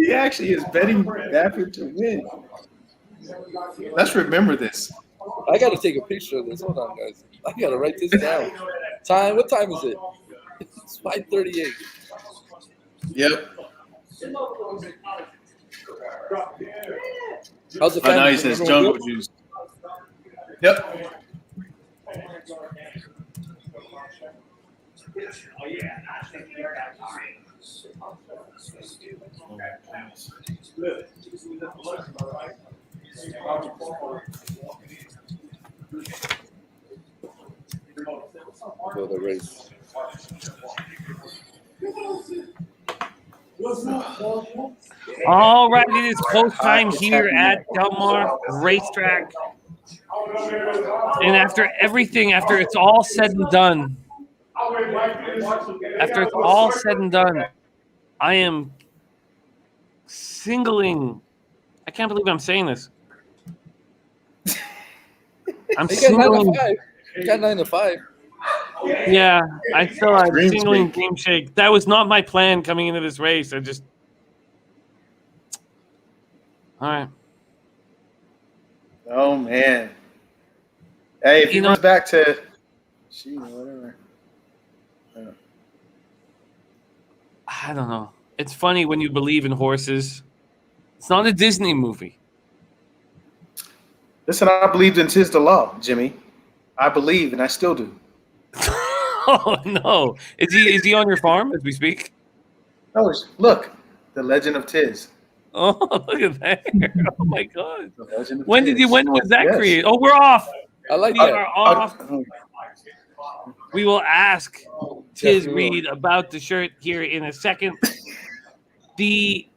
He actually is betting Baffert to win. Let's remember this. I got to take a picture of this. Hold on, guys. I got to write this down. Time? What time is it? It's 5:38. Yep. How's the Oh, now family? he says Everyone jungle good? juice. Yep. Go the race. All right, it is post time here at Delmar Racetrack. And after everything, after it's all said and done, I am I can't believe I'm saying this. I'm You got 9 singling. to 5. You got 9 to 5. Yeah, I feel I'm Dream singling Shake. Dream Shake. That was not my plan coming into this race. All right. Oh man. Hey, if he runs back to whatever. I don't know. It's funny when you believe in horses. It's not a Disney movie. Listen, I believed in 'Tis the Law, Jimmy. I believe, and I still do. Oh no! Is he on your farm as we speak? Oh, look, the Legend of Tiz. Oh, look at that! Oh my God! The Legend of When Tiz. was that Yes. created? Oh, we're off. I like We that. are off. We will ask Tiz Reed about the shirt here in a second. The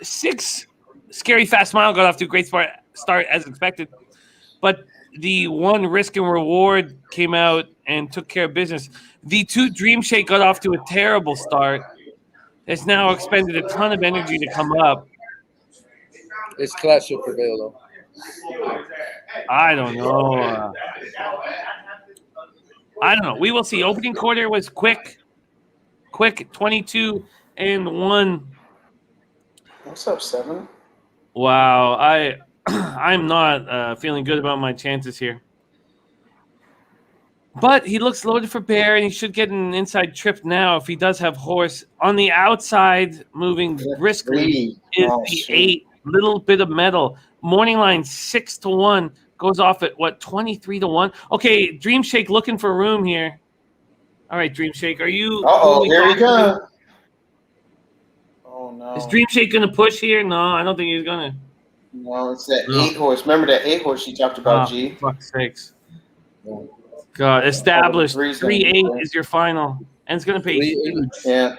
6 Scary Fast Smile got off to a great start as expected, but the 1 Risk and Reward came out and took care of business. The 2 Dream Shake got off to a terrible start. It's now expended a ton of energy to come up. It's class should prevail, though. I don't know. I don't know. We will see. Opening quarter was quick, 22 and 1. What's up, 7? Wow, I'm not feeling good about my chances here. But he looks loaded for bear, and he should get an inside trip now if he does have horse. On the outside, moving briskly is the 8. Little bit of metal. Morning line 6 to 1 goes off at 23 to 1. Okay, Dream Shake looking for room here. All right, Dream Shake, are you? Here he comes. Oh no! Is Dream Shake gonna push here? No, I don't think he's gonna. No, it's that 8 horse. Remember that 8 horse you talked about, G? Fuck's sakes. God, established 3-8 is your final, and it's gonna pay huge. Yeah.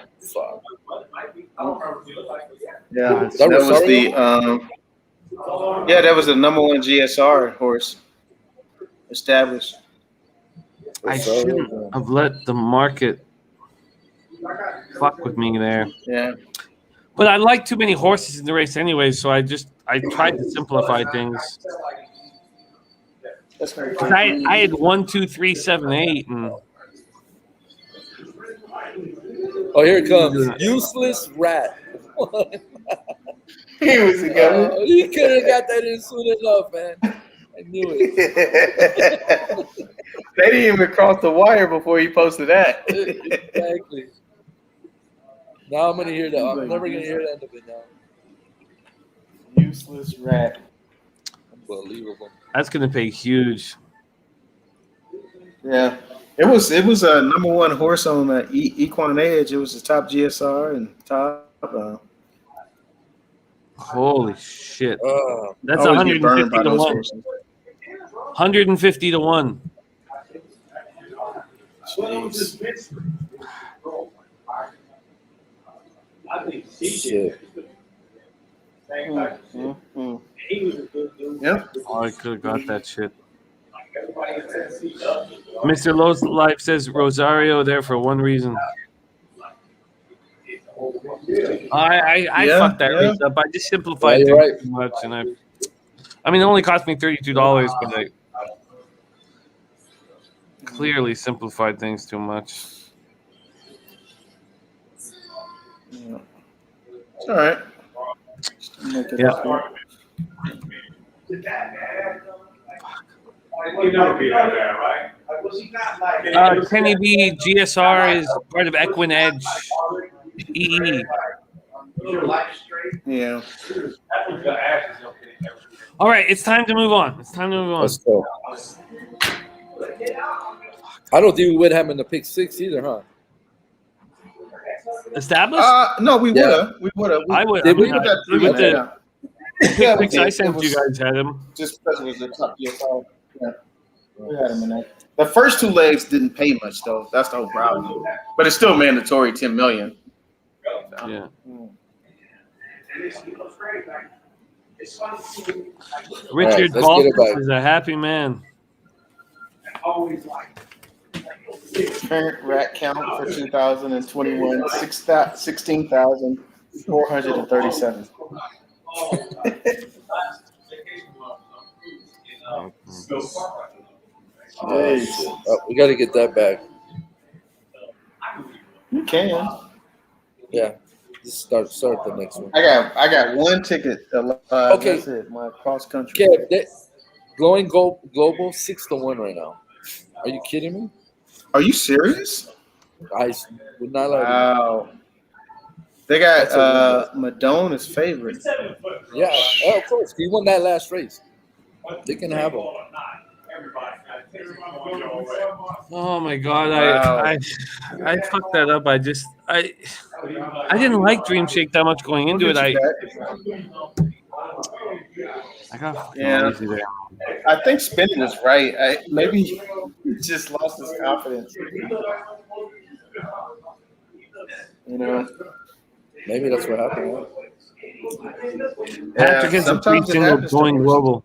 Yeah, That was Rosario? that was the number 1 GSR horse established. I shouldn't have let the market fuck with me there. Yeah. But I like too many horses in the race anyway, so I tried to simplify things. I had 1, 2, 3, 7, 8, and Oh, here it comes. Useless rat. He was a good You could have got that in soon enough, man. I knew it. They didn't even cross the wire before he posted that. Exactly. Now I'm gonna hear that. I'm never gonna hear the end of it now. Useless rat. Unbelievable. that's gonna pay huge. Yeah. It was a number 1 horse on the Equine Edge. It was the top GSR and top. Holy shit! That's I always get burned 150 by to those 1. horses. 150 to 1. Jeez. Shit. Yep. Oh, I could have got that shit. Mr. Lowe's Life says Rosario there for one reason. I fucked that race up. I just simplified things too much, and I mean, it only cost me $32, but I clearly simplified things too much. It's all right. make it Yeah. up here. Kenny B, GSR is part of Equin Edge. EE. Yeah. All right, it's time to move on. It's time to move on. Let's go. I don't think we would have him in the pick six either, huh? Established? No, we would have. We would have. I would. Did we? With the Yeah, we picks I did. sent It was you guys had him. just because it was a top GSR. Yeah, we had him in there. The first two legs didn't pay much though. That's the whole problem. But it's still mandatory, $10 million. Yeah. Richard let's get it Baltus back. is a happy man. Current rat count for 2021: 16,437. We got to get that back. You can. Yeah. Just start the next one. I got one ticket. Okay. That's it. My cross country. Okay, going global 6-1 right now. Are you kidding me? Are you serious? I would not lie. Wow. They got Madone as favorite. Yeah, of course. He won that last race. They can have him. Oh my God, Wow. I fucked that up. I didn't like Dream Shake that much going into it. I got fucking lazy there. I think Spinning was right. Maybe he just lost his confidence. You know, maybe that's what happened. Patrick has a free single going global.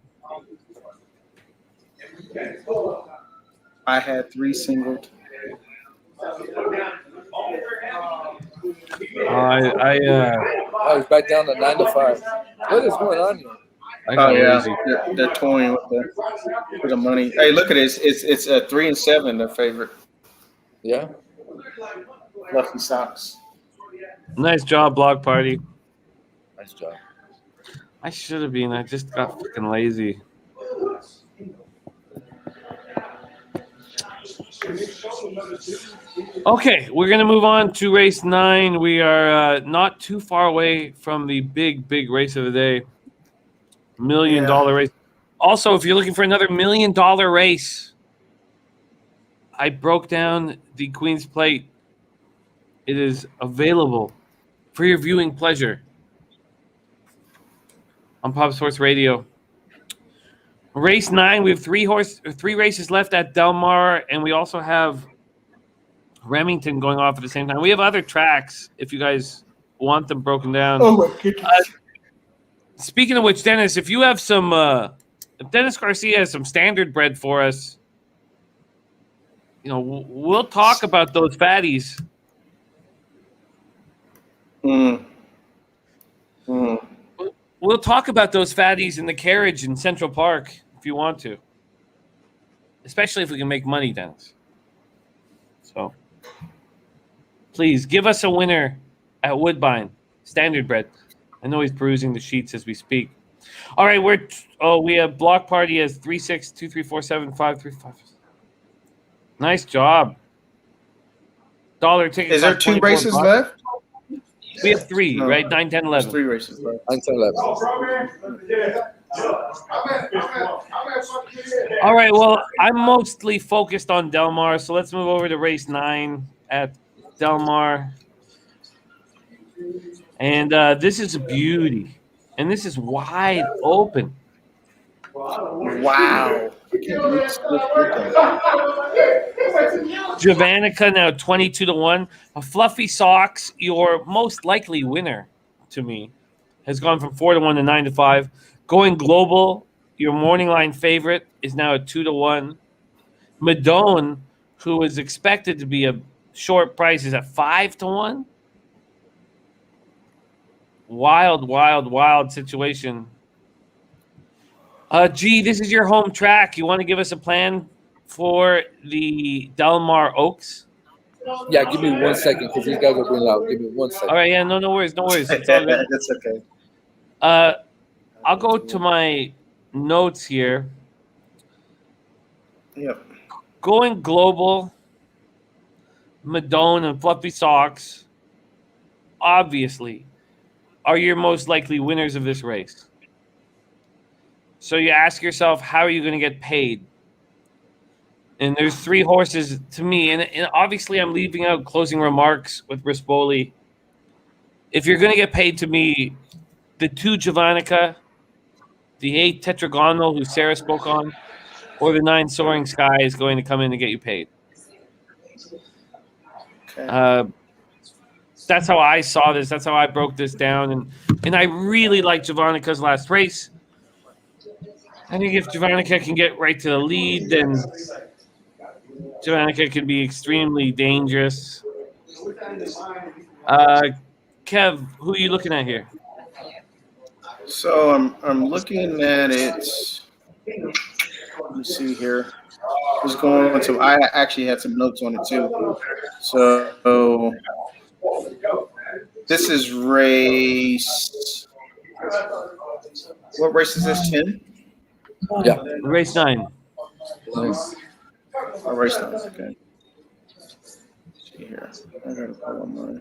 I had 3 singled. He's back down to 9 to 5. What is going on here? Oh yeah, they're toying with the money. Hey, look at it. It's a 3 and 7. Their favorite. Yeah. Lucky Socks. Nice job, Block Party. Nice job. I should have been. I just got fucking lazy. Okay, we're going to move on to race 9. We are not too far away from the big race of the day. $1 million race. Also, if you're looking for another $1 million race, I broke down the Queen's Plate. It is available for your viewing pleasure on Pop Sports Radio. Race 9, we have 3 races left at Del Mar, and we also have Remington going off at the same time. We have other tracks if you guys want them broken down. Oh my goodness. Speaking of which, Dennis, if you have some, if Dennis Garcia has some standard bread for us, you know, we'll talk about those fatties. We'll talk about those fatties in the carriage in Central Park if you want to. Especially if we can make money, Dennis. So, please give us a winner at Woodbine. Standard bread. I know he's perusing the sheets as we speak. All right, we have Block Party as 362347535. Nice job. Dollar ticket. Is there 2 races left? We have 3, right? 9, 10, 11. 3 races left. 9, 10, 11. All right, well, I'm mostly focused on Del Mar, so let's move over to race 9 at Del Mar. And this is a beauty. And this is wide open. Wow. Javanica now 22-1. A Fluffy Socks, your most likely winner to me, has gone from 4-1 to 9-5. Going global, your morning line favorite is now at 2-1. Madone, who is expected to be a short price, is at 5-1. Wild situation. G, this is your home track. You want to give us a plan for the Del Mar Oaks? Yeah, give me 1 second because these guys are being loud. Give me 1 second. All right, yeah, no worries. It's all good. That's okay. I'll go to my notes here. Yep. Going global, Madone and Fluffy Socks, obviously, are your most likely winners of this race. So you ask yourself, how are you going to get paid? And there's 3 horses to me, and obviously I'm leaving out closing remarks with Rispoli. If you're going to get paid, to me, the 2 Javanica, the 8 Tetragonal, who Sarah spoke on, or the 9 Soaring Sky is going to come in and get you paid. Okay. That's how I saw this. That's how I broke this down. And I really like Javanica's last race. I think if Javanica can get right to the lead, then Javanica can be extremely dangerous. Kev, who are you looking at here? So I'm looking at it. Let me see here. I actually had some notes on it too. So this is race. What race is this, Tim? Yeah, race 9. Nice. Oh, race 9. Okay. Let's see here. I gotta pull on mine.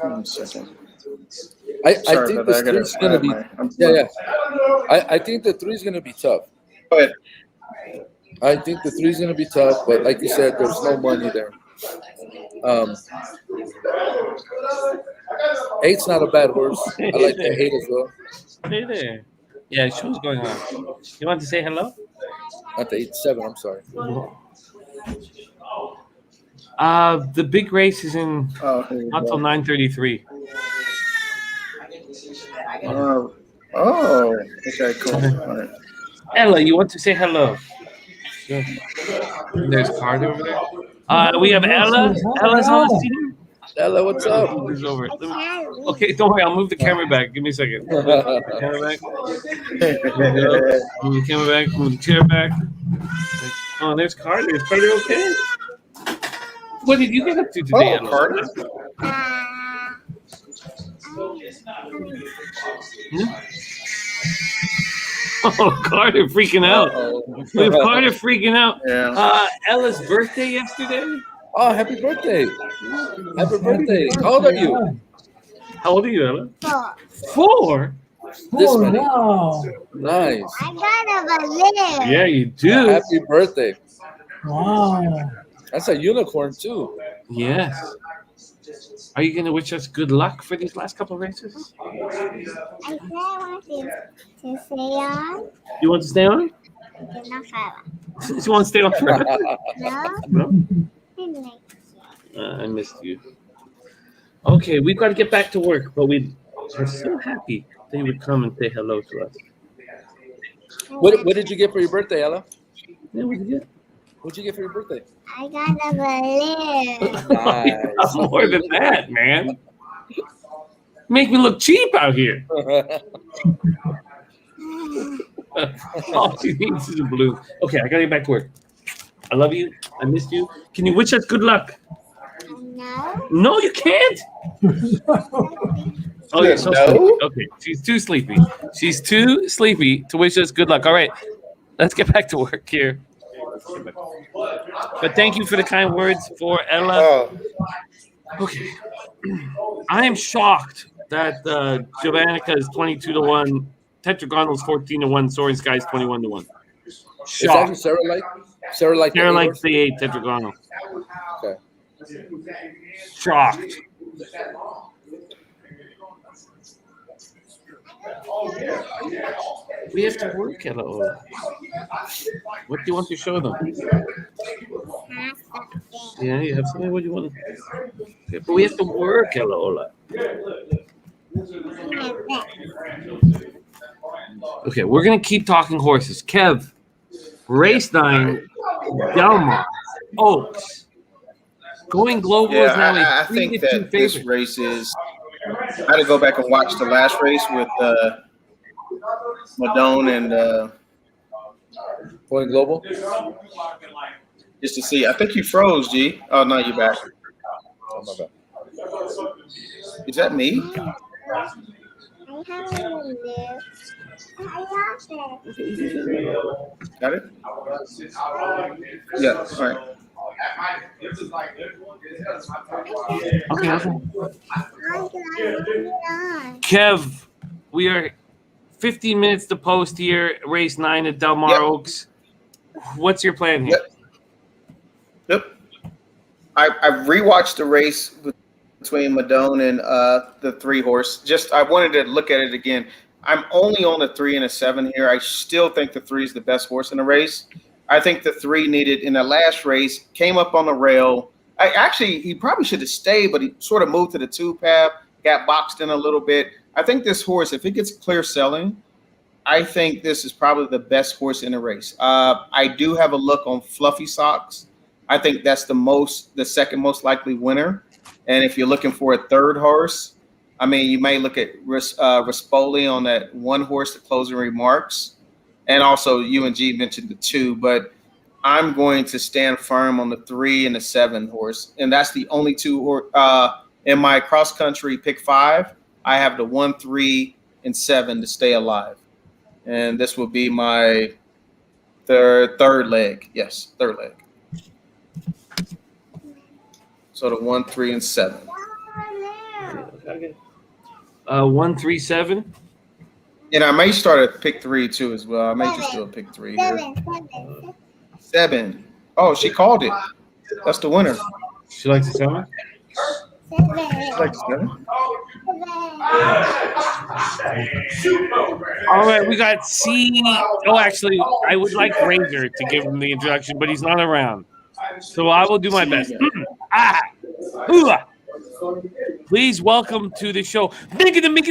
One second. I think the 3 is going to be. I think the 3 is going to be tough. Go ahead. I think the 3 is going to be tough, but like you said, there's no money there. 8's not a bad horse. I like the 8 as well. Hey there. Yeah, show's going on. You want to say hello? Not the 8-7. I'm sorry. The big race is in not till 9:33. Okay, cool. All right. Ella, you want to say hello? Sure. There's Carter over there. We have Ella. Ella's on the scene. Ella, what's up? Who's over? Okay, don't worry. I'll move the camera back. Give me a second. Camera back. Move the camera back. Move the chair back. Oh, there's Carter. Is Carter okay? What did you get up to today, Ella? Carter. Oh, Carter freaking out. We have Carter freaking out. Yeah. Ella's birthday yesterday. Oh, happy birthday. Happy birthday. How old are you? How old are you, Ella? 4? This many. Wow. Nice. I got a balloon. Yeah, you do. Happy birthday. Wow. That's a unicorn, too. Yes. Are you going to wish us good luck for these last couple of races? I want to stay on. You want to stay on? No, You want to stay on forever? no. I missed you. Okay, we've got to get back to work, but we're so happy that you would come and say hello to us. What did you get for your birthday, Ella? Yeah, what did you get? What'd you get for your birthday? I got a balloon. Nice. More than that, man. Make me look cheap out here. All she needs is a balloon. Okay, I gotta get back to work. I love you. I missed you. Can you wish us good luck? No. No, you can't. Oh, you're so sleepy. Okay, she's too sleepy. She's too sleepy to wish us good luck. All right, let's get back to work here. But thank you for the kind words for Ella. Okay. I am shocked that Javanica is 22-1, Tetragonal is 14-1, Soaring Sky is 21-1. Shocked. Is that Sarah likes the 8 Tetragonal. Okay. Shocked. We have to work, Ella. What do you want to show them? Yeah, you have something. What do you want to? Okay, but we have to work, Ella. Okay, we're gonna keep talking horses. Kev, race 9, Delmar, Oaks. Going global is now a 3-2 I think that favorite. this race is. I had to go back and watch the last race with Madone and Going global. Just to see. I think you froze, G. Oh no, you back. Oh, my bad. Is that me? Got it? Yeah. All right. Okay. Kev, we are 15 minutes to post here, race 9 at Del Mar Oaks. What's your plan here? Yep. I rewatched the race between Madone and the 3 horse. I wanted to look at it again. I'm only on the 3 and a 7 here. I still think the 3 is the best horse in the race. I think the 3 needed in the last race, came up on the rail. He probably should have stayed, but he sort of moved to the 2 path, got boxed in a little bit. I think this horse, if it gets clear selling, I think this is probably the best horse in the race. I do have a look on Fluffy Socks. I think that's the second most likely winner. And if you're looking for a third horse, I mean, you may look at Rispoli on that 1 horse, the closing remarks. And also UNG mentioned the 2, but I'm going to stand firm on the 3 and the 7 horse. And that's the only 2 in my cross country pick 5. I have the 1, 3, and 7 to stay alive. And this will be my third leg. Yes, third leg. So the 1, 3, and 7. 1, 3, 7. And I may start at pick 3 too as well. I may just do a pick 3 here. 7. Oh, she called it. That's the winner. She likes the 7? She likes 7. All right, we got C. Oh, actually, I would like Razor to give him the introduction, but he's not around. So I will do my best. Please welcome to the show. Make it a man.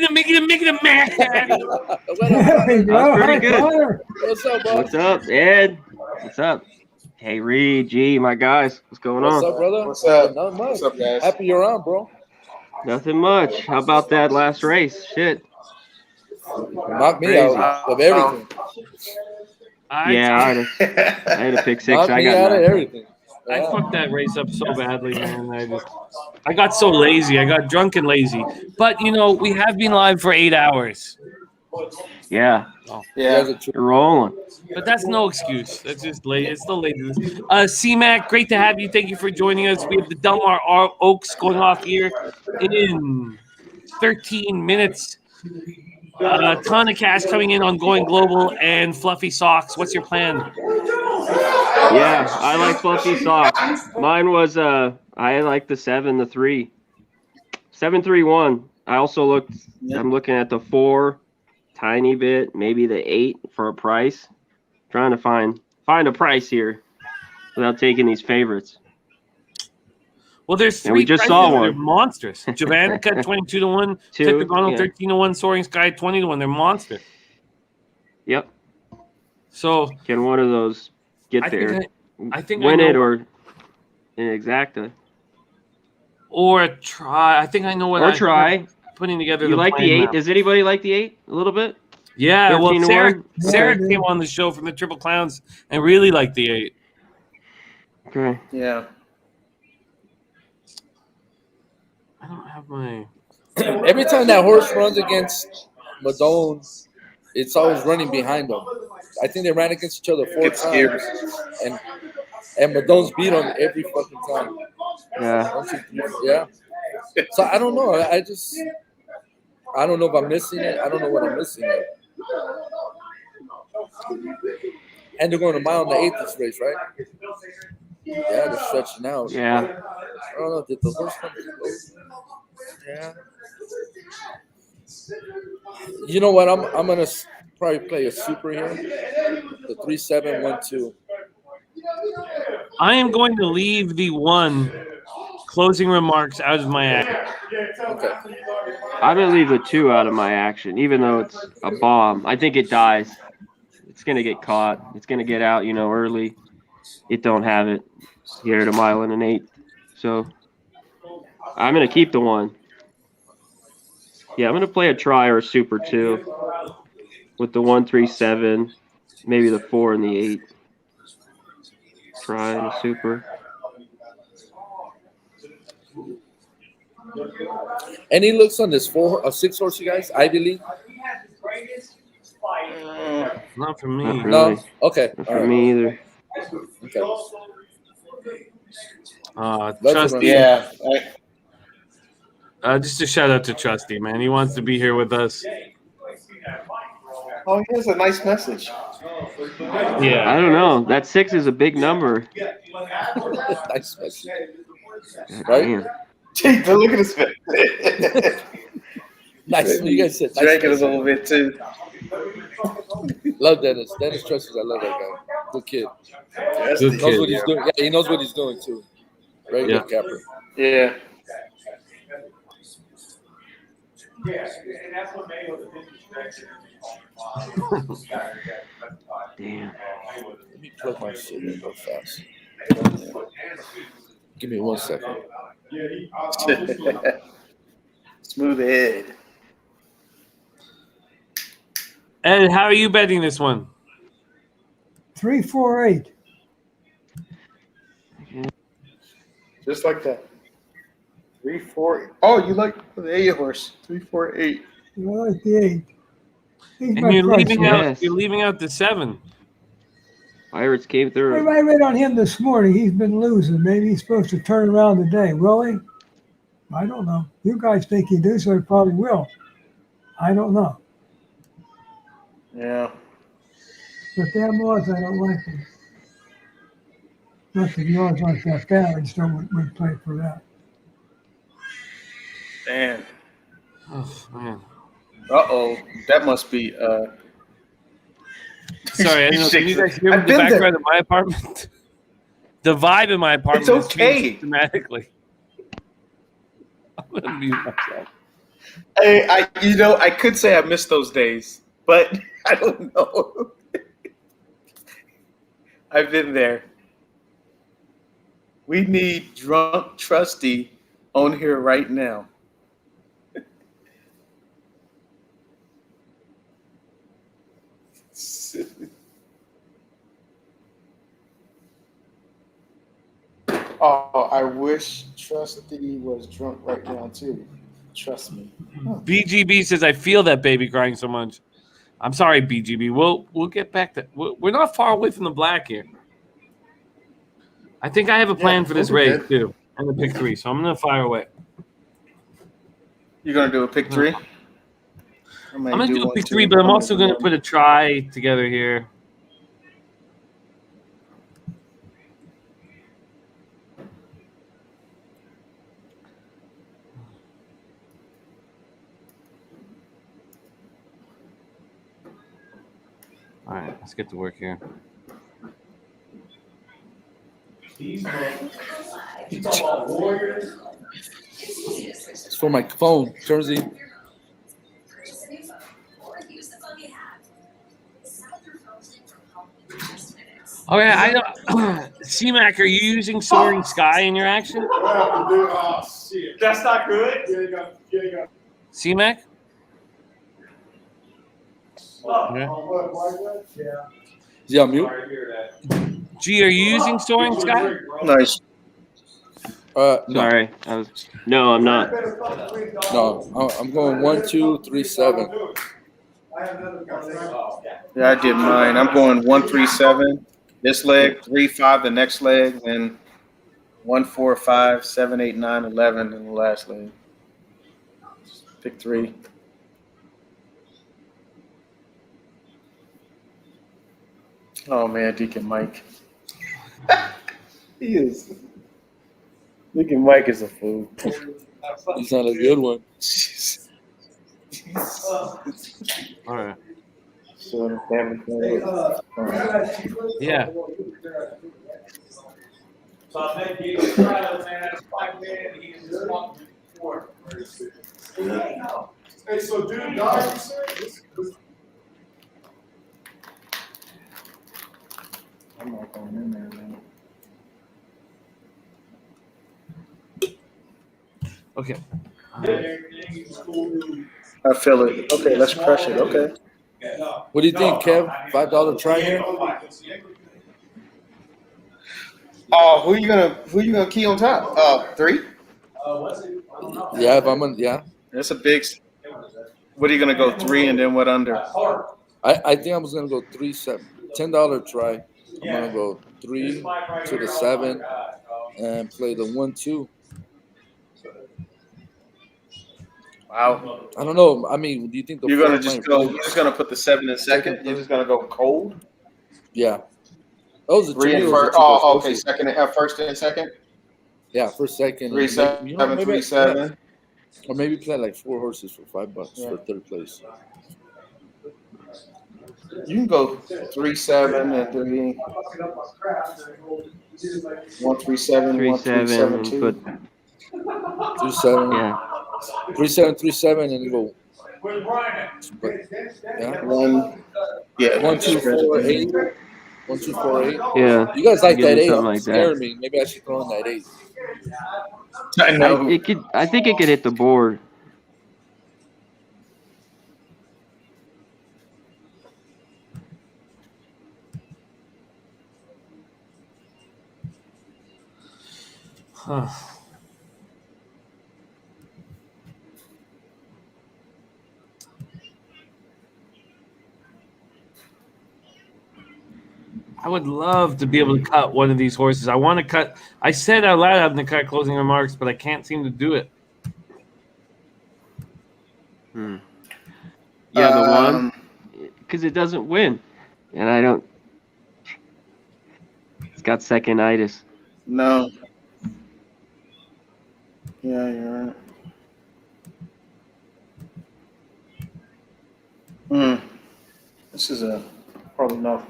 That's pretty good. What's up, Ed? What's up? Hey, Reed, G, my guys. What's going on? What's up, brother? What's up? Not much. What's up, guys? Happy you're on, bro. Nothing much. How about that last race? Shit. Knocked me out of everything. I had a pick 6. Knocked I me got out of nothing. everything. I fucked that race up so badly, man. I got so lazy. I got drunk and lazy. But, we have been live for 8 hours. Yeah. Yeah. You're rolling. But that's no excuse. That's just late. It's still laziness. C-Mac, great to have you. Thank you for joining us. We have the Del Mar Oaks going off here in 13 minutes. A ton of cash coming in on Going Global and Fluffy Socks. What's your plan? Yeah, I like Fluffy Socks. Mine was I like the 7, the 3. 7, 3, 1. I also I'm looking at the 4, tiny bit, maybe the 8 for a price. Trying to find a price here without taking these favorites. Well, there's 3 we just prices saw that one. are monsters. Javanica 22-1, Tetragonu 13-1, Soaring Sky 20-1. They're monsters. Yep. So can one of those get there? I think win I know it or exacta. Or try. I think I know what. Or try putting together. You like the 8? Now. Does anybody like the 8 a little bit? Yeah. Well, Sarah Yeah. came on the show from the Triple Clowns and really liked the 8. Okay. Yeah. I don't have my. Every time that horse runs against Madone, it's always running behind them. I think they ran against each other 4 times, and Madone's beat them every fucking time. Yeah. Yeah. So I don't know. I don't know if I'm missing it. I don't know what I'm missing. And they're going a mile in the 8th this race, right? Yeah, they're stretching out. Yeah. I don't know. Did the horse come close? Yeah. You know what? I'm gonna probably play a super here. The 3-7-1-2. I am going to leave the 1 closing remarks out of my act. Okay. I'm gonna leave the 2 out of my action, even though it's a bomb. I think it dies. It's gonna get caught. It's gonna get out, early. It don't have it here at a mile and an 8th. So I'm gonna keep the 1. Yeah, I'm gonna play a try or a super 2 with the 1, 3, 7, maybe the 4 and the 8. Try and a super. Any looks on this 6 horse, you guys? Ivy League? Not for me. Not really. No? Okay. Not All for right. me either. Okay. Trusty. Yeah. Just a shout out to Trusty, man. He wants to be here with us. Oh, here's a nice message. Yeah. I don't know. That 6 is a big number. Nice message. Right? Right? Gee, but look at his face. Nice. You guys said nice Drinking a message. little bit too. Love Dennis. Dennis Trusty. I love that guy. Good kid. That's Good the Knows kid, what he's doing. Yeah, he knows what he's doing too. Very Yeah. good capper. Yeah. Damn. Let me plug my shit in real fast. Give me 1 second. Smooth head. Ed, how are you betting this one? 3, 4, 8. Just like that. 3, 4. Oh, you like the 8 horse. 3, 4, 8. I like the 8. He's And my you're price. leaving Yes. out the 7. Pirates came through. I read on him this morning. He's been losing. Maybe he's supposed to turn around today. Will he? I don't know. You guys think he do, so he probably will. I don't know. Yeah. But them odds, I don't like them. Not that the odds aren't that bad. I just don't would play for that. Damn. Oh, man. Uh-oh. That must be Sorry, I don't know. Can you guys hear me in I've the been background there. of my apartment? The vibe in my apartment It's has okay. changed dramatically. I'm going to mute myself. Hey, I could say I miss those days, but I don't know. I've been there. We need drunk Trusty on here right now. Oh, I wish Trusty was drunk right now too. Trust me. BGB says, I feel that baby crying so much. I'm sorry, BGB. We'll get back to we're not far away from the black here. I think I have a plan for this race too. And the pick 3, so I'm gonna fire away. You're gonna do a pick 3? I'm gonna do a pick 3, but I'm also gonna put a try together here. All right, let's get to work here. It's for my phone, Jersey. Oh yeah, I know. C-Mac, are you using Soaring Sky in your action? That's not good. C-Mac? Yeah, mute. G, are you using Soaring Sky? Nice. No. Sorry. No, I'm not. No, I'm going 1, 2, 3, 7. Yeah, I did mine. I'm going 1, 3, 7. This leg, 3, 5. The next leg, then 1, 4, 5, 7, 8, 9, 11 in the last leg. Pick 3. Oh man, Deacon Mike. He is. Deacon Mike is a fool. He's not a good one. All right. So the family Yeah. Hey, so dude, guys, I'm not going in there, man. Okay. I feel it. Okay, let's crush it. Okay. What do you think, Kev? $5 try here? Oh, who you gonna key on top? 3? Yeah, if I'm on, yeah. That's a big. What are you gonna go 3 and then what under? I think I'm just gonna go 3-7. $10 try. I'm gonna go 3 to the 7 and play the 1-2. Wow. I don't know. I mean, do you think the You're gonna 4 just might go. roll? You're just gonna put the 7 in second. You're just gonna go cold. Yeah. Those are 3 and those are first. two Oh, best okay. horses. Second and first and second. Yeah, first, second, 3 and 7 maybe, you know, maybe 3 7. or maybe play like 4 horses for $5 Yeah. for third place. You can go 3 7 and 3. 1 3 7 1 3 7 and 2. put 3-7. yeah. 3-7, 3-7, and you go. But, yeah. 1. Yeah. 1 2 4 8. 1 2 4 8. Yeah. You guys like Give that me 8? something I'm like scaring that. me. Maybe I should throw in that 8. I know. I think it could hit the board. Huh. I would love to be able to cut one of these horses. I want to cut. I said out loud I'm going to cut closing remarks, but I can't seem to do it. Yeah, the one, because it doesn't win, and I don't. It's got second-itis. No. Yeah, you're right. This is a probably not.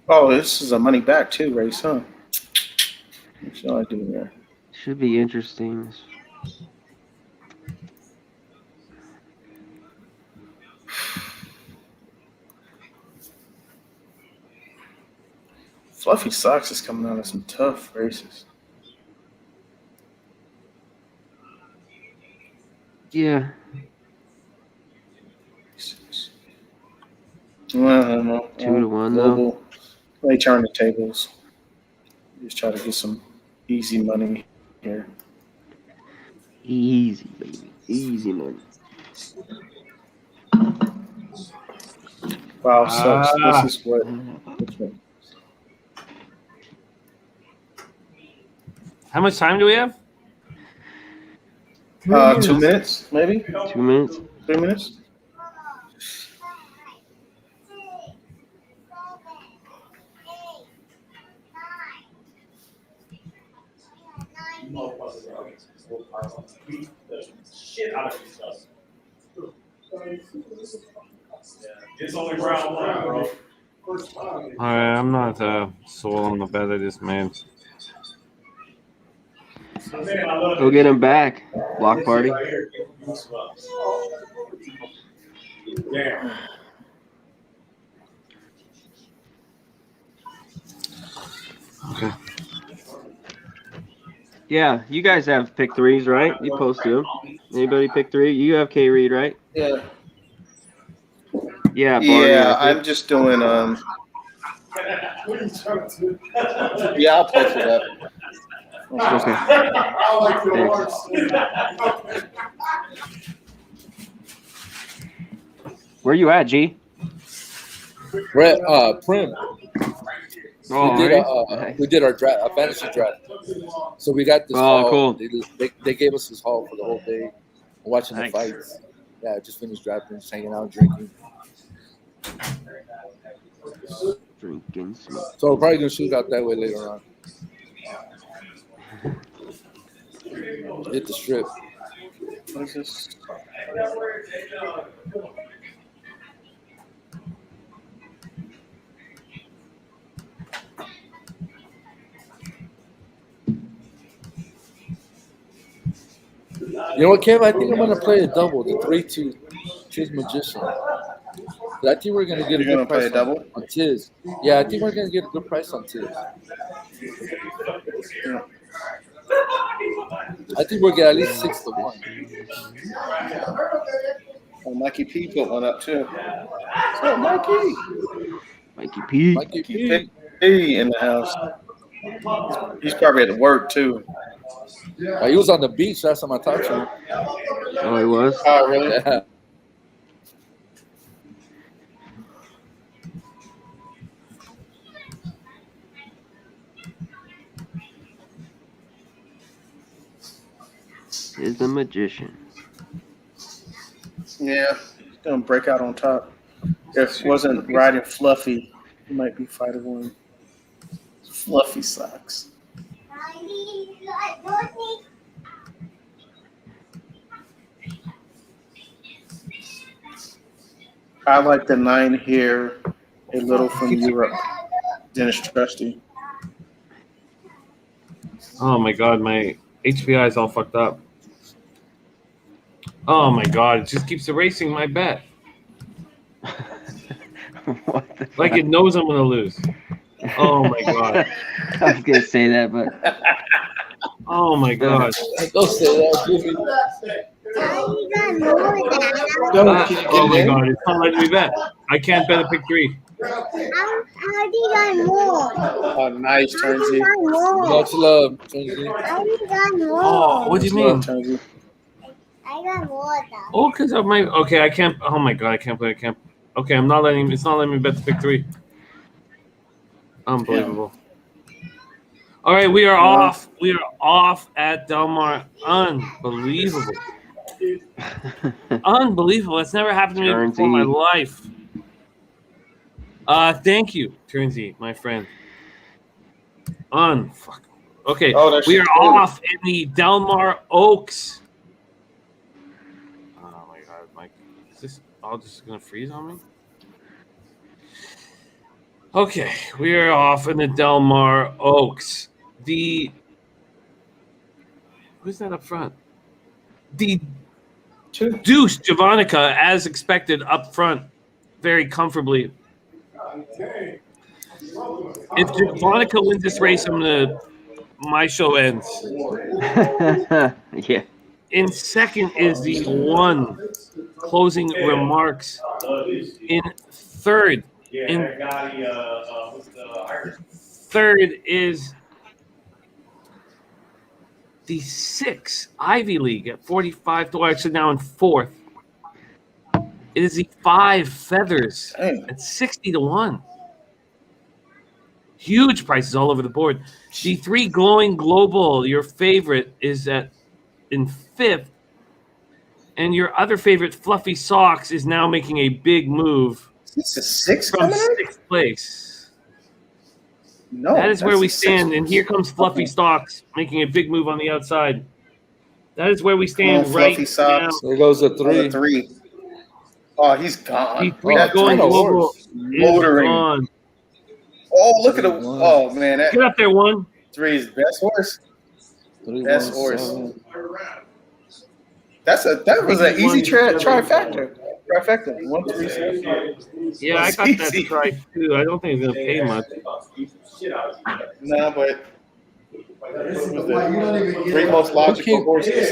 Oh, this is a money back too race, huh? What should I do there? Should be interesting. Fluffy Socks is coming out of some tough races. Yeah. Well, I don't know. 2 to 1 though. They turn the tables. Just try to get some easy money here. Easy, baby. Easy money. Wow, sucks. This is what. How much time do we have? 2 minutes, maybe? 2 minutes. 3 minutes? Shit out of yourself. It's only round 1, bro. All right, I'm not sold on the bet I just made. Go get him back. Block party. Damn. Okay. Yeah, you guys have pick 3s, right? You posted them. Anybody pick 3? You have K Reed, right? Yeah. Yeah, Barney, Yeah, I think. I'm just doing yeah, I'll post it up. Okay. I like the horse. Where you at, G? We're at Prim. Oh, we did our draft, a fantasy draft. So we got this. Oh, haul. cool. They gave us this haul for the whole day, watching Nice. the fights. Yeah, I just finished drafting, just hanging out, drinking. Drinking smoke. So we're probably gonna shoot out that way later on. Hit the strip. What is this? You know what, Kev? I think I'm gonna play a double, the 3-2 Tiz Magician. I think we're gonna get a good price on Tiz. Yeah, I think we're gonna get a good price on Tiz. I think we'll get at least 6 to 1. Oh, Mikey P put one up too. So Mikey. Mikey P. Mikey P. P in the house. He's probably at work too. He was on the beach last time I talked to him. Oh, he was? Oh, really? Yeah. Is the magician. Yeah, he's gonna break out on top. If it wasn't riding Fluffy, he might be 5-1. Fluffy socks. I like the 9 here, a little from Europe. Dennis Trusty. Oh my god, my HPI is all fucked up. Oh my god, it just keeps erasing my bet. What the Like it knows I'm gonna lose. Oh my god. I was gonna say that, but Oh my god. Don't say that, Jimmy. Oh my god, it's not letting me bet. I can't bet a pick 3. How do you got more? Oh, nice, Turnsy. Much love, Turnsy. I got more. Oh, what do you mean? Turnsy. I got more though. Oh, because of my okay, I can't. Oh my god, I can't play. I can't. Okay, I'm not letting. It's not letting me bet the pick 3. Unbelievable. All right, we are off. We are off at Del Mar. Unbelievable. Unbelievable. That's never happened to me before in my life. Thank you, Turnsy, my friend. Unfuck. Okay, we are off in the Del Mar Oaks. Oh my god, Mike. Is this all just gonna freeze on me? Okay, we are off in the Del Mar Oaks. Who's that up front? The Deuce Javonica, as expected, up front, very comfortably. If Javonica wins this race, my show ends. Yeah. In second is the one closing remarks. In third, third is the 6 Ivy League at 45 to actually now in fourth. It is the 5 Feathers at 60 to 1. Huge prices all over the board. The 3 Glowing Global, your favorite, is in 5th. And your other favorite, Fluffy Socks, is now making a big move. This is 6 from 6th place. No, that is where we that's a stand. 6. And here comes Fluffy Socks making a big move on the outside. That is where we stand Come on, right Fluffy Socks. now. There goes a 3. 3. Oh, he's gone. The Going Global is motoring. gone. Oh, look at the. Oh man, Get up there, 1. 3 is best horse. Best horse. That was an easy trifecta. 1, 3, 7. Yeah, I got that try too. I don't think it's gonna pay much. No, but this was the 3 most logical horses.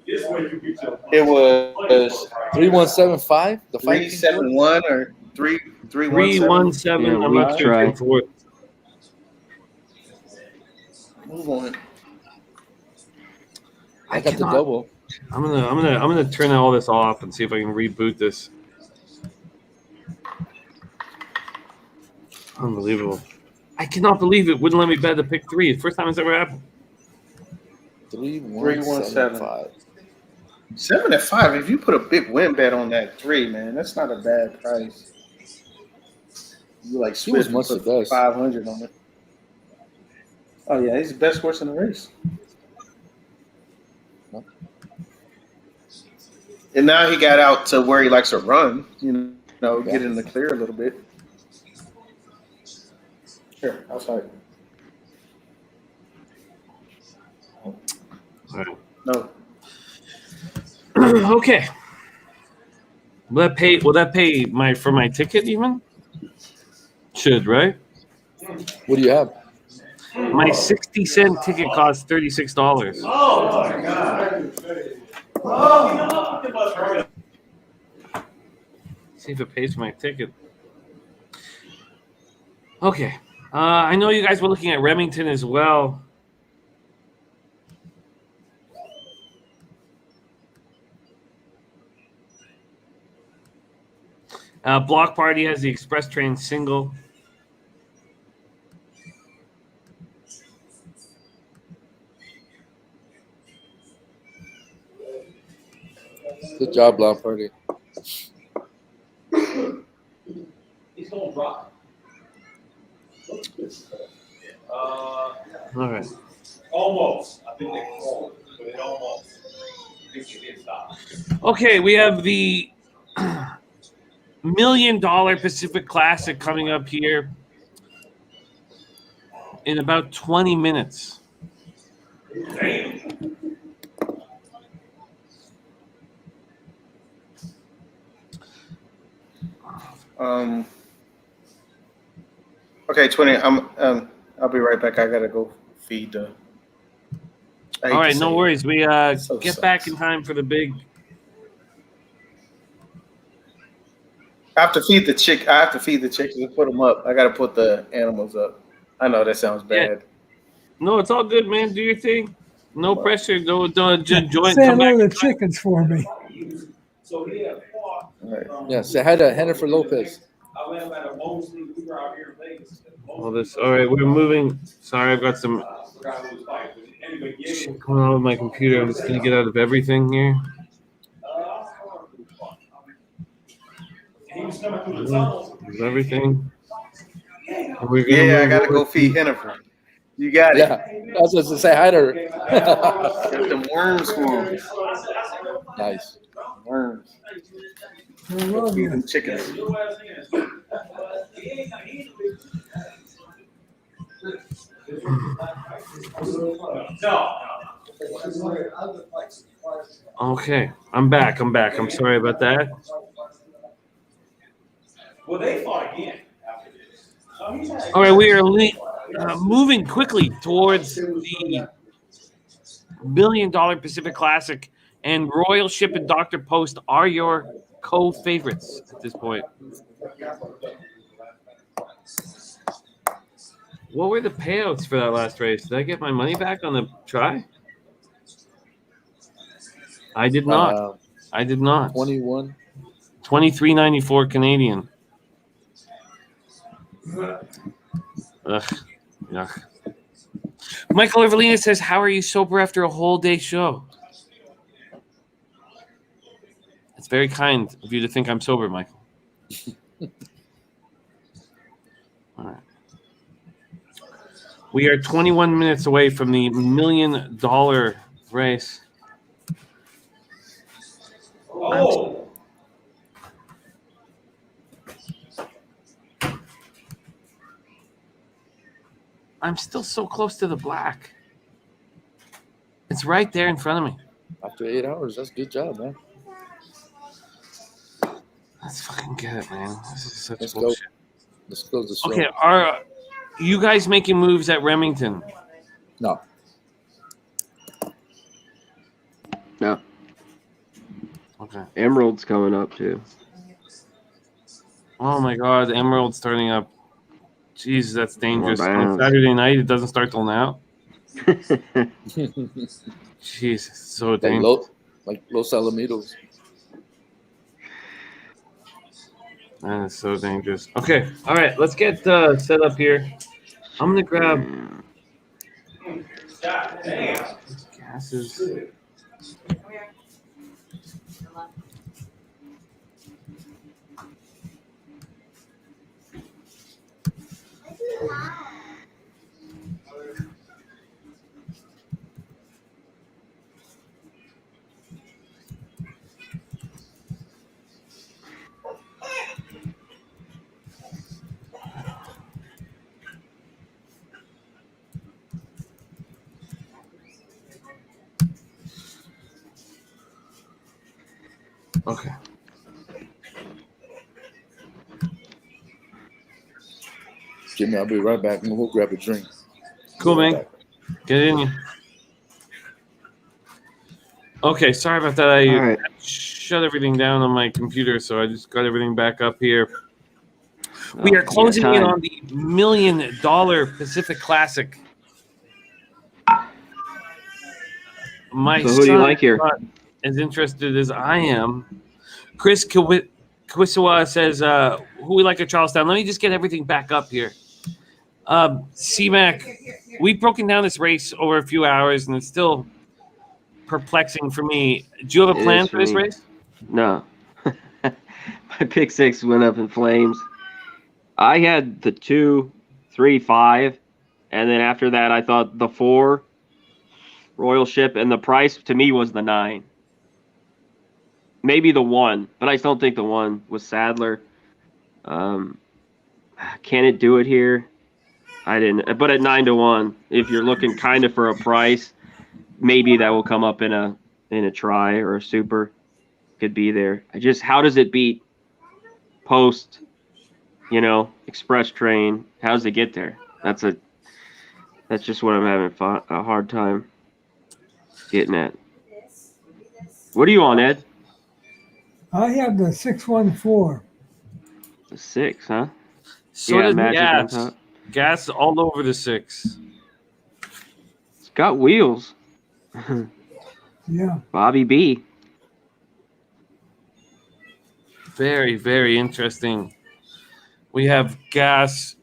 It was 3175. The 371 or 317. I'm not sure. Move on. I got the double. I'm gonna turn all this off and see if I can reboot this. Unbelievable. I cannot believe it wouldn't let me bet the pick 3. It's the first time it's ever happened. 3-1-7-5. 7 at 5. If you put a big win bet on that 3, man, that's not a bad price. You like He was much the best. 500 on it. Oh yeah, he's the best horse in the race. And now he got out to where he likes to run. Get in the clear a little bit. Here, outside. Right. No. Okay. Will that pay for my ticket even? Should, right? What do you have? My 60-cent ticket costs $36. Oh my god. See if it pays for my ticket. Okay. I know you guys were looking at Remington as well. Block Party has the Express Train single. Good job, Block Party. He's going to drop. All right. Almost. I think they called it, but it almost. I think they did stop. Okay, we have the $1 million Pacific Classic coming up here in about 20 minutes. Okay, 20. I'll be right back. I gotta go feed the. All right, no worries. We get back in time for the big. I have to feed the chick. I have to feed the chickens and put them up. I gotta put the animals up. I know that sounds bad. No, it's all good, man. Do your thing. No pressure. Don't join. Say hello to the chickens for me. So yeah, Yeah, say hi to Jennifer Lopez. I went at a mostly. We were out here in Vegas. All this. All right, we're moving. Sorry, I've got some shit going on with my computer. I'm just gonna get out of everything here. Is everything? Yeah, I gotta go feed Jennifer. You got it. Yeah, I was supposed to say hi to her. Got them worms for him. Nice. Worms. I love you. Feed chickens. Okay, I'm back. I'm sorry about that. Well, they fought again after this. All right, we are moving quickly towards the $1 million Pacific Classic, and Royal Ship and Dr. Post are your co-favorites at this point. What were the payouts for that last race? Did I get my money back on the try? I did not. I did not. 21. $23.94 Canadian. Ugh. Yuck. Michael Evelina says, "How are you sober after a whole day show?" It's very kind of you to think I'm sober, Michael. All right. We are 21 minutes away from the $1 million race. Oh. I'm still so close to the black. It's right there in front of me. After 8 hours, that's a good job, man. Let's fucking get it, man. This is such Let's bullshit. go. Let's close the show. Okay, are you guys making moves at Remington? No. No. Okay. Emerald's coming up too. Oh my God, Emerald's starting up. Jeez, that's dangerous. On bounds. Saturday night, it doesn't start till now. Jeez, it's so dangerous. Like Los Alamitos. That is so dangerous. Okay, all right, let's get set up here. I'm gonna grab gases. Okay. Jimmy, I'll be right back and we'll grab a drink. Cool, man. Get in you. Okay, sorry about that. I shut everything down on my computer, so I just got everything back up here. We are closing in on the $1 million Pacific Classic. My So who do you like here? Not as interested as I am. Chris Kawit. Kwisawa says, who we like at Charlestown. Let me just get everything back up here. C-Mac, we've broken down this race over a few hours, and it's still perplexing for me. Do you have a It plan is for this me. race? No. My pick six went up in flames. I had the 2, 3, 5, and then after that, I thought the 4, Royal Ship, and the price to me was the 9. Maybe the 1, but I don't think the 1 was Sadler. Can it do it here? I didn't. But at 9-1, if you're looking kind of for a price, maybe that will come up in a try or a super. Could be there. How does it beat Post? Express Train. How does it get there? That's just what I'm having a hard time getting at. What are you on, Ed? I have the 614. The 6, huh? So does Magic on Gas. top. Gas all over the 6. It's got wheels. Yeah. Bobby B. Very, very interesting. We have Gas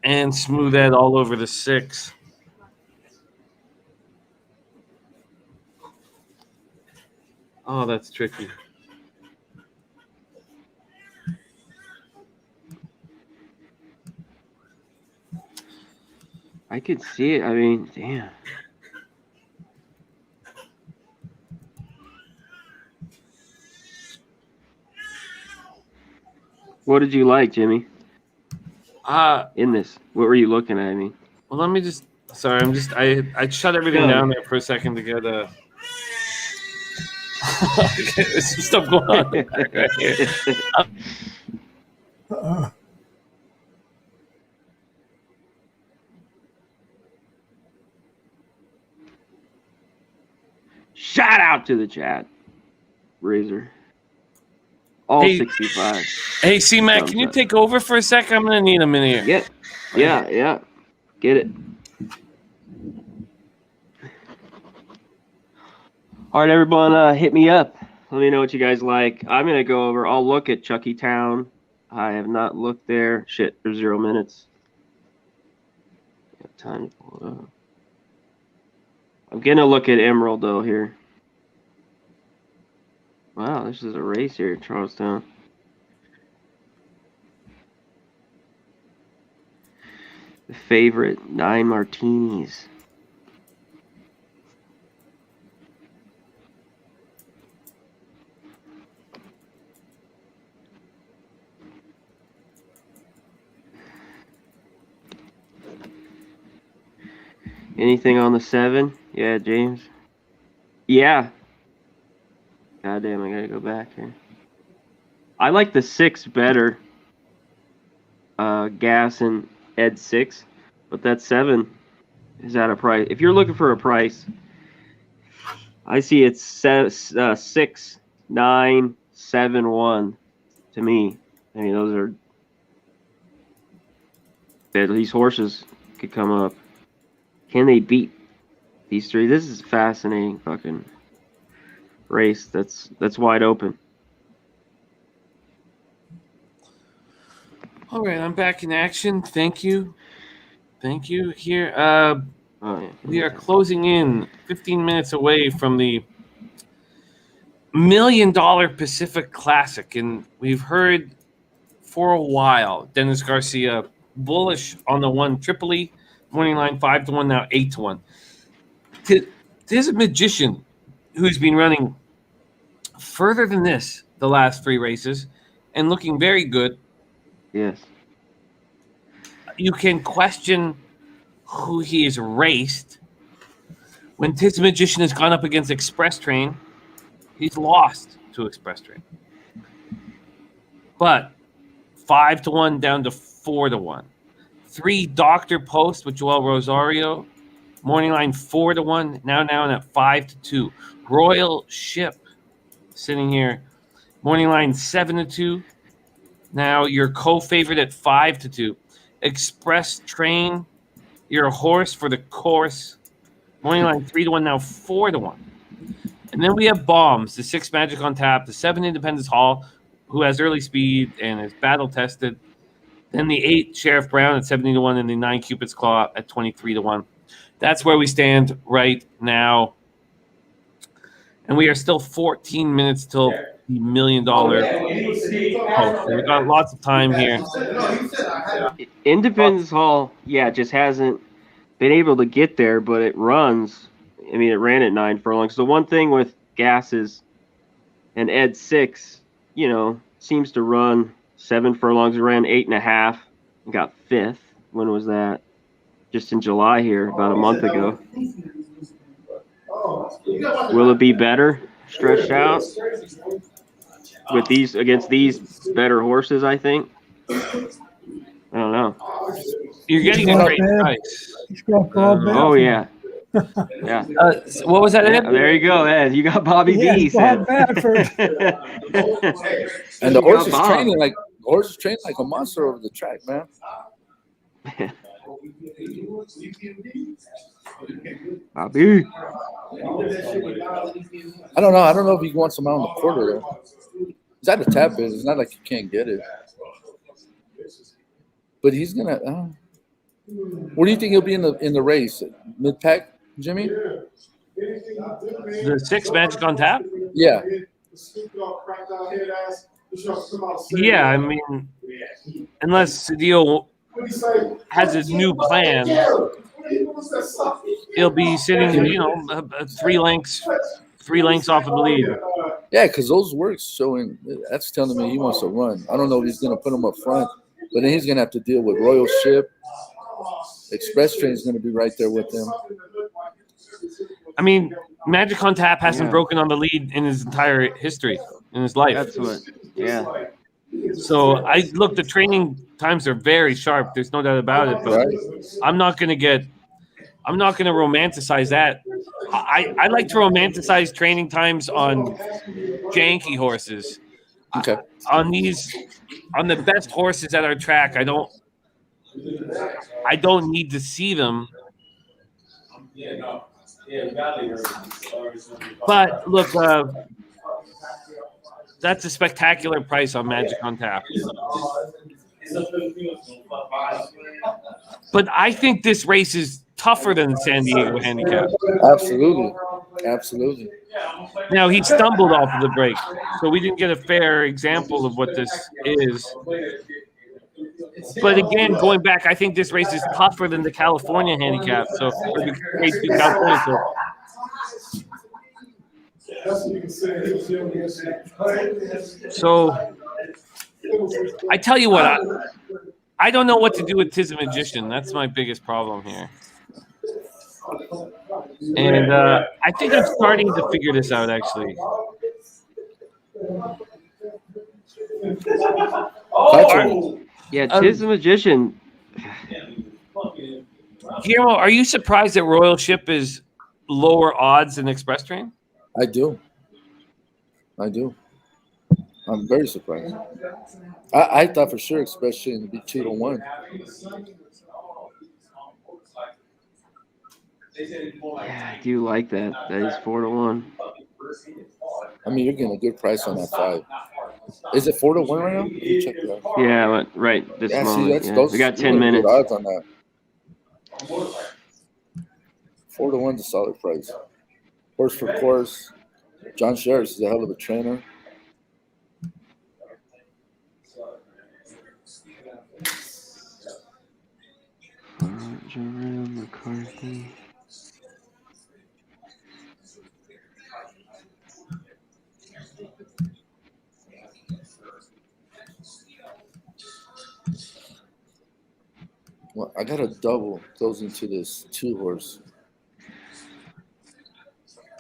and Smooth Ed all over the 6. Oh, that's tricky. I could see it. I mean, damn. What did you like, Jimmy? In this, what were you looking at? I mean, well, let me just. Sorry, I shut everything down there for a second to get a. There's some stuff going on right here. Shout out to the chat, Razor. All Hey, 65. Hey, C-Mac, can you take over for a sec? I'm gonna need a minute here. Yeah. Get it. All right, everyone, hit me up. Let me know what you guys like. I'm gonna go over. I'll look at Chucky Town. I have not looked there. Shit, there's 0 minutes. Got time to pull it up. I'm gonna look at Emerald though here. Wow, this is a race here at Charlestown. The favorite, 9 martinis. Anything on the 7? Yeah, James. Yeah. God damn, I gotta go back here. I like the 6 better. Gas and Ed 6, but that 7 is at a price. If you're looking for a price, I see it's 6, 9, 7, 1 to me. I mean, those are. These horses could come up. Can they beat these 3? This is a fascinating fucking race. That's wide open. All right, I'm back in action. Thank you. Here, we are closing in 15 minutes away from the $1 million Pacific Classic, and we've heard for a while Dennis Garcia bullish on the 1 Tripoli morning line 5-1, now 8-1. There's a magician who's been running further than this the last 3 races and looking very good. Yes. You can question who he has raced. When Tiz Magician has gone up against Express Train, he's lost to Express Train. But 5-1 down to 4-1. 3 Dr. Post with Joel Rosario. Morning line 4-1. Now at 5-2. Royal Ship sitting here. Morning line 7-2. Now your co-favorite at 5-2. Express Train, your horse for the course. Morning line 3-1, now 4-1. And then we have Bombs, the 6 Magic on tap, the 7 Independence Hall, who has early speed and is battle tested. Then the 8 Sheriff Brown at 70-1, and the 9 Cupid's Claw at 23-1. That's where we stand right now. And we are still 14 minutes till the $1 million post. So we've got lots of time here. Independence Hall, just hasn't been able to get there, but it runs. I mean, it ran at 9 furlongs. The one thing with Gases and Ed 6, seems to run 7 furlongs. It ran 8.5 and got 5th. When was that? Just in July here, about a month ago. Will it be better stretched out with these against these better horses? I think. I don't know. You're getting a great price. Oh yeah. Yeah. What was that? Yeah, there you go, Ed. You got Bobby B. Bob Badford. And the horse is training like a monster over the track, man. Bobby. I don't know if he wants him out in the quarter though. He's at a tap bit. It's not like you can't get it. But he's gonna. What do you think he'll be in the race? Mid pack, Jimmy? The 6 Magic on Tap? Yeah. Yeah, I mean, unless Cedillo has his new plan, he'll be sitting, 3 lengths off of the lead. Yeah, because those works showing that's telling me he wants to run. I don't know if he's going to put him up front, but then he's going to have to deal with Royal Ship. Express Train is going to be right there with him. I mean, Magic on Tap hasn't broken on the lead in his entire history, in his life. That's what, yeah. So the training times are very sharp. There's no doubt about it. But I'm not going to romanticize that. I like to romanticize training times on janky horses. Okay. On the best horses at our track, I don't need to see them. But look, that's a spectacular price on Magic on Tap. But I think this race is tougher than the San Diego Handicap. Absolutely. Now, he stumbled off of the break, so we didn't get a fair example of what this is. But again, going back, I think this race is tougher than the California Handicap. So, or the Grade 2 California. So I tell you what, I don't know what to do with Tis a Magician. That's my biggest problem here. And I think I'm starting to figure this out, actually. Yeah, Tis the Magician. Guillermo, are you surprised that Royal Ship is lower odds than Express Train? I do. I'm very surprised. I thought for sure Express Train would be 2-1. Yeah, I do like that. That is 4-1. I mean, you're getting a good price on that 5. Is it 4-1 right now? You check it out. Yeah, right. This moment. We got 10 minutes. Good odds on that. 4-1 is a solid price. Horse for course. John Sherris is a hell of a trainer. Jerome McCarthy. Well, I got a double goes into this 2-horse.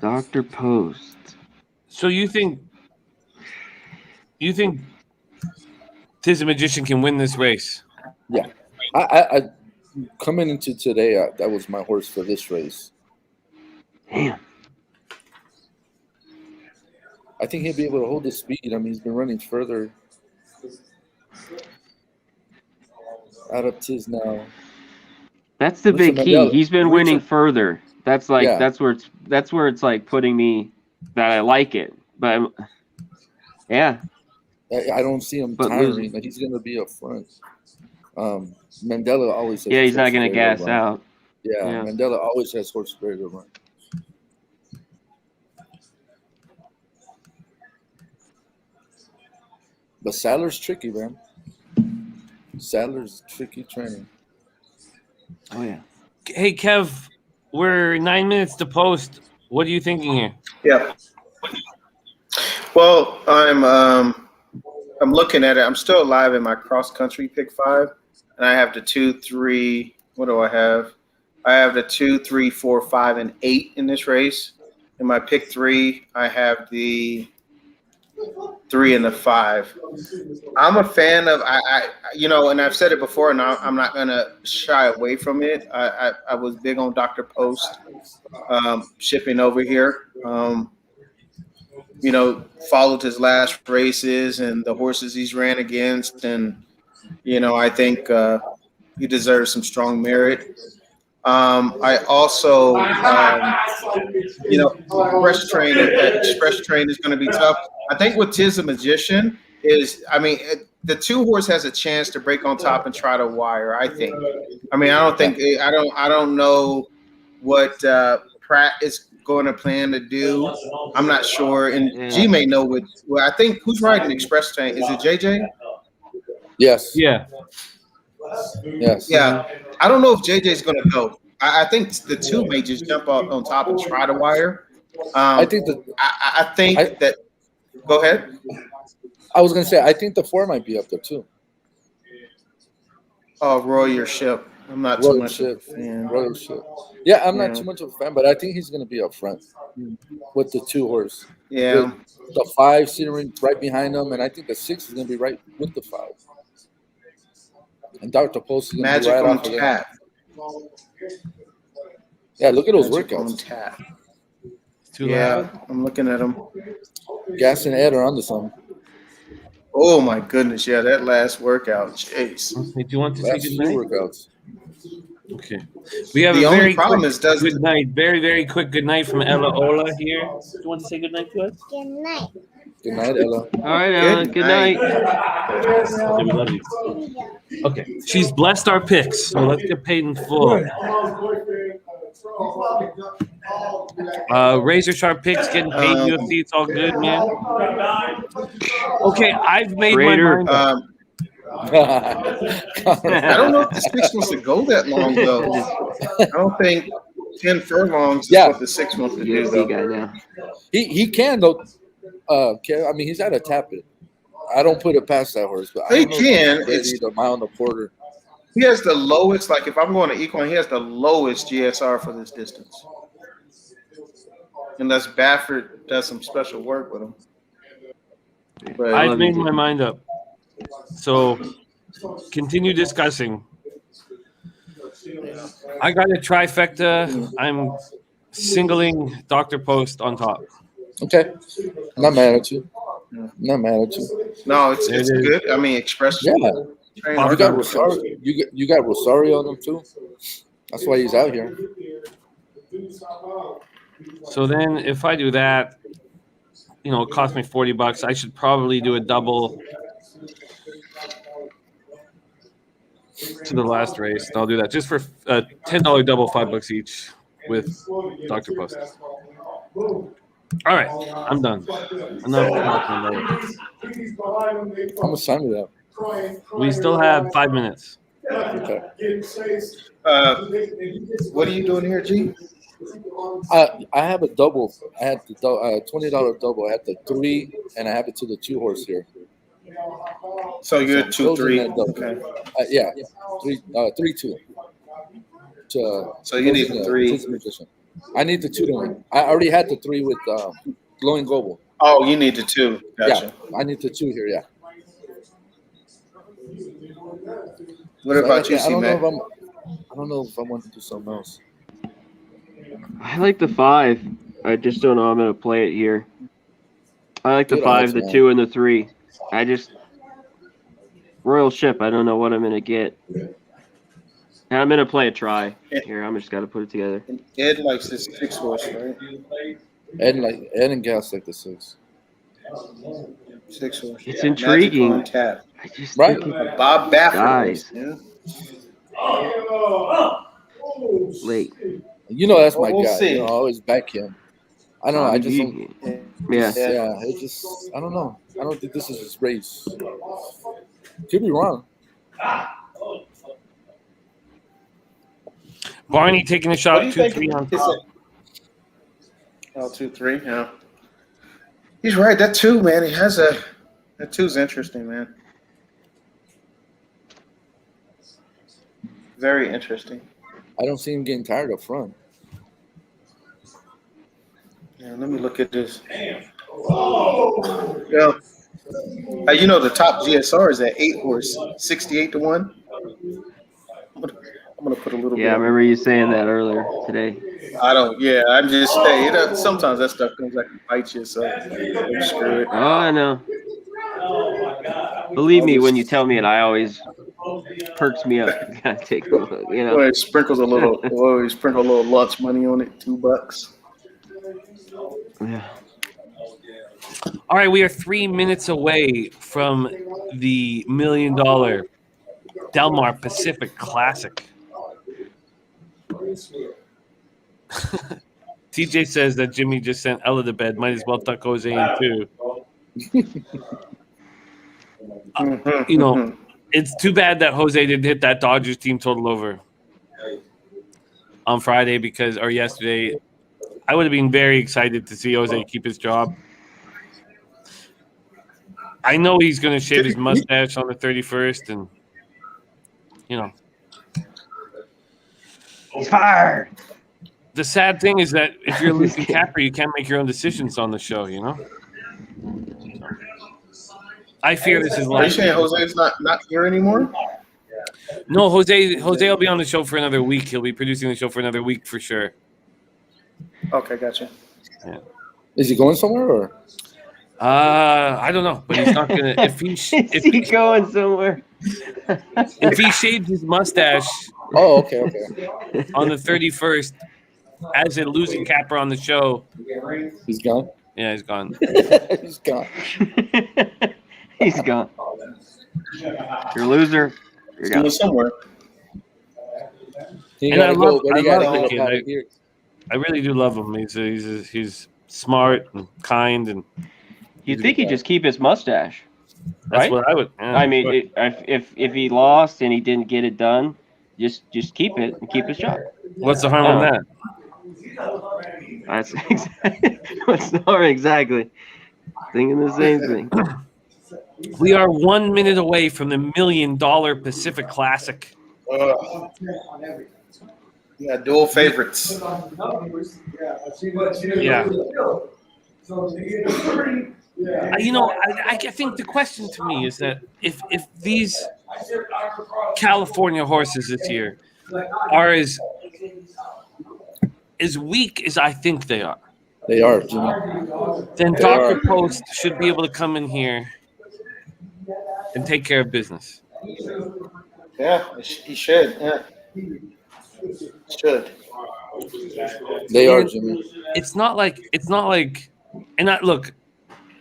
Dr. Post. So you think Tis a Magician can win this race? Yeah. I coming into today, that was my horse for this race. Damn. I think he'll be able to hold the speed. I mean, he's been running further out of Tis now. That's the big key. He's been winning further. That's like that's where it's like putting me that I like it. But yeah. I don't see him But tiring. losing. Like, he's going to be up front. Mandela always has Yeah, he's not horse going to ready gas run. out. Yeah, Yeah. Mandela always has horse ready to run. But Sadler's tricky, man. Sadler's tricky training. Oh, yeah. Hey, Kev, we're 9 minutes to post. What are you thinking here? Yeah. Well, I'm looking at it. I'm still alive in my cross country pick 5, and I have the 2, 3. What do I have? I have the 2, 3, 4, 5, and 8 in this race. In my pick 3, I have the 3 and the 5. I'm a fan of and I've said it before, and I'm not gonna shy away from it. I was big on Dr. Post shipping over here. Followed his last races and the horses he's ran against, and I think he deserves some strong merit. I also, Express Train is going to be tough. I think with Tiz the Magician the 2 horse has a chance to break on top and try to wire. I think. I don't know what Pratt is going to plan to do. I'm not sure, and G may know what. Well, I think who's riding Express Train? Is it JJ? Yes. Yeah. Yes. Yeah. I don't know if JJ's going to go. I think the 2 may just jump up on top and try to wire. I think that. Go ahead. I was going to say, I think the 4 might be up there too. Oh, Royal Ship. I'm not too much of a fan. Royal Ship. Yeah, I'm not too much of a fan, but I think he's going to be up front with the 2 horse. Yeah. The 5 sitting right behind him, and I think the 6 is going to be right with the 5. And Dr. Post is going to be right off of that. Yeah, look at those workouts. I'm looking at them. Gas and Ed are onto something. Oh my goodness, yeah, that last workout. Jeez. Do you want to say good night? Workouts. Okay. We have The a only very problem quick is doesn't- good night. Very, very quick good night from Ella Ola here. Do you want to say good night to us? Good night. Good night, Ella. All right, Ella. Good night. Okay, we love you. Okay. She's blessed our picks, so let's get paid in full. Razor sharp picks, getting paid UFC. It's all good, man. Okay, I've made Raider. my mind up. I don't know if the 6 wants to go that long though. I don't think 10 furlongs is what the 6 wants to do though. Guy now. He can though. I mean, he's got to tap it. I don't put it past that horse, but He can. It's the mile and a quarter. He has the lowest. Like if I'm going to equine, he has the lowest GSR for this distance. Unless Baffert does some special work with him. But I've made my mind up. So continue discussing. I got a trifecta. I'm singling Dr. Post on top. Okay. I'm not mad at you. Not mad at you. No, it's good. I mean, Express. Yeah. You got Rosario. You got Rosario on him too. That's why he's out here. So then, if I do that, it cost me $40. I should probably do a double to the last race. And I'll do that just for a $10 double, $5 each with Dr. Post. All right, I'm done. Enough talking about it. How much time do we have? We still have 5 minutes. Okay. What are you doing here, G? I have a double. I had the $20 double. I had the 3, and I have it to the 2 horse here. So you're 2, 3. Okay. Yeah, 3, 2. So you need the 3. I need the 2 to win. I already had the 3 with Glowing Global. Oh, you need the 2. Gotcha. Yeah, I need the 2 here. Yeah. What about you, C-Mac? I don't know if I want to do something else. I like the 5. I just don't know how I'm going to play it here. I like the 5, the 2, and the 3. Royal Ship. I don't know what I'm going to get. And I'm going to play a try here. I'm just got to put it together. Ed likes this 6 horse, right? Ed and Gas like the 6. 6 horse. It's Yeah. intriguing. Magic on tap. I just Right. think it Bob Baffert. dies Yeah. late. You know, that's my We'll guy. see. You know, I always back him. I don't know. I Bobby just G. don't. Yeah. Yeah, it just. I don't know. I don't think this is his race. Could be wrong. Barney taking a What shot do you 2-3 think? on Is top. it? Oh, 2-3. Yeah. He's right. That 2, man. He has a. That 2's interesting, man. Very interesting. I don't see him getting tired up front. Yeah, let me look at this. Yeah. You know, the top GSR is at 8 horse, 68 to 1. I'm gonna put a little bit. Yeah, I remember you saying that earlier today. I don't. Yeah, I'm just. Hey, sometimes that stuff comes back and bite you. So screw it. Oh, I know. Believe me when you tell me it, I always perks me up. Gotta take a look, you know. Well, it sprinkles a little. Well, you sprinkle a little lunch money on it. $2. Yeah. All right, we are 3 minutes away from the $1 million Del Mar Pacific Classic. TJ says that Jimmy just sent Ella to bed. Might as well tuck Jose in too. You know, it's too bad that Jose didn't hit that Dodgers team total over on Friday or yesterday. I would have been very excited to see Jose keep his job. I know he's going to shave his mustache on the 31st, and you know, he's fired. The sad thing is that if you're losing Capri, you can't make your own decisions on the show. You know. I fear this is Are you saying Jose's not here anymore? No, Jose will be on the show for another week. He'll be producing the show for another week for sure. Okay, gotcha. Yeah. Is he going somewhere or? I don't know, but he's not gonna. If he going somewhere, if he shaved his mustache. Oh, okay. On the 31st, as a losing capper on the show, he's gone. Yeah, he's gone. He's gone. He's gone. You're a loser. You're Going somewhere. And I love the kid. I really do love him. He's smart and kind, and you'd think he'd just keep his mustache. That's right? what I would. Yeah, I mean, if he lost and he didn't get it done, just keep it and keep his job. What's the harm in that? That's exactly. Thinking the same thing. We are 1 minute away from the $1 million Pacific Classic. Yeah, dual favorites. Yeah. You know, I think the question to me is that if these California horses this year are as weak as I think they are, Jimmy. Then Dr. Post should be able to come in here and take care of business. Yeah, he should. Yeah, should. They are, Jimmy. It's not like, and look,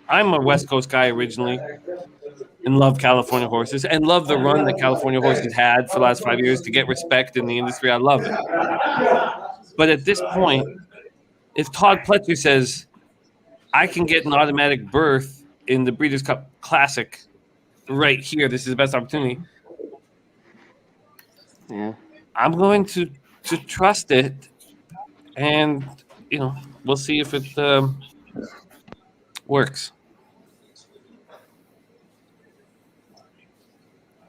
I'm a West Coast guy originally, and love California horses, and love the run that California horses had for the last 5 years to get respect in the industry. I love it. But at this point, if Todd Pletcher says, I can get an automatic berth in the Breeders' Cup Classic right here, this is the best opportunity. Yeah, I'm going to trust it, and we'll see if it works.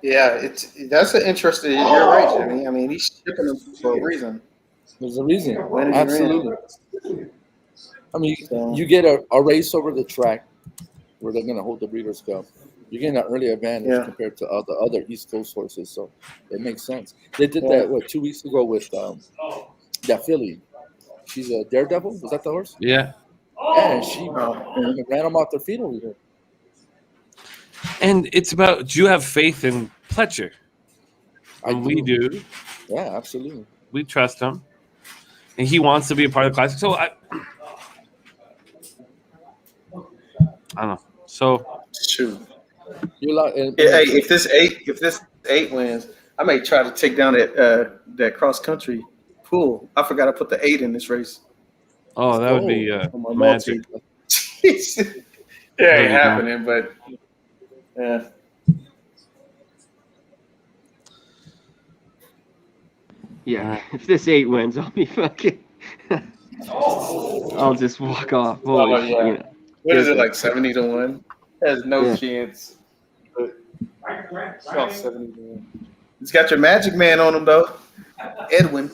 Yeah, that's an interesting. You're right, Jimmy. I mean, he's shipping them for a reason. There's a reason. When Absolutely. I mean, you get a race over the track where they're going to hold the Breeders' Cup. You're getting an early advantage compared to the other East Coast horses, so it makes sense. They did that 2 weeks ago with that filly. She's a Daredevil. Was that the horse? Yeah. Yeah, and she ran them off their feet over here. And it's about, do you have faith in Pletcher? We do. Yeah, absolutely. We trust him. And he wants to be a part of the Classic. So I don't know. So Shoot. You like? Hey, if this eight wins, I may try to take down that cross country pool. I forgot to put the 8 in this race. Oh, that would be On my magic. multi. It There ain't you go. happening, but yeah. Yeah, if this 8 wins, I'll be fucking. I'll just walk off. Holy Oh, shit, yeah. you know. What is it, like 70-1? There's no Yeah. chance. But it's about 70-1. He's got your magic man on him though, Edwin.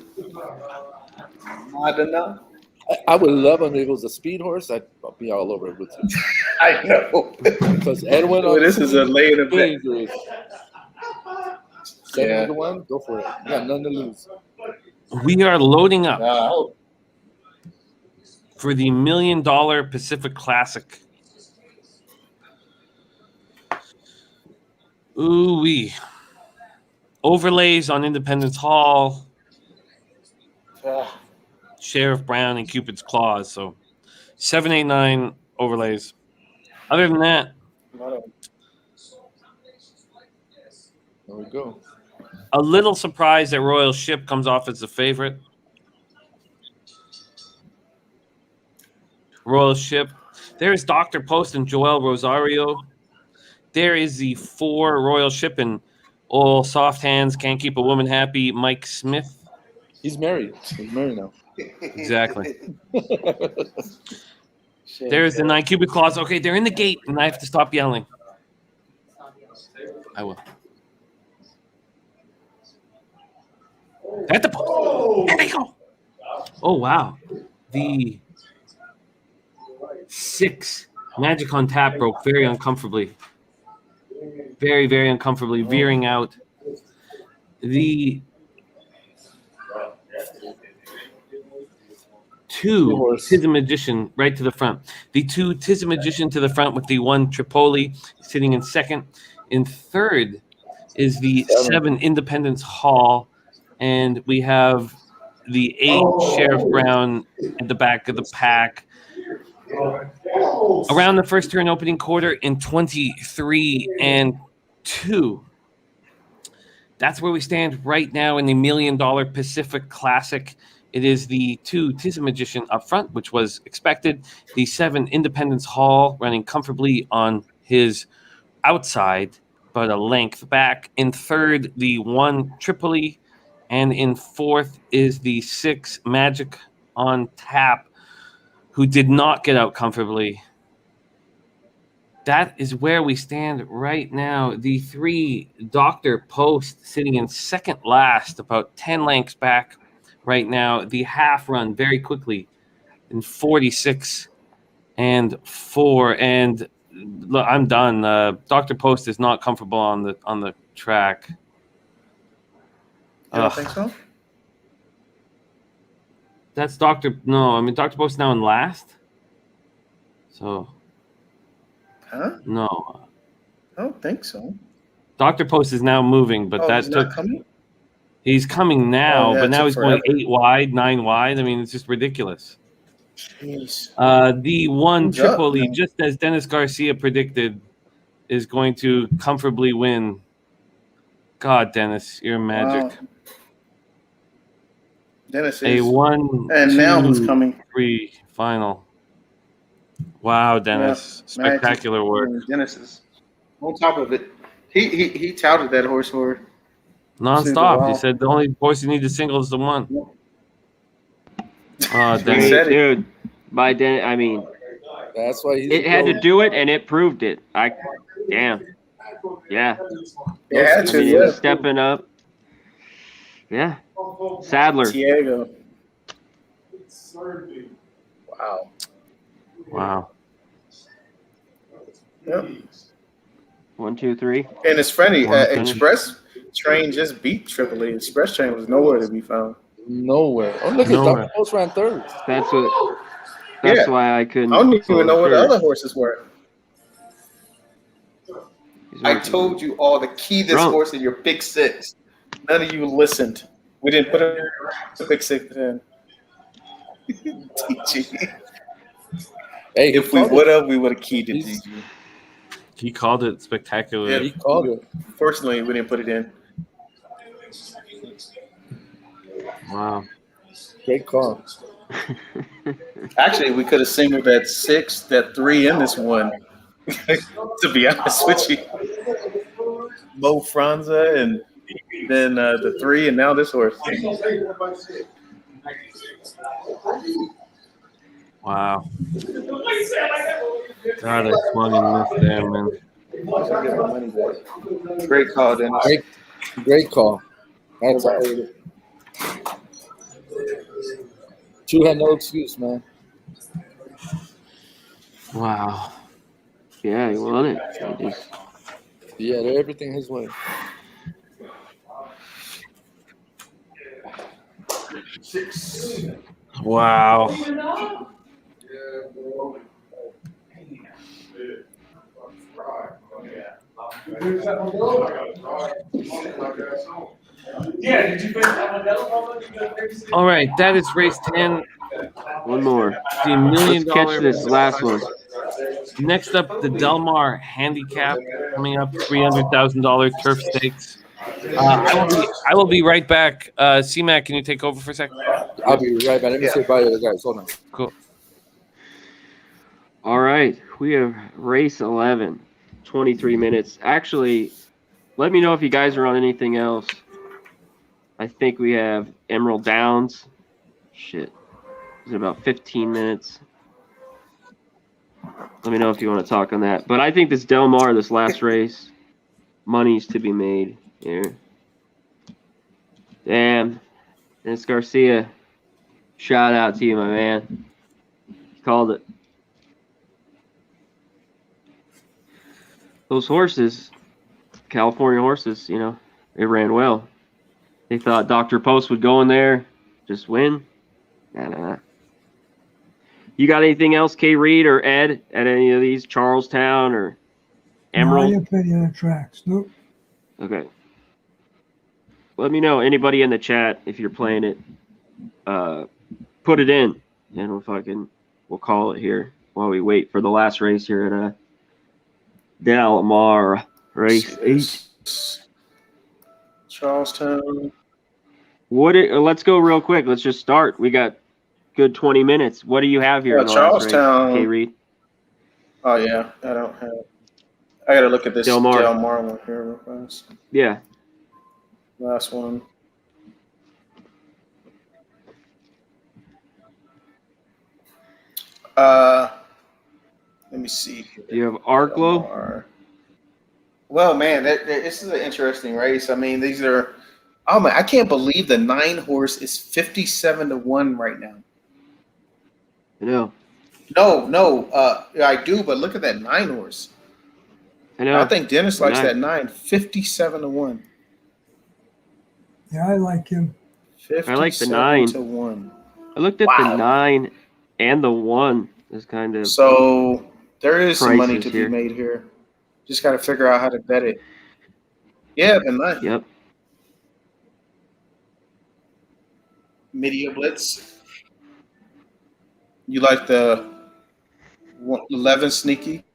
I don't know. I would love him if it was a speed horse. I'd be all over it with you. I know. Because Edwin, Well, this is a late event. dangerous. 7 Yeah. to 1, go for it. You got nothing to lose. We are loading up Oh, for the $1 million Pacific Classic. Ooh wee. Overlays on Independence Hall, Sheriff Brown, and Cupid's Claws. So 789 overlays. Other than that, There we go. a little surprised that Royal Ship comes off as the favorite. Royal Ship. There's Dr. Post and Joel Rosario. There is the 4 Royal Ship and all soft hands, can't keep a woman happy, Mike Smith. He's married. He's married now. Exactly. There's the 9 Cupid Claws. Okay, they're in the gate, and I have to stop yelling. I will. At the post. There they go. Oh, wow. The 6 Magic on Tap broke very uncomfortably. Very, very uncomfortably, veering out. The 2 Tis a Magician right to the front. The 2 Tis a Magician to the front with the 1 Tripoli sitting in second. In third is the 7 Independence Hall. And we have the 8 Sheriff Brown at the back of the pack. Around the first turn opening quarter in 23-2. That's where we stand right now in the $1 million Pacific Classic. It is the 2 Tis a Magician up front, which was expected. The 7 Independence Hall running comfortably on his outside, but a length back. In third, the 1 Tripoli. And in fourth is the 6 Magic on Tap, who did not get out comfortably. That is where we stand right now. The 3 Dr. Post sitting in second last, about 10 lengths back right now. The half run very quickly in 46-4. And look, I'm done. Dr. Post is not comfortable on the track. You don't think so? That's Dr. No, I mean Dr. Post now in last. So no. I don't think so. Dr. Post is now moving, but that he's not took coming? He's coming now, Oh, yeah, but it now took he's going forever. 8 wide, 9 wide. I mean, it's just ridiculous. Jeez. The 1 Who's up Tripoli, now? just as Dennis Garcia predicted, is going to comfortably win. God, Dennis, you're magic. Wow. Dennis A is. 1, And 2, now who's coming? 3 final. Wow, Dennis, Yeah, spectacular magic. work. And Dennis is on top of it. He touted that horse for Non-stop. Wow. He said the only horse you need to single is the 1. Oh, I Dennis. mean, dude, by then, I mean, That's why he's it had to do it, and it proved it. Damn. Yeah. Yeah, I mean, he yeah. was stepping up. Yeah. Sadler. Diego. Wow. Wow. Yep. 1, 2, 3. And it's funny. Finish. Express Train just beat Tripoli. Express Train was nowhere to be found. Nowhere. Oh, look at Nowhere. Dr. Post ran third. That's Yeah. why I couldn't. I don't even know where the third. other horses were. He's I working. told you all the key this Drunk. horse in your big 6. None of you listened. We didn't put a big 6 in. TG. Hey, If we would have, we would have keyed it. He's- TG. He called it spectacular. Yeah. He called it. Fortunately, we didn't put it in. Wow. Great call. Actually, we could have singled that 3 in this one. To be honest with you, Mo Franza and then the 3, and now this horse. Wow. God, I swung and missed there, man. Great call, Dennis. Great call. That's all. True had no excuse, man. Wow. Yeah, he won it. He had everything his way. Wow. All right, that is race 10. One more. The $1 million. Let's catch this last one. Next up, the Del Mar Handicap coming up, $300,000 turf stakes. I will be right back. C-Mac, can you take over for a second? I'll be right back. Let me say bye to the guys. Hold on. Cool. All right. We have race 11, 23 minutes. Actually, let me know if you guys are on anything else. I think we have Emerald Downs. Shit. Is it about 15 minutes? Let me know if you want to talk on that. But I think this Del Mar, this last race, money's to be made here. Damn. Dennis Garcia, shout out to you, my man. You called it. Those horses, California horses, you know, they ran well. They thought Dr. Post would go in there, just win. Nah. You got anything else, K. Reed or Ed, at any of these, Charlestown or Emerald? No, I didn't put any other tracks. Nope. Okay. Let me know, anybody in the chat, if you're playing it. Put it in, and we'll call it here while we wait for the last race here at Del Mar, race 8. Charlestown. Let's go real quick. Let's just start. We got good 20 minutes. What do you have here in the Charlestown. last race, K. Reed? Oh yeah, I don't have. I gotta look at this Del Mar one here real fast. Yeah. Last one. Let me see. Do you have Arklow? Well, man, this is an interesting race. I mean, these are. Oh man, I can't believe the 9 horse is 57-1 right now. I know. No, I do, but look at that 9 horse. I know. I think Dennis likes that 9, 57-1. Yeah, I like him. I like the 9. 1. I looked at the 9 and the 1 is kind of. So there is some money to here. be made here. Just got to figure out how to bet it. Yeah, the 9. Yep. Media Blitz. You like the 11 sneaky?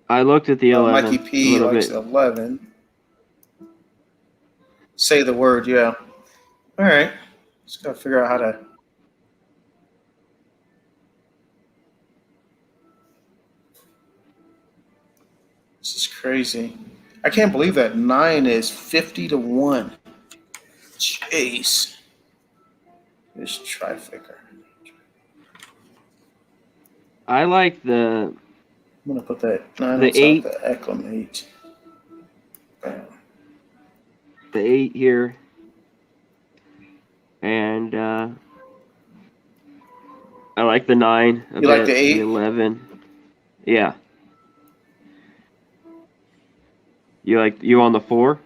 I looked at the 11. Mikey P likes 11. Say the word, yeah. All right. Just got to figure out how to. This is crazy. I can't believe that 9 is 50-1. Jeez. This trifecta. I like the. I'm gonna put that 9 the 8. The acclimate. The 8 here, and I like the 9. You like the 8? The 11. Yeah. You on the 4?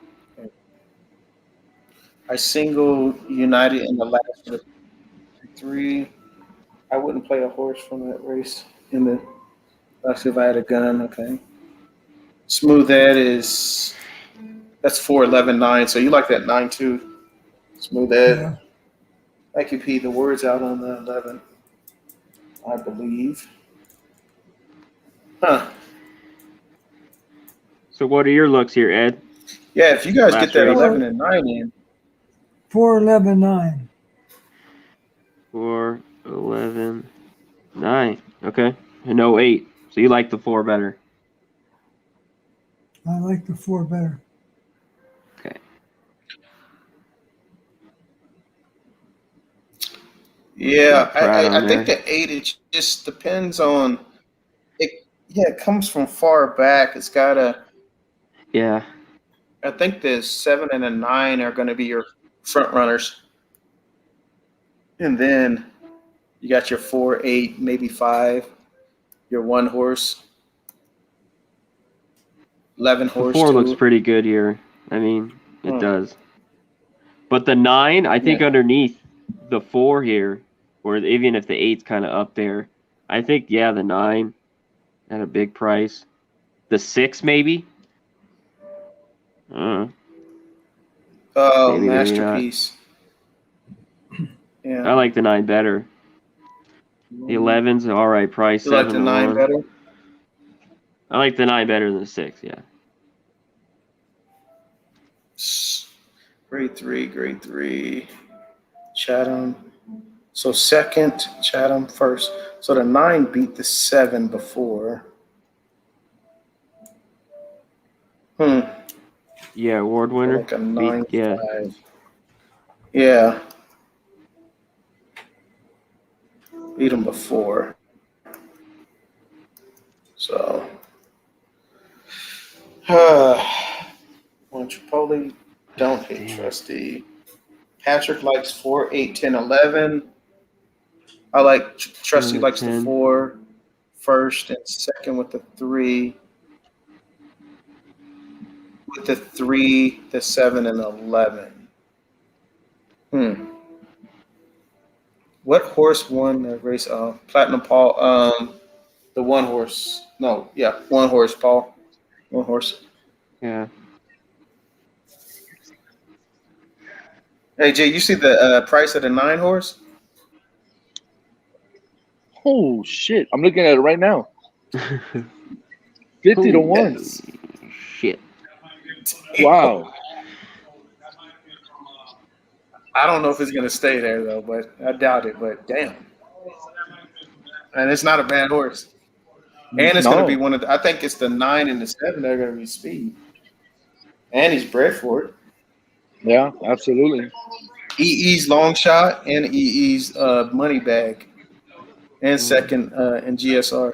I single United in the last 3. I wouldn't play a horse from that race in the. Actually, if I had a gun, okay. Smooth Ed is. That's 4, 11, 9. So you like that 9 too. Smooth Ed. Yeah. Thank you, Pete. The word's out on the 11, I believe. Huh. So what are your looks here, Ed? Yeah, if you guys Last get that race. 11 and 9 in, 4-11-9. 4, 11, 9. Okay. And no 8. So you like the 4 better. I like the 4 better. Okay. yeah, Pratt on I think there. the 8 it just depends on it. Yeah, it comes from far back. It's got a. Yeah. I think the 7 and the 9 are going to be your front runners, and then you got your 4, 8, maybe 5, your 1 horse, 11 The horse. 4 looks 2. pretty good here. I mean, it Hmm. does. But the 9, I think Yeah. underneath the 4 here, or even if the 8's kind of up there, I think, yeah, the 9 at a big price. The 6 maybe? Oh, Maybe, maybe not. masterpiece. Yeah. I like the 9 better. The 11's an all right price. You like the 9 7-1. better? I like the 9 better than the 6, yeah. Grade 3. Chatham. So second, Chatham first. So the 9 beat the 7 before. Yeah, award winner. Like a 9-5. Yeah. Yeah. Beat him before. So. Chipotle, don't hit Trustee. Patrick likes 4, 8, 10, 11. I like Trustee likes the 10. 4 first and second with the 3. With the 3, the 7, and 11. What horse won the race? Platinum Paul. The 1 horse. No, yeah, 1 horse, Paul. 1 horse. Yeah. Hey, Jay, you see the price of the 9 horse? Oh shit! I'm looking at it right now. 50 to 1. Yes. Shit. Wow. I don't know if it's gonna stay there though, but I doubt it. But damn, and it's not a bad horse, and it's gonna be one of the. I think it's the 9 and the 7 that are gonna be speed, and he's bred for it. Yeah, absolutely. EE's long shot and EE's money bag, and second in GSR.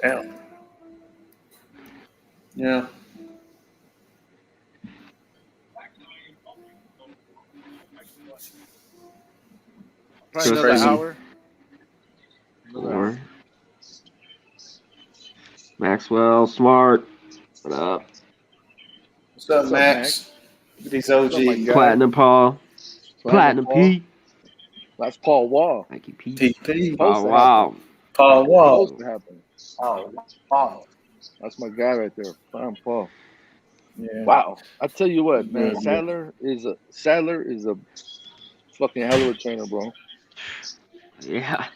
Damn. Yeah. Probably another Crazy. hour. 4. Maxwell, smart. What up? What's up, Max? Look at these OG guys. Platinum Paul. Platinum P. That's Paul Wall. Thank you, P. PP. Oh, wow. Paul Wall. Supposed to happen. Oh, Paul. That's my guy right there. Platinum Paul. Yeah. Wow. I tell you what, man. Yeah. Sadler is a fucking hell of a trainer, bro. Yeah.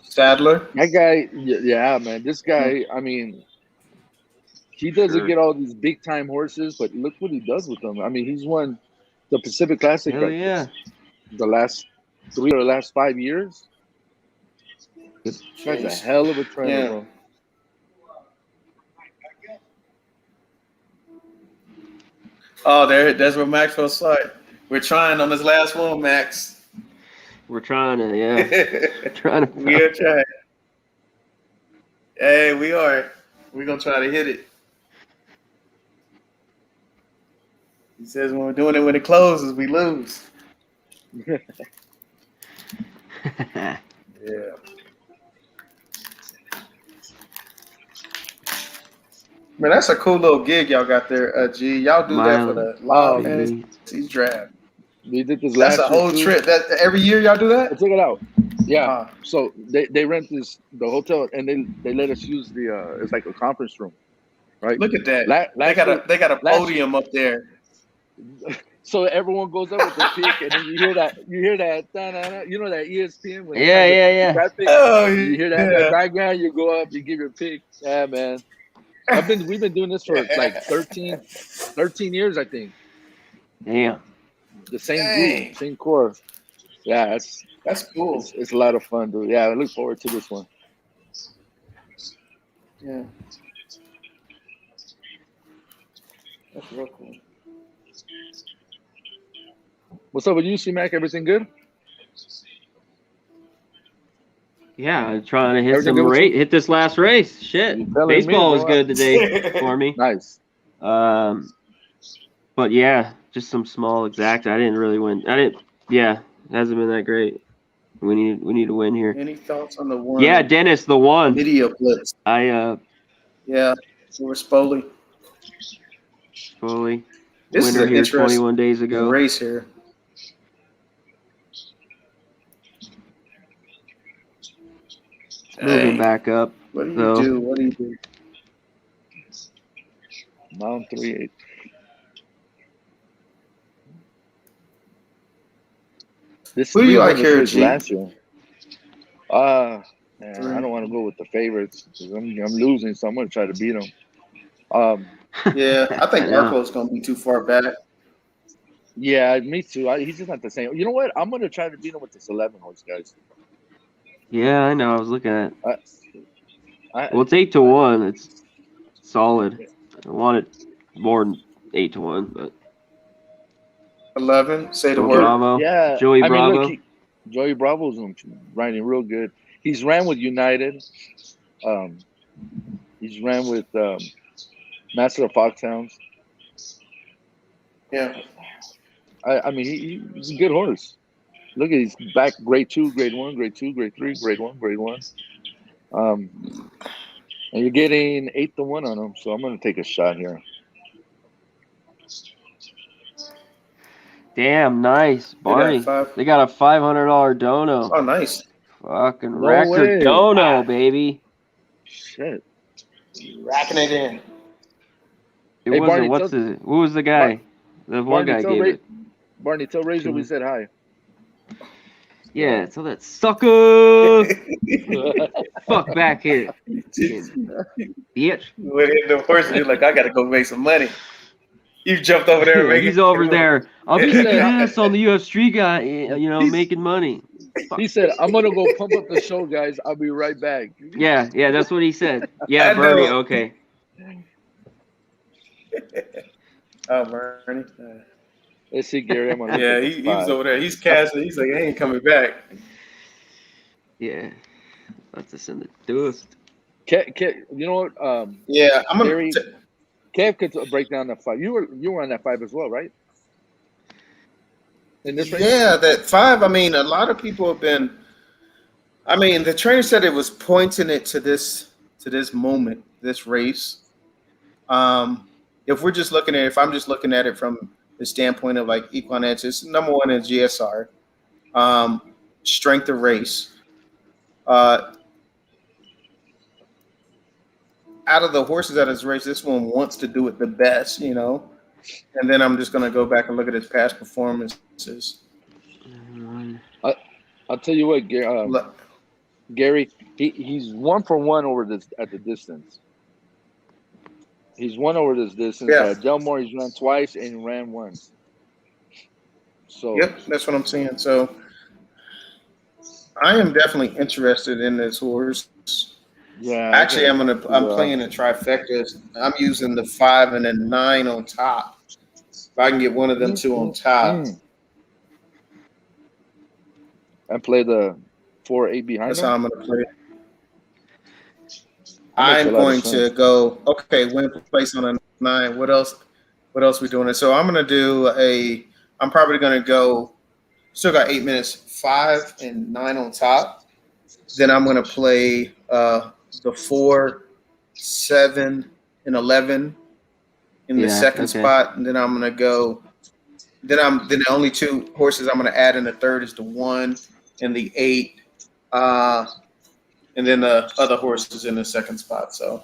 Sadler. That guy, yeah, man. This guy, I mean, he doesn't get all these big time horses, but look what he does with them. I mean, he's won the Pacific Classic. Hell yeah. The last 3 or last 5 years. This guy's a hell of a trainer, bro. Oh, that's what Maxwell's like. We're trying on this last one, Max. We're trying to, yeah. trying to. We are trying. Hey, we are. We're going to try to hit it. He says when we're doing it when it closes, we lose. Yeah. Man, that's a cool little gig y'all got there, G. Y'all do that for the live fantasy draft. We did this That's last a whole year, trip. That every year y'all do that? Check it out. Yeah. So they rent the hotel and they let us use the it's like a conference room, right? Look at that. They got a podium up there. So everyone goes up with the pick, and then you hear that, da-da-da, you know that ESPN when Yeah. traffic, Oh, you hear that in the background, you go up, you give your pick. Yeah, man. We've been doing this for like 13 years, I think. Damn. The same Dang. group, same core. Yeah, That's cool. it's a lot of fun, dude. Yeah, I look forward to this one. Yeah. That's real cool. What's up with you, C-Mac? Everything good? Yeah, I'm trying to hit Everything some good with you? hit this last race. Shit. You telling me, Baseball was bro. good today for me. Nice. But yeah, just some small exact. I didn't really win. Yeah, it hasn't been that great. We need to win here. Any thoughts on the one? Yeah, Dennis, the one. Media blitz. Yeah, we're Spoley. fully This is winner an here interesting 21 days ago. race here. Moving back up. What do you though. do? What do you do? Mount 3-8. Who do you like here, G? Last year. Man, I don't want to go with the favorites because I'm losing, so I'm going to try to beat them. Yeah, I think Marco's going to be too far back. Yeah, me too. He's just not the same. You know what? I'm going to try to beat him with this 11 horse, guys. Yeah, I know. I was looking at. Well, it's 8-1. It's solid. I wanted more than 8-1, but 11. Say the Joey word. Bravo. Yeah, Joey I mean, Bravo. look, Joey Bravo's riding real good. He's ran with United. He's ran with Master of Foxhounds. Yeah. I mean, he's a good horse. Look at he's back grade 2, grade 1, grade 2, grade 3, grade 1, grade 1. And you're getting 8-1 on him, so I'm going to take a shot here. Damn, nice. Barney. They got a $500 dono. Oh, nice. Fucking No record way. dono, baby. Shit. Racking it in. It Hey, wasn't. Barney, Who was the guy? The one guy gave it. Barney, tell Razor we said hi. Yeah, tell that sucker. Fuck back here. Bitch. Went in the horse and you're like, I got to go make some money. You jumped over there. Yeah, he's over there. I'll be kicking ass on the UFC Street guy, making money. He said, I'm going to go pump up the show, guys. I'll be right back. Yeah, that's what he said. Yeah, Bernie, okay. Oh, Bernie. Let's see, Gary. I'm on Yeah, he was over there. He's cashing. He's like, I ain't coming back. Yeah. That's us in the dust. You know what? Yeah, I'm Gary, going to. Kev could break down that 5. You were on that 5 as well, right? In this race? Yeah, that 5. I mean, a lot of people have been. I mean, the trainer said it was pointing it to this moment, this race. If I'm just looking at it from the standpoint of like equine edge, it's number 1 in GSR, strength of race. Out of the horses at his race, this one wants to do it the best, And then I'm just going to go back and look at his past performances. I'll tell you what, Gary, he's 1 for 1 over this at the distance. He's won over this distance. Yeah. Delmore, he's run twice and he ran once. So yep, that's what I'm saying. So I am definitely interested in this horse. Yeah. Actually, I'm playing a trifecta. I'm using the 5 and the 9 on top. If I can get one of them 2 on top. And play the 4-8 behind That's him? how I'm going to play it. I'm going to go, win place on a 9. What else we doing? So I'm going to do I'm probably going to go, still got 8 minutes, 5 and 9 on top. Then I'm going to play the 4, 7, and 11 in the second spot. And then I'm going to go, then the only 2 horses I'm going to add in the third is the 1 and the 8. And then the other horse is in the second spot. So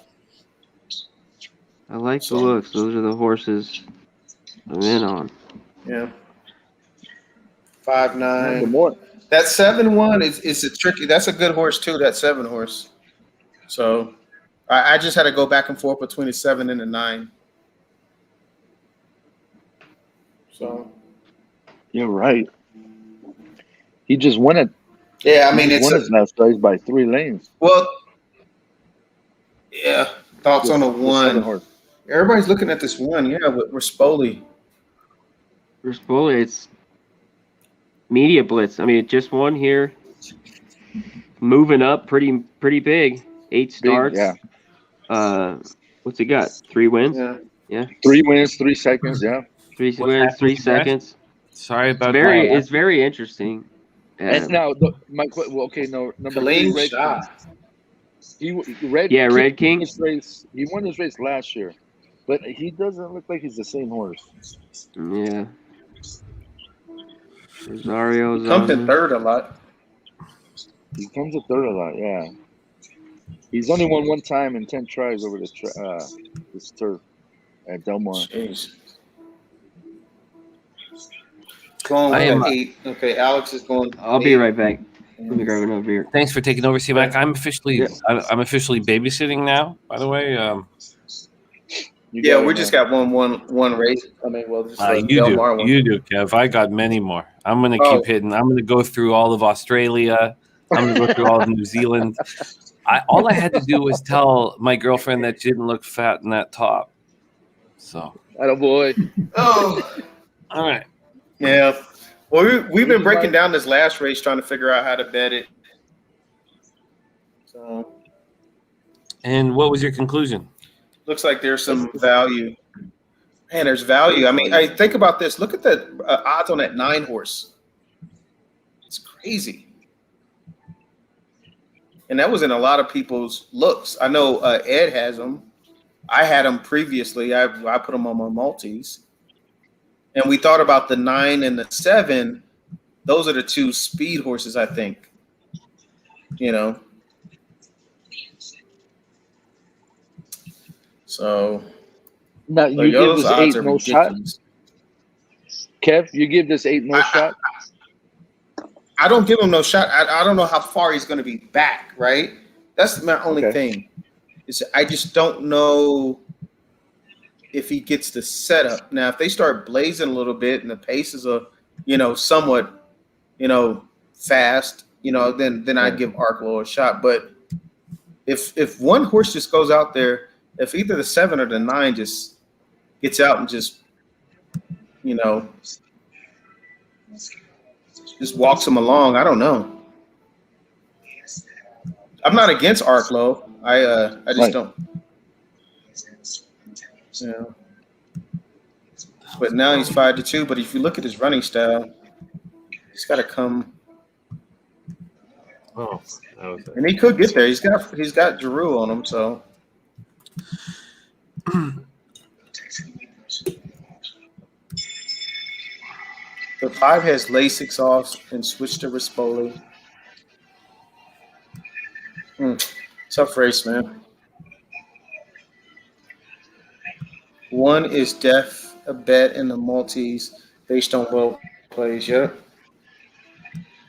I like the looks. Those are the horses I'm in on. Yeah. 5'9". The more That 7-1 is a tricky. That's a good horse too. That 7 horse. So I just had to go back and forth between the 7 and the 9. So you're right. He just won it. yeah, I mean He it's won his last race by 3 lanes. well. Yeah, thoughts on a The 7 1. horse. Everybody's looking at this 1. Yeah, with Rispoli. Rispoli, it's media blitz. I mean, it just won here. Moving up pretty big. 8 starts. Big, yeah. What's he got? 3 wins? Yeah. 3 wins, 3 seconds, yeah. 3 wins, 3 seconds. Sorry about It's very interesting. And now, okay, no, number 3, Red Shah. King. Red King. He won this race last year, but he doesn't look like he's the same horse. Yeah. Rosario's Comes in third a lot. He comes in third a lot, yeah. He's only won 1 time in 10 tries over this turf at Delmar. Jeez. Going with 8. Okay, Alex is going. I'll be right back. Let me grab another beer. Thanks for taking over, C-Mac. I'm officially babysitting now, by the way. Yeah, we just got one race. I mean, well, just Delmar one. You do, Kev. I got many more. I'm going to keep hitting. I'm going to go through all of Australia. I'm going to go through all of New Zealand. All I had to do was tell my girlfriend that she didn't look fat in that top. So. Attaboy. Oh. All right. Yeah. Well, we've been breaking down this last race, trying to figure out how to bet it. So. And what was your conclusion? Looks like there's some value. Man, there's value. I mean, I think about this. Look at the odds on that 9 horse. It's crazy. And that was in a lot of people's looks. I know Ed has them. I had them previously. I put them on my multis. And we thought about the 9 and the 7. Those are the 2 speed horses, I think. You know. So now you give this 8 no shot. Kev, you give this 8 no shot. I don't give him no shot. I don't know how far he's going to be back. Right. That's my only thing. I just don't know if he gets the setup. Now, if they start blazing a little bit and the pace is somewhat, fast, then I'd give Arklow a shot. But if one horse just goes out there, if either the 7 or the 9 just gets out and just walks him along, I don't know. I'm not against Arklow. I just don't. Yeah. But now he's 5-2. But if you look at his running style, he's got to come. Oh, that was it. And he could get there. He's got Giroux on him, so. The 5 has Lasix off and switched to Rispoli. Tough race, man. 1 is def a bet in the multis based on well plays. Yep.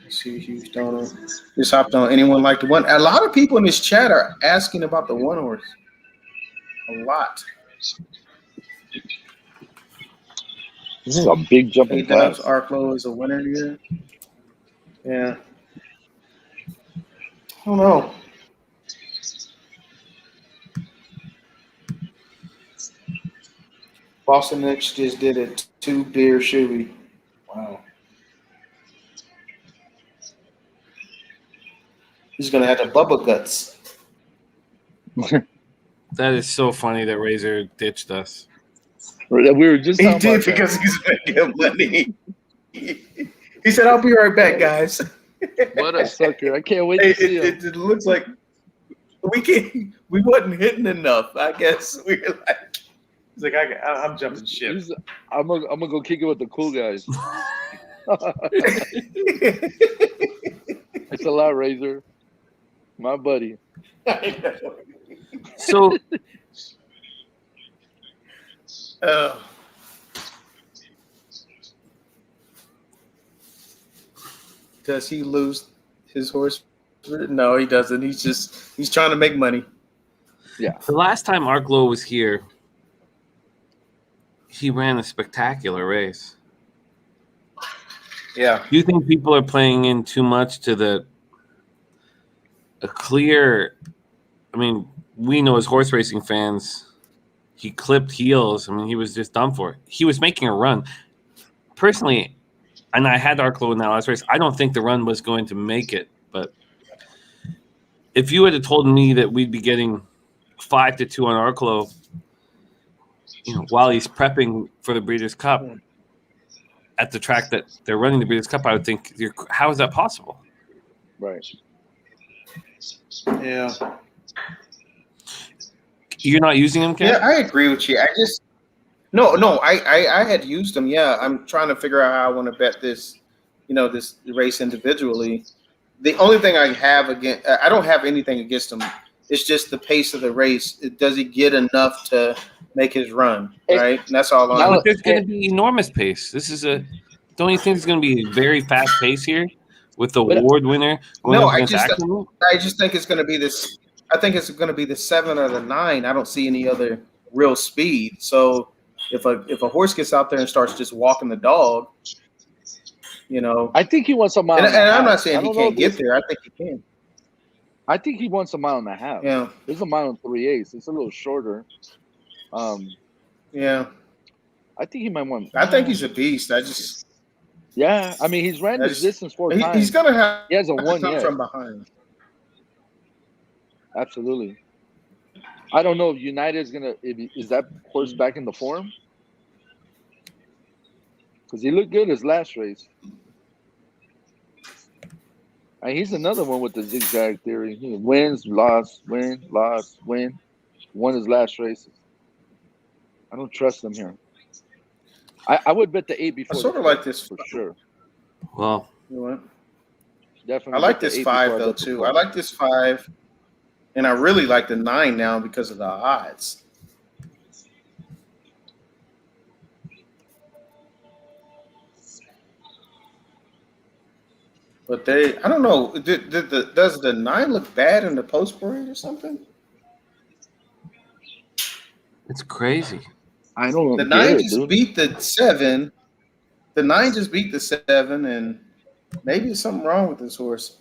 Let's see, huge donor. Just hopped on. Anyone like the 1? A lot of people in this chat are asking about the 1 horse. A lot. This is a big jump in class. Arklow is a winner here. Yeah. I don't know. Boston Next just did a 2 beer shoey. Wow. He's gonna have the Bubba guts. That is so funny that Razor ditched us. We were just he did because he's making money. He said, "I'll be right back, guys." What a sucker! I can't wait to see him. It looks like we wasn't hitting enough. I guess we were like, he's like, I'm jumping ship. I'm gonna go kick it with the cool guys. It's a lot, Razor, my buddy. So, Does he lose his horse? No, he doesn't. He's trying to make money. Yeah. The last time Arklow was here, he ran a spectacular race. Yeah. Do you think people are playing in too much to a clear? I mean, we know as horse racing fans, he clipped heels. I mean, he was just done for. He was making a run. Personally, and I had Arklow in that last race, I don't think the run was going to make it. But if you had told me that we'd be getting 5-2 on Arklow, while he's prepping for the Breeders' Cup at the track that they're running the Breeders' Cup, I would think, how is that possible? Right. Yeah. You're not using him, Ken? Yeah, I agree with you. I had used him. Yeah, I'm trying to figure out how I want to bet this, this race individually. The only thing I have I don't have anything against him. It's just the pace of the race. Does he get enough to make his run? Right, and that's all. There's going to be enormous pace. Don't you think it's going to be a very fast pace here with the award winner? No, I just think it's going to be this. I think it's going to be the 7 or the 9. I don't see any other real speed. So if a horse gets out there and starts just walking the dog, I think he wants a mile. And I'm not saying he can't get there. I think he can. I think he wants a mile and a half. Yeah, there's a mile and 3/8. It's a little shorter. Yeah, I think he might want. I think he's a beast. Yeah, I mean, he's ran this distance 4 times. He's gonna have. He hasn't won yet. From behind. Absolutely. I don't know if United is gonna. Is that horse back in the form? Because he looked good his last race. And he's another one with the zigzag theory. He wins, lost, win, lost, win. Won his last races. I don't trust him here. I would bet the 8 before. I sort of like this for sure. Well, definitely. I like this 5 though too. I like this 5, and I really like the 9 now because of the odds. But I don't know. Does the 9 look bad in the post parade or something? It's crazy. I don't know. The 9 just beat the 7. The 9 just beat the 7, and maybe there's something wrong with this horse.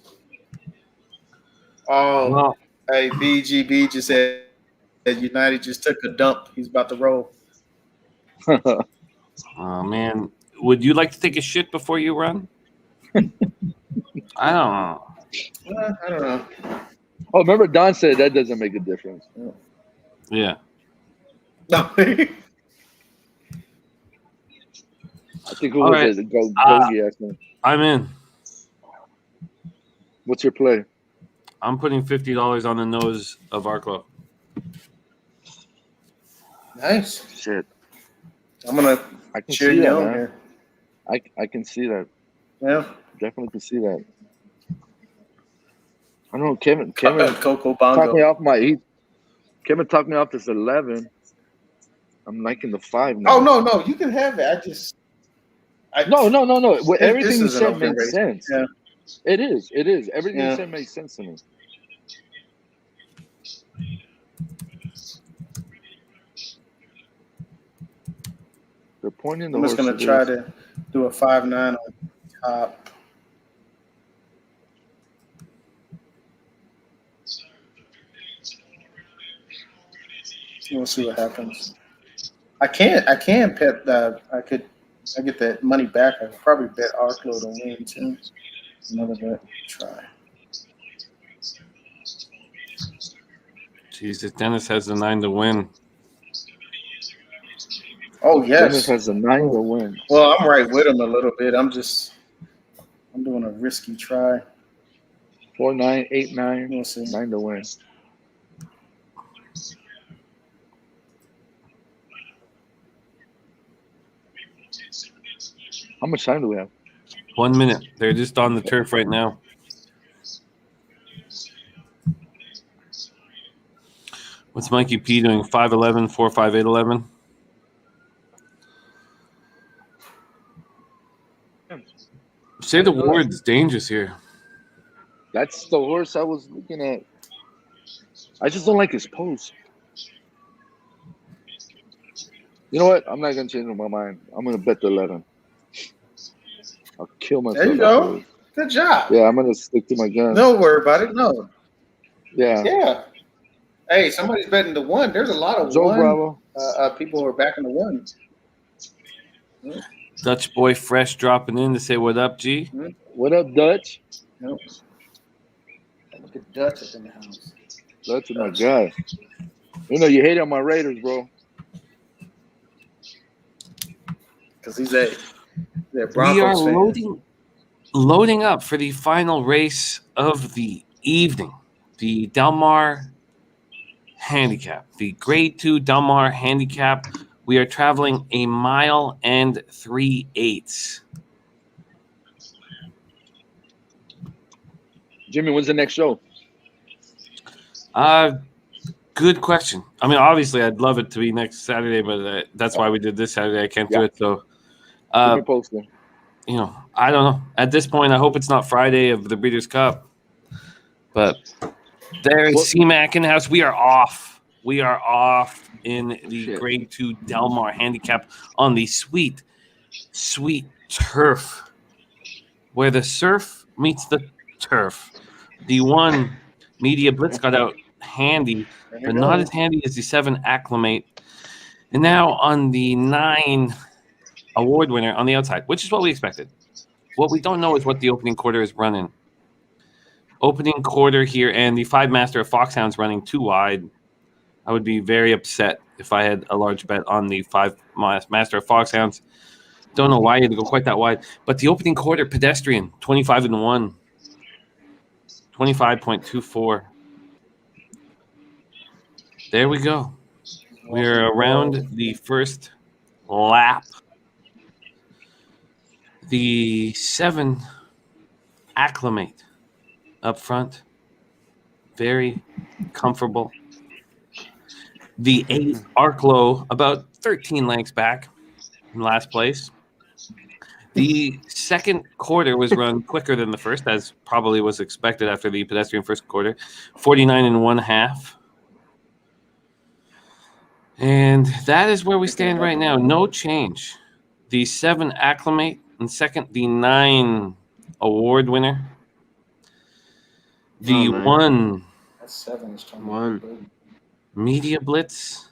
Oh, well, hey, BGB just said that United just took a dump. He's about to roll. Oh, man. Would you like to take a shit before you run? I don't know. I don't know. Oh, remember Don said that doesn't make a difference. Yeah. No. I think who was it? Gogi asked me. I'm in. What's your play? I'm putting $50 on the nose of Arklow. Nice. Shit. I'm gonna cheer you on here. I can see that. Yeah. Definitely can see that. I don't know, Kevin Coco Bongo talked me off Kevin talked me off this 11. I'm liking the 5 now. Oh no, you can have it. No. Well, everything you said makes race. sense. Yeah. It is. Everything you said makes sense to me. They're pointing the I'm just gonna try to do a 5-9 on top. We'll see what happens. I can bet I get that money back. I could probably bet Arklow to win too. Another bet. Try. Jesus, Dennis has the 9 to win. Oh yes, Dennis has the 9 to win. Well, I'm right with him a little bit. I'm doing a risky try. 4-9, 8-9. We'll see. 9 to win. How much time do we have? 1 minute. They're just on the turf right now. What's Mikey P doing? 5'11", 4'5", 8'11"? Say the Ward's dangerous here. That's the horse I was looking at. I just don't like his pose. You know what? I'm not gonna change my mind. I'm gonna bet the 11. I'll kill myself. There you go. afterwards. Good job. Yeah, I'm gonna stick to my guns. Don't worry about it. No. Yeah. Yeah. Hey, somebody's betting the 1. There's a lot of Joe 1 Bravo. people who are backing the 1. Dutch boy fresh dropping in to say what up, G. What up, Dutch? Nope. Look at Dutch up in the house. Dutch is my guy. You know you hate on my Raiders, bro. Because he's a We Broncos are fan. loading up for the final race of the evening, the Del Mar Handicap, the Grade 2 Del Mar Handicap. We are traveling 1 mile and 3/8. Jimmy, when's the next show? Good question. I mean, obviously, I'd love it to be next Saturday, but that's why we did this Saturday. I can't do it, so. Keep me posted. You know, I don't know. At this point, I hope it's not Friday of the Breeders' Cup. But there's C-Mac in the house. We are off. We are off in the Grade 2 Del Mar Handicap on the sweet, sweet turf, where the surf meets the turf. The 1 Media Blitz got out handy, but not as handy as the 7 Acclimate. And now on the 9 Award winner on the outside, which is what we expected. What we don't know is what the opening quarter is running. Opening quarter here, and the 5 Master of Foxhounds running too wide. I would be very upset if I had a large bet on the 5 Master of Foxhounds. Don't know why you had to go quite that wide. But the opening quarter, Pedestrian, 25-1. 25.24. There we go. We're around the first lap. The 7 Acclimate up front. Very comfortable. The 8 Arklow about 13 lengths back in last place. The second quarter was run quicker than the first, as probably was expected after the Pedestrian first quarter. 49.5. And that is where we stand right now. No change. The 7 Acclimate and second, the 9 Award winner. The 1 Media Blitz,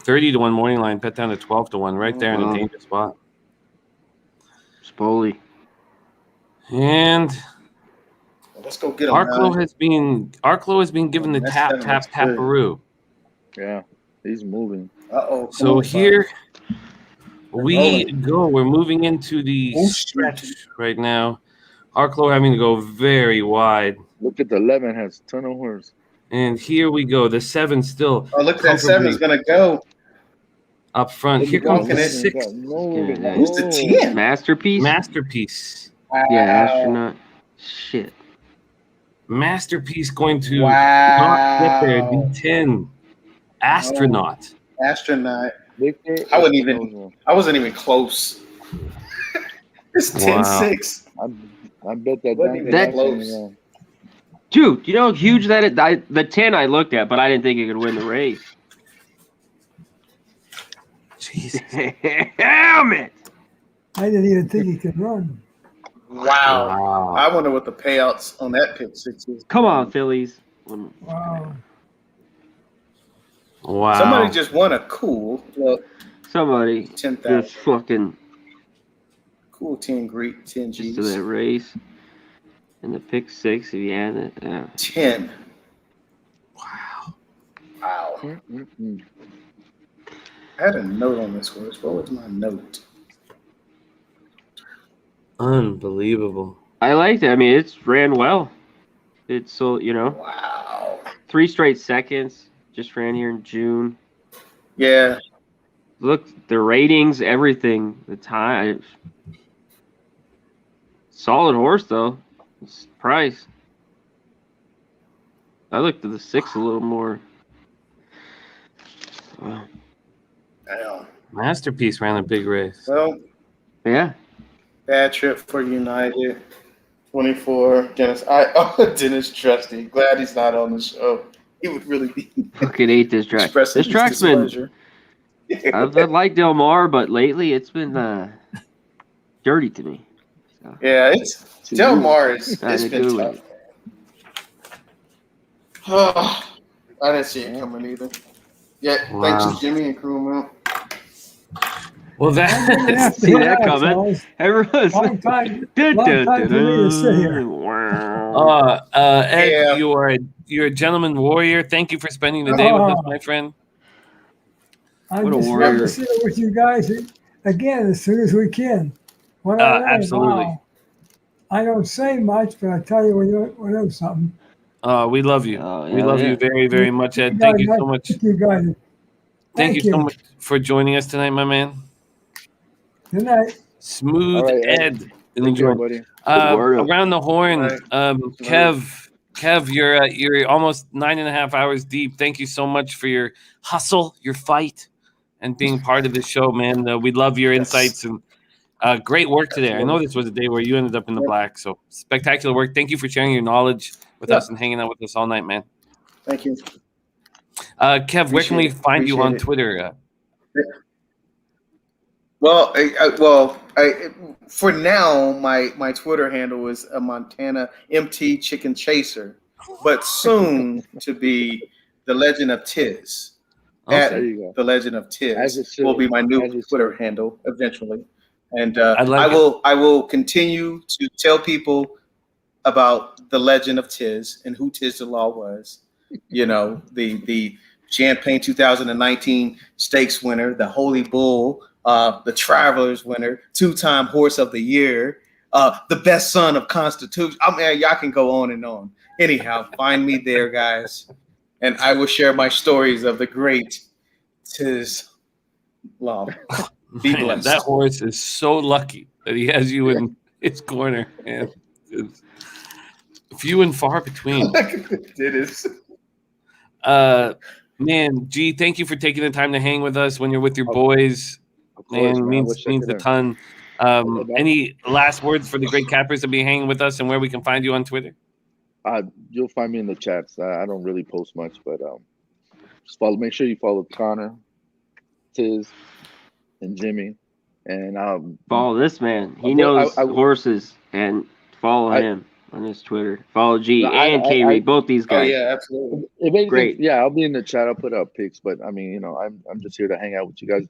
30-1 morning line, bet down to 12-1, right there in a dangerous spot. Spoli. And let's go get him. Arklow has been given the tap-roo. Yeah, he's moving. So here we go. We're moving into the stretch right now. Arklow having to go very wide. Look at the 11 has a ton of horse. And here we go. The 7 still. Oh, look at that 7's going to go. Up front. Here comes the 6. Who's the 10? Masterpiece? Masterpiece. Wow. Yeah, astronaut. Shit. Masterpiece going to not get there. The 10. Astronaut. Astronaut. I wasn't even close. It's 10-6. I bet that wasn't even close. Dude, you know how huge that is? The 10 I looked at, but I didn't think it could win the race. Jesus. Damn it. I didn't even think he could run. Wow. I wonder what the payouts on that pick 6 is. Come on, Phillies. Wow. Wow. Somebody just won a cool. Somebody 10,000. just fucking cool 10 Greek 10 G's to that race. And the pick 6, if you add it. Yeah. 10. Wow. I had a note on this horse. What was my note? Unbelievable. I liked it. I mean, it's ran well. It's so, Wow. 3 straight seconds. Just ran here in June. Yeah. Look, the ratings, everything, the time. Solid horse, though. It's price. I looked at the 6 a little more. I know. Masterpiece ran a big race. Well, yeah. Bad trip for United. 24. Dennis. Dennis Trusty. Glad he's not on the show. He would really be Fucking hate this track. expressing This his track's been. displeasure. I've liked Del Mar, but lately it's been dirty to me. So. Yeah, it's Del Mar is it's been tough. Oh, I didn't see it coming either. Yeah, Wow. thanks to Jimmy and crew out. Well, that see that comment. Everyone's long time for me to sit here. Ed, you're a gentleman warrior. Thank you for spending the day with us, my friend. I'm What a just warrior. love to sit with you guys again as soon as we can. What I learned, Absolutely. wow. I don't say much, but I tell you when you know something. We love you. We love you very, very much, Ed. You Thank guys- you so much. Thank you guys. Thank you so much for joining us tonight, my man. Good night. Smooth All right, Ed. Take care, buddy. Around the horn, Kev, you're almost 9.5 hours deep. Thank you so much for your hustle, your fight, and being part of the show, man. We love your insights and great work today. I know this was a day where you ended up in the black, so spectacular work. Thank you for sharing your knowledge with us and hanging out with us all night, man. Thank you. Kev, where can we find you on Appreciate it. Twitter? Well, for now, my Twitter handle is a Montana MT Chicken Chaser, but soon to be the Legend of Tiz. There you go. The Legend of As it Tiz should. will be my new As it Twitter handle eventually, and I like I will continue to tell people about the Legend of Tiz and who Tiz the Law was. You know, the Champagne 2019 Stakes winner, the Holy Bull, the Travelers winner, 2-time Horse of the Year, the best son of Constitution. I mean, y'all can go on and on. Anyhow, find me there, guys, and I will share my stories of the great Tiz Law. Be Man, blessed. that horse is so lucky that he has you in his corner, man. It's few and far between. It is. Man, G, thank you for taking the time to hang with us when you're with your boys. course, Man, man. Wish I means could a have. ton. Any last words for the great cappers to be hanging with us and where we can find you on Twitter? You'll find me in the chats. I don't really post much, but just follow. Make sure you follow Connor, Tiz, and Jimmy, and Follow this man. He I- knows I- horses, and follow him on his Twitter. Follow G and K Reed, both these Oh guys. yeah, absolutely. If anything, Great. yeah, I'll be in the chat. I'll put up pics, but I mean, I'm just here to hang out with you guys.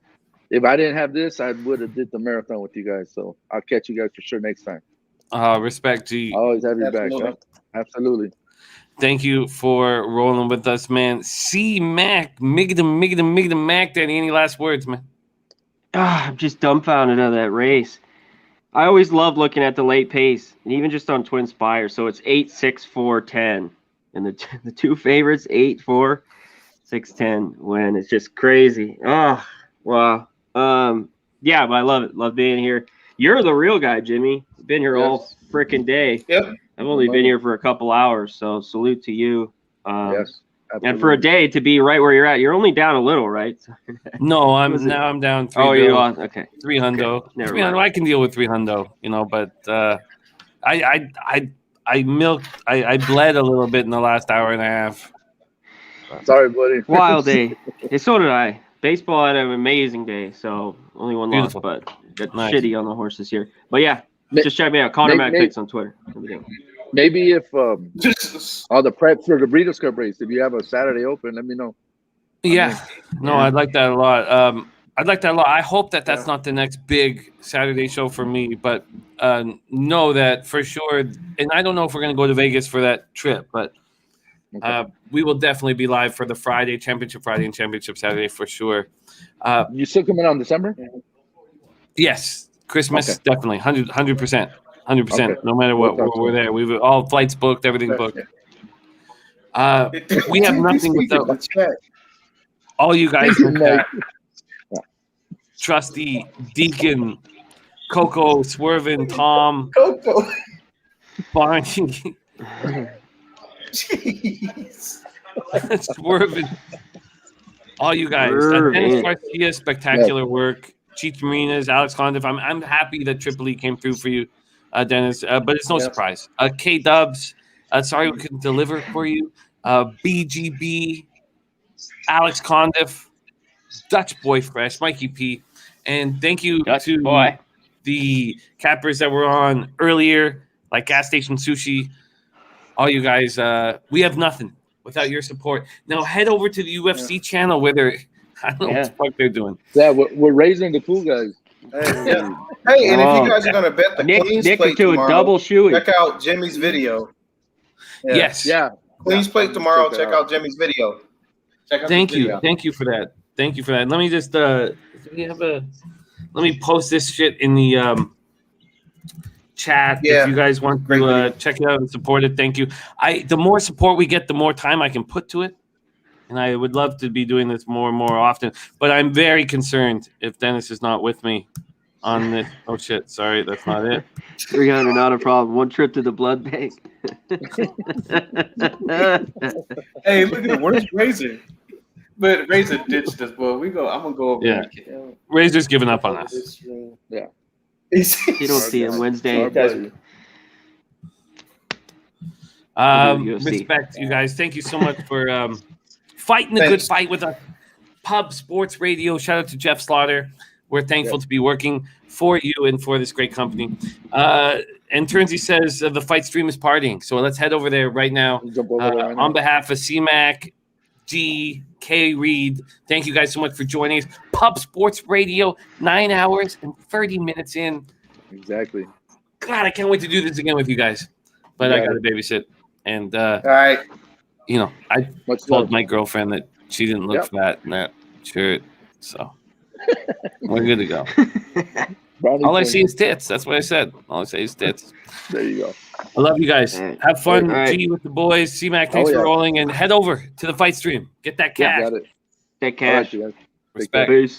If I didn't have this, I would have did the marathon with you guys. So I'll catch you guys for sure next time. Respect, G. I always have your back. Absolutely. Huh? Absolutely. Thank you for rolling with us, man. C Mac, Migdam Mac, Daddy. Any last words, man? I'm just dumbfounded of that race. I always love looking at the late pace, and even just on Twin Spire. So it's 8, 6, 4, 10, and the two favorites 8, 4, 6, 10 win. It's just crazy. Oh, wow. Yeah, but I love it. Love being here. You're the real guy, Jimmy. You've been here all freaking day. Yep. I've only been here for a couple hours, so salute to you. Yes. And for a day to be right where you're at, you're only down a little, right? No, I'm Was it- down 3. Oh, you bill. are? Okay. 3 hundo. Okay, never 3 hundo. mind. I can deal with 3 hundo, but I milked. I bled a little bit in the last hour and a half. Sorry, buddy. Wild day. Yeah, so did I. Baseball had an amazing day, so only one loss, Beautiful. but got Nice. shitty on the horses here. But yeah, Ma- just check me out. Connor ma- Mac ma- Picks on Twitter. Maybe if all the prep for the Breeders' Cup race, if you have a Saturday open, let me know. Yeah, no, I'd like that a lot. I'd like that a lot. I hope that that's not the next big Saturday show for me, but know that for sure. And I don't know if we're going to go to Vegas for that trip, but we will definitely be live for the Championship Friday and Championship Saturday for sure. You still coming out in December? Yes, Christmas, Okay. definitely, 100%. 100%. Okay. No matter what, We'll talk we're soon. there. We've all flights booked, everything booked. We have nothing without all you guys in the chat. Trusty, Deacon, Coco, Swervin, Tom, Coco. Barney, Jeez. Swervin, all you guys. Swervin. Dennis Garcia, spectacular work. Cheech Marinas, Alex Condiff. I'm happy that Triple E came through for you, Dennis. But it's no surprise. K Dubs, sorry we couldn't deliver for you. BGB, Alex Condiff, Dutch Boy Fresh, Mikey P, and thank you to the cappers that were on earlier, like Gas Station Sushi. All you guys, we have nothing without your support. Now head over to the UFC channel where they're, I don't know what the fuck they're doing. Yeah, we're raising the cool guys. Hey, and if you guys are gonna bet the Queen's Plate tomorrow, check out Jimmy's video. Yeah. Yes. Yeah. Queen's Plate tomorrow. Check out Jimmy's video. Thank you for that. Thank you for that. Let me just let me post this shit in the chat if you guys want to check it out and support it. Thank you. The more support we get, the more time I can put to it. And I would love to be doing this more and more often. But I'm very concerned if Dennis is not with me on this. Oh, shit. Sorry, that's not it. 300, not a problem. One trip to the blood bank. Hey, look at it. Where's Razor? But Razor ditched us, boy. I'm going to go over Yeah. Razor's giving up on us. Yeah. You don't see him Wednesday. Respect, you guys. Thank you so much for fighting the good fight with us. Pub Sports Radio. Shout out to Jeff Slaughter. We're thankful to be working for you and for this great company. And Turnsy says the fight stream is partying. So let's head over there right now. On behalf of CMAC, G, K Reed, thank you guys so much for joining us. Pub Sports Radio, 9 hours and 30 minutes in. Exactly. God, I can't wait to do this again with you guys. But I got to babysit. And, all right. You know, I told my girlfriend that she didn't look fat in that shirt. So we're good to go. All I see is tits. That's what I said. All I say is tits. There you go. I love you guys. Have fun, G, with the boys. C-Mac, thanks for rolling. And head over to the fight stream. Get that cash. Got it. That cash. Respect. Peace.